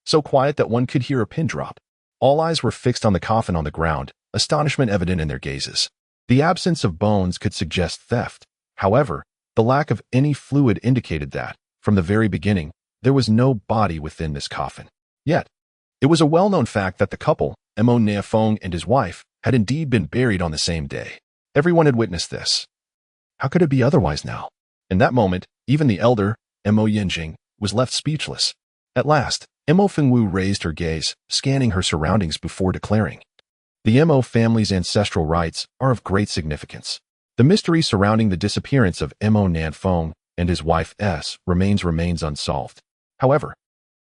So quiet that one could hear a pin drop. All eyes were fixed on the coffin on the ground, astonishment evident in their gazes. The absence of bones could suggest theft. However, the lack of any fluid indicated that, from the very beginning, there was no body within this coffin. Yet, it was a well-known fact that the couple, Mo Neafeng and his wife, had indeed been buried on the same day. Everyone had witnessed this. How could it be otherwise now? In that moment, even the elder, Mo Yinjing, was left speechless. At last, Mo Fengwu raised her gaze, scanning her surroundings before declaring, "The Mo family's ancestral rites are of great significance. The mystery surrounding the disappearance of Mo Nanfeng and his wife S remains unsolved. However,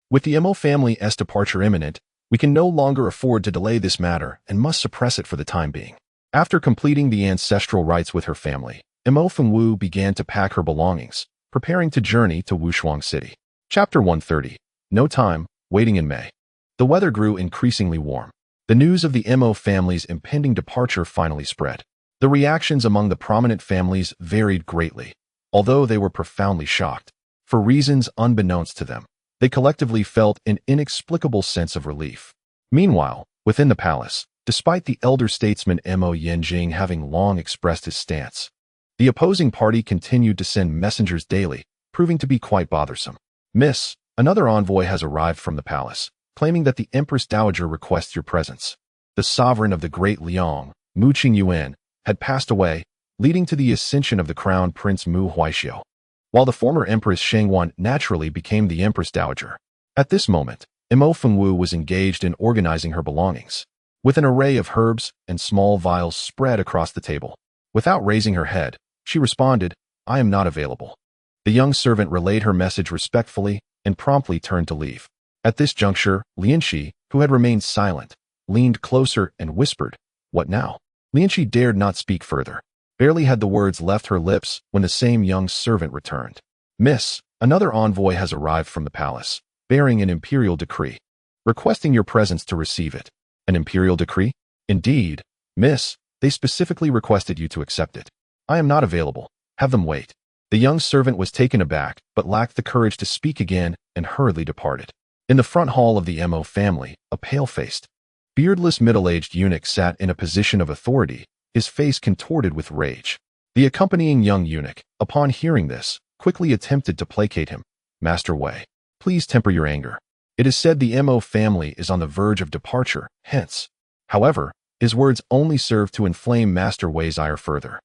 with the Mo family's departure imminent, we can no longer afford to delay this matter and must suppress it for the time being." After completing the ancestral rites with her family, Mo Fengwu began to pack her belongings, preparing to journey to Wushuang City. Chapter 130. No time, waiting in May. The weather grew increasingly warm. The news of the Mo family's impending departure finally spread. The reactions among the prominent families varied greatly, although they were profoundly shocked. For reasons unbeknownst to them, they collectively felt an inexplicable sense of relief. Meanwhile, within the palace, despite the elder statesman Mo Yinjing having long expressed his stance, the opposing party continued to send messengers daily, proving to be quite bothersome. "Miss, another envoy has arrived from the palace, claiming that the Empress Dowager requests your presence. The sovereign of the Great Liang, Mu Qingyuan, had passed away, leading to the ascension of the crown prince Mu Huaishio, while the former Empress Shangwan naturally became the Empress Dowager." At this moment, Mo Fengwu was engaged in organizing her belongings, with an array of herbs and small vials spread across the table. Without raising her head, she responded, "I am not available." The young servant relayed her message respectfully and promptly turned to leave. At this juncture, Lianxi, who had remained silent, leaned closer and whispered, "What now?" Lianxi dared not speak further. Barely had the words left her lips when the same young servant returned. "Miss, another envoy has arrived from the palace, bearing an imperial decree, requesting your presence to receive it." "An imperial decree?" "Indeed, miss, they specifically requested you to accept it." I am not available. Have them wait. The young servant was taken aback, but lacked the courage to speak again and hurriedly departed. In the front hall of the Mo family, a pale-faced, beardless middle-aged eunuch sat in a position of authority, his face contorted with rage. The accompanying young eunuch, upon hearing this, quickly attempted to placate him. Master Wei, please temper your anger. It is said the Mo family is on the verge of departure, hence. However, his words only served to inflame Master Wei's ire further.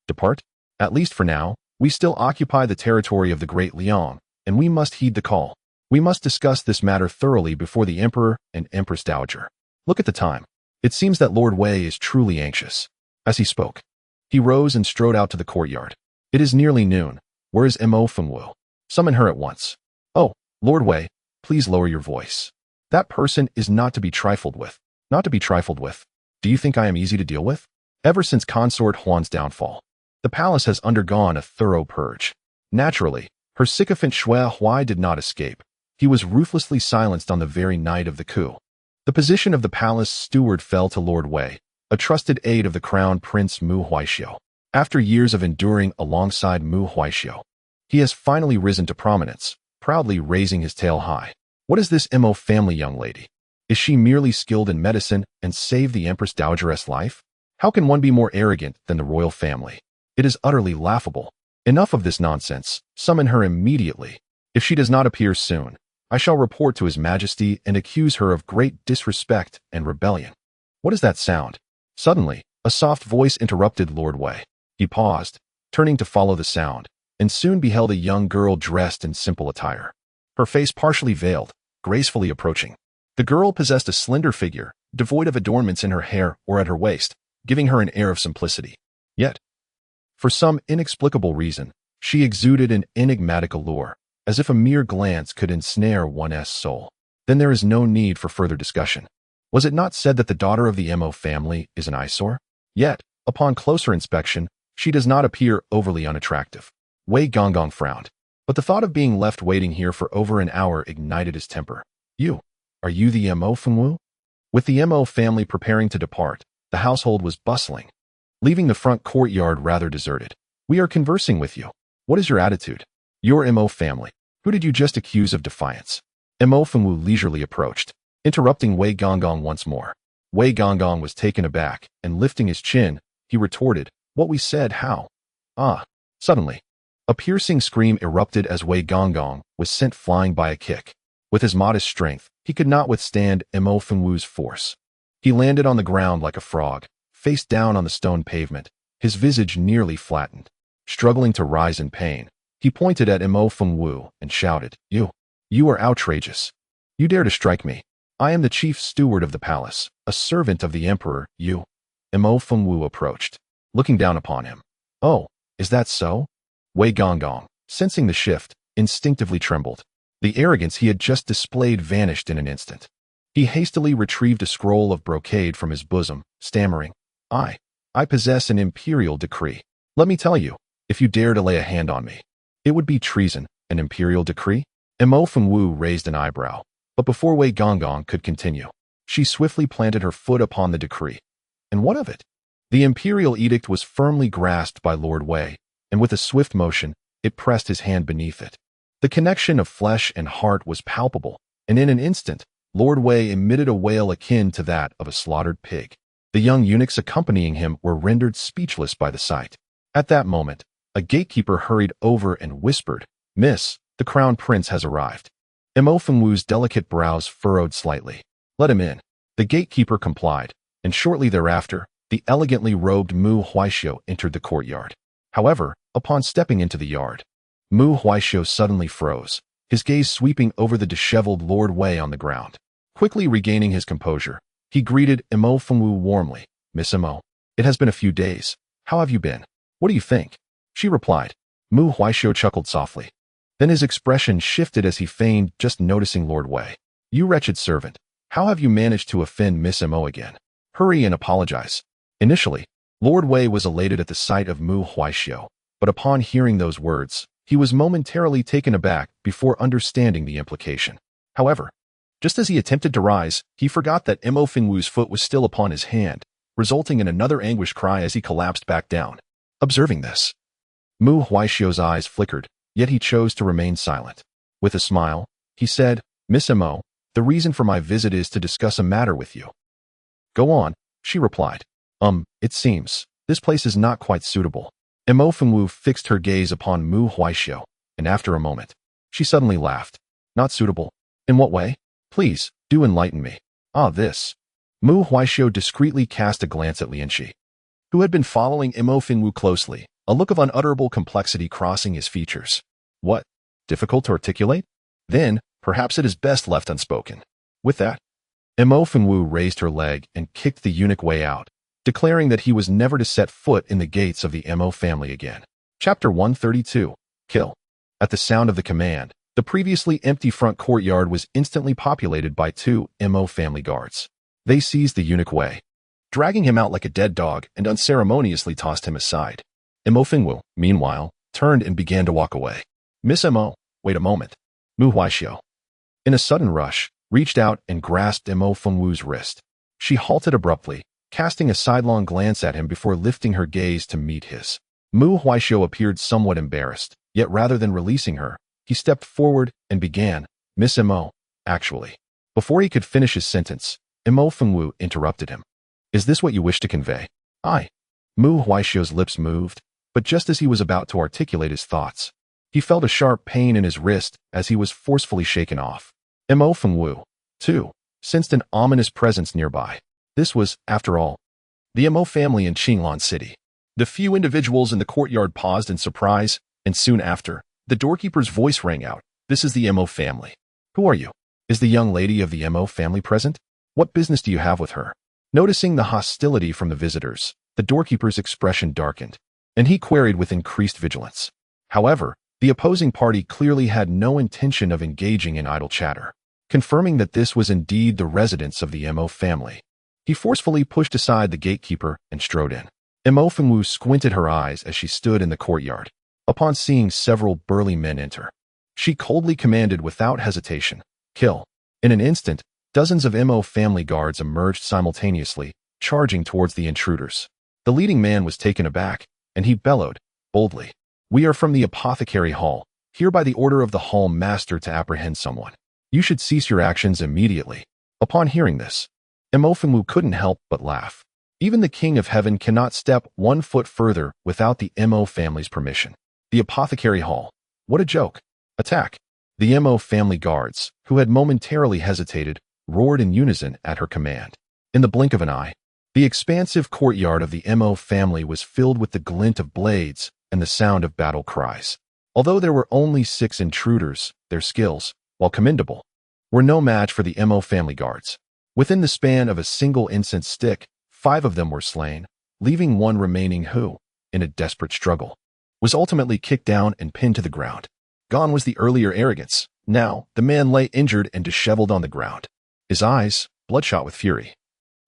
Depart? At least for now, we still occupy the territory of the Great Liang, and we must heed the call. We must discuss this matter thoroughly before the Emperor and Empress Dowager. Look at the time. It seems that Lord Wei is truly anxious. As he spoke, he rose and strode out to the courtyard. It is nearly noon. Where is Mo Fengwu? Summon her at once. Oh, Lord Wei, please lower your voice. That person is not to be trifled with. Not to be trifled with. Do you think I am easy to deal with? Ever since Consort Huan's downfall, the palace has undergone a thorough purge. Naturally, her sycophant Xue Huai did not escape. He was ruthlessly silenced on the very night of the coup. The position of the palace steward fell to Lord Wei, a trusted aide of the crown prince Mu Huaxiu. After years of enduring alongside Mu Huaxiu, he has finally risen to prominence, proudly raising his tail high. What is this Mo family young lady? Is she merely skilled in medicine and saved the Empress Dowager's life? How can one be more arrogant than the royal family? It is utterly laughable. Enough of this nonsense. Summon her immediately. If she does not appear soon, I shall report to His Majesty and accuse her of great disrespect and rebellion. What is that sound? Suddenly, a soft voice interrupted Lord Wei. He paused, turning to follow the sound, and soon beheld a young girl dressed in simple attire. Her face partially veiled, gracefully approaching. The girl possessed a slender figure, devoid of adornments in her hair or at her waist, giving her an air of simplicity. Yet, for some inexplicable reason, she exuded an enigmatic allure, as if a mere glance could ensnare one's soul. Then there is no need for further discussion. Was it not said that the daughter of the Mo family is an eyesore? Yet, upon closer inspection, she does not appear overly unattractive. Wei Gonggong frowned, but the thought of being left waiting here for over an hour ignited his temper. Are you the Mo Fengwu? With the Mo family preparing to depart, the household was bustling, leaving the front courtyard rather deserted. We are conversing with you. What is your attitude? Your Mo family. Who did you just accuse of defiance? Mo Fengwu leisurely approached, interrupting Wei Gonggong once more. Wei Gonggong was taken aback, and lifting his chin, he retorted, what we said, how? Suddenly, a piercing scream erupted as Wei Gonggong was sent flying by a kick. With his modest strength, he could not withstand Mo Fengwu's force. He landed on the ground like a frog, face down on the stone pavement, his visage nearly flattened. Struggling to rise in pain, he pointed at Mo Fengwu and shouted, You are outrageous. You dare to strike me. I am the chief steward of the palace, a servant of the emperor, you. Mo Fengwu approached, looking down upon him. Oh, is that so? Wei Gonggong, sensing the shift, instinctively trembled. The arrogance he had just displayed vanished in an instant. He hastily retrieved a scroll of brocade from his bosom, stammering, I possess an imperial decree. Let me tell you, if you dare to lay a hand on me, it would be treason. An imperial decree? Mo Fengwu raised an eyebrow, but before Wei Gonggong could continue, she swiftly planted her foot upon the decree. And what of it? The imperial edict was firmly grasped by Lord Wei, and with a swift motion, it pressed his hand beneath it. The connection of flesh and heart was palpable, and in an instant, Lord Wei emitted a wail akin to that of a slaughtered pig. The young eunuchs accompanying him were rendered speechless by the sight. At that moment, a gatekeeper hurried over and whispered, Miss, the crown prince has arrived. Mo Fengwu's delicate brows furrowed slightly. Let him in. The gatekeeper complied, and shortly thereafter, the elegantly robed Mu Huaxiu entered the courtyard. However, upon stepping into the yard, Mu Huaxiu suddenly froze, his gaze sweeping over the disheveled Lord Wei on the ground. Quickly regaining his composure, he greeted Mo Fengwu warmly. Miss Mo, it has been a few days. How have you been? What do you think? She replied. Mu Huaxiu chuckled softly. Then his expression shifted as he feigned just noticing Lord Wei. You wretched servant, how have you managed to offend Miss Mo again? Hurry and apologize. Initially, Lord Wei was elated at the sight of Mu Huaxiu, but upon hearing those words, he was momentarily taken aback before understanding the implication. However, just as he attempted to rise, he forgot that Mo Fengwu's foot was still upon his hand, resulting in another anguished cry as he collapsed back down. Observing this, Mu Huaixio's eyes flickered, yet he chose to remain silent. With a smile, he said, Miss Mo, the reason for my visit is to discuss a matter with you. Go on, she replied. It seems, this place is not quite suitable. Mo Fengwu fixed her gaze upon Mu Huaixio, and after a moment, she suddenly laughed. Not suitable? In what way? Please, do enlighten me. This. Mu Huaixio discreetly cast a glance at Lianxi, who had been following Mo Fengwu closely, a look of unutterable complexity crossing his features. What? Difficult to articulate? Then, perhaps it is best left unspoken. With that, Mo Fengwu raised her leg and kicked the eunuch Wei out, declaring that he was never to set foot in the gates of the Mo family again. Chapter 132. Kill. At the sound of the command, the previously empty front courtyard was instantly populated by 2 Mo family guards. They seized the eunuch Wei, dragging him out like a dead dog, and unceremoniously tossed him aside. Mo Fengwu, meanwhile, turned and began to walk away. Miss Mo, wait a moment. Mu Huaixio, in a sudden rush, reached out and grasped Mo Fengwu's wrist. She halted abruptly, casting a sidelong glance at him before lifting her gaze to meet his. Mu Huaixio appeared somewhat embarrassed, yet rather than releasing her, he stepped forward and began, Miss Mo, actually. Before he could finish his sentence, Mo Fengwu interrupted him. Is this what you wish to convey? Mu Huaixio's lips moved, but just as he was about to articulate his thoughts, he felt a sharp pain in his wrist as he was forcefully shaken off. Mo Fengwu, too, sensed an ominous presence nearby. This was, after all, the Mo family in Qinglan City. The few individuals in the courtyard paused in surprise, and soon after, the doorkeeper's voice rang out. This is the Mo family. Who are you? Is the young lady of the Mo family present? What business do you have with her? Noticing the hostility from the visitors, the doorkeeper's expression darkened, and he queried with increased vigilance. However, the opposing party clearly had no intention of engaging in idle chatter. Confirming that this was indeed the residence of the Mo family, he forcefully pushed aside the gatekeeper and strode in. Mo Fengwu squinted her eyes as she stood in the courtyard. Upon seeing several burly men enter, she coldly commanded without hesitation, kill. In an instant, dozens of Mo family guards emerged simultaneously, charging towards the intruders. The leading man was taken aback, and he bellowed, boldly, We are from the apothecary hall, here by the order of the hall master to apprehend someone. You should cease your actions immediately. Upon hearing this, Mo Fengwu couldn't help but laugh. Even the King of Heaven cannot step 1 foot further without the Mo family's permission. The apothecary hall. What a joke. Attack. The Mo family guards, who had momentarily hesitated, roared in unison at her command. In the blink of an eye, the expansive courtyard of the Mo family was filled with the glint of blades and the sound of battle cries. Although there were only 6 intruders, their skills, while commendable, were no match for the Mo family guards. Within the span of a single incense stick, 5 of them were slain, leaving 1 remaining who, in a desperate struggle, was ultimately kicked down and pinned to the ground. Gone was the earlier arrogance. Now, the man lay injured and disheveled on the ground. His eyes, bloodshot with fury,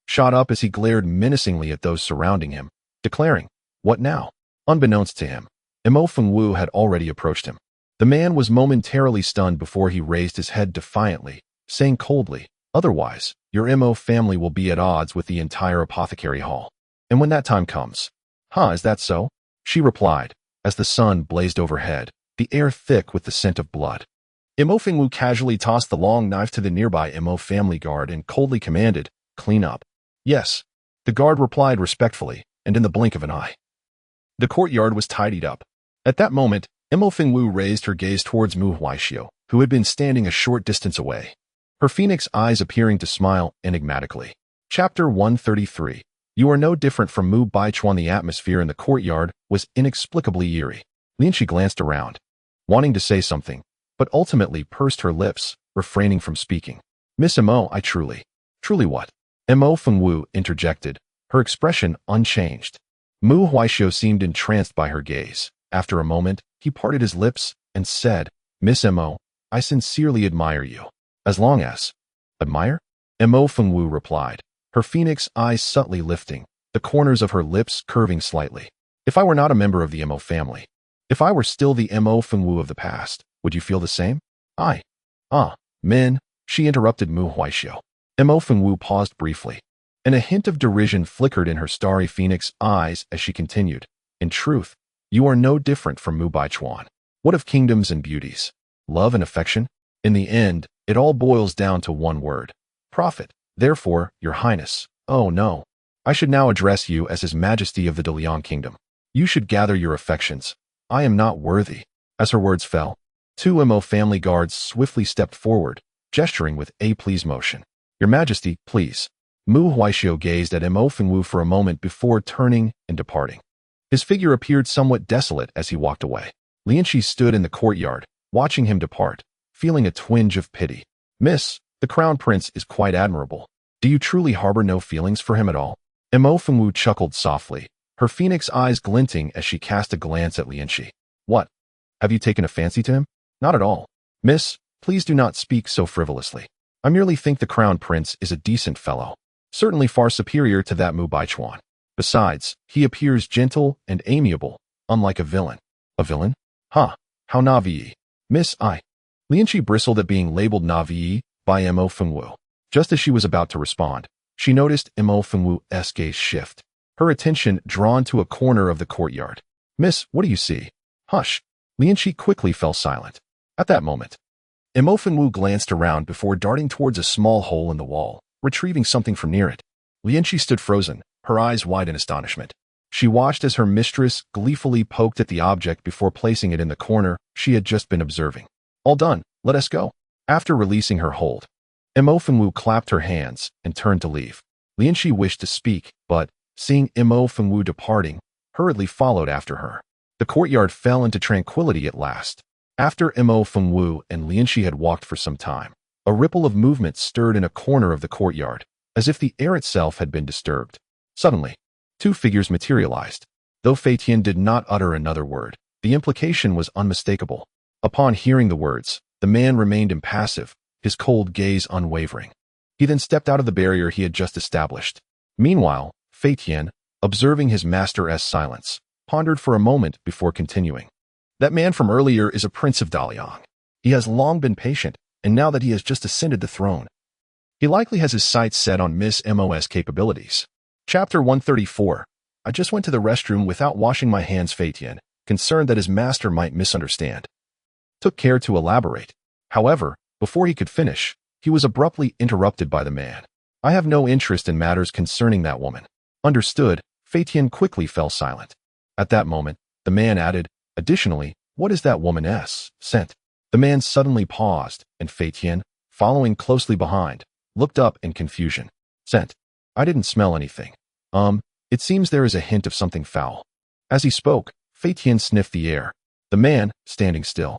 shot up as he glared menacingly at those surrounding him, declaring, What now? Unbeknownst to him, Mo Fengwu had already approached him. The man was momentarily stunned before he raised his head defiantly, saying coldly, Otherwise, your Mo family will be at odds with the entire apothecary hall. And when that time comes, is that so? She replied, as the sun blazed overhead, the air thick with the scent of blood. Mo Fengwu casually tossed the long knife to the nearby Mo family guard and coldly commanded, Clean up. Yes. The guard replied respectfully, and in the blink of an eye, the courtyard was tidied up. At that moment, Mo Fengwu raised her gaze towards Mu Huaixio, who had been standing a short distance away, her phoenix eyes appearing to smile enigmatically. Chapter 133. You are no different from Mu Baichuan. The atmosphere in the courtyard was inexplicably eerie. Lianxi glanced around, wanting to say something, but ultimately pursed her lips, refraining from speaking. Miss Mo, I truly what? Mo Fengwu interjected, her expression unchanged. Mu Huaixio seemed entranced by her gaze. After a moment, he parted his lips and said, Miss Mo, I sincerely admire you. As long as... Admire? Mo Fengwu replied, her phoenix eyes subtly lifting, the corners of her lips curving slightly. If I were not a member of the Mo family, if I were still the Mo Fengwu of the past, would you feel the same? Men, she interrupted Mu Huaixio. Mo Fengwu paused briefly, and a hint of derision flickered in her starry phoenix eyes as she continued. In truth, you are no different from Mu Baichuan. What of kingdoms and beauties? Love and affection? In the end, it all boils down to one word. Profit. Therefore, Your Highness. Oh no. I should now address you as His Majesty of the De Leon Kingdom. You should gather your affections. I am not worthy. As her words fell, two Mo family guards swiftly stepped forward, gesturing with a please motion. Your Majesty, please. Mu Huaishio gazed at Mo Fengwu for a moment before turning and departing. His figure appeared somewhat desolate as he walked away. Lianqi stood in the courtyard, watching him depart, feeling a twinge of pity. Miss, the Crown Prince is quite admirable. Do you truly harbor no feelings for him at all? Mo Fengwu chuckled softly, her phoenix eyes glinting as she cast a glance at Lianqi. What? Have you taken a fancy to him? Not at all. Miss, please do not speak so frivolously. I merely think the Crown Prince is a decent fellow, certainly far superior to that Mu Baichuan. Besides, he appears gentle and amiable, unlike a villain. A villain? Huh, how Navi. Miss, Lianqi bristled at being labeled Navi by Mo Fengwu. Just as she was about to respond, she noticed Mo Fengwu's gaze shift, her attention drawn to a corner of the courtyard. Miss, what do you see? Hush. Lianqi quickly fell silent. At that moment, Mo Fengwu glanced around before darting towards a small hole in the wall, retrieving something from near it. Lianqi stood frozen, her eyes wide in astonishment. She watched as her mistress gleefully poked at the object before placing it in the corner she had just been observing. All done, let us go. After releasing her hold, Mo Fengwu clapped her hands and turned to leave. Lianqi wished to speak, but, seeing Mo Fengwu departing, hurriedly followed after her. The courtyard fell into tranquility at last. After Mo Fengwu and Lianqi had walked for some time, a ripple of movement stirred in a corner of the courtyard, as if the air itself had been disturbed. Suddenly, two figures materialized. Though Fei Tian did not utter another word, the implication was unmistakable. Upon hearing the words, the man remained impassive, his cold gaze unwavering. He then stepped out of the barrier he had just established. Meanwhile, Fei Tian, observing his master's silence, pondered for a moment before continuing. That man from earlier is a prince of Daliang. He has long been patient, and now that he has just ascended the throne, he likely has his sights set on Miss Mo's capabilities. Chapter 134. I just went to the restroom without washing my hands. Fei Tian, concerned that his master might misunderstand, took care to elaborate. However, before he could finish, he was abruptly interrupted by the man. I have no interest in matters concerning that woman. Understood. Fei Tian quickly fell silent. At that moment, the man added, additionally, what is that woman's scent? The man suddenly paused, and Fei Tian, following closely behind, looked up in confusion. Scent. I didn't smell anything. It seems there is a hint of something foul. As he spoke, Fei Tian sniffed the air. The man, standing still,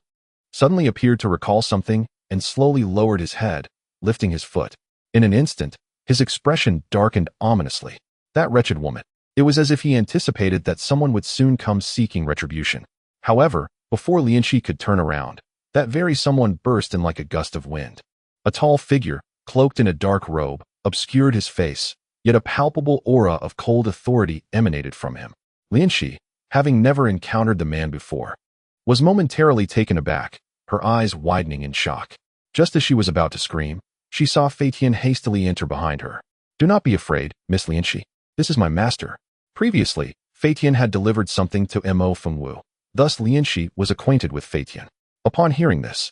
suddenly appeared to recall something and slowly lowered his head, lifting his foot. In an instant, his expression darkened ominously. That wretched woman. It was as if he anticipated that someone would soon come seeking retribution. However, before Lianqi could turn around, that very someone burst in like a gust of wind. A tall figure, cloaked in a dark robe, obscured his face, yet a palpable aura of cold authority emanated from him. Lianqi, having never encountered the man before, was momentarily taken aback, her eyes widening in shock. Just as she was about to scream, she saw Fei Tian hastily enter behind her. Do not be afraid, Miss Lianqi. This is my master. Previously, Fei Tian had delivered something to Mo Fengwu. Thus Lianqi was acquainted with Fei Tian. Upon hearing this,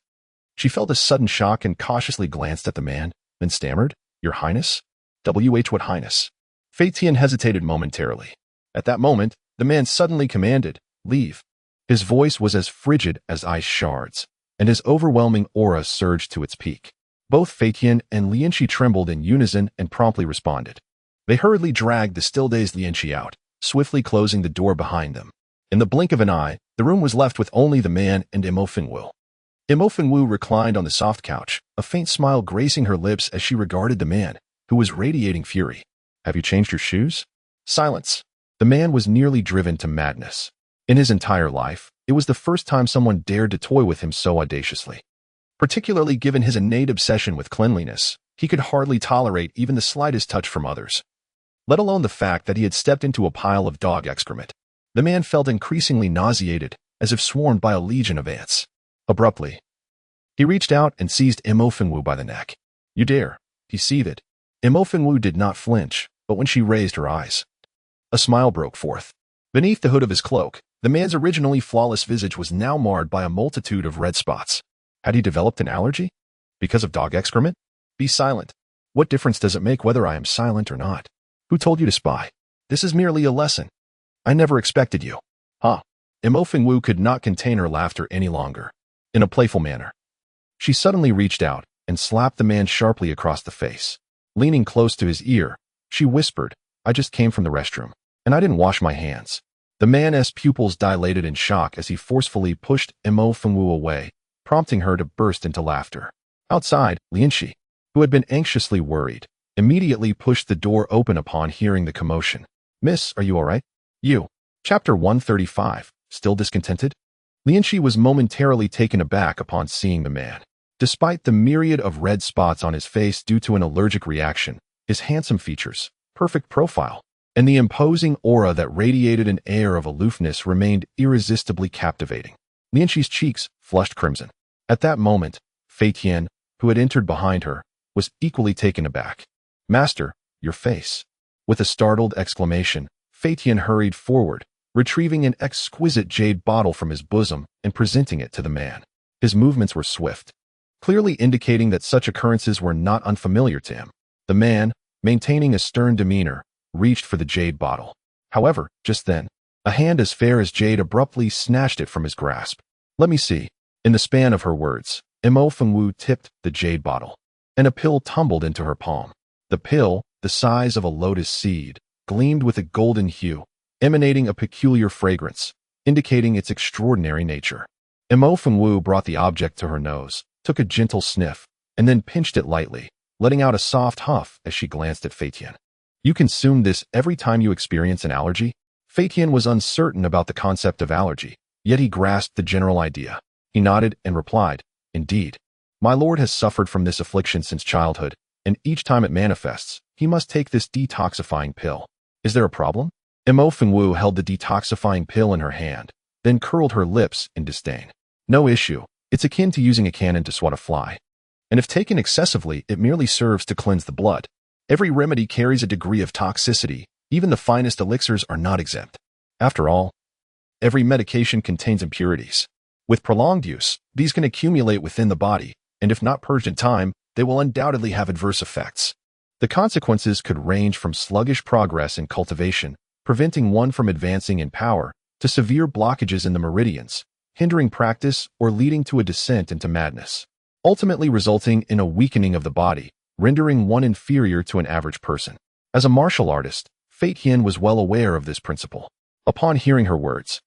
she felt a sudden shock and cautiously glanced at the man, then stammered, Your Highness? What Highness? Fei Tian hesitated momentarily. At that moment, the man suddenly commanded, Leave. His voice was as frigid as ice shards, and his overwhelming aura surged to its peak. Both Fei Tian and Lianqi trembled in unison and promptly responded. They hurriedly dragged the still-dazed Lianqi out, swiftly closing the door behind them. In the blink of an eye, the room was left with only the man and Mo Fengwu. Mo Fengwu reclined on the soft couch, a faint smile gracing her lips as she regarded the man, who was radiating fury. Have you changed your shoes? Silence. The man was nearly driven to madness. In his entire life, it was the first time someone dared to toy with him so audaciously. Particularly given his innate obsession with cleanliness, he could hardly tolerate even the slightest touch from others, let alone the fact that he had stepped into a pile of dog excrement. The man felt increasingly nauseated, as if swarmed by a legion of ants. Abruptly, he reached out and seized Mo Fengwu by the neck. You dare, he seethed. Mo Fengwu did not flinch, but when she raised her eyes, a smile broke forth. Beneath the hood of his cloak, the man's originally flawless visage was now marred by a multitude of red spots. Had he developed an allergy? Because of dog excrement? Be silent. What difference does it make whether I am silent or not? Who told you to spy? This is merely a lesson. I never expected you. Ha! Imo Fengwu could not contain her laughter any longer. In a playful manner, she suddenly reached out and slapped the man sharply across the face. Leaning close to his ear, she whispered, I just came from the restroom, and I didn't wash my hands. The man's pupils dilated in shock as he forcefully pushed Imo Fengwu away, prompting her to burst into laughter. Outside, Lianxi, who had been anxiously worried, immediately pushed the door open upon hearing the commotion. Miss, are you all right? You. Chapter 135. Still discontented? Lianxi was momentarily taken aback upon seeing the man. Despite the myriad of red spots on his face due to an allergic reaction, his handsome features, perfect profile, and the imposing aura that radiated an air of aloofness remained irresistibly captivating. Lianxi's cheeks flushed crimson. At that moment, Fei Tian, who had entered behind her, was equally taken aback. Master, your face. With a startled exclamation, Fei Tian hurried forward, retrieving an exquisite jade bottle from his bosom and presenting it to the man. His movements were swift, clearly indicating that such occurrences were not unfamiliar to him. The man, maintaining a stern demeanor, reached for the jade bottle. However, just then, a hand as fair as jade abruptly snatched it from his grasp. Let me see. In the span of her words, Imo Fengwu tipped the jade bottle, and a pill tumbled into her palm. The pill, the size of a lotus seed, gleamed with a golden hue, emanating a peculiar fragrance, indicating its extraordinary nature. Imo Fengwu brought the object to her nose, took a gentle sniff, and then pinched it lightly, letting out a soft huff as she glanced at Fei Tian. You consume this every time you experience an allergy? Fei Tian was uncertain about the concept of allergy, yet he grasped the general idea. He nodded and replied, Indeed. My lord has suffered from this affliction since childhood, and each time it manifests, he must take this detoxifying pill. Is there a problem? Imo Fengwu held the detoxifying pill in her hand, then curled her lips in disdain. No issue. It's akin to using a cannon to swat a fly. And if taken excessively, it merely serves to cleanse the blood. Every remedy carries a degree of toxicity. Even the finest elixirs are not exempt. After all, every medication contains impurities. With prolonged use, these can accumulate within the body, and if not purged in time, they will undoubtedly have adverse effects. The consequences could range from sluggish progress in cultivation, preventing one from advancing in power, to severe blockages in the meridians, hindering practice or leading to a descent into madness, ultimately resulting in a weakening of the body, rendering one inferior to an average person. As a martial artist, Fei Tian was well aware of this principle. Upon hearing her words,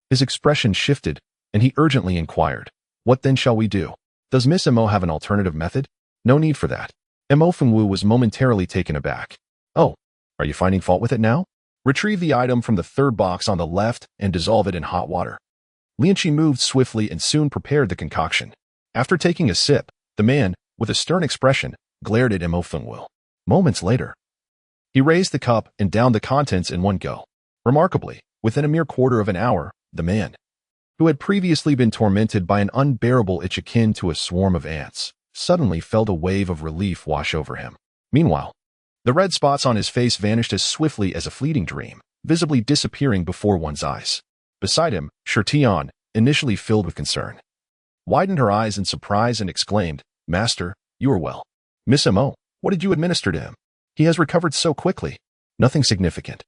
his expression shifted, and he urgently inquired, What then shall we do? Does Miss Imo have an alternative method? No need for that. Imo Fengwu was momentarily taken aback. Oh, are you finding fault with it now? Retrieve the item from the third box on the left and dissolve it in hot water. Lianxi moved swiftly and soon prepared the concoction. After taking a sip, the man, with a stern expression, glared at Imo Fengwu. Moments later, he raised the cup and downed the contents in one go. Remarkably, within a mere quarter of an hour, the man, who had previously been tormented by an unbearable itch akin to a swarm of ants, suddenly felt a wave of relief wash over him. Meanwhile, the red spots on his face vanished as swiftly as a fleeting dream, visibly disappearing before one's eyes. Beside him, Tian, initially filled with concern, widened her eyes in surprise and exclaimed, Master, you are well. Miss Imo, what did you administer to him? He has recovered so quickly. Nothing significant.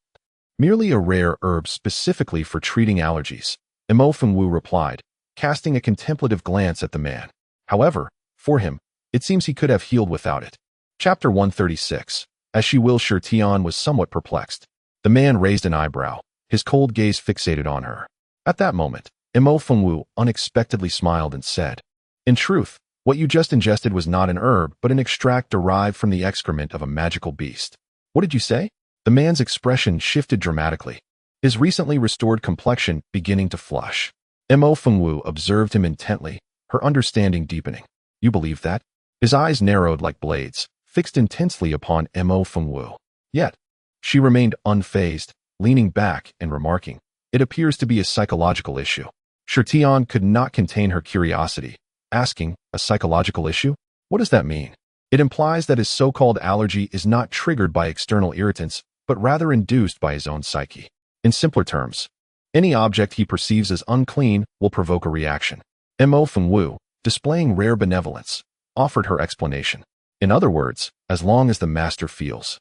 Merely a rare herb specifically for treating allergies, Imo Fengwu replied, casting a contemplative glance at the man. However, for him, it seems he could have healed without it. Chapter 136. As she will, Tian was somewhat perplexed. The man raised an eyebrow, his cold gaze fixated on her. At that moment, Imo Fengwu unexpectedly smiled and said, In truth, what you just ingested was not an herb, but an extract derived from the excrement of a magical beast. What did you say? The man's expression shifted dramatically, his recently restored complexion beginning to flush. Imo Fengwu observed him intently, her understanding deepening. You believe that? His eyes narrowed like blades, fixed intensely upon Imo Fengwu. Yet, she remained unfazed, leaning back and remarking, It appears to be a psychological issue. Tian could not contain her curiosity, asking, A psychological issue? What does that mean? It implies that his so-called allergy is not triggered by external irritants, but rather induced by his own psyche. In simpler terms, any object he perceives as unclean will provoke a reaction. Mo Fengwu, displaying rare benevolence, offered her explanation. In other words, as long as the master feels,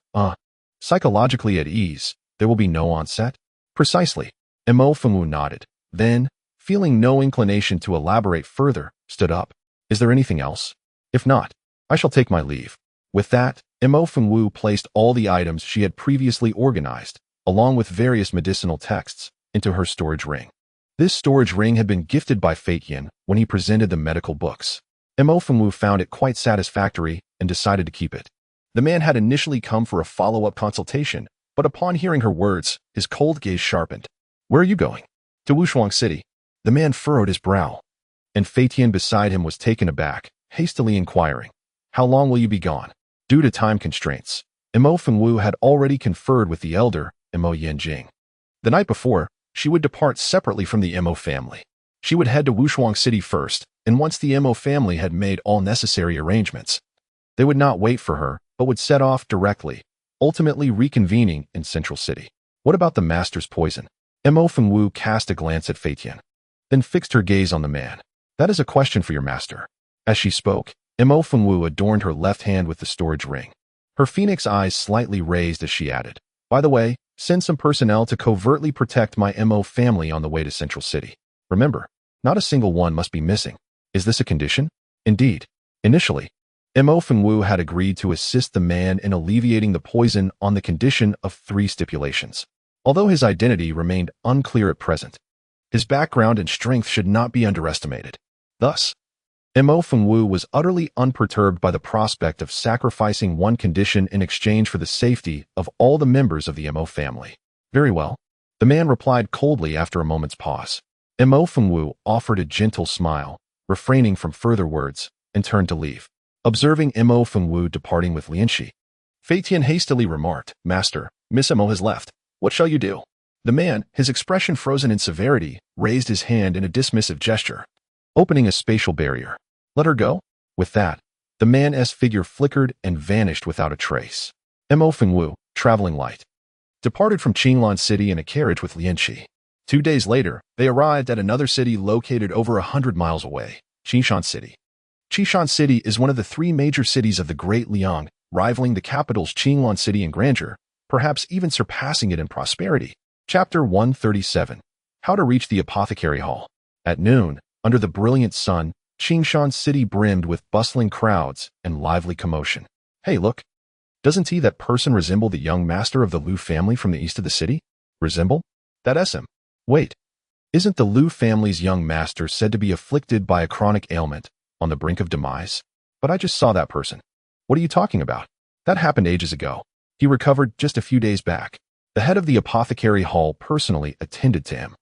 psychologically at ease, there will be no onset? Precisely. Mo Fengwu nodded. Then, feeling no inclination to elaborate further, stood up. Is there anything else? If not, I shall take my leave. With that, Mo Fengwu placed all the items she had previously organized, along with various medicinal texts, into her storage ring. This storage ring had been gifted by Feitian when he presented the medical books. Mo Fengwu found it quite satisfactory and decided to keep it. The man had initially come for a follow-up consultation, but upon hearing her words, his cold gaze sharpened. Where are you going? To Wushuang City. The man furrowed his brow, and Feitian beside him was taken aback, hastily inquiring, how long will you be gone? Due to time constraints, Mo Fengwu had already conferred with the elder, Mo Yanjing. The night before, she would depart separately from the Mo family. She would head to Wushuang City first, and once the Mo family had made all necessary arrangements, they would not wait for her, but would set off directly, ultimately reconvening in Central City. What about the master's poison? Mo Fengwu cast a glance at Feitian, then fixed her gaze on the man. That is a question for your master. As she spoke, Mo Fengwu adorned her left hand with the storage ring. Her phoenix eyes slightly raised as she added, by the way, send some personnel to covertly protect my Mo family on the way to Central City. Remember, not a single one must be missing. Is this a condition? Indeed. Initially, Mo Fengwu had agreed to assist the man in alleviating the poison on the condition of 3 stipulations. Although his identity remained unclear at present, his background and strength should not be underestimated. Thus, Mo Fengwu was utterly unperturbed by the prospect of sacrificing one condition in exchange for the safety of all the members of the Mo family. Very well, the man replied coldly after a moment's pause. Mo Fengwu offered a gentle smile, refraining from further words, and turned to leave. Observing Mo Fengwu departing with Lianxi, Feitian hastily remarked, Master, Miss Mo has left. What shall you do? The man, his expression frozen in severity, raised his hand in a dismissive gesture, opening a spatial barrier. Let her go? With that, the man's figure flickered and vanished without a trace. Mo Fengwu, traveling light, departed from Qinglan City in a carriage with Lianxi. 2 days later, they arrived at another city located over 100 miles away, Qishan City. Qishan City is one of the 3 major cities of the Great Liang, rivaling the capital's Qinglan City in grandeur, perhaps even surpassing it in prosperity. Chapter 137. How to reach the Apothecary Hall. At noon, under the brilliant sun, Qingshan City brimmed with bustling crowds and lively commotion. Hey, look! Doesn't that person resemble the young master of the Liu family from the east of the city? Resemble? That's him. Wait, isn't the Liu family's young master said to be afflicted by a chronic ailment, on the brink of demise? But I just saw that person. What are you talking about? That happened ages ago. He recovered just a few days back. The head of the Apothecary Hall personally attended to him.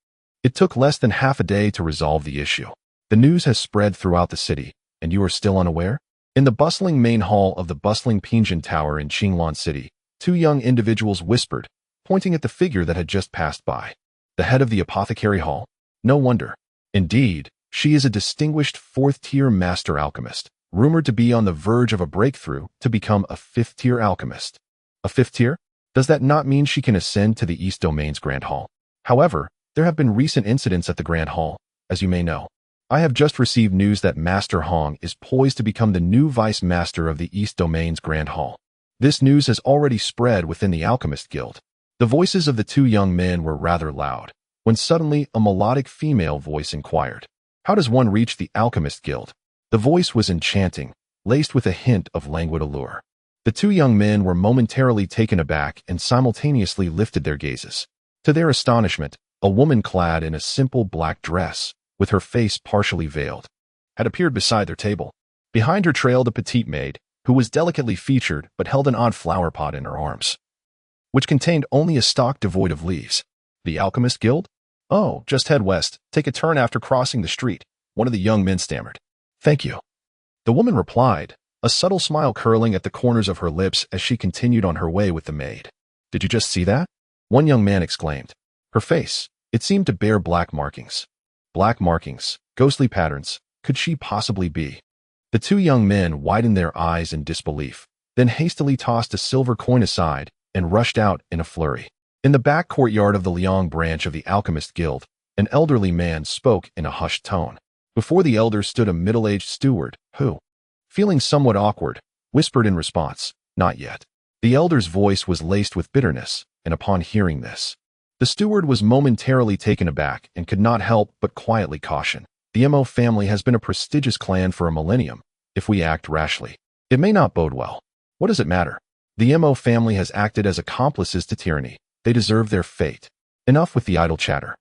It took less than half a day to resolve the issue. The news has spread throughout the city, and you are still unaware? In the bustling main hall of the bustling Pinjin Tower in Qinglan City, 2 young individuals whispered, pointing at the figure that had just passed by. The head of the Apothecary Hall? No wonder. Indeed, she is a distinguished 4th-tier master alchemist, rumored to be on the verge of a breakthrough to become a 5th-tier alchemist. A 5th tier? Does that not mean she can ascend to the East Domain's Grand Hall? However, there have been recent incidents at the Grand Hall, as you may know. I have just received news that Master Hong is poised to become the new Vice Master of the East Domain's Grand Hall. This news has already spread within the Alchemist Guild. The voices of the 2 young men were rather loud, when suddenly a melodic female voice inquired, how does one reach the Alchemist Guild? The voice was enchanting, laced with a hint of languid allure. The 2 young men were momentarily taken aback and simultaneously lifted their gazes. To their astonishment, a woman clad in a simple black dress, with her face partially veiled, had appeared beside their table. Behind her trailed a petite maid, who was delicately featured but held an odd flower pot in her arms, which contained only a stalk devoid of leaves. The Alchemist Guild? Oh, just head west, take a turn after crossing the street, one of the young men stammered. Thank you. The woman replied, a subtle smile curling at the corners of her lips as she continued on her way with the maid. Did you just see that? One young man exclaimed. Her face, it seemed to bear black markings. Black markings, ghostly patterns, could she possibly be? The 2 young men widened their eyes in disbelief, then hastily tossed a silver coin aside and rushed out in a flurry. In the back courtyard of the Liang branch of the Alchemist Guild, an elderly man spoke in a hushed tone. Before the elder stood a middle-aged steward, who, feeling somewhat awkward, whispered in response, "Not yet." The elder's voice was laced with bitterness, and upon hearing this, the steward was momentarily taken aback and could not help but quietly caution. The Mo family has been a prestigious clan for a millennium. If we act rashly, it may not bode well. What does it matter? The Mo family has acted as accomplices to tyranny. They deserve their fate. Enough with the idle chatter.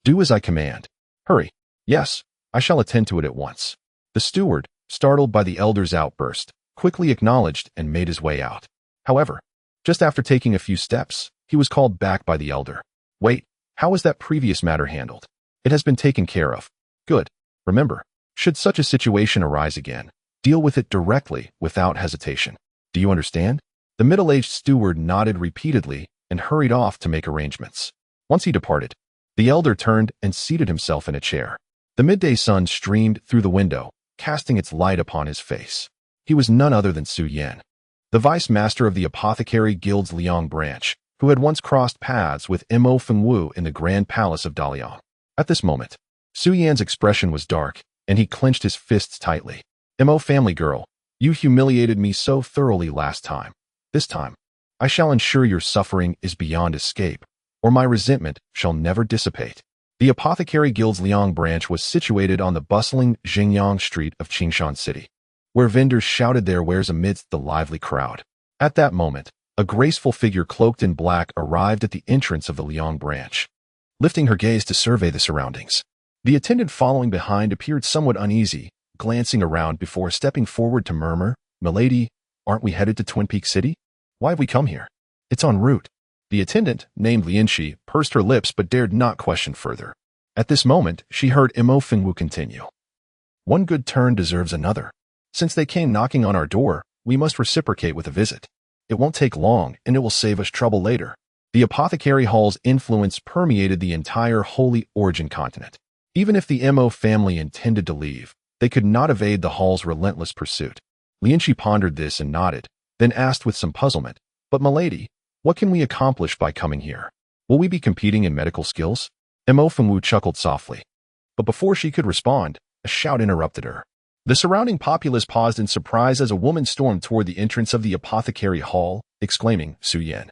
Do as I command. Hurry. Yes, I shall attend to it at once. The steward, startled by the elder's outburst, quickly acknowledged and made his way out. However, just after taking a few steps, he was called back by the elder. Wait, how was that previous matter handled? It has been taken care of. Good. Remember, should such a situation arise again, deal with it directly without hesitation. Do you understand? The middle-aged steward nodded repeatedly and hurried off to make arrangements. Once he departed, the elder turned and seated himself in a chair. The midday sun streamed through the window, casting its light upon his face. He was none other than Su Yan, the vice-master of the Apothecary Guild's Liang branch, who had once crossed paths with Mo Fengwu in the Grand Palace of Daliang. At this moment, Su Yan's expression was dark, and he clenched his fists tightly. Mo family girl, you humiliated me so thoroughly last time. This time, I shall ensure your suffering is beyond escape, or my resentment shall never dissipate. The Apothecary Guild's Liang branch was situated on the bustling Xingyang Street of Qingshan City, where vendors shouted their wares amidst the lively crowd. At that moment, a graceful figure cloaked in black arrived at the entrance of the Liang branch. Lifting her gaze to survey the surroundings, the attendant following behind appeared somewhat uneasy, glancing around before stepping forward to murmur, "Milady, aren't we headed to Twin Peak City? Why have we come here? It's en route." The attendant, named Lianxi, pursed her lips but dared not question further. At this moment, she heard Mo Fengwu continue. "One good turn deserves another. Since they came knocking on our door, we must reciprocate with a visit. It won't take long, and it will save us trouble later." The Apothecary Hall's influence permeated the entire Holy Origin continent. Even if the Mo family intended to leave, they could not evade the Hall's relentless pursuit. Lianxi pondered this and nodded, then asked with some puzzlement, "But milady, what can we accomplish by coming here? Will we be competing in medical skills?" Mo Fengwu chuckled softly. But before she could respond, a shout interrupted her. The surrounding populace paused in surprise as a woman stormed toward the entrance of the Apothecary Hall, exclaiming, "Su Yan,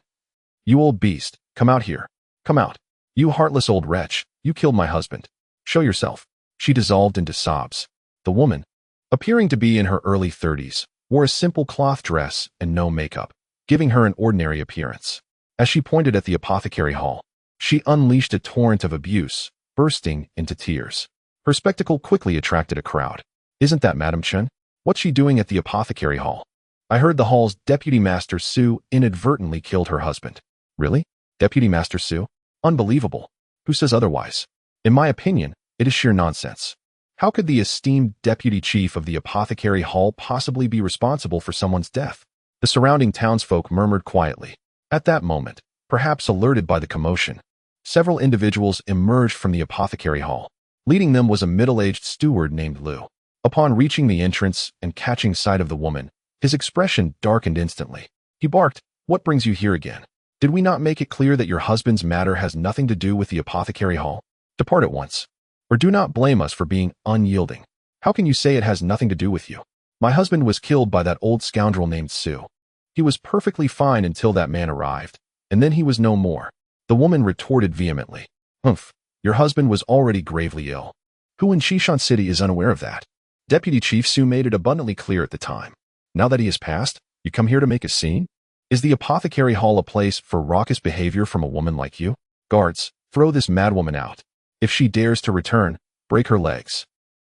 you old beast, come out here. Come out. You heartless old wretch, you killed my husband. Show yourself." She dissolved into sobs. The woman, appearing to be in her early 30s, wore a simple cloth dress and no makeup, giving her an ordinary appearance. As she pointed at the Apothecary Hall, she unleashed a torrent of abuse, bursting into tears. Her spectacle quickly attracted a crowd. "Isn't that Madame Chen? What's she doing at the Apothecary Hall? I heard the Hall's Deputy Master Su inadvertently killed her husband." "Really? Deputy Master Su? Unbelievable. Who says otherwise? In my opinion, it is sheer nonsense. How could the esteemed Deputy Chief of the Apothecary Hall possibly be responsible for someone's death?" The surrounding townsfolk murmured quietly. At that moment, perhaps alerted by the commotion, several individuals emerged from the Apothecary Hall. Leading them was a middle-aged steward named Lu. Upon reaching the entrance and catching sight of the woman, his expression darkened instantly. He barked, "What brings you here again? Did we not make it clear that your husband's matter has nothing to do with the Apothecary Hall? Depart at once, or do not blame us for being unyielding. How can you say it has nothing to do with you? My husband was killed by that old scoundrel named Su. He was perfectly fine until that man arrived, and then he was no more." The woman retorted vehemently, "Humph, your husband was already gravely ill. Who in Xishan City is unaware of that? Deputy Chief Su made it abundantly clear at the time. Now that he has passed, you come here to make a scene? Is the Apothecary Hall a place for raucous behavior from a woman like you? Guards, throw this madwoman out. If she dares to return, break her legs."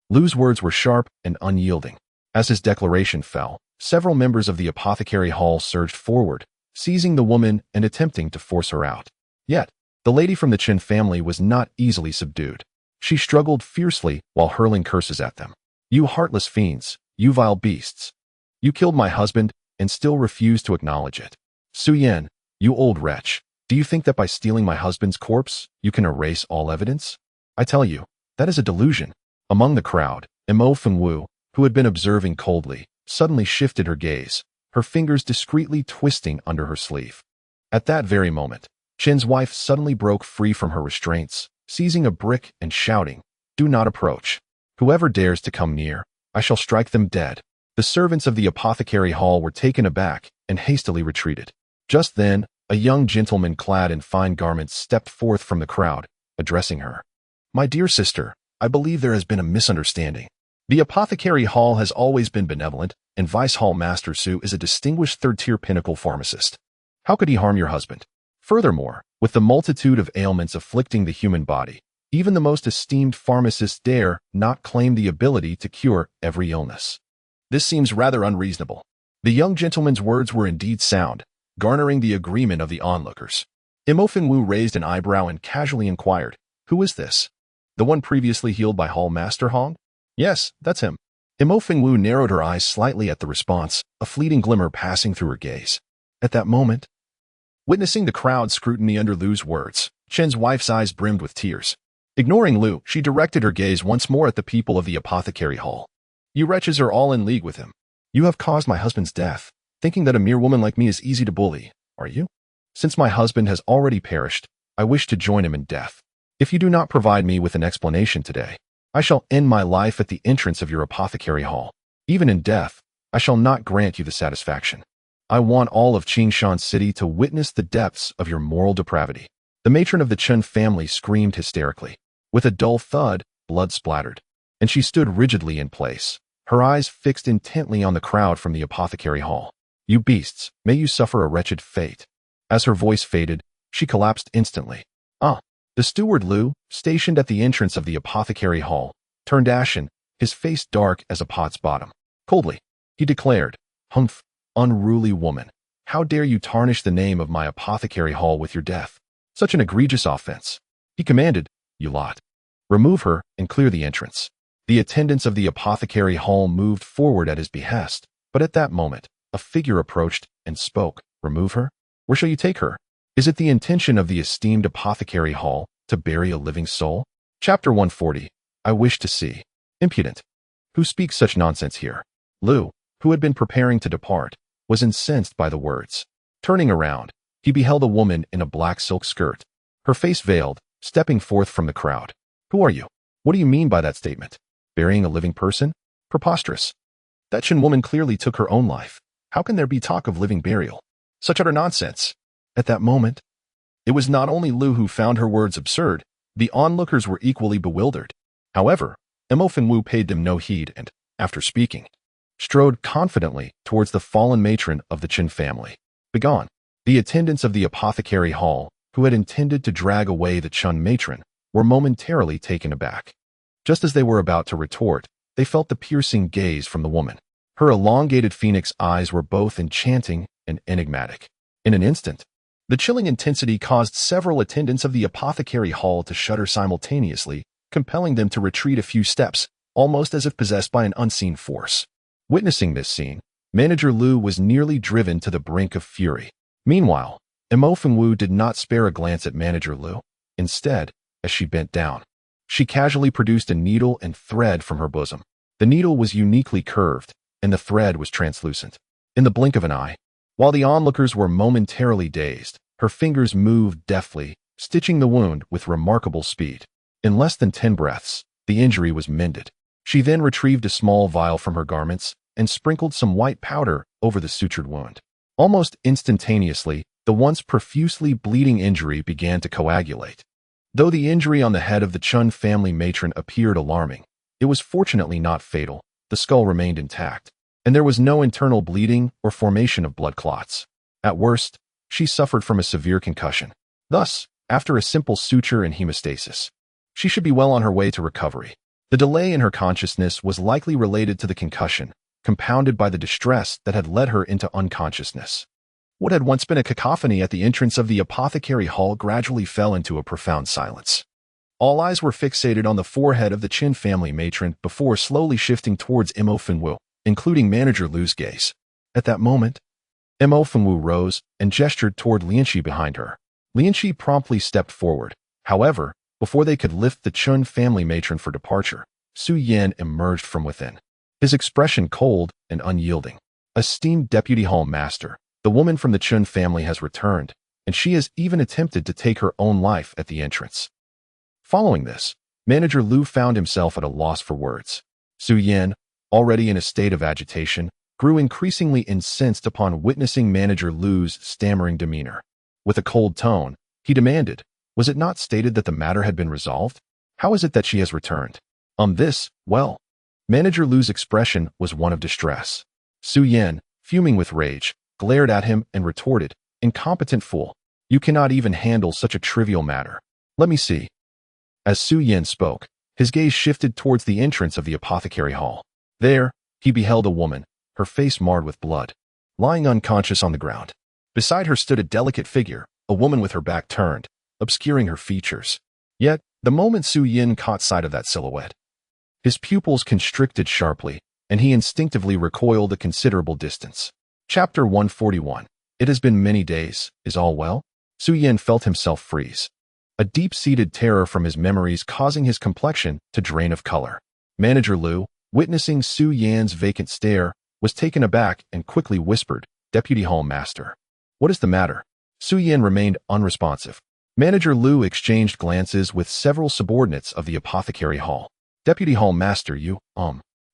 Lu's words were sharp and unyielding. As his declaration fell, several members of the Apothecary Hall surged forward, seizing the woman and attempting to force her out. Yet, the lady from the Chen family was not easily subdued. She struggled fiercely while hurling curses at them. "You heartless fiends, you vile beasts. You killed my husband and still refuse to acknowledge it. Su Yan, you old wretch, do you think that by stealing my husband's corpse, you can erase all evidence? I tell you, that is a delusion." Among the crowd, Mo Fengwu, who had been observing coldly, suddenly shifted her gaze, her fingers discreetly twisting under her sleeve. At that very moment, Chen's wife suddenly broke free from her restraints, seizing a brick and shouting, "Do not approach. Whoever dares to come near, I shall strike them dead." The servants of the apothecary hall were taken aback and hastily retreated. Just then, a young gentleman clad in fine garments stepped forth from the crowd, addressing her. "My dear sister, I believe there has been a misunderstanding. The apothecary hall has always been benevolent, and Vice Hall Master Su is a distinguished third-tier pinnacle pharmacist. How could he harm your husband? Furthermore, with the multitude of ailments afflicting the human body, even the most esteemed pharmacists dare not claim the ability to cure every illness. This seems rather unreasonable." The young gentleman's words were indeed sound, garnering the agreement of the onlookers. Imofen Wu raised an eyebrow and casually inquired, "Who is this? The one previously healed by Hall Master Hong?" "Yes, that's him." Imofen Wu narrowed her eyes slightly at the response, a fleeting glimmer passing through her gaze. At that moment, witnessing the crowd's scrutiny under Lu's words, Chen's wife's eyes brimmed with tears. Ignoring Lu, she directed her gaze once more at the people of the apothecary hall. "You wretches are all in league with him. You have caused my husband's death, thinking that a mere woman like me is easy to bully, are you? Since my husband has already perished, I wish to join him in death. If you do not provide me with an explanation today, I shall end my life at the entrance of your apothecary hall. Even in death, I shall not grant you the satisfaction. I want all of Qingshan City to witness the depths of your moral depravity." The matron of the Chen family screamed hysterically. With a dull thud, blood splattered, and she stood rigidly in place, her eyes fixed intently on the crowd from the apothecary hall. "You beasts, may you suffer a wretched fate." As her voice faded, she collapsed instantly. The steward Lu, stationed at the entrance of the apothecary hall, turned ashen, his face dark as a pot's bottom. Coldly, he declared, "Humph, unruly woman, how dare you tarnish the name of my apothecary hall with your death? Such an egregious offense." He commanded, "You lot, remove her and clear the entrance." The attendants of the apothecary hall moved forward at his behest, but at that moment, a figure approached and spoke. "Remove her? Where shall you take her? Is it the intention of the esteemed apothecary hall to bury a living soul?" Chapter 140. I wish to see. Impudent. Who speaks such nonsense here? Lu, who had been preparing to depart, was incensed by the words. Turning around, he beheld a woman in a black silk skirt, her face veiled, stepping forth from the crowd. "Who are you? What do you mean by that statement? Burying a living person? Preposterous. That Chen woman clearly took her own life. How can there be talk of living burial? Such utter nonsense." At that moment, it was not only Lu who found her words absurd, the onlookers were equally bewildered. However, Imofen Wu paid them no heed and, after speaking, strode confidently towards the fallen matron of the Chen family. Begone. The attendants of the apothecary hall, who had intended to drag away the Chen matron, were momentarily taken aback. Just as they were about to retort, they felt the piercing gaze from the woman. Her elongated phoenix eyes were both enchanting and enigmatic. In an instant, the chilling intensity caused several attendants of the apothecary hall to shudder simultaneously, compelling them to retreat a few steps, almost as if possessed by an unseen force. Witnessing this scene, Manager Lu was nearly driven to the brink of fury. Meanwhile, Imofen Wu did not spare a glance at Manager Lu. Instead, as she bent down, she casually produced a needle and thread from her bosom. The needle was uniquely curved, and the thread was translucent. In the blink of an eye, while the onlookers were momentarily dazed, her fingers moved deftly, stitching the wound with remarkable speed. In less than 10 breaths, the injury was mended. She then retrieved a small vial from her garments and sprinkled some white powder over the sutured wound. Almost instantaneously, the once profusely bleeding injury began to coagulate. Though the injury on the head of the Chun family matron appeared alarming, it was fortunately not fatal. The skull remained intact, and there was no internal bleeding or formation of blood clots. At worst, she suffered from a severe concussion. Thus, after a simple suture and hemostasis, she should be well on her way to recovery. The delay in her consciousness was likely related to the concussion, compounded by the distress that had led her into unconsciousness. What had once been a cacophony at the entrance of the apothecary hall gradually fell into a profound silence. All eyes were fixated on the forehead of the Qin family matron before slowly shifting towards Imofen Wu, including Manager Lu's gaze. At that moment, Imofen Wu rose and gestured toward Lianxi behind her. Lianxi promptly stepped forward. However, before they could lift the Chun family matron for departure, Su Yan emerged from within, his expression cold and unyielding. "Esteemed Deputy Hall Master, the woman from the Chun family has returned, and she has even attempted to take her own life at the entrance. Following this, Manager Lu found himself at a loss for words. Su Yan, already in a state of agitation, grew increasingly incensed upon witnessing Manager Lu's stammering demeanor. With a cold tone, he demanded, "Was it not stated that the matter had been resolved? How is it that she has returned?" Well, Manager Lu's expression was one of distress. Su Yan, fuming with rage, glared at him and retorted, "Incompetent fool. You cannot even handle such a trivial matter. Let me see." As Su Yan spoke, his gaze shifted towards the entrance of the apothecary hall. There, he beheld a woman, her face marred with blood, lying unconscious on the ground. Beside her stood a delicate figure, a woman with her back turned, obscuring her features. Yet, the moment Su Yan caught sight of that silhouette, his pupils constricted sharply, and he instinctively recoiled a considerable distance. Chapter 141. It has been many days. Is all well? Su Yan felt himself freeze, a deep-seated terror from his memories causing his complexion to drain of color. Manager Lu, witnessing Su Yan's vacant stare, was taken aback and quickly whispered, "Deputy Hall Master. What is the matter?" Su Yan remained unresponsive. Manager Lu exchanged glances with several subordinates of the apothecary hall. "Deputy Hall Master,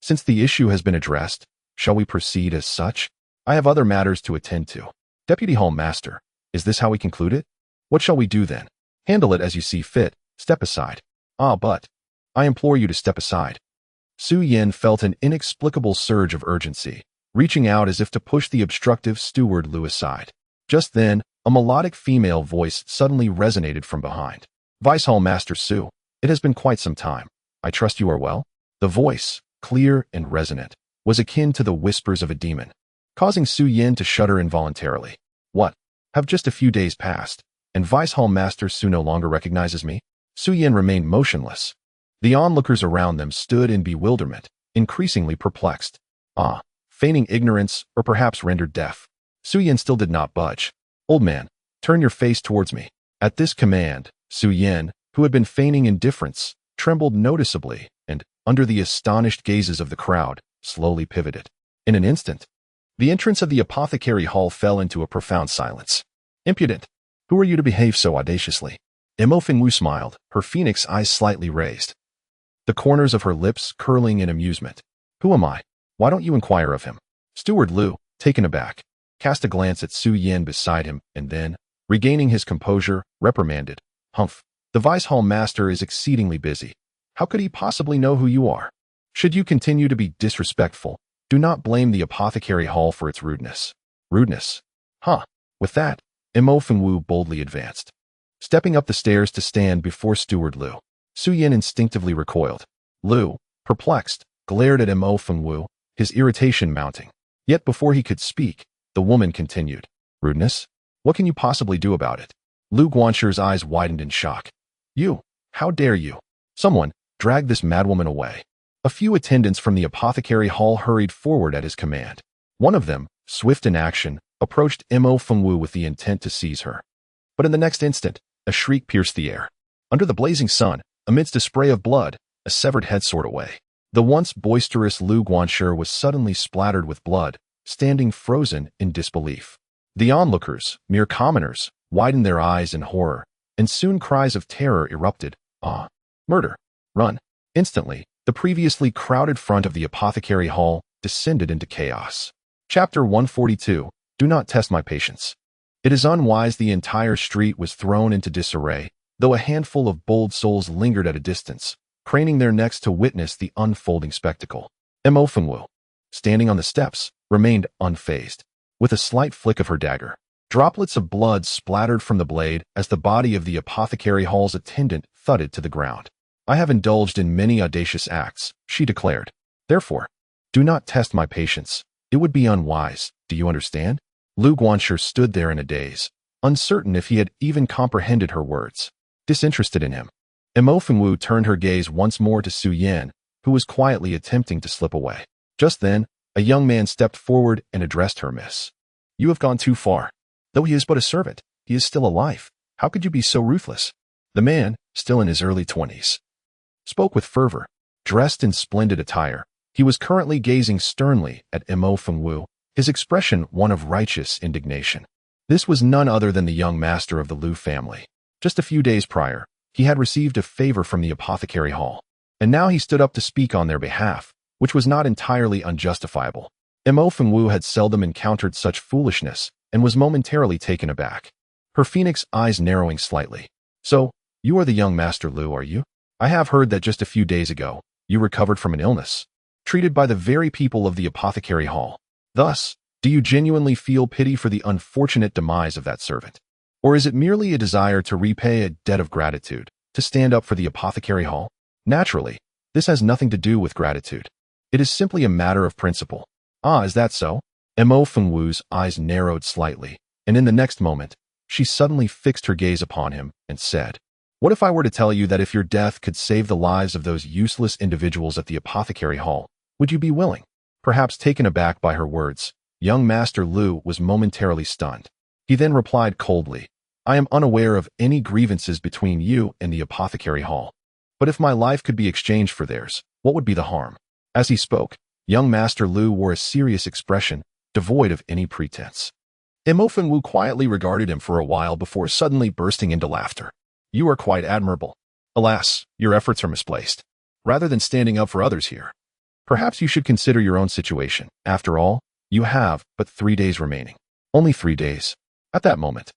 since the issue has been addressed, shall we proceed as such? I have other matters to attend to." "Deputy Hall Master, is this how we conclude it? What shall we do then?" "Handle it as you see fit. Step aside." But I implore you to step aside." Su Yan felt an inexplicable surge of urgency, reaching out as if to push the obstructive steward Lu aside. Just then, a melodic female voice suddenly resonated from behind. "Vice Hall Master Su, it has been quite some time. I trust you are well?" The voice, clear and resonant, was akin to the whispers of a demon, causing Su Yan to shudder involuntarily. "What? Have just a few days passed, and Vice Hall Master Su no longer recognizes me?" Su Yan remained motionless. The onlookers around them stood in bewilderment, increasingly perplexed. Feigning ignorance or perhaps rendered deaf. Su Yan still did not budge. "Old man, turn your face towards me." At this command, Su Yan, who had been feigning indifference, trembled noticeably and, under the astonished gazes of the crowd, slowly pivoted. In an instant, the entrance of the apothecary hall fell into a profound silence. "Impudent! Who are you to behave so audaciously?" Mo Fengwu smiled, her phoenix eyes slightly raised, the corners of her lips curling in amusement. "Who am I? Why don't you inquire of him?" Steward Lu, taken aback, cast a glance at Su Yan beside him and then, regaining his composure, reprimanded. "Humph! The Vice Hall Master is exceedingly busy. How could he possibly know who you are? Should you continue to be disrespectful, do not blame the apothecary hall for its rudeness." "Rudeness? With that, Mo Fengwu boldly advanced, stepping up the stairs to stand before Steward Lu. Su Yan instinctively recoiled. Lu, perplexed, glared at Mo Fengwu, his irritation mounting. Yet before he could speak, the woman continued. "Rudeness? What can you possibly do about it?" Lu Guanshi's eyes widened in shock. "You, how dare you? Someone, drag this madwoman away." A few attendants from the apothecary hall hurried forward at his command. One of them, swift in action, approached Mo Fengwu with the intent to seize her. But in the next instant, a shriek pierced the air. Under the blazing sun, amidst a spray of blood, a severed head soared away. The once boisterous Lu Guanshi was suddenly splattered with blood, standing frozen in disbelief. The onlookers, mere commoners, widened their eyes in horror, and soon cries of terror erupted. Murder! Run! Instantly, the previously crowded front of the apothecary hall descended into chaos. Chapter 142. Do not test my patience. It is unwise. The entire street was thrown into disarray, though a handful of bold souls lingered at a distance, craning their necks to witness the unfolding spectacle. Mo Fengwu, standing on the steps, remained unfazed. With a slight flick of her dagger, droplets of blood splattered from the blade as the body of the apothecary hall's attendant thudded to the ground. "I have indulged in many audacious acts," she declared. "Therefore, do not test my patience. It would be unwise. Do you understand?" Lu Guanshi stood there in a daze, uncertain if he had even comprehended her words. Disinterested in him, Mo Fengwu turned her gaze once more to Su Yan, who was quietly attempting to slip away. Just then, a young man stepped forward and addressed her. "Miss, you have gone too far. Though he is but a servant, he is still alive. How could you be so ruthless?" The man, still in his early 20s, spoke with fervor. Dressed in splendid attire, he was currently gazing sternly at Mo Fengwu, his expression one of righteous indignation. This was none other than the young master of the Liu family. Just a few days prior, he had received a favor from the apothecary hall, and now he stood up to speak on their behalf, which was not entirely unjustifiable. Mo Fengwu had seldom encountered such foolishness and was momentarily taken aback, her phoenix eyes narrowing slightly. "So, you are the young Master Liu, are you? I have heard that just a few days ago, you recovered from an illness, treated by the very people of the apothecary hall. Thus, do you genuinely feel pity for the unfortunate demise of that servant? Or is it merely a desire to repay a debt of gratitude, to stand up for the apothecary hall? Naturally, this has nothing to do with gratitude. It is simply a matter of principle." "Ah, is that so?" Mo Fengwu's eyes narrowed slightly, and in the next moment, she suddenly fixed her gaze upon him and said, "What if I were to tell you that if your death could save the lives of those useless individuals at the apothecary hall, would you be willing?" Perhaps taken aback by her words, young Master Liu was momentarily stunned. He then replied coldly, "I am unaware of any grievances between you and the apothecary hall. But if my life could be exchanged for theirs, what would be the harm?" As he spoke, young Master Liu wore a serious expression, devoid of any pretense. Mo Fengwu quietly regarded him for a while before suddenly bursting into laughter. "You are quite admirable. Alas, your efforts are misplaced. Rather than standing up for others here, perhaps you should consider your own situation. After all, you have but 3 days remaining." Only 3 days. At that moment,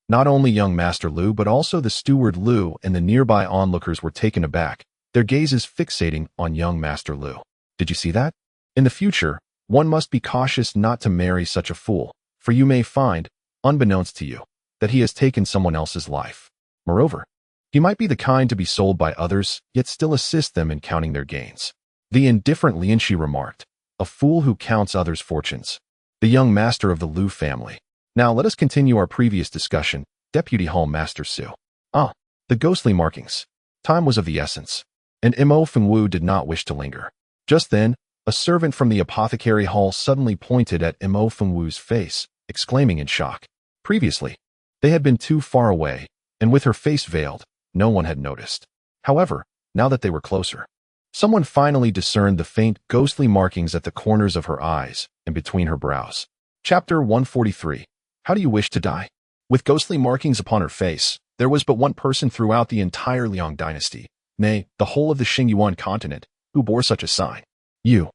not only young Master Liu but also the steward Liu and the nearby onlookers were taken aback, their gazes fixating on young Master Liu. "Did you see that? In the future, one must be cautious not to marry such a fool, for you may find, unbeknownst to you, that he has taken someone else's life. Moreover, he might be the kind to be sold by others, yet still assist them in counting their gains." The indifferent Lianxi remarked, "A fool who counts others' fortunes." The young master of the Liu family. Now let us continue our previous discussion, Deputy Hall Master Su. Ah, the ghostly markings. Time was of the essence, and Mo Fengwu did not wish to linger. Just then, a servant from the apothecary hall suddenly pointed at Mo Fengwu's face, exclaiming in shock. Previously, they had been too far away, and with her face veiled, no one had noticed. However, now that they were closer, someone finally discerned the faint ghostly markings at the corners of her eyes and between her brows. Chapter 143. How do you wish to die? With ghostly markings upon her face, there was but one person throughout the entire Liang dynasty, nay, the whole of the Xingyuan continent, who bore such a sign. You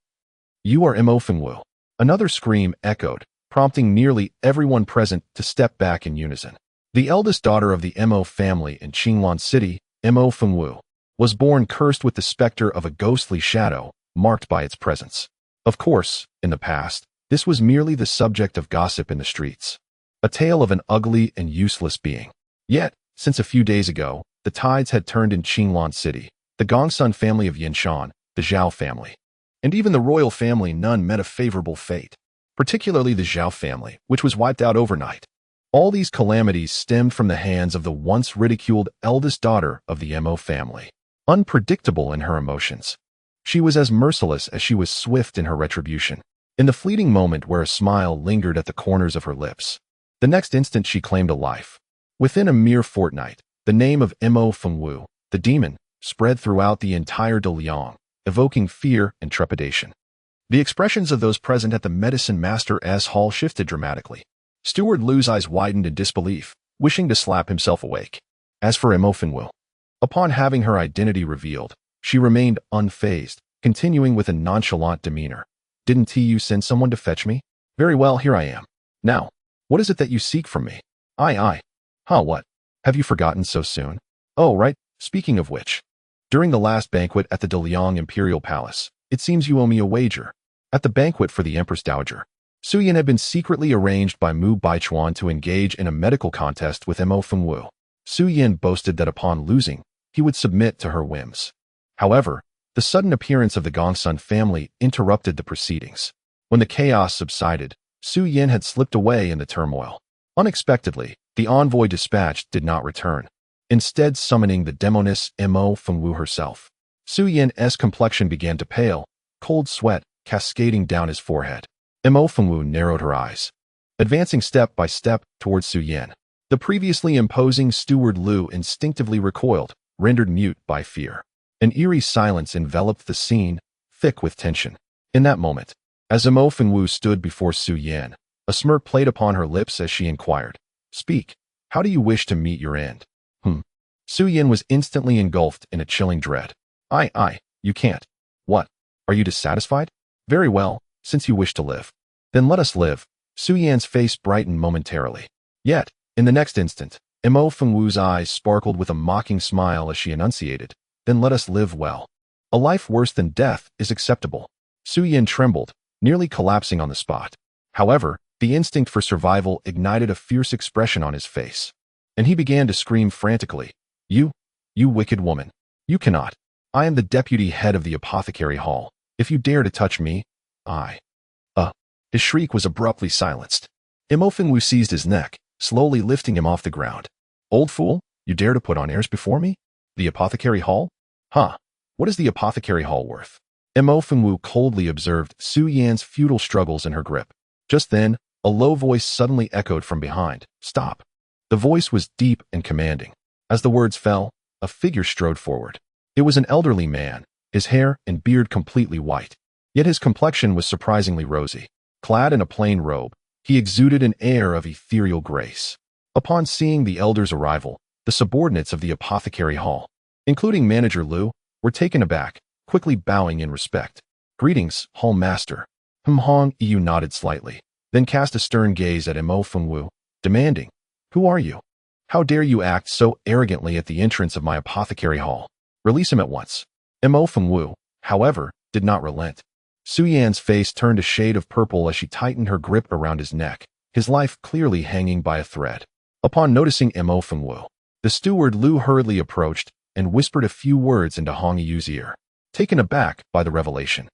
are Mo Fengwu." Another scream echoed, prompting nearly everyone present to step back in unison. The eldest daughter of the Mo family in Qinglan City, Mo Fengwu, was born cursed with the specter of a ghostly shadow, marked by its presence. Of course, in the past, this was merely the subject of gossip in the streets, a tale of an ugly and useless being. Yet, since a few days ago, the tides had turned in Qinglan City. The Gongsun family of Yinshan, the Zhao family, and even the royal family none met a favorable fate, particularly the Zhao family, which was wiped out overnight. All these calamities stemmed from the hands of the once ridiculed eldest daughter of the Mo family. Unpredictable in her emotions, she was as merciless as she was swift in her retribution. In the fleeting moment where a smile lingered at the corners of her lips, the next instant she claimed a life. Within a mere fortnight, the name of Mo Fengwu, the demon, spread throughout the entire Liang, evoking fear and trepidation. The expressions of those present at the Medicine Master's hall shifted dramatically. Steward Liu's eyes widened in disbelief, wishing to slap himself awake. As for Mo Fengwu, upon having her identity revealed, she remained unfazed, continuing with a nonchalant demeanor. "Didn't you send someone to fetch me? Very well, here I am. Now, what is it that you seek from me?" Aye. Huh, what? Have you forgotten so soon? Oh, right, speaking of which. During the last banquet at the Daliang Imperial Palace, it seems you owe me a wager. At the banquet for the Empress Dowager, Su Yan had been secretly arranged by Mu Baichuan to engage in a medical contest with Mo Fengwu. Su Yan boasted that upon losing, he would submit to her whims. However, the sudden appearance of the Gongsun family interrupted the proceedings. When the chaos subsided, Su Yan had slipped away in the turmoil. Unexpectedly, the envoy dispatched did not return, instead summoning the demoness Mo Fengwu herself. Su Yan's complexion began to pale, cold sweat cascading down his forehead. Mo Fengwu narrowed her eyes, advancing step by step towards Su Yan. The previously imposing steward Liu instinctively recoiled, rendered mute by fear. An eerie silence enveloped the scene, thick with tension. In that moment, as Mo Fengwu stood before Su Yan, a smirk played upon her lips as she inquired, Speak. How do you wish to meet your end? Su Yin was instantly engulfed in a chilling dread. You can't. What? Are you dissatisfied? Very well, since you wish to live. Then let us live. Su Yan's face brightened momentarily. Yet, in the next instant, Mo Fengwu's eyes sparkled with a mocking smile as she enunciated, then let us live well. A life worse than death is acceptable. Su Yin trembled, nearly collapsing on the spot. However, the instinct for survival ignited a fierce expression on his face, and he began to scream frantically, You wicked woman. You cannot. I am the deputy head of the apothecary hall. If you dare to touch me, His shriek was abruptly silenced. Mo Fengwu seized his neck, slowly lifting him off the ground. Old fool, you dare to put on airs before me? The apothecary hall? What is the apothecary hall worth? Mo Fengwu coldly observed Su Yan's futile struggles in her grip. Just then, a low voice suddenly echoed from behind. Stop. The voice was deep and commanding. As the words fell, a figure strode forward. It was an elderly man, his hair and beard completely white. Yet his complexion was surprisingly rosy. Clad in a plain robe, he exuded an air of ethereal grace. Upon seeing the elder's arrival, the subordinates of the apothecary hall, including Manager Liu, were taken aback, quickly bowing in respect. Greetings, Hall Master. Hong Yu nodded slightly, then cast a stern gaze at Mo Fengwu, demanding, Who are you? How dare you act so arrogantly at the entrance of my apothecary hall? Release him at once. Mo Fengwu, however, did not relent. Su Yan's face turned a shade of purple as she tightened her grip around his neck, his life clearly hanging by a thread. Upon noticing Mo Fengwu, the steward Liu hurriedly approached and whispered a few words into Hong Yu's ear. Taken aback by the revelation,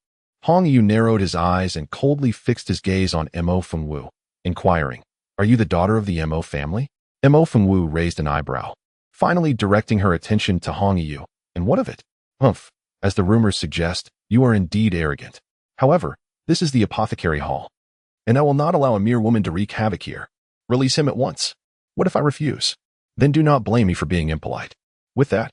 Hong Yu narrowed his eyes and coldly fixed his gaze on Mo Fengwu, inquiring, Are you the daughter of the Mo family? Mo Fengwu raised an eyebrow, finally directing her attention to Hong Yu. And what of it? Humph. As the rumors suggest, you are indeed arrogant. However, this is the apothecary hall, and I will not allow a mere woman to wreak havoc here. Release him at once. What if I refuse? Then do not blame me for being impolite. With that,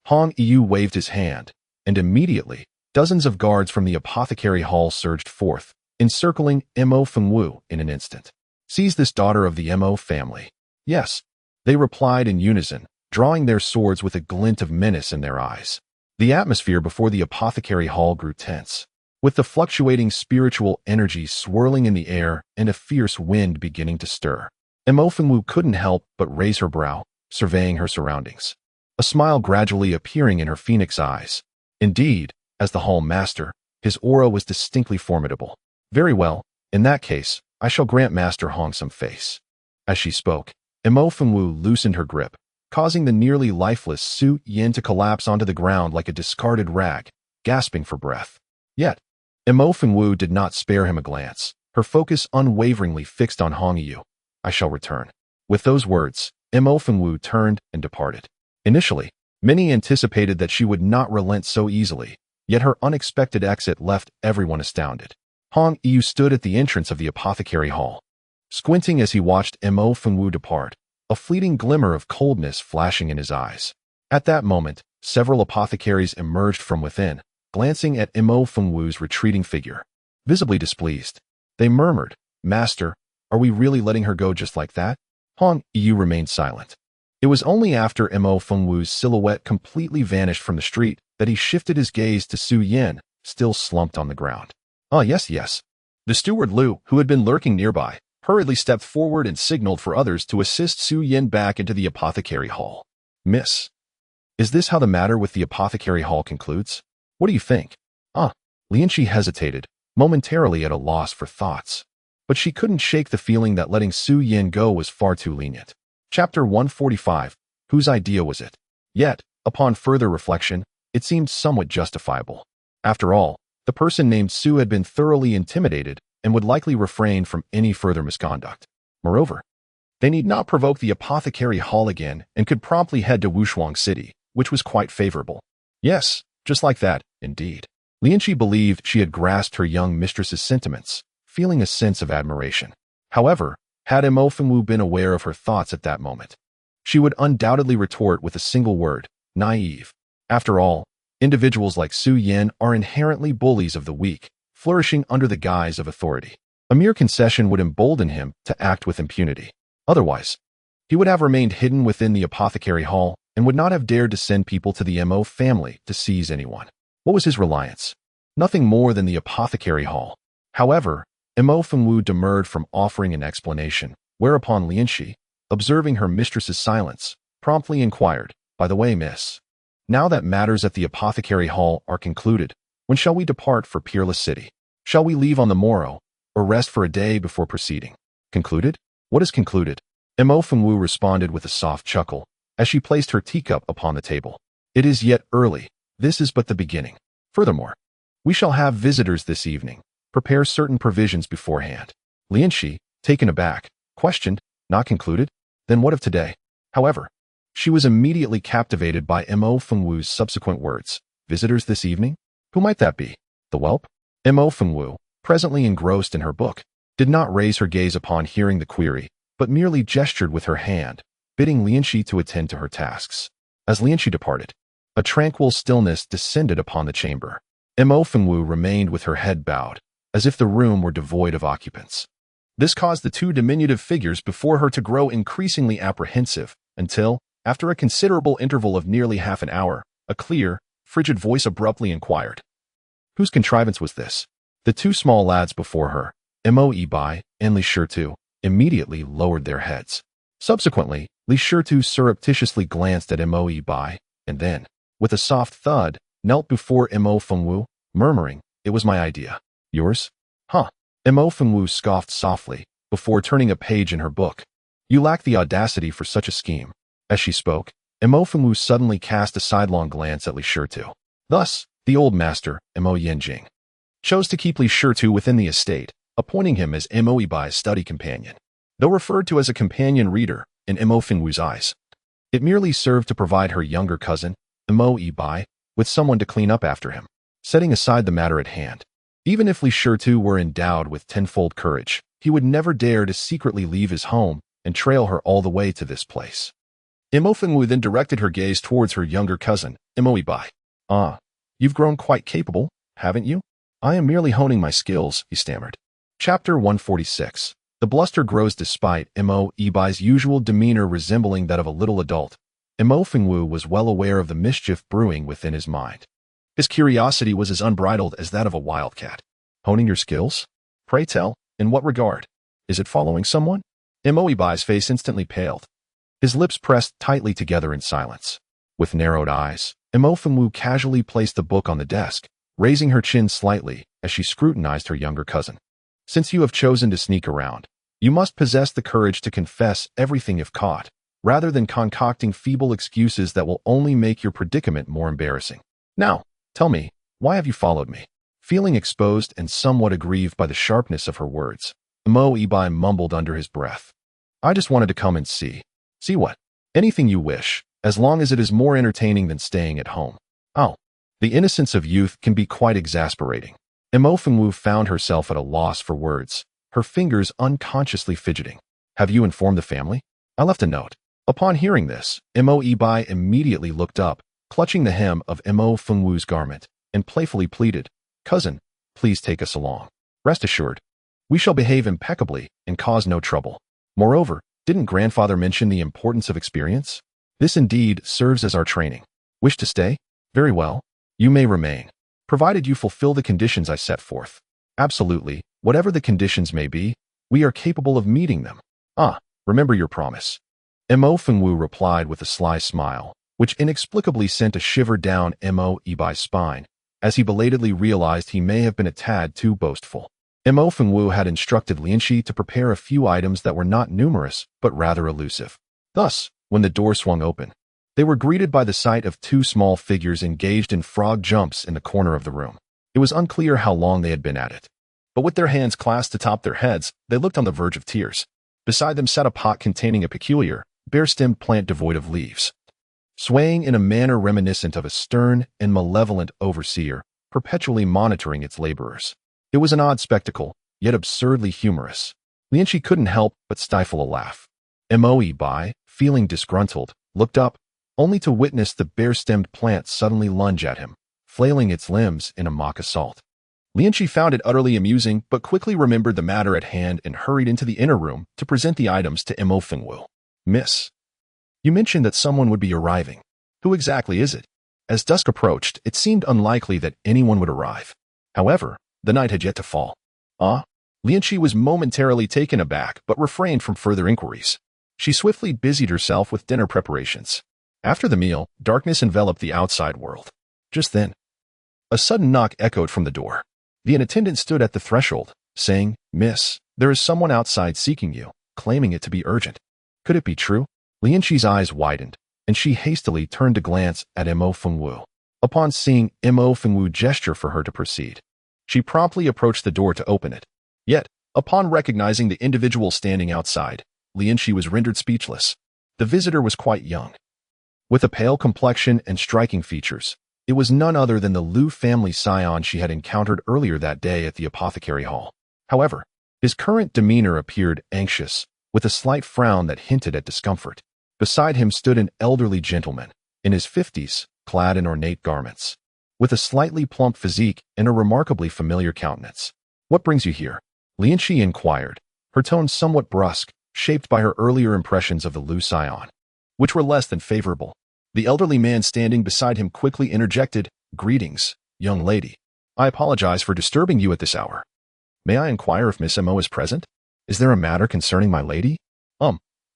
Hong Yu waved his hand, and immediately, dozens of guards from the apothecary hall surged forth, encircling Mo Fengwu in an instant. Seize this daughter of the Mo family. Yes, they replied in unison, drawing their swords with a glint of menace in their eyes. The atmosphere before the apothecary hall grew tense, with the fluctuating spiritual energy swirling in the air and a fierce wind beginning to stir. Mo Fengwu couldn't help but raise her brow, surveying her surroundings, a smile gradually appearing in her phoenix eyes. Indeed, as the hall master, his aura was distinctly formidable. Very well, in that case, I shall grant Master Hong some face. As she spoke, Mo Fengwu loosened her grip, causing the nearly lifeless Su Yin to collapse onto the ground like a discarded rag, gasping for breath. Yet, Mo Fengwu did not spare him a glance, her focus unwaveringly fixed on Hong Yu. I shall return. With those words, Mo Fengwu turned and departed. Initially, many anticipated that she would not relent so easily, yet her unexpected exit left everyone astounded. Hong Yu stood at the entrance of the apothecary hall, squinting as he watched Mo Fengwu depart, a fleeting glimmer of coldness flashing in his eyes. At that moment, several apothecaries emerged from within, glancing at Mo Fengwu's retreating figure. Visibly displeased, they murmured, Master, are we really letting her go just like that? Hong Yu remained silent. It was only after Mo Fengwu's silhouette completely vanished from the street that he shifted his gaze to Su Yin, still slumped on the ground. Yes. The steward Liu, who had been lurking nearby, hurriedly stepped forward and signaled for others to assist Su Yin back into the apothecary hall. Miss, is this how the matter with the apothecary hall concludes? What do you think? Lianqi hesitated, momentarily at a loss for thoughts. But she couldn't shake the feeling that letting Su Yin go was far too lenient. Chapter 145, Whose idea was it? Yet, upon further reflection, it seemed somewhat justifiable. After all, the person named Su had been thoroughly intimidated and would likely refrain from any further misconduct. Moreover, they need not provoke the apothecary hall again and could promptly head to Wushuang City, which was quite favorable. Yes, just like that, indeed. Lianqi believed she had grasped her young mistress's sentiments, feeling a sense of admiration. However, had Mo Fengwu been aware of her thoughts at that moment, she would undoubtedly retort with a single word, naive. After all, individuals like Su Yin are inherently bullies of the weak, flourishing under the guise of authority. A mere concession would embolden him to act with impunity. Otherwise, He would have remained hidden within the apothecary hall and would not have dared to send people to the Mo family to seize anyone. What was his reliance? Nothing more than the apothecary hall. However, Mo Fengwu demurred from offering an explanation, whereupon Lianxi, observing her mistress's silence, promptly inquired, "By the way, miss, now that matters at the apothecary hall are concluded, when shall we depart for Peerless City? Shall we leave on the morrow, or rest for a day before proceeding?" "Concluded? What is concluded?" Mo Fengwu responded with a soft chuckle, as she placed her teacup upon the table. "It is yet early. This is but the beginning. Furthermore, we shall have visitors this evening. Prepare certain provisions beforehand." Lianxi, taken aback, questioned, "Not concluded? Then what of today?" However, she was immediately captivated by Mo Fengwu's subsequent words. "Visitors this evening? Who might that be? The whelp?" Mo Fengwu, presently engrossed in her book, did not raise her gaze upon hearing the query, but merely gestured with her hand, bidding Lianxi to attend to her tasks. As Lianxi departed, a tranquil stillness descended upon the chamber. Mo Fengwu remained with her head bowed, as if the room were devoid of occupants. This caused the two diminutive figures before her to grow increasingly apprehensive, until, after a considerable interval of nearly half an hour, a clear, frigid voice abruptly inquired, "Whose contrivance was this?" The two small lads before her, Mo Ibai and Li Shirtu, immediately lowered their heads. Subsequently, Li Shirtu surreptitiously glanced at Mo Ibai, and then, with a soft thud, knelt before Mo Fengwu, murmuring, "It was my idea." "Yours? Huh." Mo Fengwu scoffed softly, before turning a page in her book. "You lack the audacity for such a scheme." As she spoke, Mo Fengwu suddenly cast a sidelong glance at Li Shirtu. Thus, the old master, Mo Yanjing, chose to keep Li Shirtu within the estate, appointing him as Mo Ibai's study companion. Though referred to as a companion reader in Mo Fengwu's eyes, it merely served to provide her younger cousin, Mo Ibai, with someone to clean up after him. Setting aside the matter at hand, even if Li Shirtu were endowed with tenfold courage, he would never dare to secretly leave his home and trail her all the way to this place. Mo Fengwu then directed her gaze towards her younger cousin, Mo Ibai. "Ah, you've grown quite capable, haven't you?" "I am merely honing my skills," he stammered. Chapter 146. The bluster grows despite Mo Ibai's usual demeanor resembling that of a little adult. Mo Fengwu was well aware of the mischief brewing within his mind. His curiosity was as unbridled as that of a wildcat. "Honing your skills? Pray tell, in what regard? Is it following someone?" Mo Ibai's face instantly paled. His lips pressed tightly together in silence. With narrowed eyes, Mo Fengwu casually placed the book on the desk, raising her chin slightly as she scrutinized her younger cousin. "Since you have chosen to sneak around, you must possess the courage to confess everything if caught, rather than concocting feeble excuses that will only make your predicament more embarrassing. Now, tell me, why have you followed me?" Feeling exposed and somewhat aggrieved by the sharpness of her words, Mo Ibai mumbled under his breath, "I just wanted to come and see." "See what?" "Anything you wish, as long as it is more entertaining than staying at home." "Oh." The innocence of youth can be quite exasperating. Mo Fengwu found herself at a loss for words, her fingers unconsciously fidgeting. "Have you informed the family?" "I left a note." Upon hearing this, Mo Ibai immediately looked up, clutching the hem of Mo Fengwu's garment, and playfully pleaded, "Cousin, please take us along. Rest assured, we shall behave impeccably and cause no trouble. Moreover, didn't grandfather mention the importance of experience? This indeed serves as our training. Wish to stay? Very well. You may remain, provided you fulfill the conditions I set forth." "Absolutely, whatever the conditions may be, we are capable of meeting them." "Ah, remember your promise." Mo Fengwu replied with a sly smile, which inexplicably sent a shiver down Mo Ibai's spine, as he belatedly realized he may have been a tad too boastful. Mo Fengwu had instructed Lianxi to prepare a few items that were not numerous, but rather elusive. Thus, when the door swung open, they were greeted by the sight of two small figures engaged in frog jumps in the corner of the room. It was unclear how long they had been at it, but with their hands clasped atop their heads, they looked on the verge of tears. Beside them sat a pot containing a peculiar, bare-stemmed plant devoid of leaves, swaying in a manner reminiscent of a stern and malevolent overseer, perpetually monitoring its laborers. It was an odd spectacle, yet absurdly humorous. Lianxi couldn't help but stifle a laugh. Mo Ibai, feeling disgruntled, looked up, only to witness the bare-stemmed plant suddenly lunge at him, flailing its limbs in a mock assault. Lianxi found it utterly amusing, but quickly remembered the matter at hand and hurried into the inner room to present the items to Mo Fengwu. Miss, you mentioned that someone would be arriving. Who exactly is it? As dusk approached, it seemed unlikely that anyone would arrive. However, the night had yet to fall. Lianqi was momentarily taken aback but refrained from further inquiries. She swiftly busied herself with dinner preparations. After the meal, darkness enveloped the outside world. Just then, a sudden knock echoed from the door. The attendant stood at the threshold, saying, "Miss, there is someone outside seeking you, claiming it to be urgent." Could it be true? Lianqi's eyes widened, and she hastily turned to glance at Mo Fengwu. Upon seeing Mo Fengwu gesture for her to proceed, she promptly approached the door to open it. Yet, upon recognizing the individual standing outside, Lianqi was rendered speechless. The visitor was quite young. With a pale complexion and striking features, it was none other than the Liu family scion she had encountered earlier that day at the apothecary hall. However, his current demeanor appeared anxious, with a slight frown that hinted at discomfort. Beside him stood an elderly gentleman, in his 50s, clad in ornate garments, with a slightly plump physique and a remarkably familiar countenance. "What brings you here?" Lianqi inquired, her tone somewhat brusque, shaped by her earlier impressions of the Liu scion, which were less than favorable. The elderly man standing beside him quickly interjected, "Greetings, young lady. I apologize for disturbing you at this hour. May I inquire if Miss Mo is present? Is there a matter concerning my lady?"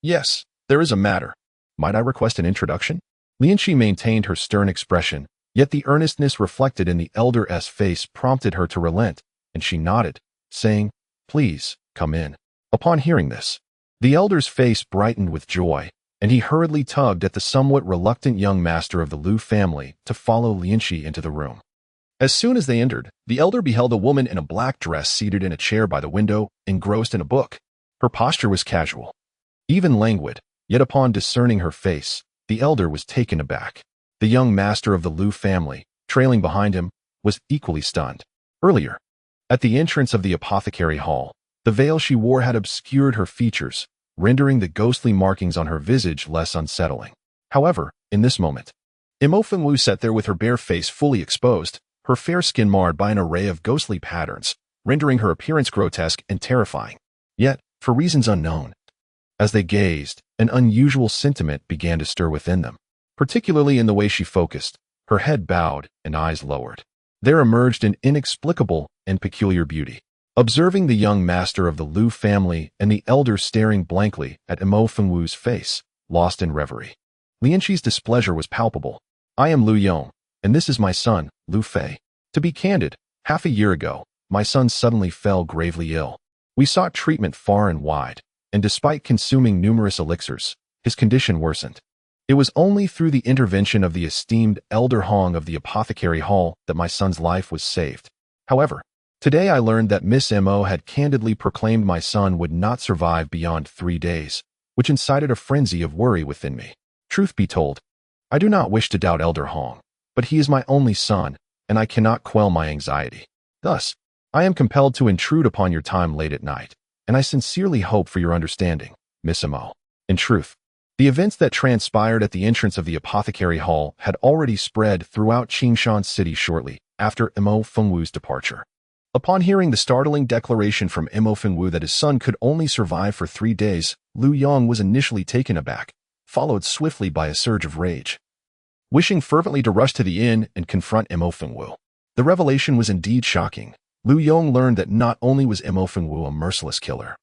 Yes, there is a matter. Might I request an introduction?" Lianqi maintained her stern expression, yet the earnestness reflected in the elder's face prompted her to relent, and she nodded, saying, "Please, come in." Upon hearing this, the elder's face brightened with joy, and he hurriedly tugged at the somewhat reluctant young master of the Liu family to follow Lianqi into the room. As soon as they entered, the elder beheld a woman in a black dress seated in a chair by the window, engrossed in a book. Her posture was casual, even languid, yet upon discerning her face, the elder was taken aback. The young master of the Liu family, trailing behind him, was equally stunned. Earlier, at the entrance of the apothecary hall, the veil she wore had obscured her features, rendering the ghostly markings on her visage less unsettling. However, in this moment, Mo Fengwu sat there with her bare face fully exposed, her fair skin marred by an array of ghostly patterns, rendering her appearance grotesque and terrifying. Yet, for reasons unknown, as they gazed, an unusual sentiment began to stir within them, particularly in the way she focused, her head bowed and eyes lowered. There emerged an inexplicable and peculiar beauty. Observing the young master of the Liu family and the elder staring blankly at Mo Fengwu's face, lost in reverie, Lianqi's displeasure was palpable. "I am Liu Yong, and this is my son, Liu Fei. To be candid, half a year ago, my son suddenly fell gravely ill. We sought treatment far and wide, and despite consuming numerous elixirs, his condition worsened. It was only through the intervention of the esteemed Elder Hong of the apothecary hall that my son's life was saved. However, today I learned that Miss Mo had candidly proclaimed my son would not survive beyond 3 days, which incited a frenzy of worry within me. Truth be told, I do not wish to doubt Elder Hong, but he is my only son, and I cannot quell my anxiety. Thus, I am compelled to intrude upon your time late at night, and I sincerely hope for your understanding, Miss Mo. In truth, the events that transpired at the entrance of the apothecary hall had already spread throughout Qingshan City shortly after Mo Fengwu's departure. Upon hearing the startling declaration from Mo Fengwu that his son could only survive for 3 days, Liu Yong was initially taken aback, followed swiftly by a surge of rage. Wishing fervently to rush to the inn and confront Mo Fengwu, the revelation was indeed shocking. Liu Yong learned that not only was Mo Fengwu a merciless killer,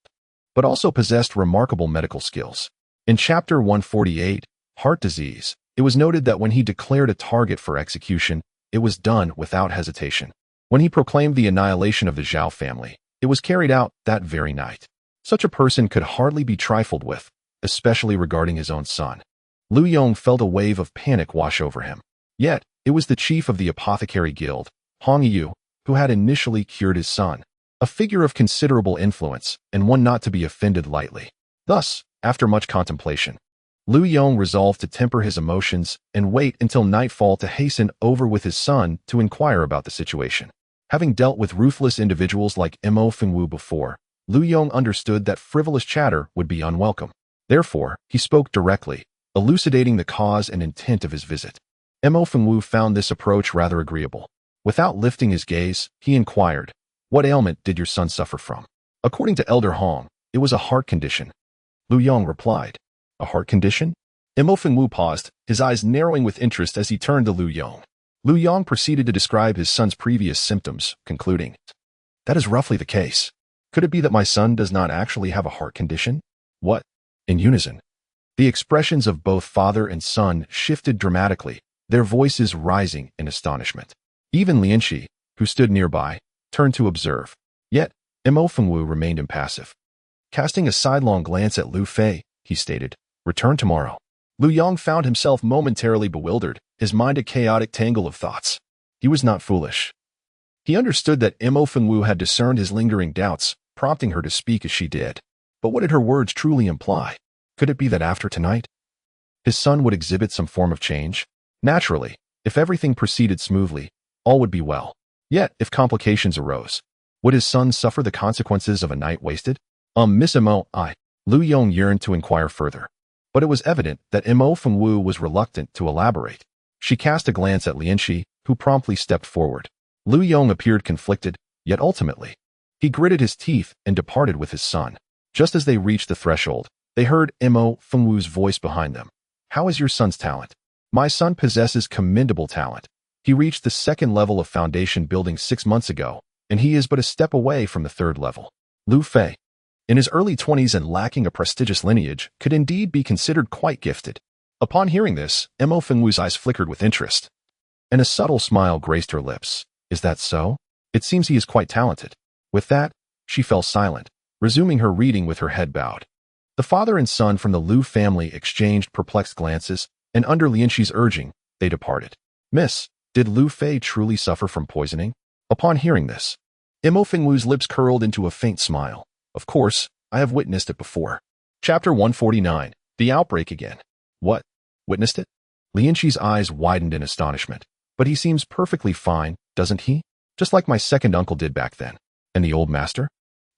but also possessed remarkable medical skills. In Chapter 148, Heart Disease, it was noted that when he declared a target for execution, it was done without hesitation. When he proclaimed the annihilation of the Zhao family, it was carried out that very night. Such a person could hardly be trifled with, especially regarding his own son. Liu Yong felt a wave of panic wash over him. Yet, it was the chief of the apothecary guild, Hong Yu, who had initially cured his son, a figure of considerable influence and one not to be offended lightly. Thus, after much contemplation, Liu Yong resolved to temper his emotions and wait until nightfall to hasten over with his son to inquire about the situation. Having dealt with ruthless individuals like Mo Fengwu before, Liu Yong understood that frivolous chatter would be unwelcome. Therefore, he spoke directly, elucidating the cause and intent of his visit. Mo Fengwu found this approach rather agreeable. Without lifting his gaze, he inquired, "What ailment did your son suffer from?" "According to Elder Hong, it was a heart condition," Liu Yong replied. A heart condition? Imo Fengwu paused, his eyes narrowing with interest as he turned to Lu Yong. Lu Yong proceeded to describe his son's previous symptoms, concluding, "That is roughly the case. Could it be that my son does not actually have a heart condition?" What? In unison. The expressions of both father and son shifted dramatically, their voices rising in astonishment. Even Lianxi, who stood nearby, turned to observe. Yet, Imo Fengwu remained impassive. Casting a sidelong glance at Lu Fei, he stated, "Return tomorrow." Lu Yong found himself momentarily bewildered, his mind a chaotic tangle of thoughts. He was not foolish. He understood that Imo Fengwu had discerned his lingering doubts, prompting her to speak as she did. But what did her words truly imply? Could it be that after tonight, his son would exhibit some form of change? Naturally, if everything proceeded smoothly, all would be well. Yet, if complications arose, would his son suffer the consequences of a night wasted? Miss Imo, Lu Yong yearned to inquire further. But it was evident that Imo Fengwu was reluctant to elaborate. She cast a glance at Lianxi, who promptly stepped forward. Lu Yong appeared conflicted, yet ultimately, he gritted his teeth and departed with his son. Just as they reached the threshold, they heard Imo Fengwu's voice behind them. "How is your son's talent?" "My son possesses commendable talent. He reached the second level of foundation building 6 months ago, and he is but a step away from the third level." Lu Fei, in his early 20s and lacking a prestigious lineage, could indeed be considered quite gifted. Upon hearing this, Imo Fengwu's eyes flickered with interest, and a subtle smile graced her lips. "Is that so? It seems he is quite talented." With that, she fell silent, resuming her reading with her head bowed. The father and son from the Lu family exchanged perplexed glances, and under Lianxi's urging, they departed. "Miss, did Lu Fei truly suffer from poisoning?" Upon hearing this, Imo Fengwu's lips curled into a faint smile. "Of course, I have witnessed it before." Chapter 149, The Outbreak Again. "What? Witnessed it?" Lianxi's eyes widened in astonishment. "But he seems perfectly fine, doesn't he? Just like my second uncle did back then. And the old master?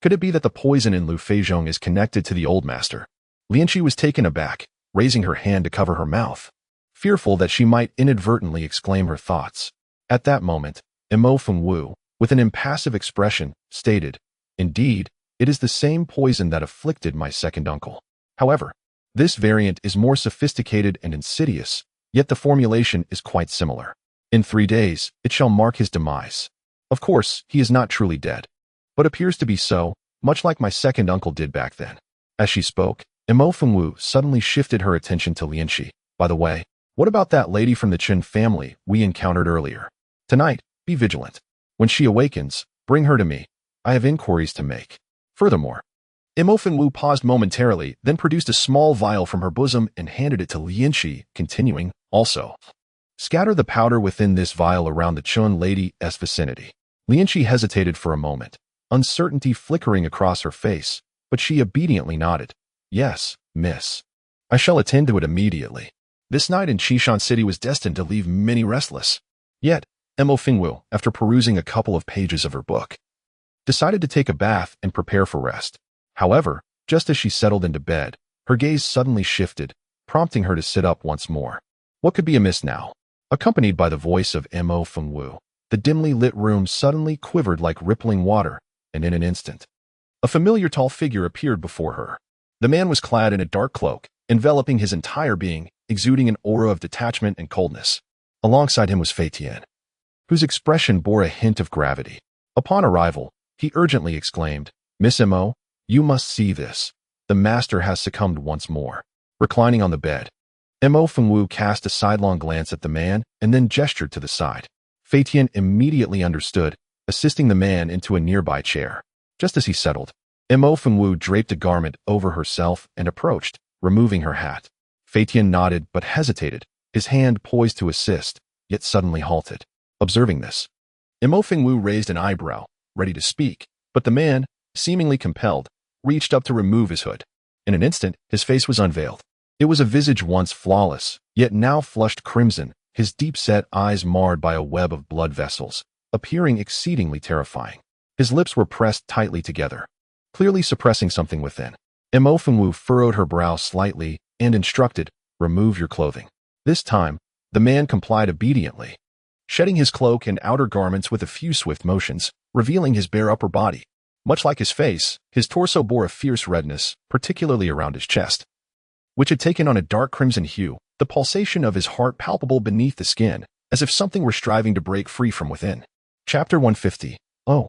Could it be that the poison in Lu Feizhong is connected to the old master?" Lianxi was taken aback, raising her hand to cover her mouth, fearful that she might inadvertently exclaim her thoughts. At that moment, Imo Fengwu, with an impassive expression, stated, "Indeed, it is the same poison that afflicted my second uncle. However, this variant is more sophisticated and insidious, yet the formulation is quite similar. In 3 days, it shall mark his demise. Of course, he is not truly dead, but appears to be so, much like my second uncle did back then." As she spoke, Imo Fengwu suddenly shifted her attention to Lianxi. "By the way, what about that lady from the Chen family we encountered earlier? Tonight, be vigilant. When she awakens, bring her to me. I have inquiries to make." Furthermore, Imo Fengwu paused momentarily, then produced a small vial from her bosom and handed it to Lianxi, continuing, "Also, scatter the powder within this vial around the Chun lady's vicinity." Lianxi hesitated for a moment, uncertainty flickering across her face, but she obediently nodded. "Yes, miss. I shall attend to it immediately." This night in Qishan City was destined to leave many restless. Yet, Imo Fengwu, after perusing a couple of pages of her book, decided to take a bath and prepare for rest. However, just as she settled into bed, her gaze suddenly shifted, prompting her to sit up once more. What could be amiss now? Accompanied by the voice of Imo Fengwu, the dimly lit room suddenly quivered like rippling water, and in an instant, a familiar tall figure appeared before her. The man was clad in a dark cloak, enveloping his entire being, exuding an aura of detachment and coldness. Alongside him was Fei Tian, whose expression bore a hint of gravity. Upon arrival, he urgently exclaimed, "Miss Imo, you must see this. The master has succumbed once more." Reclining on the bed, Imo Fengwu cast a sidelong glance at the man and then gestured to the side. Fei Tian immediately understood, assisting the man into a nearby chair. Just as he settled, Imo Fengwu draped a garment over herself and approached, removing her hat. Fei Tian nodded but hesitated, his hand poised to assist, yet suddenly halted. Observing this, Imo Fengwu raised an eyebrow, ready to speak, but the man, seemingly compelled, reached up to remove his hood. In an instant, his face was unveiled. It was a visage once flawless, yet now flushed crimson, his deep-set eyes marred by a web of blood vessels, appearing exceedingly terrifying. His lips were pressed tightly together, clearly suppressing something within. Imo Fengwu furrowed her brow slightly and instructed, "Remove your clothing." This time, the man complied obediently, shedding his cloak and outer garments with a few swift motions, revealing his bare upper body. Much like his face, his torso bore a fierce redness, particularly around his chest. which had taken on a dark crimson hue, the pulsation of his heart palpable beneath the skin, as if something were striving to break free from within. Chapter 150. Oh.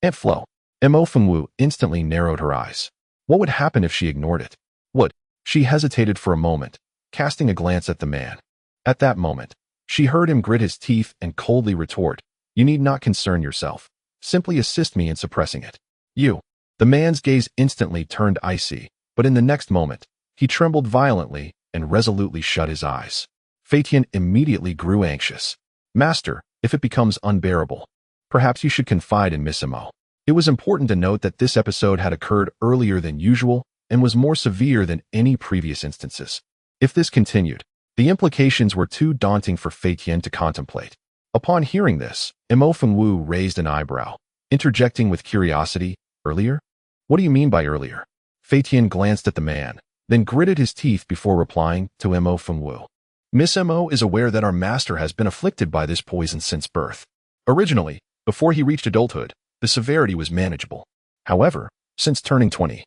Ant flow. Mo Fengwu instantly narrowed her eyes. What would happen if she ignored it? Would? She hesitated for a moment, casting a glance at the man. At that moment, she heard him grit his teeth and coldly retort, "You need not concern yourself. Simply assist me in suppressing it." You. The man's gaze instantly turned icy, but in the next moment, he trembled violently and resolutely shut his eyes. Fatian immediately grew anxious. "Master, if it becomes unbearable, perhaps you should confide in Miss Mo." It was important to note that this episode had occurred earlier than usual and was more severe than any previous instances. If this continued, the implications were too daunting for Fatian to contemplate. Upon hearing this, Mo Fengwu raised an eyebrow, interjecting with curiosity, "Earlier? What do you mean by earlier?" Fatian glanced at the man, then gritted his teeth before replying to Mo Fengwu. "Miss Mo is aware that our master has been afflicted by this poison since birth. Originally, before he reached adulthood, the severity was manageable. However, since turning 20,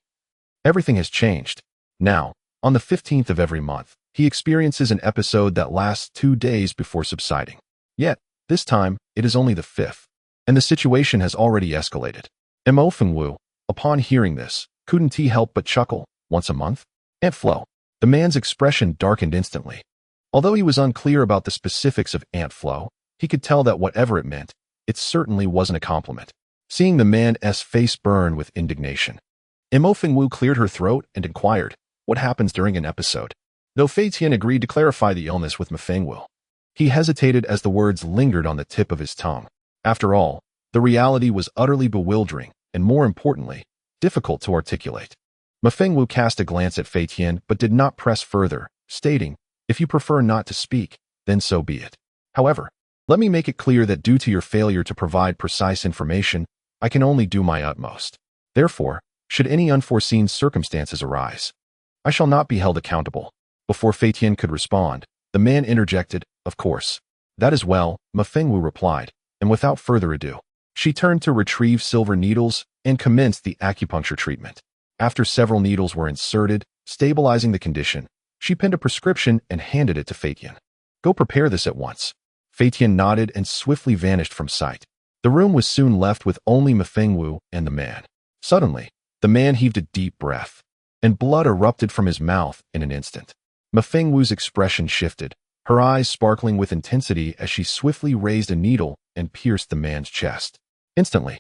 everything has changed. Now, on the 15th of every month, he experiences an episode that lasts 2 days before subsiding. Yet, this time, it is only the 5th, and the situation has already escalated." Mo Fengwu, upon hearing this, couldn't he help but chuckle. Once a month? Ant flow. The man's expression darkened instantly. Although he was unclear about the specifics of ant flow, he could tell that whatever it meant, it certainly wasn't a compliment. Seeing the man's face burn with indignation, Mo Fengwu cleared her throat and inquired, "What happens during an episode?" Though Fatian agreed to clarify the illness with Mafengwu, he hesitated as the words lingered on the tip of his tongue. After all, the reality was utterly bewildering and, more importantly, difficult to articulate. Mafengwu cast a glance at Fatian but did not press further, stating, "If you prefer not to speak, then so be it. However, let me make it clear that due to your failure to provide precise information, I can only do my utmost. Therefore, should any unforeseen circumstances arise, I shall not be held accountable." Before Fatian could respond, the man interjected, "Of course." "That is well," Mafengwu replied, and without further ado, she turned to retrieve silver needles and commenced the acupuncture treatment. After several needles were inserted, stabilizing the condition, she penned a prescription and handed it to Fatian. "Go prepare this at once." Fatian nodded and swiftly vanished from sight. The room was soon left with only Mafengwu and the man. Suddenly, the man heaved a deep breath, and blood erupted from his mouth in an instant. Mafengwu's expression shifted, her eyes sparkling with intensity as she swiftly raised a needle and pierced the man's chest. Instantly,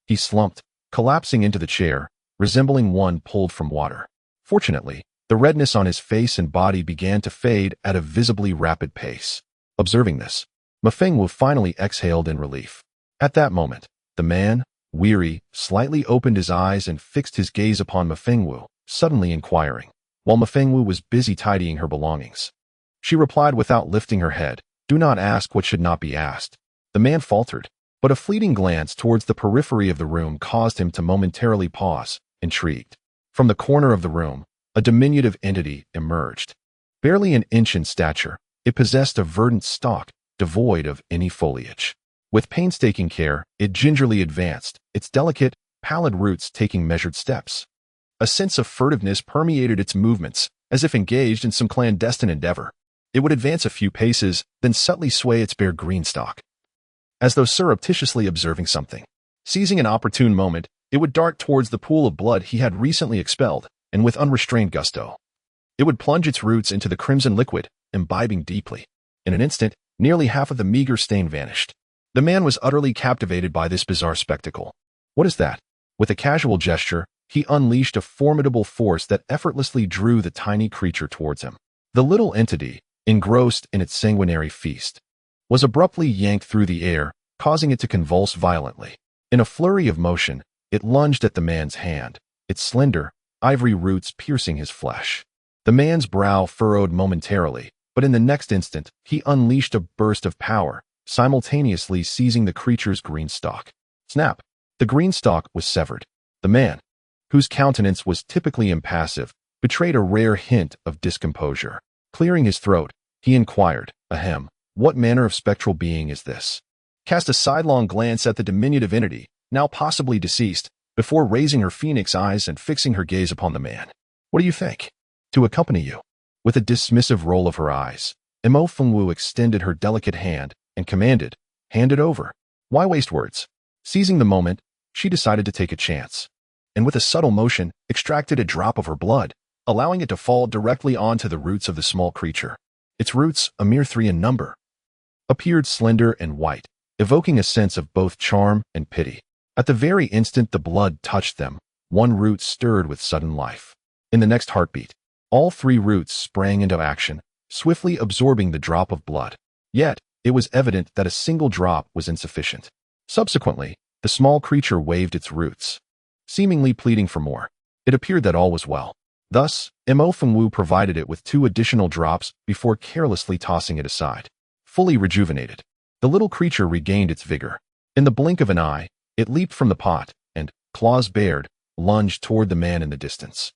he slumped, collapsing into the chair, resembling one pulled from water. Fortunately, the redness on his face and body began to fade at a visibly rapid pace. Observing this, Mafengwu finally exhaled in relief. At that moment, the man, weary, slightly opened his eyes and fixed his gaze upon Mafengwu, suddenly inquiring, while Mafengwu was busy tidying her belongings. She replied without lifting her head, "Do not ask what should not be asked." The man faltered, but a fleeting glance towards the periphery of the room caused him to momentarily pause, intrigued. From the corner of the room, a diminutive entity emerged. Barely an inch in stature, it possessed a verdant stalk, devoid of any foliage. With painstaking care, it gingerly advanced, its delicate, pallid roots taking measured steps. A sense of furtiveness permeated its movements, as if engaged in some clandestine endeavor. It would advance a few paces, then subtly sway its bare green stalk, as though surreptitiously observing something. Seizing an opportune moment, it would dart towards the pool of blood he had recently expelled, and with unrestrained gusto, it would plunge its roots into the crimson liquid, imbibing deeply. In an instant, nearly half of the meager stain vanished. The man was utterly captivated by this bizarre spectacle. "What is that?" With a casual gesture, he unleashed a formidable force that effortlessly drew the tiny creature towards him. The little entity, engrossed in its sanguinary feast, was abruptly yanked through the air, causing it to convulse violently. In a flurry of motion, it lunged at the man's hand, its slender, ivory roots piercing his flesh. The man's brow furrowed momentarily, but in the next instant, he unleashed a burst of power, simultaneously seizing the creature's green stalk. Snap! The green stalk was severed. The man, whose countenance was typically impassive, betrayed a rare hint of discomposure. Clearing his throat, he inquired, "Ahem, what manner of spectral being is this?" Cast a sidelong glance at the diminutive entity, now possibly deceased, before raising her phoenix eyes and fixing her gaze upon the man. "What do you think? To accompany you?" With a dismissive roll of her eyes, Mo Fengwu extended her delicate hand and commanded, "Hand it over." Why waste words? Seizing the moment, she decided to take a chance, and with a subtle motion, extracted a drop of her blood, allowing it to fall directly onto the roots of the small creature. Its roots, a mere 3 in number, appeared slender and white, evoking a sense of both charm and pity. At the very instant the blood touched them, one root stirred with sudden life. In the next heartbeat, all 3 roots sprang into action, swiftly absorbing the drop of blood. Yet, it was evident that a single drop was insufficient. Subsequently, the small creature waved its roots, seemingly pleading for more. It appeared that all was well. Thus, Mo Fengwu provided it with 2 additional drops before carelessly tossing it aside. Fully rejuvenated, the little creature regained its vigor. In the blink of an eye, it leaped from the pot and, claws bared, lunged toward the man in the distance.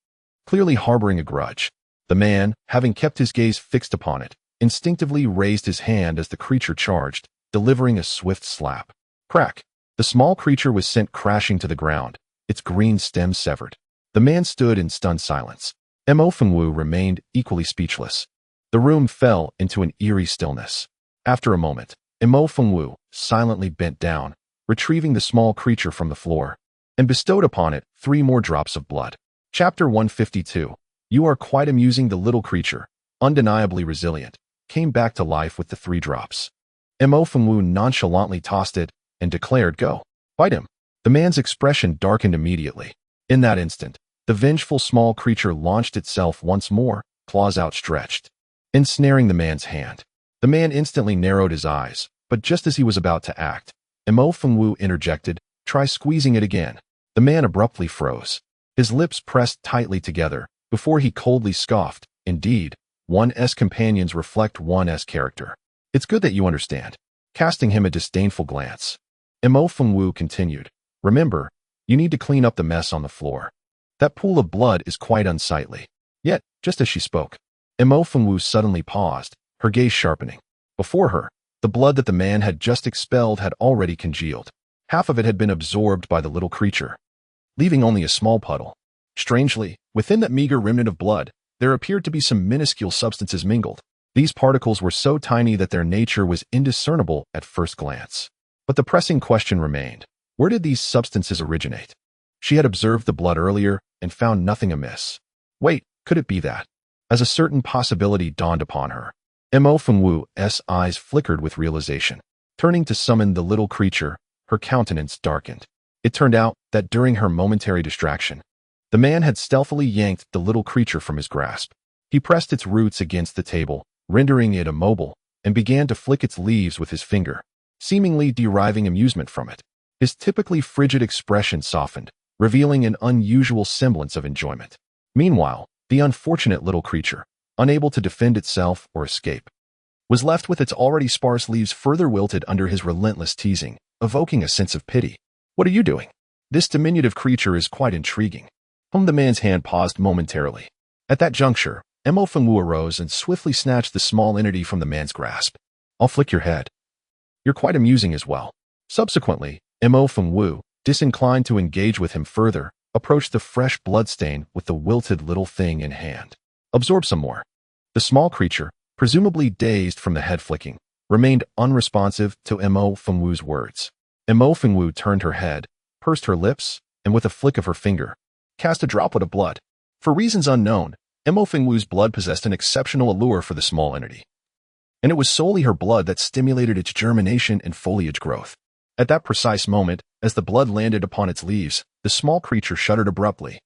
Clearly harboring a grudge, the man, having kept his gaze fixed upon it, instinctively raised his hand as the creature charged, delivering a swift slap. Crack! The small creature was sent crashing to the ground, its green stem severed. The man stood in stunned silence. Mo Fengwu remained equally speechless. The room fell into an eerie stillness. After a moment, Mo Fengwu silently bent down, retrieving the small creature from the floor, and bestowed upon it 3 more drops of blood. Chapter 152. You are quite amusing. The little creature, undeniably resilient, came back to life with the 3 drops. Mo Fengwu nonchalantly tossed it and declared, "Go. Fight him." The man's expression darkened immediately. In that instant, the vengeful small creature launched itself once more, claws outstretched, ensnaring the man's hand. The man instantly narrowed his eyes, but just as he was about to act, Mo Fengwu interjected, "Try squeezing it again." The man abruptly froze. His lips pressed tightly together, before he coldly scoffed, "Indeed, one's companions reflect one's character. It's good that you understand." Casting him a disdainful glance, Mo Fengwu continued, "Remember, you need to clean up the mess on the floor. That pool of blood is quite unsightly." Yet, just as she spoke, Mo Fengwu suddenly paused, her gaze sharpening. Before her, the blood that the man had just expelled had already congealed. Half of it had been absorbed by the little creature, leaving only a small puddle. Strangely, within that meager remnant of blood, there appeared to be some minuscule substances mingled. These particles were so tiny that their nature was indiscernible at first glance. But the pressing question remained. Where did these substances originate? She had observed the blood earlier and found nothing amiss. Wait, could it be that? As a certain possibility dawned upon her, Mo Fengwu's eyes flickered with realization. Turning to summon the little creature, her countenance darkened. It turned out that during her momentary distraction, the man had stealthily yanked the little creature from his grasp. He pressed its roots against the table, rendering it immobile, and began to flick its leaves with his finger, seemingly deriving amusement from it. His typically frigid expression softened, revealing an unusual semblance of enjoyment. Meanwhile, the unfortunate little creature, unable to defend itself or escape, was left with its already sparse leaves further wilted under his relentless teasing, evoking a sense of pity. "What are you doing? This diminutive creature is quite intriguing." The man's hand paused momentarily. At that juncture, Mo Fengwu arose and swiftly snatched the small entity from the man's grasp. "I'll flick your head. You're quite amusing as well." Subsequently, Mo Fengwu, disinclined to engage with him further, approached the fresh bloodstain with the wilted little thing in hand. "Absorb some more." The small creature, presumably dazed from the head flicking, remained unresponsive to Mo Fengwu's words. Mo Fengwu turned her head, pursed her lips, and with a flick of her finger, cast a droplet of blood. For reasons unknown, Mo Fengwu's blood possessed an exceptional allure for the small entity, and it was solely her blood that stimulated its germination and foliage growth. At that precise moment, as the blood landed upon its leaves, the small creature shuddered abruptly,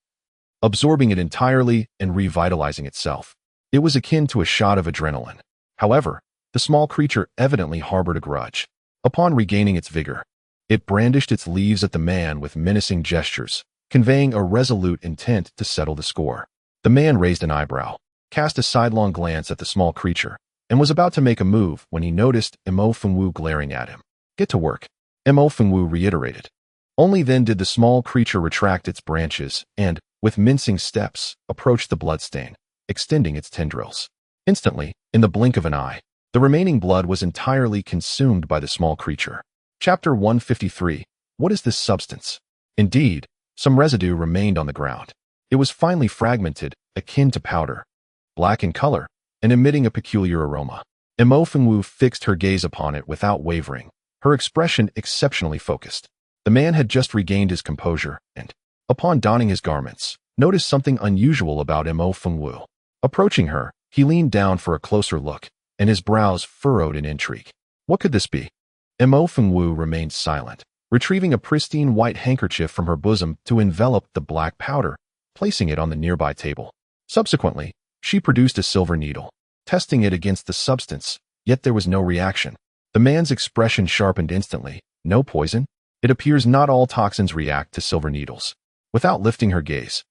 absorbing it entirely and revitalizing itself. It was akin to a shot of adrenaline. However, the small creature evidently harbored a grudge. Upon regaining its vigor, it brandished its leaves at the man with menacing gestures, conveying a resolute intent to settle the score. The man raised an eyebrow, cast a sidelong glance at the small creature, and was about to make a move when he noticed Mo Fengwu glaring at him. "Get to work," Mo Fengwu reiterated. Only then did the small creature retract its branches and, with mincing steps, approach the bloodstain, extending its tendrils. Instantly, in the blink of an eye, the remaining blood was entirely consumed by the small creature. Chapter 153. What is this substance? Indeed, some residue remained on the ground. It was finely fragmented, akin to powder. black in color, and emitting a peculiar aroma. Mo Fengwu fixed her gaze upon it without wavering, her expression exceptionally focused. The man had just regained his composure and, upon donning his garments, noticed something unusual about Mo Fengwu. Approaching her, he leaned down for a closer look, and his brows furrowed in intrigue. What could this be? Mo Fengwu remained silent, retrieving a pristine white handkerchief from her bosom to envelop the black powder, placing it on the nearby table. Subsequently, she produced a silver needle, testing it against the substance, yet there was no reaction. The man's expression sharpened instantly. No poison? It appears not all toxins react to silver needles. Without lifting her gaze,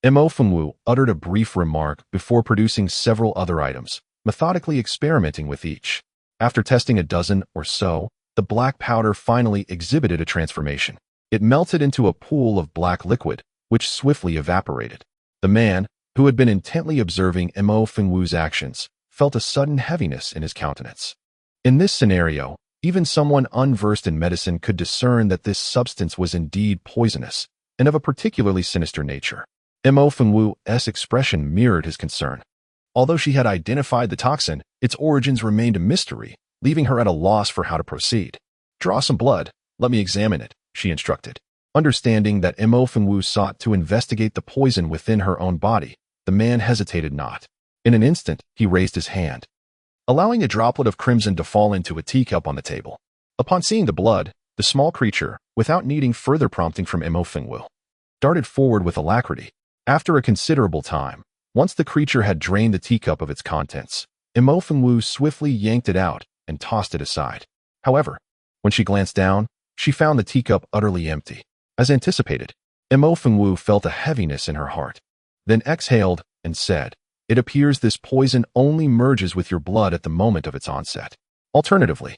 Mo Fengwu uttered a brief remark before producing several other items, methodically experimenting with each. After testing a dozen or so, the black powder finally exhibited a transformation. It melted into a pool of black liquid, which swiftly evaporated. The man, who had been intently observing Mo Fengwu's actions, felt a sudden heaviness in his countenance. In this scenario, even someone unversed in medicine could discern that this substance was indeed poisonous, and of a particularly sinister nature. Mo Fengwu's expression mirrored his concern. Although she had identified the toxin, its origins remained a mystery, leaving her at a loss for how to proceed. Draw some blood, let me examine it, she instructed. Understanding that Mo Fengwu sought to investigate the poison within her own body, the man hesitated not. In an instant, he raised his hand, allowing a droplet of crimson to fall into a teacup on the table. Upon seeing the blood, the small creature, without needing further prompting from Mo Fengwu, darted forward with alacrity. After a considerable time, once the creature had drained the teacup of its contents, Mo Fengwu swiftly yanked it out and tossed it aside. However, when she glanced down, she found the teacup utterly empty. As anticipated, Mo Fengwu felt a heaviness in her heart, then exhaled and said, "It appears this poison only merges with your blood at the moment of its onset. Alternatively,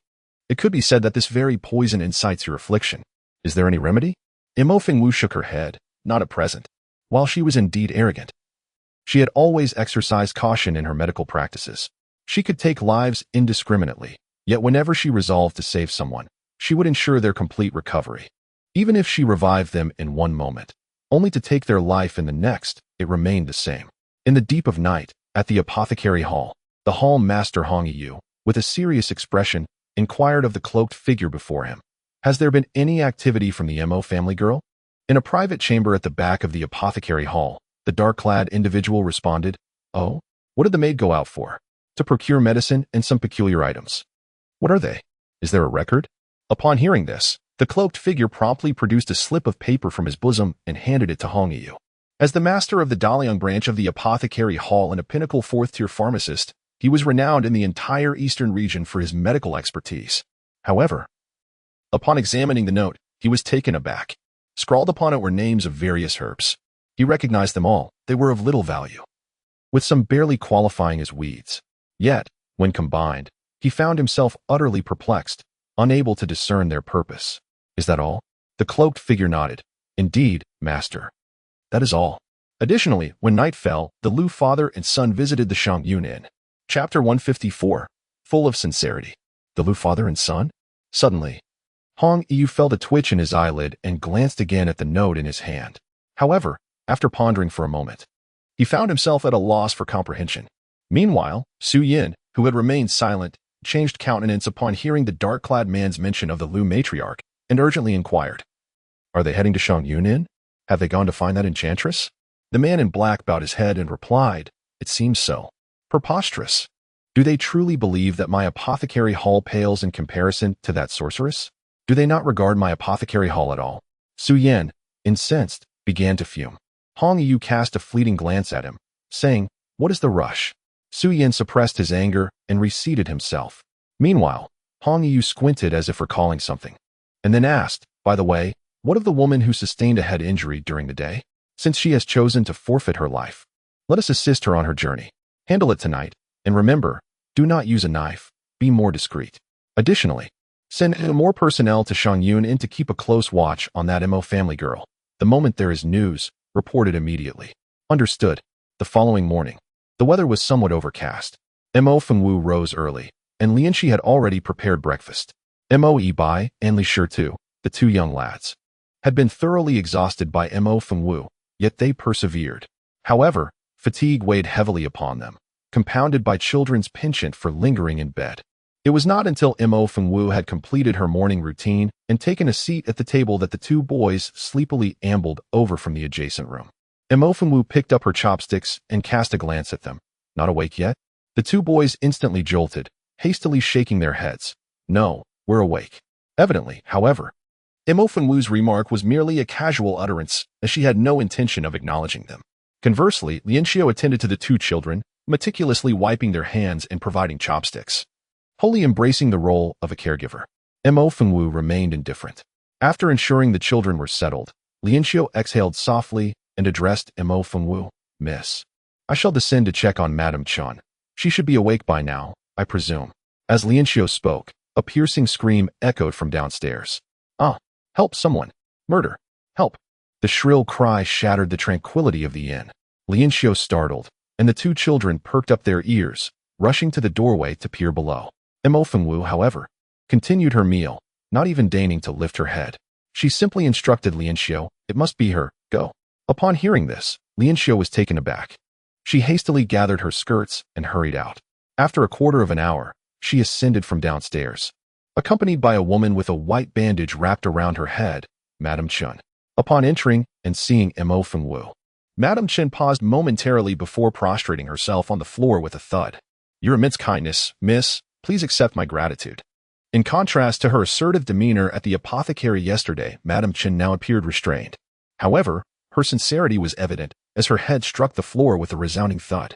it could be said that this very poison incites your affliction. Is there any remedy?" Mo Fengwu shook her head, not at present. While she was indeed arrogant, she had always exercised caution in her medical practices. She could take lives indiscriminately, yet whenever she resolved to save someone, she would ensure their complete recovery. Even if she revived them in one moment, only to take their life in the next, it remained the same. In the deep of night, at the apothecary hall, the hall master Hong Yu, with a serious expression, inquired of the cloaked figure before him, "Has there been any activity from the Mo family girl?" In a private chamber at the back of the apothecary hall, the dark-clad individual responded, "Oh, what did the maid go out for?" "To procure medicine and some peculiar items." "What are they? Is there a record?" Upon hearing this, the cloaked figure promptly produced a slip of paper from his bosom and handed it to Hong Yu. As the master of the Daliang branch of the apothecary hall and a pinnacle fourth-tier pharmacist, he was renowned in the entire eastern region for his medical expertise. However, upon examining the note, he was taken aback. Scrawled upon it were names of various herbs. He recognized them all. They were of little value, with some barely qualifying as weeds. Yet, when combined, he found himself utterly perplexed, unable to discern their purpose. "Is that all?" The cloaked figure nodded. "Indeed, master. That is all." Additionally, when night fell, the Lu father and son visited the Shangyun Inn. Chapter 154, full of sincerity. The Lu father and son? Suddenly, Hong Yu felt a twitch in his eyelid and glanced again at the note in his hand. However, after pondering for a moment, he found himself at a loss for comprehension. Meanwhile, Su Yin, who had remained silent, changed countenance upon hearing the dark-clad man's mention of the Lu matriarch, and urgently inquired, "Are they heading to Shangyun Inn? Have they gone to find that enchantress?" The man in black bowed his head and replied, "It seems so." "Preposterous. Do they truly believe that my apothecary hall pales in comparison to that sorceress? Do they not regard my apothecary hall at all?" Su Yin, incensed, began to fume. Hong Yu cast a fleeting glance at him, saying, "What is the rush?" Su Yin suppressed his anger and reseated himself. Meanwhile, Hong Yu squinted as if recalling something, and then asked, "By the way, what of the woman who sustained a head injury during the day? Since she has chosen to forfeit her life, let us assist her on her journey. Handle it tonight, and remember, do not use a knife. Be more discreet. Additionally, send more personnel to Shangyun Inn to keep a close watch on that Mo family girl. The moment there is news, report it immediately." Understood. The following morning, the weather was somewhat overcast. Mo Fengwu rose early, and Lianqi had already prepared breakfast. Mo Yibai and Li Shitu, the two young lads, had been thoroughly exhausted by Mo Fengwu, yet they persevered. However, fatigue weighed heavily upon them. compounded by children's penchant for lingering in bed. It was not until Mo Fengwu had completed her morning routine and taken a seat at the table that the two boys sleepily ambled over from the adjacent room. Mo Fengwu picked up her chopsticks and cast a glance at them. Not awake yet? The two boys instantly jolted, hastily shaking their heads. No, we're awake. Evidently, however, Mo Fengwu's remark was merely a casual utterance, as she had no intention of acknowledging them. Conversely, Lianxiu attended to the two children, meticulously wiping their hands and providing chopsticks. Wholly embracing the role of a caregiver, Mo Fengwu remained indifferent. After ensuring the children were settled, Lianxiu exhaled softly and addressed Mo Fengwu. Miss, I shall descend to check on Madame Chun. She should be awake by now, I presume. As Lianxiu spoke, a piercing scream echoed from downstairs. Ah, help someone. Murder. Help. The shrill cry shattered the tranquility of the inn. Lianxiu startled, and the two children perked up their ears, rushing to the doorway to peer below. Mo Fengwu, however, continued her meal, not even deigning to lift her head. She simply instructed Lianxiu, it must be her, go. Upon hearing this, Lianxiu was taken aback. She hastily gathered her skirts and hurried out. After a quarter of an hour, she ascended from downstairs, accompanied by a woman with a white bandage wrapped around her head, Madame Chun. Upon entering and seeing Mo Fengwu, Madame Chun paused momentarily before prostrating herself on the floor with a thud. Your immense kindness, miss. Please accept my gratitude. In contrast to her assertive demeanor at the apothecary yesterday, Madame Chun now appeared restrained. However, her sincerity was evident as her head struck the floor with a resounding thud.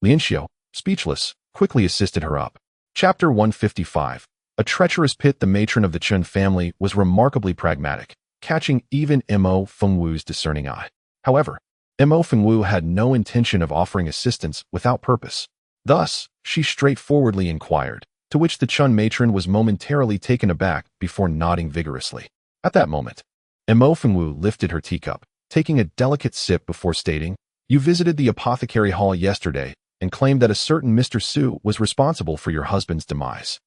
Lianxiu, speechless, quickly assisted her up. Chapter 155. A treacherous pit. The matron of the Chun family was remarkably pragmatic, catching even Mo Fengwu's discerning eye. However, Mo Fengwu had no intention of offering assistance without purpose. Thus, she straightforwardly inquired, to which the Chun matron was momentarily taken aback before nodding vigorously. At that moment, Mo Fengwu lifted her teacup, taking a delicate sip before stating, You visited the apothecary hall yesterday and claimed that a certain Mr. Su was responsible for your husband's demise.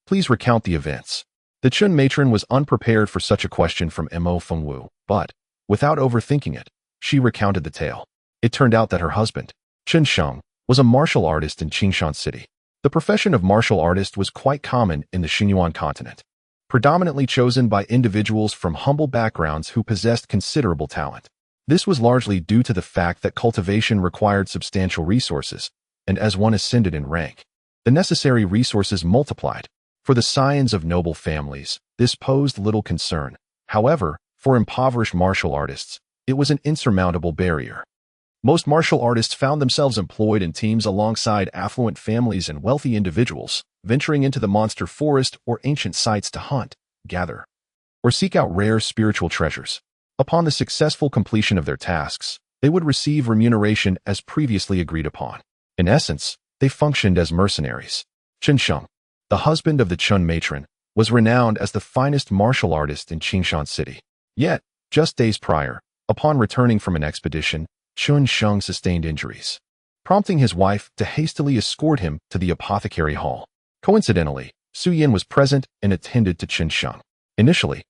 Please recount the events. The Chun matron was unprepared for such a question from Mo Fengwu, but, without overthinking it, she recounted the tale. It turned out that her husband, Chun Sheng, was a martial artist in Qingshan City. The profession of martial artist was quite common in the Xinyuan continent, predominantly chosen by individuals from humble backgrounds who possessed considerable talent. This was largely due to the fact that cultivation required substantial resources, and as one ascended in rank, the necessary resources multiplied. For the scions of noble families, this posed little concern. However, for impoverished martial artists, it was an insurmountable barrier. Most martial artists found themselves employed in teams alongside affluent families and wealthy individuals, venturing into the monster forest or ancient sites to hunt, gather, or seek out rare spiritual treasures. Upon the successful completion of their tasks, they would receive remuneration as previously agreed upon. In essence, they functioned as mercenaries. Chun Sheng, the husband of the Chun matron, was renowned as the finest martial artist in Qingshan City. Yet, just days prior, upon returning from an expedition, Chun Sheng sustained injuries, prompting his wife to hastily escort him to the apothecary hall. Coincidentally, Su Yin was present and attended to Chun Sheng. Initially,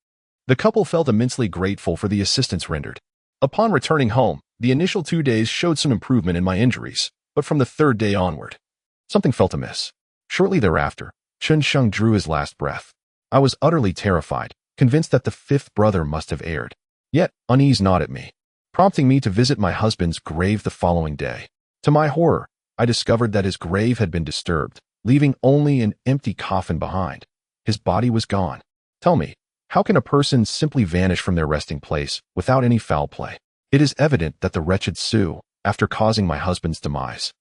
the couple felt immensely grateful for the assistance rendered. Upon returning home, the initial 2 days showed some improvement in my injuries, but from the third day onward, something felt amiss. Shortly thereafter, Chun Sheng drew his last breath. I was utterly terrified, convinced that the fifth brother must have erred. Yet, unease gnawed at me, prompting me to visit my husband's grave the following day. To my horror, I discovered that his grave had been disturbed, leaving only an empty coffin behind. His body was gone. Tell me, how can a person simply vanish from their resting place without any foul play? It is evident that the wretched Su, after causing my husband's demise,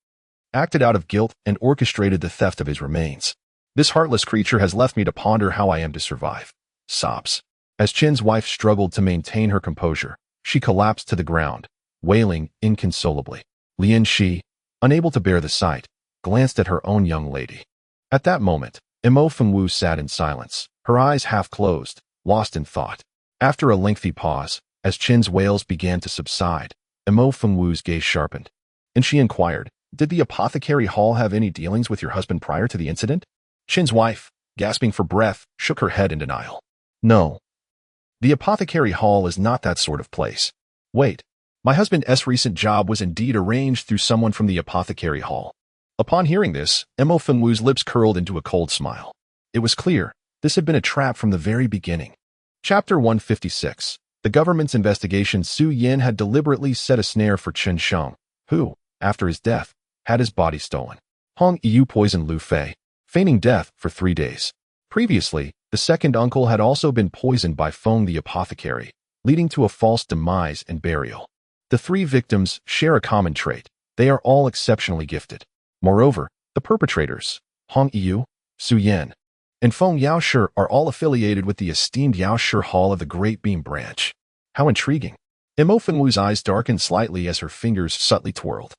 acted out of guilt and orchestrated the theft of his remains. This heartless creature has left me to ponder how I am to survive. Sobs. As Chin's wife struggled to maintain her composure, she collapsed to the ground, wailing inconsolably. Lian Shi, unable to bear the sight, glanced at her own young lady. At that moment, Mo Fengwu sat in silence, her eyes half closed, lost in thought. After a lengthy pause, as Chin's wails began to subside, Mo Fengwu's gaze sharpened, and she inquired, Did the apothecary hall have any dealings with your husband prior to the incident? Chin's wife, gasping for breath, shook her head in denial. No. The apothecary hall is not that sort of place. Wait, my husband's recent job was indeed arranged through someone from the apothecary hall. Upon hearing this, Mo Fengwu's lips curled into a cold smile. It was clear, this had been a trap from the very beginning. Chapter 156. The government's investigation. Su Yin had deliberately set a snare for Chen Sheng, who, after his death, had his body stolen. Hong Yu poisoned Lu Fei, feigning death for 3 days. Previously, the second uncle had also been poisoned by Feng the apothecary, leading to a false demise and burial. The 3 victims share a common trait. They are all exceptionally gifted. Moreover, the perpetrators, Hong Yu, Su Yin, and Feng Yaoshi are all affiliated with the esteemed Yaoshi Hall of the Great Beam Branch. How intriguing. Mo Fengwu's eyes darkened slightly as her fingers subtly twirled.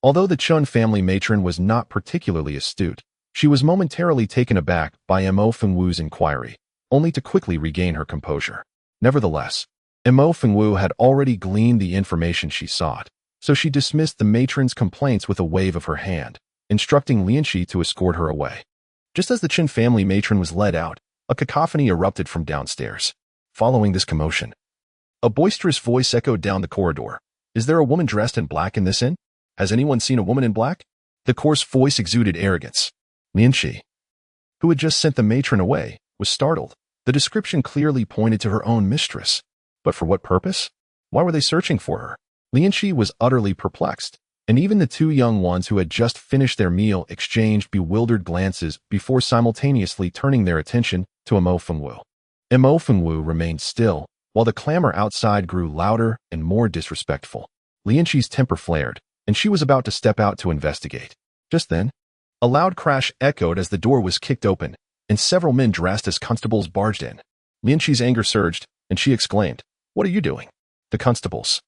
Although the Chun family matron was not particularly astute, she was momentarily taken aback by Mo Fengwu's inquiry, only to quickly regain her composure. Nevertheless, Mo Fengwu had already gleaned the information she sought, so she dismissed the matron's complaints with a wave of her hand, instructing Lianqi to escort her away. Just as the Chen family matron was led out, a cacophony erupted from downstairs. Following this commotion, a boisterous voice echoed down the corridor. "Is there a woman dressed in black in this inn? Has anyone seen a woman in black?" The coarse voice exuded arrogance. Lianqi, who had just sent the matron away, was startled. The description clearly pointed to her own mistress. But for what purpose? Why were they searching for her? Lianqi was utterly perplexed, and even the 2 young ones who had just finished their meal exchanged bewildered glances before simultaneously turning their attention to Mo Fengwu. Mo Fengwu remained still, while the clamor outside grew louder and more disrespectful. Lianqi's temper flared, and she was about to step out to investigate. Just then, a loud crash echoed as the door was kicked open, and several men dressed as constables barged in. Lianqi's anger surged, and she exclaimed, "What are you doing?" The constables,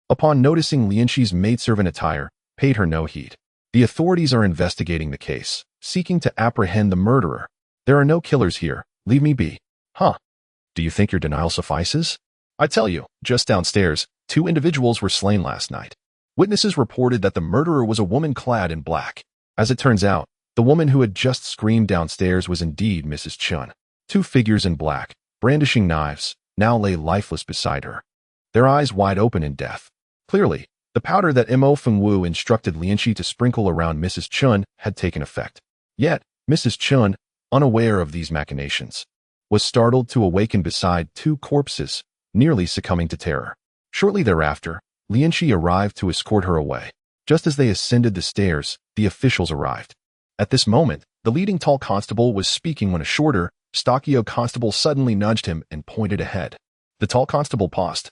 upon noticing Lianqi's maidservant attire, paid her no heed. "The authorities are investigating the case, seeking to apprehend the murderer. There are no killers here. Leave me be." "Huh? Do you think your denial suffices? I tell you, just downstairs, 2 individuals were slain last night. Witnesses reported that the murderer was a woman clad in black. As it turns out, the woman who had just screamed downstairs was indeed Mrs. Chun. 2 figures in black, brandishing knives, now lay lifeless beside her, their eyes wide open in death. Clearly, the powder that Mo Fengwu instructed Lianqi to sprinkle around Mrs. Chun had taken effect. Yet, Mrs. Chun, unaware of these machinations, was startled to awaken beside 2 corpses, nearly succumbing to terror. Shortly thereafter, Lianqi arrived to escort her away. Just as they ascended the stairs, the officials arrived. At this moment, the leading tall constable was speaking when a shorter, stockier constable suddenly nudged him and pointed ahead. The tall constable paused,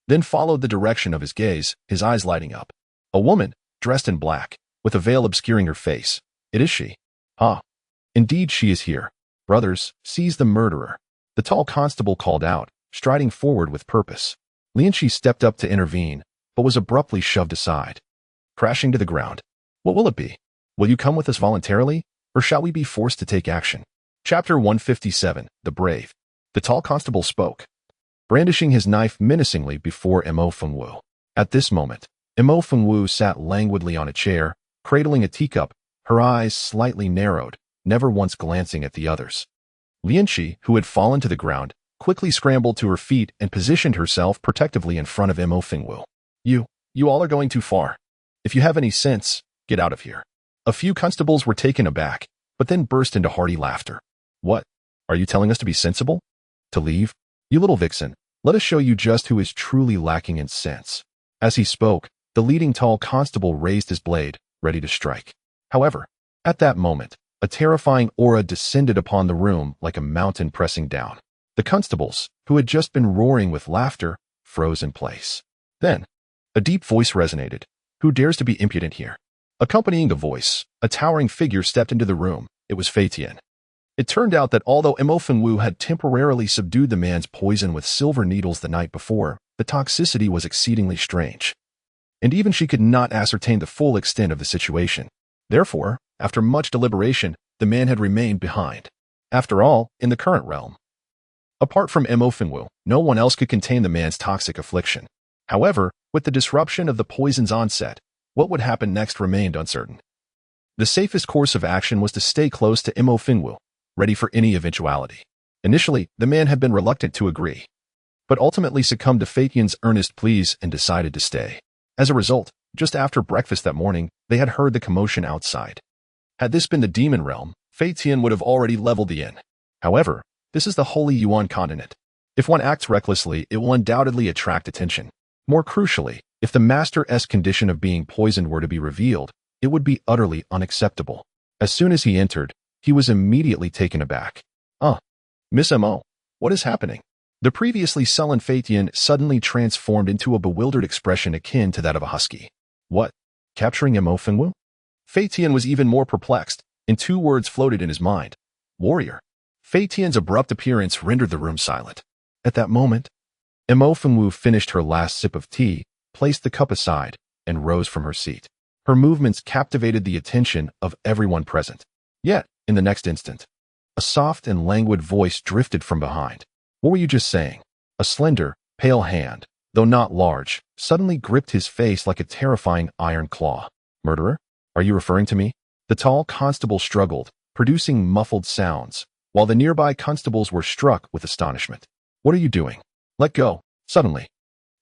then followed the direction of his gaze, his eyes lighting up. A woman, dressed in black, with a veil obscuring her face. "It is she." "Ah, indeed she is here. Brothers, seize the murderer," the tall constable called out, striding forward with purpose. Lianqi stepped up to intervene, but was abruptly shoved aside, crashing to the ground. "What will it be? Will you come with us voluntarily, or shall we be forced to take action?" Chapter 157. The Brave. The tall constable spoke, brandishing his knife menacingly before Mo Fengwu. At this moment, Mo Fengwu sat languidly on a chair, cradling a teacup, her eyes slightly narrowed, never once glancing at the others. Lianqi, who had fallen to the ground, quickly scrambled to her feet and positioned herself protectively in front of Mo Fengwu. You all are going too far. If you have any sense, get out of here." A few constables were taken aback, but then burst into hearty laughter. "What? Are you telling us to be sensible? To leave? You little vixen, let us show you just who is truly lacking in sense." As he spoke, the leading tall constable raised his blade, ready to strike. However, at that moment, a terrifying aura descended upon the room like a mountain pressing down. The constables, who had just been roaring with laughter, froze in place. Then, a deep voice resonated. "Who dares to be impudent here?" Accompanying the voice, a towering figure stepped into the room. It was Fei Tian. It turned out that although Mo Fengwu had temporarily subdued the man's poison with silver needles the night before, the toxicity was exceedingly strange. And even she could not ascertain the full extent of the situation. Therefore, after much deliberation, the man had remained behind. After all, in the current realm, apart from Mo Fengwu, no one else could contain the man's toxic affliction. However, with the disruption of the poison's onset, what would happen next remained uncertain. The safest course of action was to stay close to Mo Fengwu, ready for any eventuality. Initially, the man had been reluctant to agree, but ultimately succumbed to Fei Tian's earnest pleas and decided to stay. As a result, Just after breakfast that morning, they had heard the commotion outside. Had this been the demon realm, Fei Tian would have already leveled the inn. However, this is the Holy Yuan continent. If one acts recklessly, it will undoubtedly attract attention. More crucially, if the Master's condition of being poisoned were to be revealed, it would be utterly unacceptable. As soon as he entered, he was immediately taken aback. Miss Mo, what is happening? The previously sullen Fei Tian suddenly transformed into a bewildered expression akin to that of a husky. What? Capturing Mo Fengwu? Fei Tian was even more perplexed, and two words floated in his mind. Warrior. Fei Tian's abrupt appearance rendered the room silent. At that moment, Mo Fengwu finished her last sip of tea, placed the cup aside, and rose from her seat. Her movements captivated the attention of everyone present. Yet, in the next instant, a soft and languid voice drifted from behind. What were you just saying? A slender, pale hand, though not large, suddenly gripped his face like a terrifying iron claw. Murderer? Are you referring to me? The tall constable struggled, producing muffled sounds, while the nearby constables were struck with astonishment. What are you doing? Let go. Suddenly,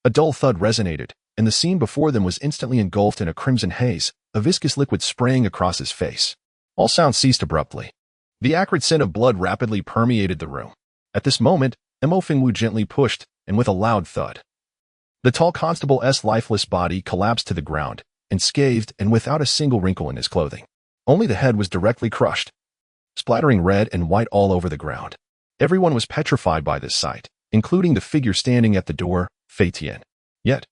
a dull thud resonated, and the scene before them was instantly engulfed in a crimson haze, a viscous liquid spraying across his face. All sound ceased abruptly. The acrid scent of blood rapidly permeated the room. At this moment, Mo Fengwu gently pushed, and with a loud thud, the tall constable's lifeless body collapsed to the ground, unscathed and without a single wrinkle in his clothing. Only the head was directly crushed, splattering red and white all over the ground. Everyone was petrified by this sight, including the figure standing at the door, Fei Tian. Yet,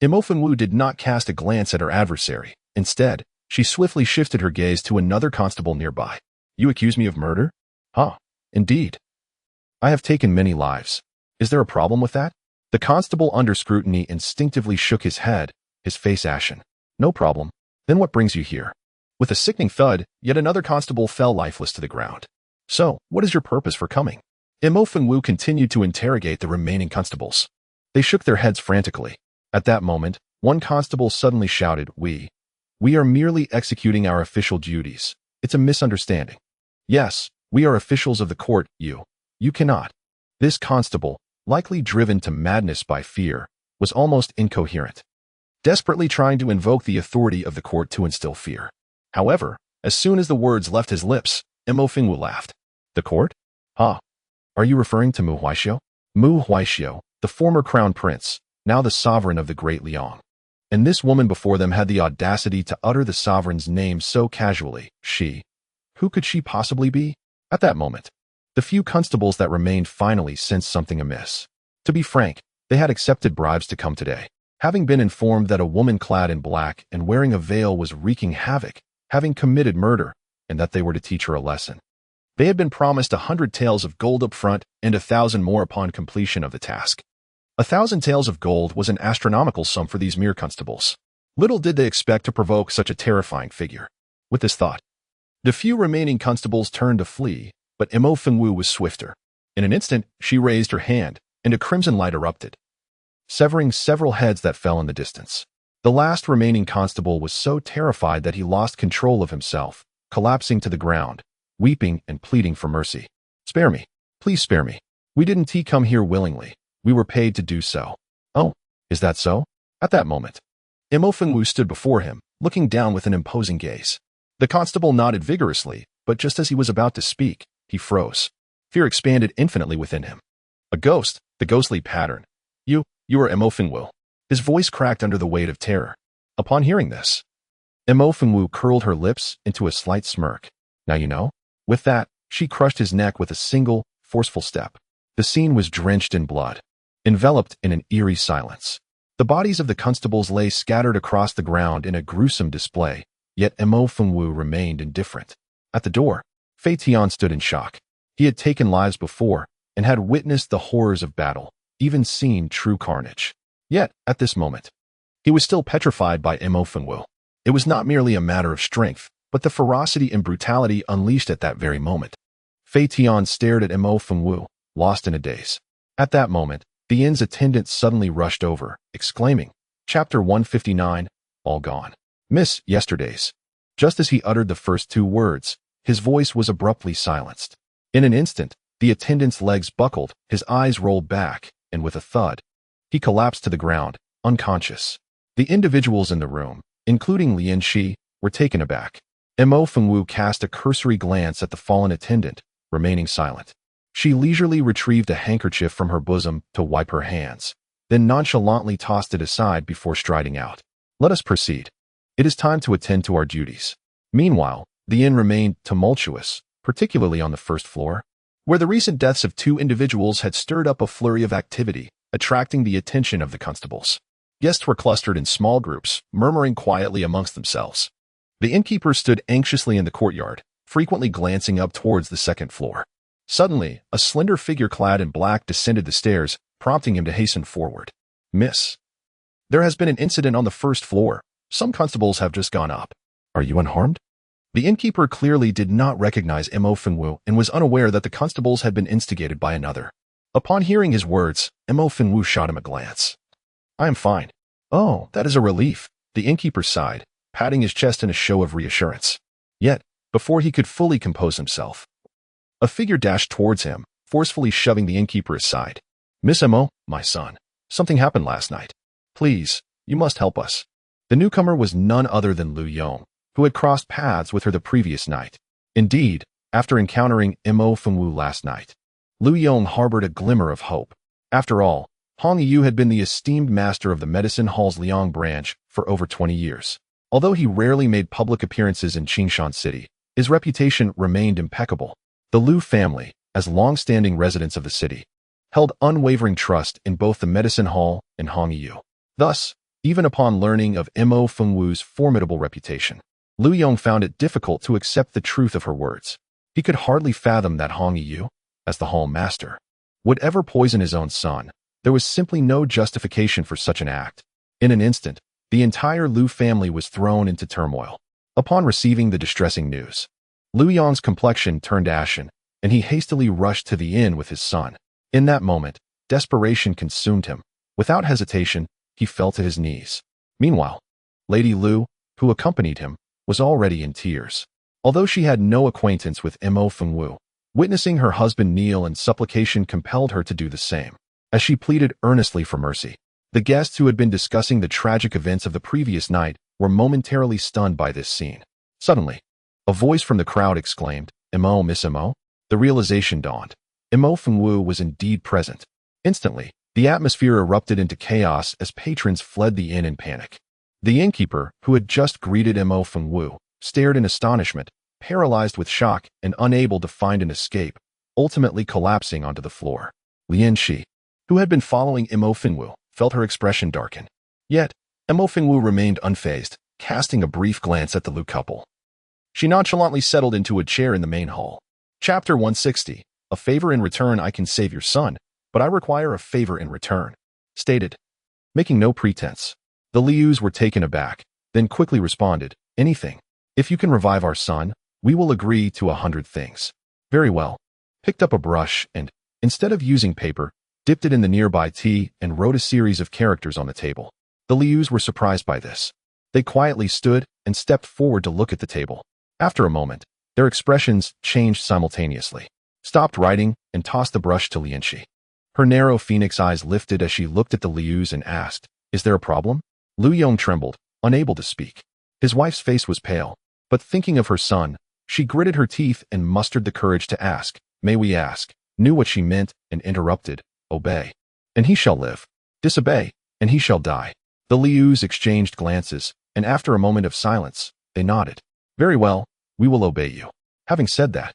Mo Fengwu did not cast a glance at her adversary. Instead, she swiftly shifted her gaze to another constable nearby. You accuse me of murder? Indeed. I have taken many lives. Is there a problem with that? The constable under scrutiny instinctively shook his head, his face ashen. No problem. Then what brings you here? With a sickening thud, yet another constable fell lifeless to the ground. So, what is your purpose for coming? Mo Fengwu continued to interrogate the remaining constables. They shook their heads frantically. At that moment, one constable suddenly shouted, We are merely executing our official duties. It's a misunderstanding. Yes, we are officials of the court, You cannot. This constable, likely driven to madness by fear, was almost incoherent, desperately trying to invoke the authority of the court to instill fear. However, as soon as the words left his lips, Mo Fengwu laughed. The court? Are you referring to Mu Huaxiu? Mu Huaxiu, the former crown prince, now the sovereign of the Great Liang. And this woman before them had the audacity to utter the sovereign's name so casually. Who could she possibly be? At that moment, the few constables that remained finally sensed something amiss. To be frank, they had accepted bribes to come today. Having been informed that a woman clad in black and wearing a veil was wreaking havoc, having committed murder, and that they were to teach her a lesson. They had been promised 100 taels of gold up front and 1,000 more upon completion of the task. 1,000 taels of gold was an astronomical sum for these mere constables. Little did they expect to provoke such a terrifying figure. With this thought, the few remaining constables turned to flee, but Mo Fengwu was swifter. In an instant, she raised her hand, and a crimson light erupted, severing several heads that fell in the distance. The last remaining constable was so terrified that he lost control of himself, collapsing to the ground, weeping and pleading for mercy. Spare me. Please spare me. We didn't come here willingly. We were paid to do so. Oh, is that so? At that moment, Mo Fengwu stood before him, looking down with an imposing gaze. The constable nodded vigorously, but just as he was about to speak, he froze. Fear expanded infinitely within him. A ghost, the ghostly pattern. You are Mo Fengwu. His voice cracked under the weight of terror. Upon hearing this, Mo Fengwu curled her lips into a slight smirk. Now you know? With that, she crushed his neck with a single, forceful step. The scene was drenched in blood, enveloped in an eerie silence. The bodies of the constables lay scattered across the ground in a gruesome display, yet Mo Fengwu remained indifferent. At the door, Fei Tian stood in shock. He had taken lives before, and had witnessed the horrors of battle, even seen true carnage. Yet, at this moment, he was still petrified by Mo Fengwu. It was not merely a matter of strength, but the ferocity and brutality unleashed at that very moment. Fei Tian stared at Mo Fengwu, lost in a daze. At that moment, the inn's attendant suddenly rushed over, exclaiming, Chapter 159, all gone. Miss yesterday's. Just as he uttered the first two words, his voice was abruptly silenced. In an instant, the attendant's legs buckled, his eyes rolled back, and with a thud, he collapsed to the ground, unconscious. The individuals in the room, including lineage, were taken aback. Mo Fengwu cast a cursory glance at the fallen attendant, remaining silent. She leisurely retrieved a handkerchief from her bosom to wipe her hands, then nonchalantly tossed it aside before striding out. Let us proceed. It is time to attend to our duties. Meanwhile, the inn remained tumultuous, particularly on the first floor, where the recent deaths of 2 individuals had stirred up a flurry of activity, attracting the attention of the constables. Guests were clustered in small groups, murmuring quietly amongst themselves. The innkeeper stood anxiously in the courtyard, frequently glancing up towards the second floor. Suddenly, a slender figure clad in black descended the stairs, prompting him to hasten forward. Miss, there has been an incident on the first floor. Some constables have just gone up. Are you unharmed? The innkeeper clearly did not recognize Mo Fengwu and was unaware that the constables had been instigated by another. Upon hearing his words, Mo Fengwu shot him a glance. I am fine. Oh, that is a relief, the innkeeper sighed, patting his chest in a show of reassurance. Yet, before he could fully compose himself, a figure dashed towards him, forcefully shoving the innkeeper aside. Miss Mo, my son, something happened last night. Please, you must help us. The newcomer was none other than Lu Yong, who had crossed paths with her the previous night. Indeed, after encountering Mo Fengwu last night, Lu Yong harbored a glimmer of hope. After all, Hong Yu had been the esteemed master of the Medicine Hall's Liang branch for over 20 years. Although he rarely made public appearances in Qingshan City, his reputation remained impeccable. The Lu family, as long-standing residents of the city, held unwavering trust in both the Medicine Hall and Hong Yu. Thus, even upon learning of Mo Fengwu's formidable reputation, Lu Yong found it difficult to accept the truth of her words. He could hardly fathom that Hong Yu, as the hall master, would ever poison his own son. There was simply no justification for such an act. In an instant, the entire Lu family was thrown into turmoil. Upon receiving the distressing news, Lu Yong's complexion turned ashen, and he hastily rushed to the inn with his son. In that moment, desperation consumed him. Without hesitation, he fell to his knees. Meanwhile, Lady Lu, who accompanied him, was already in tears. Although she had no acquaintance with Mo Fengwu, witnessing her husband kneel in supplication compelled her to do the same. As she pleaded earnestly for mercy, the guests who had been discussing the tragic events of the previous night were momentarily stunned by this scene. Suddenly, a voice from the crowd exclaimed, Mo, Miss Mo? The realization dawned. Mo Fengwu was indeed present. Instantly, the atmosphere erupted into chaos as patrons fled the inn in panic. The innkeeper, who had just greeted Mo Fengwu, stared in astonishment, paralyzed with shock and unable to find an escape, ultimately collapsing onto the floor. Lineage, who had been following Mo Fengwu, felt her expression darken. Yet, Mo Fengwu remained unfazed, casting a brief glance at the Lu couple. She nonchalantly settled into a chair in the main hall. Chapter 160. A favor in return. I can save your son, but I require a favor in return. Stated. Making no pretense, the Lius were taken aback, then quickly responded, anything. If you can revive our son, we will agree to 100 things. Very well. Picked up a brush and, instead of using paper, dipped it in the nearby tea and wrote a series of characters on the table. The Lius were surprised by this. They quietly stood and stepped forward to look at the table. After a moment, their expressions changed simultaneously. Stopped writing and tossed the brush to Lineage. Her narrow phoenix eyes lifted as she looked at the Lius and asked, is there a problem? Lu Yong trembled, unable to speak. His wife's face was pale, but thinking of her son, she gritted her teeth and mustered the courage to ask, may we ask, knew what she meant and interrupted, obey, and he shall live. Disobey, and he shall die. The Lius exchanged glances, and after a moment of silence, they nodded. Very well, we will obey you. Having said that,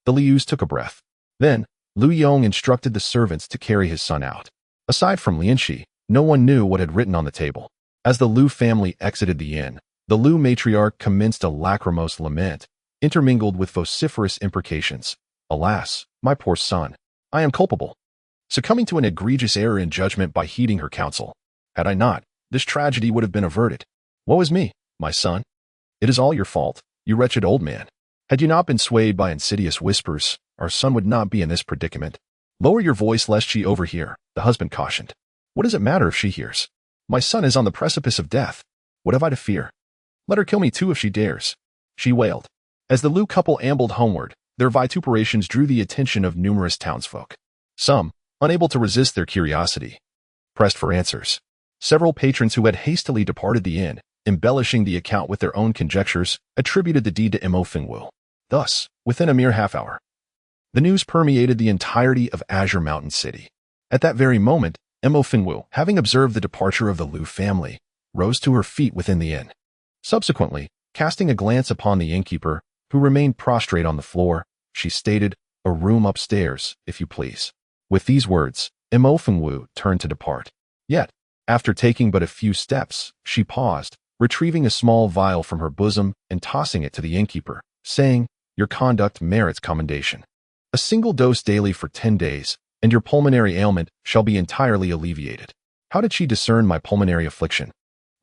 the Lius took a breath. Then, Lu Yong instructed the servants to carry his son out. Aside from Lineage, no one knew what had written on the table. As the Lu family exited the inn, the Lu matriarch commenced a lachrymose lament, intermingled with vociferous imprecations. Alas, my poor son, I am culpable, succumbing to an egregious error in judgment by heeding her counsel. Had I not, this tragedy would have been averted. Woe is me, my son. It is all your fault, you wretched old man. Had you not been swayed by insidious whispers, our son would not be in this predicament. Lower your voice lest she overhear, the husband cautioned. What does it matter if she hears? My son is on the precipice of death. What have I to fear? Let her kill me too if she dares, she wailed. As the Lu couple ambled homeward, their vituperations drew the attention of numerous townsfolk. Some, unable to resist their curiosity, pressed for answers. Several patrons who had hastily departed the inn, embellishing the account with their own conjectures, attributed the deed to Mo Fingwu. Thus, within a mere half-hour, the news permeated the entirety of Azure Mountain City. At that very moment, Mo Fingwu, having observed the departure of the Liu family, rose to her feet within the inn. Subsequently, casting a glance upon the innkeeper, who remained prostrate on the floor, she stated, "A room upstairs, if you please." With these words, Mo Fingwu turned to depart. Yet, after taking but a few steps, she paused, retrieving a small vial from her bosom and tossing it to the innkeeper, saying, "Your conduct merits commendation. A single dose daily for 10 days, and your pulmonary ailment shall be entirely alleviated." How did she discern my pulmonary affliction?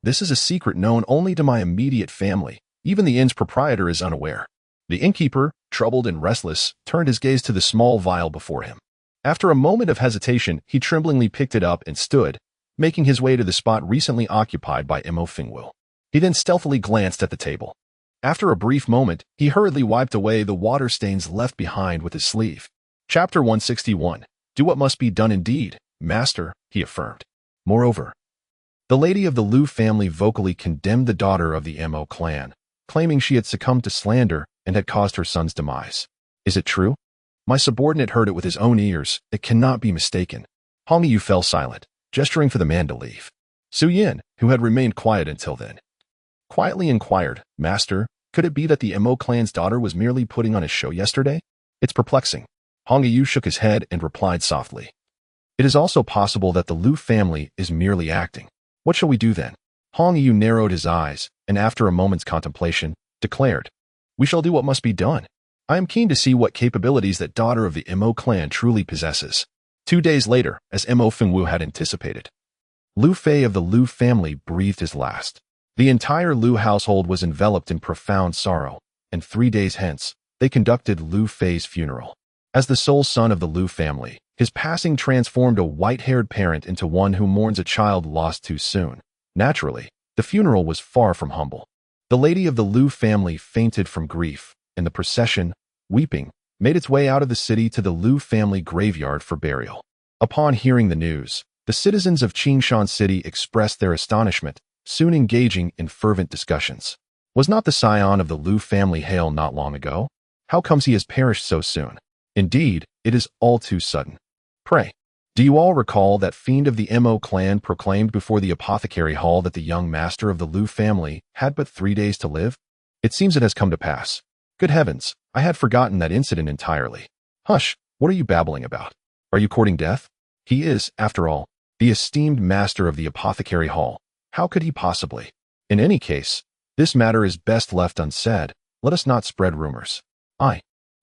This is a secret known only to my immediate family. Even the inn's proprietor is unaware. The innkeeper, troubled and restless, turned his gaze to the small vial before him. After a moment of hesitation, he tremblingly picked it up and stood, making his way to the spot recently occupied by Mo Fingwu. He then stealthily glanced at the table. After a brief moment, he hurriedly wiped away the water stains left behind with his sleeve. Chapter 161. Do what must be done indeed, master, he affirmed. Moreover, the lady of the Liu family vocally condemned the daughter of the Mo clan, claiming she had succumbed to slander and had caused her son's demise. Is it true? My subordinate heard it with his own ears. It cannot be mistaken. Hong Yu fell silent, gesturing for the man to leave. Su Yin, who had remained quiet until then, quietly inquired, "Master, could it be that the Mo clan's daughter was merely putting on a show yesterday? It's perplexing." Hong Yu shook his head and replied softly, "It is also possible that the Liu family is merely acting. What shall we do then?" Hong Yu narrowed his eyes, and after a moment's contemplation, declared, "We shall do what must be done. I am keen to see what capabilities that daughter of the Mo clan truly possesses." 2 days later, as Mo Fingwu had anticipated, Liu Fei of the Liu family breathed his last. The entire Liu household was enveloped in profound sorrow, and 3 days hence, they conducted Liu Fei's funeral. As the sole son of the Liu family, his passing transformed a white-haired parent into one who mourns a child lost too soon. Naturally, the funeral was far from humble. The lady of the Liu family fainted from grief, and the procession, weeping, made its way out of the city to the Liu family graveyard for burial. Upon hearing the news, the citizens of Qingshan City expressed their astonishment, soon engaging in fervent discussions. Was not the scion of the Liu family hail not long ago? How comes he has perished so soon? Indeed, it is all too sudden. Pray, do you all recall that fiend of the Mo clan proclaimed before the apothecary hall that the young master of the Liu family had but 3 days to live? It seems it has come to pass. Good heavens, I had forgotten that incident entirely. Hush, what are you babbling about? Are you courting death? He is, after all, the esteemed master of the apothecary hall. How could he possibly? In any case, this matter is best left unsaid. Let us not spread rumors.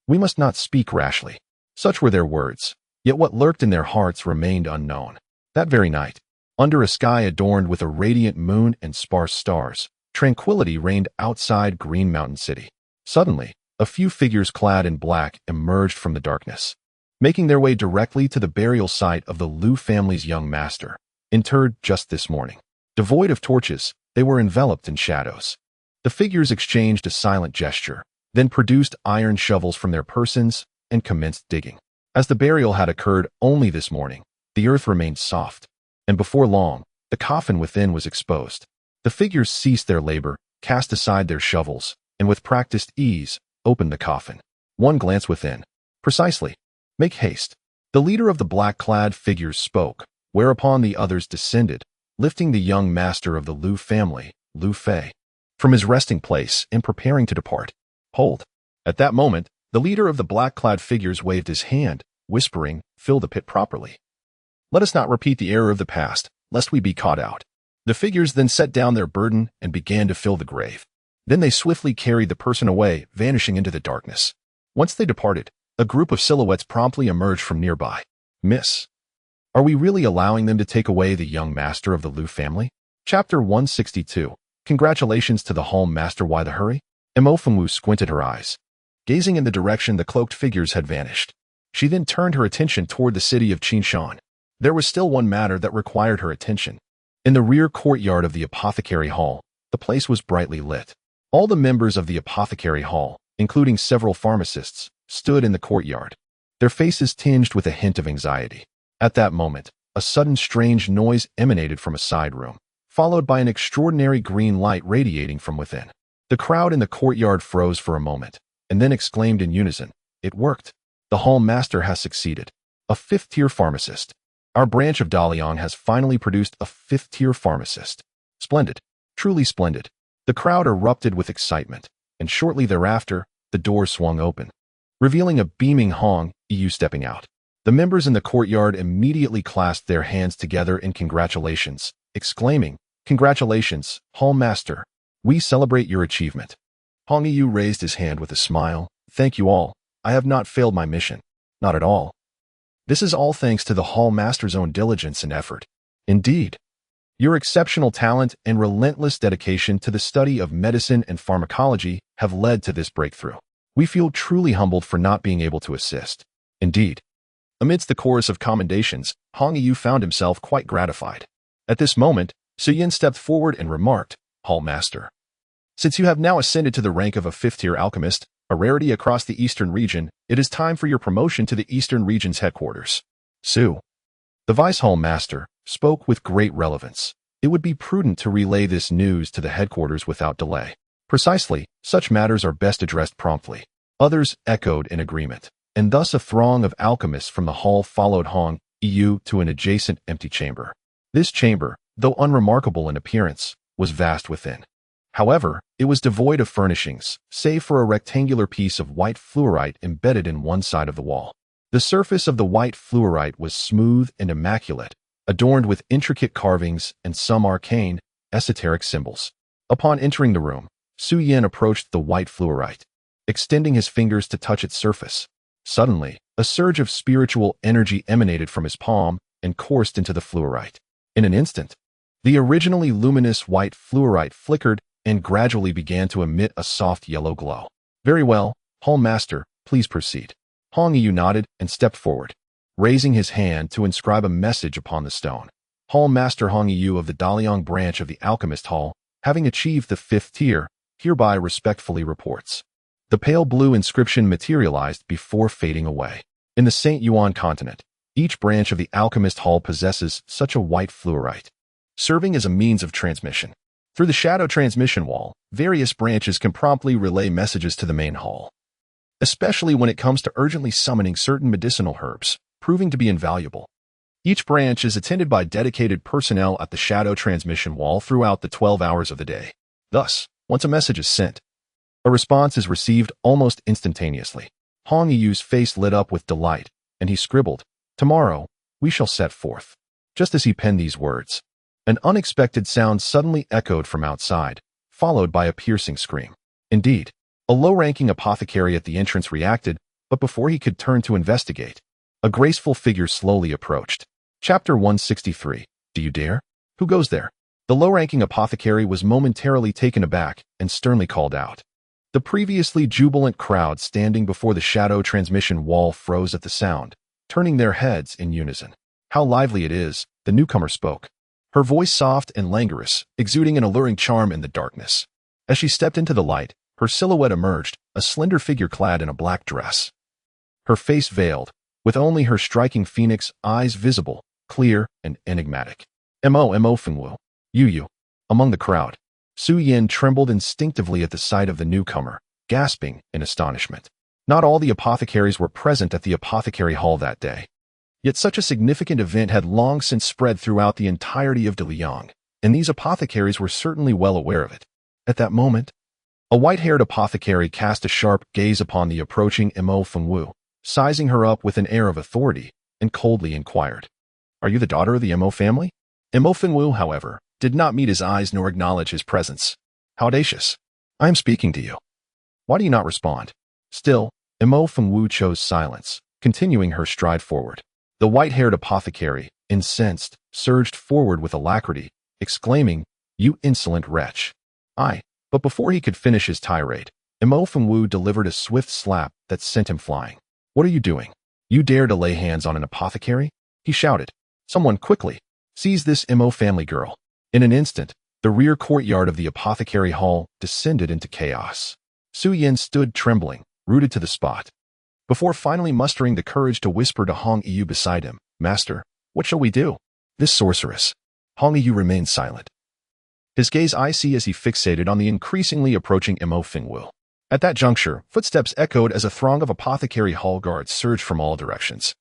We must not speak rashly. Such were their words, yet what lurked in their hearts remained unknown. That very night, under a sky adorned with a radiant moon and sparse stars, tranquility reigned outside Green Mountain City. Suddenly, a few figures clad in black emerged from the darkness, making their way directly to the burial site of the Liu family's young master, interred just this morning. Devoid of torches, they were enveloped in shadows. The figures exchanged a silent gesture, then produced iron shovels from their persons and commenced digging. As the burial had occurred only this morning, the earth remained soft, and before long, the coffin within was exposed. The figures ceased their labor, cast aside their shovels, and with practiced ease, opened the coffin. One glance within. Precisely. Make haste. The leader of the black-clad figures spoke, whereupon the others descended, lifting the young master of the Liu family, Liu Fei, from his resting place and preparing to depart. Hold. At that moment, the leader of the black-clad figures waved his hand, whispering, "Fill the pit properly. Let us not repeat the error of the past, lest we be caught out." The figures then set down their burden and began to fill the grave. Then they swiftly carried the person away, vanishing into the darkness. Once they departed, a group of silhouettes promptly emerged from nearby. "Miss, are we really allowing them to take away the young master of the Liu family?" Chapter 162. Congratulations to the home master. Why the hurry? Mo Fingwu squinted her eyes, gazing in the direction the cloaked figures had vanished. She then turned her attention toward the city of Qingshan. There was still one matter that required her attention. In the rear courtyard of the apothecary hall, the place was brightly lit. All the members of the apothecary hall, including several pharmacists, stood in the courtyard, their faces tinged with a hint of anxiety. At that moment, a sudden strange noise emanated from a side room, followed by an extraordinary green light radiating from within. The crowd in the courtyard froze for a moment, and then exclaimed in unison, "It worked! The Hall Master has succeeded. A fifth-tier pharmacist. Our branch of Daliang has finally produced a fifth-tier pharmacist. Splendid. Truly splendid." The crowd erupted with excitement, and shortly thereafter, the door swung open, revealing a beaming Hong Yu stepping out. The members in the courtyard immediately clasped their hands together in congratulations, exclaiming, "Congratulations, Hall Master. We celebrate your achievement." Hong Yu raised his hand with a smile. "Thank you all. I have not failed my mission. Not at all. This is all thanks to the Hall Master's own diligence and effort. Indeed, your exceptional talent and relentless dedication to the study of medicine and pharmacology have led to this breakthrough. We feel truly humbled for not being able to assist." Indeed. Amidst the chorus of commendations, Hong Yu found himself quite gratified. At this moment, Su Yin stepped forward and remarked, "Hall Master, since you have now ascended to the rank of a fifth-tier alchemist, a rarity across the Eastern region, it is time for your promotion to the Eastern region's headquarters." Su, the Vice Hall Master, spoke with great relevance. It would be prudent to relay this news to the headquarters without delay. Precisely, such matters are best addressed promptly. Others echoed in agreement, and thus a throng of alchemists from the hall followed Hong Yu to an adjacent empty chamber. This chamber, though unremarkable in appearance, was vast within. However, it was devoid of furnishings, save for a rectangular piece of white fluorite embedded in one side of the wall. The surface of the white fluorite was smooth and immaculate, adorned with intricate carvings and some arcane, esoteric symbols. Upon entering the room, Su Yin approached the white fluorite, extending his fingers to touch its surface. Suddenly, a surge of spiritual energy emanated from his palm and coursed into the fluorite. In an instant, the originally luminous white fluorite flickered and gradually began to emit a soft yellow glow. "Very well, Hall Master, please proceed." Hong Yu nodded and stepped forward, raising his hand to inscribe a message upon the stone. "Hall Master Hong Yu of the Daliang branch of the Alchemist Hall, having achieved the fifth tier, hereby respectfully reports." The pale blue inscription materialized before fading away. In the St. Yuan continent, each branch of the Alchemist Hall possesses such a white fluorite, serving as a means of transmission. Through the shadow transmission wall, various branches can promptly relay messages to the main hall, especially when it comes to urgently summoning certain medicinal herbs, proving to be invaluable. Each branch is attended by dedicated personnel at the shadow transmission wall throughout the 12 hours of the day. Thus, once a message is sent, a response is received almost instantaneously. Hong Yu's face lit up with delight, and he scribbled, "Tomorrow, we shall set forth." Just as he penned these words, an unexpected sound suddenly echoed from outside, followed by a piercing scream. Indeed, a low-ranking apothecary at the entrance reacted, but before he could turn to investigate, a graceful figure slowly approached. Chapter 163. Do you dare? Who goes there? The low-ranking apothecary was momentarily taken aback and sternly called out. The previously jubilant crowd standing before the shadow transmission wall froze at the sound, turning their heads in unison. "How lively it is," the newcomer spoke, her voice soft and languorous, exuding an alluring charm in the darkness. As she stepped into the light, her silhouette emerged, a slender figure clad in a black dress, her face veiled, with only her striking phoenix eyes visible, clear and enigmatic. "Mo Fengwu, Yu." Among the crowd, Su Yin trembled instinctively at the sight of the newcomer, gasping in astonishment. Not all the apothecaries were present at the apothecary hall that day. Yet such a significant event had long since spread throughout the entirety of Daliang, and these apothecaries were certainly well aware of it. At that moment, a white-haired apothecary cast a sharp gaze upon the approaching Mo Fengwu, sizing her up with an air of authority, and coldly inquired, "Are you the daughter of the Mo family?" Mo Fengwu, however, did not meet his eyes nor acknowledge his presence. "How audacious! I am speaking to you. Why do you not respond?" Still, Mo Fengwu chose silence, continuing her stride forward. The white-haired apothecary, incensed, surged forward with alacrity, exclaiming, "You insolent wretch!" But before he could finish his tirade, Mo Fengwu delivered a swift slap that sent him flying. "What are you doing? You dare to lay hands on an apothecary?" he shouted. "Someone quickly, seize this Mo family girl." In an instant, the rear courtyard of the apothecary hall descended into chaos. Su Yin stood trembling, rooted to the spot, before finally mustering the courage to whisper to Hong Yu beside him, "Master, What shall we do? This sorceress. Hong Yu remained silent. His gaze icy as he fixated on the increasingly approaching Mo Fingwu. At that juncture, footsteps echoed as a throng of apothecary hall guards surged from all directions.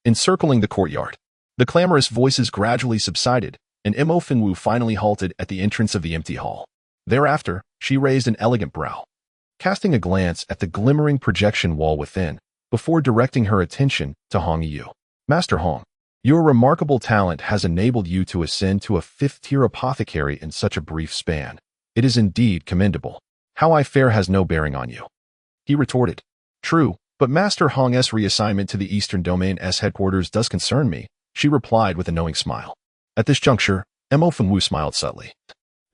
Encircling the courtyard, the clamorous voices gradually subsided, and Mo Fingwu finally halted at the entrance of the empty hall. Thereafter, she raised an elegant brow, casting a glance at the glimmering projection wall within, before directing her attention to Hong Yu. Master Hong, your remarkable talent has enabled you to ascend to a fifth-tier apothecary in such a brief span. It is indeed commendable. How I fare has no bearing on you. He retorted. True, but Master Hong's reassignment to the Eastern Domain's headquarters does concern me, she replied with a knowing smile. At this juncture, Mo Fingwu smiled subtly,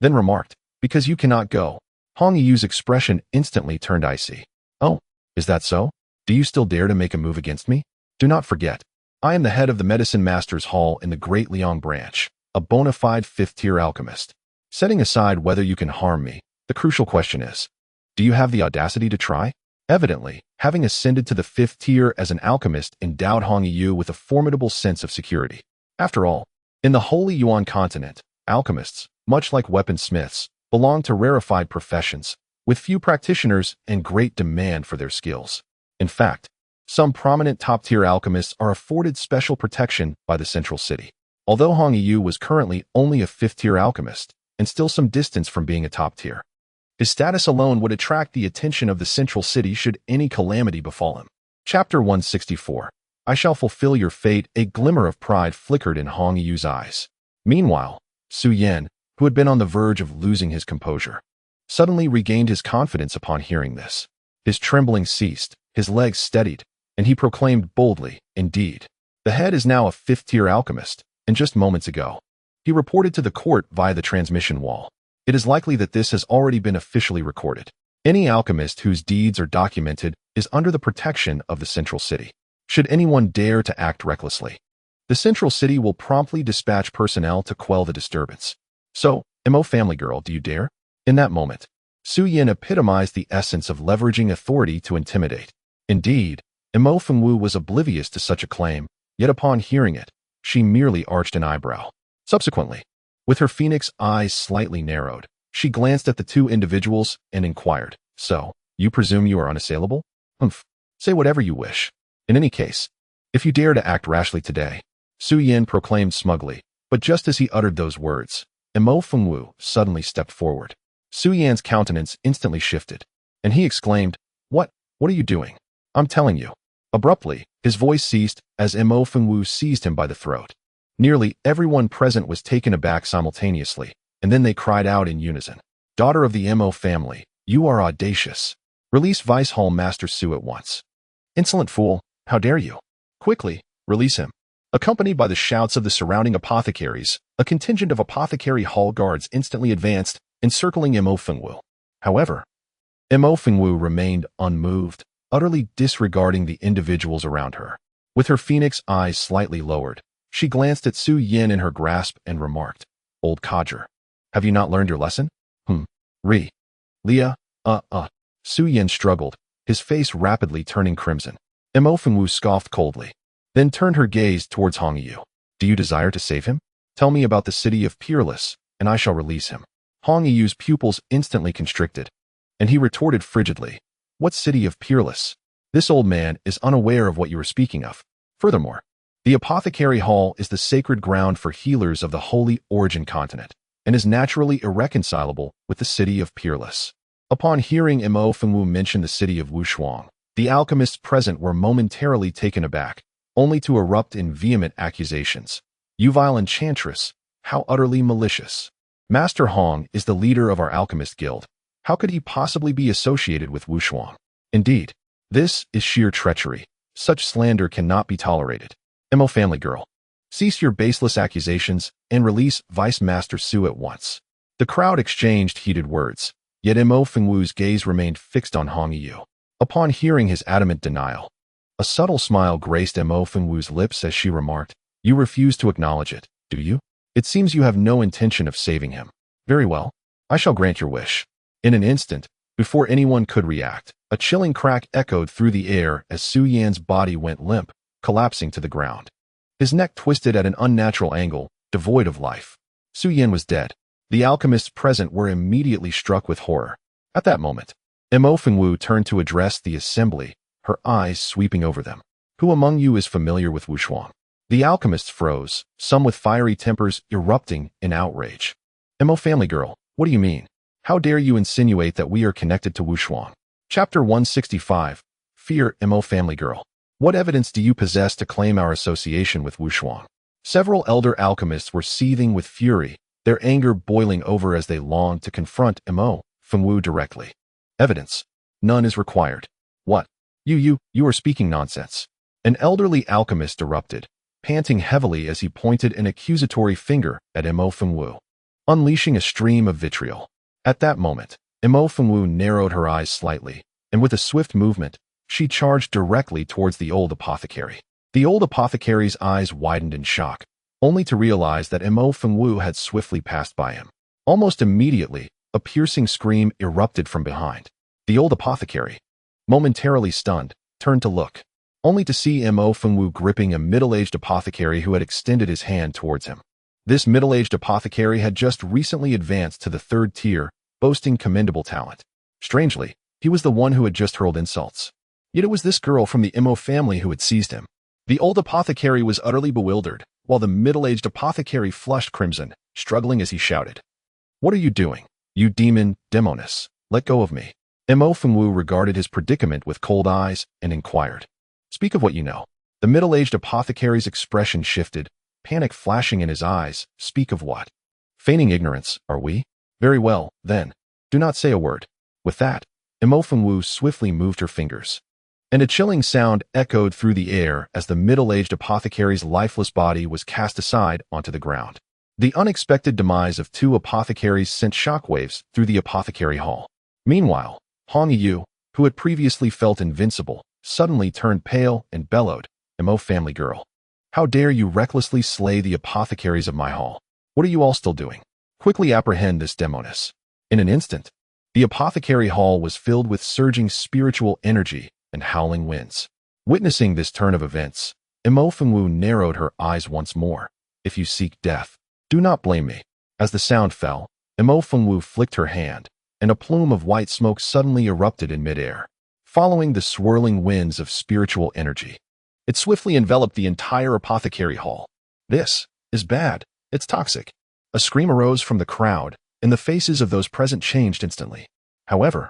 then remarked, because you cannot go. Hong Yu's expression instantly turned icy. Oh, is that so? Do you still dare to make a move against me? Do not forget, I am the head of the Medicine Master's Hall in the Great Liang branch, a bona fide fifth-tier alchemist. Setting aside whether you can harm me, the crucial question is, do you have the audacity to try? Evidently, having ascended to the fifth tier as an alchemist endowed Hong Yu with a formidable sense of security. After all, in the Holy Yuan continent, alchemists, much like weaponsmiths, belong to rarefied professions, with few practitioners and great demand for their skills. In fact, some prominent top-tier alchemists are afforded special protection by the central city. Although Hong Yu was currently only a fifth-tier alchemist, and still some distance from being a top tier, his status alone would attract the attention of the central city should any calamity befall him. Chapter 164. I shall fulfill your fate. A glimmer of pride flickered in Hong Yu's eyes. Meanwhile, Su Yan, who had been on the verge of losing his composure, suddenly regained his confidence upon hearing this. His trembling ceased, his legs steadied, and he proclaimed boldly, indeed, the head is now a fifth-tier alchemist, and just moments ago, he reported to the court via the transmission wall. It is likely that this has already been officially recorded. Any alchemist whose deeds are documented is under the protection of the central city. Should anyone dare to act recklessly, the central city will promptly dispatch personnel to quell the disturbance. So, Mo family girl, do you dare? In that moment, Su Yin epitomized the essence of leveraging authority to intimidate. Indeed, Mo Fingwu was oblivious to such a claim, yet upon hearing it, she merely arched an eyebrow. Subsequently, with her phoenix eyes slightly narrowed, she glanced at the two individuals and inquired, so, you presume you are unassailable? Humph. Say whatever you wish. In any case, if you dare to act rashly today, Su Yin proclaimed smugly, but just as he uttered those words, Mo Fingwu suddenly stepped forward. Su Yan's countenance instantly shifted, and he exclaimed, What are you doing? I'm telling you. Abruptly, his voice ceased as Mo Fingwu seized him by the throat. Nearly everyone present was taken aback simultaneously, and then they cried out in unison. Daughter of the Mo family, you are audacious. Release Vice Hall Master Su at once. Insolent fool, how dare you? Quickly, release him. Accompanied by the shouts of the surrounding apothecaries, a contingent of apothecary hall guards instantly advanced, encircling Mo Fingwu. However, Mo Fingwu remained unmoved, utterly disregarding the individuals around her. With her phoenix eyes slightly lowered, she glanced at Su Yin in her grasp and remarked, Old codger, have you not learned your lesson? Leah, Su Yin struggled, his face rapidly turning crimson. Mo Fingwu scoffed coldly, then turned her gaze towards Hong Yu. Do you desire to save him? Tell me about the city of Peerless, and I shall release him. Hong Yu's pupils instantly constricted, and he retorted frigidly, What city of Peerless? This old man is unaware of what you are speaking of. Furthermore, the Apothecary Hall is the sacred ground for healers of the Holy Origin continent, and is naturally irreconcilable with the city of Peerless. Upon hearing Mo Fingwu mention the city of Wushuang, the alchemists present were momentarily taken aback, only to erupt in vehement accusations. You vile enchantress, how utterly malicious. Master Hong is the leader of our alchemist guild. How could he possibly be associated with Wushuang? Indeed, this is sheer treachery. Such slander cannot be tolerated. Mo family girl, cease your baseless accusations and release Vice Master Su at once. The crowd exchanged heated words, yet Mo Fingwu's gaze remained fixed on Hong Yu. Upon hearing his adamant denial, a subtle smile graced Mo Fingwu's lips as she remarked, You refuse to acknowledge it, do you? It seems you have no intention of saving him. Very well, I shall grant your wish. In an instant, before anyone could react, a chilling crack echoed through the air as Su Yan's body went limp, collapsing to the ground. his neck twisted at an unnatural angle, devoid of life. Su Yin was dead. The alchemists present were immediately struck with horror. At that moment, Mo Fengwu turned to address the assembly, her eyes sweeping over them. Who among you is familiar with Wushuang? The alchemists froze, some with fiery tempers erupting in outrage. Mo family girl, what do you mean? How dare you insinuate that we are connected to Wushuang? Chapter 165. Fear Mo family girl. What evidence do you possess to claim our association with Wushuang? Several elder alchemists were seething with fury, their anger boiling over as they longed to confront Mo Fengwu directly. Evidence. None is required. What? You are speaking nonsense. An elderly alchemist erupted, panting heavily as he pointed an accusatory finger at Mo Fengwu, unleashing a stream of vitriol. At that moment, Mo Fengwu narrowed her eyes slightly, and with a swift movement, she charged directly towards the old apothecary. The old apothecary's eyes widened in shock, only to realize that Mo Fengwu had swiftly passed by him. Almost immediately, a piercing scream erupted from behind. The old apothecary, momentarily stunned, turned to look, only to see Mo Fengwu gripping a middle-aged apothecary who had extended his hand towards him. This middle-aged apothecary had just recently advanced to the 3rd tier, boasting commendable talent. Strangely, he was the one who had just hurled insults. Yet it was this girl from the Mo family who had seized him. The old apothecary was utterly bewildered, while the middle-aged apothecary flushed crimson, struggling as he shouted. What are you doing? You demon, demoness. Let go of me. Mo Fengwu regarded his predicament with cold eyes and inquired. Speak of what you know. The middle-aged apothecary's expression shifted, panic flashing in his eyes. Speak of what? Feigning ignorance, are we? Very well, then. Do not say a word. With that, Mo Fengwu swiftly moved her fingers, and a chilling sound echoed through the air as the middle-aged apothecary's lifeless body was cast aside onto the ground. The unexpected demise of 2 apothecaries sent shockwaves through the apothecary hall. Meanwhile, Hong Yu, who had previously felt invincible, suddenly turned pale and bellowed, Mo family girl. How dare you recklessly slay the apothecaries of my hall? What are you all still doing? Quickly apprehend this demoness. In an instant, the apothecary hall was filled with surging spiritual energy and howling winds. Witnessing this turn of events, Mo Fengwu narrowed her eyes once more. If you seek death, do not blame me. As the sound fell, Mo Fengwu flicked her hand, and a plume of white smoke suddenly erupted in midair, following the swirling winds of spiritual energy. It swiftly enveloped the entire apothecary hall. This is bad. It's toxic. A scream arose from the crowd, and the faces of those present changed instantly. However,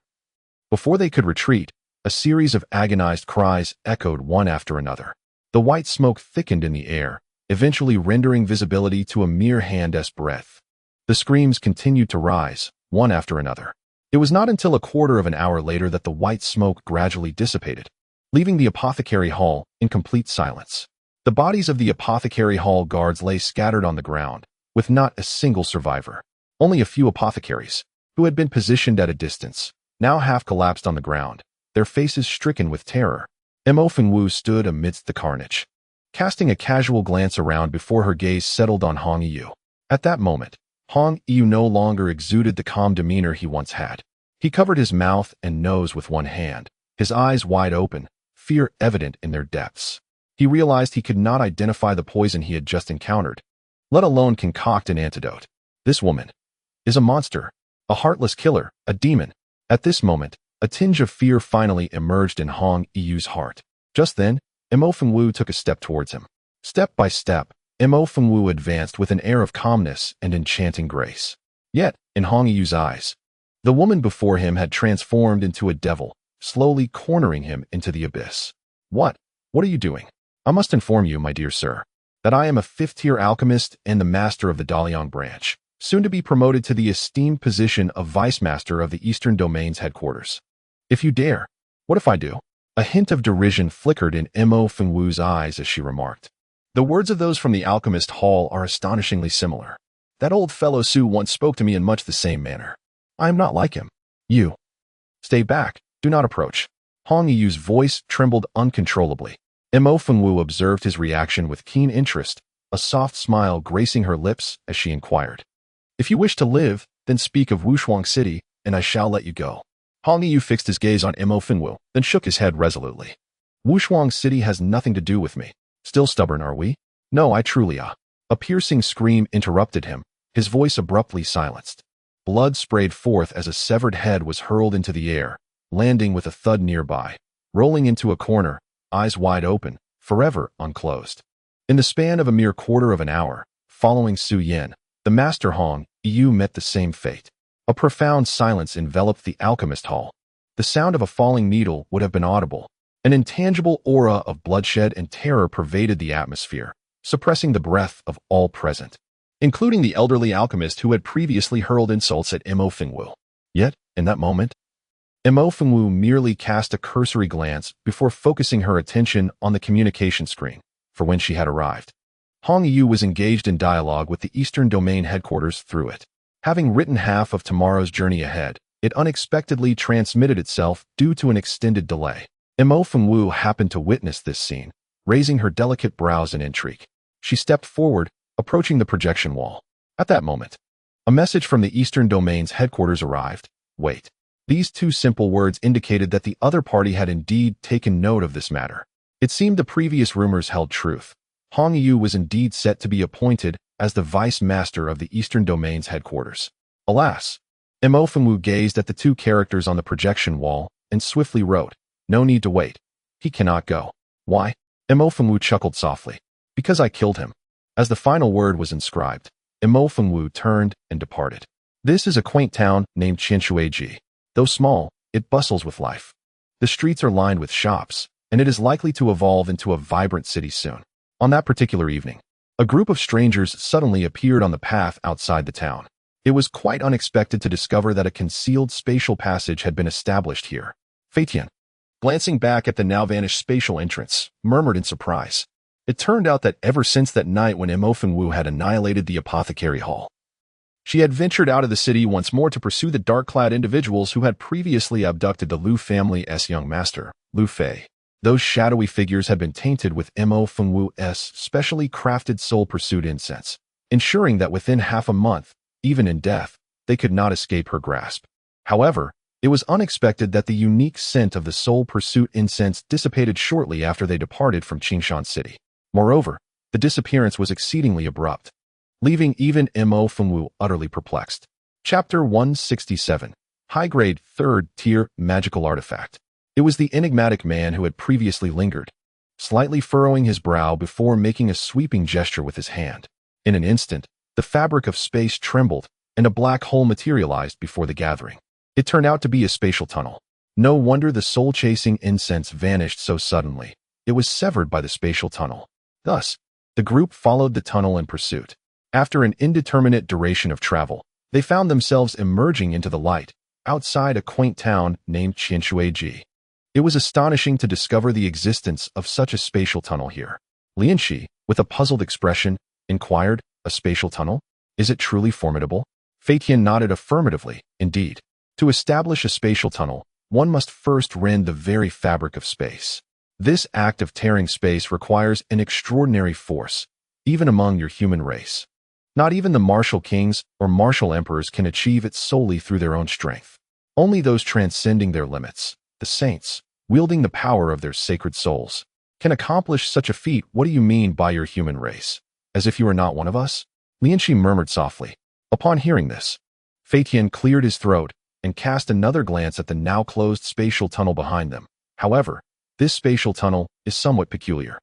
before they could retreat, a series of agonized cries echoed one after another. The white smoke thickened in the air, eventually rendering visibility to a mere hand's breadth. The screams continued to rise, one after another. It was not until a quarter of an hour later that the white smoke gradually dissipated, leaving the apothecary hall in complete silence. The bodies of the apothecary hall guards lay scattered on the ground, with not a single survivor. Only a few apothecaries, who had been positioned at a distance, now half collapsed on the ground, their faces stricken with terror. Mo Fengwu stood amidst the carnage, casting a casual glance around before her gaze settled on Hong Yu. At that moment, Hong Yu no longer exuded the calm demeanor he once had. He covered his mouth and nose with one hand, his eyes wide open, fear evident in their depths. He realized he could not identify the poison he had just encountered, let alone concoct an antidote. This woman is a monster, a heartless killer, a demon. At this moment, a tinge of fear finally emerged in Hong Yu's heart. Just then, Mo Fengwu took a step towards him. Step by step, Mo Fengwu advanced with an air of calmness and enchanting grace. Yet, in Hong Yu's eyes, the woman before him had transformed into a devil, slowly cornering him into the abyss. What are you doing? I must inform you, my dear sir, that I am a 5th-tier alchemist and the master of the Daliang branch, soon to be promoted to the esteemed position of vice master of the Eastern Domain's headquarters. If you dare, what if I do? A hint of derision flickered in Mo Fengwu's eyes as she remarked. The words of those from the alchemist hall are astonishingly similar. That old fellow Su once spoke to me in much the same manner. I am not like him. You. Stay back. Do not approach. Hong Yu's voice trembled uncontrollably. Mo Fengwu observed his reaction with keen interest, a soft smile gracing her lips as she inquired. If you wish to live, then speak of Wushuang City, and I shall let you go. Hong Yu fixed his gaze on Mo Fengwu, then shook his head resolutely. Wushuang City has nothing to do with me. Still stubborn, are we? No, I truly A piercing scream interrupted him, his voice abruptly silenced. Blood sprayed forth as a severed head was hurled into the air, landing with a thud nearby, rolling into a corner, eyes wide open, forever unclosed. In the span of a mere quarter of an hour, following Su Yin, the Master Hong Yu met the same fate. A profound silence enveloped the alchemist hall. The sound of a falling needle would have been audible. An intangible aura of bloodshed and terror pervaded the atmosphere, suppressing the breath of all present, including the elderly alchemist who had previously hurled insults at Mo Fengwu. Yet, in that moment, Mo Fengwu merely cast a cursory glance before focusing her attention on the communication screen, for when she had arrived, Hong Yu was engaged in dialogue with the Eastern Domain headquarters through it. Having written half of tomorrow's journey ahead, it unexpectedly transmitted itself due to an extended delay. Mo Fengwu happened to witness this scene, raising her delicate brows in intrigue. She stepped forward, approaching the projection wall. At that moment, a message from the Eastern Domain's headquarters arrived. Wait. These two simple words indicated that the other party had indeed taken note of this matter. It seemed the previous rumors held truth. Hong Yu was indeed set to be appointed as the vice master of the Eastern Domain's headquarters. Alas, Mo Fengwu gazed at the two characters on the projection wall and swiftly wrote, "No need to wait. He cannot go." Why? Mo Fengwu chuckled softly. Because I killed him. As the final word was inscribed, Mo Fengwu turned and departed. This is a quaint town named Qianshuiji. Though small, it bustles with life. The streets are lined with shops, and it is likely to evolve into a vibrant city soon. On that particular evening, a group of strangers suddenly appeared on the path outside the town. It was quite unexpected to discover that a concealed spatial passage had been established here. Feitian, glancing back at the now-vanished spatial entrance, murmured in surprise. It turned out that ever since that night when Mo Fengwu had annihilated the apothecary hall, she had ventured out of the city once more to pursue the dark-clad individuals who had previously abducted the Lu family's young master, Lu Fei. Those shadowy figures had been tainted with Mo Fengwu's specially crafted soul pursuit incense, ensuring that within half a month, even in death, they could not escape her grasp. However, it was unexpected that the unique scent of the soul pursuit incense dissipated shortly after they departed from Qingshan City. Moreover, the disappearance was exceedingly abrupt, leaving even Mo Fengwu utterly perplexed. Chapter 167. High-grade, third-tier magical artifact. It was the enigmatic man who had previously lingered, slightly furrowing his brow before making a sweeping gesture with his hand. In an instant, the fabric of space trembled, and a black hole materialized before the gathering. It turned out to be a spatial tunnel. No wonder the soul-chasing incense vanished so suddenly. It was severed by the spatial tunnel. Thus, the group followed the tunnel in pursuit. After an indeterminate duration of travel, they found themselves emerging into the light, outside a quaint town named Qianshuiji. It was astonishing to discover the existence of such a spatial tunnel here. Lianxi, with a puzzled expression, inquired, "A spatial tunnel? Is it truly formidable?" Feitian nodded affirmatively. Indeed, to establish a spatial tunnel, one must first rend the very fabric of space. This act of tearing space requires an extraordinary force, even among your human race. Not even the martial kings or martial emperors can achieve it solely through their own strength. Only those transcending their limits, the saints, wielding the power of their sacred souls, can accomplish such a feat. What do you mean by your human race? As if you are not one of us? Lianxi murmured softly. Upon hearing this, Feitian cleared his throat and cast another glance at the now closed spatial tunnel behind them. However, this spatial tunnel is somewhat peculiar,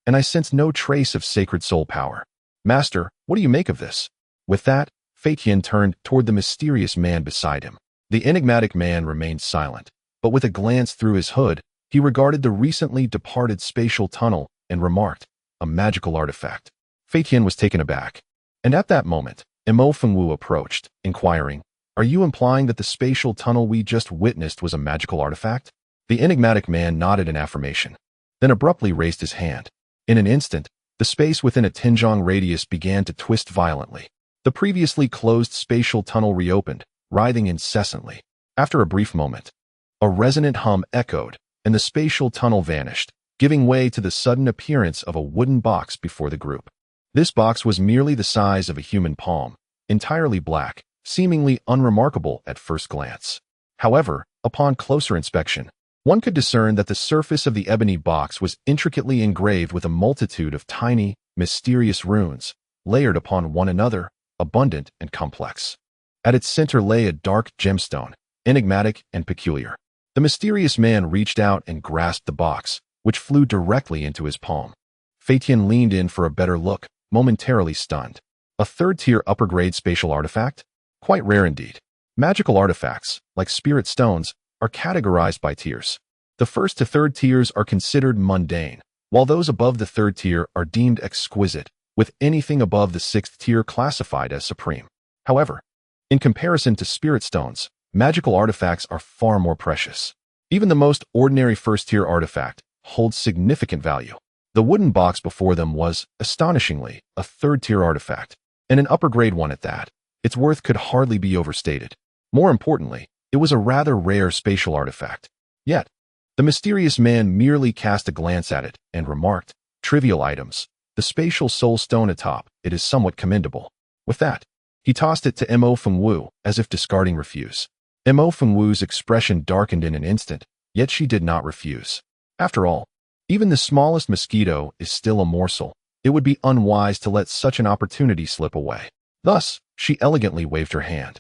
and I sense no trace of sacred soul power. Master, what do you make of this? With that, Feitian turned toward the mysterious man beside him. The enigmatic man remained silent, but with a glance through his hood, he regarded the recently departed spatial tunnel and remarked, "A magical artifact." Feitian was taken aback, and at that moment, Mo Fengwu approached, inquiring, "Are you implying that the spatial tunnel we just witnessed was a magical artifact?" The enigmatic man nodded in affirmation, then abruptly raised his hand. In an instant, the space within a Tinjong radius began to twist violently. The previously closed spatial tunnel reopened, writhing incessantly. After a brief moment, a resonant hum echoed, and the spatial tunnel vanished, giving way to the sudden appearance of a wooden box before the group. This box was merely the size of a human palm, entirely black, seemingly unremarkable at first glance. However, upon closer inspection, one could discern that the surface of the ebony box was intricately engraved with a multitude of tiny, mysterious runes, layered upon one another, abundant and complex. At its center lay a dark gemstone, enigmatic and peculiar. The mysterious man reached out and grasped the box, which flew directly into his palm. Fatian leaned in for a better look, momentarily stunned. A third-tier upper-grade spatial artifact? Quite rare indeed. Magical artifacts, like spirit stones, are categorized by tiers. The first to third tiers are considered mundane, while those above the third tier are deemed exquisite, with anything above the sixth tier classified as supreme. However, in comparison to spirit stones, magical artifacts are far more precious. Even the most ordinary first-tier artifact holds significant value. The wooden box before them was, astonishingly, a third-tier artifact, and an upper-grade one at that. Its worth could hardly be overstated. More importantly, it was a rather rare spatial artifact. Yet, the mysterious man merely cast a glance at it and remarked, "Trivial items. The spatial soul stone atop it is somewhat commendable." With that, he tossed it to Mo Fengwu as if discarding refuse. Mo Fengwu's expression darkened in an instant, yet she did not refuse. After all, even the smallest mosquito is still a morsel. It would be unwise to let such an opportunity slip away. Thus, she elegantly waved her hand,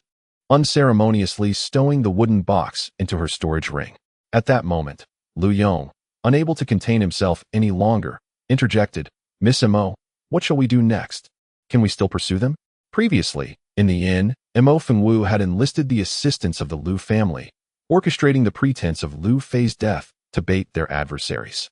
unceremoniously stowing the wooden box into her storage ring. At that moment, Lu Yong, unable to contain himself any longer, interjected, "Miss Mo, what shall we do next? Can we still pursue them?" Previously, in the inn, Mo Fengwu had enlisted the assistance of the Lu family, orchestrating the pretense of Lu Fei's death to bait their adversaries.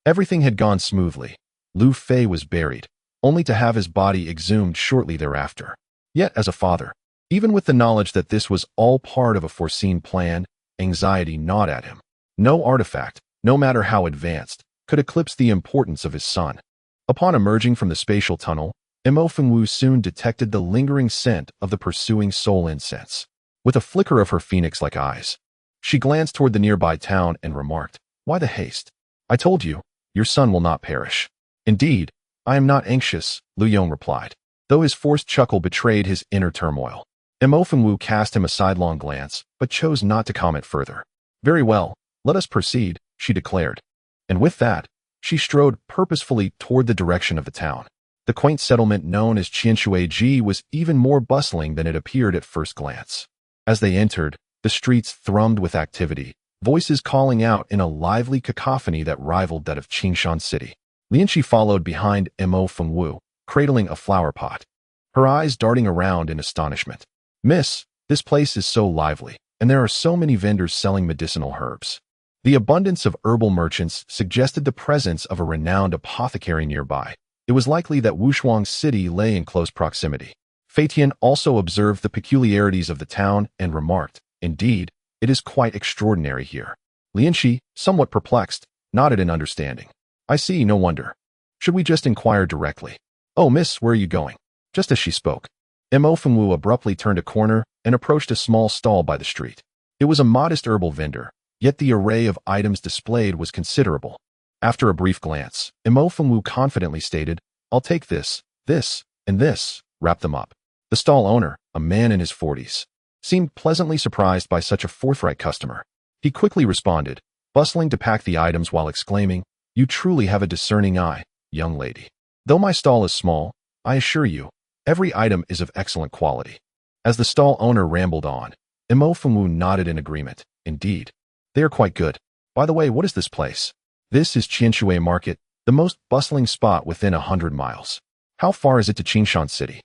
Everything had gone smoothly. Lu Fei was buried, only to have his body exhumed shortly thereafter. Yet as a father, even with the knowledge that this was all part of a foreseen plan, anxiety gnawed at him. No artifact, no matter how advanced, could eclipse the importance of his son. Upon emerging from the spatial tunnel, Mo Fengwu soon detected the lingering scent of the pursuing soul incense. With a flicker of her phoenix-like eyes, she glanced toward the nearby town and remarked, "Why the haste? I told you, your son will not perish." "Indeed, I am not anxious," Lu Yong replied, though his forced chuckle betrayed his inner turmoil. Mo Fengwu cast him a sidelong glance, but chose not to comment further. "Very well, let us proceed," she declared. And with that, she strode purposefully toward the direction of the town. The quaint settlement known as Qianshui was even more bustling than it appeared at first glance. As they entered, the streets thrummed with activity, voices calling out in a lively cacophony that rivaled that of Qingshan City. Lianqi followed behind Mo Fengwu, cradling a flower pot, her eyes darting around in astonishment. "Miss, this place is so lively, and there are so many vendors selling medicinal herbs." The abundance of herbal merchants suggested the presence of a renowned apothecary nearby. It was likely that Wushuang City lay in close proximity. Fatian also observed the peculiarities of the town and remarked, "Indeed, it is quite extraordinary here." Lianqi, somewhat perplexed, nodded in understanding. "I see, no wonder. Should we just inquire directly?" "Oh, miss, where are you going?" Just as she spoke, Mo Fengwu abruptly turned a corner and approached a small stall by the street. It was a modest herbal vendor, yet the array of items displayed was considerable. After a brief glance, Mo Fengwu confidently stated, "I'll take this, and this, wrap them up." The stall owner, a man in his 40s, seemed pleasantly surprised by such a forthright customer. He quickly responded, bustling to pack the items while exclaiming, "You truly have a discerning eye, young lady. Though my stall is small, I assure you, every item is of excellent quality." As the stall owner rambled on, Mo Fengwu nodded in agreement. "Indeed, they are quite good. By the way, what is this place?" "This is Qianshui Market, the most bustling spot within 100 miles. How far is it to Qingshan City?"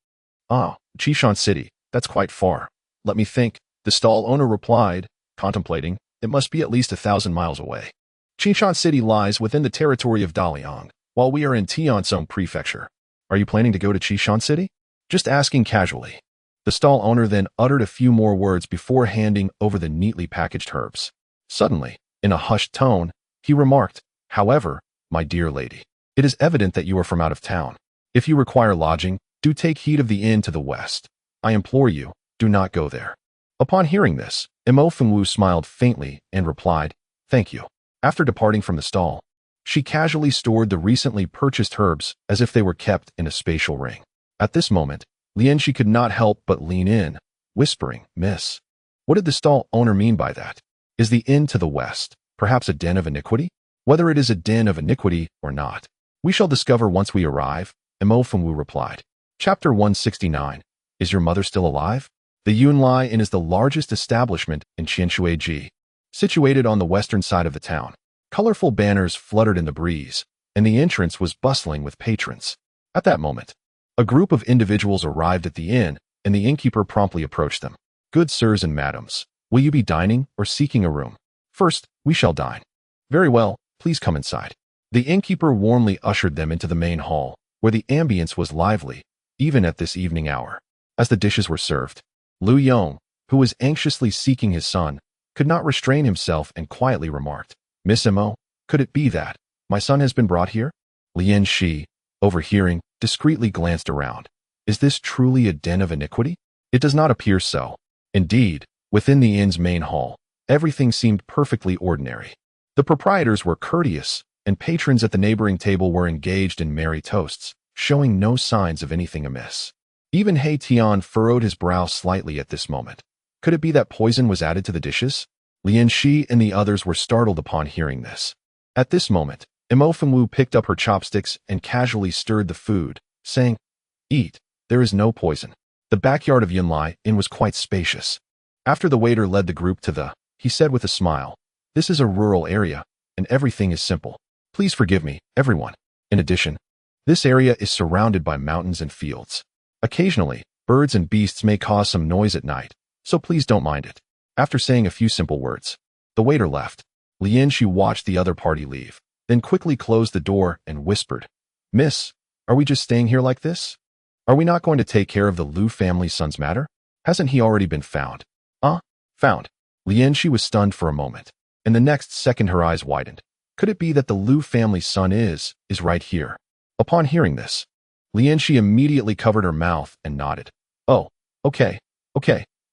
"Ah, Qingshan City, that's quite far. Let me think," the stall owner replied, contemplating. "It must be at least 1,000 miles away. Qingshan City lies within the territory of Daliang, while we are in Tiansong Prefecture. Are you planning to go to Qingshan City?" "Just asking casually." The stall owner then uttered a few more words before handing over the neatly packaged herbs. Suddenly, in a hushed tone, he remarked, "However, my dear lady, it is evident that you are from out of town. If you require lodging, do take heed of the inn to the west. I implore you, do not go there." Upon hearing this, Mo Fengwu smiled faintly and replied, "Thank you." After departing from the stall, she casually stored the recently purchased herbs as if they were kept in a spatial ring. At this moment, Lianqi could not help but lean in, whispering, "Miss, what did the stall owner mean by that? Is the inn to the west perhaps a den of iniquity?" "Whether it is a den of iniquity or not, we shall discover once we arrive," Mo Fengwu replied. Chapter 169. Is your mother still alive? The Yunlai Inn is the largest establishment in Qianshuiji, situated on the western side of the town. Colorful banners fluttered in the breeze, and the entrance was bustling with patrons. At that moment, a group of individuals arrived at the inn, and the innkeeper promptly approached them. Good sirs and madams, will you be dining or seeking a room? First, we shall dine. Very well, please come inside. The innkeeper warmly ushered them into the main hall, where the ambience was lively, even at this evening hour. As the dishes were served, Lu Yong, who was anxiously seeking his son, could not restrain himself and quietly remarked, Miss Mo, could it be that my son has been brought here? Lian Shi, overhearing, discreetly glanced around. Is this truly a den of iniquity? It does not appear so. Indeed, within the inn's main hall, everything seemed perfectly ordinary. The proprietors were courteous, and patrons at the neighboring table were engaged in merry toasts, showing no signs of anything amiss. Even He Tian furrowed his brow slightly at this moment. Could it be that poison was added to the dishes? Lian Shi and the others were startled upon hearing this. At this moment, Mo Fengwu picked up her chopsticks and casually stirred the food, saying, Eat, there is no poison. The backyard of Yunlai Inn was quite spacious. After the waiter led the group to he said with a smile, This is a rural area, and everything is simple. Please forgive me, everyone. In addition, this area is surrounded by mountains and fields. Occasionally, birds and beasts may cause some noise at night, so please don't mind it. After saying a few simple words, the waiter left. Lian Shi watched the other party leave, then quickly closed the door and whispered, Miss, are we just staying here like this? Are we not going to take care of the Lu family's son's matter? Hasn't he already been found? Found. Lian Shi was stunned for a moment, and the next second her eyes widened. Could it be that the Lu family's son is right here? Upon hearing this, Lian Shi immediately covered her mouth and nodded. Oh, okay,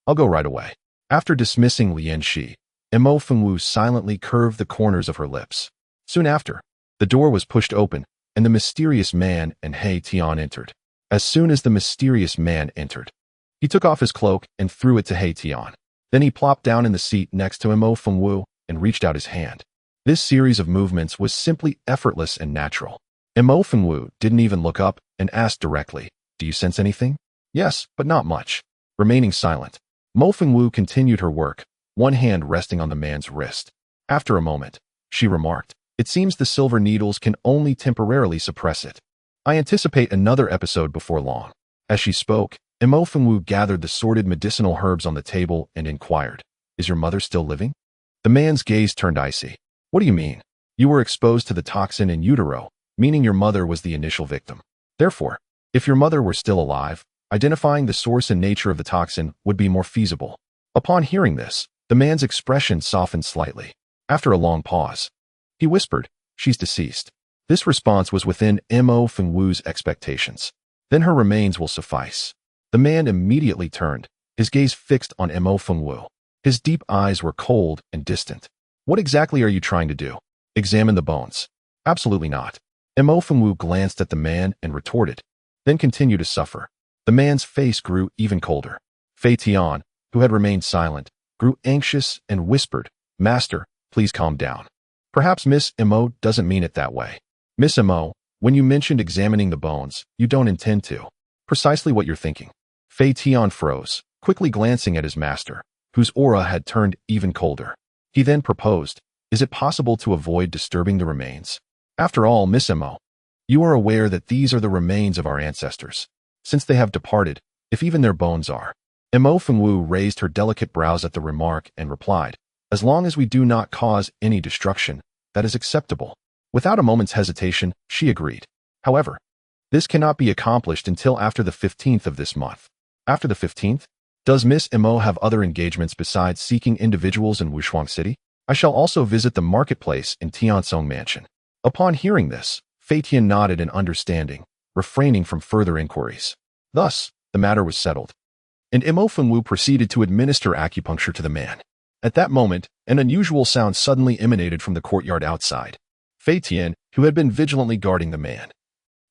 I'll go right away. After dismissing Lian Shi, Mo Fengwu silently curved the corners of her lips. Soon after, the door was pushed open, and the mysterious man and He Tian entered. As soon as the mysterious man entered, he took off his cloak and threw it to He Tian. Then he plopped down in the seat next to Mo Fengwu and reached out his hand. This series of movements was simply effortless and natural. Mo Fengwu didn't even look up and asked directly, Do you sense anything? Yes, but not much. Remaining silent, Mo Fengwu continued her work, one hand resting on the man's wrist. After a moment, she remarked, It seems the silver needles can only temporarily suppress it. I anticipate another episode before long. As she spoke, Mo Fengwu gathered the sorted medicinal herbs on the table and inquired, Is your mother still living? The man's gaze turned icy. What do you mean? You were exposed to the toxin in utero, meaning your mother was the initial victim. Therefore, if your mother were still alive, identifying the source and nature of the toxin would be more feasible. Upon hearing this, the man's expression softened slightly. After a long pause, he whispered, She's deceased. This response was within Mo Fengwu's expectations. Then her remains will suffice. The man immediately turned, his gaze fixed on Mo Fengwu. His deep eyes were cold and distant. What exactly are you trying to do? Examine the bones. Absolutely not. Mo Fengwu glanced at the man and retorted, then continued to suffer. The man's face grew even colder. Fei Tian, who had remained silent, grew anxious and whispered, Master, please calm down. Perhaps Miss Mo doesn't mean it that way. Miss Mo, when you mentioned examining the bones, you don't intend to. Precisely what you're thinking. Fei Tian froze, quickly glancing at his master, whose aura had turned even colder. He then proposed, Is it possible to avoid disturbing the remains? After all, Miss Mo, you are aware that these are the remains of our ancestors. Since they have departed, if even their bones are. Mo Fengwu raised her delicate brows at the remark and replied, As long as we do not cause any destruction, that is acceptable. Without a moment's hesitation, she agreed. However, this cannot be accomplished until after the 15th of this month. After the 15th? Does Miss Mo have other engagements besides seeking individuals in Wushuang City? I shall also visit the marketplace in Tiansong Mansion. Upon hearing this, Fei Tian nodded in understanding, refraining from further inquiries. Thus, the matter was settled. And Mo Fengwu proceeded to administer acupuncture to the man. At that moment, an unusual sound suddenly emanated from the courtyard outside. Fei Tian, who had been vigilantly guarding the man,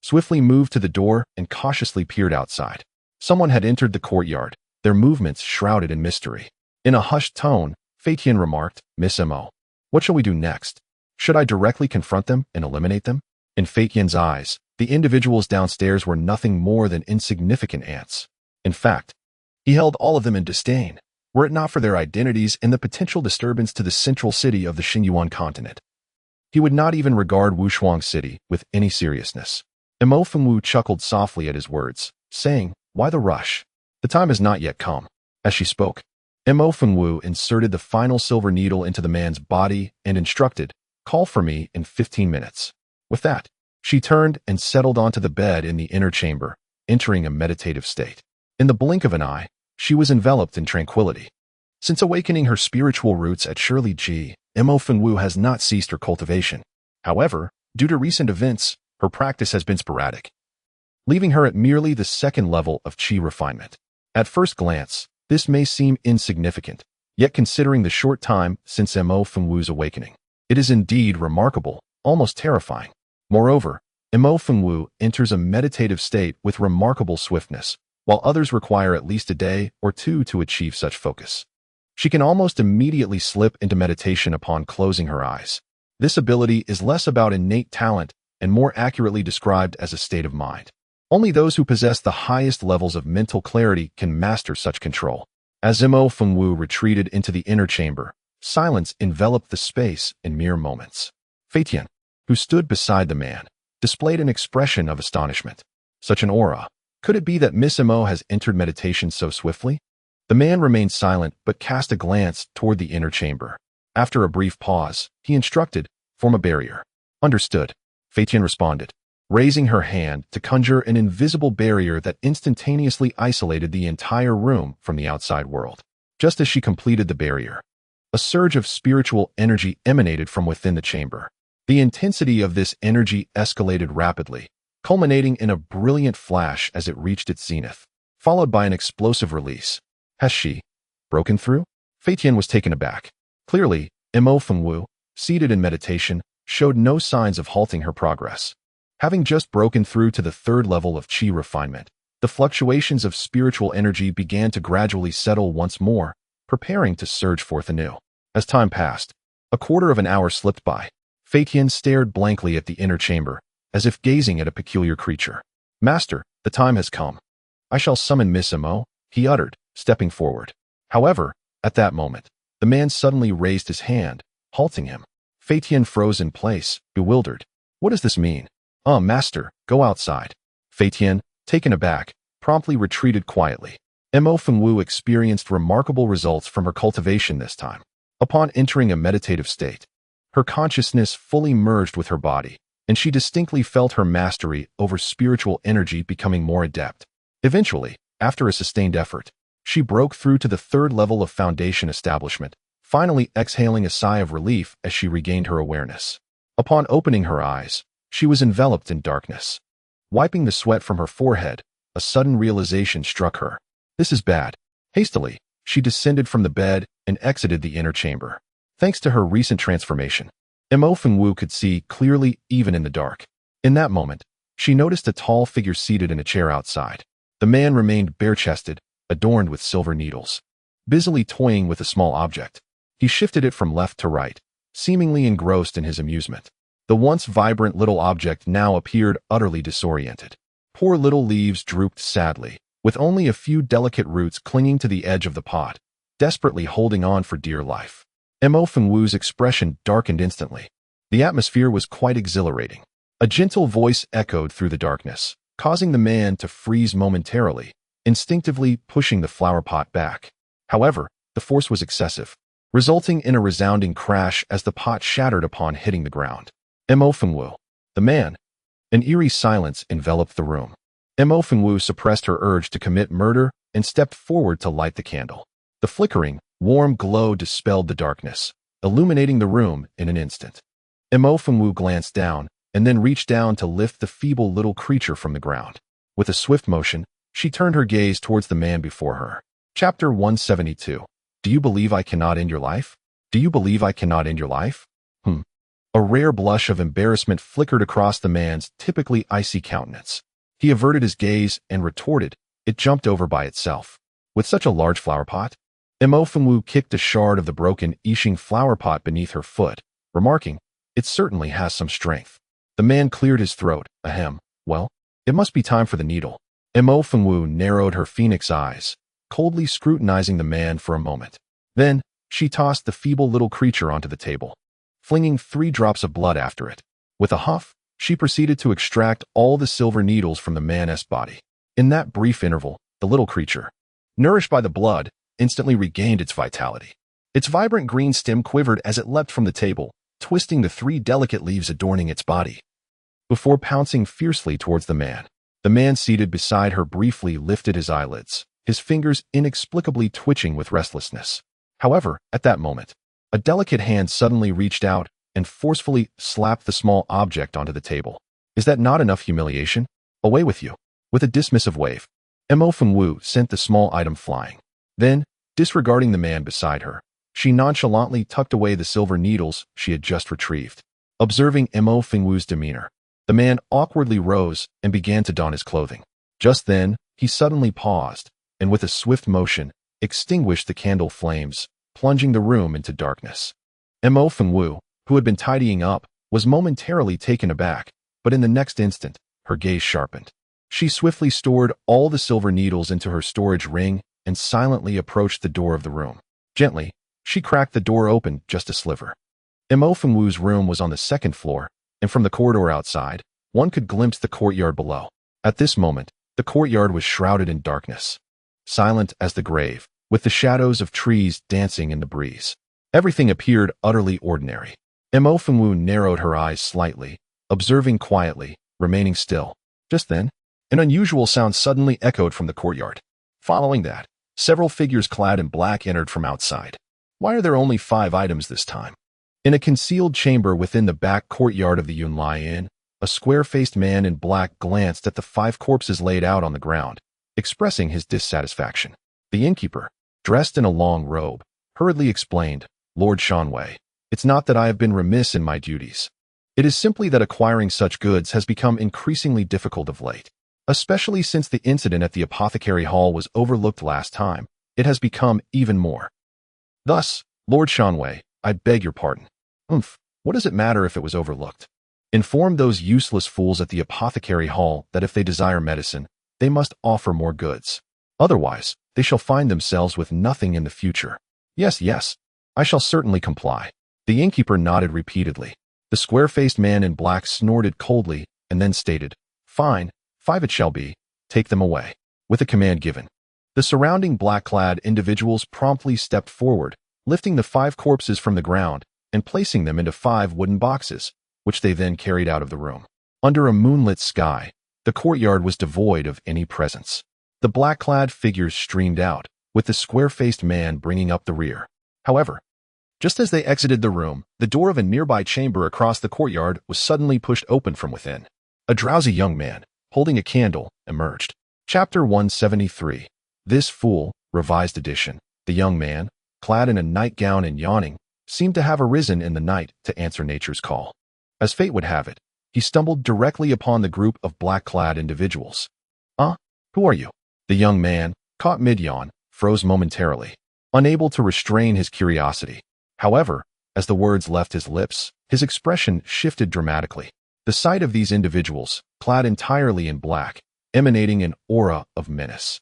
swiftly moved to the door and cautiously peered outside. Someone had entered the courtyard, their movements shrouded in mystery. In a hushed tone, Fei Tian remarked, Miss Mo, what shall we do next? Should I directly confront them and eliminate them? In Fei Qian's eyes, the individuals downstairs were nothing more than insignificant ants. In fact, he held all of them in disdain, were it not for their identities and the potential disturbance to the central city of the Xingyuan continent. He would not even regard Wushuang City with any seriousness. Mo Fengwu chuckled softly at his words, saying, "Why the rush? The time has not yet come." As she spoke, Mo Fengwu inserted the final silver needle into the man's body and instructed, "Call for me in 15 minutes." With that, she turned and settled onto the bed in the inner chamber, entering a meditative state. In the blink of an eye, she was enveloped in tranquility. Since awakening her spiritual roots at Shirley Ji, Mo Fengwu has not ceased her cultivation. However, due to recent events, her practice has been sporadic, leaving her at merely the second level of qi refinement. At first glance, this may seem insignificant, yet considering the short time since Mo Fengwu's awakening, it is indeed remarkable, almost terrifying. Moreover, Mo Fengwu enters a meditative state with remarkable swiftness, while others require at least a day or two to achieve such focus. She can almost immediately slip into meditation upon closing her eyes. This ability is less about innate talent and more accurately described as a state of mind. Only those who possess the highest levels of mental clarity can master such control. As Mo Fengwu retreated into the inner chamber, silence enveloped the space in mere moments. Fei Tian, who stood beside the man, displayed an expression of astonishment. Such an aura. Could it be that Miss Mo has entered meditation so swiftly? The man remained silent but cast a glance toward the inner chamber. After a brief pause, he instructed, "Form a barrier." "Understood," Fei Tian responded, raising her hand to conjure an invisible barrier that instantaneously isolated the entire room from the outside world. Just as she completed the barrier, a surge of spiritual energy emanated from within the chamber. The intensity of this energy escalated rapidly, culminating in a brilliant flash as it reached its zenith, followed by an explosive release. Has she broken through? Fei Tian was taken aback. Clearly, Mo Fengwu, seated in meditation, showed no signs of halting her progress. Having just broken through to the third level of qi refinement, the fluctuations of spiritual energy began to gradually settle once more, preparing to surge forth anew. As time passed, a quarter of an hour slipped by. Fei Tian stared blankly at the inner chamber, as if gazing at a peculiar creature. "Master, the time has come. I shall summon Miss Mo," he uttered, stepping forward. However, at that moment, the man suddenly raised his hand, halting him. Fei Tian froze in place, bewildered. "What does this mean?" Master, go outside." Fei Tian, taken aback, promptly retreated quietly. Mo Fengwu experienced remarkable results from her cultivation this time. Upon entering a meditative state, her consciousness fully merged with her body, and she distinctly felt her mastery over spiritual energy becoming more adept. Eventually, after a sustained effort, she broke through to the third level of foundation establishment, finally exhaling a sigh of relief as she regained her awareness. Upon opening her eyes, she was enveloped in darkness. Wiping the sweat from her forehead, a sudden realization struck her. This is bad. Hastily, she descended from the bed and exited the inner chamber. Thanks to her recent transformation, Mo Fengwu could see clearly even in the dark. In that moment, she noticed a tall figure seated in a chair outside. The man remained bare-chested, adorned with silver needles, busily toying with a small object. He shifted it from left to right, seemingly engrossed in his amusement. The once vibrant little object now appeared utterly disoriented. Poor little leaves drooped sadly, with only a few delicate roots clinging to the edge of the pot, desperately holding on for dear life. Mo Fengwu's expression darkened instantly. The atmosphere was quite exhilarating. A gentle voice echoed through the darkness, causing the man to freeze momentarily, instinctively pushing the flower pot back. However, the force was excessive, resulting in a resounding crash as the pot shattered upon hitting the ground. Mo Fengwu, the man. An eerie silence enveloped the room. Mo Fengwu suppressed her urge to commit murder and stepped forward to light the candle. The flickering, warm glow dispelled the darkness, illuminating the room in an instant. Mo Fengwu glanced down and then reached down to lift the feeble little creature from the ground. With a swift motion, she turned her gaze towards the man before her. Chapter 172. Do you believe I cannot end your life? Do you believe I cannot end your life? A rare blush of embarrassment flickered across the man's typically icy countenance. He averted his gaze and retorted, "It jumped over by itself. With such a large flower pot?" Mo Fengwu kicked a shard of the broken Yixing flower pot beneath her foot, remarking, "It certainly has some strength." The man cleared his throat. Ahem. Well, it must be time for the needle. Mo Fengwu narrowed her phoenix eyes, coldly scrutinizing the man for a moment. Then, she tossed the feeble little creature onto the table, flinging 3 drops of blood after it. With a huff, she proceeded to extract all the silver needles from the man's body. In that brief interval, the little creature, nourished by the blood, instantly regained its vitality. Its vibrant green stem quivered as it leapt from the table, twisting the 3 delicate leaves adorning its body, before pouncing fiercely towards the man. The man seated beside her briefly lifted his eyelids, his fingers inexplicably twitching with restlessness. However, at that moment, a delicate hand suddenly reached out and forcefully slapped the small object onto the table. Is that not enough humiliation? Away with you. With a dismissive wave, Mo Fengwu sent the small item flying. Then, disregarding the man beside her, she nonchalantly tucked away the silver needles she had just retrieved. Observing Mo Fengwu's demeanor, the man awkwardly rose and began to don his clothing. Just then, he suddenly paused, and with a swift motion, extinguished the candle flames, plunging the room into darkness. Mo Fengwu, who had been tidying up, was momentarily taken aback, but in the next instant, her gaze sharpened. She swiftly stored all the silver needles into her storage ring and silently approached the door of the room. Gently, she cracked the door open just a sliver. Mo Fengwu's room was on the 2nd floor, and from the corridor outside, one could glimpse the courtyard below. At this moment, the courtyard was shrouded in darkness, silent as the grave, with the shadows of trees dancing in the breeze. Everything appeared utterly ordinary. Mo Fengwu narrowed her eyes slightly, observing quietly, remaining still. Just then, an unusual sound suddenly echoed from the courtyard. Following that, several figures clad in black entered from outside. Why are there only 5 items this time? In a concealed chamber within the back courtyard of the Inn, a square-faced man in black glanced at the 5 corpses laid out on the ground, expressing his dissatisfaction. The innkeeper, dressed in a long robe, hurriedly explained, Lord Shanwei, it's not that I have been remiss in my duties. It is simply that acquiring such goods has become increasingly difficult of late. Especially since the incident at the apothecary hall was overlooked last time, it has become even more. Thus, Lord Shanwei, I beg your pardon. What does it matter if it was overlooked? Inform those useless fools at the apothecary hall that if they desire medicine, they must offer more goods. Otherwise, they shall find themselves with nothing in the future. Yes, I shall certainly comply. The innkeeper nodded repeatedly. The square-faced man in black snorted coldly and then stated, Fine, 5 it shall be, take them away. With a command given, the surrounding black-clad individuals promptly stepped forward, lifting the 5 corpses from the ground and placing them into 5 wooden boxes, which they then carried out of the room. Under a moonlit sky, the courtyard was devoid of any presence. The black-clad figures streamed out, with the square-faced man bringing up the rear. However, just as they exited the room, the door of a nearby chamber across the courtyard was suddenly pushed open from within. A drowsy young man, holding a candle, emerged. Chapter 173. This Fool, Revised Edition. The young man, clad in a nightgown and yawning, seemed to have arisen in the night to answer nature's call. As fate would have it, he stumbled directly upon the group of black-clad individuals. Who are you? The young man, caught mid-yawn, froze momentarily, unable to restrain his curiosity. However, as the words left his lips, his expression shifted dramatically. The sight of these individuals, clad entirely in black, emanating an aura of menace.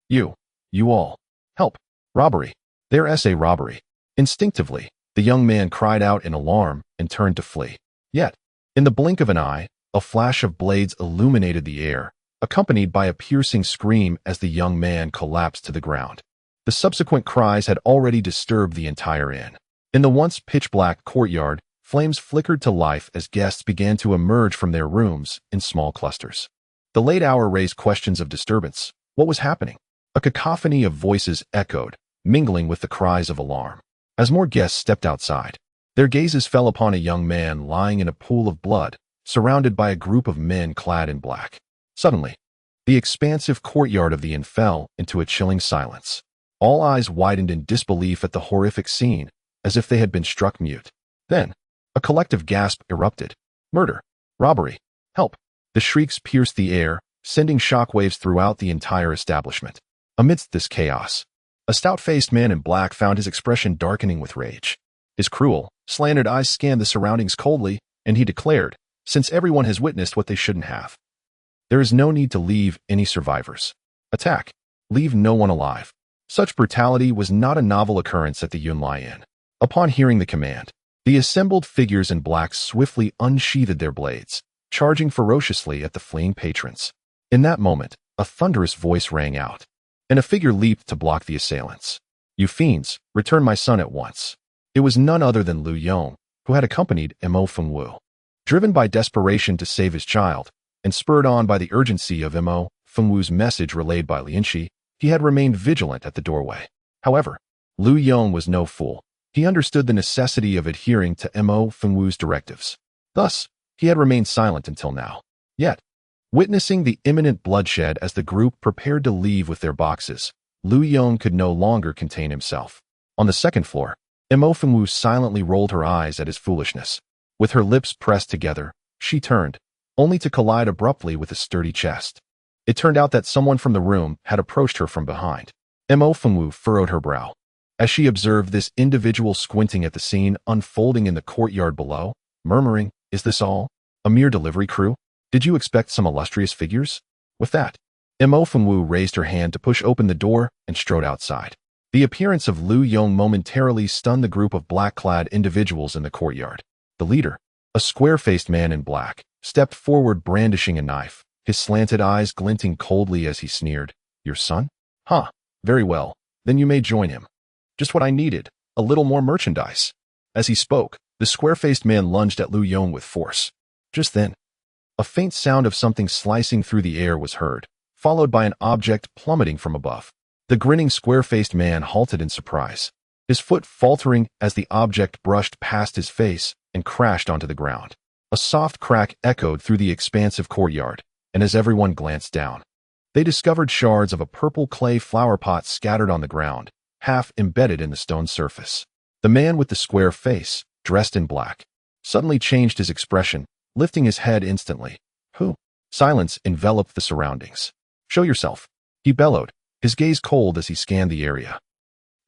You all, help, robbery. There's a robbery. Instinctively, the young man cried out in alarm and turned to flee. Yet, in the blink of an eye, a flash of blades illuminated the air, accompanied by a piercing scream as the young man collapsed to the ground. The subsequent cries had already disturbed the entire inn. In the once pitch-black courtyard, flames flickered to life as guests began to emerge from their rooms in small clusters. The late hour raised questions of disturbance. What was happening? A cacophony of voices echoed, mingling with the cries of alarm. As more guests stepped outside, their gazes fell upon a young man lying in a pool of blood, surrounded by a group of men clad in black. Suddenly, the expansive courtyard of the inn fell into a chilling silence. All eyes widened in disbelief at the horrific scene, as if they had been struck mute. Then, a collective gasp erupted. Murder! Robbery! Help! The shrieks pierced the air, sending shockwaves throughout the entire establishment. Amidst this chaos, a stout-faced man in black found his expression darkening with rage. His cruel, slanted eyes scanned the surroundings coldly, and he declared, since everyone has witnessed what they shouldn't have. There is no need to leave any survivors. Attack. Leave no one alive. Such brutality was not a novel occurrence at the Inn. Upon hearing the command, the assembled figures in black swiftly unsheathed their blades, charging ferociously at the fleeing patrons. In that moment, a thunderous voice rang out, and a figure leaped to block the assailants. You fiends, return my son at once. It was none other than Lu Yong, who had accompanied Mo Fengwu. Driven by desperation to save his child, and spurred on by the urgency of Mo Fengwu's message relayed by Lianxi, he had remained vigilant at the doorway. However, Lu Yong was no fool. He understood the necessity of adhering to Mo Fengwu's directives. Thus, he had remained silent until now. Yet, witnessing the imminent bloodshed as the group prepared to leave with their boxes, Lu Yong could no longer contain himself. On the second floor, Mo Fengwu silently rolled her eyes at his foolishness. With her lips pressed together, she turned, only to collide abruptly with a sturdy chest. It turned out that someone from the room had approached her from behind. Mo Fengwu furrowed her brow as she observed this individual squinting at the scene unfolding in the courtyard below, murmuring, "Is this all? A mere delivery crew? Did you expect some illustrious figures?" With that, Mo Fengwu raised her hand to push open the door and strode outside. The appearance of Lu Yong momentarily stunned the group of black-clad individuals in the courtyard. The leader, a square-faced man in black, stepped forward brandishing a knife, his slanted eyes glinting coldly as he sneered, "Your son? Huh, very well, then you may join him. Just what I needed, a little more merchandise." As he spoke, the square-faced man lunged at Lu Yong with force. Just then, a faint sound of something slicing through the air was heard, followed by an object plummeting from above. The grinning square-faced man halted in surprise, his foot faltering as the object brushed past his face and crashed onto the ground. A soft crack echoed through the expansive courtyard, and as everyone glanced down, they discovered shards of a purple clay flower pot scattered on the ground, half embedded in the stone surface. The man with the square face, dressed in black, suddenly changed his expression, lifting his head instantly. "Who?" Silence enveloped the surroundings. "Show yourself," he bellowed, his gaze cold as he scanned the area.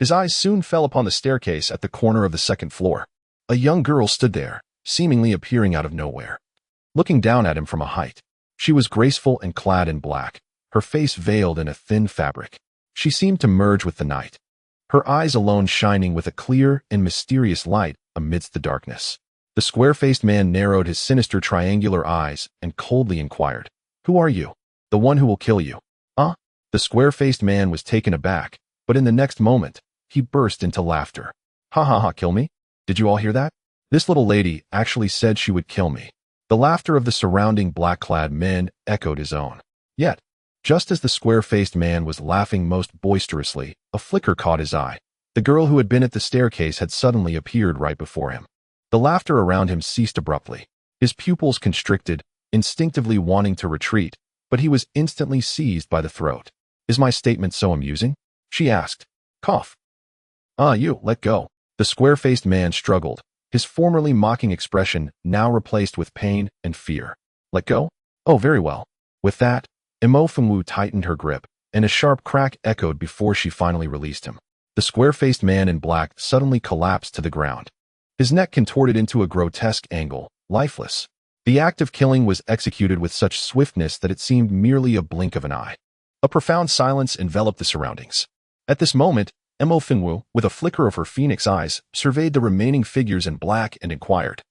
His eyes soon fell upon the staircase at the corner of the second floor. A young girl stood there, seemingly appearing out of nowhere. Looking down at him from a height, she was graceful and clad in black, her face veiled in a thin fabric. She seemed to merge with the night, her eyes alone shining with a clear and mysterious light amidst the darkness. The square-faced man narrowed his sinister triangular eyes and coldly inquired, "Who are you? The one who will kill you?" "Huh?" The square-faced man was taken aback, but in the next moment, he burst into laughter. "Ha ha ha, kill me? Did you all hear that? This little lady actually said she would kill me." The laughter of the surrounding black-clad men echoed his own. Yet, just as the square-faced man was laughing most boisterously, a flicker caught his eye. The girl who had been at the staircase had suddenly appeared right before him. The laughter around him ceased abruptly. His pupils constricted, instinctively wanting to retreat, but he was instantly seized by the throat. "Is my statement so amusing?" she asked. "Cough." You, let go." The square-faced man struggled, his formerly mocking expression now replaced with pain and fear. "Let go? Oh, very well." With that, Mo Fengwu tightened her grip, and a sharp crack echoed before she finally released him. The square-faced man in black suddenly collapsed to the ground, his neck contorted into a grotesque angle, lifeless. The act of killing was executed with such swiftness that it seemed merely a blink of an eye. A profound silence enveloped the surroundings. At this moment, Mo Fengwu, with a flicker of her phoenix eyes, surveyed the remaining figures in black and inquired,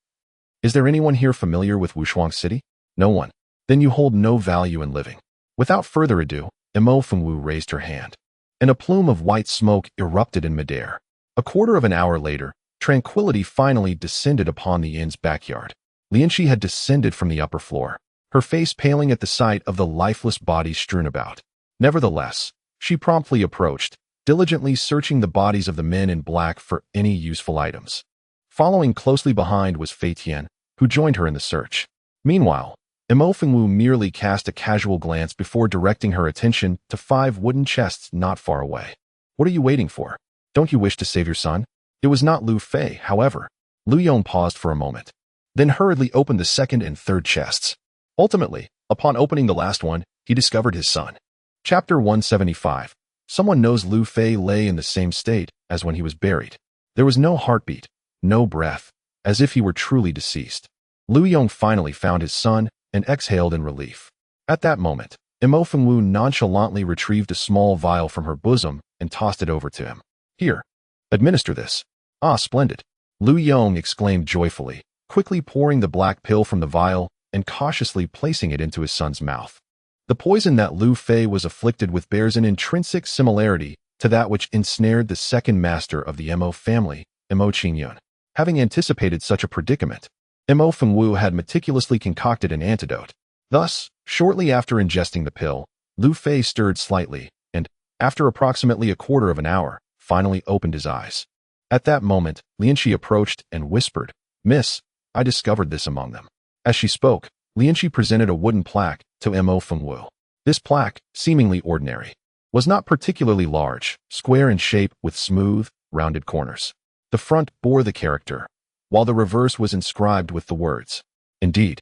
"Is there anyone here familiar with Wushuang City?" "No one." "Then you hold no value in living." Without further adu, Mo Fengwu raised her hand, and a plume of white smoke erupted in midair. A quarter of an hour later, tranquility finally descended upon the inn's backyard. Lianxi had descended from the upper floor, her face paling at the sight of the lifeless bodies strewn about. Nevertheless, she promptly approached, diligently searching the bodies of the men in black for any useful items. Following closely behind was Fei Tian, who joined her in the search. Meanwhile, Mo Fengwu merely cast a casual glance before directing her attention to 5 wooden chests not far away. "What are you waiting for? Don't you wish to save your son?" It was not Lu Fei, however. Lu Yong paused for a moment, then hurriedly opened the second and third chests. Ultimately, upon opening the last one, he discovered his son. Chapter 175. Someone knows Lu Fei lay in the same state as when he was buried. There was no heartbeat, no breath, as if he were truly deceased. Liu Yong finally found his son and exhaled in relief. At that moment, Imo Fengwu nonchalantly retrieved a small vial from her bosom and tossed it over to him. Here, administer this. Ah, splendid. Liu Yong exclaimed joyfully, quickly pouring the black pill from the vial and cautiously placing it into his son's mouth. The poison that Liu Fei was afflicted with bears an intrinsic similarity to that which ensnared the second master of the Imo family, Imo Qingyun. Having anticipated such a predicament, Imo Fengwu had meticulously concocted an antidote. Thus, shortly after ingesting the pill, Liu Fei stirred slightly and, after approximately a quarter of an hour, finally opened his eyes. At that moment, Lianqi approached and whispered, "Miss, I discovered this among them." As she spoke, Lianqi presented a wooden plaque to Imo Fengwu. This plaque, seemingly ordinary, was not particularly large, square in shape with smooth, rounded corners. The front bore the character, while the reverse was inscribed with the words. Indeed,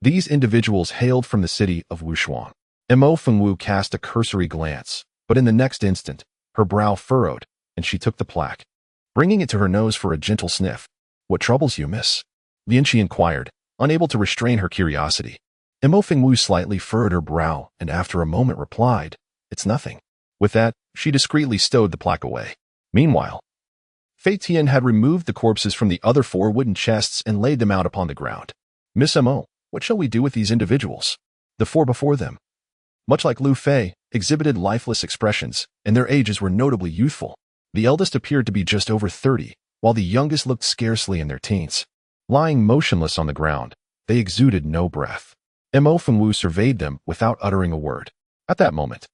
these individuals hailed from the city of Wushuang. Imo Fengwu cast a cursory glance, but in the next instant, her brow furrowed, and she took the plaque, bringing it to her nose for a gentle sniff. "What troubles you, miss?" Lianqi inquired, unable to restrain her curiosity. Imo Fengwu slightly furrowed her brow and after a moment replied, "It's nothing." With that, she discreetly stowed the plaque away. Meanwhile, Fei Tian had removed the corpses from the other 4 wooden chests and laid them out upon the ground. "Miss Imo, what shall we do with these individuals?" The 4 before them, much like Liu Fei, exhibited lifeless expressions, and their ages were notably youthful. The eldest appeared to be just over 30, while the youngest looked scarcely in their teens. Lying motionless on the ground, they exuded no breath. Imo Fengwu surveyed them without uttering a word. At that moment,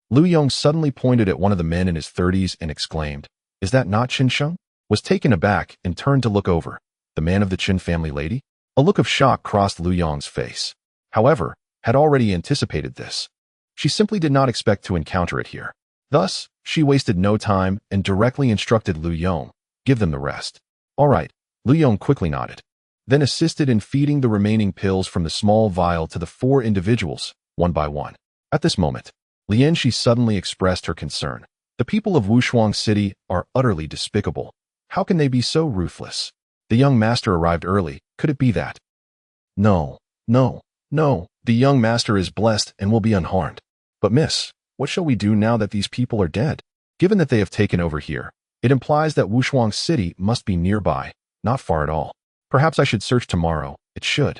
Liu Yong suddenly pointed at one of the men in his 30s and exclaimed, "Is that not Qin Sheng?" Was taken aback and turned to look over. The man of the Qin family lady? A look of shock crossed Liu Yong's face. However, had already anticipated this. She simply did not expect to encounter it here. Thus, she wasted no time and directly instructed Liu Yong, "Give them the rest." "All right." Liu Yong quickly nodded, then assisted in feeding the remaining pills from the small vial to the 4 individuals, one by one. At this moment, Lianqi suddenly expressed her concern. "The people of Wushuang City are utterly despicable. How can they be so ruthless? The young master arrived early. Could it be that?" No. The young master is blessed and will be unharmed. But miss, what shall we do now that these people are dead? Given that they have taken over here, it implies that Wushuang City must be nearby, not far at all. Perhaps I should search tomorrow. It should."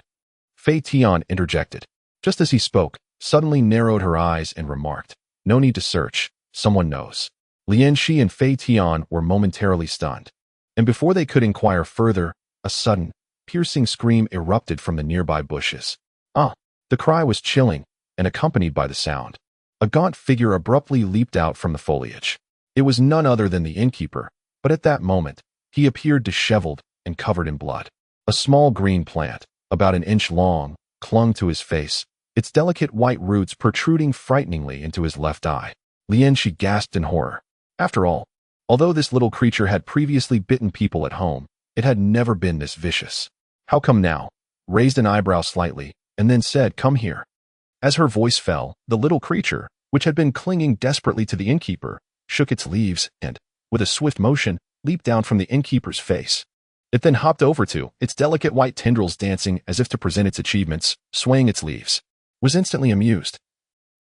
Fei Tian interjected. Just as he spoke, suddenly narrowed her eyes and remarked, "No need to search. Someone knows." Lianqi and Fei Tian were momentarily stunned. And before they could inquire further, a sudden, piercing scream erupted from the nearby bushes. Ah! The cry was chilling and accompanied by the sound. A gaunt figure abruptly leaped out from the foliage. It was none other than the innkeeper, but at that moment, he appeared disheveled and covered in blood. A small green plant, about an inch long, clung to his face, its delicate white roots protruding frighteningly into his left eye. Lianqi gasped in horror. After all, although this little creature had previously bitten people at home, it had never been this vicious. "How come now?" Raised an eyebrow slightly, and then said, "Come here." As her voice fell, the little creature, which had been clinging desperately to the innkeeper, shook its leaves and, with a swift motion, leaped down from the innkeeper's face. It then hopped over to, its delicate white tendrils dancing as if to present its achievements, swaying its leaves. Was instantly amused,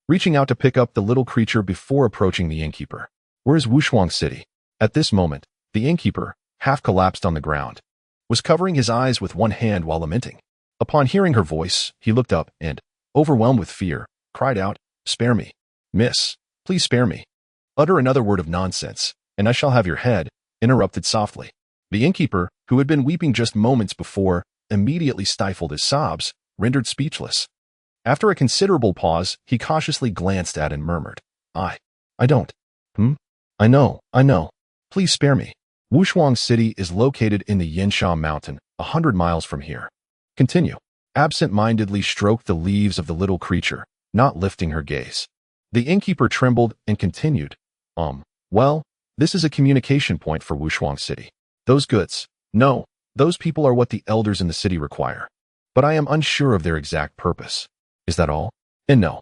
reaching out to pick up the little creature before approaching the innkeeper. "Where is Wushuang City?" At this moment, the innkeeper, half collapsed on the ground, was covering his eyes with one hand while lamenting. Upon hearing her voice, he looked up and, overwhelmed with fear, cried out, "Spare me. Miss, please spare me." "Utter another word of nonsense, and I shall have your head," interrupted softly. The innkeeper, who had been weeping just moments before, immediately stifled his sobs, rendered speechless. After a considerable pause, he cautiously glanced at and murmured, I don't. I know. Please spare me. Wushuang City is located in the Yansha Mountain, 100 miles from here." Continue. Absent-mindedly stroked the leaves of the little creature, not lifting her gaze. The innkeeper trembled and continued, Well, this is a communication point for Wushuang City. Those goods, no, those people are what the elders in the city require. But I am unsure of their exact purpose. Is that all? And no.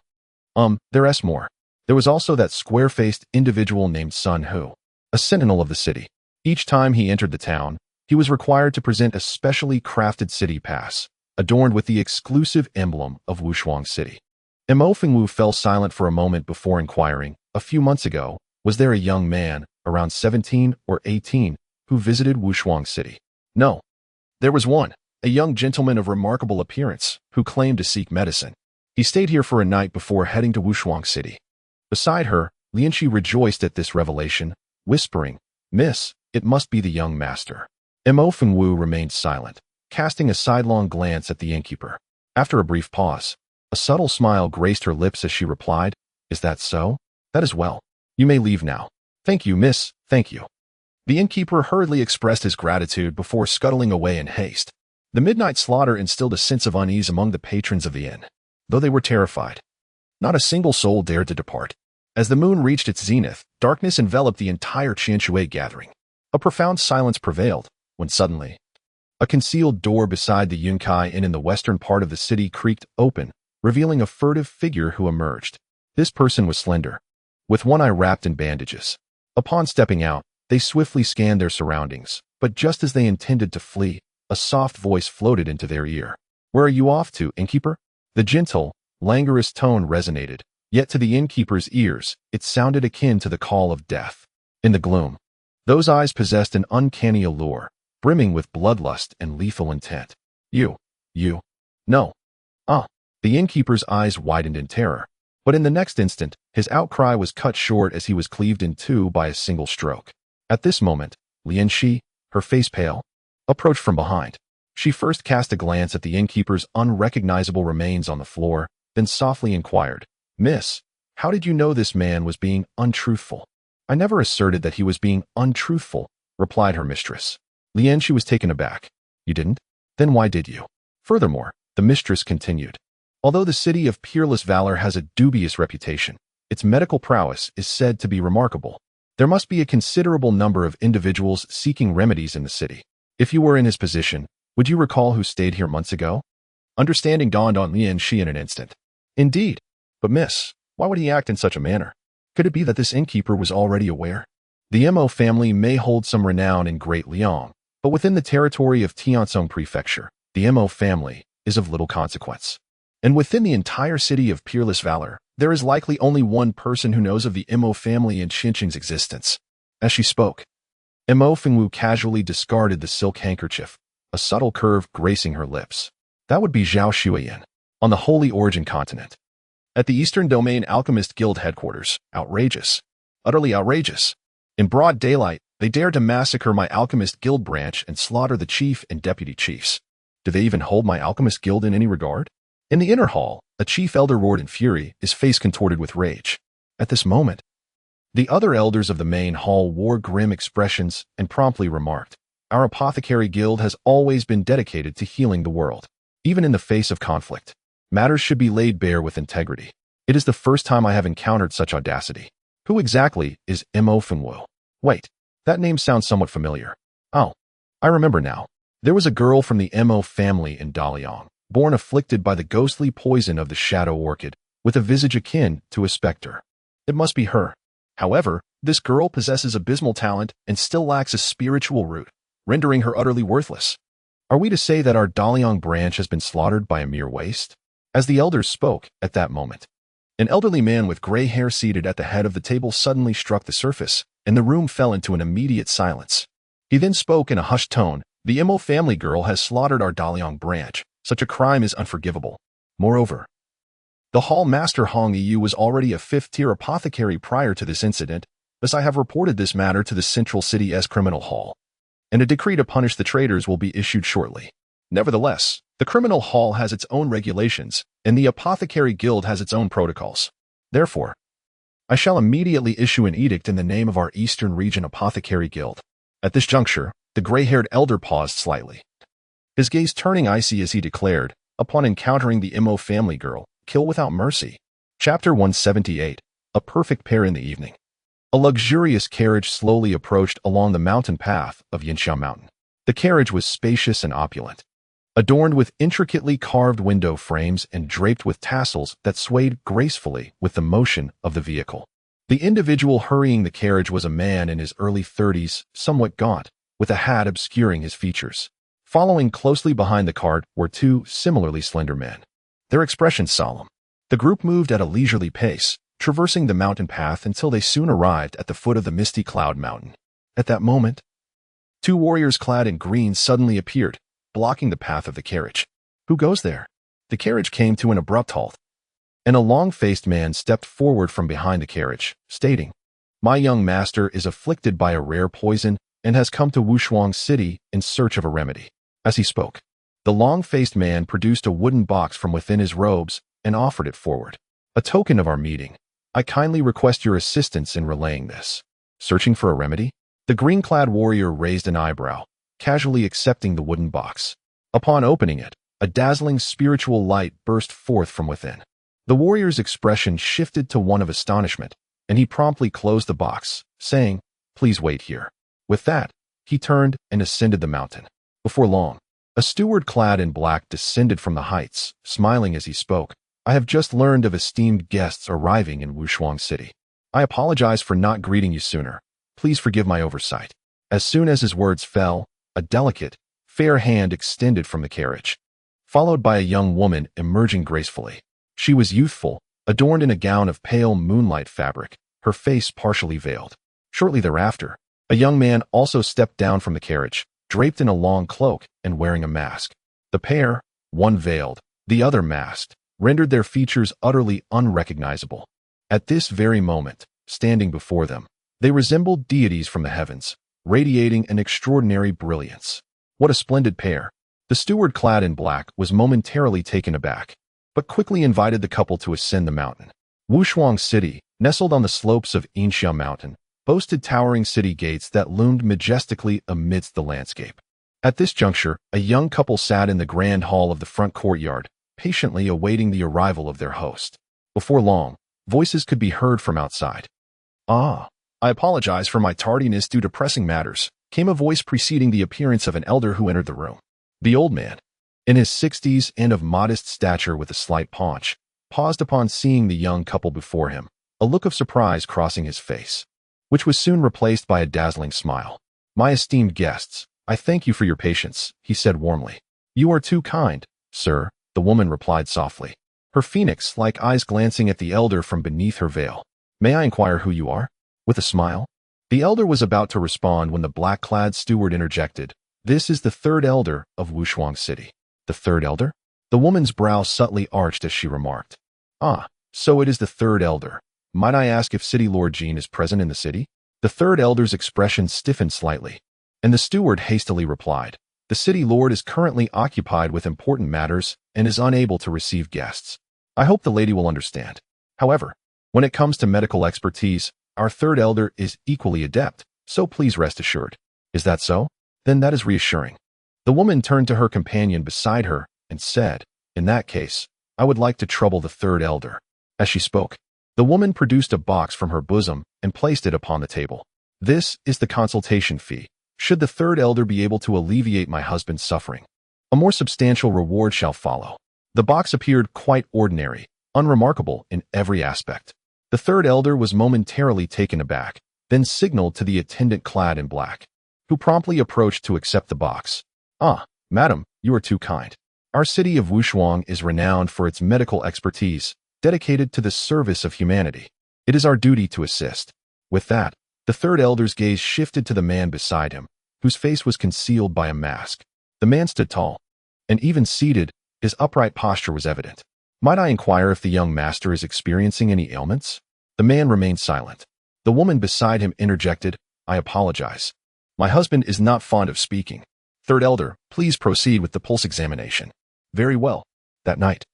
There's more. There was also that square-faced individual named Sun Hu, a sentinel of the city. Each time he entered the town, he was required to present a specially crafted city pass, adorned with the exclusive emblem of Wushuang City. Mo Fengwu fell silent for a moment before inquiring, a few months ago, was there a young man, around 17 or 18, who visited Wushuang City? No. There was one, a young gentleman of remarkable appearance, who claimed to seek medicine. He stayed here for a night before heading to Wushuang City. Beside her, Lianxi rejoiced at this revelation, whispering, "Miss, it must be the young master." Mo Fengwu remained silent, casting a sidelong glance at the innkeeper. After a brief pause, a subtle smile graced her lips as she replied, "Is that so? That is well. You may leave now." "Thank you, miss, thank you." The innkeeper hurriedly expressed his gratitude before scuttling away in haste. The midnight slaughter instilled a sense of unease among the patrons of the inn. Though they were terrified, not a single soul dared to depart. As the moon reached its zenith, darkness enveloped the entire Qianshui gathering. A profound silence prevailed, when suddenly, a concealed door beside the Yunkai Inn in the western part of the city creaked open, revealing a furtive figure who emerged. This person was slender, with one eye wrapped in bandages. Upon stepping out, they swiftly scanned their surroundings, but just as they intended to flee, a soft voice floated into their ear. "Where are you off to, innkeeper?" The gentle, languorous tone resonated, yet to the innkeeper's ears, it sounded akin to the call of death. In the gloom, those eyes possessed an uncanny allure, brimming with bloodlust and lethal intent. You. No. The innkeeper's eyes widened in terror, but in the next instant, his outcry was cut short as he was cleaved in two by a single stroke. At this moment, Lianxi, her face pale, approached from behind. She first cast a glance at the innkeeper's unrecognizable remains on the floor, then softly inquired, "Miss, how did you know this man was being untruthful?" "I never asserted that he was being untruthful," replied her mistress. Lianxi was taken aback. "You didn't? Then why did you?" Furthermore, the mistress continued, "Although the city of peerless valor has a dubious reputation, its medical prowess is said to be remarkable. There must be a considerable number of individuals seeking remedies in the city. If you were in his position, would you recall who stayed here months ago?" Understanding dawned on Lianxi in an instant. "Indeed. But miss, why would he act in such a manner? Could it be that this innkeeper was already aware? The Mo family may hold some renown in Great Liang, but within the territory of Tiansong Prefecture, the Mo family is of little consequence. And within the entire city of peerless valor, there is likely only one person who knows of the Mo family and Xinqing's existence." As she spoke, Mo Fengwu casually discarded the silk handkerchief, a subtle curve gracing her lips. That would be Zhao Xueyan, on the Holy Origin continent. At the Eastern Domain Alchemist Guild headquarters, outrageous. Utterly outrageous. In broad daylight, they dared to massacre my Alchemist Guild branch and slaughter the chief and deputy chiefs. Do they even hold my Alchemist Guild in any regard? In the inner hall, a chief elder roared in fury, his face contorted with rage. At this moment, the other elders of the main hall wore grim expressions and promptly remarked, "Our apothecary guild has always been dedicated to healing the world. Even in the face of conflict, matters should be laid bare with integrity. It is the first time I have encountered such audacity. Who exactly is Mo Fengwu? Wait, that name sounds somewhat familiar. Oh, I remember now. There was a girl from the Mo family in Daliang, born afflicted by the ghostly poison of the shadow orchid, with a visage akin to a specter. It must be her. However, this girl possesses abysmal talent and still lacks a spiritual root, rendering her utterly worthless. Are we to say that our Daliang branch has been slaughtered by a mere waste?" As the elders spoke, at that moment, an elderly man with gray hair seated at the head of the table suddenly struck the surface, and the room fell into an immediate silence. He then spoke in a hushed tone, "The Mo family girl has slaughtered our Daliang branch. Such a crime is unforgivable. Moreover, the hall master Hong Yu was already a fifth-tier apothecary prior to this incident, thus I have reported this matter to the Central City's Criminal Hall, and a decree to punish the traitors will be issued shortly. Nevertheless, the Criminal Hall has its own regulations, and the Apothecary Guild has its own protocols. Therefore, I shall immediately issue an edict in the name of our Eastern Region Apothecary Guild." At this juncture, the gray-haired elder paused slightly, his gaze turning icy as he declared, upon encountering the Mo family girl, "Kill without mercy." Chapter 178, A Perfect Pair in the Evening. A luxurious carriage slowly approached along the mountain path of Yinxiao Mountain. The carriage was spacious and opulent, adorned with intricately carved window frames and draped with tassels that swayed gracefully with the motion of the vehicle. The individual hurrying the carriage was a man in his early 30s, somewhat gaunt, with a hat obscuring his features. Following closely behind the cart were two similarly slender men, their expressions solemn. The group moved at a leisurely pace, traversing the mountain path until they soon arrived at the foot of the misty cloud mountain. At that moment, two warriors clad in green suddenly appeared, blocking the path of the carriage. Who goes there? The carriage came to an abrupt halt, and a long-faced man stepped forward from behind the carriage, stating, "My young master is afflicted by a rare poison and has come to Wushuang City in search of a remedy." As he spoke, the long-faced man produced a wooden box from within his robes and offered it forward. "A token of our meeting. I kindly request your assistance in relaying this." Searching for a remedy? The green-clad warrior raised an eyebrow, casually accepting the wooden box. Upon opening it, a dazzling spiritual light burst forth from within. The warrior's expression shifted to one of astonishment, and he promptly closed the box, saying, "Please wait here." With that, he turned and ascended the mountain. Before long, a steward clad in black descended from the heights, smiling as he spoke. "I have just learned of esteemed guests arriving in Wushuang City. I apologize for not greeting you sooner. Please forgive my oversight." As soon as his words fell, a delicate, fair hand extended from the carriage, followed by a young woman emerging gracefully. She was youthful, adorned in a gown of pale moonlight fabric, her face partially veiled. Shortly thereafter, a young man also stepped down from the carriage, draped in a long cloak and wearing a mask. The pair, one veiled, the other masked, rendered their features utterly unrecognizable. At this very moment, standing before them, they resembled deities from the heavens, radiating an extraordinary brilliance. What a splendid pair! The steward clad in black was momentarily taken aback, but quickly invited the couple to ascend the mountain. Wushuang City, nestled on the slopes of Inxia Mountain, boasted towering city gates that loomed majestically amidst the landscape. At this juncture, a young couple sat in the grand hall of the front courtyard, patiently awaiting the arrival of their host. Before long, voices could be heard from outside. "Ah, I apologize for my tardiness due to pressing matters," came a voice preceding the appearance of an elder who entered the room. The old man, in his 60s and of modest stature with a slight paunch, paused upon seeing the young couple before him, a look of surprise crossing his face, which was soon replaced by a dazzling smile. "My esteemed guests, I thank you for your patience," he said warmly. "You are too kind, sir," the woman replied softly, her phoenix-like eyes glancing at the elder from beneath her veil. "May I inquire who you are?" With a smile, the elder was about to respond when the black-clad steward interjected, "This is the third elder of Wushuang City." "The third elder?" The woman's brow subtly arched as she remarked. "Ah, so it is the third elder. Might I ask if City Lord Jean is present in the city?" The third elder's expression stiffened slightly, and the steward hastily replied, "The city lord is currently occupied with important matters and is unable to receive guests. I hope the lady will understand. However, when it comes to medical expertise, our third elder is equally adept, so please rest assured." "Is that so? Then that is reassuring." The woman turned to her companion beside her and said, "In that case, I would like to trouble the third elder." As she spoke, the woman produced a box from her bosom and placed it upon the table. "This is the consultation fee, should the third elder be able to alleviate my husband's suffering. A more substantial reward shall follow." The box appeared quite ordinary, unremarkable in every aspect. The third elder was momentarily taken aback, then signaled to the attendant clad in black, who promptly approached to accept the box. "Ah, madam, you are too kind. Our city of Wushuang is renowned for its medical expertise, dedicated to the service of humanity. It is our duty to assist." With that, the third elder's gaze shifted to the man beside him, whose face was concealed by a mask. The man stood tall, and even seated, his upright posture was evident. "Might I inquire if the young master is experiencing any ailments?" The man remained silent. The woman beside him interjected, "I apologize. My husband is not fond of speaking. Third elder, please proceed with the pulse examination." "Very well." That night,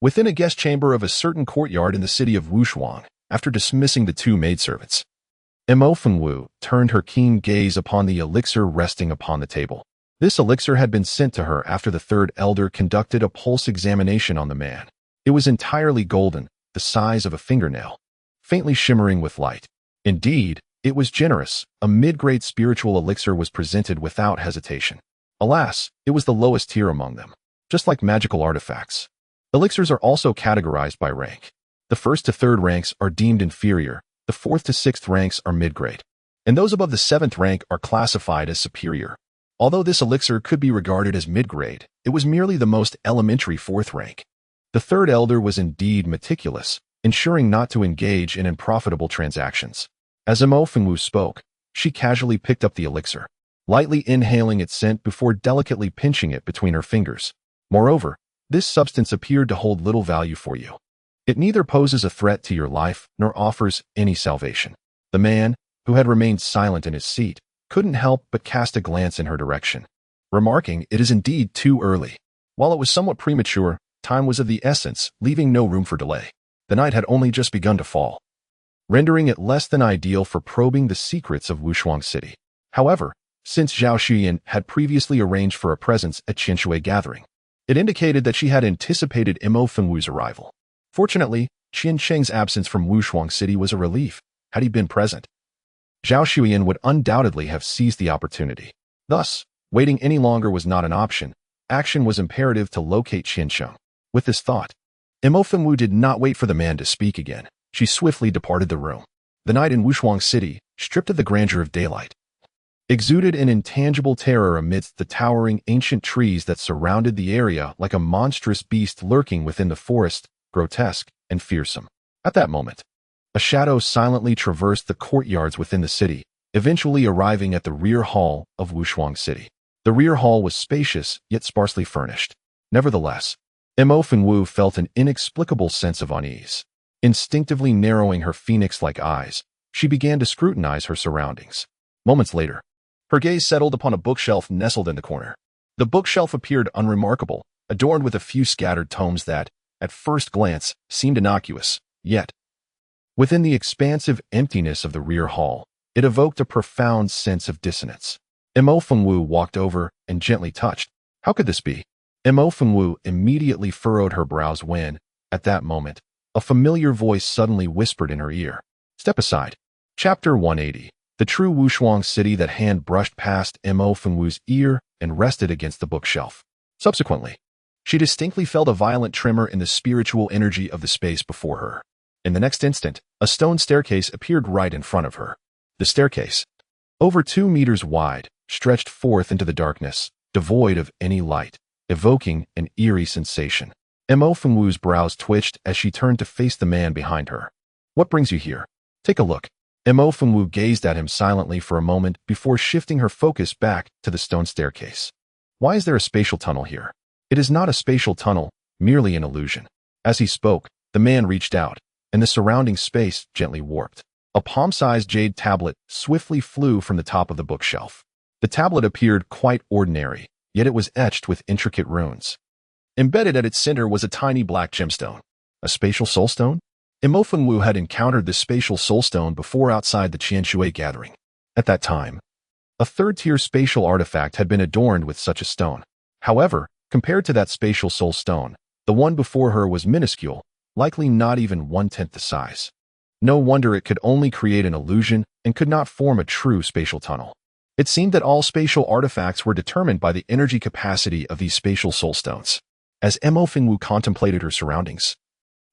within a guest chamber of a certain courtyard in the city of Wushuang, after dismissing the two maidservants, Wu turned her keen gaze upon the elixir resting upon the table. This elixir had been sent to her after the third elder conducted a pulse examination on the man. It was entirely golden, the size of a fingernail, faintly shimmering with light. Indeed, it was generous. A mid-grade spiritual elixir was presented without hesitation. Alas, it was the lowest tier among them. Just like magical artifacts, elixirs are also categorized by rank. The first to third ranks are deemed inferior, the fourth to sixth ranks are mid-grade, and those above the seventh rank are classified as superior. Although this elixir could be regarded as mid-grade, it was merely the most elementary fourth rank. The third elder was indeed meticulous, ensuring not to engage in unprofitable transactions. As Imo Fengwu spoke, she casually picked up the elixir, lightly inhaling its scent before delicately pinching it between her fingers. Moreover, this substance appeared to hold little value for you. It neither poses a threat to your life nor offers any salvation. The man, who had remained silent in his seat, couldn't help but cast a glance in her direction, remarking, "It is indeed too early." While it was somewhat premature, time was of the essence, leaving no room for delay. The night had only just begun to fall, rendering it less than ideal for probing the secrets of Wushuang City. However, since Zhao Xuyan had previously arranged for a presence at Qianshui Gathering, it indicated that she had anticipated Imo Fengwu's arrival. Fortunately, Qian Sheng's absence from Wushuang City was a relief. Had he been present, Zhao Xuyan would undoubtedly have seized the opportunity. Thus, waiting any longer was not an option. Action was imperative to locate Qiansheng. With this thought, Imo Fengwu did not wait for the man to speak again. She swiftly departed the room. The night in Wushuang City, stripped of the grandeur of daylight, exuded an intangible terror amidst the towering ancient trees that surrounded the area like a monstrous beast lurking within the forest, grotesque and fearsome. At that moment, a shadow silently traversed the courtyards within the city, eventually arriving at the rear hall of Wushuang City. The rear hall was spacious, yet sparsely furnished. Nevertheless, Imo Fengwu felt an inexplicable sense of unease. Instinctively narrowing her phoenix-like eyes, she began to scrutinize her surroundings. Moments later, her gaze settled upon a bookshelf nestled in the corner. The bookshelf appeared unremarkable, adorned with a few scattered tomes that, at first glance, seemed innocuous. Yet, within the expansive emptiness of the rear hall, it evoked a profound sense of dissonance. Imo Fengwu walked over and gently touched. How could this be? Imo Fengwu immediately furrowed her brows when, at that moment, a familiar voice suddenly whispered in her ear. "Step aside." Chapter 180. The true Wushuang City. That hand brushed past Imo Fengwu's ear and rested against the bookshelf. Subsequently, she distinctly felt a violent tremor in the spiritual energy of the space before her. In the next instant, a stone staircase appeared right in front of her. The staircase, over 2 meters wide, stretched forth into the darkness, devoid of any light, evoking an eerie sensation. Imo Fengwu's brows twitched as she turned to face the man behind her. "What brings you here? Take a look." Imo Fengwu gazed at him silently for a moment before shifting her focus back to the stone staircase. "Why is there a spatial tunnel here?" "It is not a spatial tunnel, merely an illusion." As he spoke, the man reached out, and the surrounding space gently warped. A palm-sized jade tablet swiftly flew from the top of the bookshelf. The tablet appeared quite ordinary, yet it was etched with intricate runes. Embedded at its center was a tiny black gemstone. A spatial soulstone? Imo Fengwu had encountered this spatial soulstone before outside the Qianshui Gathering. At that time, a third-tier spatial artifact had been adorned with such a stone. However, compared to that spatial soulstone, the one before her was minuscule, likely not even 1/10 the size. No wonder it could only create an illusion and could not form a true spatial tunnel. It seemed that all spatial artifacts were determined by the energy capacity of these spatial soulstones. As Imo Fengwu contemplated her surroundings,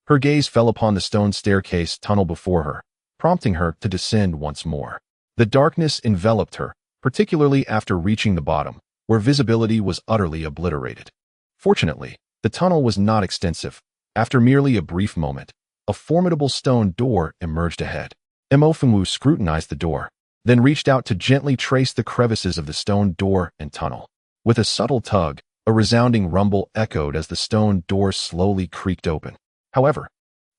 her gaze fell upon the stone staircase tunnel before her, prompting her to descend once more. The darkness enveloped her, particularly after reaching the bottom, where visibility was utterly obliterated. Fortunately, the tunnel was not extensive. After merely a brief moment, a formidable stone door emerged ahead. Imo Fengwu scrutinized the door, then reached out to gently trace the crevices of the stone door and tunnel. With a subtle tug, a resounding rumble echoed as the stone door slowly creaked open. However,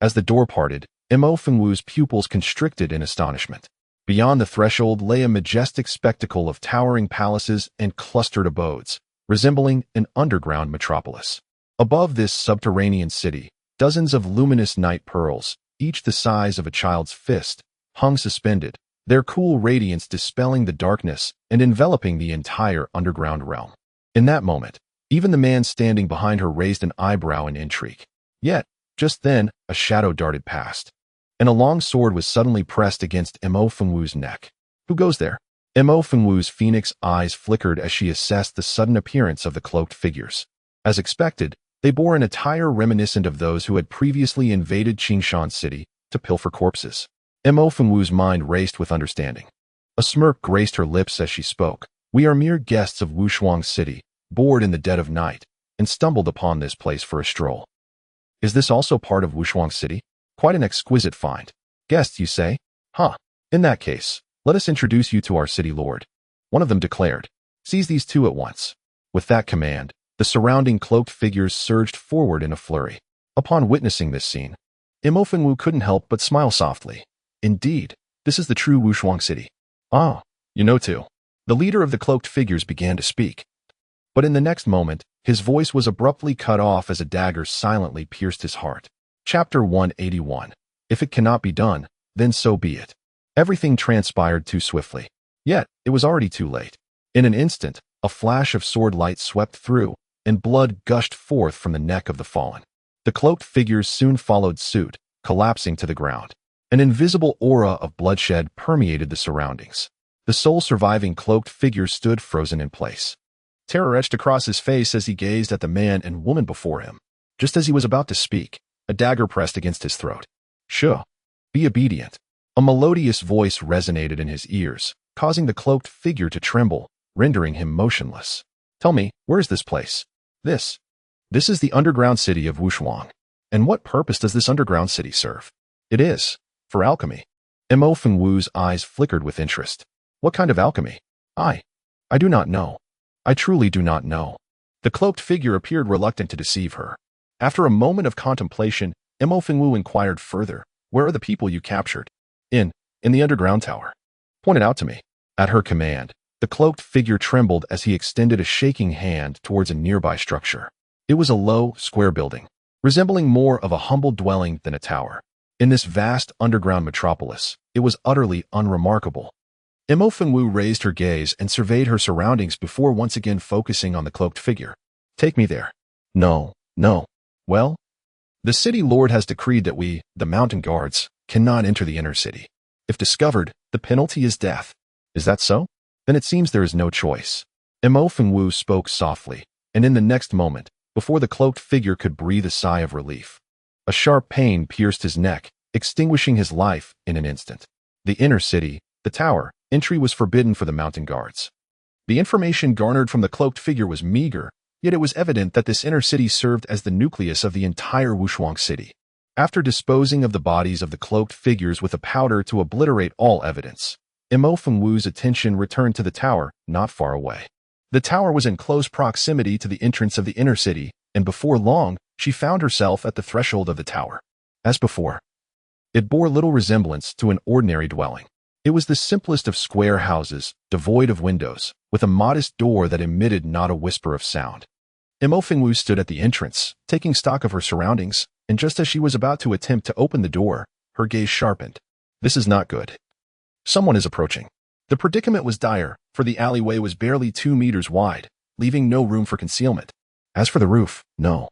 as the door parted, Imo Fengwu's pupils constricted in astonishment. Beyond the threshold lay a majestic spectacle of towering palaces and clustered abodes, resembling an underground metropolis. Above this subterranean city, dozens of luminous night pearls, each the size of a child's fist, hung suspended, their cool radiance dispelling the darkness and enveloping the entire underground realm. In that moment, even the man standing behind her raised an eyebrow in intrigue. Yet, just then, a shadow darted past, and a long sword was suddenly pressed against Imo Fengwu's neck. "Who goes there?" Imo Fengwu's phoenix eyes flickered as she assessed the sudden appearance of the cloaked figures. As expected, they bore an attire reminiscent of those who had previously invaded Qingshan City to pilfer corpses. Imo Fengwu's mind raced with understanding. A smirk graced her lips as she spoke. We are mere guests of Wushuang City, bored in the dead of night, and stumbled upon this place for a stroll. Is this also part of Wushuang City? Quite an exquisite find. Guests, you say? Huh. In that case, let us introduce you to our city lord. One of them declared. Seize these two at once. With that command, the surrounding cloaked figures surged forward in a flurry. Upon witnessing this scene, Imofengwu couldn't help but smile softly. Indeed, this is the true Wushuang City. Ah, you know too. The leader of the cloaked figures began to speak. But in the next moment, his voice was abruptly cut off as a dagger silently pierced his heart. Chapter 181. If it cannot be done, then so be it. Everything transpired too swiftly. Yet, it was already too late. In an instant, a flash of sword light swept through, and blood gushed forth from the neck of the fallen. The cloaked figures soon followed suit, collapsing to the ground. An invisible aura of bloodshed permeated the surroundings. The sole surviving cloaked figure stood frozen in place. Terror etched across his face as he gazed at the man and woman before him. Just as he was about to speak, a dagger pressed against his throat. Shh. Be obedient. A melodious voice resonated in his ears, causing the cloaked figure to tremble, rendering him motionless. Tell me, where is this place? This is the underground city of Wushuang. And what purpose does this underground city serve? It is for alchemy. Imofengwu's eyes flickered with interest. What kind of alchemy? I do not know. I truly do not know. The cloaked figure appeared reluctant to deceive her. After a moment of contemplation, Imofengwu inquired further, where are the people you captured? In the underground tower. Point it out to me. At her command, the cloaked figure trembled as he extended a shaking hand towards a nearby structure. It was a low, square building, resembling more of a humble dwelling than a tower. In this vast underground metropolis, it was utterly unremarkable. Imofengwu raised her gaze and surveyed her surroundings before once again focusing on the cloaked figure. Take me there. No. Well, the city lord has decreed that we, the mountain guards, cannot enter the inner city. If discovered, the penalty is death. Is that so? Then it seems there is no choice. Imofengwu spoke softly, and in the next moment, before the cloaked figure could breathe a sigh of relief, a sharp pain pierced his neck, extinguishing his life in an instant. The inner city, the tower, entry was forbidden for the mountain guards. The information garnered from the cloaked figure was meager, yet it was evident that this inner city served as the nucleus of the entire Wushuang City. After disposing of the bodies of the cloaked figures with a powder to obliterate all evidence, Imofengwu's attention returned to the tower, not far away. The tower was in close proximity to the entrance of the inner city, and before long, she found herself at the threshold of the tower. As before, it bore little resemblance to an ordinary dwelling. It was the simplest of square houses, devoid of windows, with a modest door that emitted not a whisper of sound. Imofengwu stood at the entrance, taking stock of her surroundings, and just as she was about to attempt to open the door, her gaze sharpened. This is not good. Someone is approaching. The predicament was dire, for the alleyway was barely 2 meters wide, leaving no room for concealment. As for the roof, no.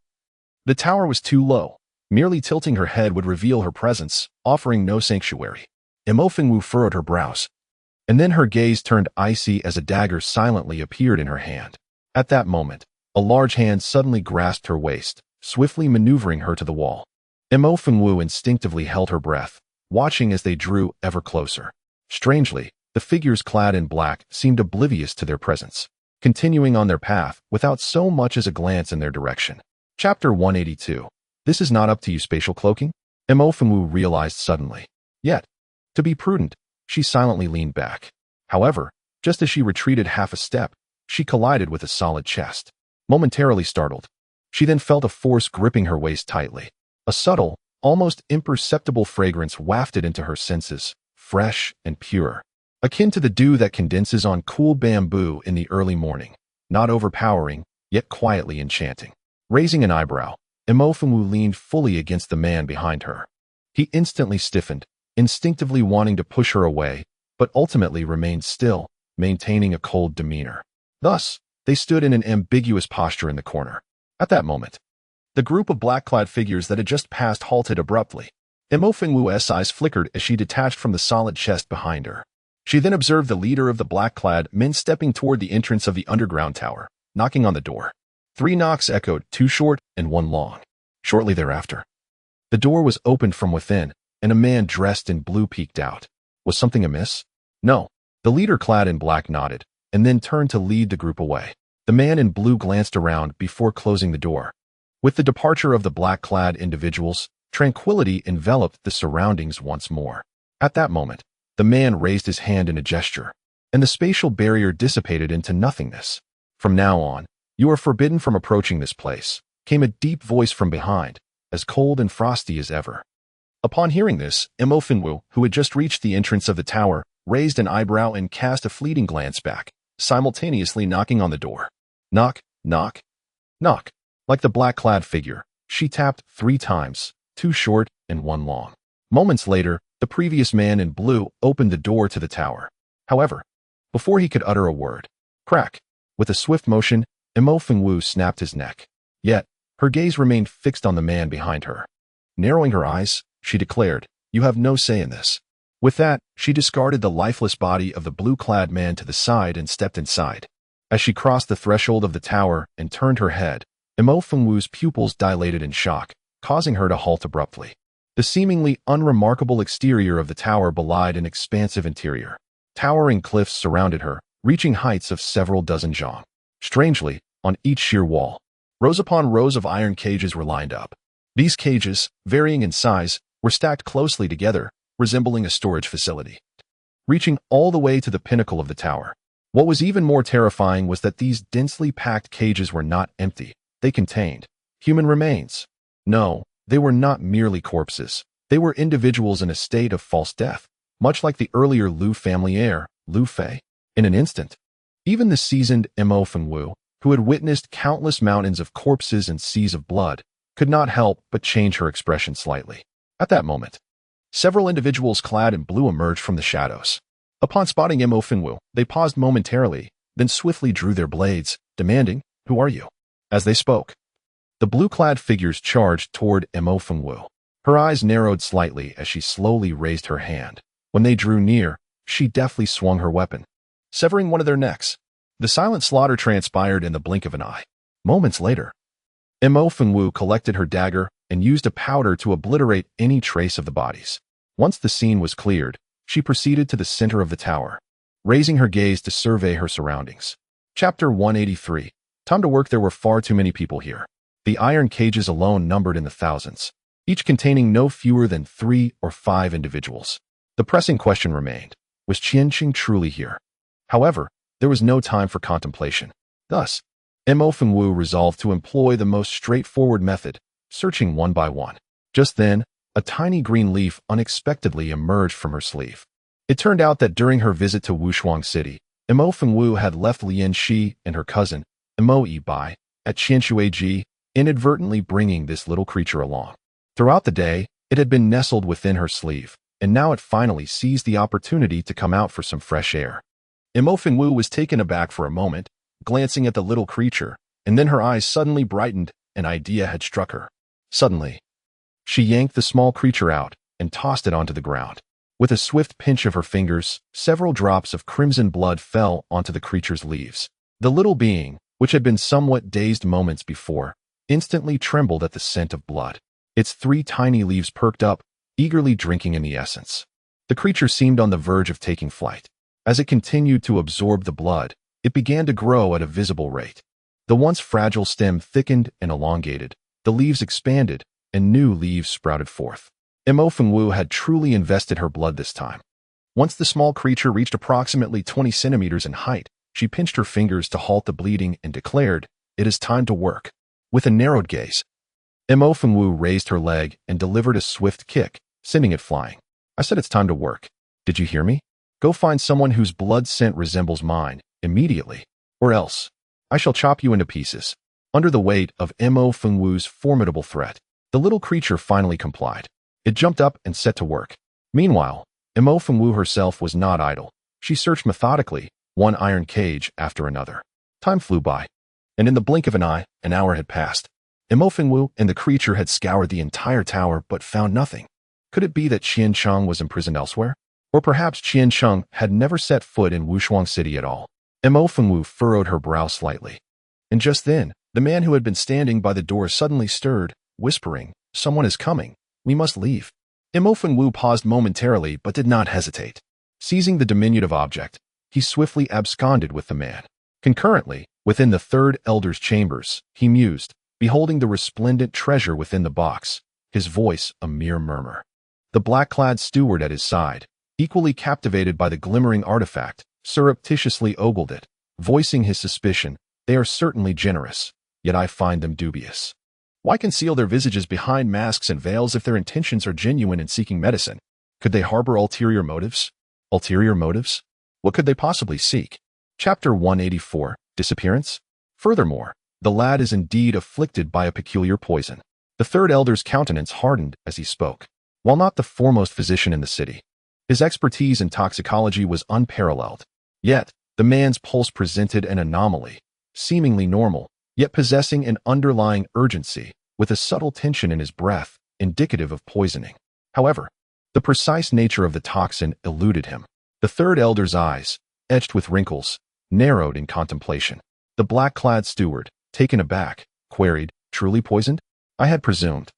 The tower was too low. Merely tilting her head would reveal her presence, offering no sanctuary. Imofengwu furrowed her brows, and then her gaze turned icy as a dagger silently appeared in her hand. At that moment, a large hand suddenly grasped her waist, swiftly maneuvering her to the wall. Imofengwu instinctively held her breath, watching as they drew ever closer. Strangely, the figures clad in black seemed oblivious to their presence, continuing on their path without so much as a glance in their direction. Chapter 182. This is not up to you, spatial cloaking? Imofengwu realized suddenly. Yet, to be prudent, she silently leaned back. However, just as she retreated half a step, she collided with a solid chest. Momentarily startled, she then felt a force gripping her waist tightly. A subtle, almost imperceptible fragrance wafted into her senses, fresh and pure, akin to the dew that condenses on cool bamboo in the early morning, not overpowering, yet quietly enchanting. Raising an eyebrow, Imofengwu leaned fully against the man behind her. He instantly stiffened, instinctively wanting to push her away, but ultimately remained still, maintaining a cold demeanor. Thus, they stood in an ambiguous posture in the corner. At that moment, the group of black-clad figures that had just passed halted abruptly. Imofengwu's eyes flickered as she detached from the solid chest behind her. She then observed the leader of the black-clad men stepping toward the entrance of the underground tower, knocking on the door. 3 knocks echoed, 2 short and 1 long. Shortly thereafter, the door was opened from within, and a man dressed in blue peeked out. Was something amiss? No. The leader clad in black nodded, and then turned to lead the group away. The man in blue glanced around before closing the door. With the departure of the black-clad individuals, tranquility enveloped the surroundings once more. At that moment, the man raised his hand in a gesture, and the spatial barrier dissipated into nothingness. From now on, you are forbidden from approaching this place, came a deep voice from behind, as cold and frosty as ever. Upon hearing this, Mo Fengwu, who had just reached the entrance of the tower, raised an eyebrow and cast a fleeting glance back, simultaneously knocking on the door. Knock, knock, knock. Like the black-clad figure, she tapped 3 times, 2 short and 1 long. Moments later, the previous man in blue opened the door to the tower. However, before he could utter a word, crack, with a swift motion, Mo Fengwu snapped his neck. Yet, her gaze remained fixed on the man behind her. Narrowing her eyes, she declared, "You have no say in this." With that, she discarded the lifeless body of the blue-clad man to the side and stepped inside. As she crossed the threshold of the tower and turned her head, Mo Fengwu's pupils dilated in shock, causing her to halt abruptly. The seemingly unremarkable exterior of the tower belied an expansive interior. Towering cliffs surrounded her, reaching heights of several dozen zhang. Strangely, on each sheer wall, rows upon rows of iron cages were lined up. These cages, varying in size, were stacked closely together, resembling a storage facility, reaching all the way to the pinnacle of the tower. What was even more terrifying was that these densely packed cages were not empty. They contained human remains. No, they were not merely corpses. They were individuals in a state of false death, much like the earlier Liu family heir, Liu Fei. In an instant, even the seasoned Mo Fengwu, who had witnessed countless mountains of corpses and seas of blood, could not help but change her expression slightly. At that moment, several individuals clad in blue emerged from the shadows. Upon spotting Mo Fengwu, they paused momentarily, then swiftly drew their blades, demanding, "Who are you?" As they spoke, the blue-clad figures charged toward Mo Fengwu. Her eyes narrowed slightly as she slowly raised her hand. When they drew near, she deftly swung her weapon, severing one of their necks. The silent slaughter transpired in the blink of an eye. Moments later, Mo Fengwu collected her dagger and used a powder to obliterate any trace of the bodies. Once the scene was cleared, she proceeded to the center of the tower, raising her gaze to survey her surroundings. Chapter 183. Time to work. There were far too many people here. The iron cages alone numbered in the thousands, each containing no fewer than 3 or 5 individuals. The pressing question remained, was Qianqing truly here? However, there was no time for contemplation. Thus, Mo Fengwu resolved to employ the most straightforward method, searching one by one. Just then, a tiny green leaf unexpectedly emerged from her sleeve. It turned out that during her visit to Wushuang City, Mo Fengwu had left Lian Shi and her cousin, Mo Yibai, at Qianshuiji, inadvertently bringing this little creature along. Throughout the day, it had been nestled within her sleeve, and now it finally seized the opportunity to come out for some fresh air. Mo Fengwu was taken aback for a moment, glancing at the little creature, and then her eyes suddenly brightened. An idea had struck her. Suddenly, she yanked the small creature out and tossed it onto the ground. With a swift pinch of her fingers, several drops of crimson blood fell onto the creature's leaves. The little being, which had been somewhat dazed moments before, instantly trembled at the scent of blood. Its 3 tiny leaves perked up, eagerly drinking in the essence. The creature seemed on the verge of taking flight. As it continued to absorb the blood, it began to grow at a visible rate. The once fragile stem thickened and elongated, the leaves expanded, and new leaves sprouted forth. Mo Fengwu had truly invested her blood this time. Once the small creature reached approximately 20 centimeters in height, she pinched her fingers to halt the bleeding and declared, "It is time to work." With a narrowed gaze, Mo Fengwu raised her leg and delivered a swift kick, sending it flying. "I said it's time to work. Did you hear me? Go find someone whose blood scent resembles mine, immediately, or else I shall chop you into pieces." Under the weight of Mo Fengwu's formidable threat, the little creature finally complied. It jumped up and set to work. Meanwhile, Mo Fengwu herself was not idle. She searched methodically, one iron cage after another. Time flew by, and in the blink of an eye, an hour had passed. Mo Fengwu and the creature had scoured the entire tower but found nothing. Could it be that Qiancheng was imprisoned elsewhere? Or perhaps Qiancheng had never set foot in Wushuang City at all? Mo Fengwu furrowed her brow slightly. And just then, the man who had been standing by the door suddenly stirred, whispering, "Someone is coming. We must leave." Mo Fengwu paused momentarily but did not hesitate. Seizing the diminutive object, he swiftly absconded with the man. Concurrently, within the third elder's chambers, he mused, beholding the resplendent treasure within the box, his voice a mere murmur. The black-clad steward at his side, equally captivated by the glimmering artifact, surreptitiously ogled it, voicing his suspicion, "They are certainly generous, yet I find them dubious. Why conceal their visages behind masks and veils if their intentions are genuine in seeking medicine? Could they harbor ulterior motives? Ulterior motives? What could they possibly seek?" Chapter 184, Disappearance? Furthermore, the lad is indeed afflicted by a peculiar poison. The third elder's countenance hardened as he spoke. While not the foremost physician in the city, his expertise in toxicology was unparalleled. Yet, the man's pulse presented an anomaly, seemingly normal, yet possessing an underlying urgency, with a subtle tension in his breath, indicative of poisoning. However, the precise nature of the toxin eluded him. The third elder's eyes, etched with wrinkles, narrowed in contemplation. The black-clad steward, taken aback, queried, "Truly poisoned? I had presumed."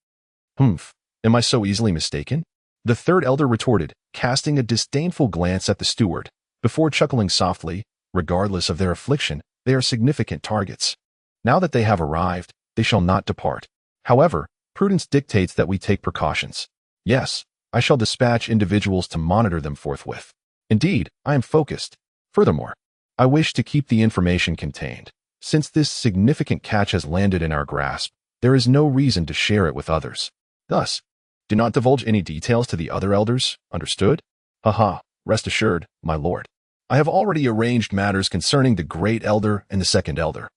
"Humph, am I so easily mistaken?" The third elder retorted, casting a disdainful glance at the steward, before chuckling softly, "Regardless of their affliction, they are significant targets. Now that they have arrived, they shall not depart. However, prudence dictates that we take precautions. Yes, I shall dispatch individuals to monitor them forthwith. Indeed, I am focused. Furthermore, I wish to keep the information contained. Since this significant catch has landed in our grasp, there is no reason to share it with others. Thus, do not divulge any details to the other elders, understood? Haha, rest assured, my lord. I have already arranged matters concerning the great elder and the second elder.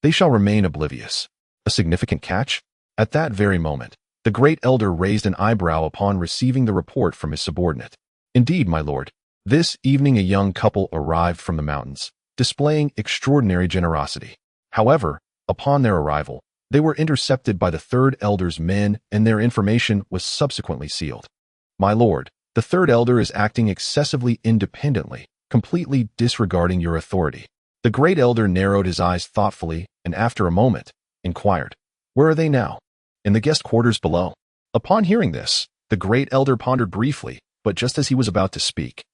They shall remain oblivious." A significant catch? At that very moment, the great elder raised an eyebrow upon receiving the report from his subordinate. "Indeed, my lord, this evening a young couple arrived from the mountains, displaying extraordinary generosity. However, upon their arrival, they were intercepted by the third elder's men and their information was subsequently sealed. My lord, the third elder is acting excessively independently, completely disregarding your authority." The great elder narrowed his eyes thoughtfully and after a moment, inquired, "Where are they now?" "In the guest quarters below." Upon hearing this, the great elder pondered briefly, but just as he was about to speak,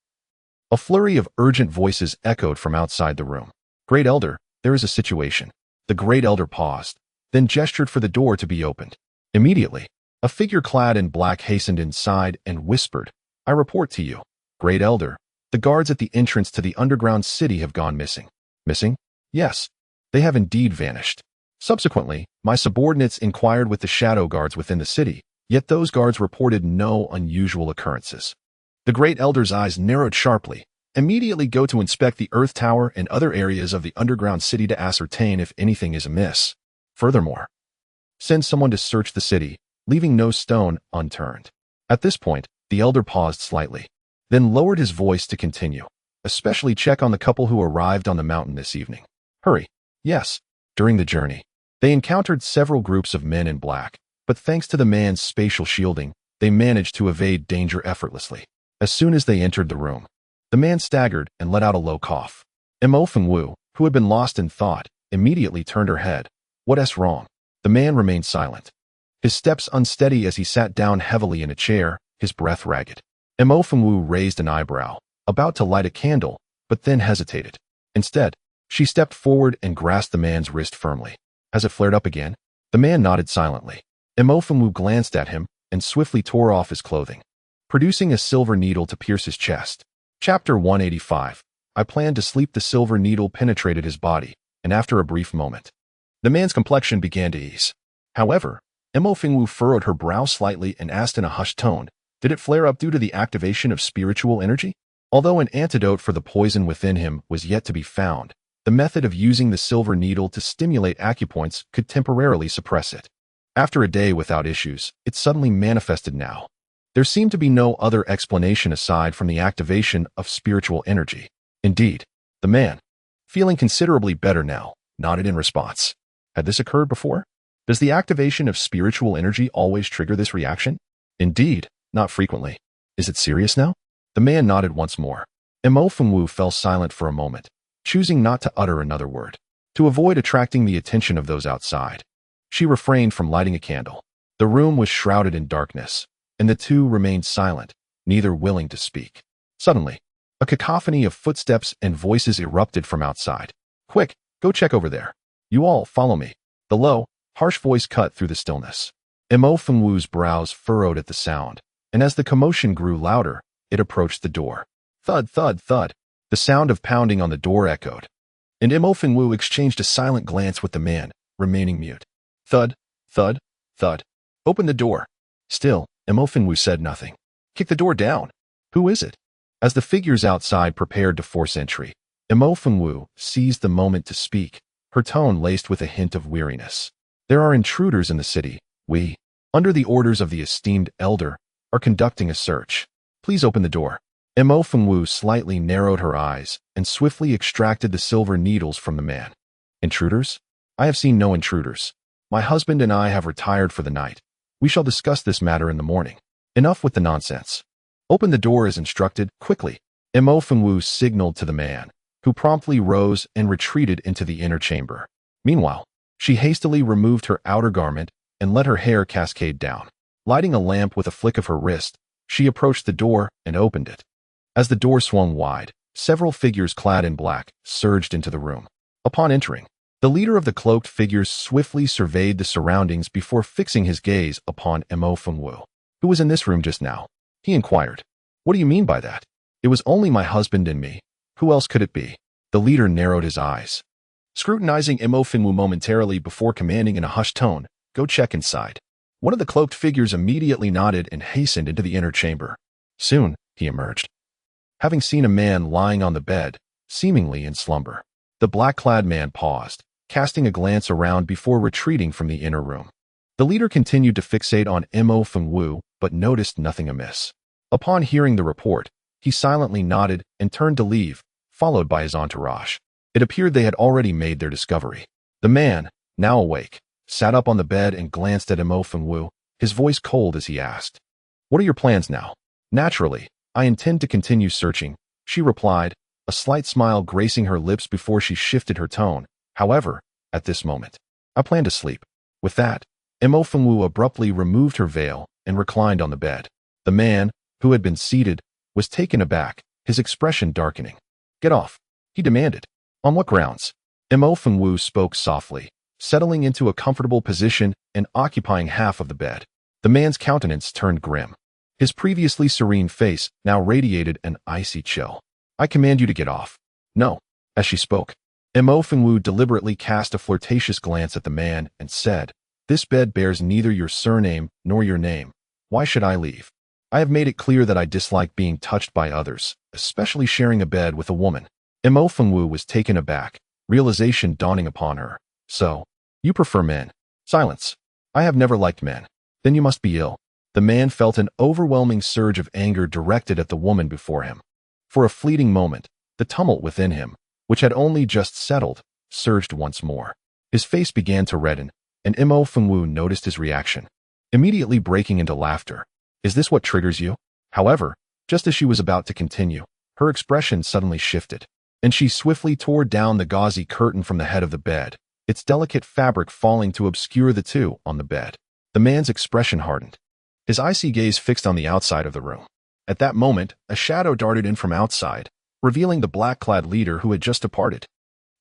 a flurry of urgent voices echoed from outside the room. "Great elder, there is a situation." The great elder paused, then gestured for the door to be opened. Immediately, a figure clad in black hastened inside and whispered, "I report to you, great elder, the guards at the entrance to the underground city have gone missing." "Missing?" "Yes, they have indeed vanished. Subsequently, my subordinates inquired with the shadow guards within the city, yet those guards reported no unusual occurrences." The great elder's eyes narrowed sharply. "Immediately go to inspect the Earth Tower and other areas of the underground city to ascertain if anything is amiss. Furthermore, send someone to search the city, leaving no stone unturned." At this point, the elder paused slightly, then lowered his voice to continue. "Especially check on the couple who arrived on the mountain this evening. Hurry." Yes, during the journey, they encountered several groups of men in black, but thanks to the man's spatial shielding, they managed to evade danger effortlessly. As soon as they entered the room, the man staggered and let out a low cough. Mo Fengwu, who had been lost in thought, immediately turned her head. "What's wrong?" The man remained silent, his steps unsteady as he sat down heavily in a chair, his breath ragged. Mo Fengwu raised an eyebrow, about to light a candle, but then hesitated. Instead, she stepped forward and grasped the man's wrist firmly. "Has it flared up again?" The man nodded silently. Mo Fengwu glanced at him and swiftly tore off his clothing, producing a silver needle to pierce his chest. Chapter 185. I planned to sleep. The silver needle penetrated his body, and after a brief moment, the man's complexion began to ease. However, Mo Fengwu furrowed her brow slightly and asked in a hushed tone, "Did it flare up due to the activation of spiritual energy?" Although an antidote for the poison within him was yet to be found, the method of using the silver needle to stimulate acupoints could temporarily suppress it. After a day without issues, it suddenly manifested now. There seemed to be no other explanation aside from the activation of spiritual energy. Indeed, the man, feeling considerably better now, nodded in response. Had this occurred before? Does the activation of spiritual energy always trigger this reaction? Indeed, not frequently. Is it serious now? The man nodded once more. Mo Fengwu fell silent for a moment, choosing not to utter another word. To avoid attracting the attention of those outside, she refrained from lighting a candle. The room was shrouded in darkness, and the two remained silent, neither willing to speak. Suddenly, A cacophony of footsteps and voices erupted from outside. "Quick, go check over there. You all, follow me." The low, harsh voice cut through the stillness. Mo Fengwu's brows furrowed at the sound, and as the commotion grew louder, it approached the door. Thud, thud, thud. The sound of pounding on the door echoed, and Mo Fengwu exchanged a silent glance with the man, remaining mute. Thud, thud, thud. "Open the door." Still, Mo Fengwu said nothing. "Kick the door down." "Who is it?" As the figures outside prepared to force entry, Mo Fengwu seized the moment to speak, her tone laced with a hint of weariness. "There are intruders in the city. We, under the orders of the esteemed elder, are conducting a search. Please open the door." Mo Fengwu slightly narrowed her eyes and swiftly extracted the silver needles from the man. "Intruders? I have seen no intruders. My husband and I have retired for the night. We shall discuss this matter in the morning. Enough with the nonsense. Open the door as instructed, quickly." Mo Fengwu signaled to the man, who promptly rose and retreated into the inner chamber. Meanwhile, she hastily removed her outer garment and let her hair cascade down. Lighting a lamp with a flick of her wrist, she approached the door and opened it. As the door swung wide, several figures clad in black surged into the room. Upon entering, the leader of the cloaked figures swiftly surveyed the surroundings before fixing his gaze upon Mo Fengwu. "Who was in this room just now?" he inquired. "What do you mean by that?" "It was only my husband and me. Who else could it be?" The leader narrowed his eyes, scrutinizing Mo Fengwu momentarily before commanding in a hushed tone, "Go check inside." One of the cloaked figures immediately nodded and hastened into the inner chamber. Soon, he emerged, having seen a man lying on the bed, seemingly in slumber. The black-clad man paused, casting a glance around before retreating from the inner room. The leader continued to fixate on Mo Fengwu, but noticed nothing amiss. Upon hearing the report, he silently nodded and turned to leave, followed by his entourage. It appeared they had already made their discovery. The man, now awake, sat up on the bed and glanced at Mo Fengwu, his voice cold as he asked, "What are your plans now?" "Naturally, I intend to continue searching," she replied, a slight smile gracing her lips before she shifted her tone. "However, at this moment, I plan to sleep." With that, Mo Fengwu abruptly removed her veil and reclined on the bed. The man, who had been seated, was taken aback, his expression darkening. "Get off," he demanded. "On what grounds?" Mo Fengwu spoke softly, settling into a comfortable position and occupying half of the bed. The man's countenance turned grim. His previously serene face now radiated an icy chill. "I command you to get off." "No." As she spoke, Mo Fengwu deliberately cast a flirtatious glance at the man and said, "This bed bears neither your surname nor your name. Why should I leave? I have made it clear that I dislike being touched by others, especially sharing a bed with a woman." Mo Fengwu was taken aback, realization dawning upon her. "So, you prefer men?" "Silence. I have never liked men." "Then you must be ill." The man felt an overwhelming surge of anger directed at the woman before him. For a fleeting moment, the tumult within him, which had only just settled, surged once more. His face began to redden, and Mo Fengwu noticed his reaction, immediately breaking into laughter. "Is this what triggers you?" However, just as she was about to continue, her expression suddenly shifted, and she swiftly tore down the gauzy curtain from the head of the bed, its delicate fabric falling to obscure the two on the bed. The man's expression hardened, his icy gaze fixed on the outside of the room. At that moment, a shadow darted in from outside, revealing the black-clad leader who had just departed.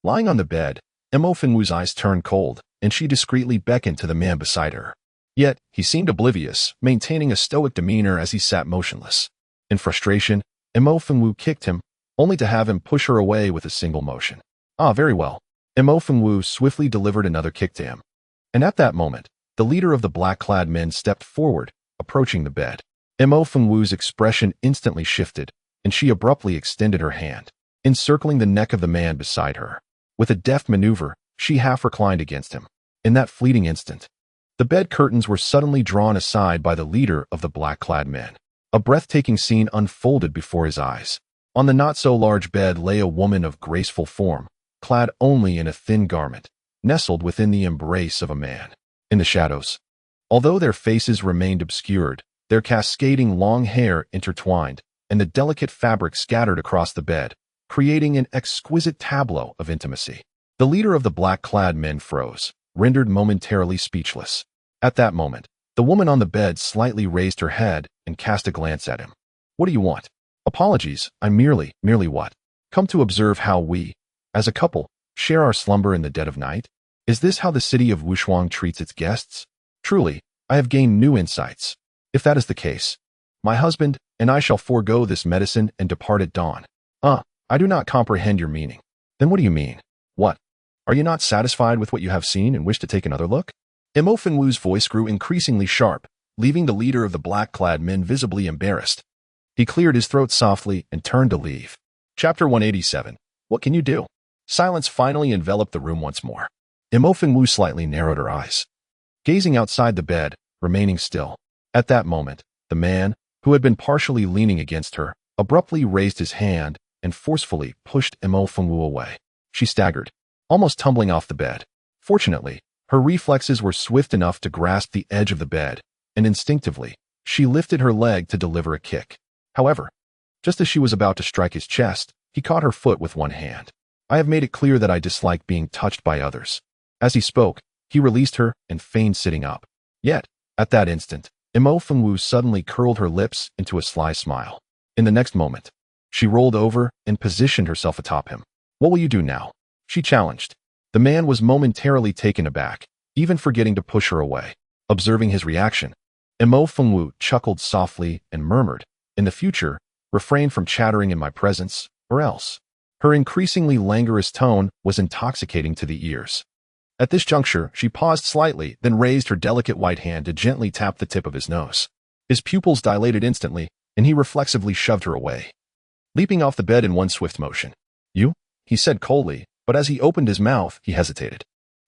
Lying on the bed, Mo Fengwu's eyes turned cold, and she discreetly beckoned to the man beside her. Yet, he seemed oblivious, maintaining a stoic demeanor as he sat motionless. In frustration, Mo Fengwu kicked him, only to have him push her away with a single motion. "Ah, very well." Mo Fengwu swiftly delivered another kick to him. And at that moment, the leader of the black-clad men stepped forward, approaching the bed. Mo Fengwu's expression instantly shifted, and she abruptly extended her hand, encircling the neck of the man beside her. With a deft maneuver, she half reclined against him. In that fleeting instant, the bed curtains were suddenly drawn aside by the leader of the black-clad men. A breathtaking scene unfolded before his eyes. On the not-so-large bed lay a woman of graceful form, clad only in a thin garment, nestled within the embrace of a man. In the shadows, although their faces remained obscured, their cascading long hair intertwined, and the delicate fabric scattered across the bed, creating an exquisite tableau of intimacy. The leader of the black-clad men froze, rendered momentarily speechless. At that moment, the woman on the bed slightly raised her head and cast a glance at him. "What do you want?" Apologies, I merely what? Come to observe how we, as a couple, share our slumber in the dead of night? Is this how the city of Wushuang treats its guests? Truly, I have gained new insights. If that is the case, my husband and I shall forego this medicine and depart at dawn. I do not comprehend your meaning. Then what do you mean? What? Are you not satisfied with what you have seen and wish to take another look? Mo Fengwu's voice grew increasingly sharp, leaving the leader of the black-clad men visibly embarrassed. He cleared his throat softly and turned to leave. Chapter 187. What can you do? Silence finally enveloped the room once more. Mo Fengwu slightly narrowed her eyes, gazing outside the bed, remaining still. At that moment, the man, who had been partially leaning against her, abruptly raised his hand and forcefully pushed Mo Fengwu away. She staggered, almost tumbling off the bed. Fortunately, her reflexes were swift enough to grasp the edge of the bed, and instinctively, she lifted her leg to deliver a kick. However, just as she was about to strike his chest, he caught her foot with one hand. I have made it clear that I dislike being touched by others. As he spoke, he released her and feigned sitting up. Yet, at that instant, Mo Fengwu suddenly curled her lips into a sly smile. In the next moment, she rolled over and positioned herself atop him. What will you do now? She challenged. The man was momentarily taken aback, even forgetting to push her away. Observing his reaction, Mo Fengwu chuckled softly and murmured, "In the future, refrain from chattering in my presence, or else." Her increasingly languorous tone was intoxicating to the ears. At this juncture, she paused slightly, then raised her delicate white hand to gently tap the tip of his nose. His pupils dilated instantly, and he reflexively shoved her away, leaping off the bed in one swift motion. "You?" he said coldly, but as he opened his mouth, he hesitated.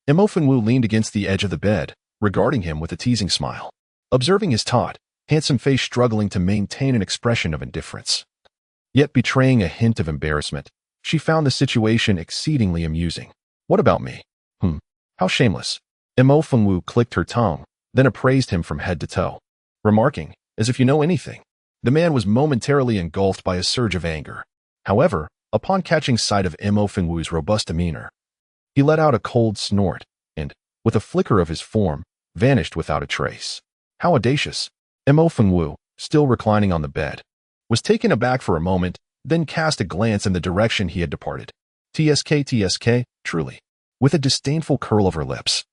Mo Fengwu leaned against the edge of the bed, regarding him with a teasing smile. Observing his taut, handsome face struggling to maintain an expression of indifference, yet betraying a hint of embarrassment, she found the situation exceedingly amusing. "What about me? How shameless." Mo Fengwu clicked her tongue, then appraised him from head to toe, remarking, "As if you know anything." The man was momentarily engulfed by a surge of anger. However, upon catching sight of Mo Fengwu's robust demeanor, he let out a cold snort and, with a flicker of his form, vanished without a trace. How audacious! Mo Fengwu, still reclining on the bed, was taken aback for a moment, then cast a glance in the direction he had departed. TSK, truly. With a disdainful curl of her lips,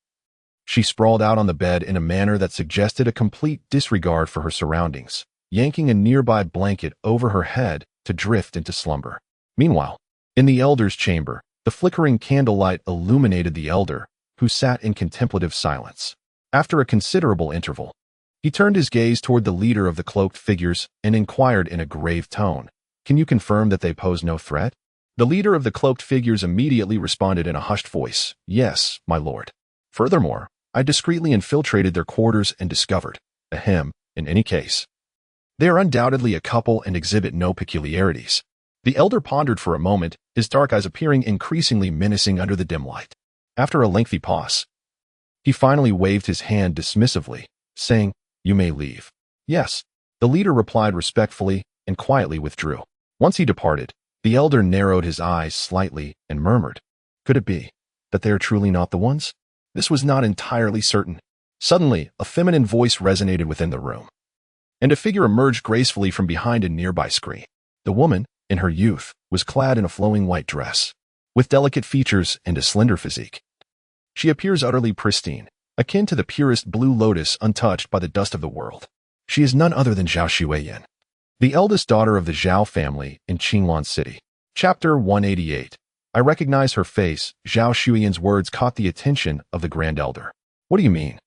she sprawled out on the bed in a manner that suggested a complete disregard for her surroundings, yanking a nearby blanket over her head to drift into slumber. Meanwhile, in the elder's chamber, the flickering candlelight illuminated the elder, who sat in contemplative silence. After a considerable interval, he turned his gaze toward the leader of the cloaked figures and inquired in a grave tone, "Can you confirm that they pose no threat?" The leader of the cloaked figures immediately responded in a hushed voice, "Yes, my lord. Furthermore, I discreetly infiltrated their quarters and discovered, in any case, they are undoubtedly a couple and exhibit no peculiarities." The elder pondered for a moment, his dark eyes appearing increasingly menacing under the dim light. After a lengthy pause, he finally waved his hand dismissively, saying, "You may leave." "Yes," the leader replied respectfully and quietly withdrew. Once he departed, the elder narrowed his eyes slightly and murmured, "Could it be that they are truly not the ones?" This was not entirely certain. Suddenly, a feminine voice resonated within the room, and a figure emerged gracefully from behind a nearby screen. The woman, in her youth, was clad in a flowing white dress, with delicate features and a slender physique. She appears utterly pristine, akin to the purest blue lotus untouched by the dust of the world. She is none other than Zhao Xueyan, the eldest daughter of the Zhao family in Qinglan City. Chapter 188. I recognize her face. Zhao Xueyan's words caught the attention of the Grand Elder. "What do you mean?"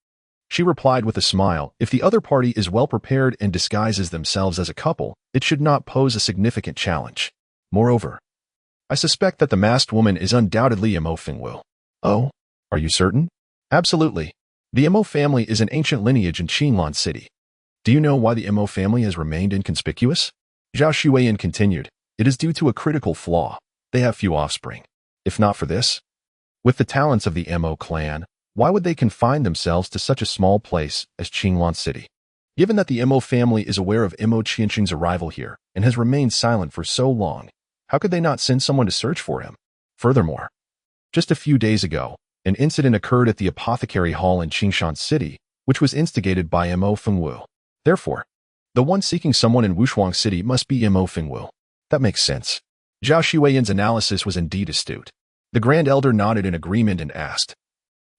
She replied with a smile, "If the other party is well prepared and disguises themselves as a couple, it should not pose a significant challenge. Moreover, I suspect that the masked woman is undoubtedly Mo Fengwu." "Oh, are you certain?" "Absolutely. The Mo family is an ancient lineage in Qinglan City. Do you know why the Mo family has remained inconspicuous?" Zhao Xueyan continued, "It is due to a critical flaw. They have few offspring. If not for this, with the talents of the Mo clan, why would they confine themselves to such a small place as Qinglan City? Given that the Mo family is aware of Mo Qianqing's arrival here and has remained silent for so long, how could they not send someone to search for him? Furthermore, just a few days ago, an incident occurred at the apothecary hall in Qingshan City, which was instigated by Mo Fengwu. Therefore, The one seeking someone in Wushuang City must be Mo Fingwu. That makes sense. Zhao Xueyan's analysis was indeed astute. The Grand Elder nodded in agreement and asked,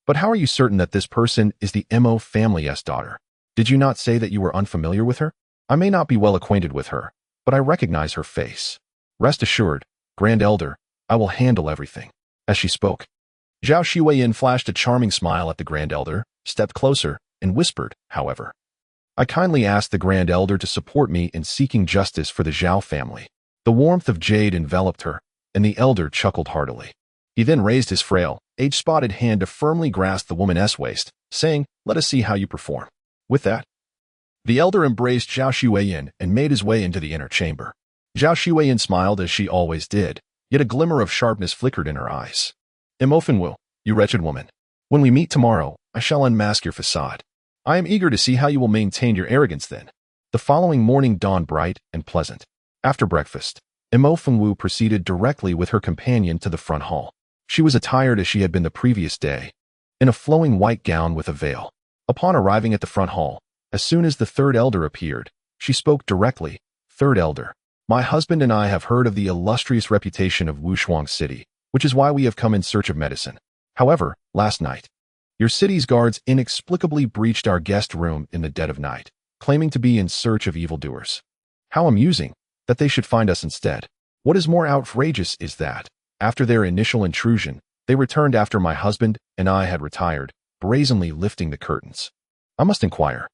"But how are you certain that this person is the Mo family's daughter? Did you not say that you were unfamiliar with her? I may not be well acquainted with her, but I recognize her face. Rest assured, Grand Elder, I will handle everything." As she spoke, Zhao Xueyan flashed a charming smile at the Grand Elder, stepped closer, and whispered, "However, I kindly ask the Grand Elder to support me in seeking justice for the Zhao family." The warmth of jade enveloped her, and the Elder chuckled heartily. He then raised his frail, age-spotted hand to firmly grasp the woman's waist, saying, "Let us see how you perform." With that, the Elder embraced Zhao Xueyan and made his way into the inner chamber. Zhao Xueyan smiled as she always did, yet a glimmer of sharpness flickered in her eyes. "Mo Fingwu, you wretched woman. When we meet tomorrow, I shall unmask your facade. I am eager to see how you will maintain your arrogance then." The following morning dawned bright and pleasant. After breakfast, Mo Fingwu proceeded directly with her companion to the front hall. She was attired as she had been the previous day, in a flowing white gown with a veil. Upon arriving at the front hall, as soon as the Third Elder appeared, she spoke directly. "Third Elder, my husband and I have heard of the illustrious reputation of Wushuang City, which is why we have come in search of medicine. However, last night, your city's guards inexplicably breached our guest room in the dead of night, claiming to be in search of evildoers. How amusing that they should find us instead. What is more outrageous is that, after their initial intrusion, they returned after my husband and I had retired, brazenly lifting the curtains. I must inquire,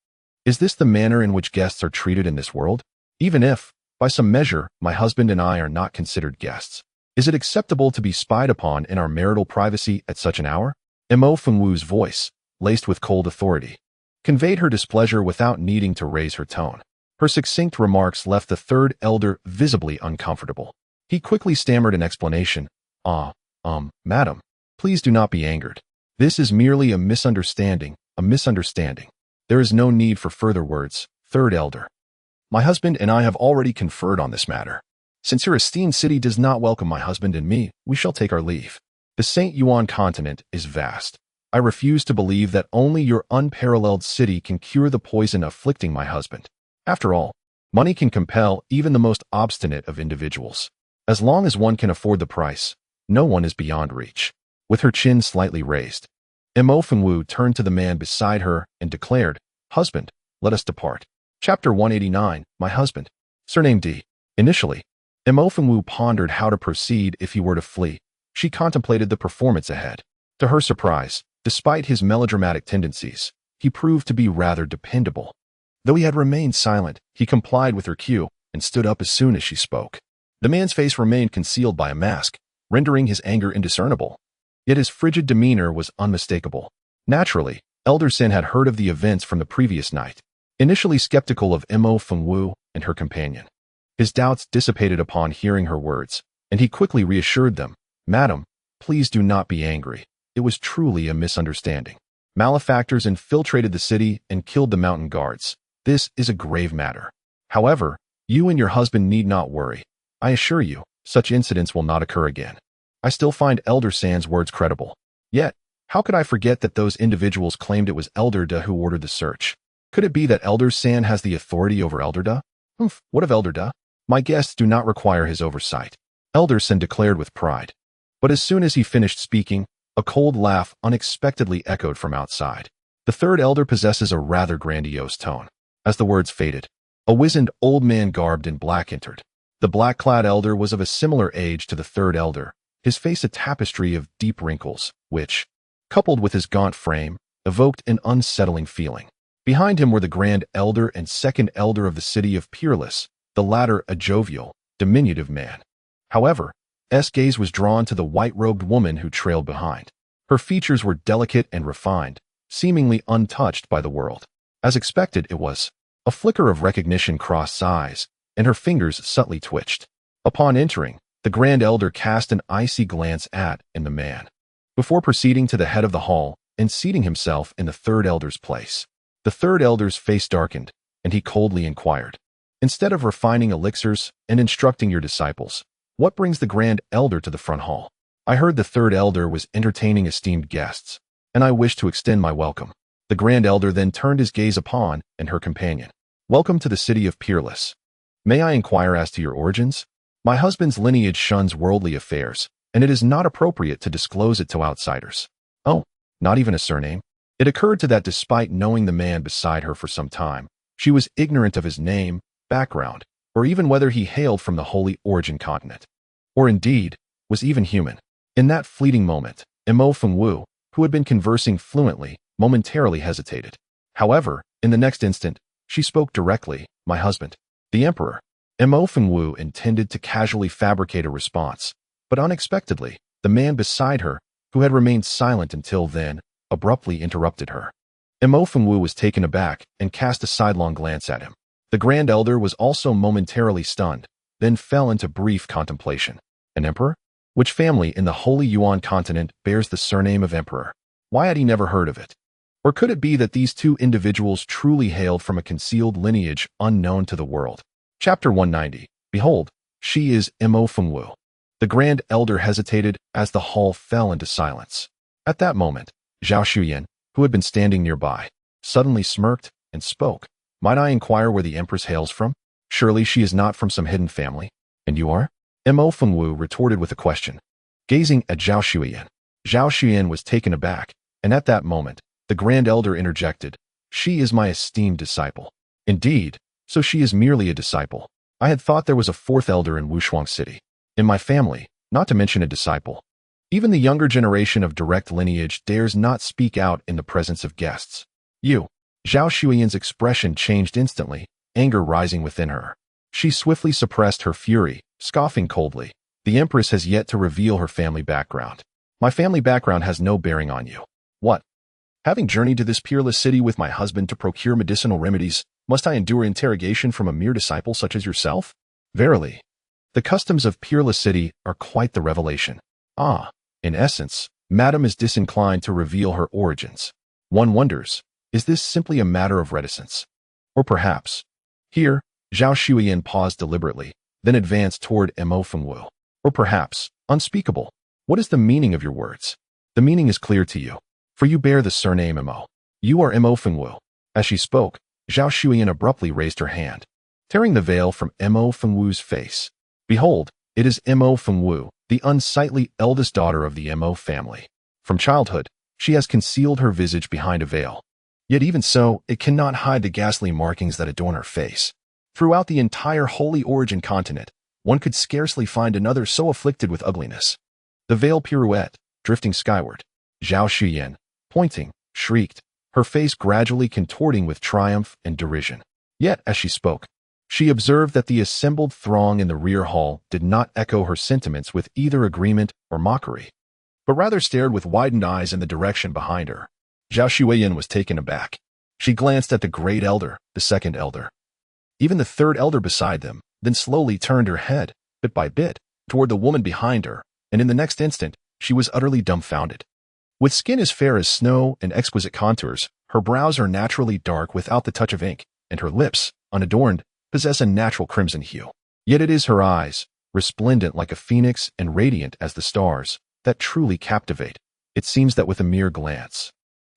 is this the manner in which guests are treated in this world? Even if, by some measure, my husband and I are not considered guests, is it acceptable to be spied upon in our marital privacy at such an hour?" Mo Fingwu's voice, laced with cold authority, conveyed her displeasure without needing to raise her tone. Her succinct remarks left the Third Elder visibly uncomfortable. He quickly stammered an explanation. Madam, please do not be angered. This is merely a misunderstanding, There is no need for further words, Third Elder. My husband and I have already conferred on this matter. Since your esteemed city does not welcome my husband and me, we shall take our leave. The Saint Yuan continent is vast. I refuse to believe that only your unparalleled city can cure the poison afflicting my husband. After all, money can compel even the most obstinate of individuals. As long as one can afford the price, no one is beyond reach." With her chin slightly raised, Mo Fingwu turned to the man beside her and declared, "Husband, let us depart." Chapter 189, My Husband. Surname D. Initially, Mo Fingwu pondered how to proceed if he were to flee. She contemplated the performance ahead. To her surprise, despite his melodramatic tendencies, he proved to be rather dependable. Though he had remained silent, he complied with her cue and stood up as soon as she spoke. The man's face remained concealed by a mask, rendering his anger indiscernible. Yet his frigid demeanor was unmistakable. Naturally, Elder Sin had heard of the events from the previous night. Initially skeptical of Mo Fingwu and her companion, his doubts dissipated upon hearing her words, and he quickly reassured them. "Madam, please do not be angry. It was truly a misunderstanding. Malefactors infiltrated the city and killed the mountain guards. This is a grave matter. However, you and your husband need not worry. I assure you, such incidents will not occur again." I still find Elder San's words credible. Yet, how could I forget that those individuals claimed it was Elder Da who ordered the search? Could it be that Elder San has the authority over Elder Da? What of Elder Da? My guests do not require his oversight, Elder San declared with pride. But as soon as he finished speaking, a cold laugh unexpectedly echoed from outside. The Third Elder possesses a rather grandiose tone. As the words faded, a wizened old man garbed in black entered. The black-clad elder was of a similar age to the Third Elder, his face a tapestry of deep wrinkles, which, coupled with his gaunt frame, evoked an unsettling feeling. Behind him were the Grand Elder and Second Elder of the city of Peerless, the latter a jovial, diminutive man. However, S. gaze was drawn to the white-robed woman who trailed behind. Her features were delicate and refined, seemingly untouched by the world. As expected, it was. A flicker of recognition crossed eyes, and her fingers subtly twitched. Upon entering, the Grand Elder cast an icy glance at the man, before proceeding to the head of the hall and seating himself in the Third Elder's place. The Third Elder's face darkened, and he coldly inquired, "Instead of refining elixirs and instructing your disciples, what brings the Grand Elder to the front hall?" "I heard the Third Elder was entertaining esteemed guests, and I wish to extend my welcome." The Grand Elder then turned his gaze upon her companion. Welcome to the city of Peerless. May I inquire as to your origins? My husband's lineage shuns worldly affairs, and it is not appropriate to disclose it to outsiders. Oh, not even a surname? It occurred to that despite knowing the man beside her for some time, she was ignorant of his name, background, or even whether he hailed from the holy origin continent. Or indeed, was even human. In that fleeting moment, Mo Fengwu, who had been conversing fluently, momentarily hesitated. However, in the next instant, she spoke directly, my husband, the emperor. Mo Fengwu intended to casually fabricate a response, but unexpectedly, the man beside her, who had remained silent until then, abruptly interrupted her. Mo Fengwu was taken aback and cast a sidelong glance at him. The Grand Elder was also momentarily stunned, then fell into brief contemplation. An emperor? Which family in the Holy Yuan continent bears the surname of emperor? Why had he never heard of it? Or could it be that these two individuals truly hailed from a concealed lineage unknown to the world? Chapter 190. Behold, she is Mo Fengwu. The Grand Elder hesitated as the hall fell into silence. At that moment, Zhao Shuyan, who had been standing nearby, suddenly smirked and spoke. Might I inquire where the Empress hails from? Surely she is not from some hidden family. And you are? Mo Fengwu retorted with a question. Gazing at Zhao Shuyan was taken aback, and at that moment, the Grand Elder interjected, She is my esteemed disciple. Indeed, so she is merely a disciple. I had thought there was a fourth elder in Wushuang City. In my family, not to mention a disciple. Even the younger generation of direct lineage dares not speak out in the presence of guests. You. Zhao Shuyan's expression changed instantly, anger rising within her. She swiftly suppressed her fury, scoffing coldly. The Empress has yet to reveal her family background. My family background has no bearing on you. What? Having journeyed to this peerless city with my husband to procure medicinal remedies, must I endure interrogation from a mere disciple such as yourself? Verily, the customs of Peerless City are quite the revelation. Ah, in essence, Madame is disinclined to reveal her origins. One wonders, is this simply a matter of reticence? Or perhaps, here, Zhao Shuyan paused deliberately, then advanced toward Mo Fengwu. Or perhaps, unspeakable, what is the meaning of your words? The meaning is clear to you, for you bear the surname Mo. You are Mo Fengwu. As she spoke, Zhao Shuyan abruptly raised her hand, tearing the veil from Mo Fengwu's face. Behold, it is Mo Fengwu, the unsightly eldest daughter of the Mo family. From childhood, she has concealed her visage behind a veil. Yet even so, it cannot hide the ghastly markings that adorn her face. Throughout the entire Holy Origin continent, one could scarcely find another so afflicted with ugliness. The veil pirouette, drifting skyward. Zhao Shuyan, pointing, shrieked, her face gradually contorting with triumph and derision. Yet, as she spoke, she observed that the assembled throng in the rear hall did not echo her sentiments with either agreement or mockery, but rather stared with widened eyes in the direction behind her. Zhao Shuyan was taken aback. She glanced at the great elder, the second elder, even the third elder beside them, then slowly turned her head, bit by bit, toward the woman behind her, and in the next instant, she was utterly dumbfounded. With skin as fair as snow and exquisite contours, her brows are naturally dark without the touch of ink, and her lips, unadorned, possess a natural crimson hue. Yet it is her eyes, resplendent like a phoenix and radiant as the stars, that truly captivate. It seems that with a mere glance,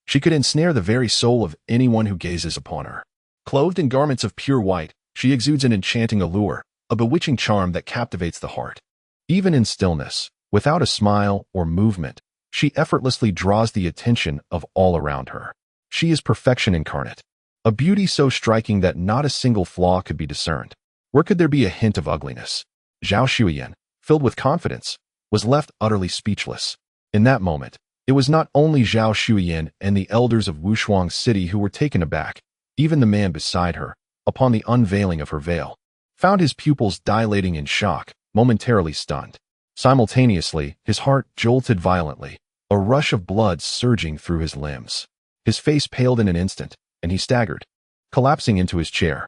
she could ensnare the very soul of anyone who gazes upon her. Clothed in garments of pure white, she exudes an enchanting allure, a bewitching charm that captivates the heart. Even in stillness, without a smile or movement, she effortlessly draws the attention of all around her. She is perfection incarnate, a beauty so striking that not a single flaw could be discerned. Where could there be a hint of ugliness? Zhao Shuyan, filled with confidence, was left utterly speechless. In that moment, it was not only Zhao Shuyan and the elders of Wushuang City who were taken aback. Even the man beside her, upon the unveiling of her veil, found his pupils dilating in shock, momentarily stunned. Simultaneously, his heart jolted violently, a rush of blood surging through his limbs. His face paled in an instant, and he staggered, collapsing into his chair.